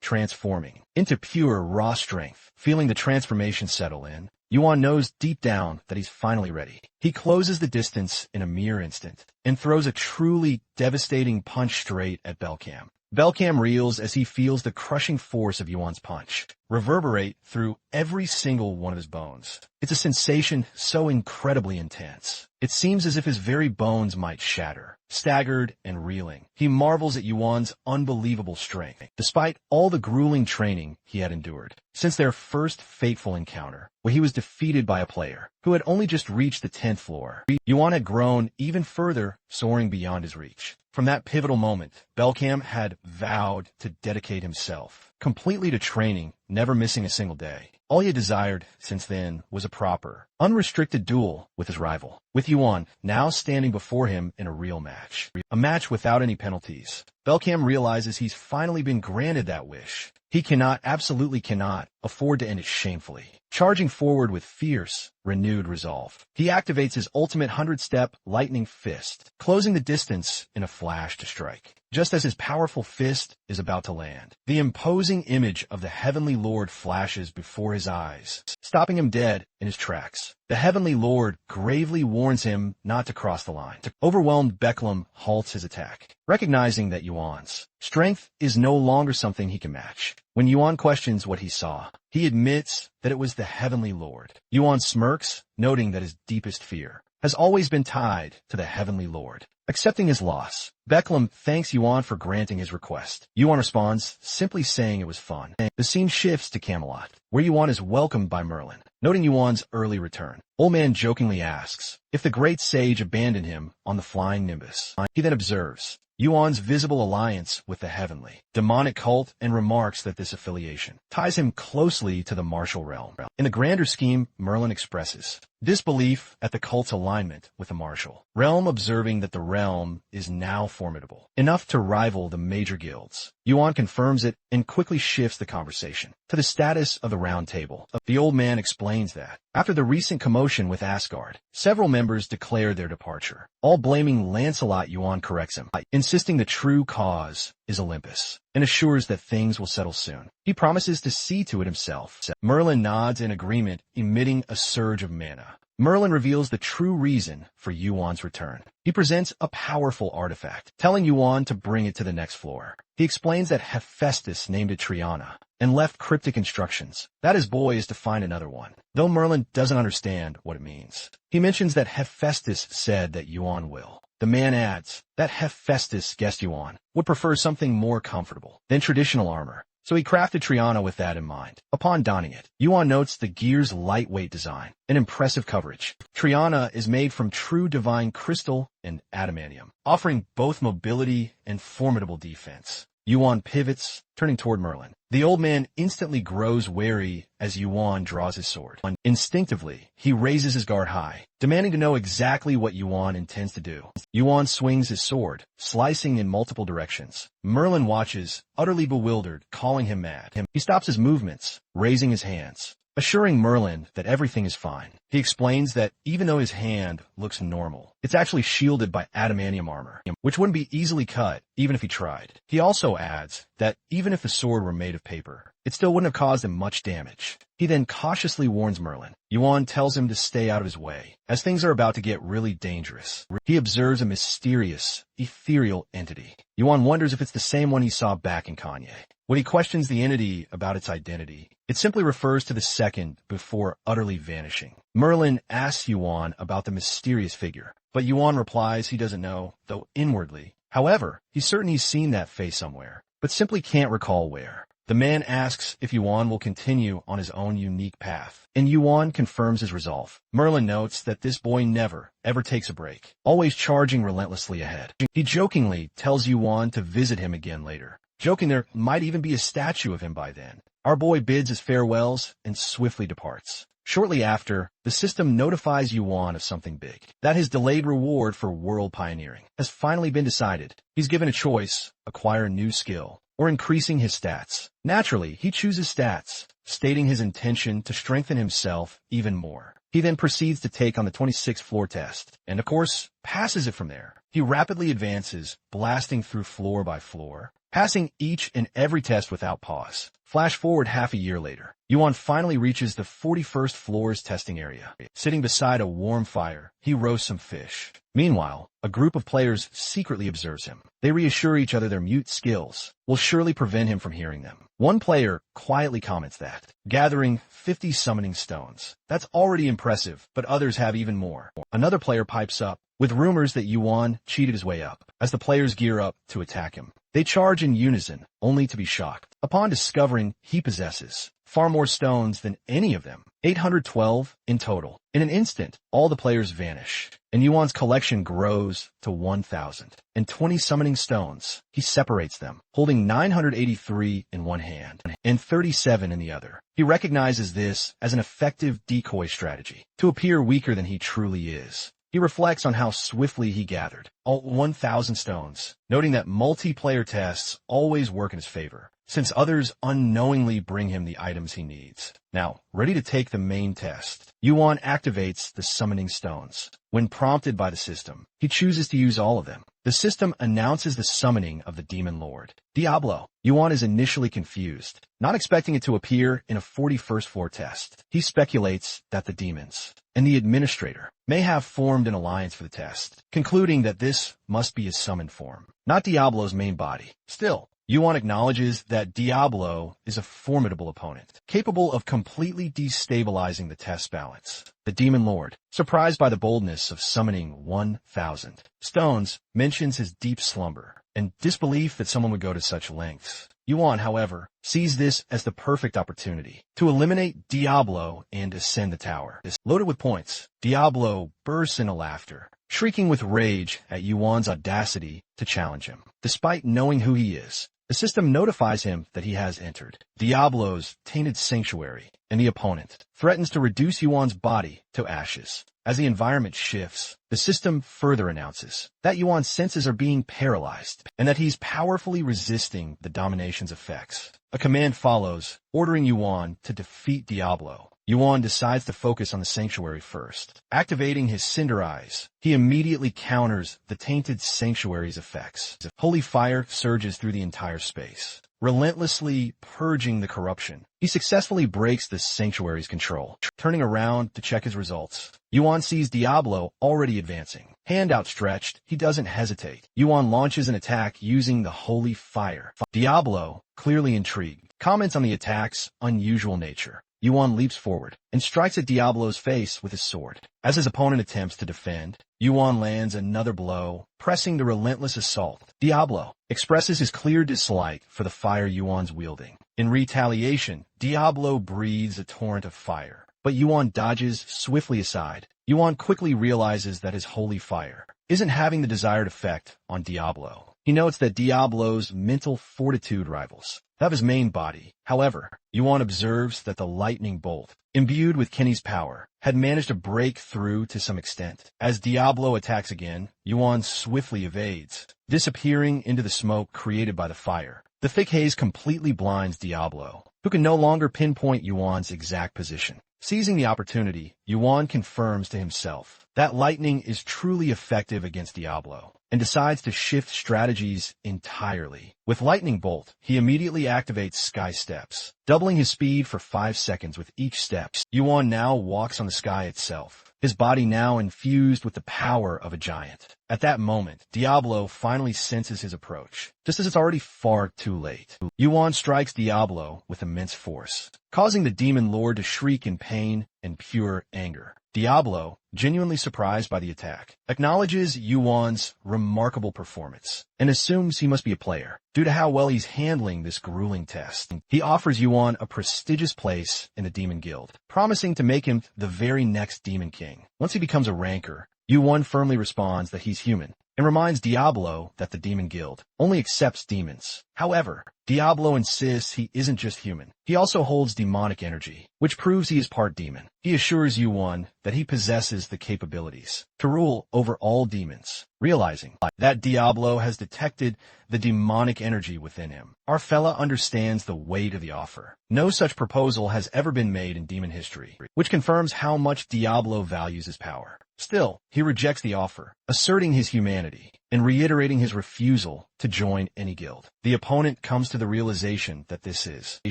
transforming into pure raw strength. Feeling the transformation settle in, Yuan knows deep down that he's finally ready. He closes the distance in a mere instant and throws a truly devastating punch straight at Belcam. Belcam reels as he feels the crushing force of Yuan's punch reverberate through every single one of his bones. It's a sensation so incredibly intense. It seems as if his very bones might shatter. Staggered and reeling, he marvels at Yuan's unbelievable strength, despite all the grueling training he had endured. Since their first fateful encounter, where he was defeated by a player who had only just reached the 10th floor, Yuan had grown even further, soaring beyond his reach. From that pivotal moment, Belcam had vowed to dedicate himself completely to training, never missing a single day. All he had desired since then was a proper, unrestricted duel with his rival, with Yuan now standing before him in a real match. A match without any penalties. Belcam realizes he's finally been granted that wish. He absolutely cannot, afford to end it shamefully. Charging forward with fierce, renewed resolve, he activates his ultimate 100-step lightning fist, closing the distance in a flash to strike. Just as his powerful fist is about to land, the imposing image of the Heavenly Lord flashes before his eyes, stopping him dead in his tracks. The Heavenly Lord gravely warns him not to cross the line. Overwhelmed, Becklem halts his attack, recognizing that Yuan's strength is no longer something he can match. When Yuan questions what he saw, he admits that it was the Heavenly Lord. Yuan smirks, noting that his deepest fear has always been tied to the Heavenly Lord. Accepting his loss, Becklem thanks Yuan for granting his request. Yuan responds, simply saying it was fun. The scene shifts to Camelot, where Yuan is welcomed by Merlin. Noting Yuan's early return, Old Man jokingly asks if the great sage abandoned him on the flying Nimbus. He then observes Yuan's visible alliance with the heavenly, demonic cult and remarks that this affiliation ties him closely to the martial realm. In the grander scheme, Merlin expresses disbelief at the cult's alignment with the martial realm, observing that the realm is now formidable enough to rival the major guilds. Yuan confirms it and quickly shifts the conversation to the status of the Round Table. The old man explains that after the recent commotion with Asgard, several members declared their departure, all blaming Lancelot. Yuan corrects him, insisting the true cause is Olympus, and assures that things will settle soon. He promises to see to it himself. Merlin nods in agreement, emitting a surge of mana. Merlin reveals the true reason for Yuan's return. He presents a powerful artifact, telling Yuan to bring it to the next floor. He explains that Hephaestus named it Triana, and left cryptic instructions that his boy is to find another one, though Merlin doesn't understand what it means. He mentions that Hephaestus said that Yuan will. The man adds that Hephaestus guessed Yuan would prefer something more comfortable than traditional armor, so he crafted Triana with that in mind. Upon donning it, Yuan notes the gear's lightweight design and impressive coverage. Triana is made from true divine crystal and adamantium, offering both mobility and formidable defense. Yuan pivots, turning toward Merlin. The old man instantly grows wary as Yuan draws his sword. Instinctively, he raises his guard high, demanding to know exactly what Yuan intends to do. Yuan swings his sword, slicing in multiple directions. Merlin watches, utterly bewildered, calling him mad. He stops his movements, raising his hands, assuring Merlin that everything is fine. He explains that even though his hand looks normal, it's actually shielded by adamantium armor, which wouldn't be easily cut even if he tried. He also adds that even if the sword were made of paper, it still wouldn't have caused him much damage. He then cautiously warns Merlin. Yuan tells him to stay out of his way, as things are about to get really dangerous. He observes a mysterious, ethereal entity. Yuan wonders if it's the same one he saw back in Kanye. When he questions the entity about its identity, it simply refers to the second before utterly vanishing. Merlin asks Yuan about the mysterious figure, but Yuan replies he doesn't know, though inwardly. However, he's certain he's seen that face somewhere, but simply can't recall where. The man asks if Yuan will continue on his own unique path, and Yuan confirms his resolve. Merlin notes that this boy never, ever takes a break, always charging relentlessly ahead. He jokingly tells Yuan to visit him again later, joking there might even be a statue of him by then. Our boy bids his farewells and swiftly departs. Shortly after, the system notifies Yuan of something big, that his delayed reward for world pioneering has finally been decided. He's given a choice: acquire a new skill or increasing his stats. Naturally, he chooses stats, stating his intention to strengthen himself even more. He then proceeds to take on the 26th floor test, and of course, passes it from there. He rapidly advances, blasting through floor by floor, passing each and every test without pause. Flash forward half a year later, Yuan finally reaches the 41st floor's testing area. Sitting beside a warm fire, he roasts some fish. Meanwhile, a group of players secretly observes him. They reassure each other their mute skills will surely prevent him from hearing them. One player quietly comments that, gathering 50 summoning stones. That's already impressive, but others have even more. Another player pipes up with rumors that Yuan cheated his way up. As the players gear up to attack him, they charge in unison, only to be shocked upon discovering he possesses far more stones than any of them, 812 in total. In an instant, all the players vanish. and Yuan's collection grows to 1,020 summoning stones. He separates them, holding 983 in one hand and 37 in the other. He recognizes this as an effective decoy strategy to appear weaker than he truly is. He reflects on how swiftly he gathered all 1,000 stones, noting that multiplayer tests always work in his favor, since others unknowingly bring him the items he needs. Now, ready to take the main test, Yuan activates the summoning stones. When prompted by the system, he chooses to use all of them. The system announces the summoning of the Demon Lord, Diablo. Yuan is initially confused, not expecting it to appear in a 41st floor test. He speculates that the demons and the administrator may have formed an alliance for the test, concluding that this must be his summoned form, not Diablo's main body. Still, Yuan acknowledges that Diablo is a formidable opponent, capable of completely destabilizing the test balance. The Demon Lord, surprised by the boldness of summoning 1,000 stones, mentions his deep slumber and disbelief that someone would go to such lengths. Yuan, however, sees this as the perfect opportunity to eliminate Diablo and ascend the tower. Loaded with points, Diablo bursts into laughter, shrieking with rage at Yuan's audacity to challenge him. Despite knowing who he is, the system notifies him that he has entered Diablo's tainted sanctuary, and the opponent threatens to reduce Yuan's body to ashes. As the environment shifts, the system further announces that Yuan's senses are being paralyzed and that he's powerfully resisting the domination's effects. A command follows, ordering Yuan to defeat Diablo. Yuan decides to focus on the sanctuary first. Activating his Cinder Eyes, he immediately counters the tainted sanctuary's effects. Holy fire surges through the entire space, relentlessly purging the corruption. He successfully breaks the sanctuary's control. Turning around to check his results, Yuan sees Diablo already advancing. Hand outstretched, he doesn't hesitate. Yuan launches an attack using the holy fire. Diablo, clearly intrigued, comments on the attack's unusual nature. Yuan leaps forward and strikes at Diablo's face with his sword. As his opponent attempts to defend, Yuan lands another blow, pressing the relentless assault. Diablo expresses his clear dislike for the fire Yuan's wielding. In retaliation, Diablo breathes a torrent of fire, but Yuan dodges swiftly aside. Yuan quickly realizes that his holy fire isn't having the desired effect on Diablo. He notes that Diablo's mental fortitude rivals that of his main body. However, Yuan observes that the lightning bolt, imbued with Kenny's power, had managed to break through to some extent. As Diablo attacks again, Yuan swiftly evades, disappearing into the smoke created by the fire. The thick haze completely blinds Diablo, who can no longer pinpoint Yuan's exact position. Seizing the opportunity, Yuan confirms to himself that lightning is truly effective against Diablo, and decides to shift strategies entirely. With Lightning Bolt, he immediately activates Sky Steps, doubling his speed for 5 seconds with each step. Yuan now walks on the sky itself, his body now infused with the power of a giant. At that moment, Diablo finally senses his approach, just as it's already far too late. Yuan strikes Diablo with immense force, causing the Demon Lord to shriek in pain and pure anger. Diablo, genuinely surprised by the attack, acknowledges Yuan's remarkable performance and assumes he must be a player due to how well he's handling this grueling test. He offers Yuan a prestigious place in the Demon Guild, promising to make him the very next Demon King. Once he becomes a ranker, Yuan firmly responds that he's human and reminds Diablo that the Demon Guild only accepts demons. However, Diablo insists he isn't just human. He also holds demonic energy, which proves he is part demon. He assures Yuan that he possesses the capabilities to rule over all demons. Realizing that Diablo has detected the demonic energy within him, our fella understands the weight of the offer. No such proposal has ever been made in demon history, which confirms how much Diablo values his power. Still, he rejects the offer, asserting his humanity and reiterating his refusal to join any guild. The opponent comes to the realization that this is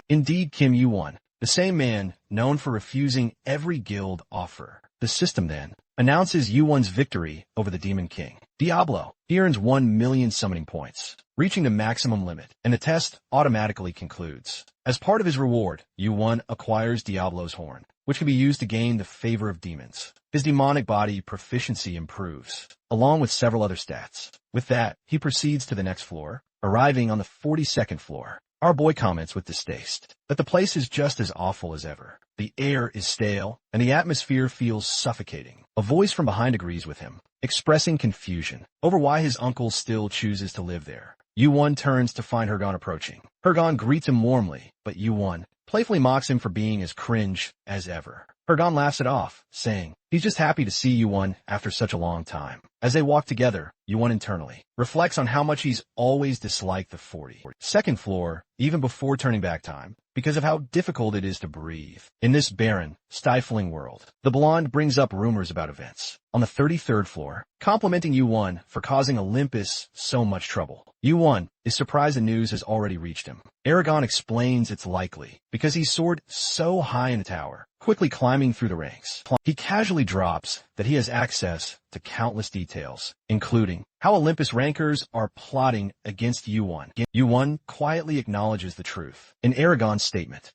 indeed Kim Yuan, the same man known for refusing every guild offer. The system then announces Yuan's victory over the Demon King, Diablo. He earns 1 million summoning points, reaching the maximum limit, and the test automatically concludes. As part of his reward, Yuan acquires Diablo's horn, which can be used to gain the favor of demons. His demonic body proficiency improves, along with several other stats. With that, he proceeds to the next floor, arriving on the 42nd floor. Our boy comments with distaste that the place is just as awful as ever. The air is stale, and the atmosphere feels suffocating. A voice from behind agrees with him, expressing confusion over why his uncle still chooses to live there. Yu-won turns to find Hergon approaching. Hergon greets him warmly, but Yu-won playfully mocks him for being as cringe as ever. Hergon laughs it off, saying he's just happy to see Yu-won after such a long time. As they walk together, Yu-won internally reflects on how much he's always disliked the 42nd floor, even before turning back time, because of how difficult it is to breathe. In this barren, stifling world, the blonde brings up rumors about events on the 33rd floor, complimenting Yu-won for causing Olympus so much trouble. Yu-won is surprised the news has already reached him. Aragon explains it's likely because he soared so high in the tower, quickly climbing through the ranks. He casually drops that he has access to countless details, including how Olympus rankers are plotting against Yu-won. Yu-won quietly acknowledges the truth. In Aragon's statement,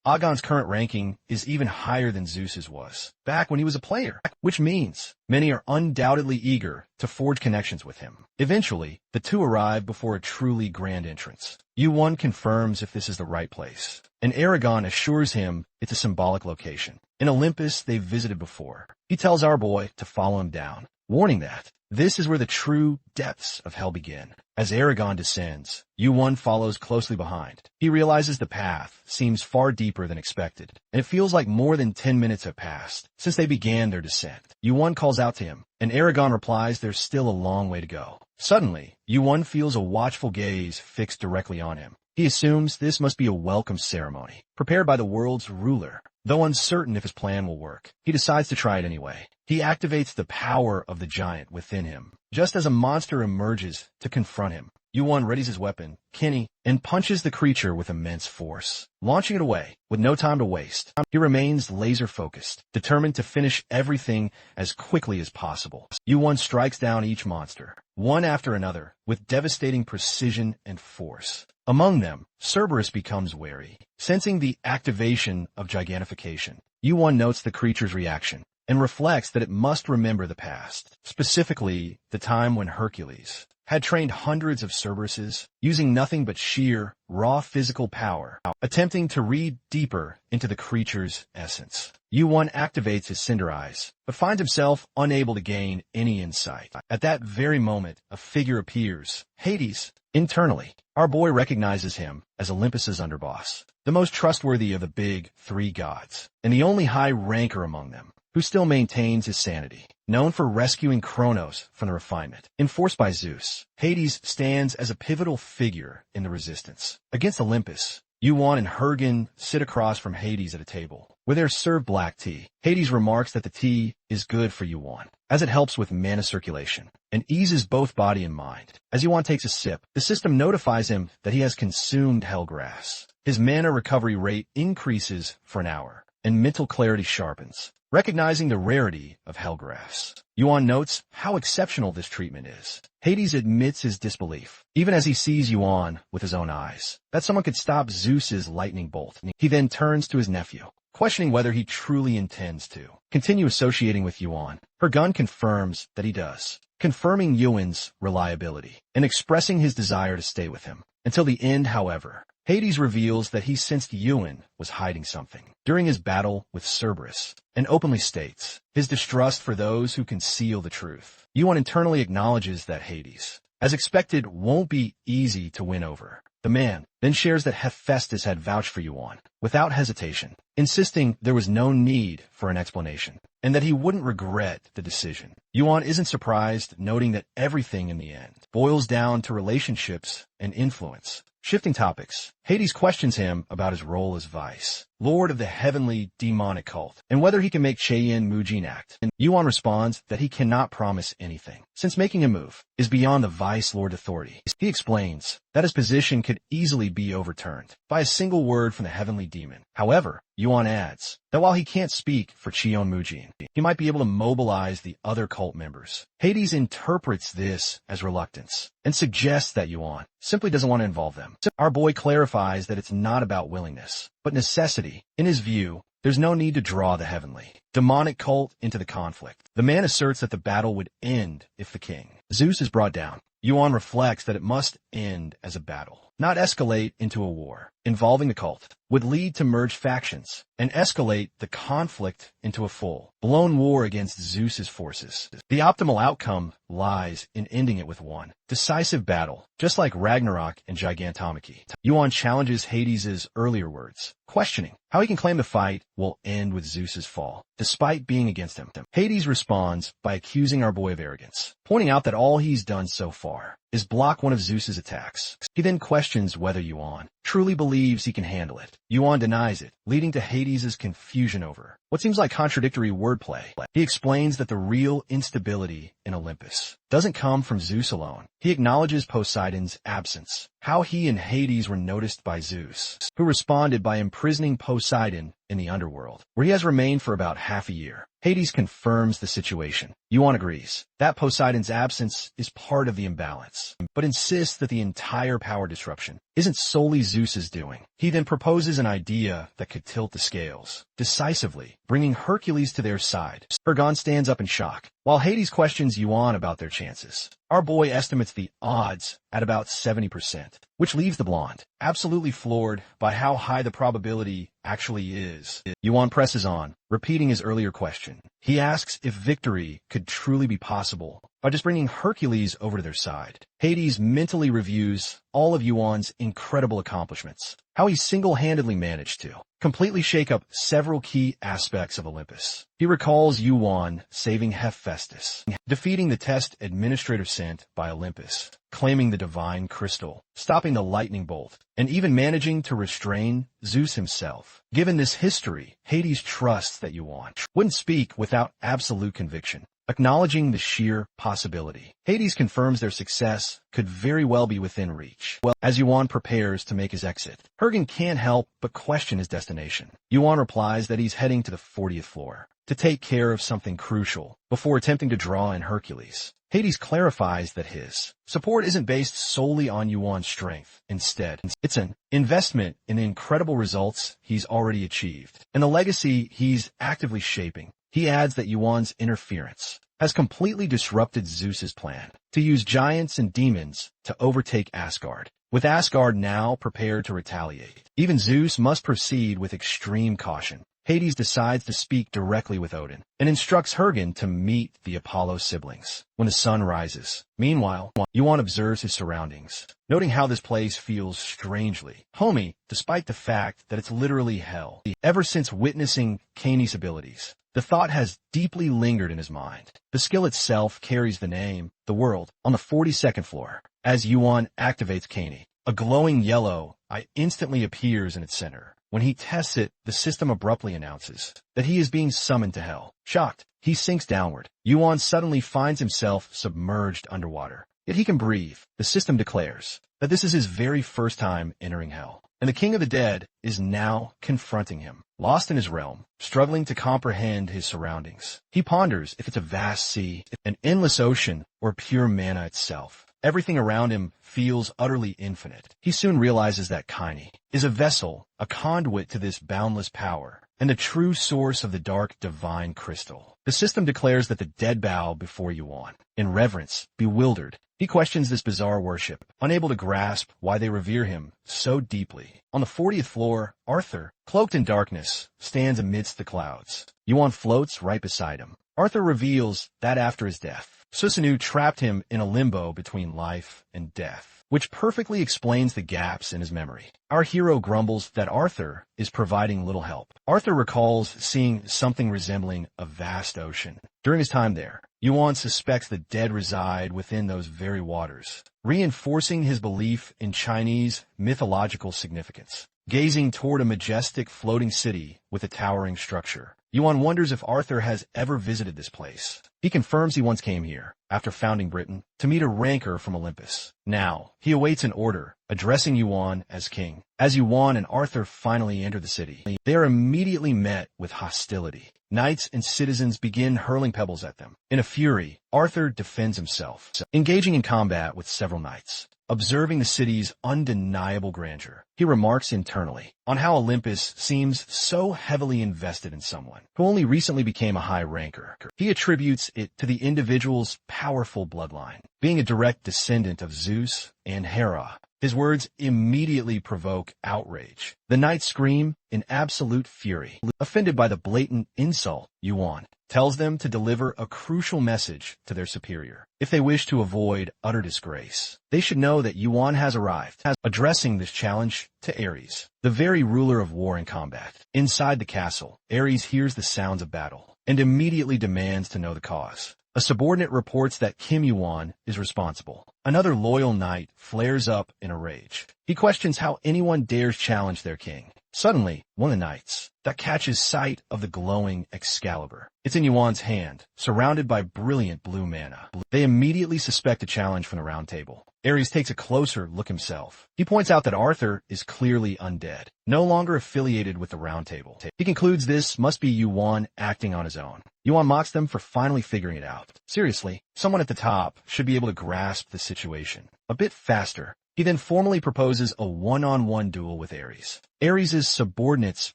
Agon's current ranking is even higher than Zeus's was, back when he was a player, which means many are undoubtedly eager to forge connections with him. Eventually, the two arrive before a truly grand entrance. Yu-won confirms if this is the right place, and Aragon assures him it's a symbolic location. In Olympus, they've visited before. He tells our boy to follow him down, warning that this is where the true depths of hell begin. As Aragon descends, Yu-won follows closely behind. He realizes the path seems far deeper than expected, and it feels like more than 10 minutes have passed since they began their descent. Yu-won calls out to him, and Aragon replies there's still a long way to go. Suddenly, Yu-won feels a watchful gaze fixed directly on him. He assumes this must be a welcome ceremony, prepared by the world's ruler. Though uncertain if his plan will work, he decides to try it anyway. He activates the power of the giant within him, just as a monster emerges to confront him. Yu-won readies his weapon, Kenny, and punches the creature with immense force, launching it away with no time to waste. He remains laser-focused, determined to finish everything as quickly as possible. Yu-won strikes down each monster, one after another, with devastating precision and force. Among them, Cerberus becomes wary, sensing the activation of gigantification. Yu-won notes the creature's reaction and reflects that it must remember the past, specifically the time when Hercules had trained hundreds of Cerberuses using nothing but sheer, raw physical power, attempting to read deeper into the creature's essence. Yu-won activates his Cinder Eyes, but finds himself unable to gain any insight. At that very moment, a figure appears, Hades. Internally, our boy recognizes him as Olympus's underboss, the most trustworthy of the big three gods, and the only high ranker among them, who still maintains his sanity. Known for rescuing Kronos from the refinement enforced by Zeus, Hades stands as a pivotal figure in the resistance. Against Olympus, Yu-won and Hergon sit across from Hades at a table, where they're served black tea. Hades remarks that the tea is good for Yu-won, as it helps with mana circulation, and eases both body and mind. As Yu-won takes a sip, the system notifies him that he has consumed Hellgrass. His mana recovery rate increases for an hour, and mental clarity sharpens. Recognizing the rarity of Hellgrass, Yu-won notes how exceptional this treatment is. Hades admits his disbelief, even as he sees Yu-won with his own eyes, that someone could stop Zeus's lightning bolt. He then turns to his nephew, questioning whether he truly intends to continue associating with Yu-won. Hergon confirms that he does, confirming Yuan's reliability and expressing his desire to stay with him. Until the end, however, Hades reveals that he sensed Yuan was hiding something during his battle with Cerberus, and openly states his distrust for those who conceal the truth. Yuan internally acknowledges that Hades, as expected, won't be easy to win over. The man then shares that Hephaestus had vouched for Yuan without hesitation, insisting there was no need for an explanation, and that he wouldn't regret the decision. Yuan isn't surprised, noting that everything in the end boils down to relationships and influence. Shifting topics, Hades questions him about his role as Vice Lord of the heavenly demonic cult, and whether he can make Cheyenne Mujin act. And Yuan responds that he cannot promise anything, since making a move is beyond the Vice Lord authority. He explains that his position could easily be overturned by a single word from the heavenly demon. However, Yuan adds that while he can't speak for Cheon Mujin, he might be able to mobilize the other cult members. Hades interprets this as reluctance and suggests that Yuan simply doesn't want to involve them. Our boy clarifies that it's not about willingness, but necessity. In his view, there's no need to draw the heavenly demonic cult into the conflict. The man asserts that the battle would end if the king, Zeus, is brought down. Yuan reflects that it must end as a battle, not escalate into a war. Involving the cult would lead to merged factions and escalate the conflict into a full-blown war against Zeus's forces. The optimal outcome lies in ending it with one decisive battle, just like Ragnarok and Gigantomachy. Yuan challenges Hades' earlier words, questioning how he can claim the fight will end with Zeus's fall, despite being against him. Hades responds by accusing our boy of arrogance, pointing out that all he's done so far is block one of Zeus's attacks. He then questions whether Yuan truly believes he can handle it. Yuan denies it, leading to Hades' confusion over what seems like contradictory wordplay. He explains that the real instability in Olympus doesn't come from Zeus alone. He acknowledges Poseidon's absence, how he and Hades were noticed by Zeus, who responded by imprisoning Poseidon in the underworld, where he has remained for about half a year. Hades confirms the situation. Yuan agrees that Poseidon's absence is part of the imbalance, but insists that the entire power disruption isn't solely Zeus's doing. He then proposes an idea that could tilt the scales decisively, bringing Hercules to their side. Ergon stands up in shock, while Hades questions Yuan about their chances. Our boy estimates the odds at about 70%, which leaves the blonde absolutely floored by how high the probability actually is. Yuan presses on, repeating his earlier question. He asks if victory could truly be possible by just bringing Hercules over to their side. Hades mentally reviews all of Yuan's incredible accomplishments, how he single-handedly managed to completely shake up several key aspects of Olympus. He recalls Yuan saving Hephaestus, defeating the test administrator sent by Olympus, claiming the divine crystal, stopping the lightning bolt, and even managing to restrain Zeus himself. Given this history, Hades trusts that Yuan wouldn't speak without absolute conviction. Acknowledging the sheer possibility, Hades confirms their success could very well be within reach. As Yuan prepares to make his exit, Hergen can't help but question his destination. Yuan replies that he's heading to the 40th floor to take care of something crucial before attempting to draw in Hercules. Hades clarifies that his support isn't based solely on Yuan's strength. Instead, it's an investment in the incredible results he's already achieved and the legacy he's actively shaping. He adds that Yuan's interference has completely disrupted Zeus's plan to use giants and demons to overtake Asgard, with Asgard now prepared to retaliate. Even Zeus must proceed with extreme caution. Hades decides to speak directly with Odin and instructs Hergen to meet the Apollo siblings when the sun rises. Meanwhile, Yuan observes his surroundings, noting how this place feels strangely homey despite the fact that it's literally hell. Ever since witnessing Kani's abilities, the thought has deeply lingered in his mind. The skill itself carries the name, the world, on the 42nd floor. As Yuan activates Kani, a glowing yellow eye instantly appears in its center. When he tests it, the system abruptly announces that he is being summoned to hell. Shocked, he sinks downward. Yuan suddenly finds himself submerged underwater. Yet he can breathe. The system declares that this is his very first time entering hell, and the king of the dead is now confronting him. Lost in his realm, struggling to comprehend his surroundings, he ponders if it's a vast sea, an endless ocean, or pure mana itself. Everything around him feels utterly infinite. He soon realizes that Kani is a vessel, a conduit to this boundless power, and the true source of the dark divine crystal. The system declares that the dead bow before Yuan. In reverence, bewildered, he questions this bizarre worship, unable to grasp why they revere him so deeply. On the 40th floor, Arthur, cloaked in darkness, stands amidst the clouds. Yuan floats right beside him. Arthur reveals that after his death, Susanoo trapped him in a limbo between life and death, which perfectly explains the gaps in his memory. Our hero grumbles that Arthur is providing little help. Arthur recalls seeing something resembling a vast ocean. During his time there, Yuan suspects the dead reside within those very waters, reinforcing his belief in Chinese mythological significance. Gazing toward a majestic floating city with a towering structure, Yuan wonders if Arthur has ever visited this place. He confirms he once came here, after founding Britain, to meet a ranker from Olympus. Now, he awaits an order, addressing Yuan as king. As Yuan and Arthur finally enter the city, they are immediately met with hostility. Knights and citizens begin hurling pebbles at them. In a fury, Arthur defends himself, engaging in combat with several knights. observing the city's undeniable grandeur. He remarks internally on how Olympus seems so heavily invested in someone who only recently became a high ranker. He attributes it to the individual's powerful bloodline, being a direct descendant of Zeus and Hera. His words immediately provoke outrage. The knights scream in absolute fury. Offended by the blatant insult, Yuan tells them to deliver a crucial message to their superior. If they wish to avoid utter disgrace, they should know that Yuan has arrived, addressing this challenge to Ares, the very ruler of war and combat. Inside the castle, Ares hears the sounds of battle and immediately demands to know the cause. A subordinate reports that Kim Yuan is responsible. Another loyal knight flares up in a rage. He questions how anyone dares challenge their king. Suddenly, one of the knights that catches sight of the glowing Excalibur. It's in Yuan's hand, surrounded by brilliant blue mana. They immediately suspect a challenge from the round table. Ares takes a closer look himself. He points out that Arthur is clearly undead, no longer affiliated with the round table. He concludes this must be Yuan acting on his own. Yuan mocks them for finally figuring it out. Seriously, someone at the top should be able to grasp the situation a bit faster. He then formally proposes a one-on-one duel with Ares. Ares' subordinates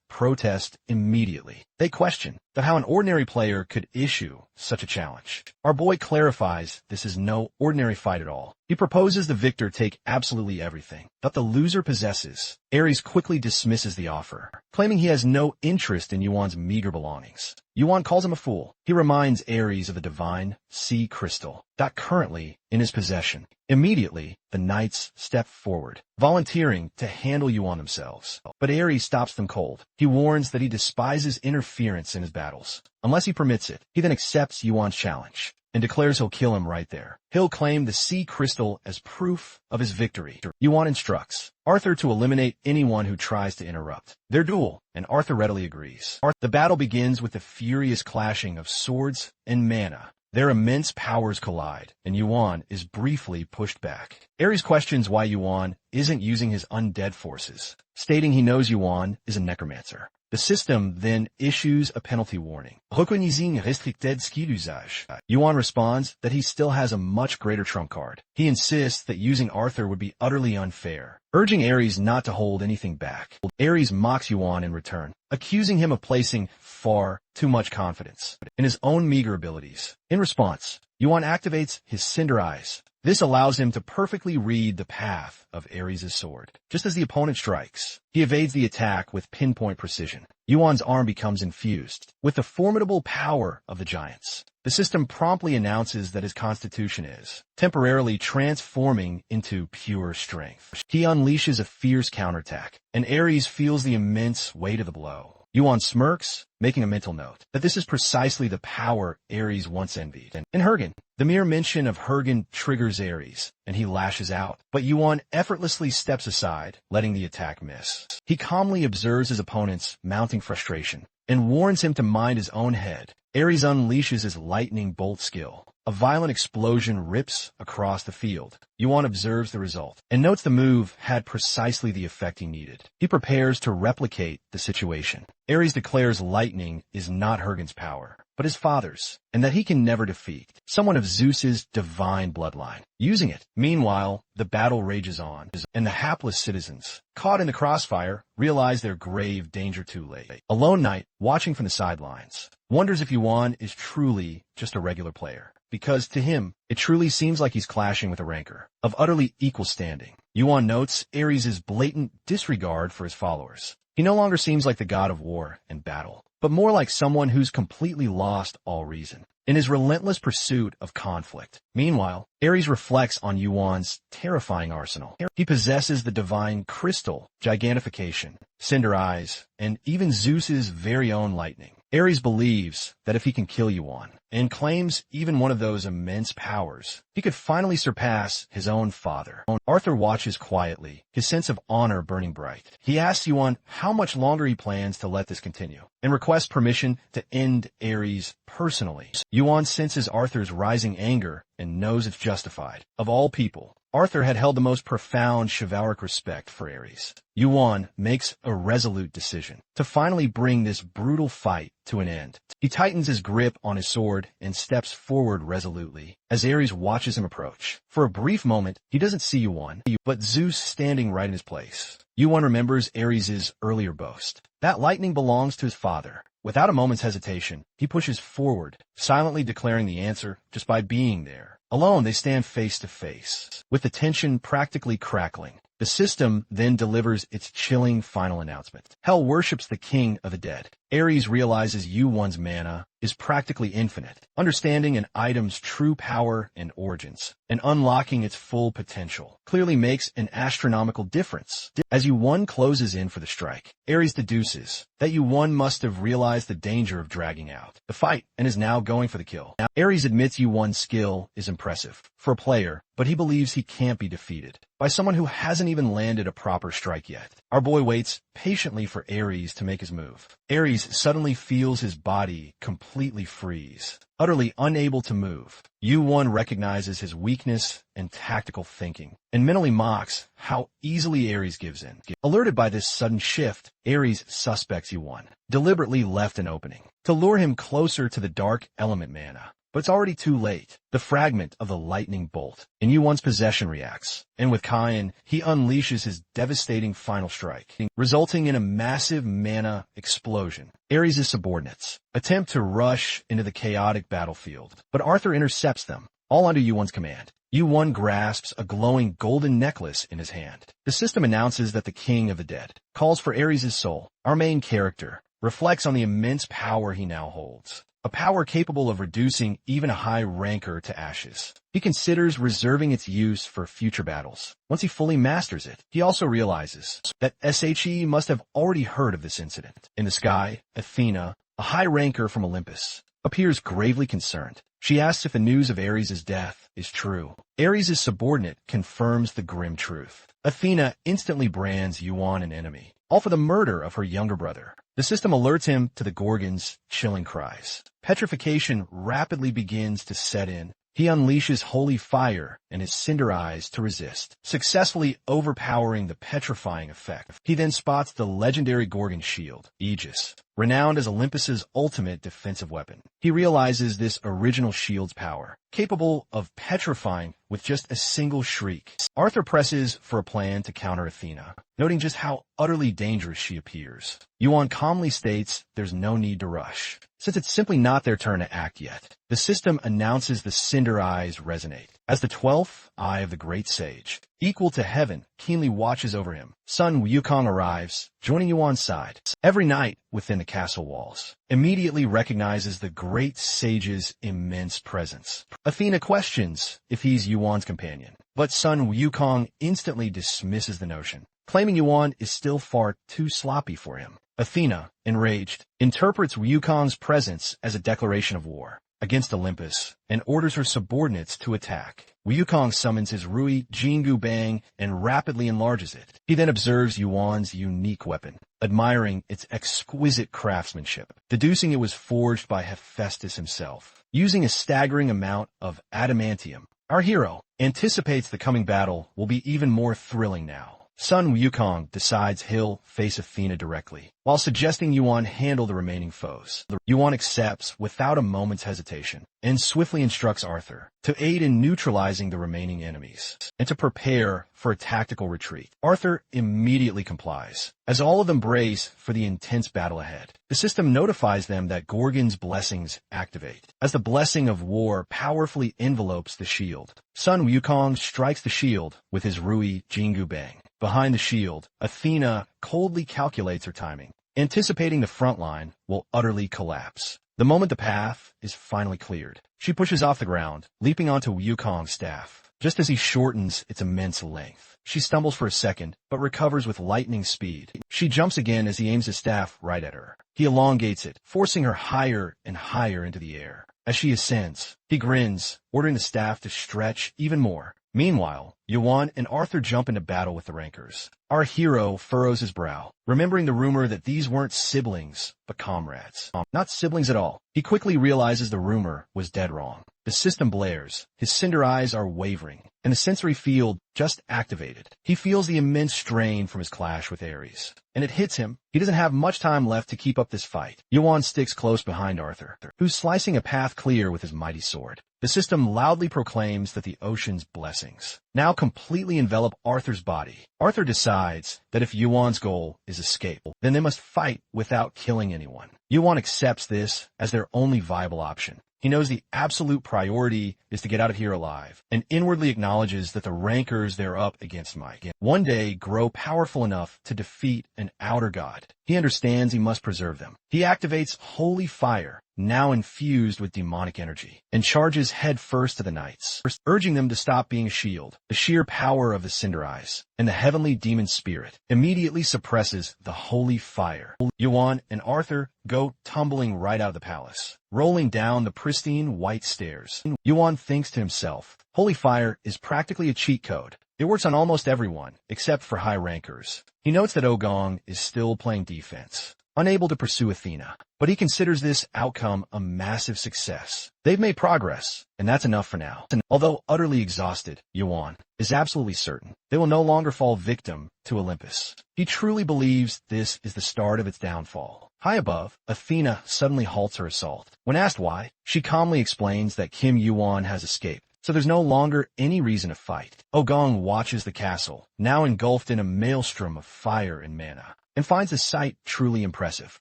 protest immediately. They question that how an ordinary player could issue such a challenge. Our boy clarifies this is no ordinary fight at all. He proposes the victor take absolutely everything that the loser possesses. Ares quickly dismisses the offer, claiming he has no interest in Yuan's meager belongings. Yuan calls him a fool. He reminds Ares of the divine sea crystal that currently in his possession. Immediately, the knights step forward, volunteering to handle Yuan themselves. But Ares stops them cold. He warns that he despises interference in his battles. Unless he permits it, he then accepts Yuan's challenge and declares he'll kill him right there. He'll claim the sea crystal as proof of his victory. Yuan instructs Arthur to eliminate anyone who tries to interrupt their duel, and Arthur readily agrees. The battle begins with the furious clashing of swords and mana. Their immense powers collide, and Yuan is briefly pushed back. Ares questions why Yuan isn't using his undead forces, stating he knows Yuan is a necromancer. The system then issues a penalty warning. Reconnaissing restricted skill usage. Yuan responds that he still has a much greater trump card. He insists that using Arthur would be utterly unfair, urging Ares not to hold anything back. Ares mocks Yuan in return, accusing him of placing far too much confidence in his own meager abilities. In response, Yuan activates his Cinder Eyes. This allows him to perfectly read the path of Ares' sword. Just as the opponent strikes, he evades the attack with pinpoint precision. Yuan's arm becomes infused with the formidable power of the giants. The system promptly announces that his constitution is temporarily transforming into pure strength. He unleashes a fierce counterattack, and Ares feels the immense weight of the blow. Yuan smirks, making a mental note that this is precisely the power Ares once envied. In Hergen, the mere mention of Hergen triggers Ares, and he lashes out. But Yuan effortlessly steps aside, letting the attack miss. He calmly observes his opponent's mounting frustration and warns him to mind his own head. Ares unleashes his lightning bolt skill. A violent explosion rips across the field. Yuan observes the result and notes the move had precisely the effect he needed. He prepares to replicate the situation. Ares declares lightning is not Hergen's power, but his father's, and that he can never defeat someone of Zeus's divine bloodline using it. Meanwhile, the battle rages on, and the hapless citizens, caught in the crossfire, realize their grave danger too late. A lone knight, watching from the sidelines, wonders if Yuan is truly just a regular player, because to him, it truly seems like he's clashing with a ranker of utterly equal standing. Yuan notes Ares' blatant disregard for his followers. He no longer seems like the god of war and battle, but more like someone who's completely lost all reason in his relentless pursuit of conflict. Meanwhile, Ares reflects on Yuan's terrifying arsenal. He possesses the divine crystal, gigantification, Cinder Eyes, and even Zeus's very own lightning. Ares believes that if he can kill Yuan, and claims even one of those immense powers, he could finally surpass his own father. Arthur watches quietly, his sense of honor burning bright. He asks Yuan how much longer he plans to let this continue, and requests permission to end Ares personally. Yuan senses Arthur's rising anger and knows it's justified. Of all people, Arthur had held the most profound chivalric respect for Ares. Yuan makes a resolute decision to finally bring this brutal fight to an end. He tightens his grip on his sword and steps forward resolutely as Ares watches him approach. For a brief moment, he doesn't see Yuan, but Zeus standing right in his place. Yuan remembers Ares' earlier boast. That lightning belongs to his father. Without a moment's hesitation, he pushes forward, silently declaring the answer just by being there. Alone, they stand face to face, with the tension practically crackling. The system then delivers its chilling final announcement. Hell worships the king of the dead. Ares realizes Yuan's mana is practically infinite, understanding an item's true power and origins, and unlocking its full potential clearly makes an astronomical difference. As Yuan closes in for the strike, Ares deduces that Yuan must have realized the danger of dragging out the fight and is now going for the kill. Ares admits Yuan's skill is impressive for a player, but he believes he can't be defeated by someone who hasn't even landed a proper strike yet. Our boy waits patiently for Ares to make his move. Ares suddenly feels his body completely freeze, utterly unable to move. Yuan recognizes his weakness and tactical thinking, and mentally mocks how easily Ares gives in. Alerted by this sudden shift, Ares suspects Yuan deliberately left an opening to lure him closer to the dark element mana. But it's already too late. The fragment of the lightning bolt in Yuan's possession reacts, and with Kain, he unleashes his devastating final strike, resulting in a massive mana explosion. Ares' subordinates attempt to rush into the chaotic battlefield, but Arthur intercepts them, all under Yuan's command. Yuan grasps a glowing golden necklace in his hand. The system announces that the king of the dead calls for Ares' soul. Our main character reflects on the immense power he now holds. A power capable of reducing even a high ranker to ashes. He considers reserving its use for future battles. Once he fully masters it, he also realizes that SHE must have already heard of this incident. In the sky, Athena, a high ranker from Olympus, appears gravely concerned. She asks if the news of Ares' death is true. Ares' subordinate confirms the grim truth. Athena instantly brands Yuan an enemy, all for the murder of her younger brother. The system alerts him to the Gorgon's chilling cries. Petrification rapidly begins to set in. He unleashes holy fire and his cinder eyes to resist, successfully overpowering the petrifying effect. He then spots the legendary Gorgon shield, Aegis, renowned as Olympus's ultimate defensive weapon. He realizes this original shield's power, capable of petrifying with just a single shriek. Arthur presses for a plan to counter Athena, noting just how utterly dangerous she appears. Yuan calmly states there's no need to rush, since it's simply not their turn to act yet. The system announces the cinder eyes resonate, as the 12th eye of the great sage, equal to heaven, keenly watches over him. Sun Wukong arrives, joining Yuan's side. Every knight within the castle walls immediately recognizes the great sage's immense presence. Athena questions if he's Yuan's companion, but Sun Wukong instantly dismisses the notion, claiming Yuan is still far too sloppy for him. Athena, enraged, interprets Wukong's presence as a declaration of war against Olympus and orders her subordinates to attack. Wukong summons his Rui Jingu Bang and rapidly enlarges it. He then observes Yuan's unique weapon, admiring its exquisite craftsmanship, deducing it was forged by Hephaestus himself, using a staggering amount of adamantium. Our hero anticipates the coming battle will be even more thrilling now. Sun Wukong decides he'll face Athena directly, while suggesting Yuan handle the remaining foes. Yuan accepts without a moment's hesitation, and swiftly instructs Arthur to aid in neutralizing the remaining enemies, and to prepare for a tactical retreat. Arthur immediately complies, as all of them brace for the intense battle ahead. The system notifies them that Gorgon's blessings activate, as the blessing of war powerfully envelopes the shield. Sun Wukong strikes the shield with his Rui Jingu Bang. Behind the shield, Athena coldly calculates her timing, anticipating the front line will utterly collapse. The moment the path is finally cleared, she pushes off the ground, leaping onto Wukong's staff. Just as he shortens its immense length, she stumbles for a second, but recovers with lightning speed. She jumps again as he aims his staff right at her. He elongates it, forcing her higher and higher into the air. As she ascends, he grins, ordering the staff to stretch even more. Meanwhile, Yuan and Arthur jump into battle with the rankers. Our hero furrows his brow, remembering the rumor that these weren't siblings, but comrades. Not siblings at all. He quickly realizes the rumor was dead wrong. The system blares, his cinder eyes are wavering, and the sensory field just activated. He feels the immense strain from his clash with Ares, and it hits him. He doesn't have much time left to keep up this fight. Yuan sticks close behind Arthur, who's slicing a path clear with his mighty sword. The system loudly proclaims that the ocean's blessings now completely envelop Arthur's body. Arthur decides that if Yuan's goal is escape, then they must fight without killing anyone. Yuan accepts this as their only viable option. He knows the absolute priority is to get out of here alive, and inwardly acknowledges that the rankers they're up against might one day grow powerful enough to defeat an outer god. He understands he must preserve them. He activates holy fire, now infused with demonic energy, and charges headfirst to the knights, urging them to stop being a shield. The sheer power of the Cinder Eyes and the heavenly demon spirit immediately suppresses the holy fire. Yuan and Arthur go tumbling right out of the palace, rolling down the pristine white stairs. Yuan thinks to himself, holy fire is practically a cheat code. It works on almost everyone, except for high rankers. He notes that Ogong is still playing defense, unable to pursue Athena, but he considers this outcome a massive success. They've made progress, and that's enough for now. Although utterly exhausted, Yuan is absolutely certain they will no longer fall victim to Olympus. He truly believes this is the start of its downfall. High above, Athena suddenly halts her assault. When asked why, she calmly explains that Kim Yuan has escaped, so there's no longer any reason to fight. Ogong watches the castle, now engulfed in a maelstrom of fire and mana, and finds the sight truly impressive.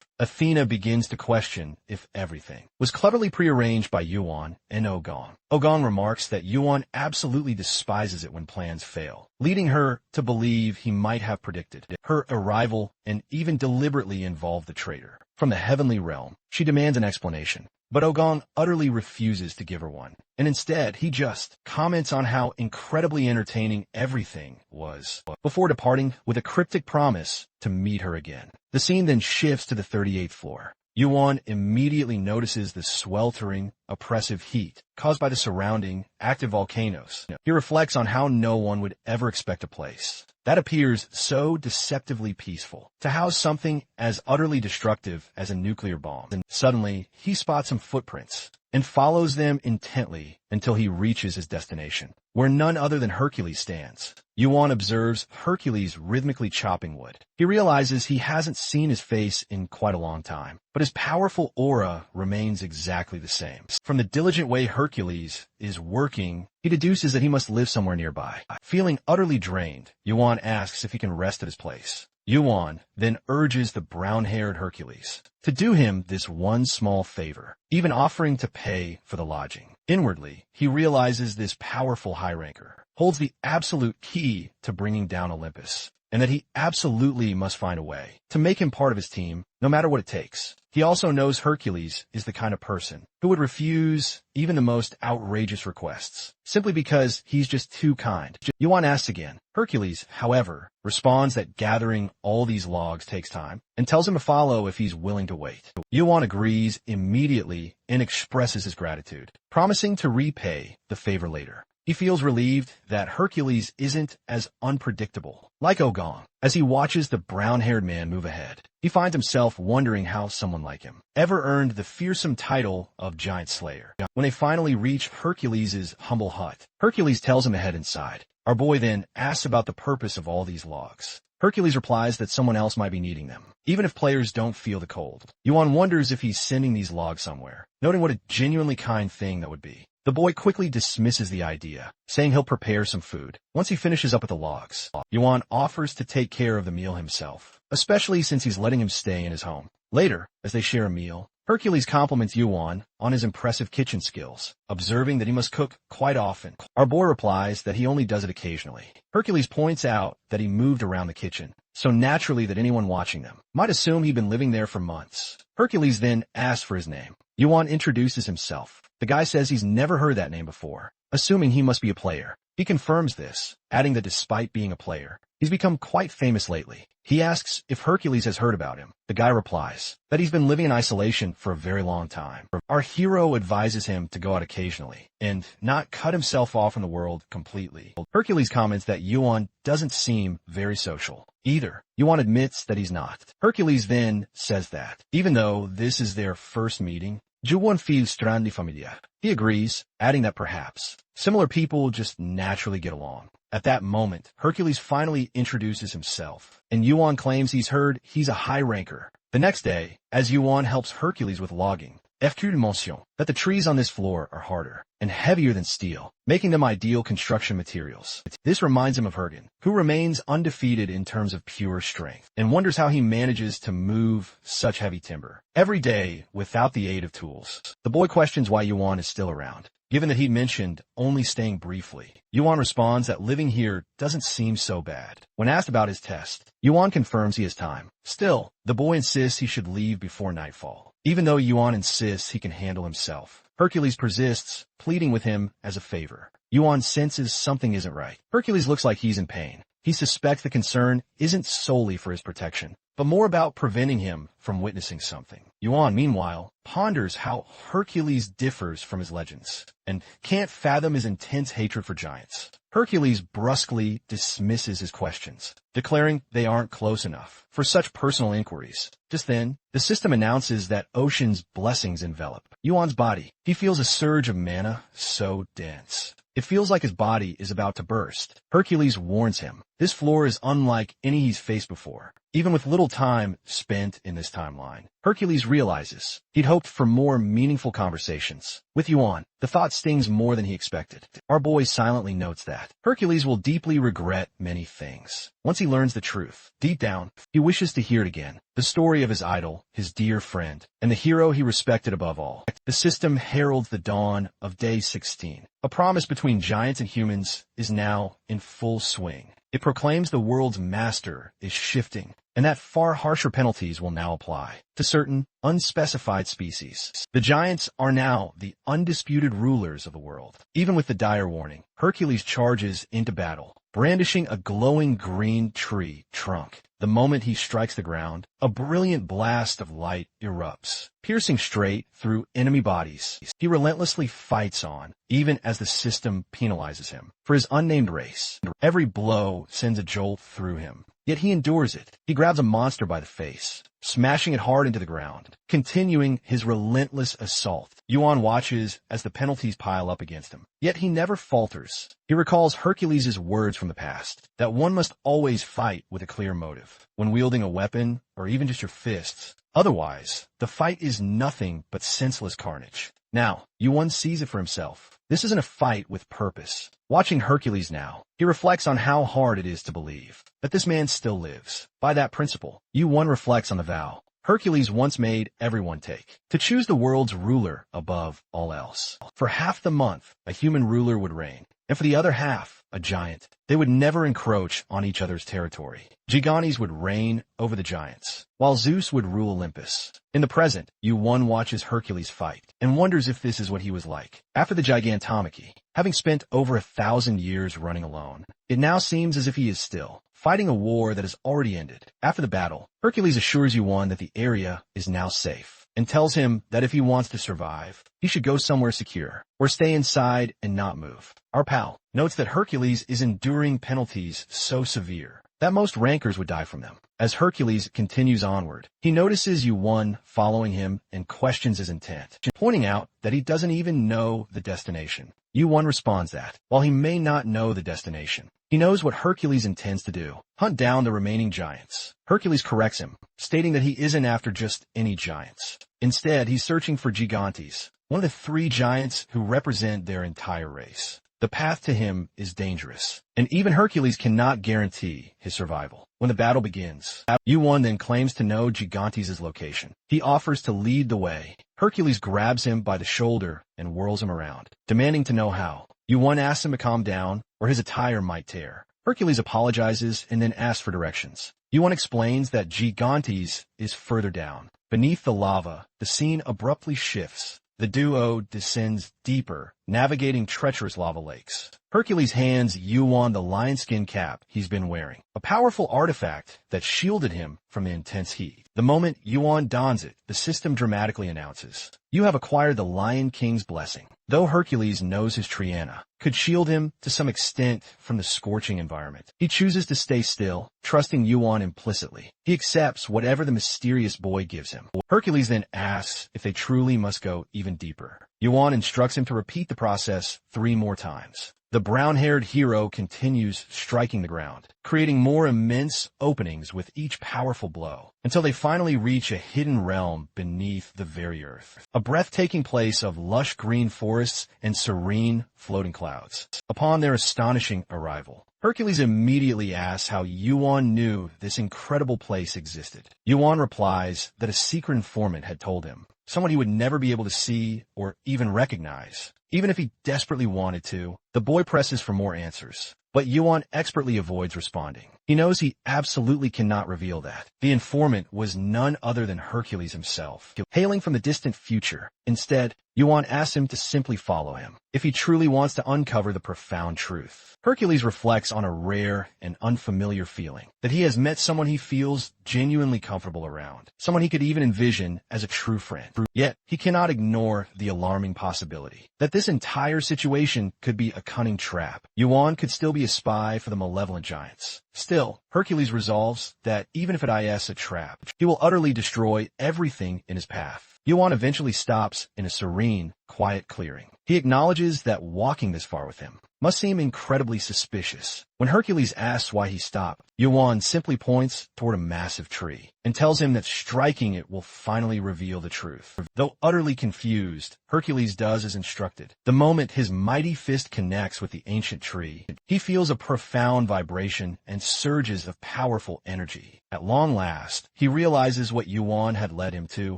Athena begins to question if everything was cleverly prearranged by Yuan and Ogong. Ogong remarks that Yuan absolutely despises it when plans fail, leading her to believe he might have predicted her arrival and even deliberately involved the traitor. From the heavenly realm, she demands an explanation, but Ogong utterly refuses to give her one, and instead he just comments on how incredibly entertaining everything was, before departing with a cryptic promise to meet her again. The scene then shifts to the 38th floor. Yuan immediately notices the sweltering, oppressive heat caused by the surrounding, active volcanoes. He reflects on how no one would ever expect a place that appears so deceptively peaceful to house something as utterly destructive as a nuclear bomb. And suddenly, he spots some footprints and follows them intently until he reaches his destination, where none other than Hercules stands. Yuan observes Hercules rhythmically chopping wood. He realizes he hasn't seen his face in quite a long time, but his powerful aura remains exactly the same. From the diligent way Hercules is working, he deduces that he must live somewhere nearby. Feeling utterly drained, Yuan asks if he can rest at his place. Yuan then urges the brown-haired Hercules to do him this one small favor, even offering to pay for the lodging. Inwardly, he realizes this powerful high ranker holds the absolute key to bringing down Olympus, and that he absolutely must find a way to make him part of his team, no matter what it takes. He also knows Hercules is the kind of person who would refuse even the most outrageous requests, simply because he's just too kind. Yuan asks again. Hercules, however, responds that gathering all these logs takes time, and tells him to follow if he's willing to wait. Yuan agrees immediately and expresses his gratitude, promising to repay the favor later. He feels relieved that Hercules isn't as unpredictable, like Ogong. As he watches the brown-haired man move ahead, he finds himself wondering how someone like him ever earned the fearsome title of Giant Slayer. When they finally reach Hercules' humble hut, Hercules tells him to head inside. Our boy then asks about the purpose of all these logs. Hercules replies that someone else might be needing them, even if players don't feel the cold. Yuan wonders if he's sending these logs somewhere, noting what a genuinely kind thing that would be. The boy quickly dismisses the idea, saying he'll prepare some food once he finishes up with the logs. Yuan offers to take care of the meal himself, especially since he's letting him stay in his home. Later, as they share a meal, Hercules compliments Yuan on his impressive kitchen skills, observing that he must cook quite often. Our boy replies that he only does it occasionally. Hercules points out that he moved around the kitchen, so naturally that anyone watching them might assume he'd been living there for months. Hercules then asks for his name. Yuan introduces himself. The guy says he's never heard that name before, assuming he must be a player. He confirms this, adding that despite being a player, he's become quite famous lately. He asks if Hercules has heard about him. The guy replies that he's been living in isolation for a very long time. Our hero advises him to go out occasionally and not cut himself off from the world completely. Hercules comments that Yuan doesn't seem very social either. Yuan admits that he's not. Hercules then says that, even though this is their first meeting, Juwon feels strandi familia. He agrees, adding that perhaps similar people just naturally get along. At that moment, Hercules finally introduces himself, and Yuan claims he's heard he's a high ranker. The next day, as Yuan helps Hercules with logging, FQ mention that the trees on this floor are harder and heavier than steel, making them ideal construction materials. This reminds him of Hergen, who remains undefeated in terms of pure strength, and wonders how he manages to move such heavy timber every day without the aid of tools. The boy questions why Yuan is still around, given that he'd mentioned only staying briefly. Yuan responds that living here doesn't seem so bad. When asked about his test, Yuan confirms he has time. Still, the boy insists he should leave before nightfall. Even though Yuan insists he can handle himself, Hercules persists, pleading with him as a favor. Yuan senses something isn't right. Hercules looks like he's in pain. He suspects the concern isn't solely for his protection, but more about preventing him from witnessing something. Yuan, meanwhile, ponders how Hercules differs from his legends, and can't fathom his intense hatred for giants. Hercules brusquely dismisses his questions, declaring they aren't close enough for such personal inquiries. Just then, the system announces that Ocean's blessings envelop Yuan's body. He feels a surge of mana so dense. It feels like his body is about to burst. Hercules warns him. This floor is unlike any he's faced before, even with little time spent in this timeline. Hercules realizes he'd hoped for more meaningful conversations. With Yuan, the thought stings more than he expected. Our boy silently notes that Hercules will deeply regret many things once he learns the truth. Deep down, he wishes to hear it again. The story of his idol, his dear friend, and the hero he respected above all. The system heralds the dawn of Day 16. A promise between giants and humans is now in full swing. It proclaims the world's master is shifting, and that far harsher penalties will now apply to certain unspecified species. The giants are now the undisputed rulers of the world. Even with the dire warning, Hercules charges into battle, brandishing a glowing green tree trunk. The moment he strikes the ground, a brilliant blast of light erupts, piercing straight through enemy bodies. He relentlessly fights on, even as the system penalizes him for his unnamed race. Every blow sends a jolt through him, yet he endures it. He grabs a monster by the face, smashing it hard into the ground, continuing his relentless assault. Yuan watches as the penalties pile up against him, yet he never falters. He recalls Hercules' words from the past, that one must always fight with a clear motive, when wielding a weapon or even just your fists. Otherwise, the fight is nothing but senseless carnage. Now, Yuan sees it for himself. This isn't a fight with purpose. Watching Hercules now, he reflects on how hard it is to believe that this man still lives. By that principle, Yuan reflects on the vow Hercules once made everyone take, to choose the world's ruler above all else. For half the month, a human ruler would reign, and for the other half, a giant. They would never encroach on each other's territory. Gigantes would reign over the giants, while Zeus would rule Olympus. In the present, Yuan watches Hercules fight, and wonders if this is what he was like after the Gigantomachy. Having spent over 1,000 years running alone, it now seems as if he is still fighting a war that has already ended. After the battle, Hercules assures Yuan that the area is now safe, and tells him that if he wants to survive, he should go somewhere secure, or stay inside and not move. Our pal notes that Hercules is enduring penalties so severe that most rankers would die from them. As Hercules continues onward, he notices Yuan following him and questions his intent, pointing out that he doesn't even know the destination. Yuan responds that, while he may not know the destination, he knows what Hercules intends to do: hunt down the remaining giants. Hercules corrects him, stating that he isn't after just any giants. Instead, he's searching for Gigantes, one of the 3 giants who represent their entire race. The path to him is dangerous, and even Hercules cannot guarantee his survival. When the battle begins, Yuan then claims to know Gigantes' location. He offers to lead the way. Hercules grabs him by the shoulder and whirls him around, demanding to know how. Yuan asks him to calm down, or his attire might tear. Hercules apologizes and then asks for directions. Yuan explains that Gigantes is further down. Beneath the lava, the scene abruptly shifts. The duo descends deeper, navigating treacherous lava lakes. Hercules hands Yuan the lion-skin cap he's been wearing, a powerful artifact that shielded him from the intense heat. The moment Yuan dons it, the system dramatically announces, "You have acquired the Lion King's blessing." Though Hercules knows his Triana could shield him to some extent from the scorching environment, he chooses to stay still, trusting Yuan implicitly. He accepts whatever the mysterious boy gives him. Hercules then asks if they truly must go even deeper. Yuan instructs him to repeat the process 3 more times. The brown-haired hero continues striking the ground, creating more immense openings with each powerful blow, until they finally reach a hidden realm beneath the very earth. A breathtaking place of lush green forests and serene, floating clouds. Upon their astonishing arrival, Hercules immediately asks how Yuan knew this incredible place existed. Yuan replies that a secret informant had told him, someone he would never be able to see or even recognize. Even if he desperately wanted to, the boy presses for more answers, but Yuan expertly avoids responding. He knows he absolutely cannot reveal that. The informant was none other than Hercules himself, hailing from the distant future. Instead, Yuan asks him to simply follow him, if he truly wants to uncover the profound truth. Hercules reflects on a rare and unfamiliar feeling, that he has met someone he feels genuinely comfortable around, someone he could even envision as a true friend. Yet, he cannot ignore the alarming possibility that this entire situation could be a cunning trap. Yuan could still be a spy for the malevolent giants. Still, Hercules resolves that even if it is a trap, he will utterly destroy everything in his path. Yuan eventually stops in a serene, quiet clearing. He acknowledges that walking this far with him must seem incredibly suspicious. When Hercules asks why he stopped, Yuan simply points toward a massive tree and tells him that striking it will finally reveal the truth. Though utterly confused, Hercules does as instructed. The moment his mighty fist connects with the ancient tree, he feels a profound vibration and surges of powerful energy. At long last, he realizes what Yuan had led him to,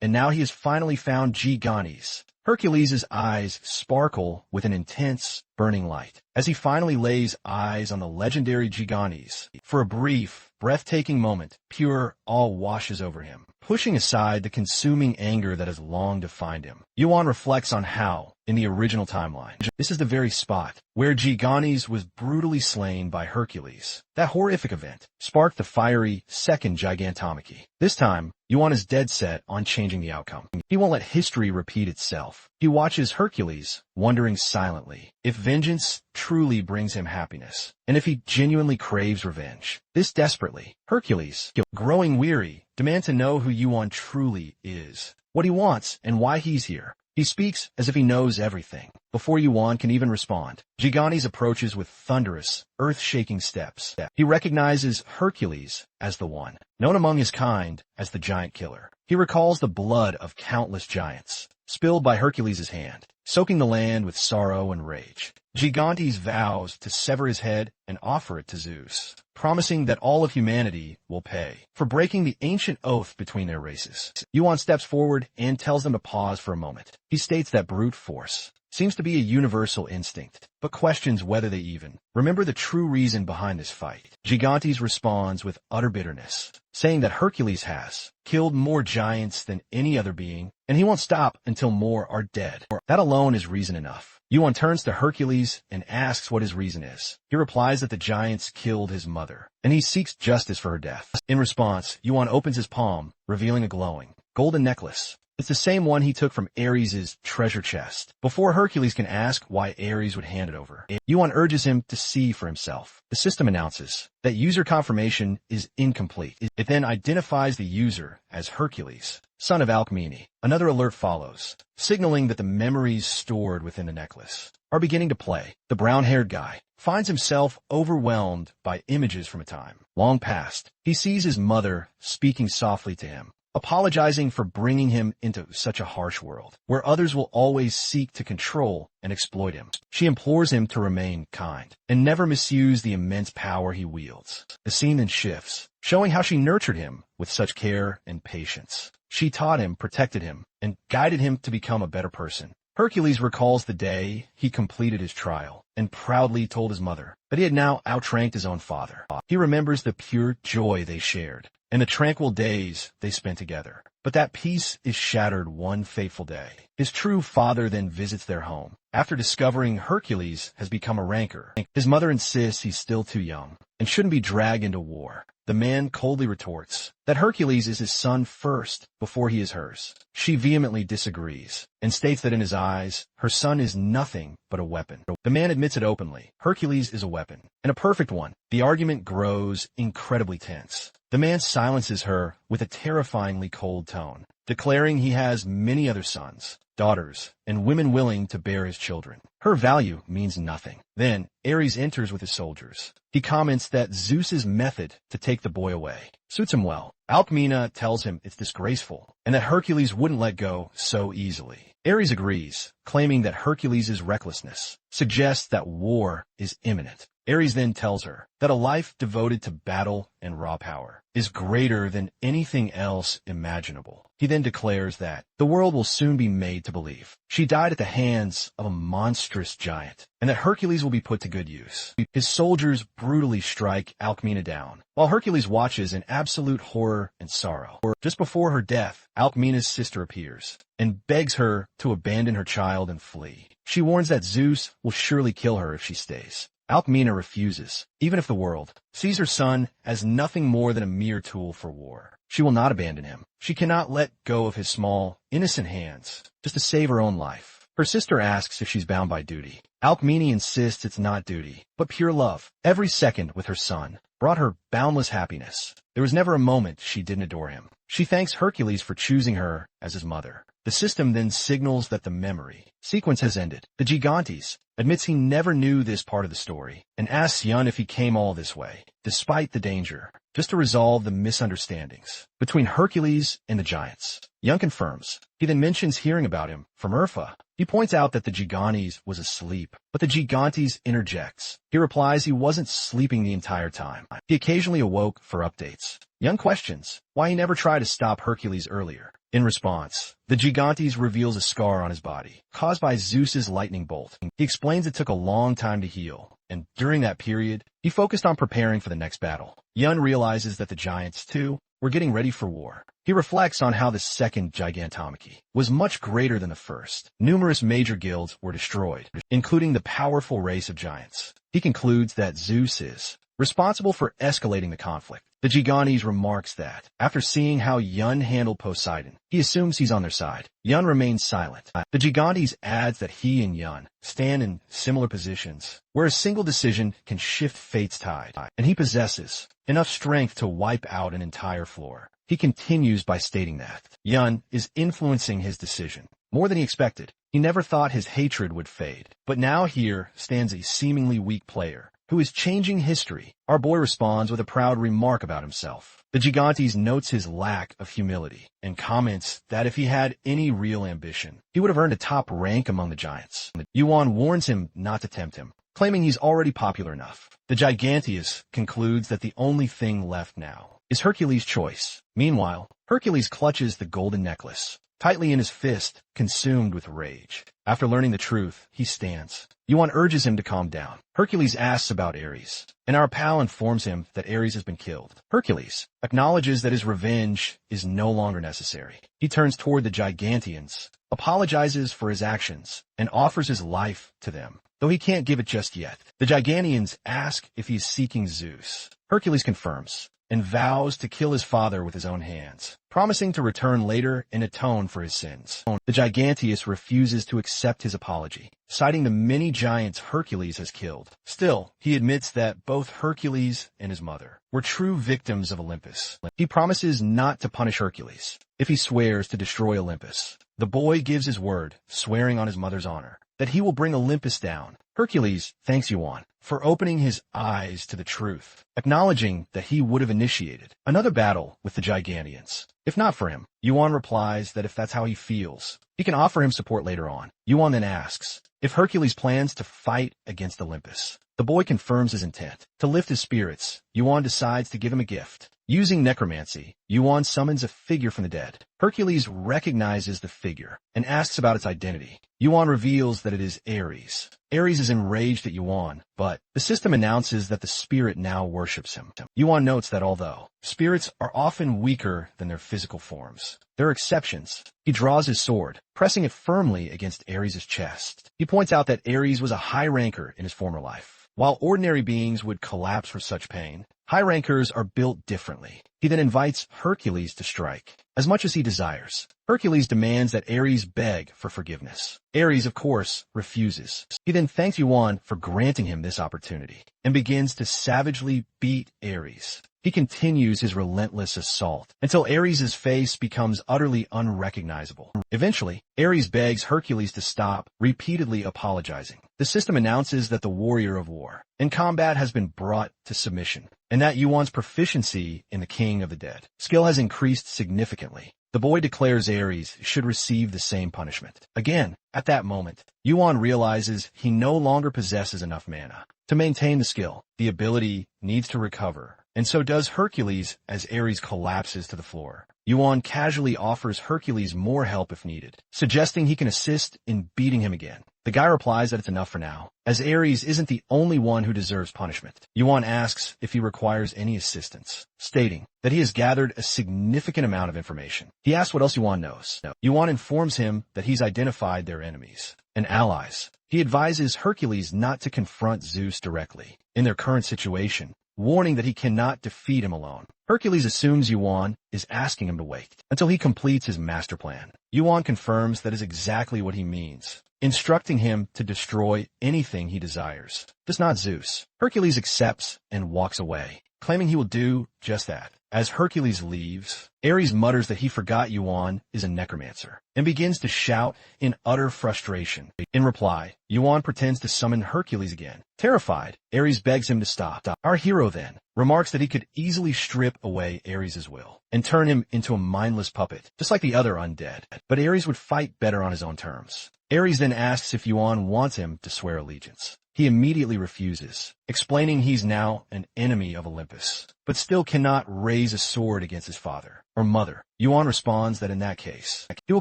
and now he has finally found Gigantes. Hercules' eyes sparkle with an intense, burning light as he finally lays eyes on the legendary Gigantes. For a brief, breathtaking moment, pure awe washes over him, pushing aside the consuming anger that has long defined him. Yuan reflects on how, in the original timeline, this is the very spot where Gigantes was brutally slain by Hercules. That horrific event sparked the fiery second Gigantomachy. This time, Yuan is dead set on changing the outcome. He won't let history repeat itself. He watches Hercules, wondering silently if vengeance truly brings him happiness, and if he genuinely craves revenge. This desperately, Hercules, growing weary, demands to know who Yuan truly is, what he wants, and why he's here. He speaks as if he knows everything. Before Yuan can even respond, Gigantes approaches with thunderous, earth-shaking steps. He recognizes Hercules as the one, known among his kind as the giant killer. He recalls the blood of countless giants, spilled by Hercules' hand, soaking the land with sorrow and rage. Gigantes vows to sever his head and offer it to Zeus, promising that all of humanity will pay for breaking the ancient oath between their races. Yuan steps forward and tells them to pause for a moment. He states that brute force seems to be a universal instinct, but questions whether they even remember the true reason behind this fight. Gigantes responds with utter bitterness, saying that Hercules has killed more giants than any other being, and he won't stop until more are dead. That alone is reason enough. Yuan turns to Hercules and asks what his reason is. He replies that the giants killed his mother, and he seeks justice for her death. In response, Yuan opens his palm, revealing a glowing, golden necklace. It's the same one he took from Ares' treasure chest. Before Hercules can ask why Ares would hand it over, Yuan urges him to see for himself. The system announces that user confirmation is incomplete. It then identifies the user as Hercules, son of Alcmene. Another alert follows, signaling that the memories stored within the necklace are beginning to play. The brown-haired guy finds himself overwhelmed by images from a time long past. He sees his mother speaking softly to him, apologizing for bringing him into such a harsh world, where others will always seek to control and exploit him. She implores him to remain kind and never misuse the immense power he wields. The scene then shifts, showing how she nurtured him with such care and patience. She taught him, protected him, and guided him to become a better person. Hercules recalls the day he completed his trial and proudly told his mother that he had now outranked his own father. He remembers the pure joy they shared and the tranquil days they spent together. But that peace is shattered one fateful day. His true father then visits their home. After discovering Hercules has become a rancor, his mother insists he's still too young and shouldn't be dragged into war. The man coldly retorts that Hercules is his son first before he is hers. She vehemently disagrees and states that in his eyes, her son is nothing but a weapon. The man admits it openly. Hercules is a weapon, and a perfect one. The argument grows incredibly tense. The man silences her with a terrifyingly cold tone, declaring he has many other sons, daughters, and women willing to bear his children. Her value means nothing. Then, Ares enters with his soldiers. He comments that Zeus's method to take the boy away suits him well. Alcmena tells him it's disgraceful, and that Hercules wouldn't let go so easily. Ares agrees, claiming that Hercules' recklessness suggests that war is imminent. Ares then tells her that a life devoted to battle and raw power is greater than anything else imaginable. He then declares that the world will soon be made to believe she died at the hands of a monstrous giant, and that Hercules will be put to good use. His soldiers brutally strike Alcmena down, while Hercules watches in absolute horror and sorrow. Just before her death, Alcmena's sister appears and begs her to abandon her child and flee. She warns that Zeus will surely kill her if she stays. Alcmena refuses, even if the world sees her son as nothing more than a mere tool for war. She will not abandon him. She cannot let go of his small, innocent hands just to save her own life. Her sister asks if she's bound by duty. Alcmene insists it's not duty, but pure love. Every second with her son brought her boundless happiness. There was never a moment she didn't adore him. She thanks Hercules for choosing her as his mother. The system then signals that the memory sequence has ended. The Gigantes admits he never knew this part of the story and asks Yun if he came all this way, despite the danger, just to resolve the misunderstandings between Hercules and the giants. Yun confirms. He then mentions hearing about him from Urfa. He points out that the Gigantes was asleep, but the Gigantes interjects. He replies he wasn't sleeping the entire time. He occasionally awoke for updates. Yun questions why he never tried to stop Hercules earlier. In response, the Gigantes reveals a scar on his body, caused by Zeus's lightning bolt. He explains it took a long time to heal, and during that period, he focused on preparing for the next battle. Yun realizes that the giants, too, were getting ready for war. He reflects on how the second gigantomachy was much greater than the first. Numerous major guilds were destroyed, including the powerful race of giants. He concludes that Zeus is responsible for escalating the conflict. The Gigantes remarks that, after seeing how Yun handled Poseidon, he assumes he's on their side. Yun remains silent. The Gigantes adds that he and Yun stand in similar positions, where a single decision can shift fate's tide, and he possesses enough strength to wipe out an entire floor. He continues by stating that Yun is influencing his decision more than he expected. He never thought his hatred would fade, but now here stands a seemingly weak player who is changing history. Our boy responds with a proud remark about himself. The Gigantes notes his lack of humility and comments that if he had any real ambition, he would have earned a top rank among the giants. Yuan warns him not to tempt him, claiming he's already popular enough. The Giganteus concludes that the only thing left now is Hercules' choice. Meanwhile, Hercules clutches the golden necklace tightly in his fist, consumed with rage. After learning the truth, he stands. Yuan urges him to calm down. Hercules asks about Ares, and our pal informs him that Ares has been killed. Hercules acknowledges that his revenge is no longer necessary. He turns toward the Giganteans, apologizes for his actions, and offers his life to them, though he can't give it just yet. The Giganteans ask if he's seeking Zeus. Hercules confirms and vows to kill his father with his own hands, promising to return later and atone for his sins. The Giganteus refuses to accept his apology, citing the many giants Hercules has killed. Still, he admits that both Hercules and his mother were true victims of Olympus. He promises not to punish Hercules if he swears to destroy Olympus. The boy gives his word, swearing on his mother's honor, that he will bring Olympus down. Hercules thanks Yuan for opening his eyes to the truth, acknowledging that he would have initiated another battle with the Giganteans. If not for him, Yuan replies that if that's how he feels, he can offer him support later on. Yuan then asks if Hercules plans to fight against Olympus. The boy confirms his intent. To lift his spirits, Yuan decides to give him a gift, Using necromancy, Yuan summons a figure from the dead. Hercules recognizes the figure and asks about its identity. Yuan reveals that it is Ares. Ares is enraged at Yuan, but the system announces that the spirit now worships him. Yuan notes that although spirits are often weaker than their physical forms, there are exceptions. He draws his sword, pressing it firmly against Ares' chest. He points out that Ares was a high ranker in his former life. While ordinary beings would collapse for such pain, high rankers are built differently. He then invites Hercules to strike, as much as he desires. Hercules demands that Ares beg for forgiveness. Ares, of course, refuses. He then thanks Yuan for granting him this opportunity, and begins to savagely beat Ares. He continues his relentless assault until Ares' face becomes utterly unrecognizable. Eventually, Ares begs Hercules to stop, repeatedly apologizing. The system announces that the warrior of war in combat has been brought to submission, and that Yuan's proficiency in the King of the Dead skill has increased significantly. The boy declares Ares should receive the same punishment. Again, at that moment, Yuan realizes he no longer possesses enough mana to maintain the skill. The ability needs to recover, and so does Hercules as Ares collapses to the floor. Yuan casually offers Hercules more help if needed, suggesting he can assist in beating him again. The guy replies that it's enough for now, as Ares isn't the only one who deserves punishment. Yuan asks if he requires any assistance, stating that he has gathered a significant amount of information. He asks what else Yuan knows. Yuan informs him that he's identified their enemies and allies. He advises Hercules not to confront Zeus directly in their current situation, warning that he cannot defeat him alone. Hercules assumes Yuan is asking him to wait until he completes his master plan. Yuan confirms that is exactly what he means, instructing him to destroy anything he desires, just not Zeus. Hercules accepts and walks away, claiming he will do just that. As Hercules leaves, Ares mutters that he forgot Yuan is a necromancer and begins to shout in utter frustration. In reply, Yuan pretends to summon Hercules again. Terrified, Ares begs him to stop. Our hero then remarks that he could easily strip away Ares' will and turn him into a mindless puppet, just like the other undead. But Ares would fight better on his own terms. Ares then asks if Yuan wants him to swear allegiance. He immediately refuses, explaining he's now an enemy of Olympus, but still cannot raise a sword against his father or mother. Yuan responds that in that case, he will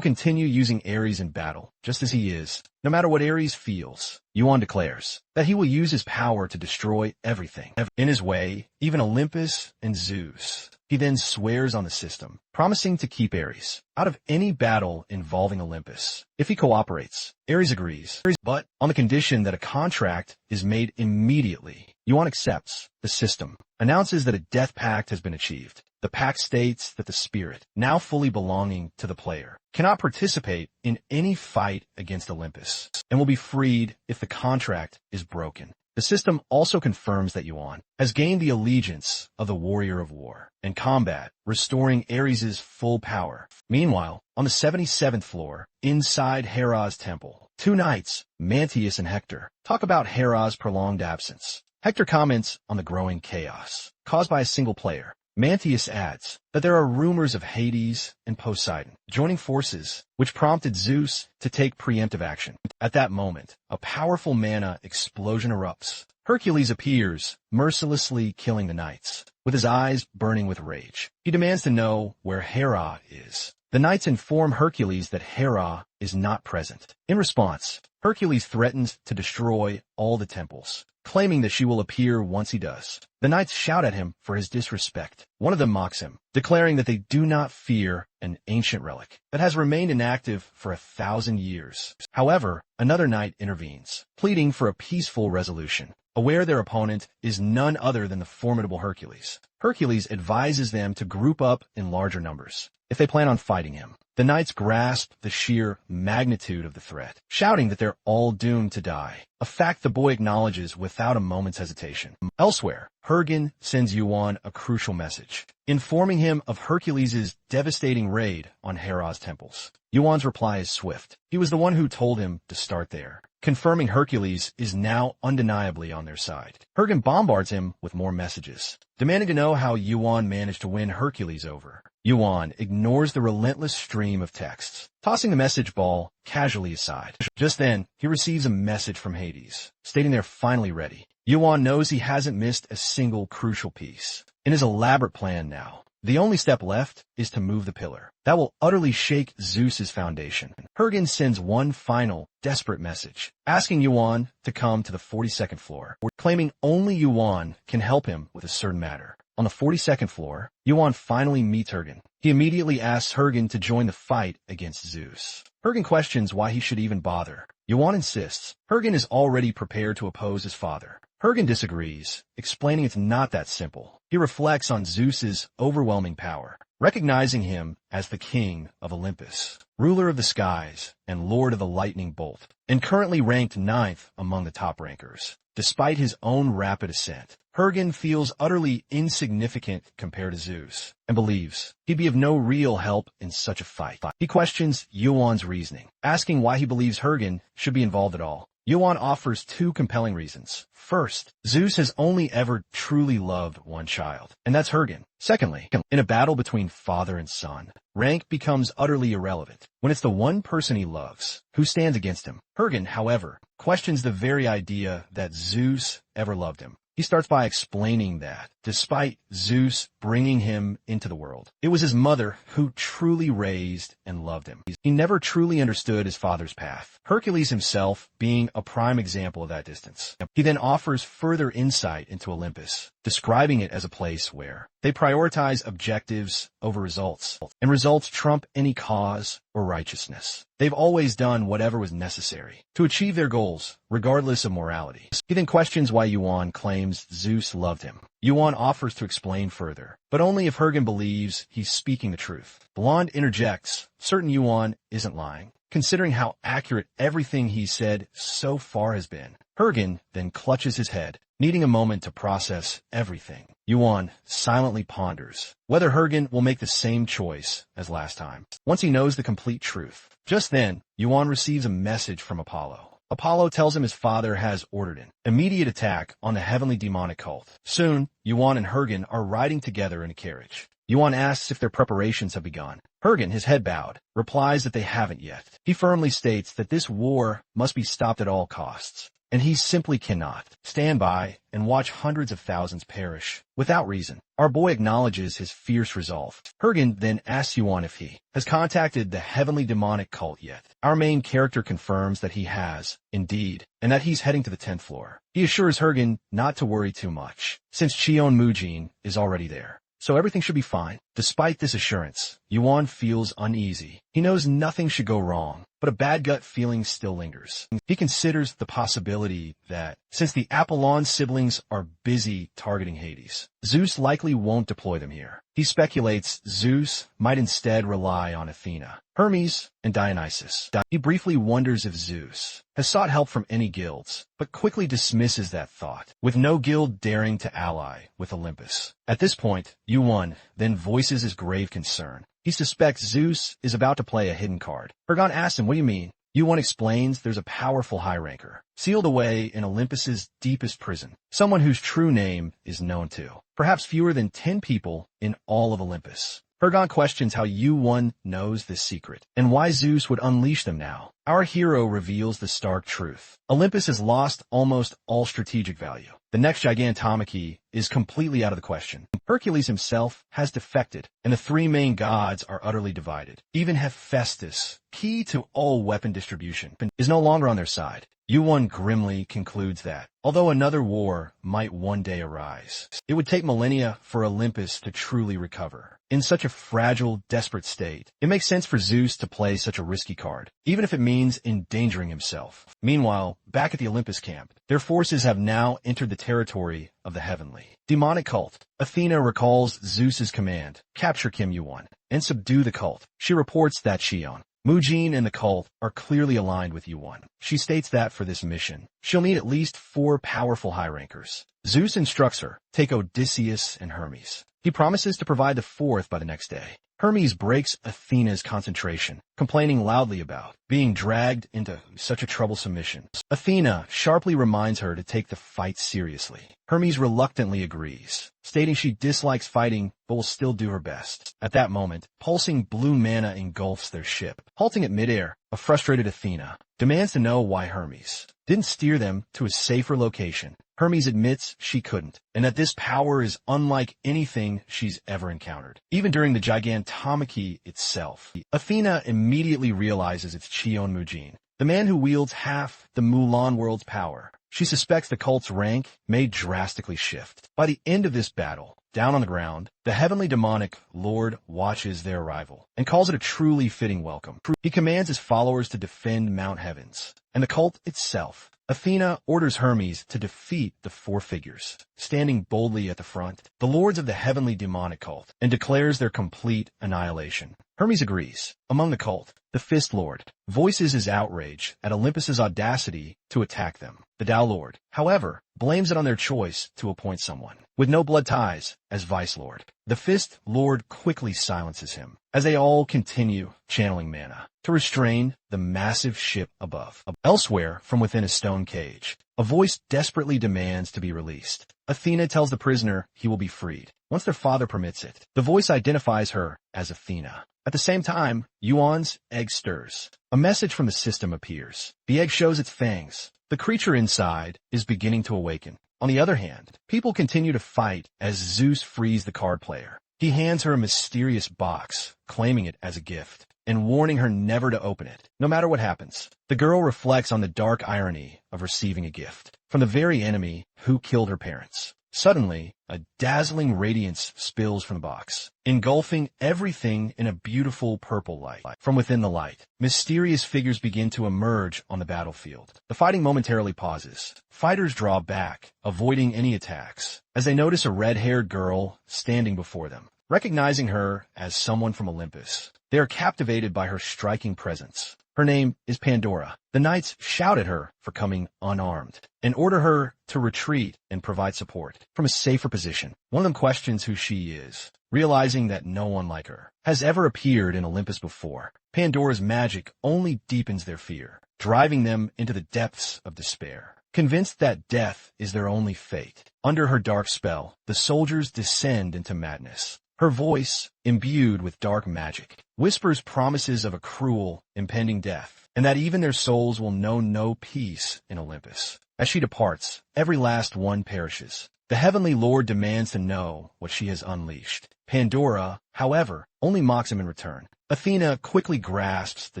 continue using Ares in battle, just as he is, no matter what Ares feels. Yuan declares that he will use his power to destroy everything in his way, even Olympus and Zeus. He then swears on the system, promising to keep Ares out of any battle involving Olympus. If he cooperates, Ares agrees, but on the condition that a contract is made immediately. Yuan accepts. The system announces that a death pact has been achieved. The pact states that the spirit, now fully belonging to the player, cannot participate in any fight against Olympus and will be freed if the contract is broken. The system also confirms that Yuan has gained the allegiance of the warrior of war in combat, restoring Ares' full power. Meanwhile, on the 77th floor, inside Hera's temple, two knights, Mantius and Hector, talk about Hera's prolonged absence. Hector comments on the growing chaos caused by a single player. Mantius adds that there are rumors of Hades and Poseidon joining forces, which prompted Zeus to take preemptive action. At that moment, a powerful mana explosion erupts. Hercules appears, mercilessly killing the knights, with his eyes burning with rage. He demands to know where Hera is. The knights inform Hercules that Hera is not present. In response, Hercules threatens to destroy all the temples, claiming that she will appear once he does. The knights shout at him for his disrespect. One of them mocks him, declaring that they do not fear an ancient relic that has remained inactive for 1,000 years. However, another knight intervenes, pleading for a peaceful resolution, aware their opponent is none other than the formidable Hercules. Hercules advises them to group up in larger numbers if they plan on fighting him. The knights grasp the sheer magnitude of the threat, shouting that they're all doomed to die, a fact the boy acknowledges without a moment's hesitation. Elsewhere, Hergen sends Yuan a crucial message, informing him of Hercules' devastating raid on Hera's temples. Yuan's reply is swift. He was the one who told him to start there, confirming Hercules is now undeniably on their side. Hergen bombards him with more messages, demanding to know how Yuan managed to win Hercules over. Yuan ignores the relentless stream of texts, tossing the message ball casually aside. Just then, he receives a message from Hades, stating they're finally ready. Yuan knows he hasn't missed a single crucial piece. in his elaborate plan now. The only step left is to move the pillar. That will utterly shake Zeus's foundation. Hergen sends one final, desperate message, asking Yuan to come to the 42nd floor, claiming only Yuan can help him with a certain matter. On the 42nd floor, Yuan finally meets Hergen. He immediately asks Hergen to join the fight against Zeus. Hergen questions why he should even bother. Yuan insists. Hergen is already prepared to oppose his father. Hergen disagrees, explaining it's not that simple. He reflects on Zeus's overwhelming power, recognizing him as the king of Olympus, ruler of the skies, and lord of the lightning bolt, and currently ranked 9th among the top rankers. Despite his own rapid ascent, Hergen feels utterly insignificant compared to Zeus, and believes he'd be of no real help in such a fight. He questions Yuan's reasoning, asking why he believes Hergen should be involved at all. Yuan offers two compelling reasons. First, Zeus has only ever truly loved one child, and that's Hergen. Secondly, in a battle between father and son, rank becomes utterly irrelevant when it's the one person he loves who stands against him. Hergen, however, questions the very idea that Zeus ever loved him. He starts by explaining that, despite Zeus bringing him into the world, it was his mother who truly raised and loved him. He never truly understood his father's path, Hercules himself being a prime example of that distance. He then offers further insight into Olympus, describing it as a place where they prioritize objectives over results, and results trump any cause or righteousness. They've always done whatever was necessary to achieve their goals, regardless of morality. He then questions why Yuan claims Zeus loved him. Yuan offers to explain further, but only if Hergen believes he's speaking the truth. Blonde interjects, certain Yuan isn't lying, considering how accurate everything he said so far has been. Hergen then clutches his head, needing a moment to process everything. Yuan silently ponders whether Hergen will make the same choice as last time, once he knows the complete truth. Just then, Yuan receives a message from Apollo. Apollo tells him his father has ordered an immediate attack on the heavenly demonic cult. Soon, Yuan and Hergen are riding together in a carriage. Yuan asks if their preparations have begun. Hergen, his head bowed, replies that they haven't yet. He firmly states that this war must be stopped at all costs, and he simply cannot stand by and watch hundreds of thousands perish without reason. Our boy acknowledges his fierce resolve. Hergen then asks Yuan if he has contacted the heavenly demonic cult yet. Our main character confirms that he has, indeed, and that he's heading to the 10th floor. He assures Hergen not to worry too much, since Cheon Mujin is already there, so everything should be fine. Despite this assurance, Yuan feels uneasy. He knows nothing should go wrong, but a bad gut feeling still lingers. He considers the possibility that, since the Apollon siblings are busy targeting Hades, Zeus likely won't deploy them here. He speculates Zeus might instead rely on Athena, Hermes, and Dionysus. He briefly wonders if Zeus has sought help from any guilds, but quickly dismisses that thought, with no guild daring to ally with Olympus. At this point, Yuan then voices his grave concern. He suspects Zeus is about to play a hidden card. Hergen asks him, "What do you mean?" Yuan explains there's a powerful high ranker, sealed away in Olympus's deepest prison, someone whose true name is known to perhaps fewer than 10 people in all of Olympus. Hergen questions how Yuan knows this secret, and why Zeus would unleash them now. Our hero reveals the stark truth. Olympus has lost almost all strategic value. The next gigantomachy is completely out of the question. Hercules himself has defected, and the three main gods are utterly divided. Even Hephaestus, key to all weapon distribution, is no longer on their side. Yuan grimly concludes that, although another war might one day arise, it would take millennia for Olympus to truly recover. In such a fragile, desperate state, it makes sense for Zeus to play such a risky card, even if it means endangering himself. Meanwhile, back at the Olympus camp, their forces have now entered the territory of the heavenly demonic cult. Athena recalls Zeus's command, capture Kim Yuan, and subdue the cult. She reports that Cheon Mujin and the cult are clearly aligned with Yuan. She states that for this mission, she'll need at least 4 powerful high rankers. Zeus instructs her, take Odysseus and Hermes. He promises to provide the 4th by the next day. Hermes breaks Athena's concentration, complaining loudly about being dragged into such a troublesome mission. Athena sharply reminds her to take the fight seriously. Hermes reluctantly agrees, stating she dislikes fighting but will still do her best. At that moment, pulsing blue mana engulfs their ship. Halting at midair, a frustrated Athena demands to know why Hermes didn't steer them to a safer location. Hermes admits she couldn't, and that this power is unlike anything she's ever encountered. Even during the gigantomachy itself, Athena immediately realizes it's Cheon Mujin, the man who wields half the Mulan world's power. She suspects the cult's rank may drastically shift. By the end of this battle, down on the ground, the heavenly demonic lord watches their arrival and calls it a truly fitting welcome. He commands his followers to defend Mount Heavens and the cult itself. Athena orders Hermes to defeat the four figures, standing boldly at the front, the lords of the heavenly demonic cult, and declares their complete annihilation. Hermes agrees. Among the cult, the Fist Lord voices his outrage at Olympus's audacity to attack them. The Tao Lord, however, blames it on their choice to appoint someone with no blood ties as Vice Lord. The Fist Lord quickly silences him as they all continue channeling mana to restrain the massive ship above. Elsewhere, from within a stone cage, a voice desperately demands to be released. Athena tells the prisoner he will be freed once their father permits it. The voice identifies her as Athena. At the same time, Yuan's egg stirs. A message from the system appears. The egg shows its fangs. The creature inside is beginning to awaken. On the other hand, people continue to fight as Zeus frees the card player. He hands her a mysterious box, claiming it as a gift, and warning her never to open it, no matter what happens. The girl reflects on the dark irony of receiving a gift from the very enemy who killed her parents. Suddenly, a dazzling radiance spills from the box, engulfing everything in a beautiful purple light. From within the light, mysterious figures begin to emerge on the battlefield. The fighting momentarily pauses. Fighters draw back, avoiding any attacks, as they notice a red-haired girl standing before them. Recognizing her as someone from Olympus, they are captivated by her striking presence. Her name is Pandora. The knights shout at her for coming unarmed and order her to retreat and provide support from a safer position. One of them questions who she is, realizing that no one like her has ever appeared in Olympus before. Pandora's magic only deepens their fear, driving them into the depths of despair. Convinced that death is their only fate, under her dark spell, the soldiers descend into madness. Her voice, imbued with dark magic, whispers promises of a cruel, impending death, and that even their souls will know no peace in Olympus. As she departs, every last one perishes. The heavenly lord demands to know what she has unleashed. Pandora, however, only mocks him in return. Athena quickly grasps the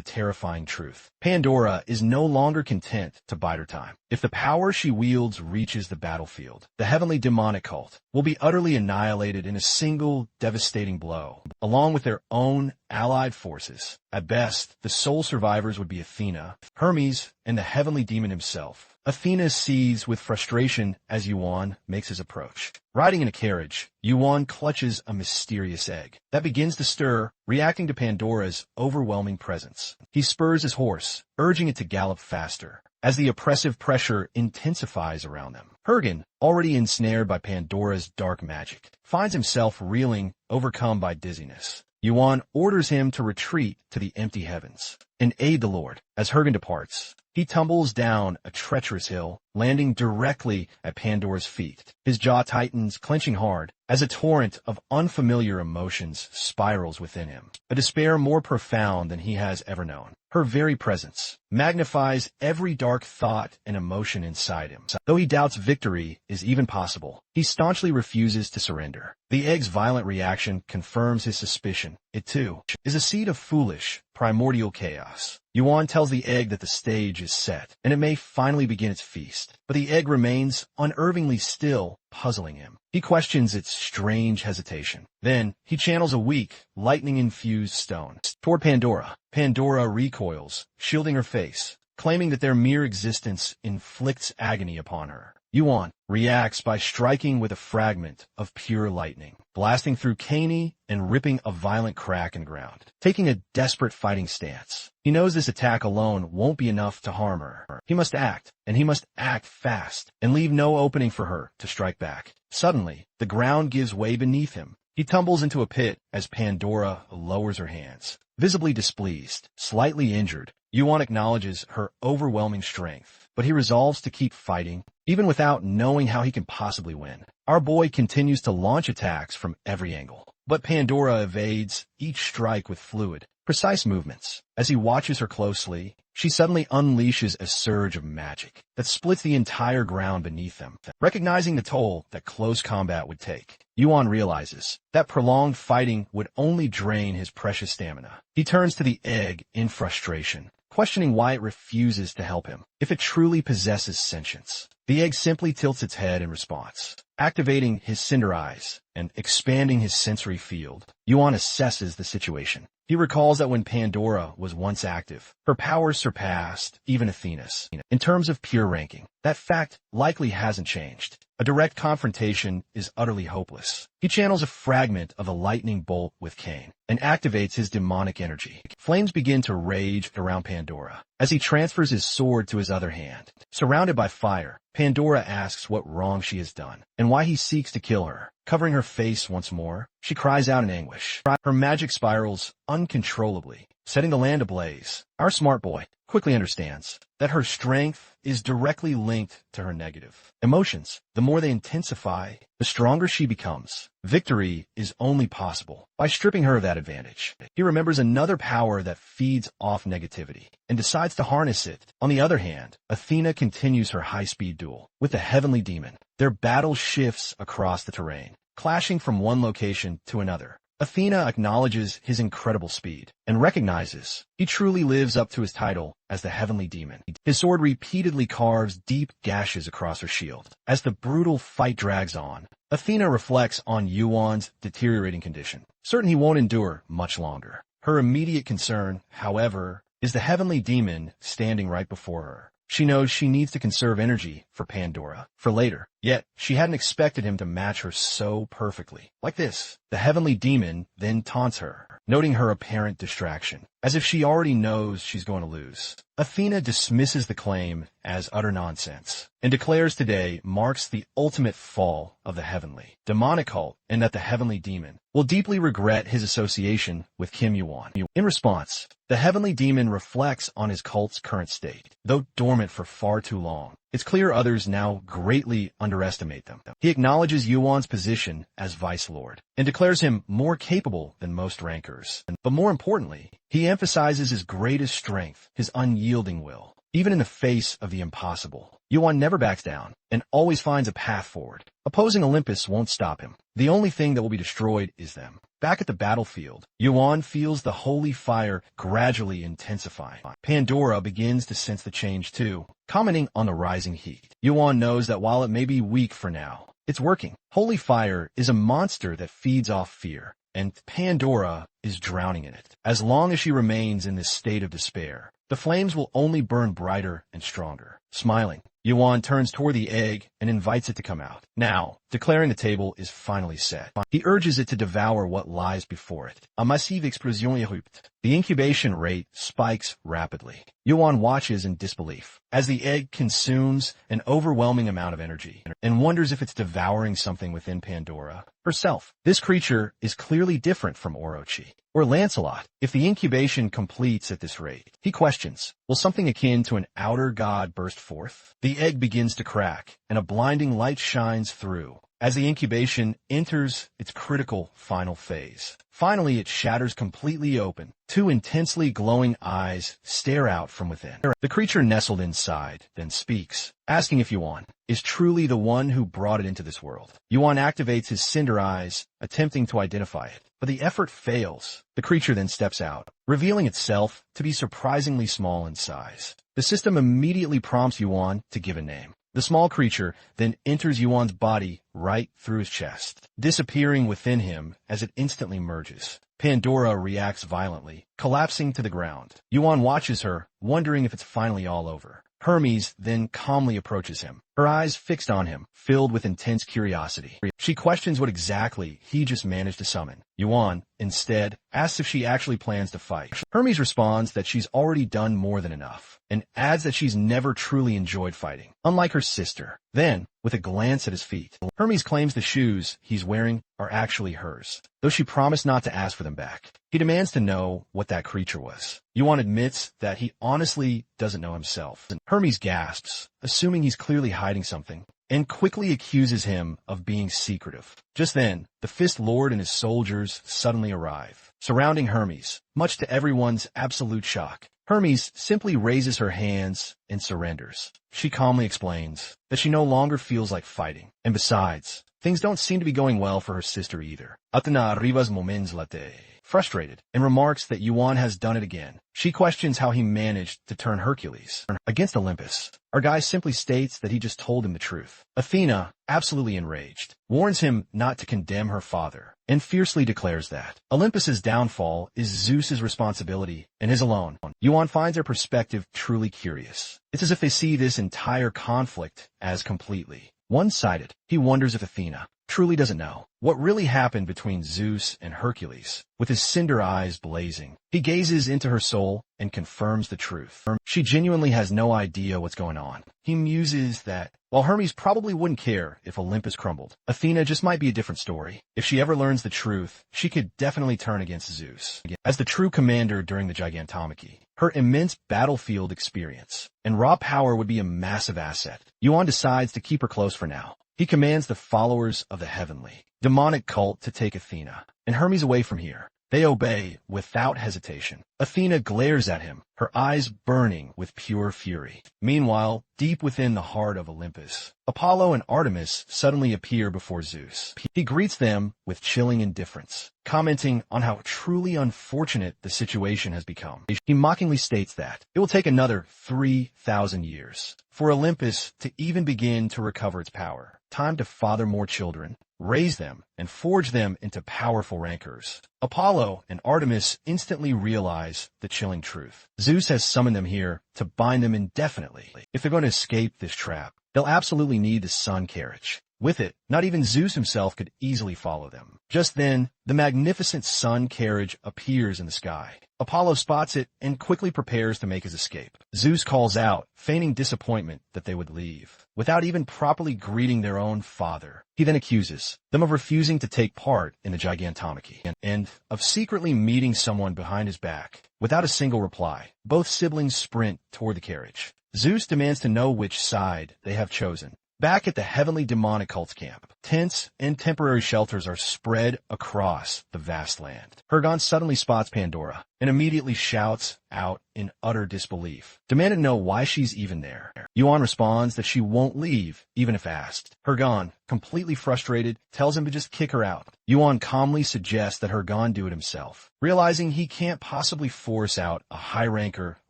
terrifying truth. Pandora is no longer content to bide her time. If the power she wields reaches the battlefield, the heavenly demonic cult will be utterly annihilated in a single devastating blow, along with their own allied forces. At best, the sole survivors would be Athena, Hermes, and the heavenly demon himself. Athena sees with frustration as Yuan makes his approach. Riding in a carriage, Yuan clutches a mysterious egg that begins to stir, reacting to Pandora's overwhelming presence. He spurs his horse, urging it to gallop faster, as the oppressive pressure intensifies around them. Hergen, already ensnared by Pandora's dark magic, finds himself reeling, overcome by dizziness. Yuan orders him to retreat to the empty heavens and aid the Lord. As Hergen departs, he tumbles down a treacherous hill, landing directly at Pandora's feet. His jaw tightens, clenching hard, as a torrent of unfamiliar emotions spirals within him, a despair more profound than he has ever known. Her very presence magnifies every dark thought and emotion inside him. Though he doubts victory is even possible, he staunchly refuses to surrender. The egg's violent reaction confirms his suspicion. It, too, is a seed of foolish, primordial chaos. Yuan tells the egg that the stage is set, and it may finally begin its feast. But the egg remains unervingly still, puzzling him. He questions its strange hesitation. Then, he channels a weak, lightning-infused stone toward Pandora. Pandora recoils, shielding her face, claiming that their mere existence inflicts agony upon her. Yuan reacts by striking with a fragment of pure lightning, blasting through Caney and ripping a violent crack in the ground, taking a desperate fighting stance. He knows this attack alone won't be enough to harm her. He must act, and he must act fast, and leave no opening for her to strike back. Suddenly, the ground gives way beneath him. He tumbles into a pit as Pandora lowers her hands. Visibly displeased, slightly injured, Yuan acknowledges her overwhelming strength, but he resolves to keep fighting, even without knowing how he can possibly win. Our boy continues to launch attacks from every angle, but Pandora evades each strike with fluid precise movements. As he watches her closely, she suddenly unleashes a surge of magic that splits the entire ground beneath them. Recognizing the toll that close combat would take, Yuan realizes that prolonged fighting would only drain his precious stamina. He turns to the egg in frustration, questioning why it refuses to help him. If it truly possesses sentience, the egg simply tilts its head in response. Activating his cinder eyes and expanding his sensory field, Yuan assesses the situation. He recalls that when Pandora was once active, her powers surpassed even Athena's. In terms of pure ranking, that fact likely hasn't changed. A direct confrontation is utterly hopeless. He channels a fragment of a lightning bolt with Cain and activates his demonic energy. Flames begin to rage around Pandora as he transfers his sword to his other hand. Surrounded by fire, Pandora asks what wrong she has done and why he seeks to kill her. Covering her face once more, she cries out in anguish. Her magic spirals uncontrollably, setting the land ablaze. Our smart boy quickly understands that her strength is directly linked to her negative emotions. The more they intensify, the stronger she becomes. Victory is only possible by stripping her of that advantage. He remembers another power that feeds off negativity and decides to harness it. On the other hand, Athena continues her high-speed duel with the heavenly demon. Their battle shifts across the terrain, clashing from one location to another. Athena acknowledges his incredible speed and recognizes he truly lives up to his title as the heavenly demon. His sword repeatedly carves deep gashes across her shield. As the brutal fight drags on, Athena reflects on Yuan's deteriorating condition, certain he won't endure much longer. Her immediate concern, however, is the heavenly demon standing right before her. She knows she needs to conserve energy for Pandora, for later. Yet, she hadn't expected him to match her so perfectly. Like this, the heavenly demon then taunts her, noting her apparent distraction, as if she already knows she's going to lose. Athena dismisses the claim as utter nonsense, and declares today marks the ultimate fall of the heavenly demonic cult, and that the heavenly demon will deeply regret his association with Kim Yuan. In response, the heavenly demon reflects on his cult's current state. Though dormant for far too long, it's clear others now greatly underestimate them. He acknowledges Yuan's position as Vice Lord and declares him more capable than most rankers. But more importantly, he emphasizes his greatest strength, his unyielding will. Even in the face of the impossible, Yuan never backs down and always finds a path forward. Opposing Olympus won't stop him. The only thing that will be destroyed is them. Back at the battlefield, Yuan feels the holy fire gradually intensifying. Pandora begins to sense the change too, commenting on the rising heat. Yuan knows that while it may be weak for now, it's working. Holy fire is a monster that feeds off fear, and Pandora is drowning in it. As long as she remains in this state of despair, the flames will only burn brighter and stronger. Smiling, Yuan turns toward the egg and invites it to come out. Now, declaring the table is finally set, he urges it to devour what lies before it. A massive explosion erupts. The incubation rate spikes rapidly. Yuan watches in disbelief as the egg consumes an overwhelming amount of energy and wonders if it's devouring something within Pandora herself. This creature is clearly different from Orochi or Lancelot. If the incubation completes at this rate, he questions, will something akin to an outer god burst forth? The egg begins to crack, and a blinding light shines through as the incubation enters its critical final phase. Finally, it shatters completely open. Two intensely glowing eyes stare out from within. The creature nestled inside then speaks, asking if Yuan is truly the one who brought it into this world. Yuan activates his cinder eyes, attempting to identify it, but the effort fails. The creature then steps out, revealing itself to be surprisingly small in size. The system immediately prompts Yuan to give a name. The small creature then enters Yuan's body right through his chest, disappearing within him as it instantly merges. Pandora reacts violently, collapsing to the ground. Yuan watches her, wondering if it's finally all over. Hermes then calmly approaches him, her eyes fixed on him, filled with intense curiosity. She questions what exactly he just managed to summon. Yuan, instead, asks if she actually plans to fight. Hermes responds that she's already done more than enough, and adds that she's never truly enjoyed fighting, unlike her sister. Then, with a glance at his feet, Hermes claims the shoes he's wearing are actually hers, though she promised not to ask for them back. He demands to know what that creature was. Yuan admits that he honestly doesn't know himself. Hermes gasps, assuming he's clearly hiding something, and quickly accuses him of being secretive. Just then, the Fist Lord and his soldiers suddenly arrive, surrounding Hermes, much to everyone's absolute shock. Hermes simply raises her hands and surrenders. She calmly explains that she no longer feels like fighting, and besides, things don't seem to be going well for her sister either. Athena arribas moments late, frustrated, and remarks that Yuan has done it again. She questions how he managed to turn Hercules against Olympus. Our guy simply states that he just told him the truth. Athena, absolutely enraged, warns him not to condemn her father, and fiercely declares that Olympus's downfall is Zeus's responsibility and his alone. Yuan finds her perspective truly curious. It's as if they see this entire conflict as completely one-sided. He wonders if Athena truly doesn't know what really happened between Zeus and Hercules. With his cinder eyes blazing, he gazes into her soul and confirms the truth. She genuinely has no idea what's going on. He muses that while Hermes probably wouldn't care if Olympus crumbled, Athena just might be a different story. If she ever learns the truth, she could definitely turn against Zeus. As the true commander during the Gigantomachy, her immense battlefield experience and raw power would be a massive asset. Yuan decides to keep her close for now. He commands the followers of the heavenly, demonic cult to take Athena and Hermes away from here. They obey without hesitation. Athena glares at him, her eyes burning with pure fury. Meanwhile, deep within the heart of Olympus, Apollo and Artemis suddenly appear before Zeus. He greets them with chilling indifference, commenting on how truly unfortunate the situation has become. He mockingly states that it will take another 3,000 years for Olympus to even begin to recover its power. Time to father more children, raise them, and forge them into powerful rankers. Apollo and Artemis instantly realize the chilling truth. Zeus has summoned them here to bind them indefinitely. If they're going to escape this trap, they'll absolutely need the sun carriage. With it, not even Zeus himself could easily follow them. Just then, the magnificent sun carriage appears in the sky. Apollo spots it and quickly prepares to make his escape. Zeus calls out, feigning disappointment that they would leave, without even properly greeting their own father. He then accuses them of refusing to take part in the Gigantomachy and of secretly meeting someone behind his back. Without a single reply, both siblings sprint toward the carriage. Zeus demands to know which side they have chosen. Back at the heavenly demonic cult's camp, tents and temporary shelters are spread across the vast land. Hergon suddenly spots Pandora and immediately shouts out in utter disbelief, demanding to know why she's even there. Yuan responds that she won't leave, even if asked. Hergon, completely frustrated, tells him to just kick her out. Yuan calmly suggests that Hergon do it himself. Realizing he can't possibly force out a high ranker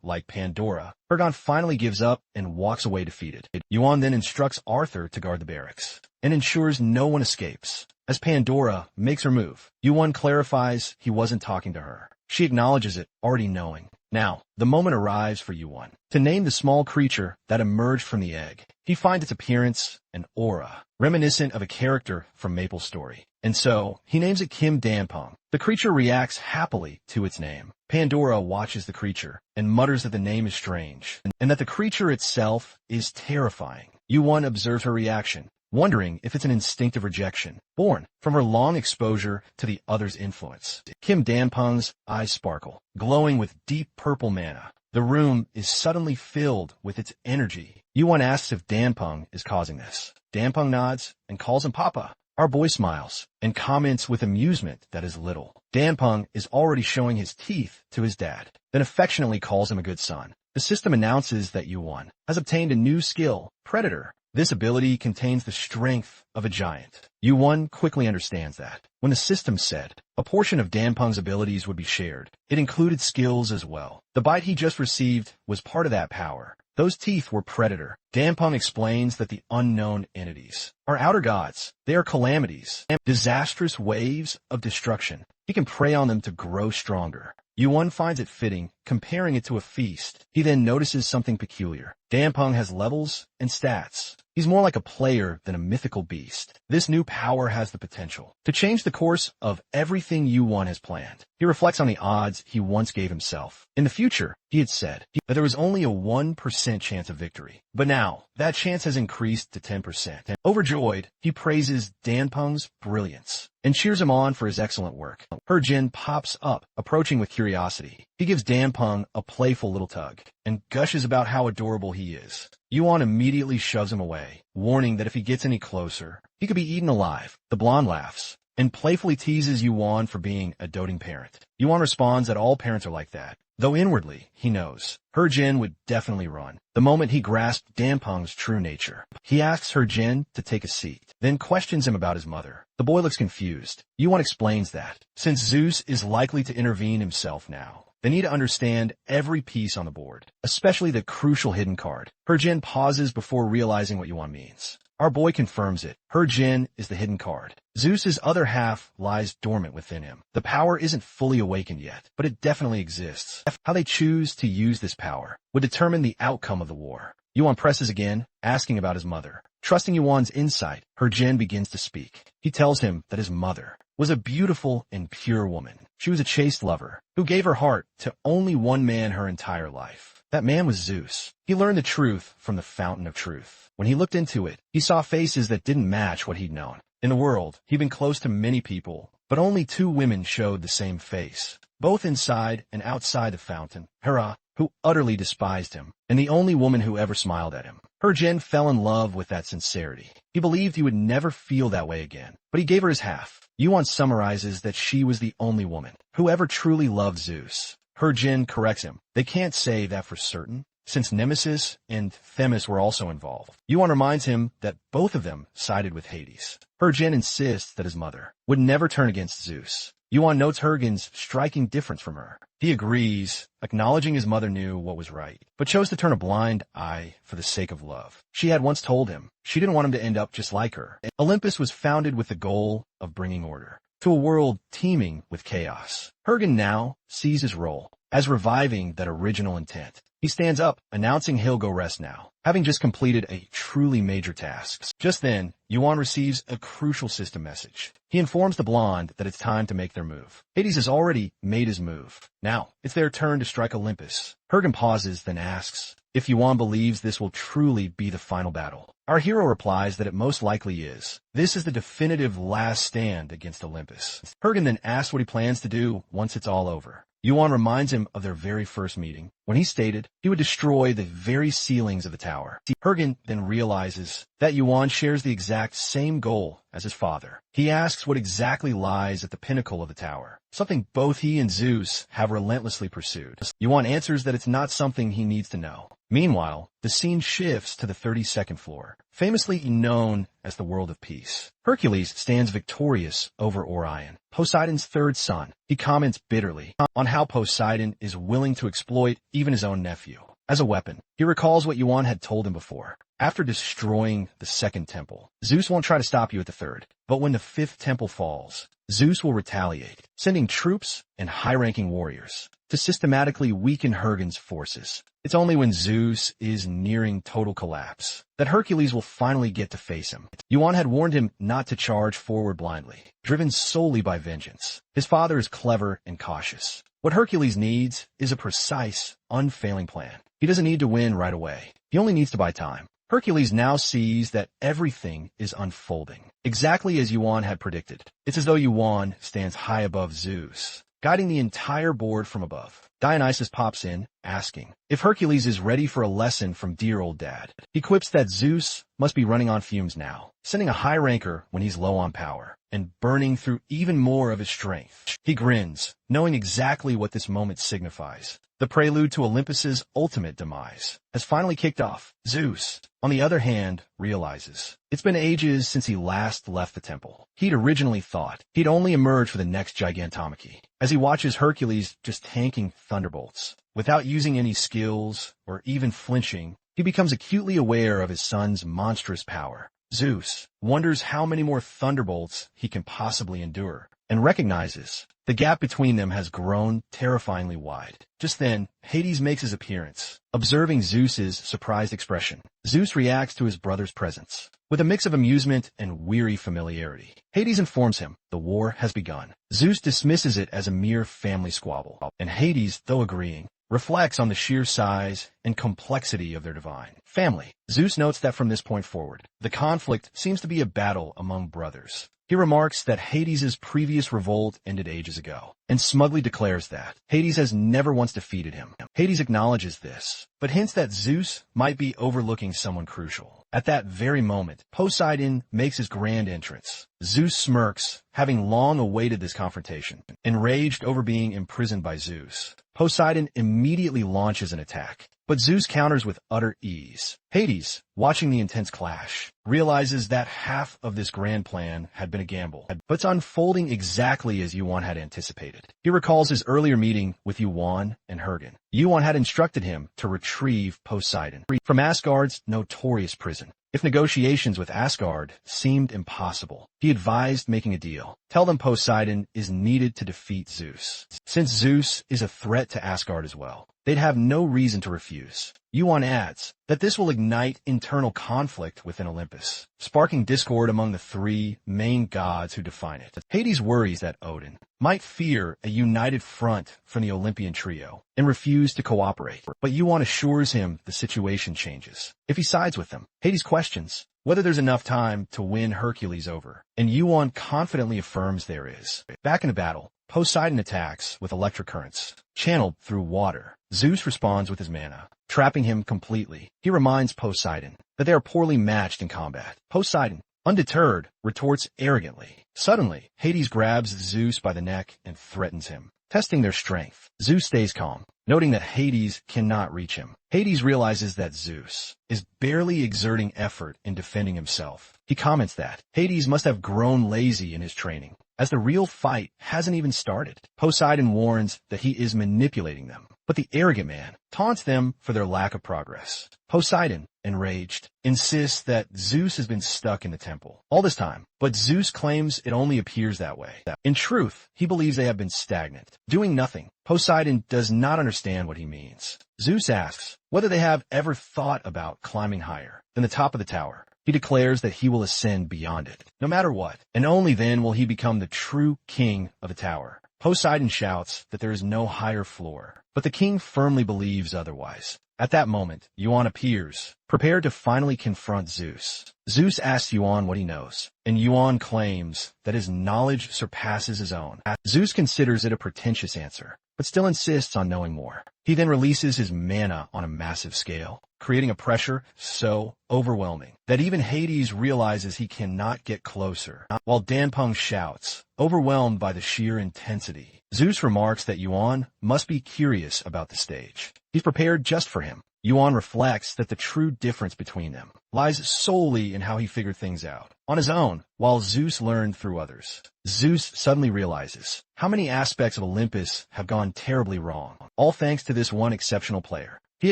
like Pandora, Hergon finally gives up and walks away defeated. Yuan then instructs Arthur to guard the barracks and ensures no one escapes. As Pandora makes her move, Yuan clarifies he wasn't talking to her. She acknowledges it, already knowing. Now, the moment arrives for Yuan to name the small creature that emerged from the egg. He finds its appearance and aura reminiscent of a character from Maple Story, and so he names it Kim Danpong. The creature reacts happily to its name. Pandora watches the creature and mutters that the name is strange and that the creature itself is terrifying. Yuan observes her reaction, wondering if it's an instinctive rejection, born from her long exposure to the other's influence. Kim Danpong's eyes sparkle, glowing with deep purple mana. The room is suddenly filled with its energy. Yuan asks if Danpong is causing this. Danpong nods and calls him Papa. Our boy smiles and comments with amusement that is little. Danpong is already showing his teeth to his dad, then affectionately calls him a good son. The system announces that Yuan has obtained a new skill, Predator. This ability contains the strength of a giant. Yuan quickly understands that. When the system said a portion of Danpong's abilities would be shared, it included skills as well. The bite he just received was part of that power. Those teeth were Predator. Danpong explains that the unknown entities are outer gods. They are calamities, disastrous waves of destruction. He can prey on them to grow stronger. Yuan finds it fitting, comparing it to a feast. He then notices something peculiar. Danpong has levels and stats. He's more like a player than a mythical beast. This new power has the potential to change the course of everything Yuan has planned. He reflects on the odds he once gave himself. In the future, he had said that there was only a 1% chance of victory. But now, that chance has increased to 10%. Overjoyed, he praises Danpong's brilliance and cheers him on for his excellent work. Herjin pops up, approaching with curiosity. He gives Danpong a playful little tug and gushes about how adorable he is. Yuan immediately shoves him away, warning that if he gets any closer, he could be eaten alive. The blonde laughs, and playfully teases Yuan for being a doting parent. Yuan responds that all parents are like that, though inwardly, he knows. Jin would definitely run the moment he grasped Dampung's true nature. He asks Jin to take a seat, then questions him about his mother. The boy looks confused. Yuan explains that, since Zeus is likely to intervene himself now, they need to understand every piece on the board, especially the crucial hidden card. Jin pauses before realizing what Yuan means. Our boy confirms it. Jin is the hidden card. Zeus's other half lies dormant within him. The power isn't fully awakened yet, but it definitely exists. How they choose to use this power would determine the outcome of the war. Yuan presses again, asking about his mother. Trusting Yuan's insight, Jin begins to speak. He tells him that his mother was a beautiful and pure woman. She was a chaste lover who gave her heart to only one man her entire life. That man was Zeus. He learned the truth from the fountain of truth. When he looked into it, he saw faces that didn't match what he'd known. In the world, he'd been close to many people, but only two women showed the same face, both inside and outside the fountain. Hera, who utterly despised him, and the only woman who ever smiled at him. Jin fell in love with that sincerity. He believed he would never feel that way again, but he gave her his half. Yuan summarizes that she was the only woman who ever truly loved Zeus. Jin corrects him. They can't say that for certain, since Nemesis and Themis were also involved. Yuan reminds him that both of them sided with Hades. Jin insists that his mother would never turn against Zeus. Yuan notes Hergen's striking difference from her. He agrees, acknowledging his mother knew what was right, but chose to turn a blind eye for the sake of love. She had once told him she didn't want him to end up just like her. Olympus was founded with the goal of bringing order to a world teeming with chaos. Hergen now sees his role as reviving that original intent. He stands up, announcing he'll go rest now, having just completed a truly major task. Just then, Yuan receives a crucial system message. He informs the blonde that it's time to make their move. Hades has already made his move. Now, it's their turn to strike Olympus. Hergen pauses, then asks if Yuan believes this will truly be the final battle. Our hero replies that it most likely is. This is the definitive last stand against Olympus. Hergen then asks what he plans to do once it's all over. Yuan reminds him of their very first meeting, when he stated he would destroy the very ceilings of the tower. Hergen then realizes that Yuan shares the exact same goal as his father. He asks what exactly lies at the pinnacle of the tower, something both he and Zeus have relentlessly pursued. Yuan answers that it's not something he needs to know. Meanwhile, the scene shifts to the 32nd floor, famously known as the World of Peace. Hercules stands victorious over Orion, Poseidon's third son. He comments bitterly on how Poseidon is willing to exploit even his own nephew as a weapon. He recalls what Yuan had told him before. After destroying the second temple, Zeus won't try to stop you at the third, but when the fifth temple falls, Zeus will retaliate, sending troops and high-ranking warriors to systematically weaken Hergen's forces. It's only when Zeus is nearing total collapse that Hercules will finally get to face him. Yuan had warned him not to charge forward blindly, driven solely by vengeance. His father is clever and cautious. What Hercules needs is a precise, unfailing plan. He doesn't need to win right away. He only needs to buy time. Hercules now sees that everything is unfolding, exactly as Yuan had predicted. It's as though Yuan stands high above Zeus, guiding the entire board from above. Dionysus pops in, asking if Hercules is ready for a lesson from dear old dad. He quips that Zeus must be running on fumes now, sending a high ranker when he's low on power, and burning through even more of his strength. He grins, knowing exactly what this moment signifies. The prelude to Olympus's ultimate demise has finally kicked off. Zeus, on the other hand, realizes it's been ages since he last left the temple. He'd originally thought he'd only emerge for the next gigantomachy, as he watches Hercules just tanking thunderbolts. Without using any skills or even flinching, he becomes acutely aware of his son's monstrous power. Zeus wonders how many more thunderbolts he can possibly endure, and recognizes the gap between them has grown terrifyingly wide. Just then, Hades makes his appearance, observing Zeus's surprised expression. Zeus reacts to his brother's presence with a mix of amusement and weary familiarity. Hades informs him the war has begun. Zeus dismisses it as a mere family squabble, and Hades, though agreeing, reflects on the sheer size and complexity of their divine family. Zeus notes that from this point forward, the conflict seems to be a battle among brothers. He remarks that Hades' previous revolt ended ages ago, and smugly declares that Hades has never once defeated him. Hades acknowledges this, but hints that Zeus might be overlooking someone crucial. At that very moment, Poseidon makes his grand entrance. Zeus smirks, having long awaited this confrontation. Enraged over being imprisoned by Zeus, Poseidon immediately launches an attack, but Zeus counters with utter ease. Hades, watching the intense clash, realizes that half of this grand plan had been a gamble, but it's unfolding exactly as Yuan had anticipated. He recalls his earlier meeting with Yuan and Hergen. Yuan had instructed him to retrieve Poseidon from Asgard's notorious prison. If negotiations with Asgard seemed impossible, he advised making a deal. Tell them Poseidon is needed to defeat Zeus. Since Zeus is a threat to Asgard as well, they'd have no reason to refuse. Yuan adds that this will ignite internal conflict within Olympus, sparking discord among the three main gods who define it. Hades worries that Odin might fear a united front from the Olympian trio and refuse to cooperate, but Yuan assures him the situation changes if he sides with them. Hades questions whether there's enough time to win Hercules over, and Yuan confidently affirms there is. Back in the battle, Poseidon attacks with electric currents, channeled through water. Zeus responds with his mana, trapping him completely. He reminds Poseidon that they are poorly matched in combat. Poseidon, undeterred, retorts arrogantly. Suddenly, Hades grabs Zeus by the neck and threatens him, testing their strength. Zeus stays calm, noting that Hades cannot reach him. Hades realizes that Zeus is barely exerting effort in defending himself. He comments that Hades must have grown lazy in his training, as the real fight hasn't even started. Poseidon warns that he is manipulating them, but the arrogant man taunts them for their lack of progress. Poseidon, enraged, insists that Zeus has been stuck in the temple all this time, but Zeus claims it only appears that way. In truth, he believes they have been stagnant, doing nothing. Poseidon does not understand what he means. Zeus asks whether they have ever thought about climbing higher than the top of the tower. He declares that he will ascend beyond it, no matter what, and only then will he become the true king of the tower. Poseidon shouts that there is no higher floor, but the king firmly believes otherwise. At that moment, Yuan appears, prepared to finally confront Zeus. Zeus asks Yuan what he knows, and Yuan claims that his knowledge surpasses his own. Zeus considers it a pretentious answer, but still insists on knowing more. He then releases his mana on a massive scale, creating a pressure so overwhelming that even Hades realizes he cannot get closer. While Danpeng shouts, overwhelmed by the sheer intensity, Zeus remarks that Yuan must be curious about the stage. He's prepared just for him. Yuan reflects that the true difference between them lies solely in how he figured things out on his own, while Zeus learned through others. Zeus suddenly realizes how many aspects of Olympus have gone terribly wrong, all thanks to this one exceptional player. He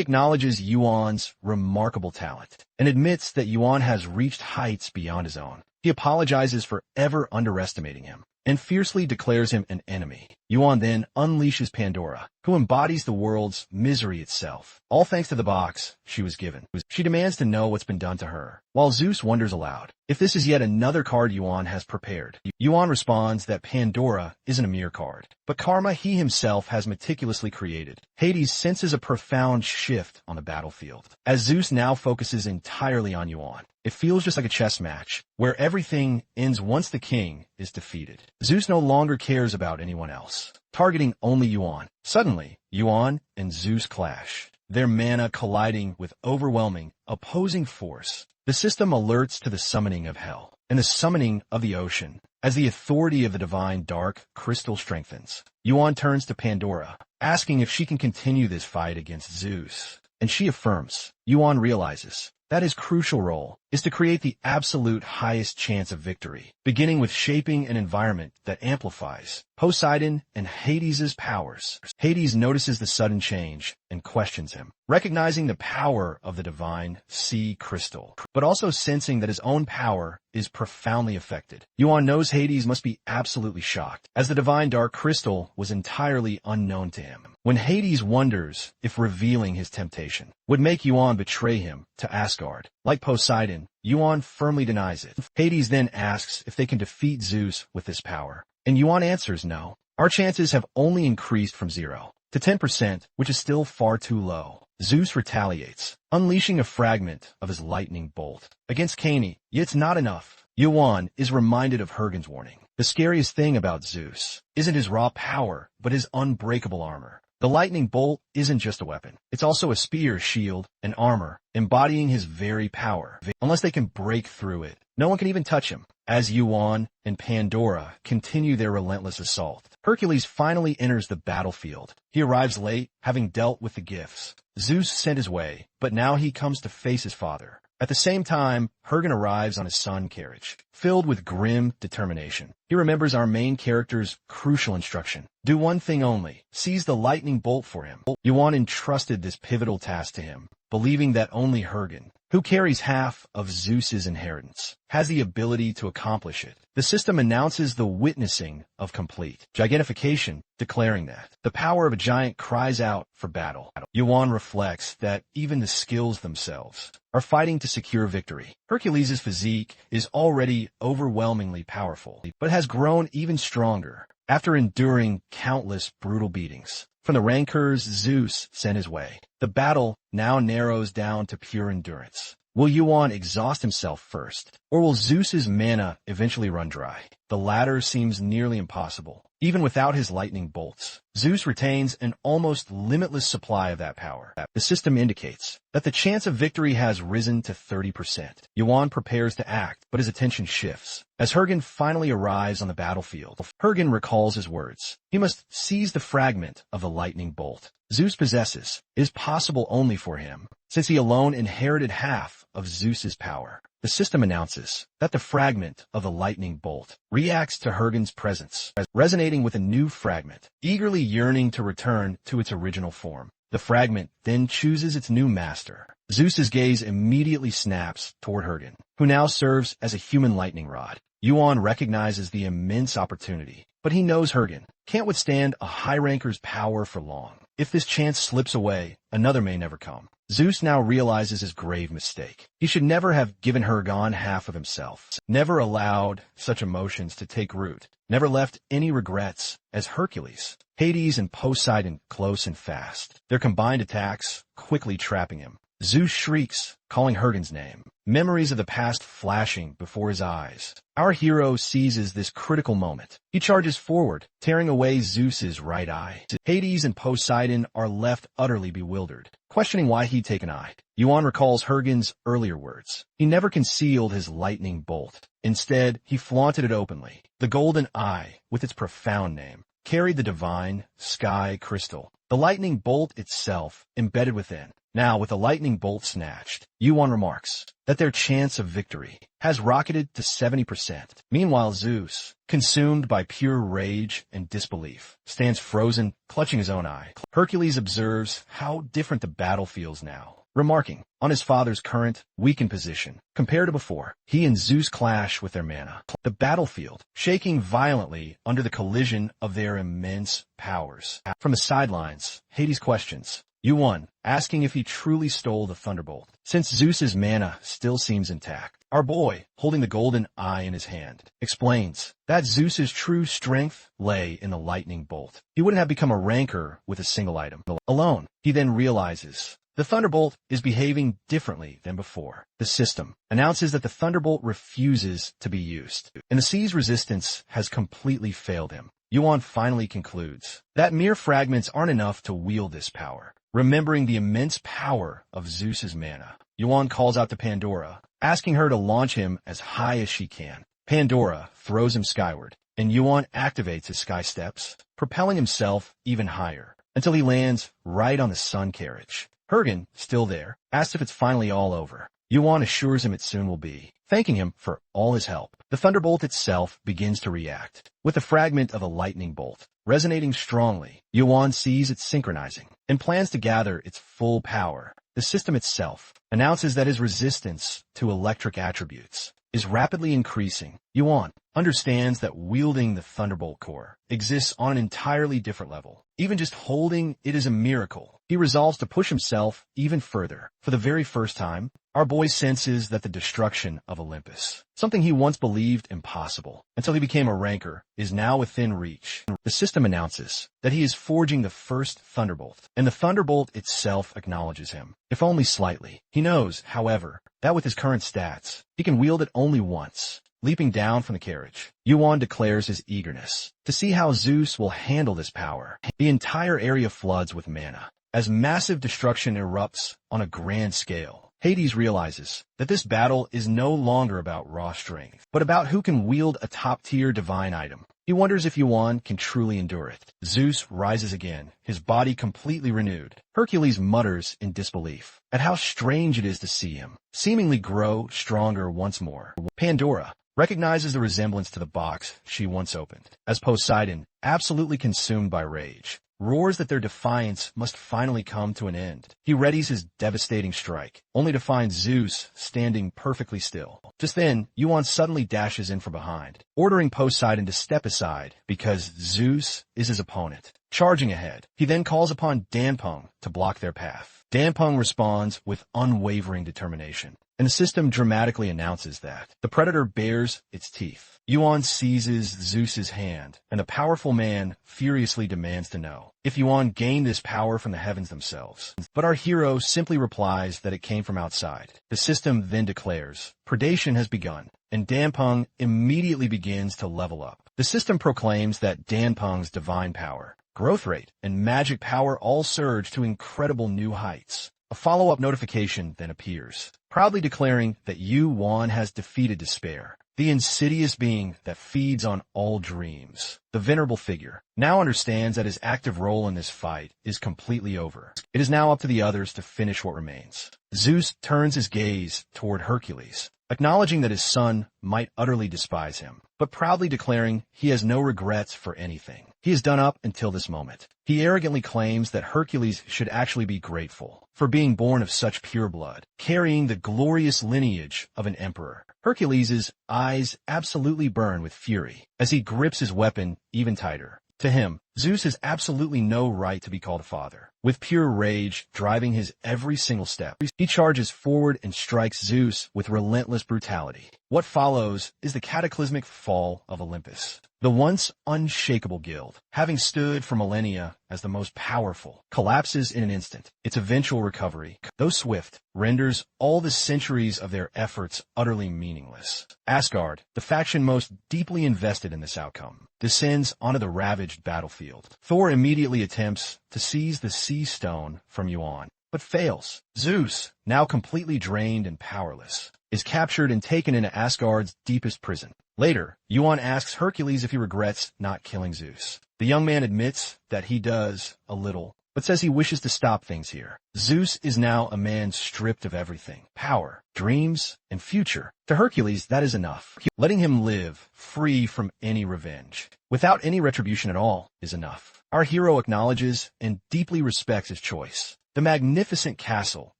acknowledges Yuan's remarkable talent and admits that Yuan has reached heights beyond his own. He apologizes for ever underestimating him and fiercely declares him an enemy. Yuan then unleashes Pandora, who embodies the world's misery itself, all thanks to the box she was given. She demands to know what's been done to her, while Zeus wonders aloud if this is yet another card Yuan has prepared. Yuan responds that Pandora isn't a mere card, but karma he himself has meticulously created. Hades senses a profound shift on the battlefield, as Zeus now focuses entirely on Yuan. It feels just like a chess match, where everything ends once the king is defeated. Zeus no longer cares about anyone else, targeting only Yuan. Suddenly, Yuan and Zeus clash, their mana colliding with overwhelming, opposing force. The system alerts to the summoning of hell and the summoning of the ocean. As the authority of the divine dark crystal strengthens, Yuan turns to Pandora, asking if she can continue this fight against Zeus, and she affirms. Yuan realizes that his crucial role is to create the absolute highest chance of victory, beginning with shaping an environment that amplifies Poseidon and Hades' powers. Hades notices the sudden change and questions him, recognizing the power of the divine sea crystal, but also sensing that his own power is profoundly affected. Yuan knows Hades must be absolutely shocked, as the divine dark crystal was entirely unknown to him. When Hades wonders if revealing his temptation would make Yuan betray him to Asgard, like Poseidon, Yuan firmly denies it. Hades then asks if they can defeat Zeus with this power, and Yuan answers no. Our chances have only increased from 0 to 10%, which is still far too low. Zeus retaliates, unleashing a fragment of his lightning bolt. Against Kani, yet it's not enough. Yuan is reminded of Hergen's warning. The scariest thing about Zeus isn't his raw power, but his unbreakable armor. The lightning bolt isn't just a weapon. It's also a spear, shield, and armor, embodying his very power. Unless they can break through it, no one can even touch him. As Yuan and Pandora continue their relentless assault, Hercules finally enters the battlefield. He arrives late, having dealt with the gifts Zeus sent his way, but now he comes to face his father. At the same time, Hergen arrives on his sun carriage, filled with grim determination. He remembers our main character's crucial instruction. Do one thing only, seize the lightning bolt for him. Yuan entrusted this pivotal task to him, believing that only Hergen, who carries half of Zeus's inheritance, has the ability to accomplish it. The system announces the witnessing of complete gigantification, declaring that the power of a giant cries out for battle. Yuan reflects that even the skills themselves are fighting to secure victory. Hercules' physique is already overwhelmingly powerful, but has grown even stronger after enduring countless brutal beatings from the rancors Zeus sent his way. The battle now narrows down to pure endurance. Will Yuan exhaust himself first, or will Zeus's mana eventually run dry? The latter seems nearly impossible. Even without his lightning bolts, Zeus retains an almost limitless supply of that power. The system indicates that the chance of victory has risen to 30%. Yuan prepares to act, but his attention shifts. As Hergen finally arrives on the battlefield, Hergen recalls his words. He must seize the fragment of the lightning bolt Zeus possesses. It is possible only for him, since he alone inherited half of Zeus's power. The system announces that the fragment of the lightning bolt reacts to Hergen's presence, resonating with a new fragment, eagerly yearning to return to its original form. The fragment then chooses its new master. Zeus's gaze immediately snaps toward Hergen, who now serves as a human lightning rod. Yuan recognizes the immense opportunity, but he knows Hergen can't withstand a high ranker's power for long. If this chance slips away, another may never come. Zeus now realizes his grave mistake. He should never have given Hergen half of himself, never allowed such emotions to take root, never left any regrets. As Hercules, Hades and Poseidon close and fast, their combined attacks quickly trapping him. Zeus shrieks, calling Hergen's name, memories of the past flashing before his eyes. Our hero seizes this critical moment. He charges forward, tearing away Zeus's right eye. Hades and Poseidon are left utterly bewildered, questioning why he'd take an eye. Yuan recalls Hergen's earlier words. He never concealed his lightning bolt. Instead, he flaunted it openly. The golden eye, with its profound name, carried the divine sky crystal, the lightning bolt itself embedded within. Now, with the lightning bolt snatched, Yuan remarks that their chance of victory has rocketed to 70%. Meanwhile, Zeus, consumed by pure rage and disbelief, stands frozen, clutching his own eye. Hercules observes how different the battle feels now, remarking on his father's current, weakened position. Compared to before, he and Zeus clash with their mana. The battlefield, shaking violently under the collision of their immense powers. From the sidelines, Hades questions Yuan, asking if he truly stole the thunderbolt, since Zeus's mana still seems intact. Our boy, holding the golden eye in his hand, explains that Zeus's true strength lay in the lightning bolt. He wouldn't have become a ranker with a single item alone. He then realizes the thunderbolt is behaving differently than before. The system announces that the thunderbolt refuses to be used, and the sea's resistance has completely failed him. Yuan finally concludes that mere fragments aren't enough to wield this power. Remembering the immense power of Zeus's mana, Yuan calls out to Pandora, asking her to launch him as high as she can. Pandora throws him skyward, and Yuan activates his sky steps, propelling himself even higher, until he lands right on the sun carriage. Hergen, still there, asks if it's finally all over. Yuan assures him it soon will be, thanking him for all his help. The thunderbolt itself begins to react, with a fragment of a lightning bolt resonating strongly. Yuan sees it synchronizing and plans to gather its full power. The system itself announces that his resistance to electric attributes is rapidly increasing. Yuan, understands that wielding the Thunderbolt core exists on an entirely different level. Even just holding it is a miracle. He resolves to push himself even further. For the very first time, our boy senses that the destruction of Olympus, something he once believed impossible until he became a ranker, is now within reach. The system announces that he is forging the first Thunderbolt, and the Thunderbolt itself acknowledges him, if only slightly. He knows, however, that with his current stats, he can wield it only once. Leaping down from the carriage, Yuan declares his eagerness to see how Zeus will handle this power. The entire area floods with mana. As massive destruction erupts on a grand scale, Hades realizes that this battle is no longer about raw strength, but about who can wield a top-tier divine item. He wonders if Yuan can truly endure it. Zeus rises again, his body completely renewed. Hercules mutters in disbelief at how strange it is to see him seemingly grow stronger once more. Pandora recognizes the resemblance to the box she once opened, as Poseidon, absolutely consumed by rage, roars that their defiance must finally come to an end. He readies his devastating strike, only to find Zeus standing perfectly still. Just then, Yuan suddenly dashes in from behind, ordering Poseidon to step aside because Zeus is his opponent. Charging ahead, he then calls upon Danpeng to block their path. Danpeng responds with unwavering determination, and the system dramatically announces that the predator bares its teeth. Yuan seizes Zeus's hand, and the powerful man furiously demands to know if Yuan gained this power from the heavens themselves. But our hero simply replies that it came from outside. The system then declares predation has begun, and Danpeng immediately begins to level up. The system proclaims that Danpeng's divine power, growth rate, and magic power all surge to incredible new heights. A follow-up notification then appears, proudly declaring that Yuan has defeated despair, the insidious being that feeds on all dreams. The venerable figure now understands that his active role in this fight is completely over. It is now up to the others to finish what remains. Zeus turns his gaze toward Hercules, acknowledging that his son might utterly despise him, but proudly declaring he has no regrets for anything he has done up until this moment. He arrogantly claims that Hercules should actually be grateful for being born of such pure blood, carrying the glorious lineage of an emperor. Hercules' eyes absolutely burn with fury as he grips his weapon even tighter. To him, Zeus has absolutely no right to be called a father. With pure rage driving his every single step, he charges forward and strikes Zeus with relentless brutality. What follows is the cataclysmic fall of Olympus. The once unshakable guild, having stood for millennia as the most powerful, collapses in an instant. Its eventual recovery, though swift, renders all the centuries of their efforts utterly meaningless. Asgard, the faction most deeply invested in this outcome, descends onto the ravaged battlefield. Thor immediately attempts to seize the sea stone from Yuan, but fails. Zeus, now completely drained and powerless, is captured and taken into Asgard's deepest prison. Later, Yuan asks Hercules if he regrets not killing Zeus. The young man admits that he does a little, but says he wishes to stop things here. Zeus is now a man stripped of everything: power, dreams, and future. To Hercules, that is enough. Letting him live, free from any revenge, without any retribution at all, is enough. Our hero acknowledges and deeply respects his choice. The magnificent castle,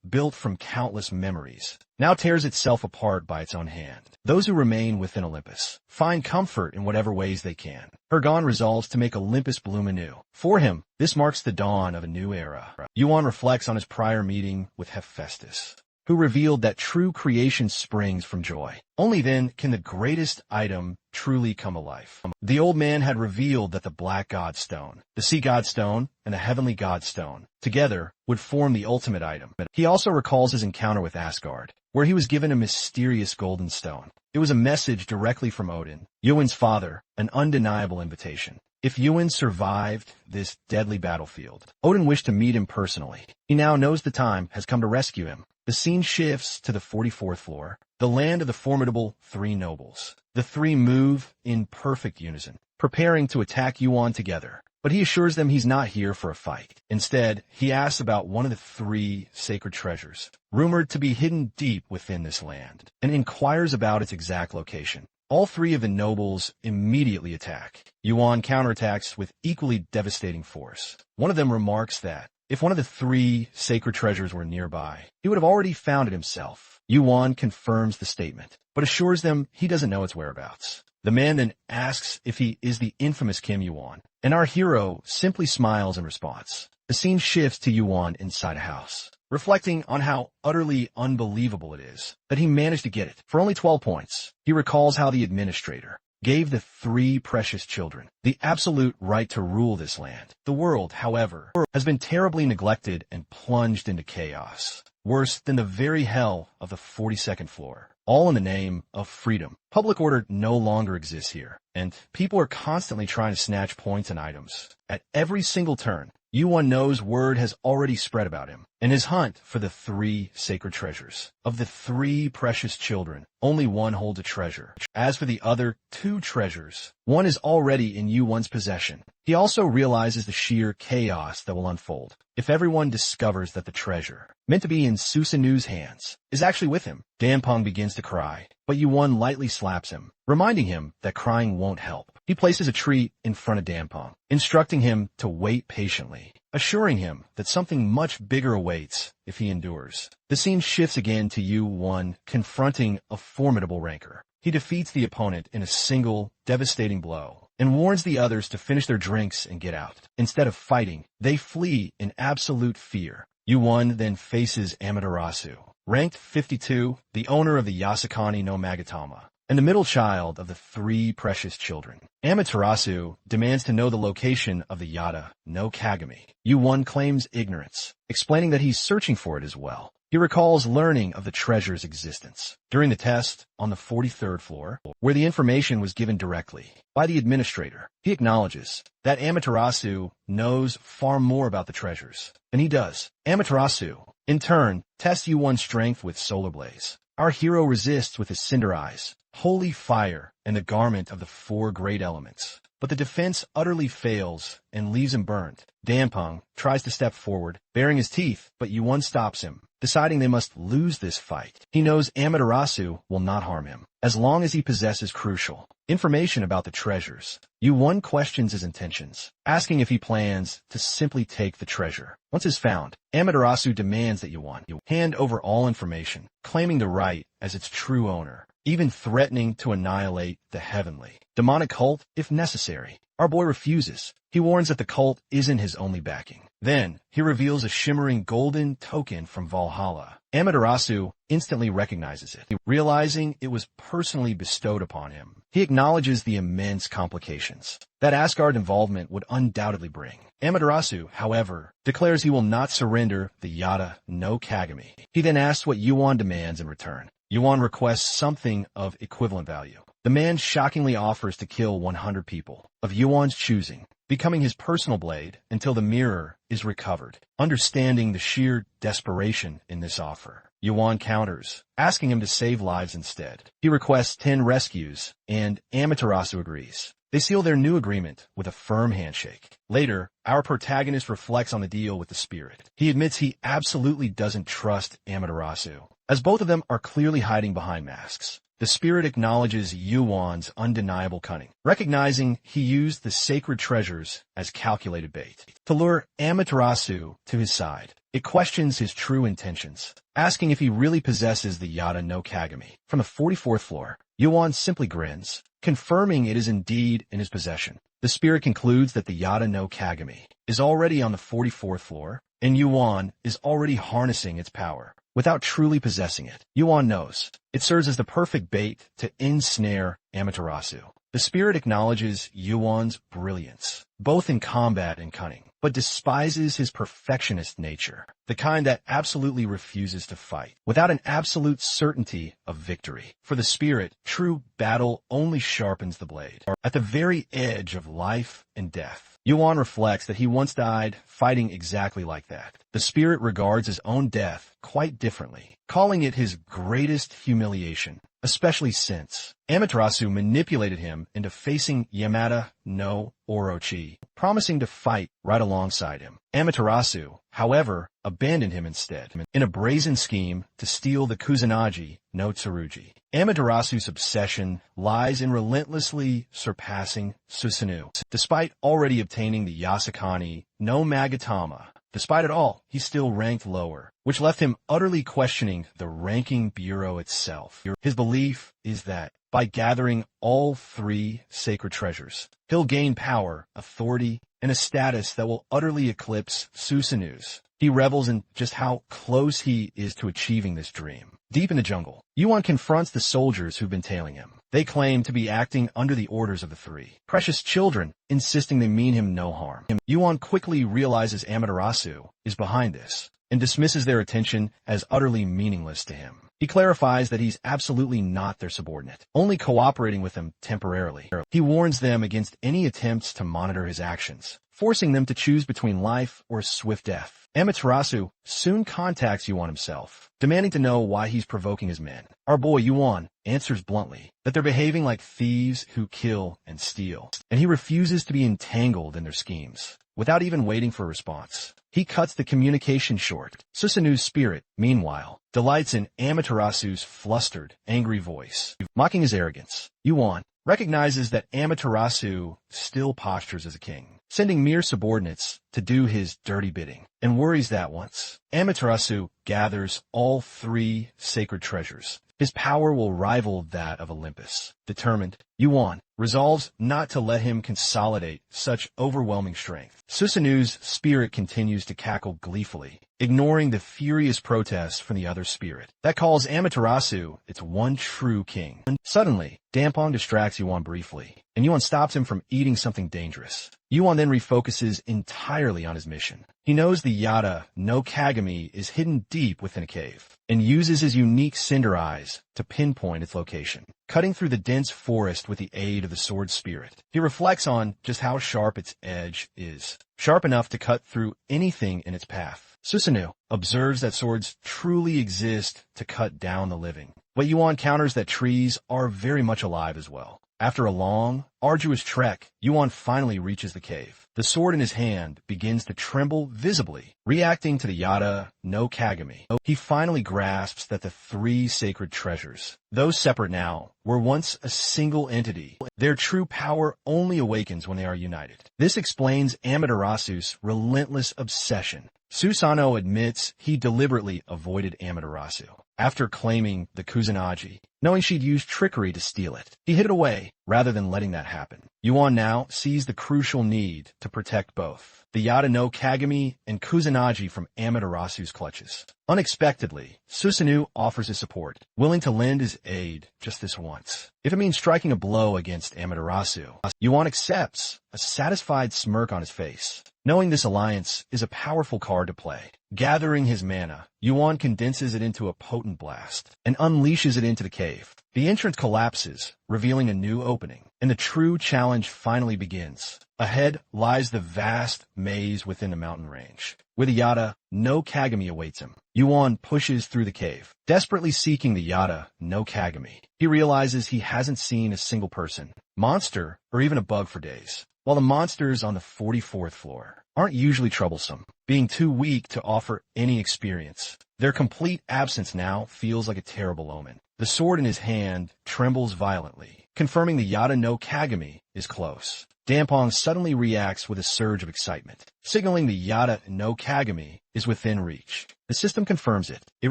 built from countless memories, now tears itself apart by its own hand. Those who remain within Olympus find comfort in whatever ways they can. Hergon resolves to make Olympus bloom anew. For him, this marks the dawn of a new era. Yuan reflects on his prior meeting with Hephaestus, who revealed that true creation springs from joy. Only then can the greatest item truly come alive. The old man had revealed that the Black God Stone, the Sea God Stone, and the Heavenly God Stone together would form the ultimate item. He also recalls his encounter with Asgard, where he was given a mysterious golden stone. It was a message directly from Odin, Yuan's father, an undeniable invitation. If Yuan survived this deadly battlefield, Odin wished to meet him personally. He now knows the time has come to rescue him. The scene shifts to the 44th floor, the land of the formidable three nobles. The three move in perfect unison, preparing to attack Yuan together. But he assures them he's not here for a fight. Instead, he asks about one of the three sacred treasures, rumored to be hidden deep within this land, and inquires about its exact location. All three of the nobles immediately attack. Yuan counterattacks with equally devastating force. One of them remarks that if one of the three sacred treasures were nearby, he would have already found it himself. Yuan confirms the statement, but assures them he doesn't know its whereabouts. The man then asks if he is the infamous Kim Yuan, and our hero simply smiles in response. The scene shifts to Yuan inside a house, reflecting on how utterly unbelievable it is that he managed to get it for only 12 points. He recalls how the administrator gave the 3 precious children the absolute right to rule this land. The world, however, has been terribly neglected and plunged into chaos, worse than the very hell of the 42nd floor, all in the name of freedom. Public order no longer exists here, and people are constantly trying to snatch points and items. At every single turn, Yuan knows word has already spread about him and his hunt for the 3 sacred treasures. Of the 3 precious children, only one holds a treasure. As for the other 2 treasures, one is already in Yuan's possession. He also realizes the sheer chaos that will unfold if everyone discovers that the treasure, meant to be in Susanu's hands, is actually with him. Dampong begins to cry, but Yuan lightly slaps him, reminding him that crying won't help. He places a treat in front of Dampong, instructing him to wait patiently, assuring him that something much bigger awaits if he endures. The scene shifts again to Yuan confronting a formidable rancor. He defeats the opponent in a single, devastating blow, and warns the others to finish their drinks and get out. Instead of fighting, they flee in absolute fear. Yuan then faces Amaterasu, ranked 52, the owner of the Yasakani no Magatama, and the middle child of the 3 precious children. Amaterasu demands to know the location of the Yada no Kagami. Yuan claims ignorance, explaining that he's searching for it as well. He recalls learning of the treasure's existence during the test on the 43rd floor, where the information was given directly by the administrator. He acknowledges that Amaterasu knows far more about the treasures than he does. Amaterasu, in turn, tests Yuan's strength with solar blaze. Our hero resists with his cinder eyes, holy fire, and the garment of the 4 great elements. But the defense utterly fails and leaves him burnt. Dampong tries to step forward, baring his teeth, but Yuan stops him, deciding they must lose this fight. He knows Amaterasu will not harm him, as long as he possesses crucial information about the treasures. Yuan questions his intentions, asking if he plans to simply take the treasure. Once it's found, Amaterasu demands that Yuan hand over all information, claiming the right as its true owner, even threatening to annihilate the heavenly, demonic cult if necessary. Our boy refuses. He warns that the cult isn't his only backing. Then, he reveals a shimmering golden token from Valhalla. Amaterasu instantly recognizes it, realizing it was personally bestowed upon him. He acknowledges the immense complications that Asgard involvement would undoubtedly bring. Amaterasu, however, declares he will not surrender the Yada no Kagami. He then asks what Yuan demands in return. Yuan requests something of equivalent value. The man shockingly offers to kill 100 people of Yuan's choosing, becoming his personal blade until the mirror is recovered. Understanding the sheer desperation in this offer, Yuan counters, asking him to save lives instead. He requests 10 rescues, and Amaterasu agrees. They seal their new agreement with a firm handshake. Later, our protagonist reflects on the deal with the spirit. He admits he absolutely doesn't trust Amaterasu, as both of them are clearly hiding behind masks. The spirit acknowledges Yuan's undeniable cunning, recognizing he used the sacred treasures as calculated bait to lure Amaterasu to his side. It questions his true intentions, asking if he really possesses the Yada no Kagami. From the 44th floor, Yuan simply grins, confirming it is indeed in his possession. The spirit concludes that the Yada no Kagami is already on the 44th floor, and Yuan is already harnessing its power without truly possessing it. Yuan knows it serves as the perfect bait to ensnare Amaterasu. The spirit acknowledges Yuan's brilliance, both in combat and cunning, but despises his perfectionist nature, the kind that absolutely refuses to fight, without an absolute certainty of victory. For the spirit, true battle only sharpens the blade. At the very edge of life and death, Yuan reflects that he once died fighting exactly like that. The spirit regards his own death quite differently, calling it his greatest humiliation, especially since Amaterasu manipulated him into facing Yamada no Orochi, promising to fight right alongside him. Amaterasu, however, abandoned him instead, in a brazen scheme to steal the Kusanagi no Tsurugi. Amaterasu's obsession lies in relentlessly surpassing Susanoo. Despite already obtaining the Yasakani no Magatama, despite it all, he still ranked lower, which left him utterly questioning the ranking bureau itself. His belief is that by gathering all three sacred treasures. He'll gain power, authority, and a status that will utterly eclipse Susanu's. He revels in just how close he is to achieving this dream. Deep in the jungle, Yuan confronts the soldiers who've been tailing him. They claim to be acting under the orders of the three precious children, insisting they mean him no harm. Yuan quickly realizes Amaterasu is behind this and dismisses their attention as utterly meaningless to him. He clarifies that he's absolutely not their subordinate, only cooperating with them temporarily. He warns them against any attempts to monitor his actions, forcing them to choose between life or swift death. Amaterasu soon contacts Yuan himself, demanding to know why he's provoking his men. Our boy Yuan answers bluntly that they're behaving like thieves who kill and steal, and he refuses to be entangled in their schemes. Without even waiting for a response, he cuts the communication short. Susanu's spirit, meanwhile, delights in Amaterasu's flustered, angry voice, mocking his arrogance. Yuan recognizes that Amaterasu still postures as a king, sending mere subordinates to do his dirty bidding, and worries that once Amaterasu gathers all three sacred treasures, his power will rival that of Olympus. Determined, Yuan resolves not to let him consolidate such overwhelming strength. Susanu's spirit continues to cackle gleefully, ignoring the furious protests from the other spirit that calls Amaterasu its one true king. Suddenly, Dampong distracts Yuan briefly, and Yuan stops him from eating something dangerous. Yuan then refocuses entirely on his mission. He knows the Yada no Kagami is hidden deep within a cave, and uses his unique cinder eyes to pinpoint its location, cutting through the dense forest with the aid of the sword spirit. He reflects on just how sharp its edge is, sharp enough to cut through anything in its path. Susanu observes that swords truly exist to cut down the living, but Yuan counters that trees are very much alive as well. After a long, arduous trek, Yuan finally reaches the cave. The sword in his hand begins to tremble visibly, reacting to the Yada no Kagami. He finally grasps that the three sacred treasures, though separate now, were once a single entity. Their true power only awakens when they are united. This explains Amaterasu's relentless obsession. Susanoo admits he deliberately avoided Amaterasu after claiming the Kusanagi, knowing she'd used trickery to steal it. He hid it away rather than letting that happen. Yuan now sees the crucial need to protect both the Yada no Kagami and Kusanagi from Amaterasu's clutches. Unexpectedly, Susanoo offers his support, willing to lend his aid just this once, if it means striking a blow against Amaterasu. Yuan accepts, a satisfied smirk on his face, knowing this alliance is a powerful card to play. Gathering his mana, Yuan condenses it into a potent blast and unleashes it into the cave. The entrance collapses, revealing a new opening, and the true challenge finally begins. Ahead lies the vast maze within the mountain range, where the Yada no Kagami awaits him. Yuan pushes through the cave, desperately seeking the Yada no Kagami. He realizes he hasn't seen a single person, monster, or even a bug for days, while the monsters on the 44th floor aren't usually troublesome, being too weak to offer any experience. Their complete absence now feels like a terrible omen. The sword in his hand trembles violently, confirming the Yada no Kagami is close. Dampong suddenly reacts with a surge of excitement, signaling the Yada no Kagami is within reach. The system confirms it. It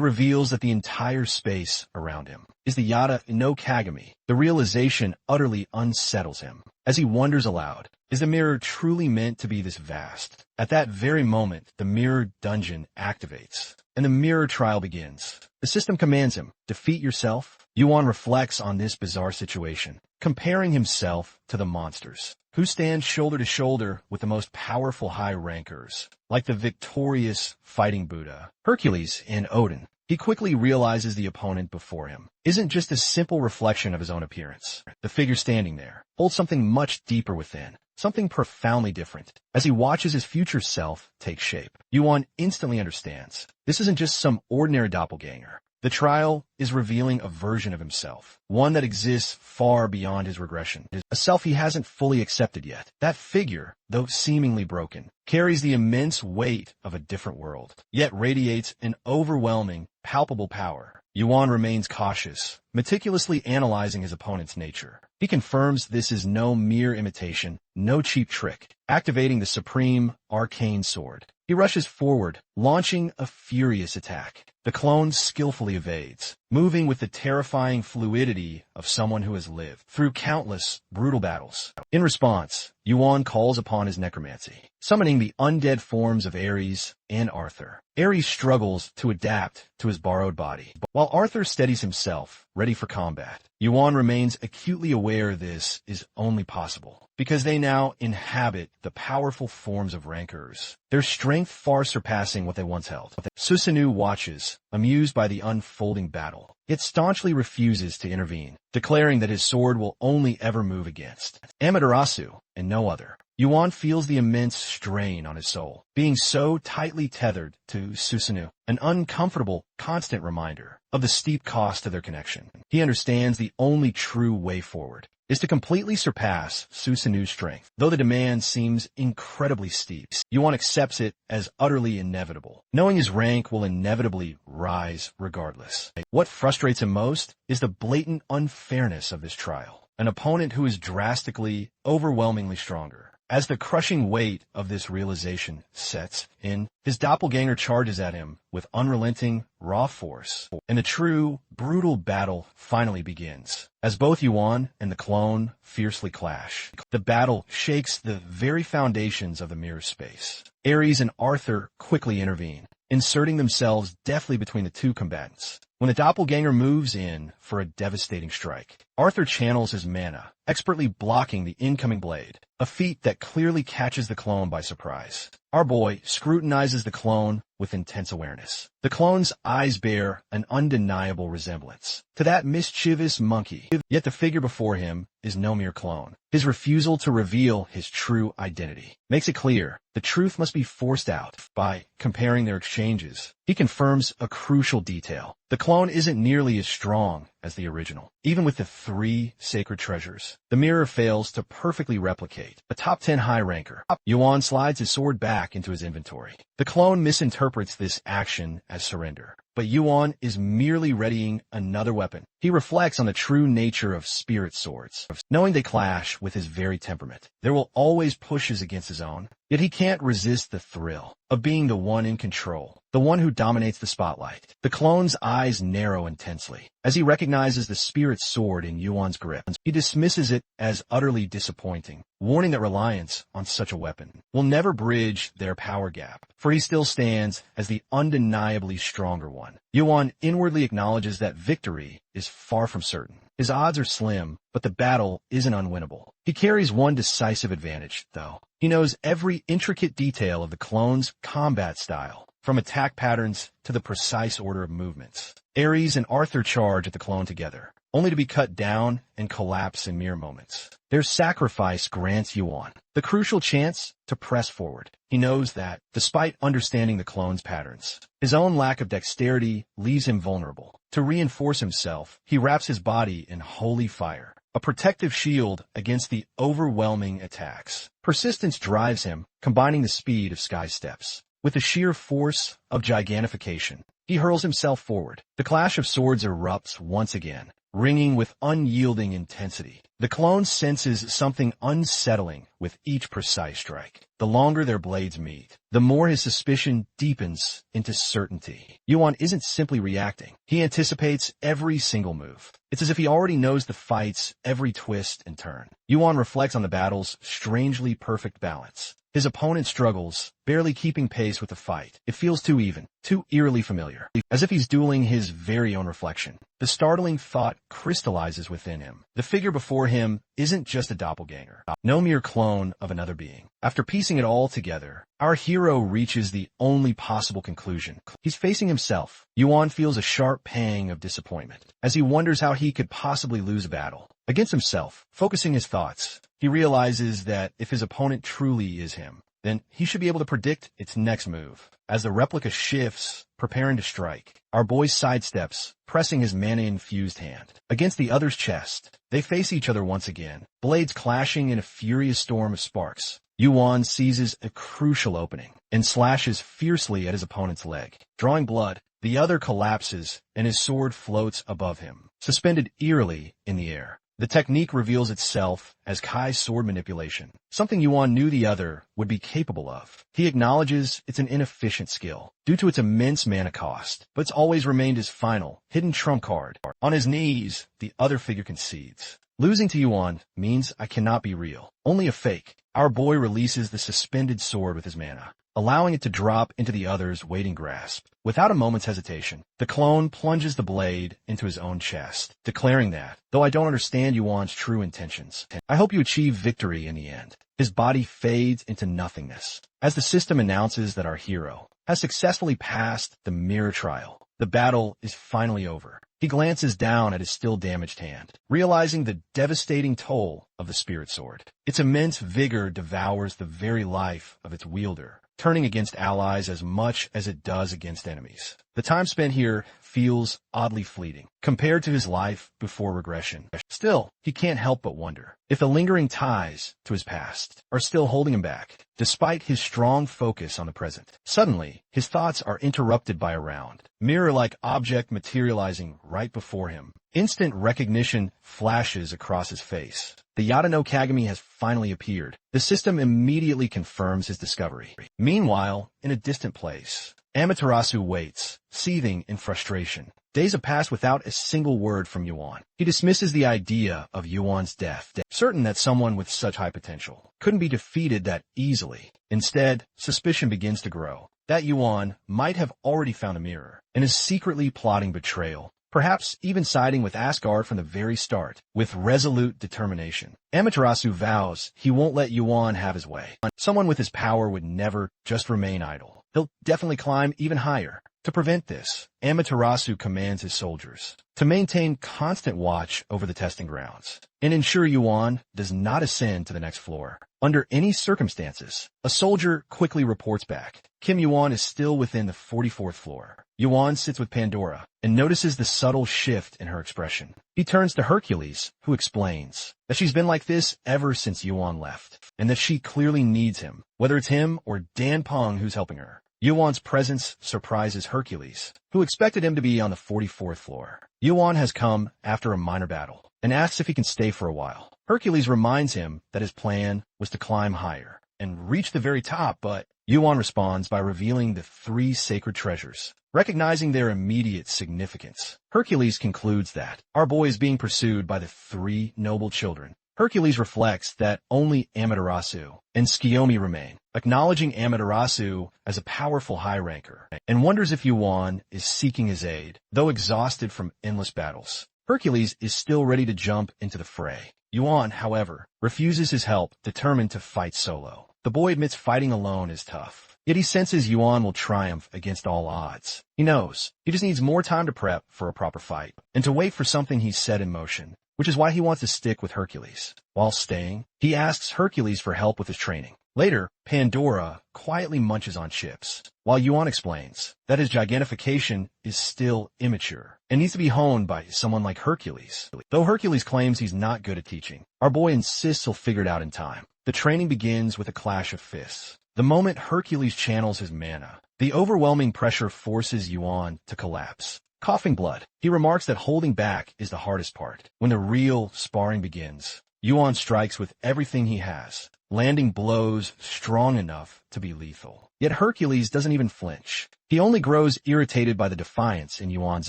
reveals that the entire space around him is the Yada no Kagami. The realization utterly unsettles him. As he wonders aloud, is the mirror truly meant to be this vast? At that very moment, the mirror dungeon activates, and the mirror trial begins. The system commands him, defeat yourself. Yuan reflects on this bizarre situation, comparing himself to the monsters, who stand shoulder to shoulder with the most powerful high rankers, like the victorious fighting Buddha, Hercules, and Odin. He quickly realizes the opponent before him isn't just a simple reflection of his own appearance. The figure standing there holds something much deeper within, something profoundly different. As he watches his future self take shape, Yuan instantly understands this isn't just some ordinary doppelganger. The trial is revealing a version of himself, one that exists far beyond his regression, a self he hasn't fully accepted yet. That figure, though seemingly broken, carries the immense weight of a different world, yet radiates an overwhelming, palpable power. Yuan remains cautious, meticulously analyzing his opponent's nature. He confirms this is no mere imitation, no cheap trick. Activating the supreme arcane sword, He rushes forward, launching a furious attack. The clone skillfully evades, moving with the terrifying fluidity of someone who has lived through countless brutal battles. In response, Yuan calls upon his necromancy, summoning the undead forms of Ares and Arthur. Ares struggles to adapt to his borrowed body, while Arthur steadies himself, ready for combat. Yuan remains acutely aware this is only possible because they now inhabit the powerful forms of rancors, their strength far surpassing what they once held. Susanoo watches, amused by the unfolding battle, yet staunchly refuses to intervene, declaring that his sword will only ever move against Amaterasu and no other. Yuan feels the immense strain on his soul, being so tightly tethered to Susanoo, an uncomfortable, constant reminder of the steep cost of their connection. He understands the only true way forward is to completely surpass Susanoo's strength. Though the demand seems incredibly steep, Yuan accepts it as utterly inevitable, knowing his rank will inevitably rise regardless. What frustrates him most is the blatant unfairness of this trial. An opponent who is drastically, overwhelmingly stronger. As the crushing weight of this realization sets in, his doppelganger charges at him with unrelenting, raw force, and the true, brutal battle finally begins. As both Yuan and the clone fiercely clash, the battle shakes the very foundations of the mirror space. Ares and Arthur quickly intervene, inserting themselves deftly between the two combatants. When the doppelganger moves in for a devastating strike, Arthur channels his mana, expertly blocking the incoming blade, a feat that clearly catches the clone by surprise. Our boy scrutinizes the clone with intense awareness. The clone's eyes bear an undeniable resemblance to that mischievous monkey, yet the figure before him is no mere clone. His refusal to reveal his true identity makes it clear the truth must be forced out. By comparing their exchanges, he confirms a crucial detail. The clone isn't nearly as strong as the original. Even with the 3 sacred treasures, the mirror fails to perfectly replicate a top 10 high ranker. Yuan slides his sword back into his inventory. The clone misinterprets this action as surrender, but Yuan is merely readying another weapon. He reflects on the true nature of spirit swords, knowing they clash with his very temperament. There will always pushes against his own, yet he can't resist the thrill of being the one in control, the one who dominates the spotlight. The clone's eyes narrow intensely as he recognizes the spirit sword in Yuan's grip. He dismisses it as utterly disappointing, warning that reliance on such a weapon will never bridge their power gap, for he still stands as the undeniably stronger one. Yuan inwardly acknowledges that victory is far from certain. His odds are slim, but the battle isn't unwinnable. He carries one decisive advantage, though. He knows every intricate detail of the clone's combat style, from attack patterns to the precise order of movements. Ares and Arthur charge at the clone together, only to be cut down and collapse in mere moments. Their sacrifice grants Yuan the crucial chance to press forward. He knows that, despite understanding the clone's patterns, his own lack of dexterity leaves him vulnerable. To reinforce himself, he wraps his body in holy fire, a protective shield against the overwhelming attacks. Persistence drives him, combining the speed of sky steps with the sheer force of gigantification. He hurls himself forward. The clash of swords erupts once again, ringing with unyielding intensity. The clone senses something unsettling with each precise strike. The longer their blades meet, the more his suspicion deepens into certainty. Yuan isn't simply reacting. He anticipates every single move. It's as if he already knows the fight's every twist and turn. Yuan reflects on the battle's strangely perfect balance. His opponent struggles, barely keeping pace with the fight. It feels too even, too eerily familiar, as if he's dueling his very own reflection. The startling thought crystallizes within him. The figure before him isn't just a doppelganger, no mere clone of another being. After piecing it all together, our hero reaches the only possible conclusion. He's facing himself. Yuan feels a sharp pang of disappointment as he wonders how he could possibly lose a battle against himself. Focusing his thoughts, he realizes that if his opponent truly is him, then he should be able to predict its next move. As the replica shifts, preparing to strike, our boy sidesteps, pressing his mana-infused hand against the other's chest. They face each other once again, blades clashing in a furious storm of sparks. Yuan seizes a crucial opening and slashes fiercely at his opponent's leg. Drawing blood, the other collapses and his sword floats above him, suspended eerily in the air. The technique reveals itself as Kai's sword manipulation, something Yuan knew the other would be capable of. He acknowledges it's an inefficient skill due to its immense mana cost, but it's always remained his final, hidden trump card. On his knees, the other figure concedes. Losing to Yuan means I cannot be real, only a fake. Our boy releases the suspended sword with his mana, allowing it to drop into the other's waiting grasp. Without a moment's hesitation, the clone plunges the blade into his own chest, declaring that, though I don't understand Yuan's true intentions, I hope you achieve victory in the end. His body fades into nothingness, as the system announces that our hero has successfully passed the mirror trial. The battle is finally over. He glances down at his still damaged hand, realizing the devastating toll of the spirit sword. Its immense vigor devours the very life of its wielder, turning against allies as much as it does against enemies. The time spent here feels oddly fleeting, compared to his life before regression. Still, he can't help but wonder if the lingering ties to his past are still holding him back, despite his strong focus on the present. Suddenly, his thoughts are interrupted by a round, mirror-like object materializing right before him. Instant recognition flashes across his face. The Yatano Kagami has finally appeared. The system immediately confirms his discovery. Meanwhile, in a distant place, Amaterasu waits, seething in frustration. Days have passed without a single word from Yuan. He dismisses the idea of Yuan's death, certain that someone with such high potential couldn't be defeated that easily. Instead, suspicion begins to grow that Yuan might have already found a mirror and is secretly plotting betrayal, perhaps even siding with Asgard from the very start. With resolute determination, Amaterasu vows he won't let Yuan have his way. Someone with his power would never just remain idle. He'll definitely climb even higher. To prevent this, Amaterasu commands his soldiers to maintain constant watch over the testing grounds and ensure Yuan does not ascend to the next floor. Under any circumstances, a soldier quickly reports back. Kim Yuan is still within the 44th floor. Yuan sits with Pandora and notices the subtle shift in her expression. He turns to Hercules, who explains that she's been like this ever since Yuan left, and that she clearly needs him, whether it's him or Dan Peng who's helping her. Yuan's presence surprises Hercules, who expected him to be on the 44th floor. Yuan has come after a minor battle and asks if he can stay for a while. Hercules reminds him that his plan was to climb higher and reach the very top, but Yuan responds by revealing the 3 sacred treasures. Recognizing their immediate significance, Hercules concludes that our boy is being pursued by the 3 noble children. Hercules reflects that only Amaterasu and Tsukiyomi remain, acknowledging Amaterasu as a powerful high ranker, and wonders if Yuan is seeking his aid. Though exhausted from endless battles, Hercules is still ready to jump into the fray. Yuan, however, refuses his help, determined to fight solo. The boy admits fighting alone is tough, yet he senses Yuan will triumph against all odds. He knows he just needs more time to prep for a proper fight, and to wait for something he's set in motion, which is why he wants to stick with Hercules. While staying, he asks Hercules for help with his training. Later, Pandora quietly munches on chips, while Yuan explains that his gigantification is still immature and needs to be honed by someone like Hercules. Though Hercules claims he's not good at teaching, our boy insists he'll figure it out in time. The training begins with a clash of fists. The moment Hercules channels his mana, the overwhelming pressure forces Yuan to collapse. Coughing blood, he remarks that holding back is the hardest part. When the real sparring begins, Yuan strikes with everything he has, landing blows strong enough to be lethal. Yet Hercules doesn't even flinch. He only grows irritated by the defiance in Yuan's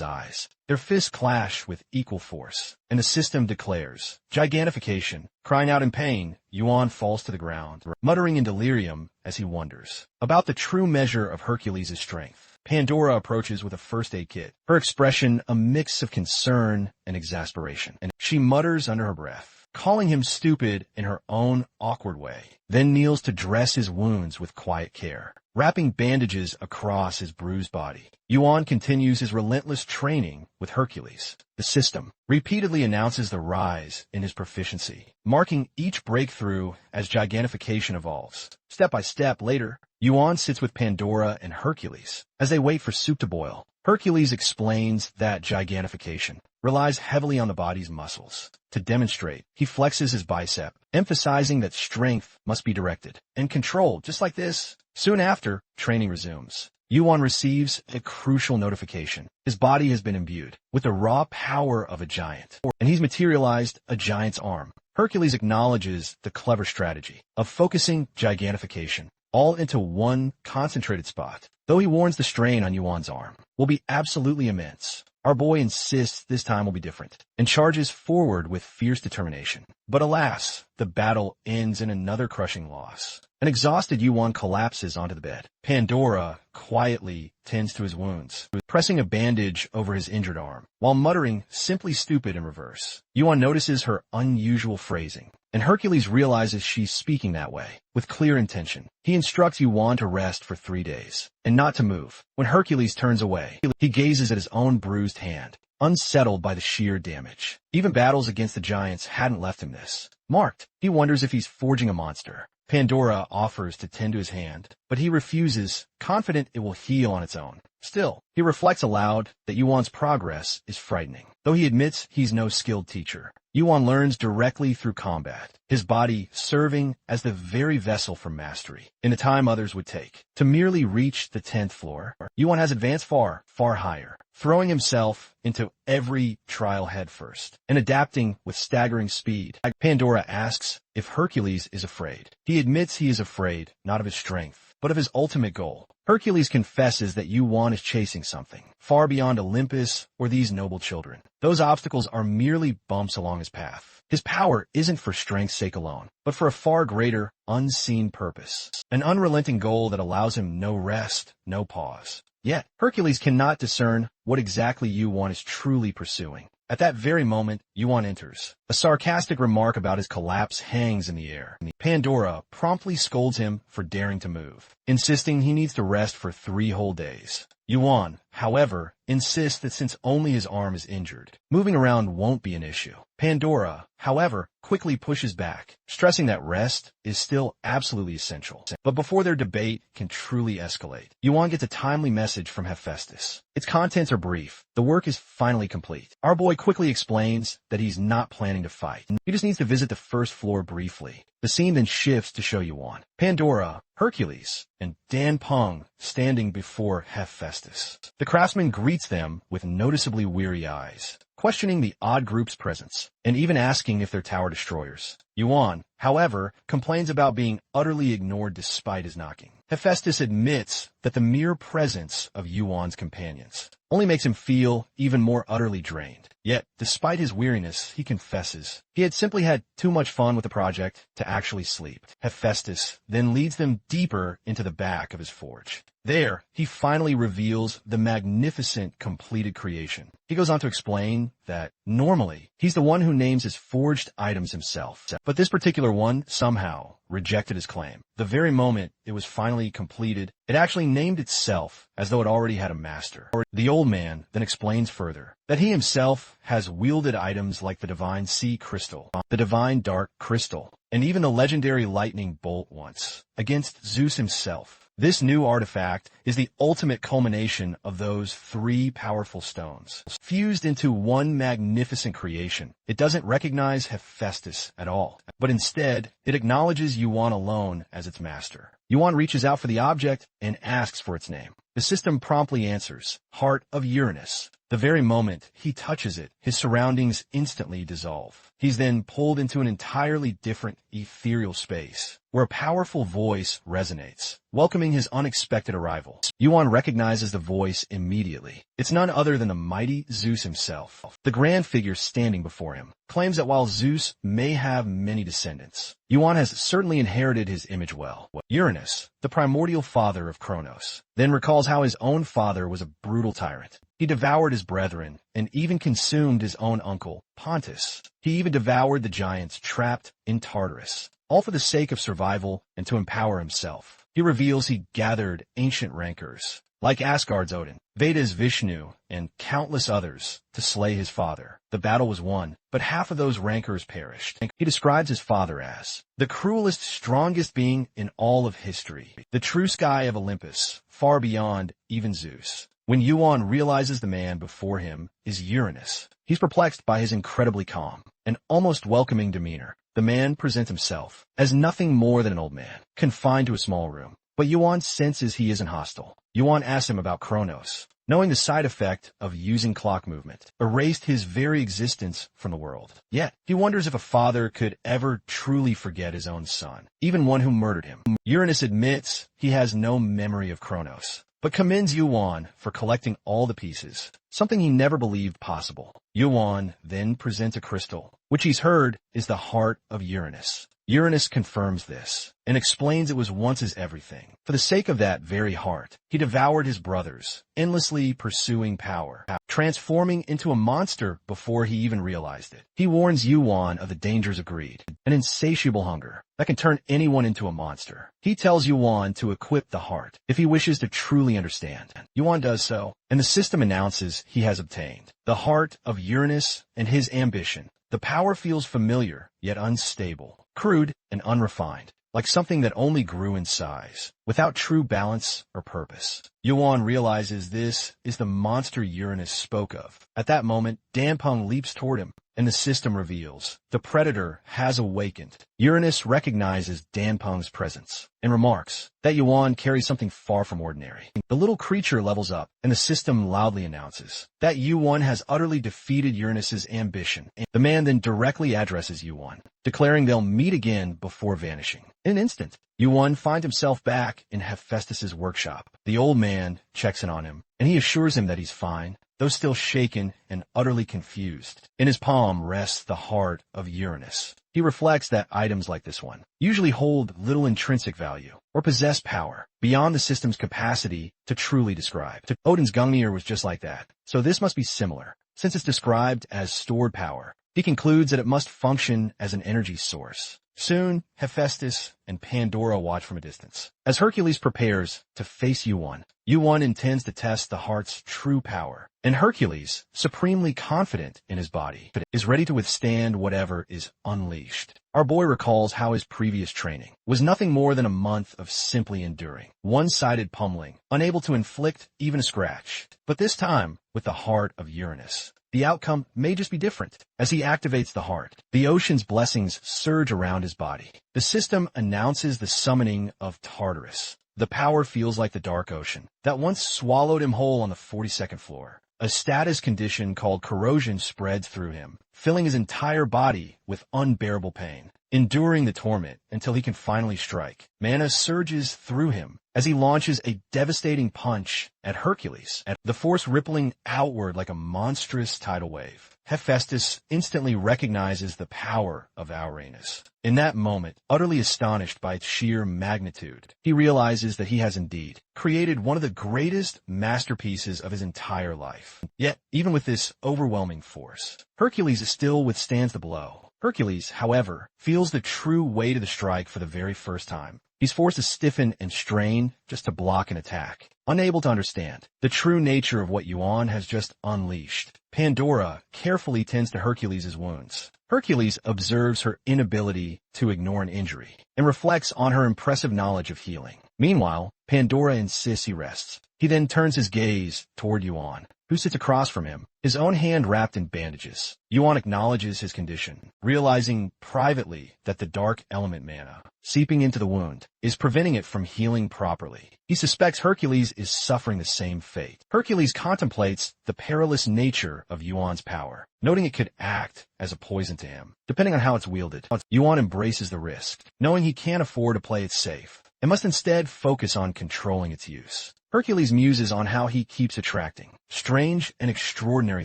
eyes. Their fists clash with equal force, and the system declares gigantification. Crying out in pain, Yuan falls to the ground, muttering in delirium as he wonders about the true measure of Hercules' strength. Pandora approaches with a first aid kit, her expression a mix of concern and exasperation, and she mutters under her breath, calling him stupid in her own awkward way, then kneels to dress his wounds with quiet care, wrapping bandages across his bruised body. Yuan continues his relentless training with Hercules. The system repeatedly announces the rise in his proficiency, marking each breakthrough as gigantification evolves. Step by step later, Yuan sits with Pandora and Hercules as they wait for soup to boil. Hercules explains that gigantification relies heavily on the body's muscles. To demonstrate, he flexes his bicep, emphasizing that strength must be directed and controlled just like this. Soon after, training resumes. Yuan receives a crucial notification. His body has been imbued with the raw power of a giant, and he's materialized a giant's arm. Hercules acknowledges the clever strategy of focusing gigantification all into one concentrated spot, though he warns the strain on Yuan's arm will be absolutely immense. Our boy insists this time will be different and charges forward with fierce determination. But alas, the battle ends in another crushing loss. An exhausted Yuan collapses onto the bed. Pandora quietly tends to his wounds, pressing a bandage over his injured arm, while muttering simply stupid in reverse. Yuan notices her unusual phrasing, and Hercules realizes she's speaking that way, with clear intention. He instructs Yuan to rest for 3 days, and not to move. When Hercules turns away, he gazes at his own bruised hand, unsettled by the sheer damage. Even battles against the giants hadn't left him this marked. He wonders if he's forging a monster. Pandora offers to tend to his hand, but he refuses, confident it will heal on its own. Still, he reflects aloud that Yuan's progress is frightening. Though he admits he's no skilled teacher, Yuan learns directly through combat, his body serving as the very vessel for mastery, in the time others would take. To merely reach the 10th floor, Yuan has advanced far, far higher, throwing himself into every trial headfirst, and adapting with staggering speed. Pandora asks if Hercules is afraid. He admits he is afraid, not of his strength, but of his ultimate goal. Hercules confesses that Yuan is chasing something far beyond Olympus or these noble children. Those obstacles are merely bumps along his path. His power isn't for strength's sake alone, but for a far greater, unseen purpose. An unrelenting goal that allows him no rest, no pause. Yet, Hercules cannot discern what exactly Yuan is truly pursuing. At that very moment, Yuan enters. A sarcastic remark about his collapse hangs in the air. Pandora promptly scolds him for daring to move, insisting he needs to rest for 3 whole days. Yuan, however, insists that since only his arm is injured, moving around won't be an issue. Pandora, however, quickly pushes back, stressing that rest is still absolutely essential. But before their debate can truly escalate, Yuan gets a timely message from Hephaestus. Its contents are brief. The work is finally complete. Our boy quickly explains that he's not planning to fight. He just needs to visit the first floor briefly. The scene then shifts to show Yuan, Pandora, Hercules, and Dan Peng standing before Hephaestus. The craftsman greets them with noticeably weary eyes, questioning the odd group's presence, and even asking if they're tower destroyers. Yuan, however, complains about being utterly ignored despite his knocking. Hephaestus admits that the mere presence of Yuan's companions only makes him feel even more utterly drained. Yet, despite his weariness, he confesses he had simply had too much fun with the project to actually sleep. Hephaestus then leads them deeper into the back of his forge. There, he finally reveals the magnificent completed creation. He goes on to explain that normally, he's the one who names his forged items himself, but this particular one somehow rejected his claim. The very moment it was finally completed, it actually named itself as though it already had a master. The old man then explains further that he himself has wielded items like the divine sea crystal, the divine dark crystal, and even the legendary lightning bolt once, against Zeus himself. This new artifact is the ultimate culmination of those 3 powerful stones, fused into one magnificent creation. It doesn't recognize Hephaestus at all, but instead, it acknowledges Yuan alone as its master. Yuan reaches out for the object and asks for its name. The system promptly answers, Heart of Uranus. The very moment he touches it, his surroundings instantly dissolve. He's then pulled into an entirely different ethereal space, where a powerful voice resonates, welcoming his unexpected arrival. Yuan recognizes the voice immediately. It's none other than the mighty Zeus himself. The grand figure standing before him claims that while Zeus may have many descendants, Yuan has certainly inherited his image well. Uranus, the primordial father of Kronos, then recalls how his own father was a brutal tyrant. He devoured his brethren and even consumed his own uncle, Pontus. He even devoured the giants trapped in Tartarus, all for the sake of survival and to empower himself. He reveals he gathered ancient rancors, like Asgard's Odin, Veda's Vishnu, and countless others, to slay his father. The battle was won, but half of those rancors perished. He describes his father as the cruelest, strongest being in all of history, the true sky of Olympus, far beyond even Zeus. When Yuan realizes the man before him is Uranus, he's perplexed by his incredibly calm and almost welcoming demeanor. The man presents himself as nothing more than an old man, confined to a small room. But Yuan senses he isn't hostile. Yuan asked him about Kronos, knowing the side effect of using clock movement erased his very existence from the world. Yet, he wonders if a father could ever truly forget his own son, even one who murdered him. Uranus admits he has no memory of Kronos, but commends Yuan for collecting all the pieces, something he never believed possible. Yuan then presents a crystal, which he's heard is the heart of Uranus. Uranus confirms this and explains it was once his everything. For the sake of that very heart, he devoured his brothers, endlessly pursuing power, transforming into a monster before he even realized it. He warns Yuan of the dangers of greed, an insatiable hunger that can turn anyone into a monster. He tells Yuan to equip the heart if he wishes to truly understand. Yuan does so, and the system announces he has obtained the heart of Uranus and his ambition. The power feels familiar, yet unstable, crude and unrefined, like something that only grew in size, without true balance or purpose. Yuan realizes this is the monster Uranus spoke of. At that moment, Danpeng leaps toward him, and the system reveals the predator has awakened. Uranus recognizes Danpeng's presence and remarks that Yuan carries something far from ordinary. The little creature levels up, and the system loudly announces that Yuan has utterly defeated Uranus's ambition. The man then directly addresses Yuan, declaring they'll meet again before vanishing. In an instant, Yuan finds himself back in Hephaestus's workshop. The old man checks in on him, and he assures him that he's fine, though still shaken and utterly confused. In his palm rests the heart of Uranus. He reflects that items like this one usually hold little intrinsic value or possess power beyond the system's capacity to truly describe. Odin's Gungnir was just like that, so this must be similar. Since it's described as stored power, he concludes that it must function as an energy source. Soon, Hephaestus and Pandora watch from a distance. As Hercules prepares to face Yuan, Yuan intends to test the heart's true power, and Hercules, supremely confident in his body, is ready to withstand whatever is unleashed. Our boy recalls how his previous training was nothing more than a month of simply enduring, one-sided pummeling, unable to inflict even a scratch. But this time, with the heart of Uranus, the outcome may just be different. As he activates the heart, the ocean's blessings surge around his body. The system announces the summoning of Tartarus. The power feels like the dark ocean that once swallowed him whole on the 42nd floor. A status condition called corrosion spreads through him, filling his entire body with unbearable pain. Enduring the torment until he can finally strike, mana surges through him as he launches a devastating punch at Hercules, the force rippling outward like a monstrous tidal wave. Hephaestus instantly recognizes the power of Uranus. In that moment, utterly astonished by its sheer magnitude, he realizes that he has indeed created one of the greatest masterpieces of his entire life. Yet, even with this overwhelming force, Hercules still withstands the blow. Hercules, however, feels the true weight of the strike for the very first time. He's forced to stiffen and strain just to block an attack, unable to understand the true nature of what Yuan has just unleashed. Pandora carefully tends to Hercules' wounds. Hercules observes her inability to ignore an injury and reflects on her impressive knowledge of healing. Meanwhile, Pandora insists he rests. He then turns his gaze toward Yuan, who sits across from him, his own hand wrapped in bandages. Yuan acknowledges his condition, realizing privately that the dark element mana, seeping into the wound, is preventing it from healing properly. He suspects Hercules is suffering the same fate. Hercules contemplates the perilous nature of Yuan's power, noting it could act as a poison to him, depending on how it's wielded. Yuan embraces the risk, knowing he can't afford to play it safe, and must instead focus on controlling its use. Hercules muses on how he keeps attracting strange and extraordinary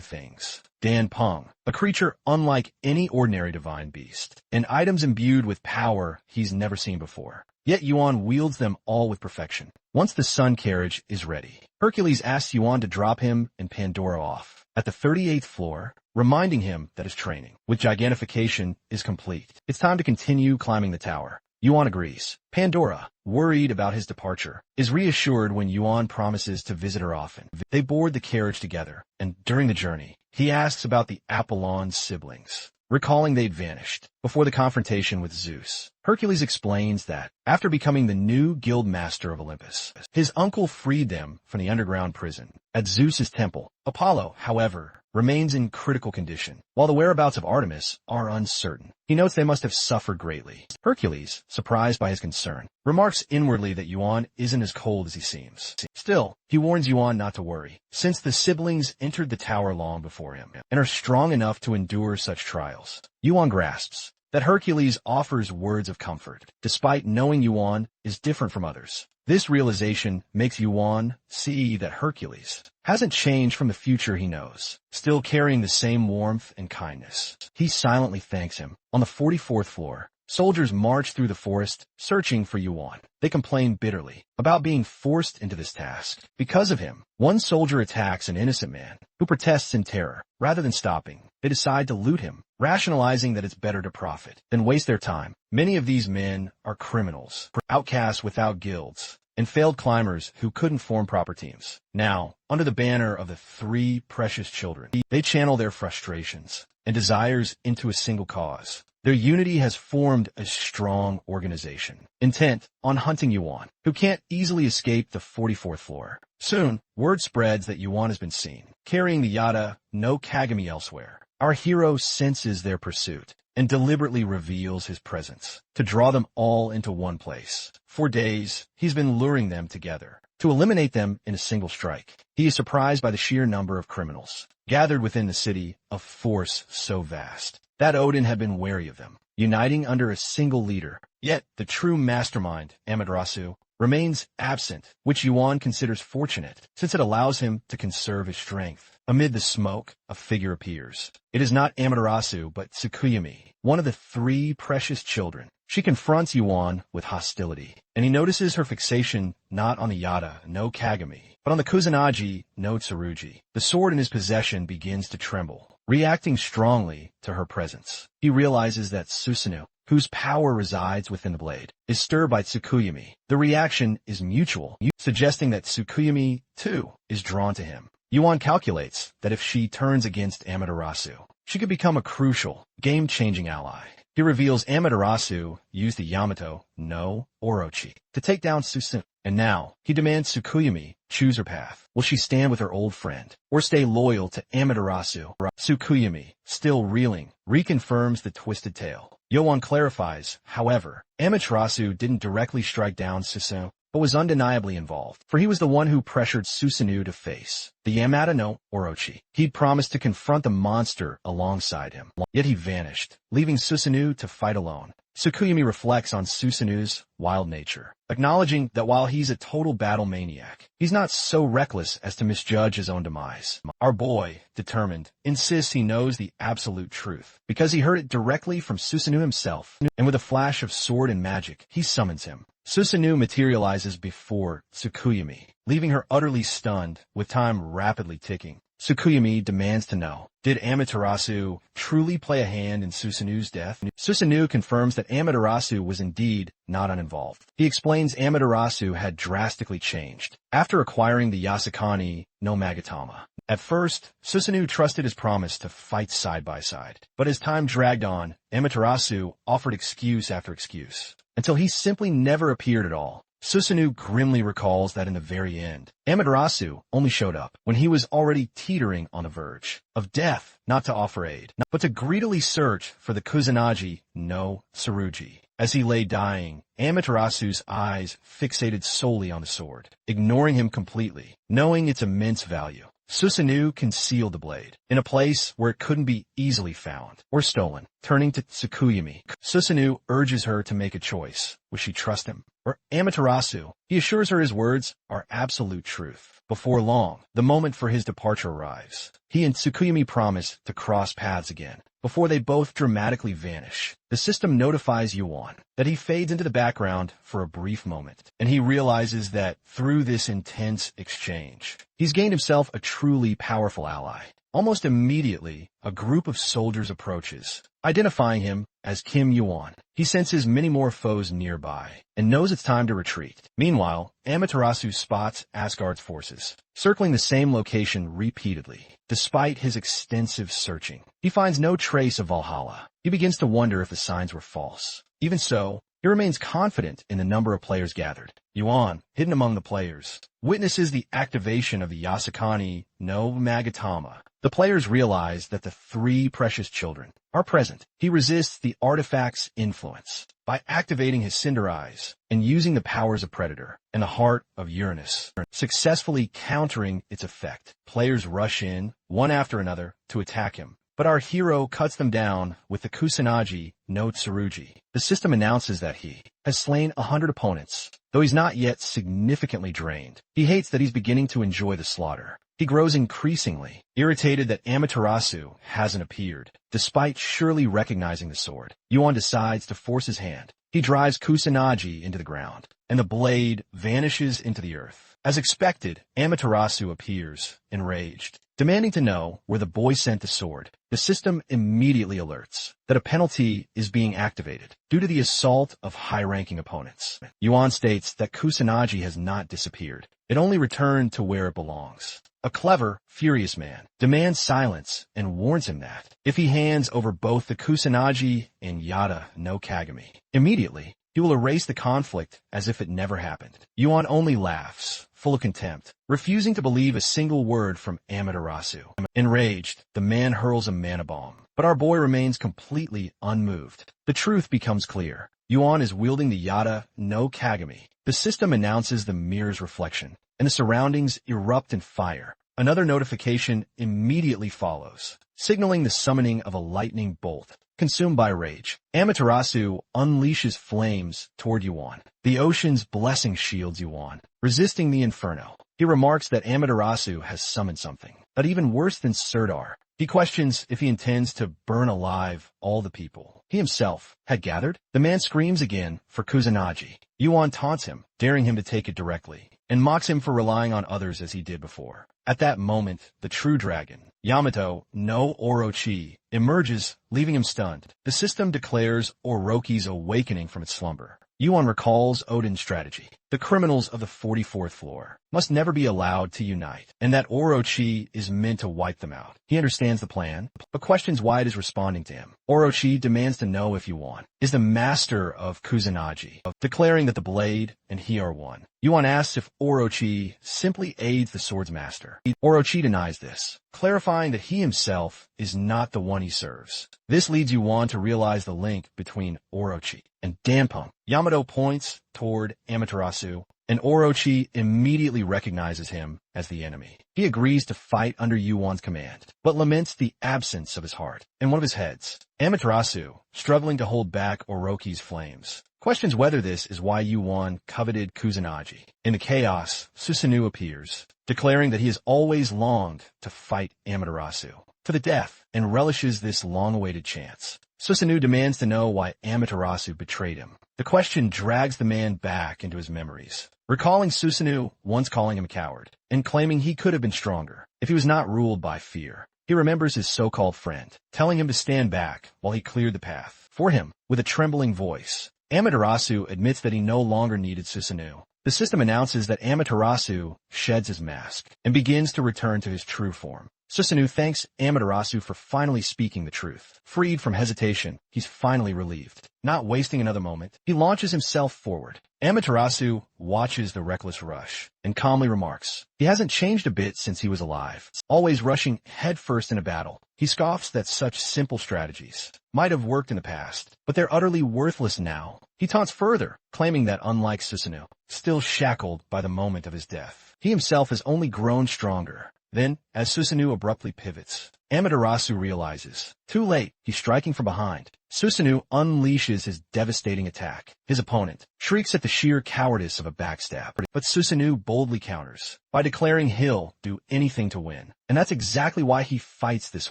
things. Danpeng, a creature unlike any ordinary divine beast, and items imbued with power he's never seen before. Yet Yuan wields them all with perfection. Once the sun carriage is ready, Hercules asks Yuan to drop him and Pandora off at the 38th floor, reminding him that his training with gigantification is complete. It's time to continue climbing the tower. Yuan agrees. Pandora, worried about his departure, is reassured when Yuan promises to visit her often. They board the carriage together, and during the journey, he asks about the Apollon's siblings, recalling they'd vanished before the confrontation with Zeus. Hercules explains that, after becoming the new guild master of Olympus, his uncle freed them from the underground prison at Zeus's temple. Apollo, however, remains in critical condition, while the whereabouts of Artemis are uncertain. He notes they must have suffered greatly. Hercules, surprised by his concern, remarks inwardly that Yuan isn't as cold as he seems. Still, he warns Yuan not to worry, since the siblings entered the tower long before him and are strong enough to endure such trials. Yuan grasps that Hercules offers words of comfort, despite knowing Yuan is different from others. This realization makes Yuan see that Hercules hasn't changed from the future he knows, still carrying the same warmth and kindness. He silently thanks him. On the 44th floor, soldiers march through the forest, searching for Yuan. They complain bitterly about being forced into this task. Because of him, one soldier attacks an innocent man, who protests in terror. Rather than stopping, they decide to loot him, rationalizing that it's better to profit than waste their time. Many of these men are criminals, outcasts without guilds, and failed climbers who couldn't form proper teams. Now, under the banner of the three precious children, they channel their frustrations and desires into a single cause. Their unity has formed a strong organization, intent on hunting Yuan, who can't easily escape the 44th floor. Soon, word spreads that Yuan has been seen, carrying the yada no Kagami elsewhere. Our hero senses their pursuit and deliberately reveals his presence to draw them all into one place. For days, he's been luring them together to eliminate them in a single strike. He is surprised by the sheer number of criminals gathered within the city, a force so vast that Odin had been wary of them, uniting under a single leader. Yet, the true mastermind, Amaterasu, remains absent, which Yuan considers fortunate, since it allows him to conserve his strength. Amid the smoke, a figure appears. It is not Amaterasu, but Tsukuyami, one of the three precious children. She confronts Yuan with hostility, and he notices her fixation not on the yada no Kagami, but on the Kusanagi no Tsurugi. The sword in his possession begins to tremble, reacting strongly to her presence. He realizes that Susanoo, whose power resides within the blade, is stirred by Tsukuyami. The reaction is mutual, suggesting that Tsukuyami, too, is drawn to him. Yuan calculates that if she turns against Amaterasu, she could become a crucial, game-changing ally. He reveals Amaterasu used the Yamato no Orochi to take down Susanoo, and now he demands Tsukuyami choose her path. Will she stand with her old friend, or stay loyal to Amaterasu? Tsukuyami, still reeling, reconfirms the twisted tale. Yuan clarifies, however, Amaterasu didn't directly strike down Susanoo, but was undeniably involved, for he was the one who pressured Susanoo to face the Yamato no Orochi. He'd promised to confront the monster alongside him, yet he vanished, leaving Susanoo to fight alone. Tsukuyami reflects on Susanoo's wild nature, acknowledging that while he's a total battle maniac, he's not so reckless as to misjudge his own demise. Our boy, determined, insists he knows the absolute truth, because he heard it directly from Susanoo himself, and with a flash of sword and magic, he summons him. Susanoo materializes before Tsukuyami, leaving her utterly stunned, with time rapidly ticking. Tsukuyami demands to know, did Amaterasu truly play a hand in Susanoo's death? Susanoo confirms that Amaterasu was indeed not uninvolved. He explains Amaterasu had drastically changed after acquiring the Yasakani no Magatama. At first, Susanoo trusted his promise to fight side by side, but as time dragged on, Amaterasu offered excuse after excuse, until he simply never appeared at all. Susanoo grimly recalls that in the very end, Amaterasu only showed up when he was already teetering on the verge of death, not to offer aid, but to greedily search for the Kusanagi no Tsurugi. As he lay dying, Amaterasu's eyes fixated solely on the sword, ignoring him completely, knowing its immense value. Susanoo concealed the blade in a place where it couldn't be easily found or stolen. Turning to Tsukuyami, Susanoo urges her to make a choice. Will she trust him or Amaterasu? He assures her his words are absolute truth. Before long, the moment for his departure arrives. He and Tsukuyami promise to cross paths again. Before they both dramatically vanish, the system notifies Yuan that he fades into the background for a brief moment, and he realizes that through this intense exchange, he's gained himself a truly powerful ally. Almost immediately, a group of soldiers approaches, identifying him as Kim Yuan. He senses many more foes nearby and knows it's time to retreat. Meanwhile, Amaterasu spots Asgard's forces, circling the same location repeatedly. Despite his extensive searching, he finds no trace of Valhalla. He begins to wonder if the signs were false. Even so, He remains confident in the number of players gathered. Yuan, hidden among the players, witnesses the activation of the Yasakani no Magatama. The players realize that the three precious children are present. He resists the artifact's influence by activating his Cinder Eyes and using the powers of Predator and the Heart of Uranus, successfully countering its effect. Players rush in, one after another, to attack him. But our hero cuts them down with the Kusanagi no Tsurugi. The system announces that he has slain 100 opponents, though he's not yet significantly drained. He hates that he's beginning to enjoy the slaughter. He grows increasingly irritated that Amaterasu hasn't appeared, despite surely recognizing the sword. Yuan decides to force his hand. He drives Kusanagi into the ground, and the blade vanishes into the earth. As expected, Amaterasu appears, enraged, demanding to know where the boy sent the sword. The system immediately alerts that a penalty is being activated due to the assault of high-ranking opponents. Yuan states that Kusanagi has not disappeared. It only returned to where it belongs. A clever, furious man demands silence and warns him that if he hands over both the Kusanagi and Yada no Kagami, immediately he will erase the conflict as if it never happened. Yuan only laughs, full of contempt, refusing to believe a single word from Amaterasu. Enraged, the man hurls a mana bomb, but our boy remains completely unmoved. The truth becomes clear. Yuan is wielding the Yada no Kagami. The system announces the mirror's reflection, and the surroundings erupt in fire. Another notification immediately follows, signaling the summoning of a lightning bolt. Consumed by rage, Amaterasu unleashes flames toward Yuan. The ocean's blessing shields Yuan, resisting the inferno. He remarks that Amaterasu has summoned something, but even worse than Sirdar. He questions if he intends to burn alive all the people he himself had gathered. The man screams again for Kusanagi. Yuan taunts him, daring him to take it directly, and mocks him for relying on others as he did before. At that moment, the true dragon, Yamato no Orochi, emerges, leaving him stunned. The system declares Orochi's awakening from its slumber. Yuan recalls Odin's strategy. The criminals of the 44th floor must never be allowed to unite, and that Orochi is meant to wipe them out. He understands the plan, but questions why it is responding to him. Orochi demands to know if Yuan is the master of Kusanagi, declaring that the blade and he are one. Yuan asks if Orochi simply aids the sword's master. Orochi denies this, clarifying that he himself is not the one he serves. This leads Yuan to realize the link between Orochi and Danpum. Yamato points toward Amaterasu, and Orochi immediately recognizes him as the enemy. He agrees to fight under Yuan's command, but laments the absence of his heart and one of his heads. Amaterasu, struggling to hold back Orochi's flames, questions whether this is why Yuan coveted Kusanagi. In the chaos, Susanoo appears, declaring that he has always longed to fight Amaterasu to the death and relishes this long-awaited chance. Susanoo demands to know why Amaterasu betrayed him. The question drags the man back into his memories, recalling Susanoo once calling him a coward and claiming he could have been stronger if he was not ruled by fear. He remembers his so-called friend, telling him to stand back while he cleared the path for him with a trembling voice. Amaterasu admits that he no longer needed Susanoo. The system announces that Amaterasu sheds his mask and begins to return to his true form. Susanoo thanks Amaterasu for finally speaking the truth. Freed from hesitation, he's finally relieved. Not wasting another moment, he launches himself forward. Amaterasu watches the reckless rush and calmly remarks, he hasn't changed a bit since he was alive, always rushing headfirst in a battle. He scoffs that such simple strategies might have worked in the past, but they're utterly worthless now. He taunts further, claiming that unlike Susanoo, still shackled by the moment of his death, he himself has only grown stronger. Then, as Susanoo abruptly pivots, Amaterasu realizes. Too late, he's striking from behind. Susanoo unleashes his devastating attack. His opponent shrieks at the sheer cowardice of a backstab, but Susanoo boldly counters by declaring he'll do anything to win. And that's exactly why he fights this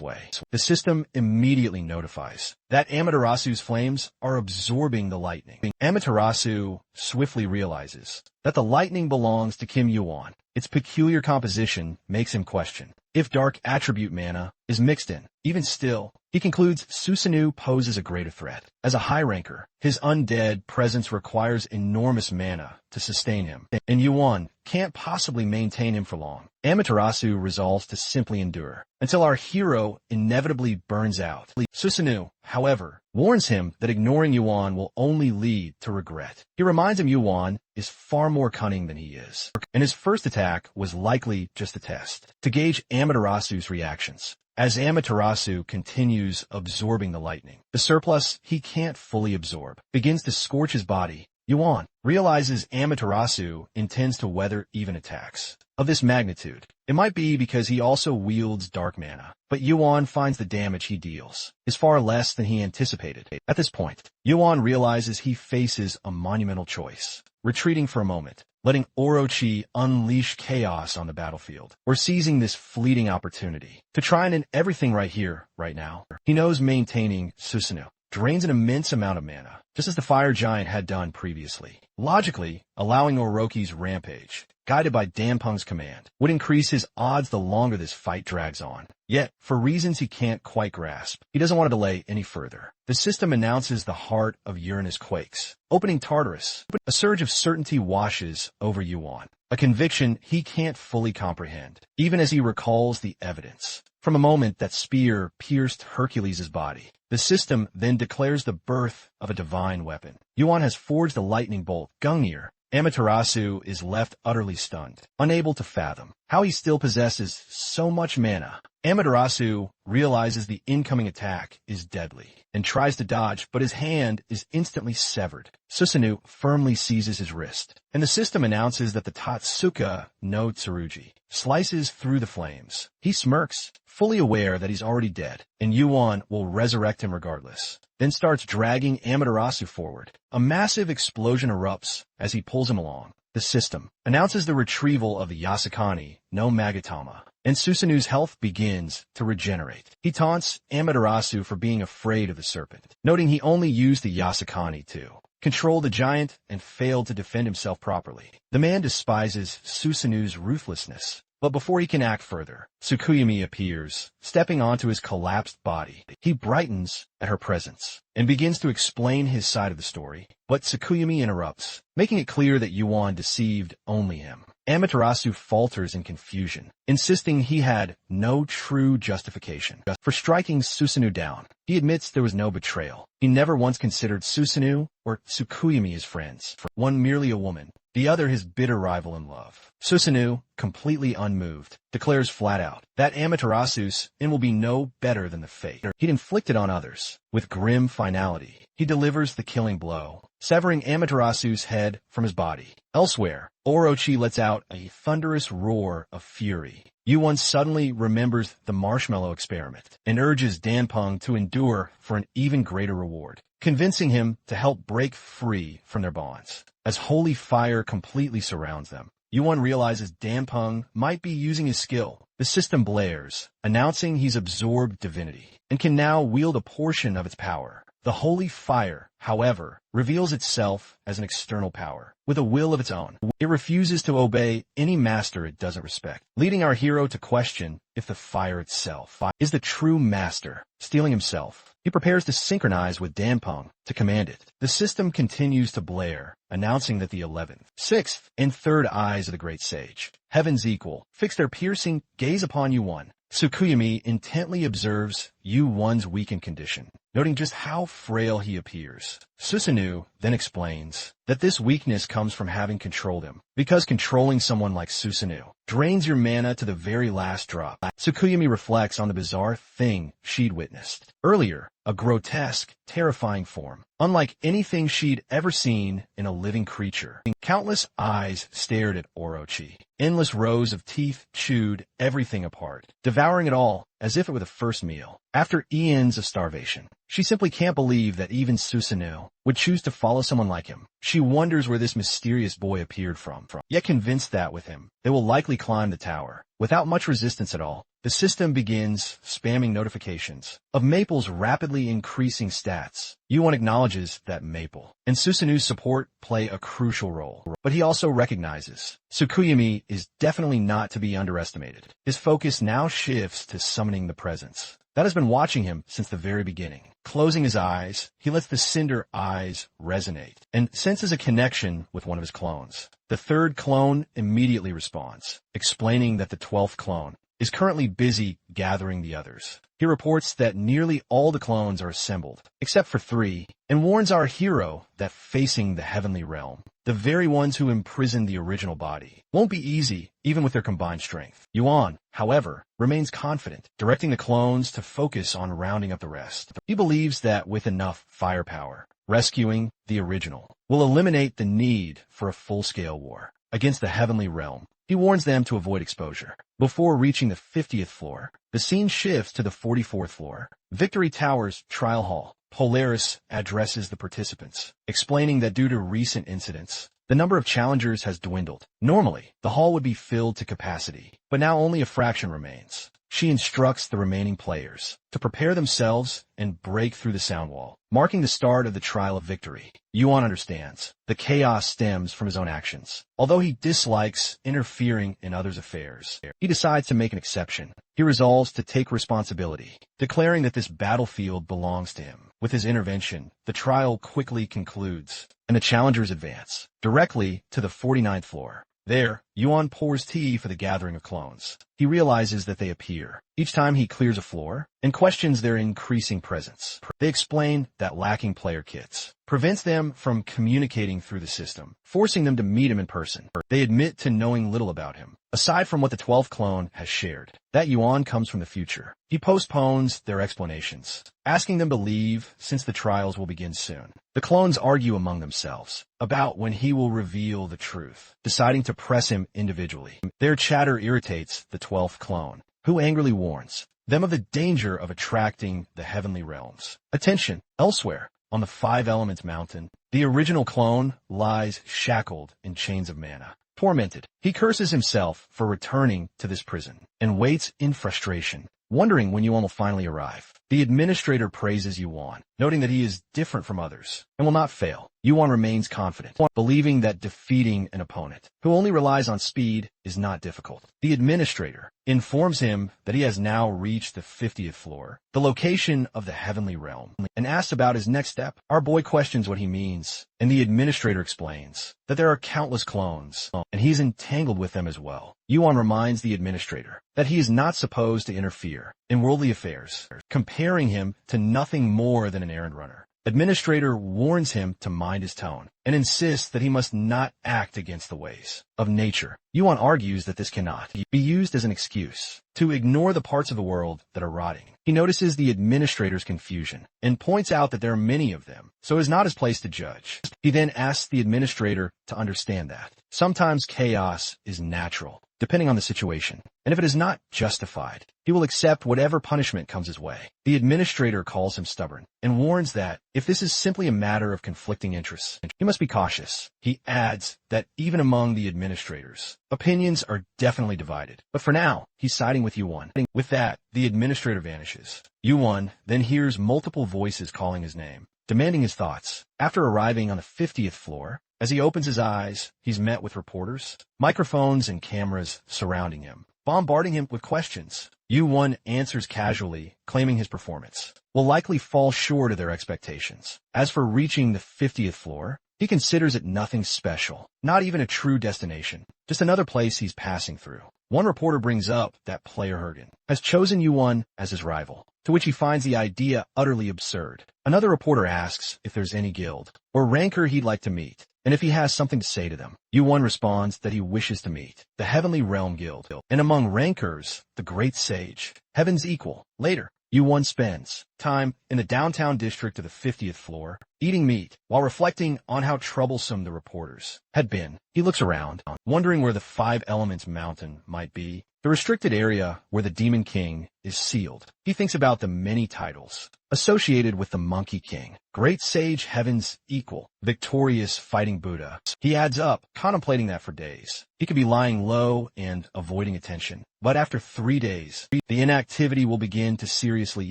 way. The system immediately notifies that Amaterasu's flames are absorbing the lightning. Amaterasu swiftly realizes that the lightning belongs to Kim Yuan. Its peculiar composition makes him question if dark attribute mana is mixed in. Even still, he concludes Susanoo poses a greater threat. As a high ranker, his undead presence requires enormous mana to sustain him, and Yuan can't possibly maintain him for long. Amaterasu resolves to simply endure until our hero inevitably burns out. Susanoo, however, warns him that ignoring Yuan will only lead to regret. He reminds him Yuan is far more cunning than he is, and his first attack was likely just a test to gauge Amaterasu's reactions. As Amaterasu continues absorbing the lightning, the surplus he can't fully absorb begins to scorch his body. Yuan realizes Amaterasu intends to weather even attacks of this magnitude. It might be because he also wields dark mana, but Yuan finds the damage he deals is far less than he anticipated. At this point, Yuan realizes he faces a monumental choice: retreating for a moment, letting Orochi unleash chaos on the battlefield, or seizing this fleeting opportunity to try and end everything right here, right now. He knows maintaining Susanoo drains an immense amount of mana, just as the fire giant had done previously. Logically, allowing Orochi's rampage, guided by Danpeng's command, would increase his odds the longer this fight drags on. Yet, for reasons he can't quite grasp, he doesn't want to delay any further. The system announces the heart of Uranus quakes, opening Tartarus. A surge of certainty washes over Yuan, a conviction he can't fully comprehend, even as he recalls the evidence from a moment that spear pierced Hercules' body. The system then declares the birth of a divine weapon. Yuan has forged a lightning bolt, Gungnir. Amaterasu is left utterly stunned, unable to fathom how he still possesses so much mana. Amaterasu realizes the incoming attack is deadly and tries to dodge, but his hand is instantly severed. Susanoo firmly seizes his wrist, and the system announces that the Tatsuka no Tsurugi slices through the flames. He smirks, fully aware that he's already dead, and Yuan will resurrect him regardless, then starts dragging Amaterasu forward. A massive explosion erupts as he pulls him along. The system announces the retrieval of the Yasakani no Magatama, and Susanoo's health begins to regenerate. He taunts Amaterasu for being afraid of the serpent, noting he only used the Yasakani to control the giant and failed to defend himself properly. The man despises Susanoo's ruthlessness, but before he can act further, Tsukuyumi appears, stepping onto his collapsed body. He brightens at her presence and begins to explain his side of the story, but Tsukuyumi interrupts, making it clear that Yuan deceived only him. Amaterasu falters in confusion, insisting he had no true justification for striking Susanoo down. He admits there was no betrayal. He never once considered Susanoo or Tsukuyumi his friends, one merely a woman, the other his bitter rival in love. Susanoo, completely unmoved, declares flat out that Amaterasu's end will be no better than the fate he'd inflicted on others. With grim finality, he delivers the killing blow, severing Amaterasu's head from his body. Elsewhere, Orochi lets out a thunderous roar of fury. Yuan suddenly remembers the marshmallow experiment and urges Danpeng to endure for an even greater reward, convincing him to help break free from their bonds. As holy fire completely surrounds them, Yuan realizes Danpeng might be using his skill. The system blares, announcing he's absorbed divinity and can now wield a portion of its power. The holy fire, however, reveals itself as an external power, with a will of its own. It refuses to obey any master it doesn't respect, leading our hero to question if the fire itself is the true master. Stealing himself, he prepares to synchronize with Danpeng to command it. The system continues to blare, announcing that the 11th, 6th, and 3rd eyes of the great sage, heaven's equal, fix their piercing gaze upon Yuan. Tsukuyumi intently observes Yuan's weakened condition, noting just how frail he appears. Susanoo then explains that this weakness comes from having controlled him, because controlling someone like Susanoo drains your mana to the very last drop. Tsukuyumi reflects on the bizarre thing she'd witnessed earlier, a grotesque, terrifying form, unlike anything she'd ever seen in a living creature. Countless eyes stared at Orochi. Endless rows of teeth chewed everything apart, devouring it all as if it were the first meal. After eons of starvation, she simply can't believe that even Susanoo would choose to follow someone like him. She wonders where this mysterious boy appeared from. Yet convinced that with him, they will likely climb the tower. Without much resistance at all, the system begins spamming notifications of Maple's rapidly increasing stats. Yuan acknowledges that Maple and Susanoo's support play a crucial role, but he also recognizes Tsukuyumi is definitely not to be underestimated. His focus now shifts to summoning the presence that has been watching him since the very beginning. Closing his eyes, he lets the cinder eyes resonate and senses a connection with one of his clones. The third clone immediately responds, explaining that the 12th clone is currently busy gathering the others. He reports that nearly all the clones are assembled, except for 3, and warns our hero that facing the heavenly realm, the very ones who imprisoned the original body, won't be easy even with their combined strength. Yuan, however, remains confident, directing the clones to focus on rounding up the rest. He believes that with enough firepower, rescuing the original will eliminate the need for a full-scale war against the heavenly realm. He warns them to avoid exposure. Before reaching the 50th floor, the scene shifts to the 44th floor. Victory Tower's trial hall. Polaris addresses the participants, explaining that due to recent incidents, the number of challengers has dwindled. Normally, the hall would be filled to capacity, but now only a fraction remains. She instructs the remaining players to prepare themselves and break through the sound wall, marking the start of the trial of victory. Yuan understands the chaos stems from his own actions. Although he dislikes interfering in others' affairs, he decides to make an exception. He resolves to take responsibility, declaring that this battlefield belongs to him. With his intervention, the trial quickly concludes, and the challengers advance directly to the 49th floor. There, Yuan pours tea for the gathering of clones. He realizes that they appear each time he clears a floor and questions their increasing presence. They explain that lacking player kits prevents them from communicating through the system, forcing them to meet him in person. They admit to knowing little about him, aside from what the 12th clone has shared. That Yuan comes from the future. He postpones their explanations, asking them to leave since the trials will begin soon. The clones argue among themselves about when he will reveal the truth, deciding to press him individually. Their chatter irritates the 12th clone, who angrily warns them of the danger of attracting the heavenly realms. Attention! Elsewhere, on the 5 Elements Mountain, the original clone lies shackled in chains of mana. Tormented, he curses himself for returning to this prison and waits in frustration, wondering when Yuan will finally arrive. The administrator praises Yuan, noting that he is different from others and will not fail. Yuan remains confident, believing that defeating an opponent who only relies on speed is not difficult. The administrator informs him that he has now reached the 50th floor, the location of the heavenly realm, and asks about his next step. Our boy questions what he means, and the administrator explains that there are countless clones, and he's entangled with them as well. Yuan reminds the administrator that he is not supposed to interfere in worldly affairs, comparing him to nothing more than an errand runner. Administrator warns him to mind his tone and insists that he must not act against the ways of nature. Yuan argues that this cannot be used as an excuse to ignore the parts of the world that are rotting. He notices the administrator's confusion and points out that there are many of them, so it is not his place to judge. He then asks the administrator to understand that sometimes chaos is natural, depending on the situation, and if it is not justified, he will accept whatever punishment comes his way. The administrator calls him stubborn and warns that if this is simply a matter of conflicting interests, he must be cautious. He adds that even among the administrators, opinions are definitely divided. But for now, he's siding with Yuan. With that, the administrator vanishes. Yuan then hears multiple voices calling his name, demanding his thoughts. After arriving on the 50th floor, as he opens his eyes, he's met with reporters, microphones, and cameras surrounding him, bombarding him with questions. Yuan answers casually, claiming his performance will likely fall short of their expectations. As for reaching the 50th floor, he considers it nothing special, not even a true destination, just another place he's passing through. One reporter brings up that Player Hergen has chosen Yuan as his rival, to which he finds the idea utterly absurd. Another reporter asks if there's any guild or ranker he'd like to meet, and if he has something to say to them. Yuan responds that he wishes to meet the Heavenly Realm Guild, and among rankers, the Great Sage, Heaven's equal. Later, Yuan spends time in the downtown district of the 50th floor, eating meat, while reflecting on how troublesome the reporters had been. He looks around, wondering where the 5 Elements Mountain might be, the restricted area where the Demon King is sealed. He thinks about the many titles associated with the Monkey King, Great Sage, Heaven's equal, victorious fighting Buddha. He adds up, contemplating that for days. He could be lying low and avoiding attention, but after 3 days, the inactivity will begin to seriously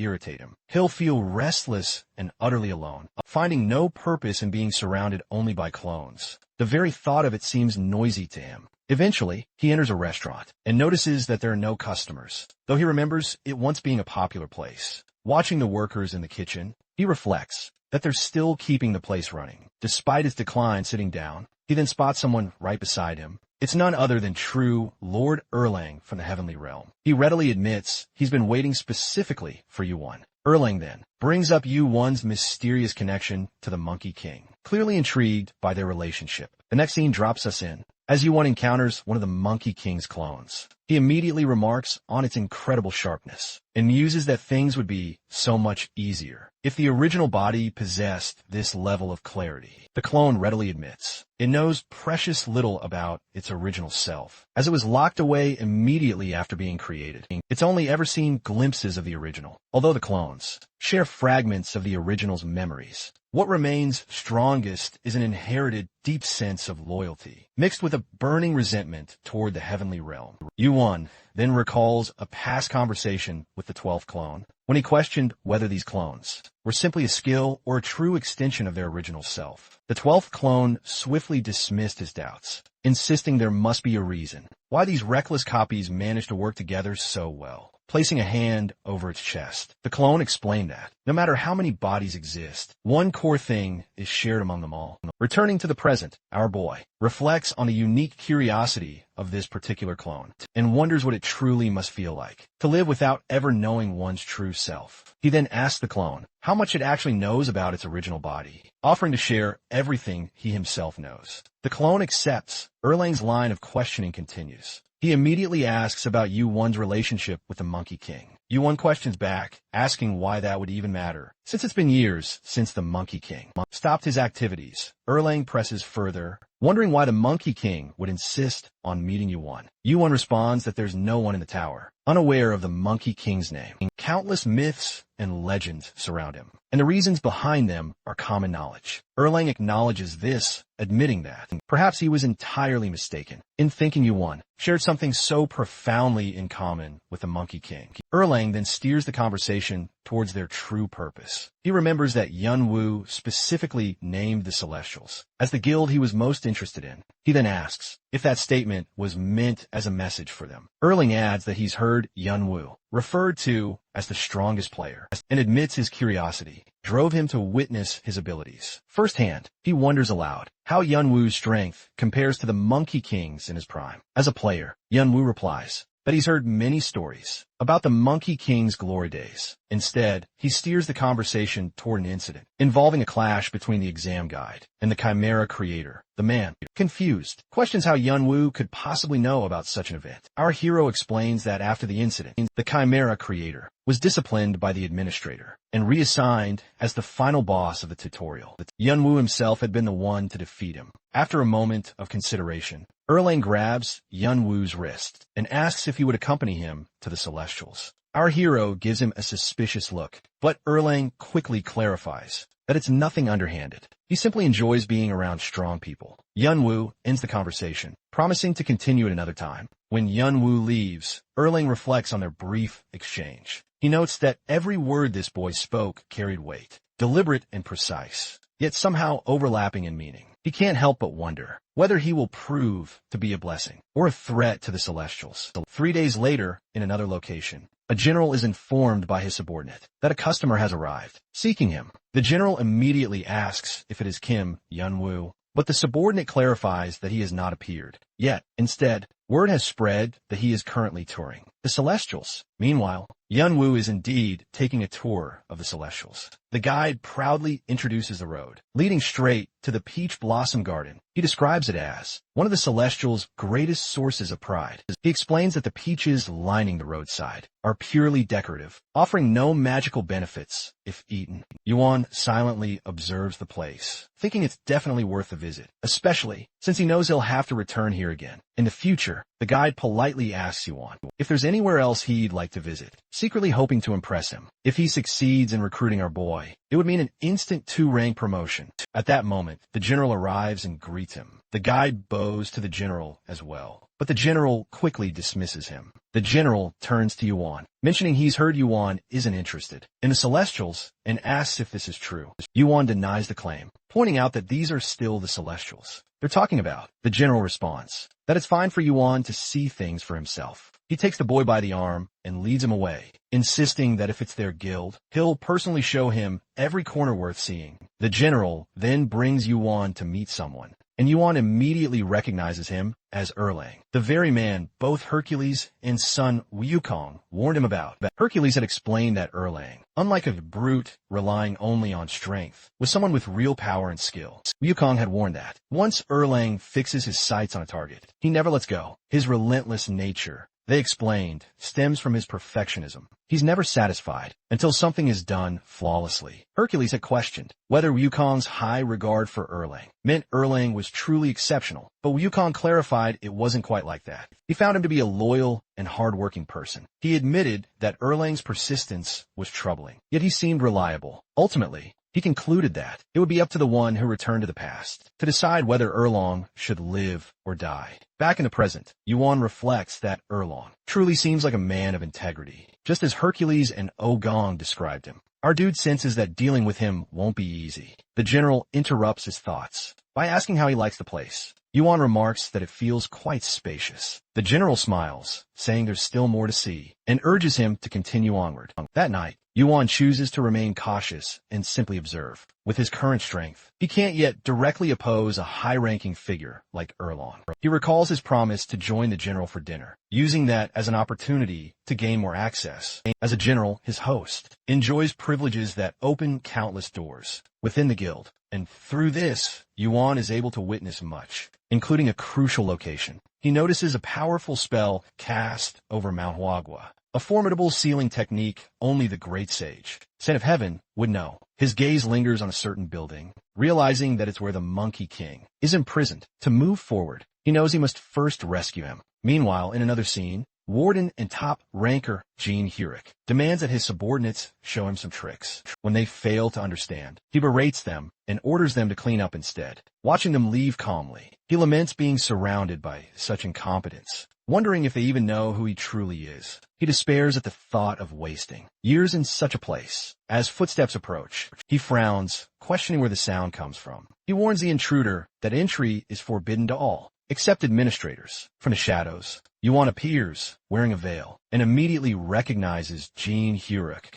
irritate him. He'll feel restless and utterly alone, finding no purpose in being surrounded only by clones. The very thought of it seems noisy to him. Eventually, he enters a restaurant and notices that there are no customers, though he remembers it once being a popular place. Watching the workers in the kitchen, he reflects that they're still keeping the place running. Despite his decline sitting down, he then spots someone right beside him. It's none other than true Lord Erlang from the Heavenly Realm. He readily admits he's been waiting specifically for Yuan. Erlang then brings up Yuan's mysterious connection to the Monkey King, clearly intrigued by their relationship. The next scene drops us in as Yuan encounters one of the Monkey King's clones. He immediately remarks on its incredible sharpness and muses that things would be so much easier if the original body possessed this level of clarity. The clone readily admits it knows precious little about its original self, as it was locked away immediately after being created. It's only ever seen glimpses of the original, although the clones share fragments of the original's memories. What remains strongest is an inherited deep sense of loyalty, mixed with a burning resentment toward the heavenly realm. Yuan then recalls a past conversation with the 12th clone, when he questioned whether these clones were simply a skill or a true extension of their original self. The 12th clone swiftly dismissed his doubts, insisting there must be a reason why these reckless copies managed to work together so well. Placing a hand over its chest, the clone explained that, no matter how many bodies exist, one core thing is shared among them all. Returning to the present, our boy reflects on the unique curiosity of this particular clone and wonders what it truly must feel like to live without ever knowing one's true self. He then asks the clone how much it actually knows about its original body, offering to share everything he himself knows. The clone accepts. Erlang's line of questioning continues. He immediately asks about Yuan's relationship with the Monkey King. Yuan questions back, asking why that would even matter, since it's been years since the Monkey King stopped his activities. Erlang presses further, wondering why the Monkey King would insist on meeting Yuan. Yuan responds that there's no one in the tower, unaware of the Monkey King's name. Countless myths and legends surround him, and the reasons behind them are common knowledge. Erlang acknowledges this, admitting that perhaps he was entirely mistaken in thinking Yuan shared something so profoundly in common with the Monkey King. Erlang then steers the conversation towards their true purpose. He remembers that Yunwu specifically named the Celestials as the guild he was most interested in. He then asks if that statement was meant as a message for them. Erlang adds that he's heard Yunwu referred to as the strongest player, and admits his curiosity drove him to witness his abilities firsthand. He wonders aloud how Yunwu's strength compares to the Monkey King's in his prime. As a player, Yunwu replies that he's heard many stories about the Monkey King's glory days. Instead, he steers the conversation toward an incident involving a clash between the exam guide and the Chimera creator. The man, confused, questions how Yunwu could possibly know about such an event. Our hero explains that after the incident, the Chimera creator was disciplined by the administrator and reassigned as the final boss of the tutorial. Yunwu himself had been the one to defeat him. After a moment of consideration, Erlang grabs Yunwu's wrist and asks if he would accompany him to the Celestials. Our hero gives him a suspicious look, but Erlang quickly clarifies that it's nothing underhanded. He simply enjoys being around strong people. Yunwu ends the conversation, promising to continue at another time. When Yunwu leaves, Erlang reflects on their brief exchange. He notes that every word this boy spoke carried weight, deliberate and precise, yet somehow overlapping in meaning. He can't help but wonder whether he will prove to be a blessing or a threat to the Celestials. 3 days later, in another location, a general is informed by his subordinate that a customer has arrived, seeking him. The general immediately asks if it is Kim Yunwu, but the subordinate clarifies that he has not appeared yet. Instead, word has spread that he is currently touring the Celestials. Meanwhile, Yunwu is indeed taking a tour of the Celestials. The guide proudly introduces the road, leading straight to the Peach Blossom Garden. He describes it as one of the Celestials' greatest sources of pride. He explains that the peaches lining the roadside are purely decorative, offering no magical benefits if eaten. Yuan silently observes the place, thinking it's definitely worth a visit, especially since he knows he'll have to return here again. In the future, the guide politely asks Yuan if there's anywhere else he'd like to visit, secretly hoping to impress him. If he succeeds in recruiting our boy, it would mean an instant 2-rank promotion. At that moment, the general arrives and greets him. The guide bows to the general as well, but the general quickly dismisses him. The general turns to Yuan, mentioning he's heard Yuan isn't interested in the Celestials and asks if this is true. Yuan denies the claim, pointing out that these are still the Celestials. they're talking about? The general responds that it's fine for Yuan to see things for himself. He takes the boy by the arm and leads him away, insisting that if it's their guild, he'll personally show him every corner worth seeing. The general then brings Yuan to meet someone, and Yuan immediately recognizes him as Erlang, the very man both Hercules and son Wukong warned him about. Hercules had explained that Erlang, unlike a brute relying only on strength, was someone with real power and skill. Wukong had warned that once Erlang fixes his sights on a target, he never lets go. His relentless nature, they explained, stems from his perfectionism. He's never satisfied until something is done flawlessly. Hercules had questioned whether Wukong's high regard for Erlang meant Erlang was truly exceptional, but Wukong clarified it wasn't quite like that. He found him to be a loyal and hard-working person. He admitted that Erlang's persistence was troubling, yet he seemed reliable. Ultimately, he concluded that it would be up to the one who returned to the past to decide whether Erlang should live or die. Back in the present, Yuan reflects that Erlang truly seems like a man of integrity, just as Hercules and Ogong described him. Our dude senses that dealing with him won't be easy. The general interrupts his thoughts by asking how he likes the place. Yuan remarks that it feels quite spacious. The general smiles, saying there's still more to see, and urges him to continue onward. That night, Yuan chooses to remain cautious and simply observe. With his current strength, he can't yet directly oppose a high-ranking figure like Erlang. He recalls his promise to join the general for dinner, using that as an opportunity to gain more access. As a general, his host enjoys privileges that open countless doors within the guild, and through this, Yuan is able to witness much, including a crucial location. He notices a powerful spell cast over Manhwa, a formidable sealing technique only the great sage, Son of Heaven, would know. His gaze lingers on a certain building, realizing that it's where the Monkey King is imprisoned. To move forward, he knows he must first rescue him. Meanwhile, in another scene, Warden and top ranker Gene Hurick demands that his subordinates show him some tricks. When they fail to understand, he berates them and orders them to clean up instead. Watching them leave calmly, he laments being surrounded by such incompetence, wondering if they even know who he truly is. He despairs at the thought of wasting years in such a place. As footsteps approach, he frowns, questioning where the sound comes from. He warns the intruder that entry is forbidden to all, except administrators. From the shadows, Yuan appears, wearing a veil, and immediately recognizes Gene Hurick.